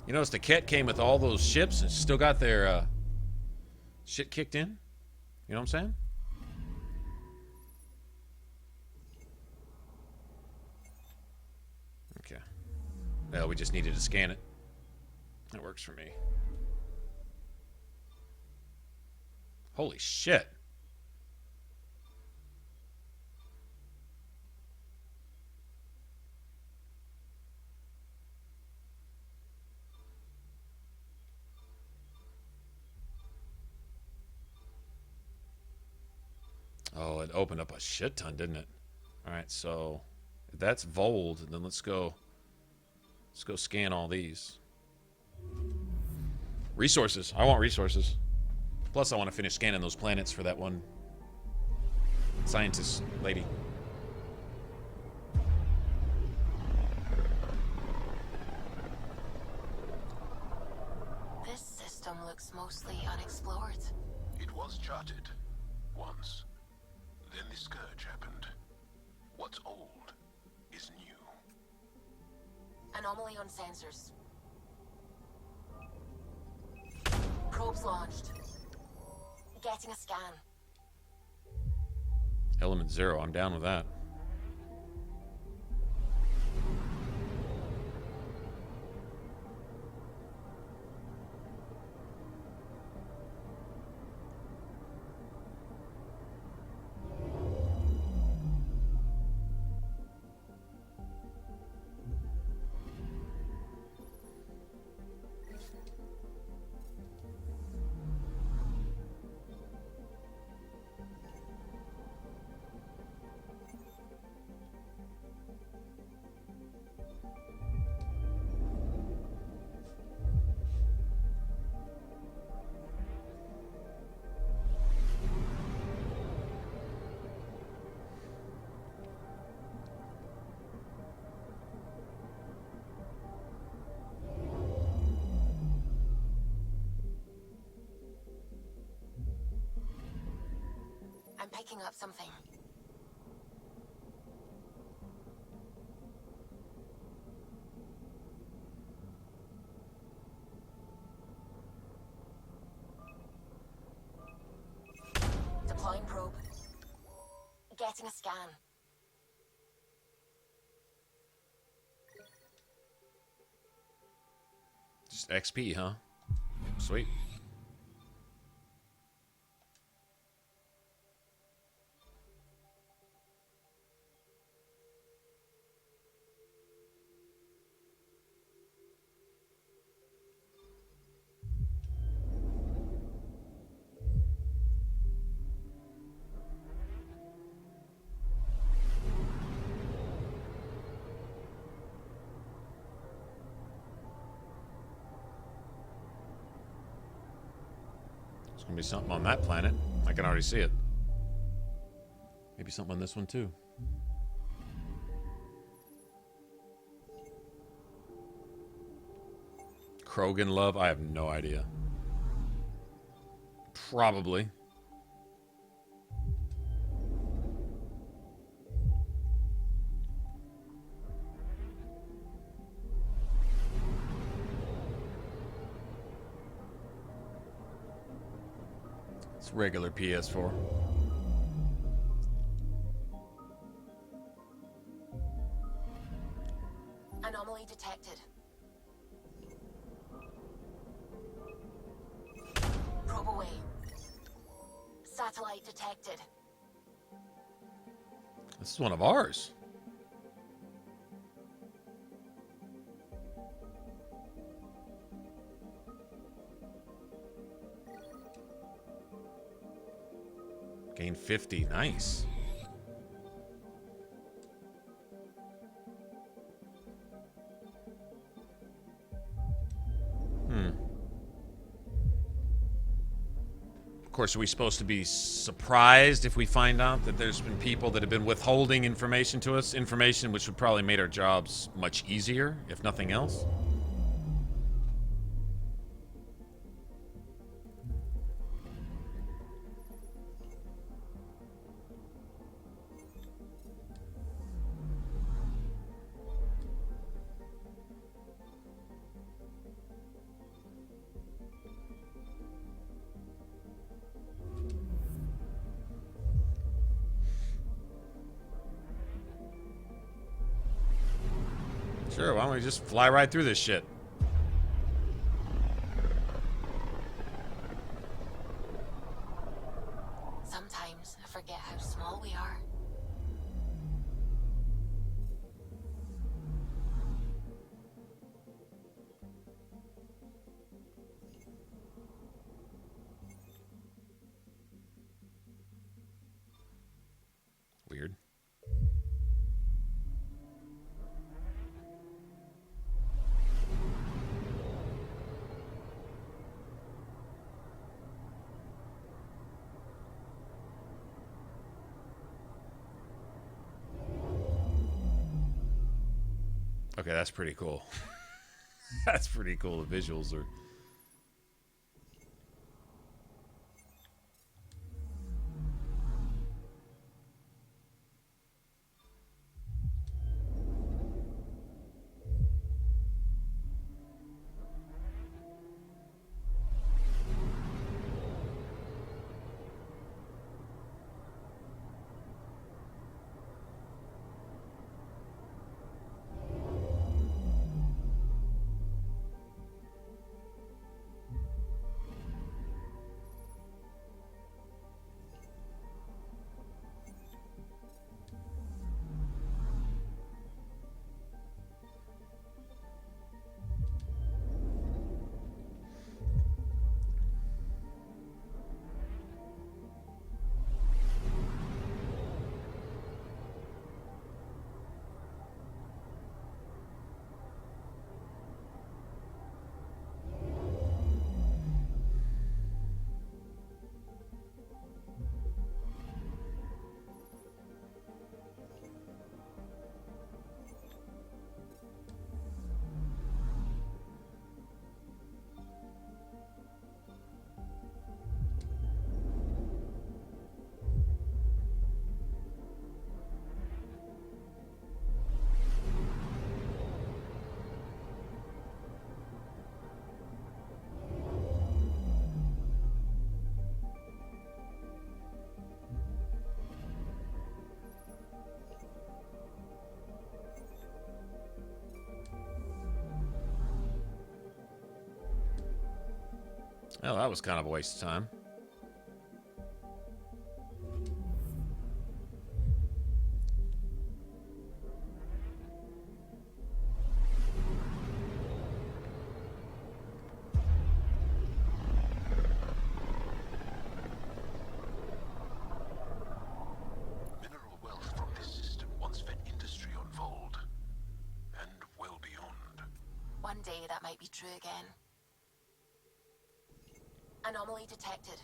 You notice the Ket came with all those ships and still got their shit kicked in? You know what I'm saying? Okay. Well, we just needed to scan it. That works for me. Holy shit. Oh, it opened up a shit ton, didn't it? All right, so if that's Vold, then let's go Let's go scan all these. Resources. I want resources. Plus, I want to finish scanning those planets for that one scientist lady. This system looks mostly unexplored. It was charted. Once. Then the scourge happened. What's old is new. Anomaly on sensors. Probes launched. Getting a scan. Element 0. I'm down with that. I'm picking up something. Deploying probe. Getting a scan. Just XP, huh? Sweet. There's gonna be something on that planet. I can already see it. Maybe something on this one too. Krogan love? I have no idea. Probably. It's regular PS4. Anomaly detected. Probe away. Satellite detected. This is one of ours. Gain 50. Nice. Of course, are we supposed to be surprised if we find out that there's been people that have been withholding information to us? Information which would probably make our jobs much easier, if nothing else. Sure, why don't we just fly right through this shit? Sometimes I forget how small we are. Weird. Okay, that's pretty cool. That's pretty cool. The visuals are... Oh, that was kind of a waste of time. Mineral wealth from this system once fed industry on Vold, and well beyond. One day that might be true again. Anomaly detected.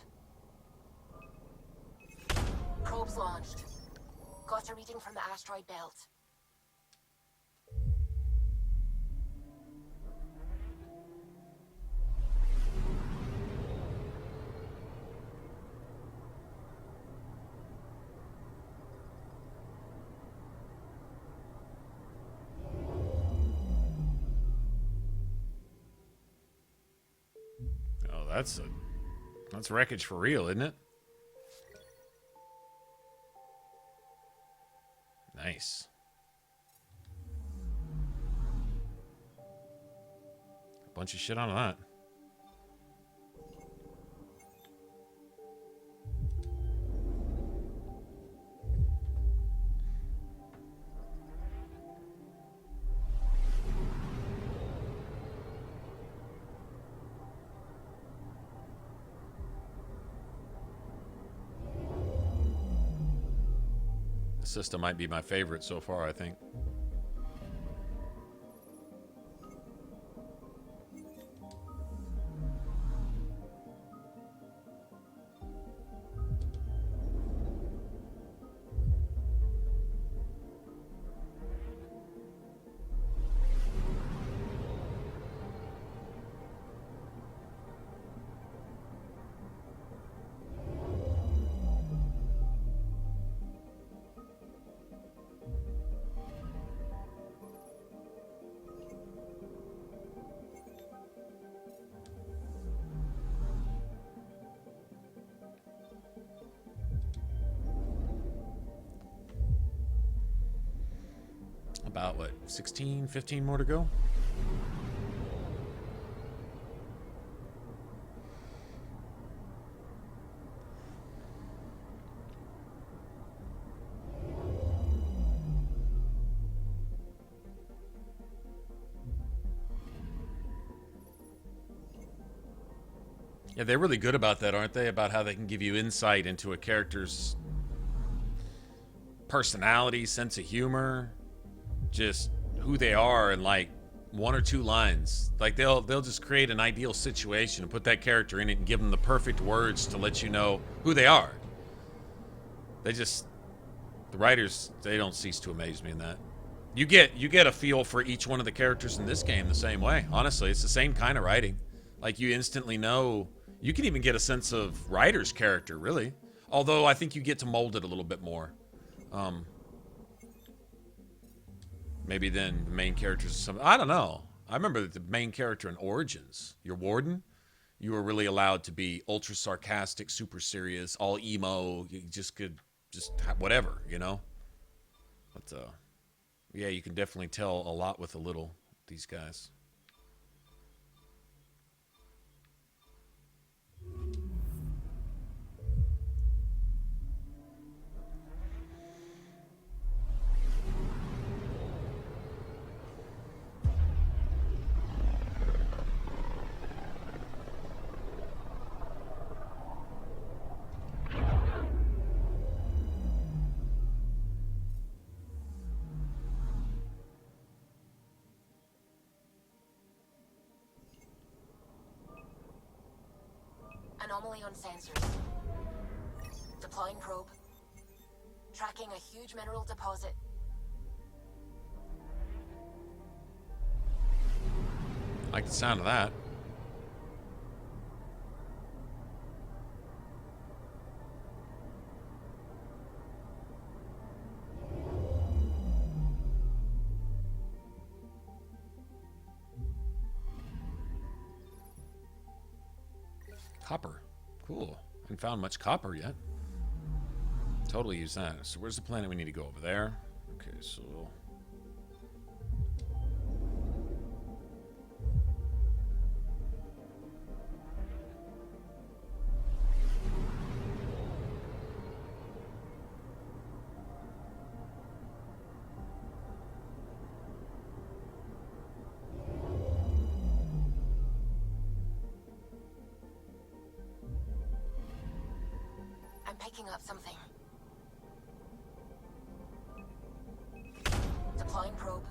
Probes launched. Got a reading from the asteroid belt. Oh, that's wreckage for real, isn't it? Nice. A bunch of shit on that. System might be my favorite so far, I think. About, what, 16, 15 more to go? Yeah, they're really good about that, aren't they? About how they can give you insight into a character's personality, sense of humor, just who they are in like one or two lines. Like they'll just create an ideal situation and put that character in it and give them the perfect words to let you know who they are. The writers, they don't cease to amaze me in that. You get a feel for each one of the characters in this game the same way. Honestly, it's the same kind of writing. Like, you instantly know. You can even get a sense of Ryder's character, really. Although I think you get to mold it a little bit more. Maybe then the main characters or something. I don't know. I remember that the main character in Origins, your warden, you were really allowed to be ultra sarcastic, super serious, all emo. You just could whatever, you know. But yeah, you can definitely tell a lot with a little, these guys. Anomaly on sensors. Deploying probe. Tracking a huge mineral deposit. I like the sound of that. Copper. Cool. Haven't found much copper yet. Totally use that. So where's the planet we need to go? Over there? Okay, so... I'm picking up something. Deploying probe.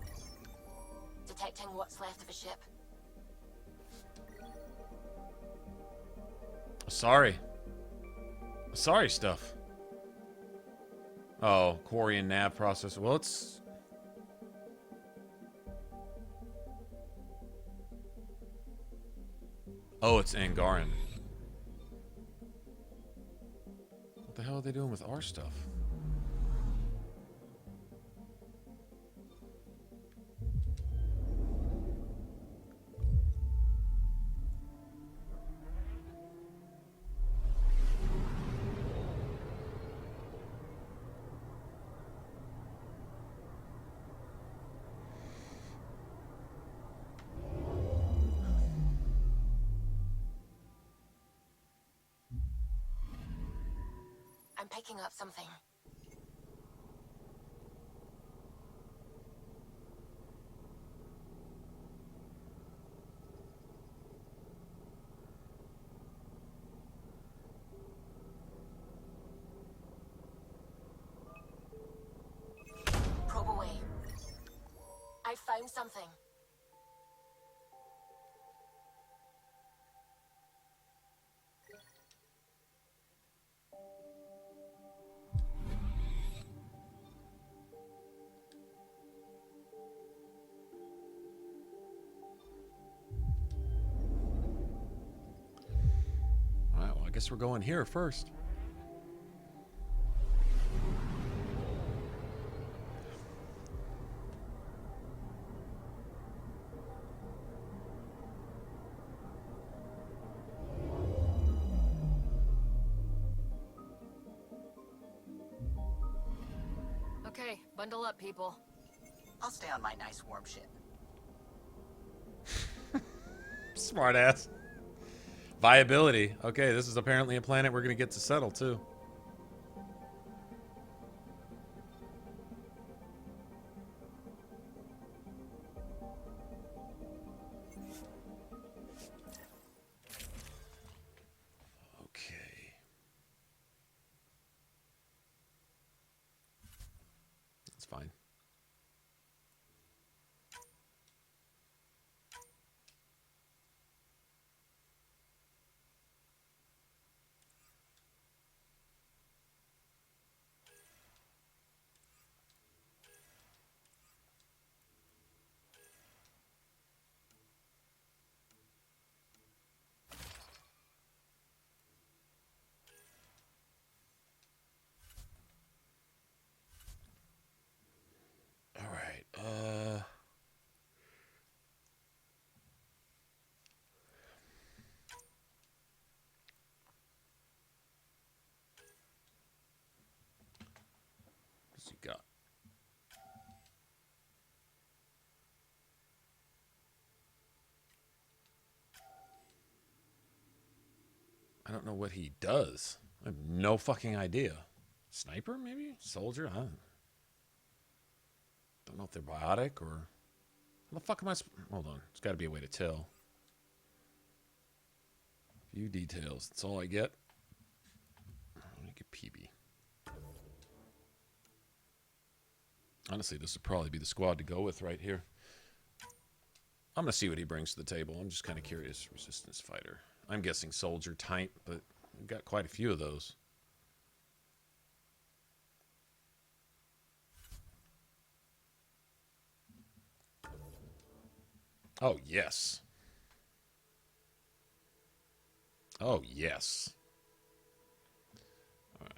Detecting what's left of a ship. Sorry. Sorry stuff. Oh, quarry and nav processor. Well, it's... Oh, it's Angaran. What the hell are they doing with our stuff? I'm picking up something. Probe away. I found something. Alright, well, I guess we're going here first. Okay, bundle up, people. I'll stay on my nice warm ship. Smart ass. Viability. Okay, this is apparently a planet we're gonna get to settle too. Okay. That's fine. What's he got? I don't know what he does. I have no fucking idea. Sniper, maybe? Soldier? I don't know if they're biotic or... How the fuck am I... Hold on. There's got to be a way to tell. View details. That's all I get. Let me get PB. Honestly, this would probably be the squad to go with right here. I'm going to see what he brings to the table. I'm just kind of curious. Resistance fighter. I'm guessing soldier type, but we've got quite a few of those. Oh, yes. Oh, yes. All right.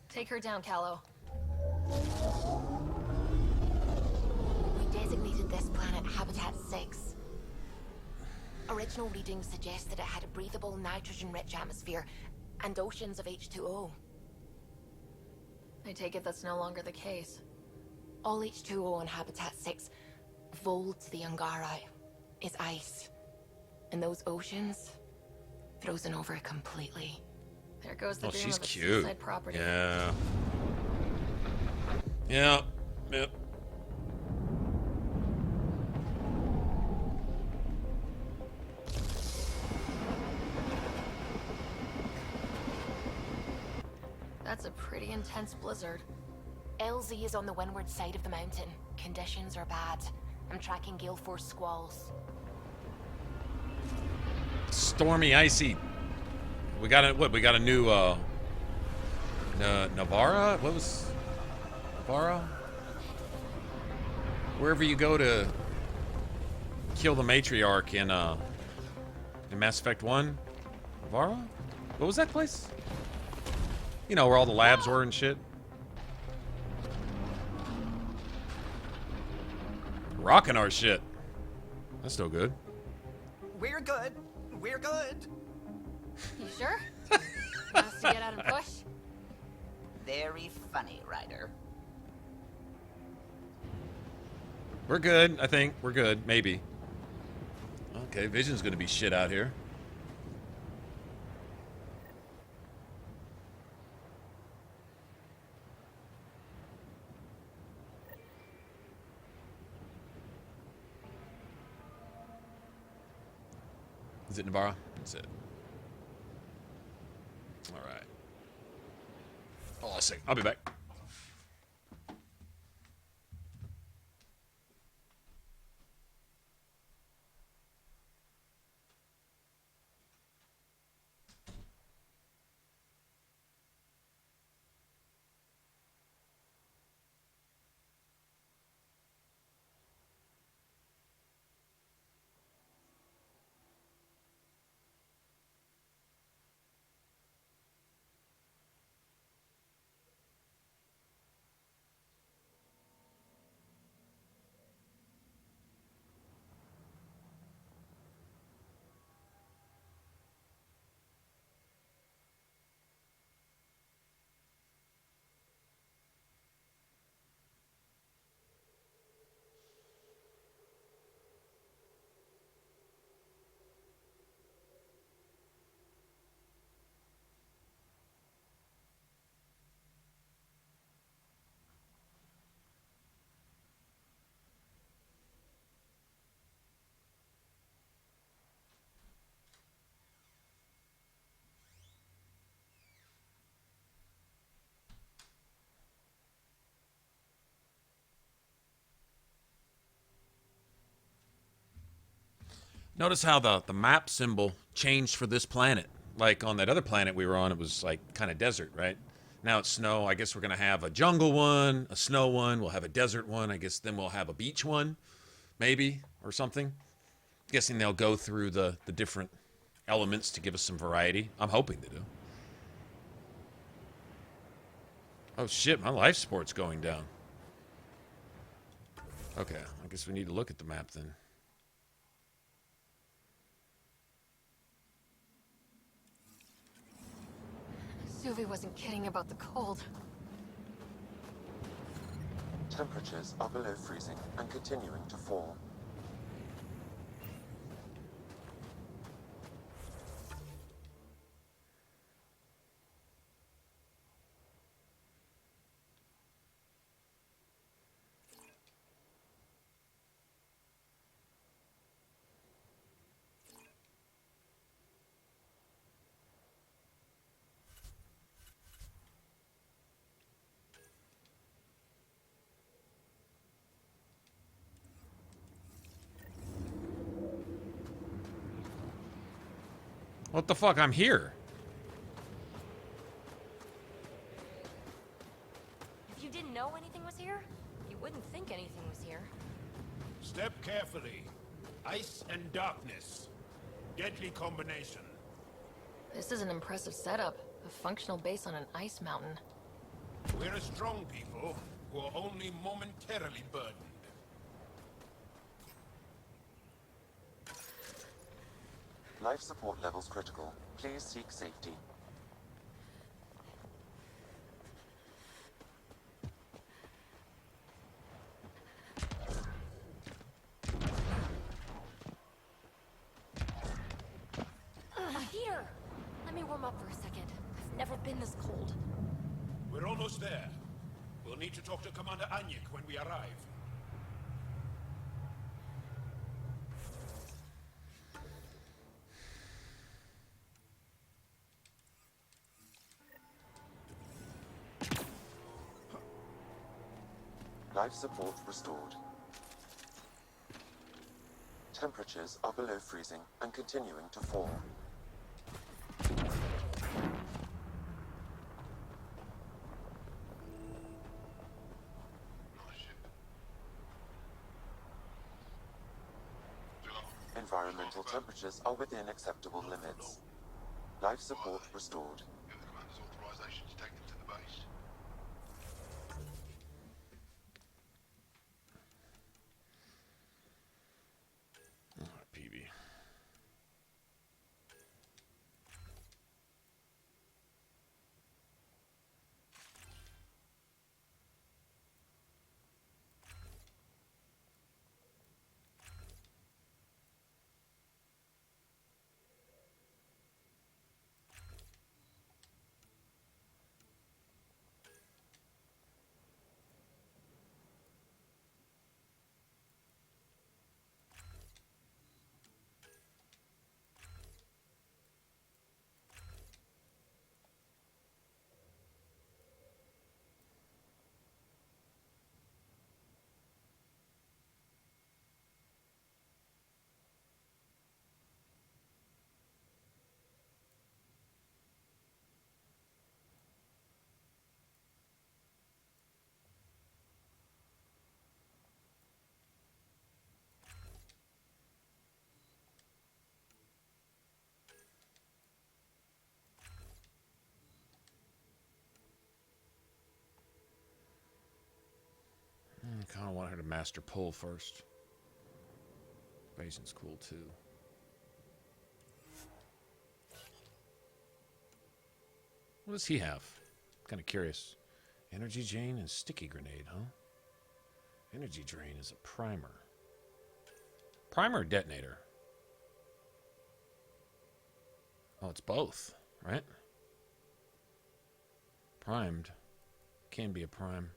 Take her down, Callow. We designated this planet Habitat 6. Original readings suggest that it had a breathable, nitrogen-rich atmosphere and oceans of H2O. I take it that's no longer the case. All H2O on Habitat 6, vold to the Angara, is ice. And those oceans, frozen over completely. There goes the dream she's of a cute. seaside property. Yeah. Yeah. Yep. That's a pretty intense blizzard. LZ is on the windward side of the mountain. Conditions are bad. I'm tracking gale force squalls. Stormy, icy. We got a what? We got a new Navarra. What was Navarra? Wherever you go to kill the matriarch in Mass Effect 1, Navarra. What was that place? You know where all the labs were and shit. Rocking our shit. That's no good. We're good. We're good. You sure? Want us to get out and push? Very funny, Ryder. We're good, I think. We're good, maybe. Okay, Vision's gonna be shit out here. Is it Navarra? That's it. All right. Hold on a second. I'll be back. Notice how the map symbol changed for this planet. Like on that other planet we were on, it was like kind of desert, right? Now it's snow. I guess we're going to have a jungle one, a snow one. We'll have a desert one. I guess then we'll have a beach one, maybe, or something. Guessing they'll go through the different elements to give us some variety. I'm hoping to do. Oh shit, my life support's going down. Okay, I guess we need to look at the map then. Tuvey wasn't kidding about the cold. Temperatures are below freezing and continuing to fall. What the fuck? I'm here. If you didn't know anything was here, you wouldn't think anything was here. Step carefully. Ice and darkness. Deadly combination. This is an impressive setup. A functional base on an ice mountain. We're a strong people who are only momentarily burdened. Life support levels critical. Please seek safety. A heater! Let me warm up for a second. I've never been this cold. We're almost there. We'll need to talk to Commander Anyik when we arrive. Life support restored. Temperatures are below freezing and continuing to fall. Environmental temperatures are within acceptable limits. Life support restored. PB. I kind of want her to master pull first. Basin's cool too. What does he have? Kind of curious. Energy Jane and Sticky Grenade, huh? Energy Drain is a primer. Primer or detonator? Oh, it's both, right? Primed. Can be a prime.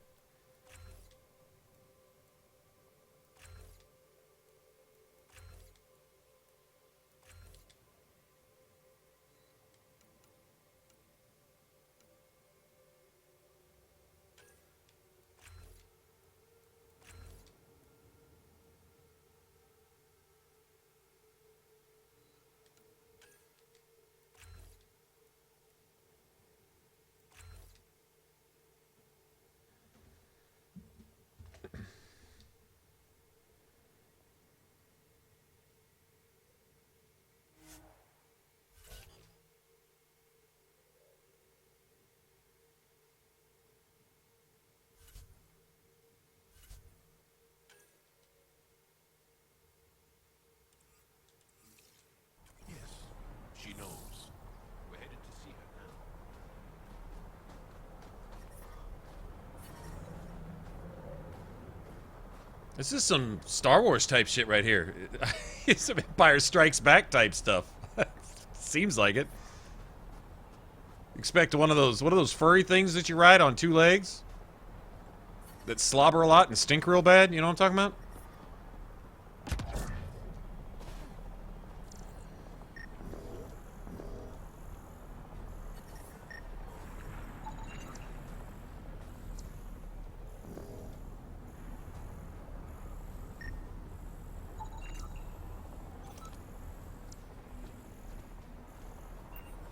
This is some Star Wars type shit right here. It's some Empire Strikes Back type stuff. Seems like it. Expect one of those furry things that you ride on 2 legs that slobber a lot and stink real bad. You know what I'm talking about?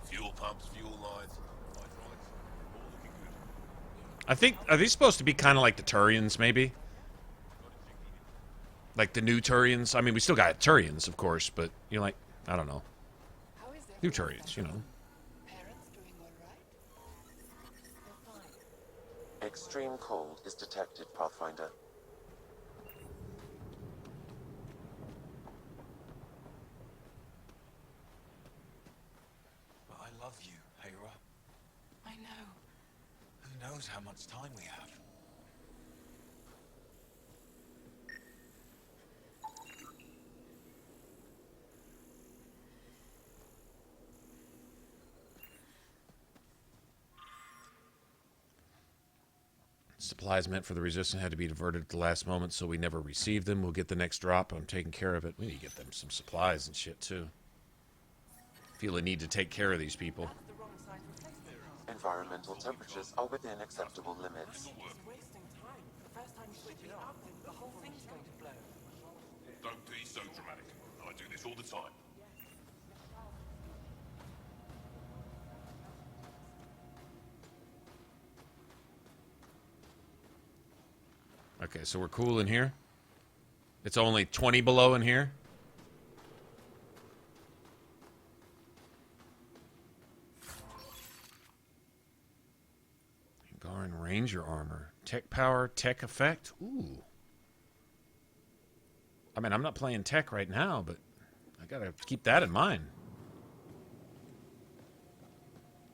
Fuel pumps, fuel lines, hydraulics, all looking good. I think, are these supposed to be kind of like the Turians, maybe? Like the new Turians? I mean, we still got Turians, of course, but, you know, like, I don't know. New Turians, you know. Extreme cold is detected, Pathfinder. But I love you, Hera. I know. Who knows how much time we have? Supplies meant for the Resistance had to be diverted at the last moment, so we never received them. We'll get the next drop. I'm taking care of it. We need to get them some supplies and shit, too. Feel a need to take care of these people. Environmental temperatures are within acceptable limits. Don't be so dramatic. I do this all the time. Okay, so we're cool in here. It's only 20 below in here. Angaran Ranger armor. Tech power, tech effect. Ooh. I mean, I'm not playing tech right now, but I gotta keep that in mind.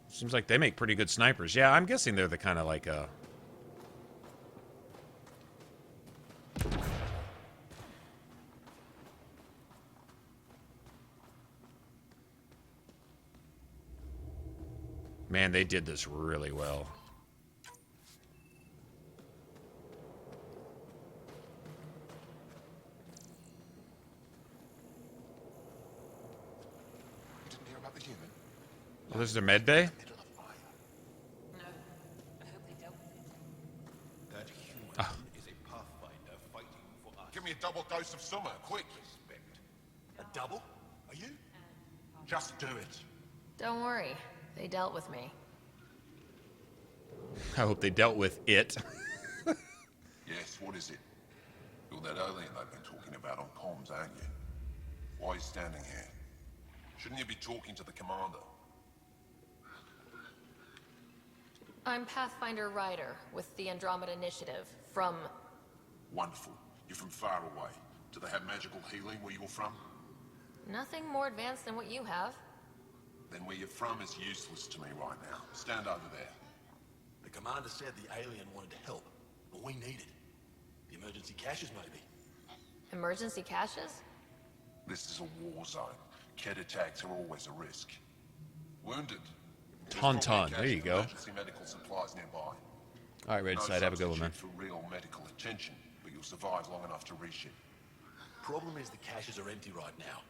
Seems like they make pretty good snipers. Yeah, I'm guessing they're the kind of like Man, they did this really well. You didn't hear about the human? Oh, this is their med bay? That human is a pathfinder fighting for us. Give me a double dose of summer, quick. Respect. A double? Are you? Just do it. Don't worry. They dealt with me. I hope they dealt with it. Yes, what is it? You're that alien I've been talking about on comms, aren't you? Why are you standing here? Shouldn't you be talking to the commander? I'm Pathfinder Ryder with the Andromeda Initiative from... Wonderful. You're from far away. Do they have magical healing where you're from? Nothing more advanced than what you have. Then where you're from is useless to me right now. Stand over there. The commander said the alien wanted to help, but we need it. The emergency caches, maybe. Emergency caches? This is a war zone. Kett attacks are always a risk. Wounded. Tauntaun, there you go. Emergency medical supplies nearby. All right, Red Side, have a good one, man. For real medical attention, but you'll survive long enough to reship. Problem is the caches are empty right now.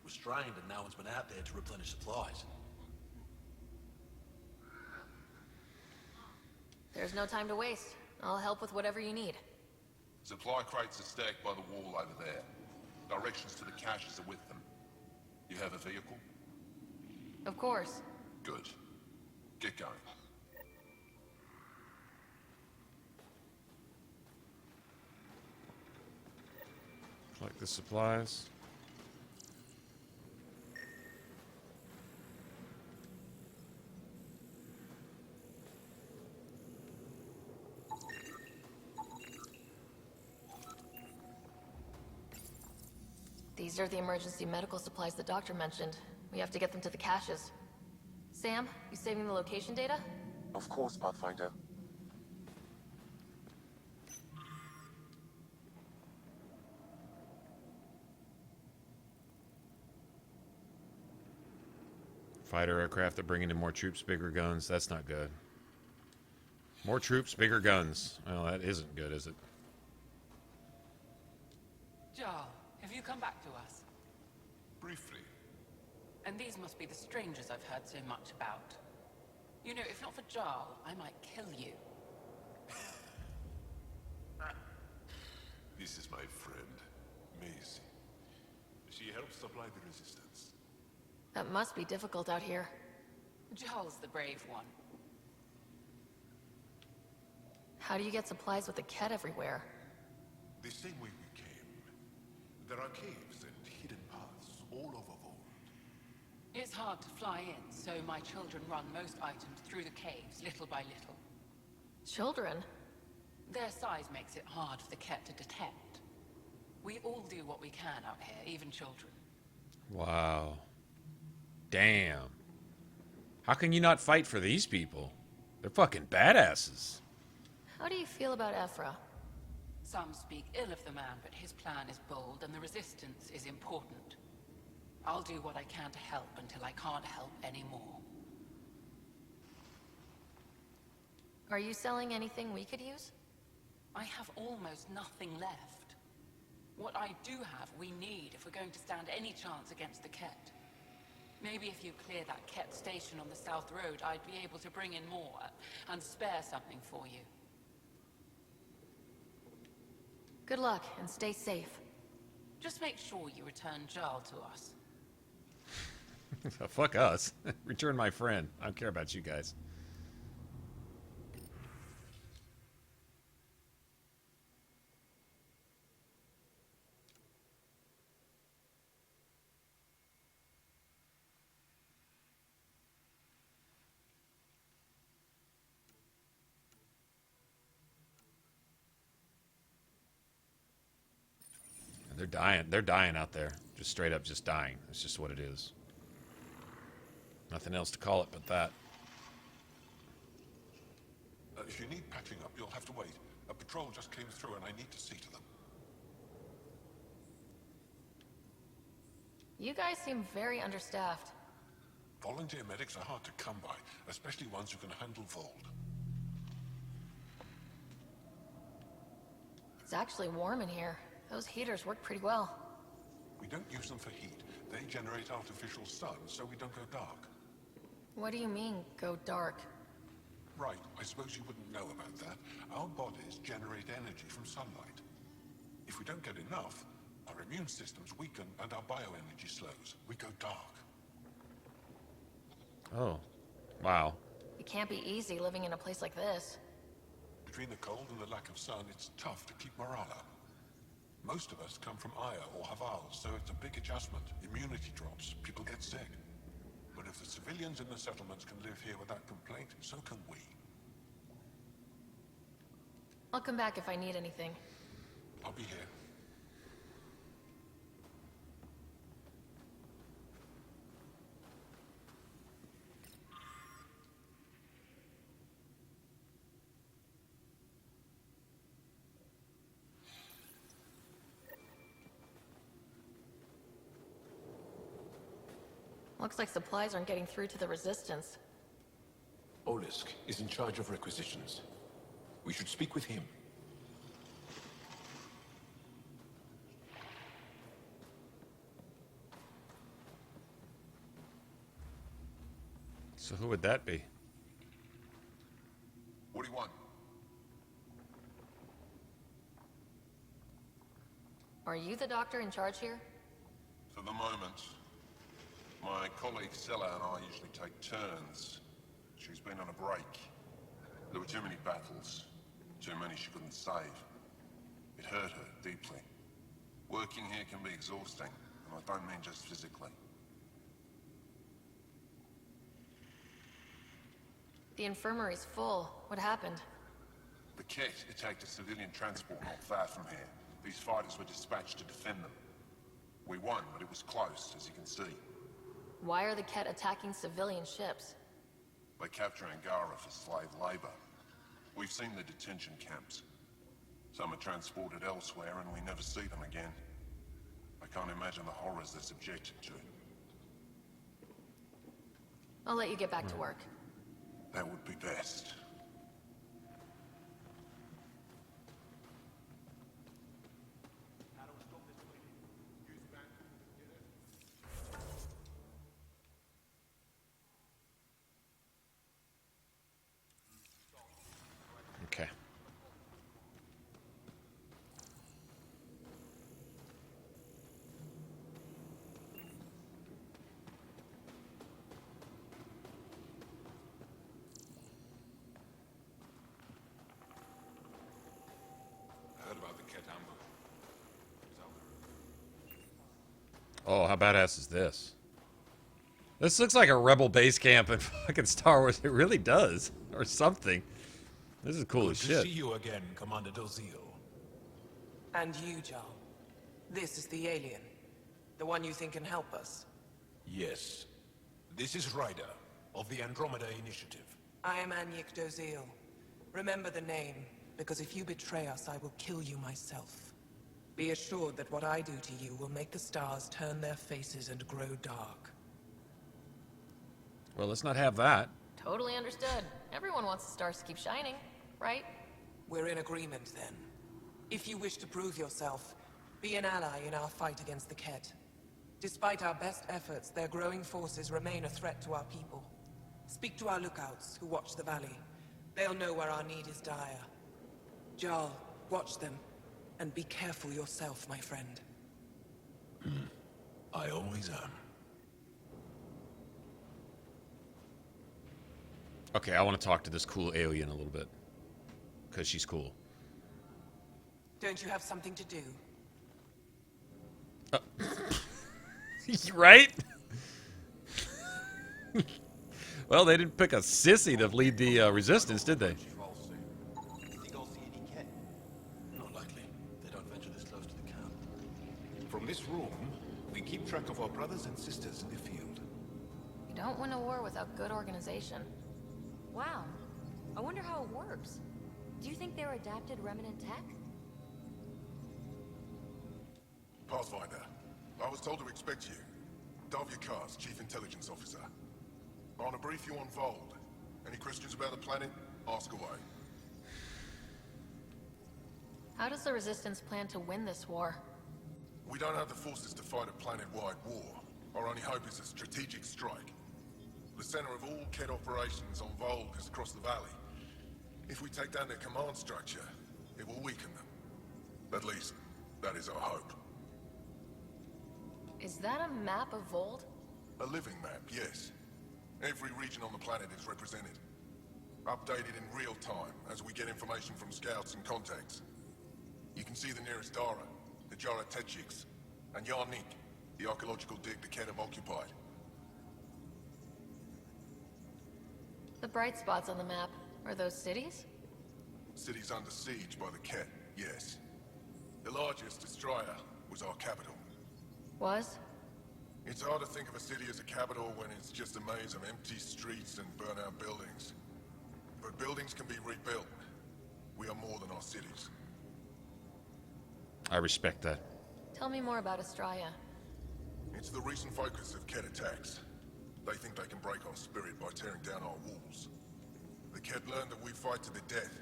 We're strained and no one's been out there to replenish supplies. There's no time to waste. I'll help with whatever you need. Supply crates are stacked by the wall over there. Directions to the caches are with them. You have a vehicle? Of course. Good. Get going. Collect the supplies. These are the emergency medical supplies the doctor mentioned. We have to get them to the caches. Sam, you saving the location data? Of course, Pathfinder. Fighter aircraft that bringing in more troops, bigger guns. That's not good. More troops, bigger guns. Well, that isn't good, is it? Jarl, have you come back to us? Briefly. And these must be the strangers I've heard so much about. You know, if not for Jarl, I might kill you. This is my friend, Maisie. She helps supply the resistance. That must be difficult out here. Jarl's the brave one. How do you get supplies with the Ket everywhere? The same way we came. There are caves and hidden paths all over Vold. It's hard to fly in, so my children run most items through the caves, little by little. Children? Their size makes it hard for the Ket to detect. We all do what we can out here, even children. Wow. Damn. How can you not fight for these people? They're fucking badasses. How do you feel about Ephra? Some speak ill of the man, but his plan is bold and the resistance is important. I'll do what I can to help until I can't help anymore. Are you selling anything we could use? I have almost nothing left. What I do have, we need if we're going to stand any chance against the Ket. Maybe if you clear that Ket station on the South Road, I'd be able to bring in more and spare something for you. Good luck, and stay safe. Just make sure you return Jarl to us. Fuck us. Return my friend. I don't care about you guys. They're dying. They're dying out there. Just straight up just dying. That's just what it is. Nothing else to call it but that. If you need patching up, you'll have to wait. A patrol just came through and I need to see to them. You guys seem very understaffed. Volunteer medics are hard to come by, especially ones who can handle Vold. It's actually warm in here. Those heaters work pretty well. We don't use them for heat. They generate artificial sun, so we don't go dark. What do you mean, go dark? Right, I suppose you wouldn't know about that. Our bodies generate energy from sunlight. If we don't get enough, our immune systems weaken and our bioenergy slows. We go dark. Oh. Wow. It can't be easy living in a place like this. Between the cold and the lack of sun, it's tough to keep morale up. Most of us come from Aya or Haval, so it's a big adjustment. Immunity drops, people get sick. But if the civilians in the settlements can live here without complaint, so can we. I'll come back if I need anything. I'll be here. Looks like supplies aren't getting through to the Resistance. Olisk is in charge of requisitions. We should speak with him. So who would that be? What do you want? Are you the doctor in charge here? For the moment. My colleague Sella and I usually take turns. She's been on a break. There were too many battles. Too many she couldn't save. It hurt her deeply. Working here can be exhausting, and I don't mean just physically. The infirmary's full. What happened? The Ket attacked a civilian transport not far from here. These fighters were dispatched to defend them. We won, but it was close, as you can see. Why are the Ket attacking civilian ships? They capture Angara for slave labor. We've seen the detention camps. Some are transported elsewhere and we never see them again. I can't imagine the horrors they're subjected to. I'll let you get back to work. That would be best. Okay. Heard about the Ket ambush. Oh, how badass is this? This looks like a rebel base camp in fucking Star Wars. It really does. Or something. This is cool Good as to shit. see you again, Commander Dozil. And you, Jarl. This is the alien. The one you think can help us. Yes. This is Ryder, of the Andromeda Initiative. I am Anyik Dozil. Remember the name, because if you betray us, I will kill you myself. Be assured that what I do to you will make the stars turn their faces and grow dark. Well, let's not have that. Totally understood. Everyone wants the stars to keep shining, right? We're in agreement, then. If you wish to prove yourself, be an ally in our fight against the Ket. Despite our best efforts, their growing forces remain a threat to our people. Speak to our lookouts, who watch the valley. They'll know where our need is dire. Jarl, watch them, and be careful yourself, my friend. I always am. Okay, I want to talk to this cool alien a little bit. Because she's cool. Don't you have something to do? Right? Well, they didn't pick a sissy to lead the resistance, did they? Not likely. They don't venture this close to the camp. From this room, we keep track of our brothers and sisters in the field. You don't win a war without good organization. Wow. I wonder how it works. Do you think they're adapted remnant tech? Pathfinder, I was told to expect you. Dovyakar's Chief Intelligence Officer. I want to brief you on Vold. Any questions about the planet? Ask away. How does the Resistance plan to win this war? We don't have the forces to fight a planet-wide war. Our only hope is a strategic strike. The center of all Ket operations on Vold is across the valley. If we take down their command structure, it will weaken them. At least, that is our hope. Is that a map of Vold? A living map, yes. Every region on the planet is represented. Updated in real time as we get information from scouts and contacts. You can see the nearest Dara, the Jara Tetchiks, and Yarnik, the archaeological dig the Ket have occupied. The bright spots on the map, are those cities? Cities under siege by the Ket, yes. The largest, Astraya, was our capital. Was? It's hard to think of a city as a capital when it's just a maze of empty streets and burnt-out buildings. But buildings can be rebuilt. We are more than our cities. I respect that. Tell me more about Astraya. It's the recent focus of Ket attacks. They think they can break our spirit by tearing down our walls. The Ket learned that we fight to the death,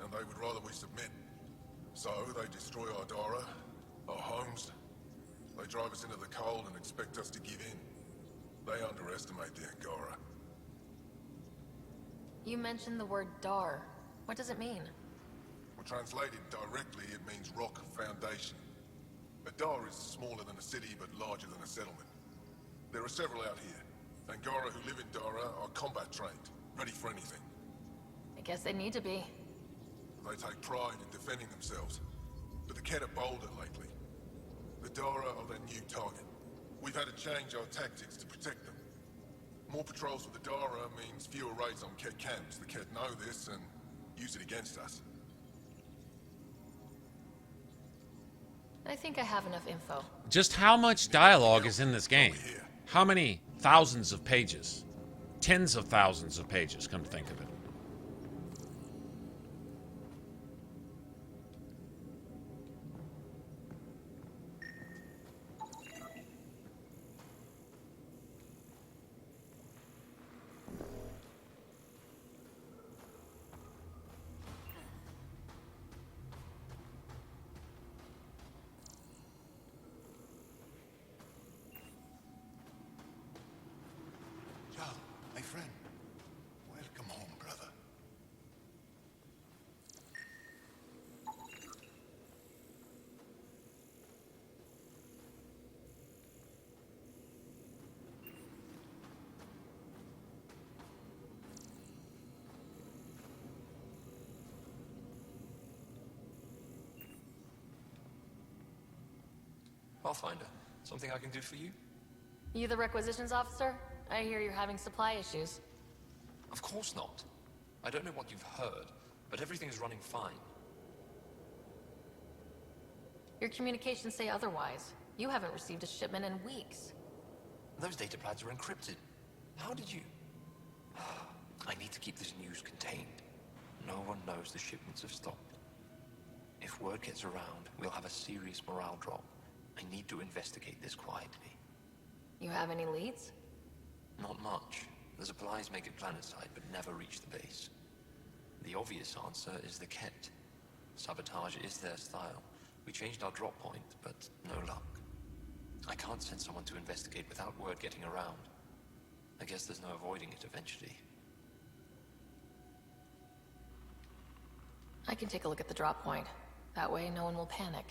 and they would rather we submit. So they destroy our Dara, our homes. They drive us into the cold and expect us to give in. They underestimate the Angara. You mentioned the word Dar. What does it mean? Well, translated directly, it means rock foundation. A Dar is smaller than a city, but larger than a settlement. There are several out here. Angara who live in Dara are combat trained, ready for anything. I guess they need to be. They take pride in defending themselves. But the Ket are bolder lately. The Dara are their new target. We've had to change our tactics to protect them. More patrols with the Dara means fewer raids on Ket camps. The Ket know this and use it against us. I think I have enough info. Just how much dialogue is in this game? How many thousands of pages? Tens of thousands of pages, come to think of it. Pathfinder, something I can do for you? You the requisitions officer? I hear you're having supply issues. Of course not. I don't know what you've heard, but everything's running fine. Your communications say otherwise. You haven't received a shipment in weeks. Those data pads are encrypted. How did you... I need to keep this news contained. No one knows the shipments have stopped. If word gets around, we'll have a serious morale drop. I need to investigate this quietly. You have any leads? Not much. The supplies make it planetside, but never reach the base. The obvious answer is the Ket. Sabotage is their style. We changed our drop point, but no luck. I can't send someone to investigate without word getting around. I guess there's no avoiding it eventually. I can take a look at the drop point. That way, no one will panic.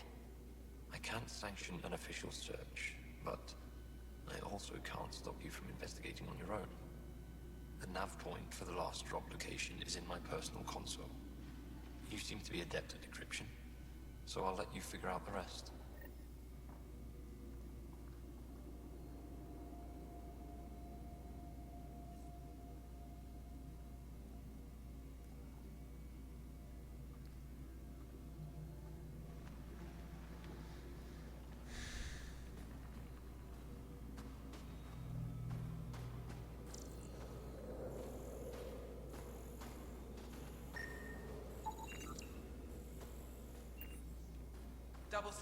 I can't sanction an official search, but I also can't stop you from investigating on your own. The nav point for the last drop location is in my personal console. You seem to be adept at decryption, so I'll let you figure out the rest.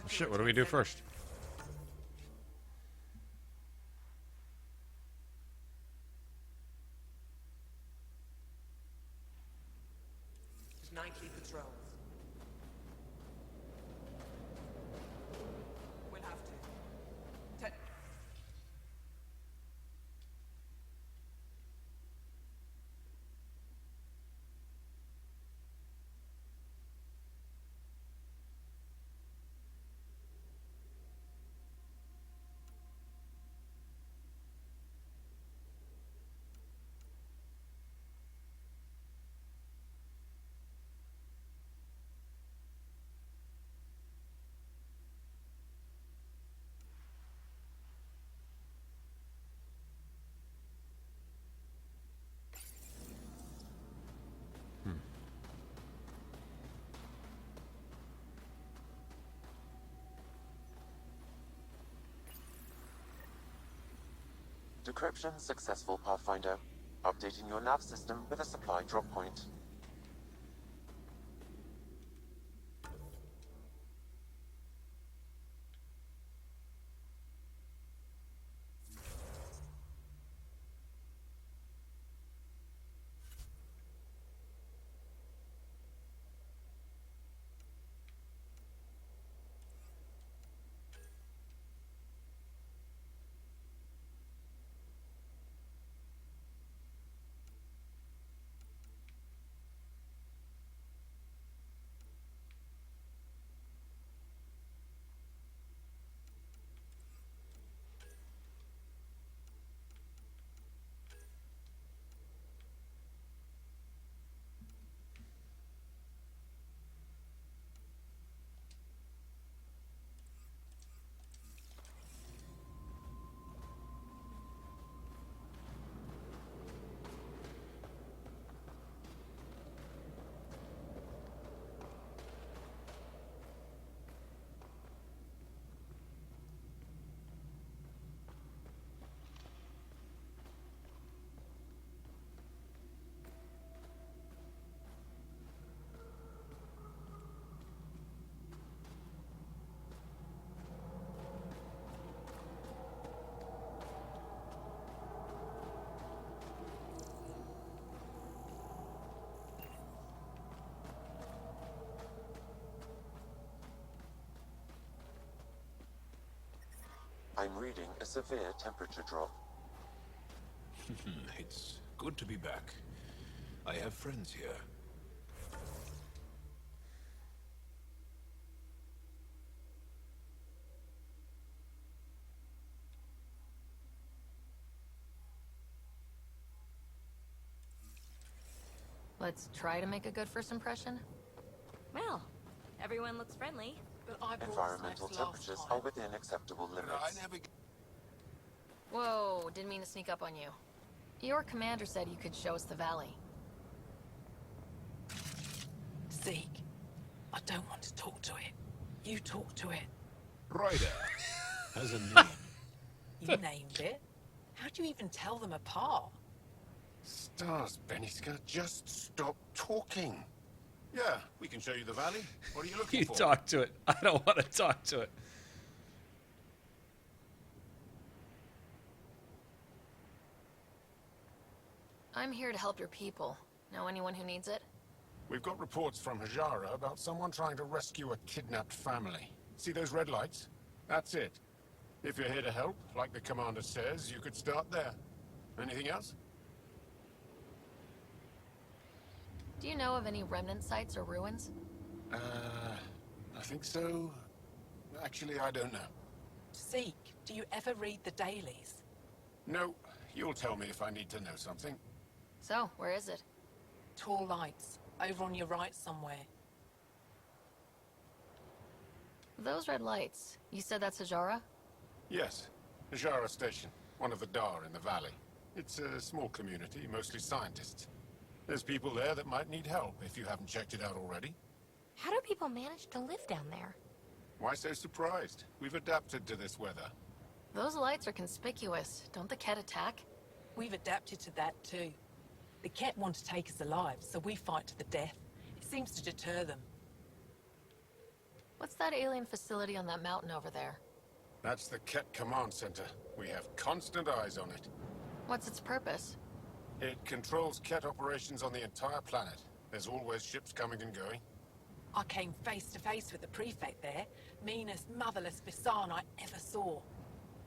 Shit, what do we do first? Nightly patrols. We'll have to. Decryption successful, Pathfinder. Updating your nav system with a supply drop point. I'm reading a severe temperature drop. It's good to be back. I have friends here. Let's try to make a good first impression. Well, everyone looks friendly. But I brought Environmental snacks last temperatures time. are within acceptable limits. Whoa, didn't mean to sneak up on you. Your commander said you could show us the valley. Zeke, I don't want to talk to it. You talk to it. Ryder has a name. You named it. How do you even tell them apart? Stars, Beniska, just stop talking. Yeah, we can show you the valley. What are you looking You for? talk to it. I don't want to talk to it. I'm here to help your people. Know anyone who needs it? We've got reports from Ashara about someone trying to rescue a kidnapped family. See those red lights? That's it. If you're here to help, like the commander says, you could start there. Anything else? Do you know of any remnant sites or ruins? I think so. Actually, I don't know. Zeke, do you ever read the dailies? No, you'll tell me if I need to know something. So, where is it? Tall lights, over on your right somewhere. Those red lights, you said that's Ashara? Yes, Ashara Station, one of the Dar in the valley. It's a small community, mostly scientists. There's people there that might need help if you haven't checked it out already. How do people manage to live down there? Why so surprised? We've adapted to this weather. Those lights are conspicuous. Don't the Ket attack? We've adapted to that too. The Ket want to take us alive, so we fight to the death. It seems to deter them. What's that alien facility on that mountain over there? That's the Ket Command Center. We have constant eyes on it. What's its purpose? It controls Ket operations on the entire planet. There's always ships coming and going. I came face to face with the prefect there. Meanest, motherless Bisan I ever saw.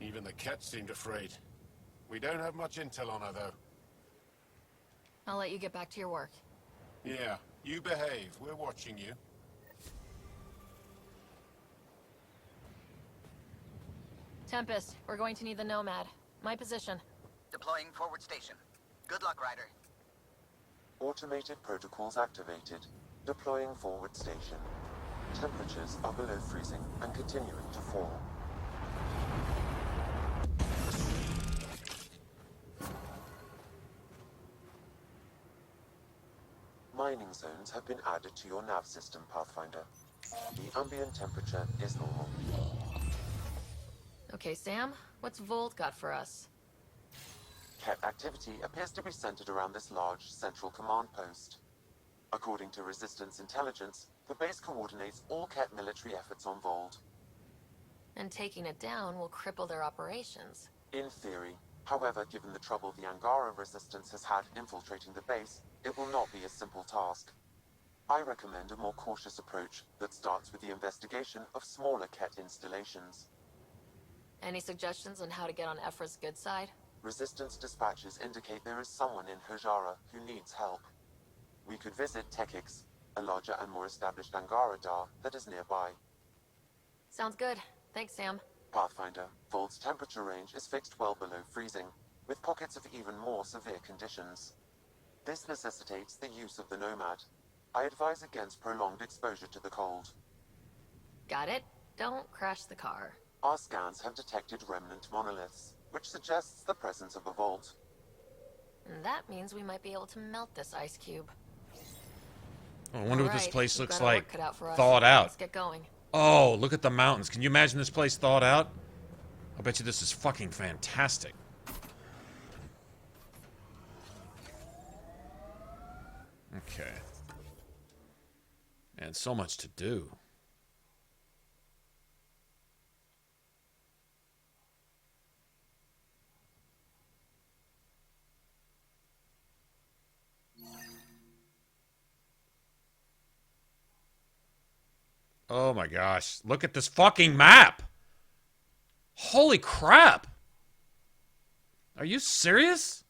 Even the Ket seemed afraid. We don't have much intel on her, though. I'll let you get back to your work. Yeah, you behave. We're watching you. Tempest, we're going to need the Nomad. My position. Deploying forward station. Good luck, Ryder. Automated protocols activated. Deploying forward station. Temperatures are below freezing and continuing to fall. Mining zones have been added to your nav system, Pathfinder. The ambient temperature is normal. Okay, Sam, what's Volt got for us? Ket activity appears to be centered around this large central command post. According to Resistance intelligence, the base coordinates all Ket military efforts on Vold. And taking it down will cripple their operations. In theory. However, given the trouble the Angara Resistance has had infiltrating the base, it will not be a simple task. I recommend a more cautious approach that starts with the investigation of smaller Ket installations. Any suggestions on how to get on Ephra's good side? Resistance dispatches indicate there is someone in Hajara who needs help. We could visit Tekix, a larger and more established Angara Dar that is nearby. Sounds good. Thanks, Sam. Pathfinder, Vold's temperature range is fixed well below freezing, with pockets of even more severe conditions. This necessitates the use of the Nomad. I advise against prolonged exposure to the cold. Got it. Don't crash the car. Our scans have detected remnant monoliths, which suggests the presence of a vault. And that means we might be able to melt this ice cube. I wonder what this Alright, place we've looks got our like. work cut out for us. Thawed out. Let's get going. Oh, look at the mountains. Can you imagine this place thawed out? I bet you this is fucking fantastic. Okay. Man, so much to do. Oh my gosh. Look at this fucking map. Holy crap. Are you serious?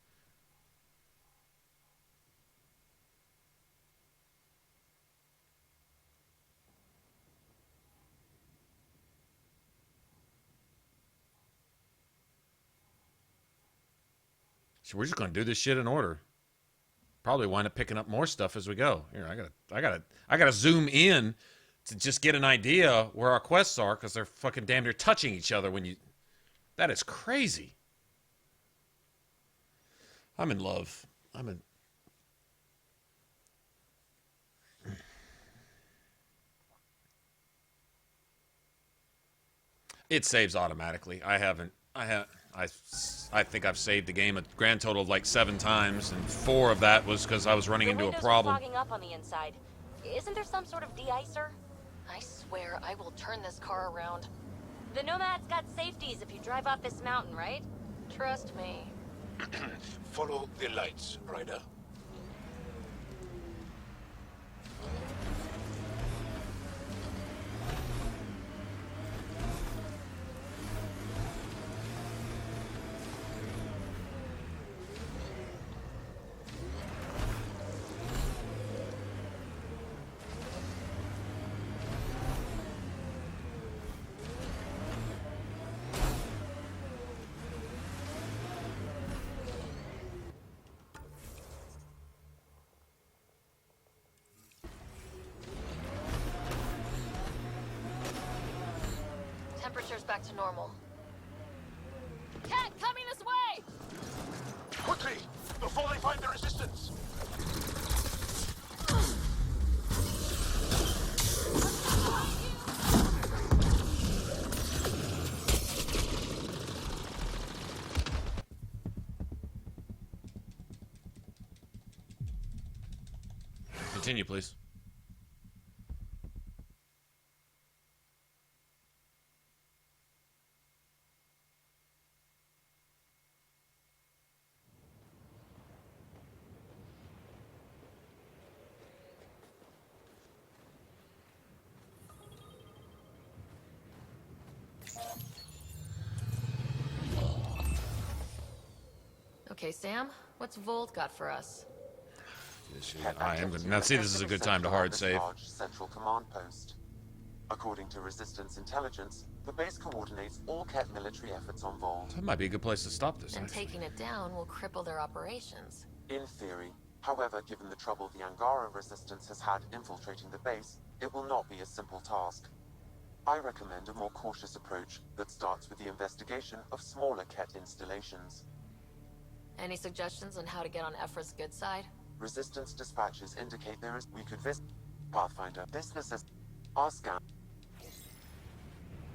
So we're just gonna do this shit in order. Probably wind up picking up more stuff as we go. Here, I gotta zoom in to just get an idea where our quests are, because they're fucking damn near touching each other when you... That is crazy. I'm in love. It saves automatically. I think I've saved the game a grand total of like 7 times, and 4 of that was because I was running into a problem. Fogging up on the inside. Isn't there some sort of de-icer? I swear I will turn this car around. The Nomad's got safeties if you drive off this mountain, right? Trust me. Follow the lights, Ryder. Temperature's back to normal. Cat, coming this way! Quickly, before they find the resistance! Continue, please. Okay, Sam, what's Volt got for us? Now see, this is a good time to hard save. Central command post. According to Resistance intelligence, the base coordinates all Ket military efforts on Volt. That might be a good place to stop this. And taking it down will cripple their operations. In theory. However, given the trouble the Angara Resistance has had infiltrating the base, it will not be a simple task. I recommend a more cautious approach that starts with the investigation of smaller Ket installations. Any suggestions on how to get on Ephra's good side? Resistance dispatches indicate we could visit Pathfinder. This necessitates our scan.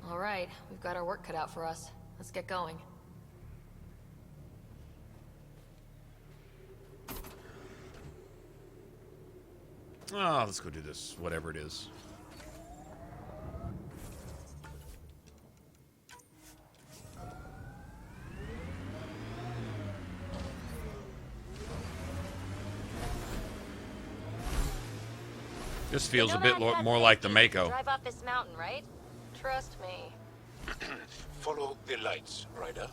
All right, we've got our work cut out for us. Let's get going. Oh, let's go do this, whatever it is. This feels a bit more like the Mako. Drive off this mountain, right? Trust me. Follow the lights, Ryder.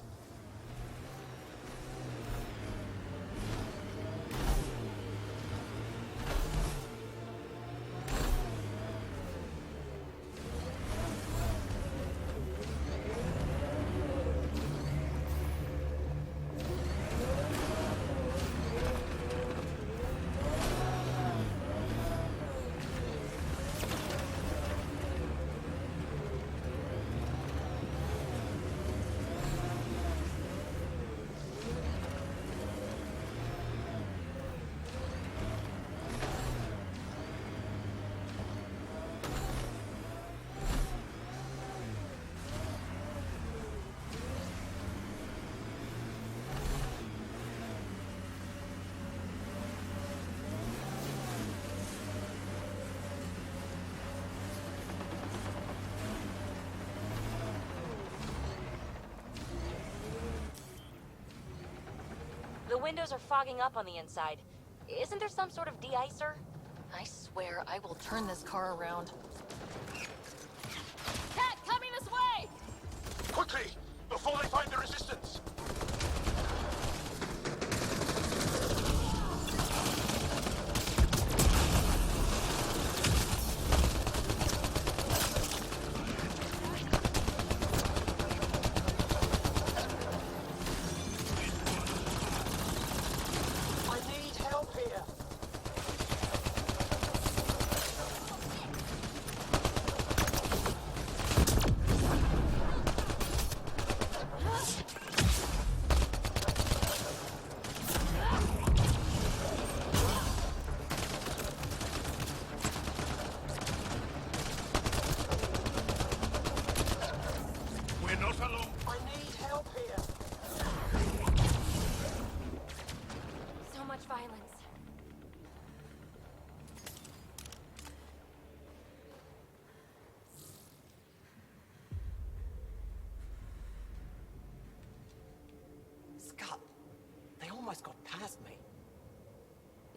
The windows are fogging up on the inside. Isn't there some sort of de-icer? I swear I will turn this car around. Cat, coming this way! Quickly, before they find the resistance!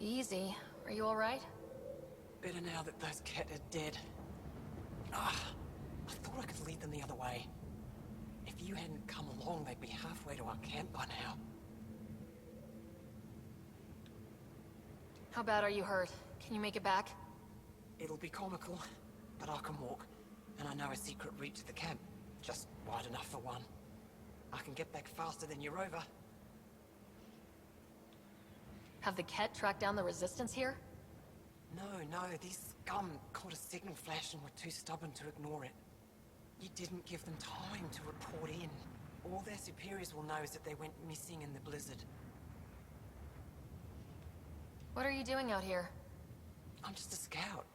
Easy. Are you alright? Better now that those cat are dead. Ah, I thought I could lead them the other way. If you hadn't come along, they'd be halfway to our camp by now. How bad are you hurt? Can you make it back? It'll be comical, but I can walk. And I know a secret route to the camp. Just wide enough for one. I can get back faster than your rover. Have the Ket tracked down the resistance here? No, these scum caught a signal flash and were too stubborn to ignore it. You didn't give them time to report in. All their superiors will know is that they went missing in the blizzard. What are you doing out here? I'm just a scout.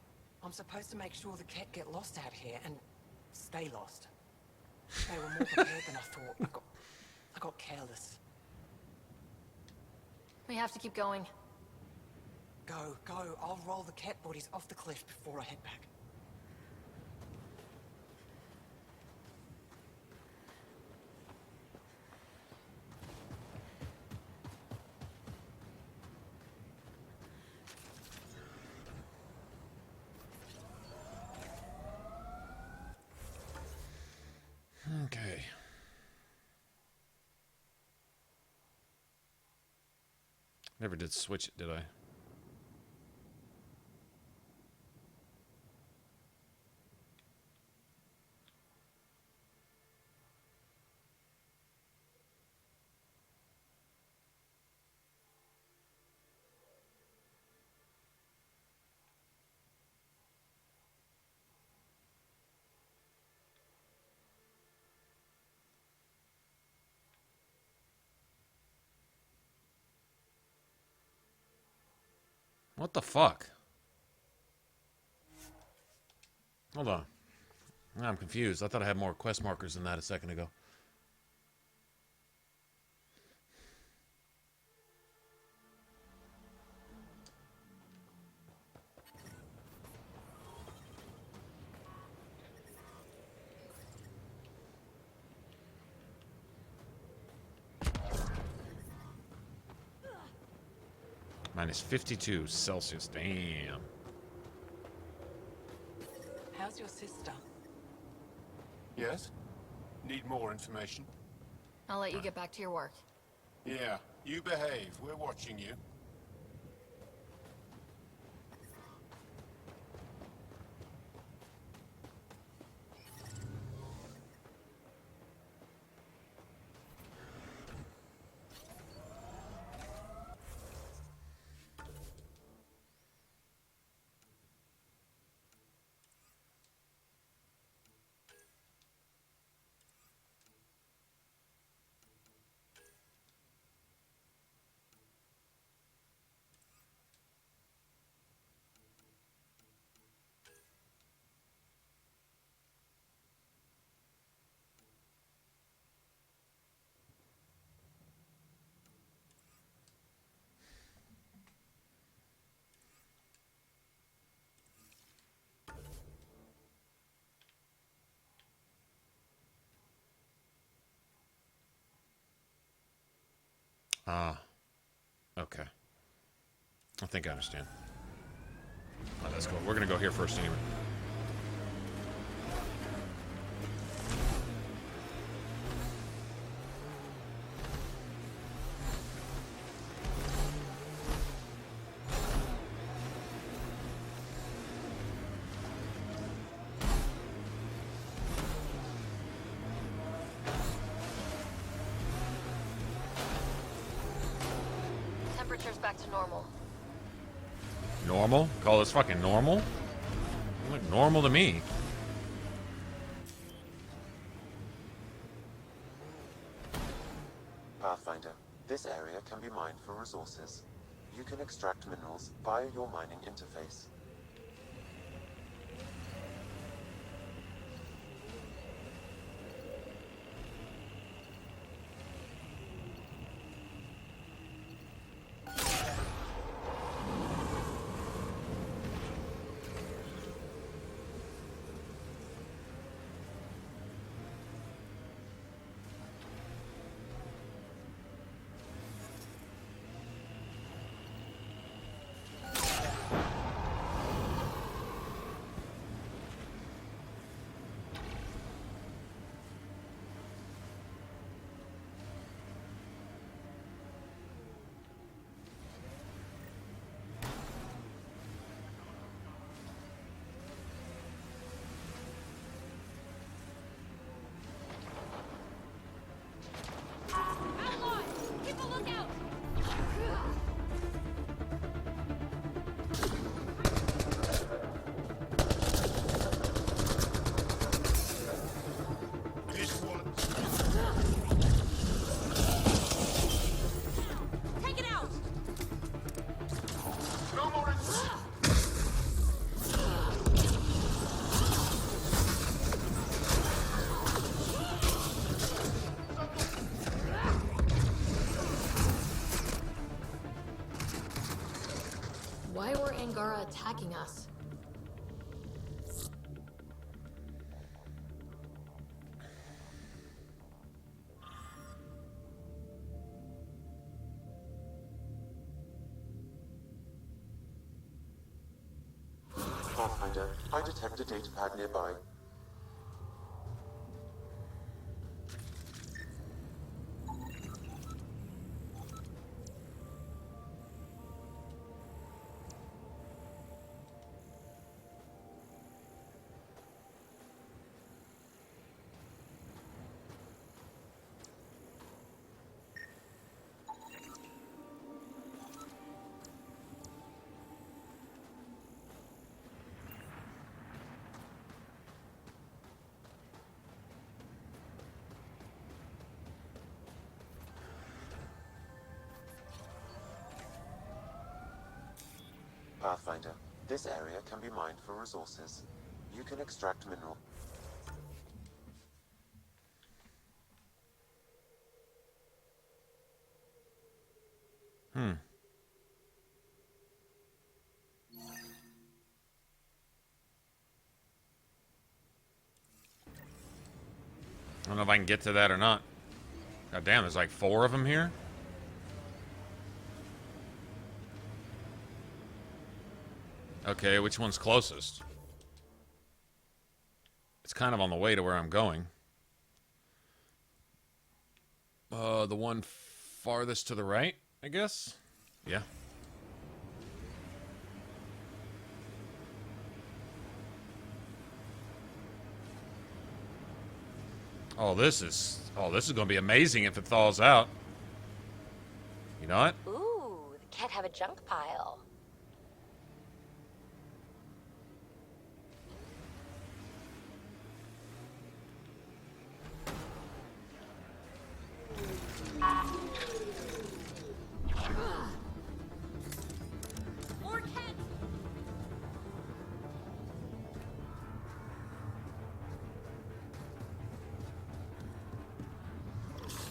I'm supposed to make sure the Ket get lost out here and stay lost. They were more prepared than I thought. I got careless. We have to keep going. Go. I'll roll the Ket bodies off the cliff before I head back. Okay. Never did switch it, did I? What the fuck? Hold on. I'm confused. I thought I had more quest markers than that a second ago. Minus 52 Celsius. Damn. How's your sister? Yes? Need more information? I'll let you get back to your work. Yeah, you behave. We're watching you. Ah. Okay. I think I understand. Oh, that's cool. We're gonna go here first anyway. Temperature's back to normal. Normal? Call this fucking normal? You look normal to me. Pathfinder, this area can be mined for resources. You can extract minerals via your mining interface. attacking us. Pathfinder, I detect a datapad nearby. Pathfinder, this area can be mined for resources. You can extract mineral. I don't know if I can get to that or not. God damn, there's like 4 of them here. Okay, which one's closest? It's kind of on the way to where I'm going. The one farthest to the right, I guess? Yeah. Oh, this is gonna be amazing if it thaws out. You know what? Ooh, the cat have a junk pile. More cats!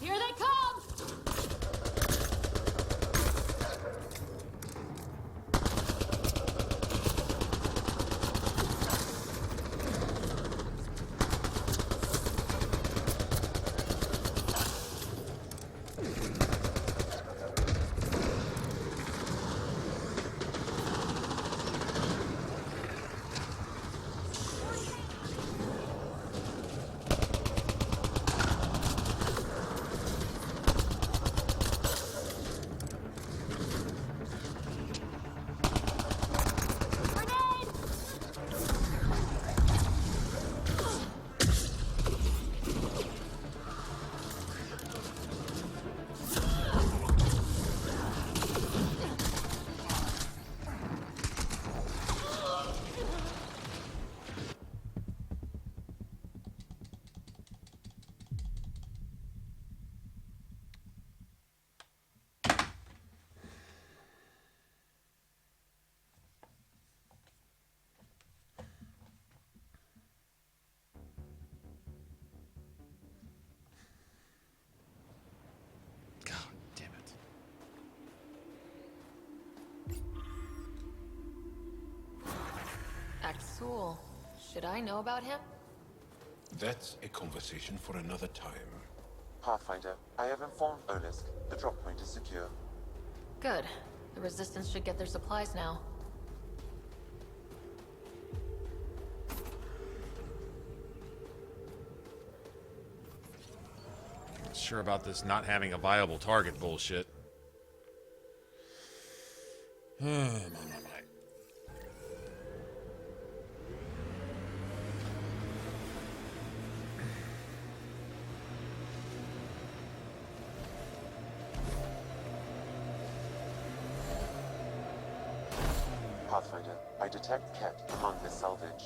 Here they come! Axul. Should I know about him? That's a conversation for another time. Pathfinder, I have informed Olisk. The drop point is secure. Good. The Resistance should get their supplies now. Not sure about this not having a viable target bullshit. Pathfinder, I detect Ket among this salvage.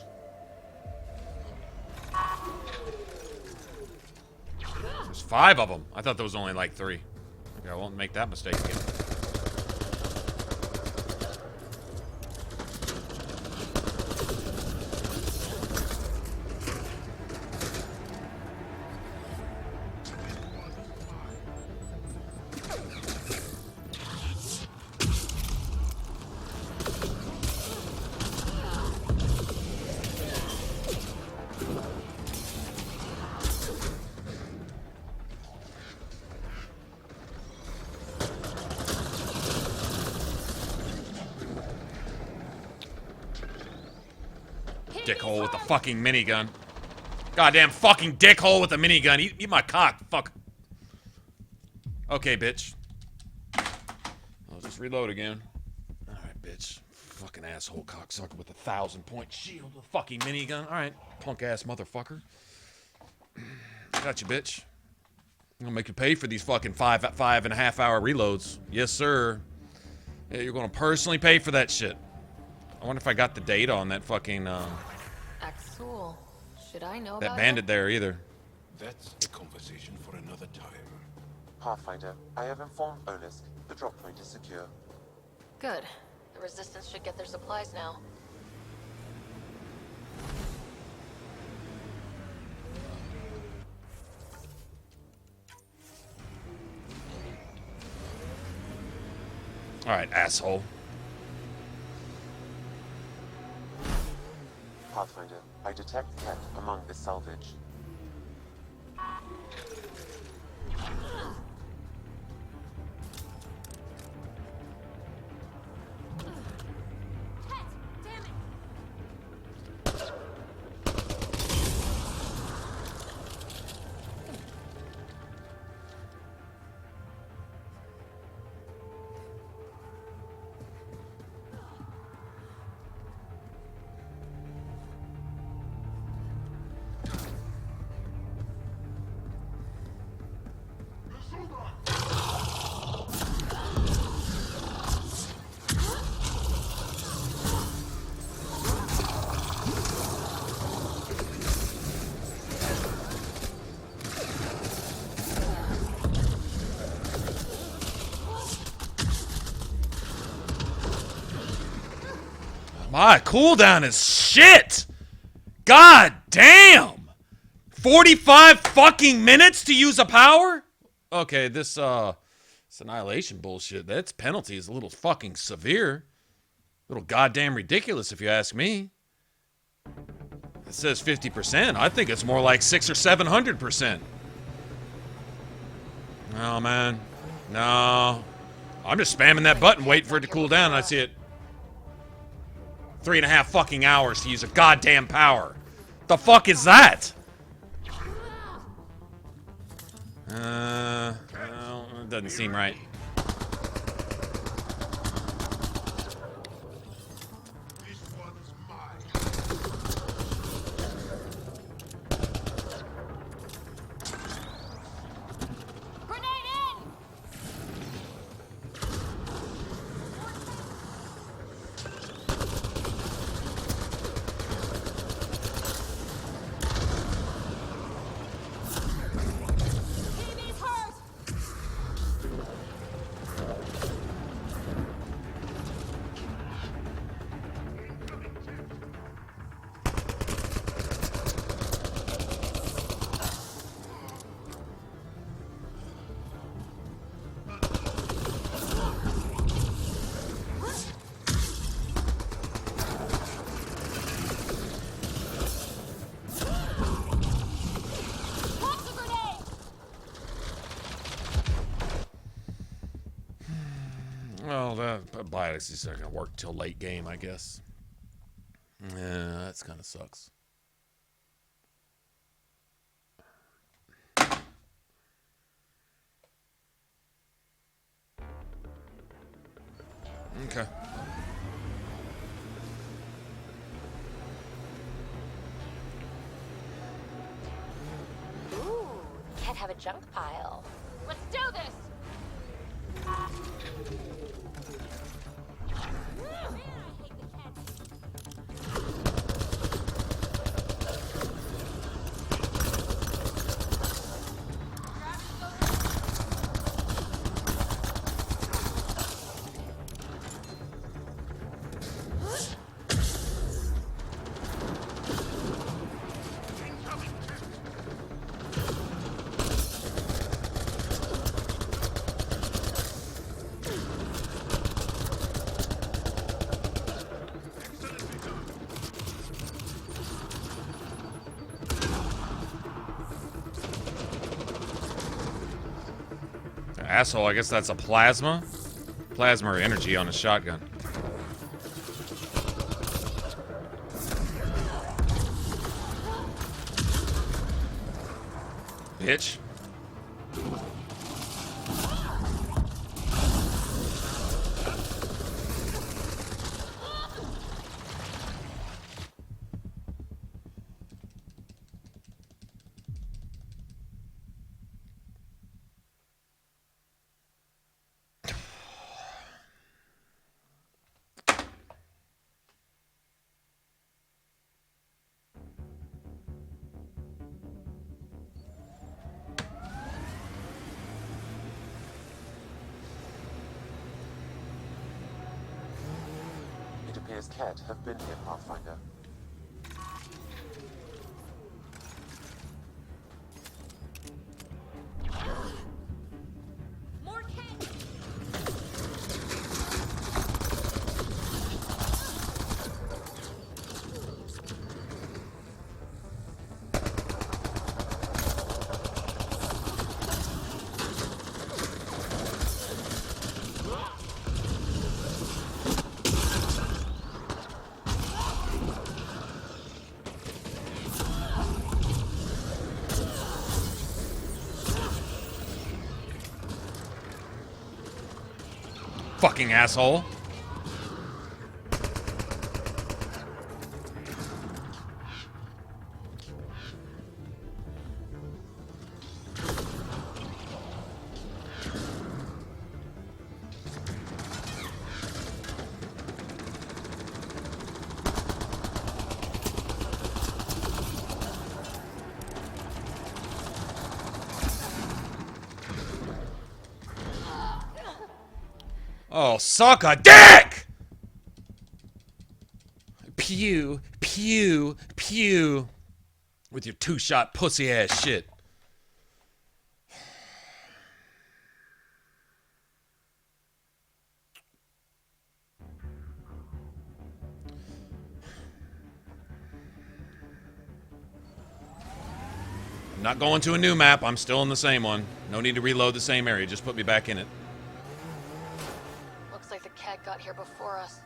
There's 5 of them. I thought there was only like 3. Okay, I won't make that mistake again. Dickhole with the fucking minigun. Goddamn fucking dickhole with a minigun. Eat my cock. Fuck. Okay, bitch. I'll just reload again. Alright, bitch. Fucking asshole cocksucker with a 1,000-point shield with a fucking minigun. Alright, punk ass motherfucker. Got you, bitch. I'm gonna make you pay for these fucking 5.5 hour reloads. Yes, sir. Yeah, you're gonna personally pay for that shit. I wonder if I got the data on that fucking, Axul. Should I know that about bandit there either. That's a conversation for another time. Pathfinder, I have informed Olisk. The drop point is secure. Good. The Resistance should get their supplies now. Alright, asshole. Pathfinder, I detect Ket among this salvage. My cooldown is shit! God damn! 45 fucking minutes to use a power? Okay, this annihilation bullshit, that's penalty is a little fucking severe. A little goddamn ridiculous if you ask me. It says 50%. I think it's more like 600 or 700%. No, man. No. I'm just spamming that button, waiting for it to cool down, and I see it. 3.5 fucking hours to use a goddamn power. The fuck is that? Well, it doesn't seem right. Well, that Biotic is not going to work till late game, I guess. Yeah, that's kind of sucks. Okay. Ooh, can't have a junk pile. Let's do this! Asshole, I guess that's a plasma? Plasma or energy on a shotgun. bitch. It appears Ket have been here, Pathfinder. More Ket! Fucking asshole. Oh, suck a dick! Pew, pew, pew. With your two-shot pussy ass shit. I'm not going to a new map. I'm still in the same one. No need to reload the same area. Just put me back in it. Looks like the cat got here before us.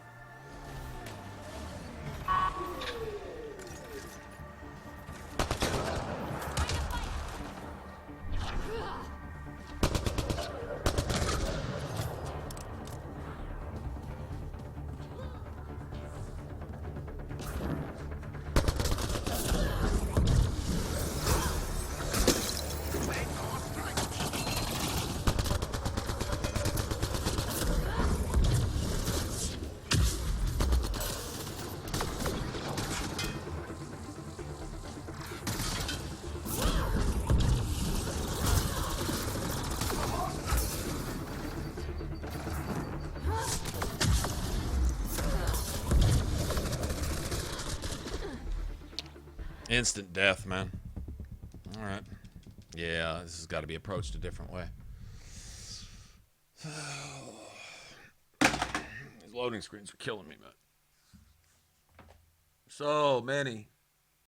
Instant death, man. Alright. Yeah, this has got to be approached a different way. These loading screens are killing me, man. So many.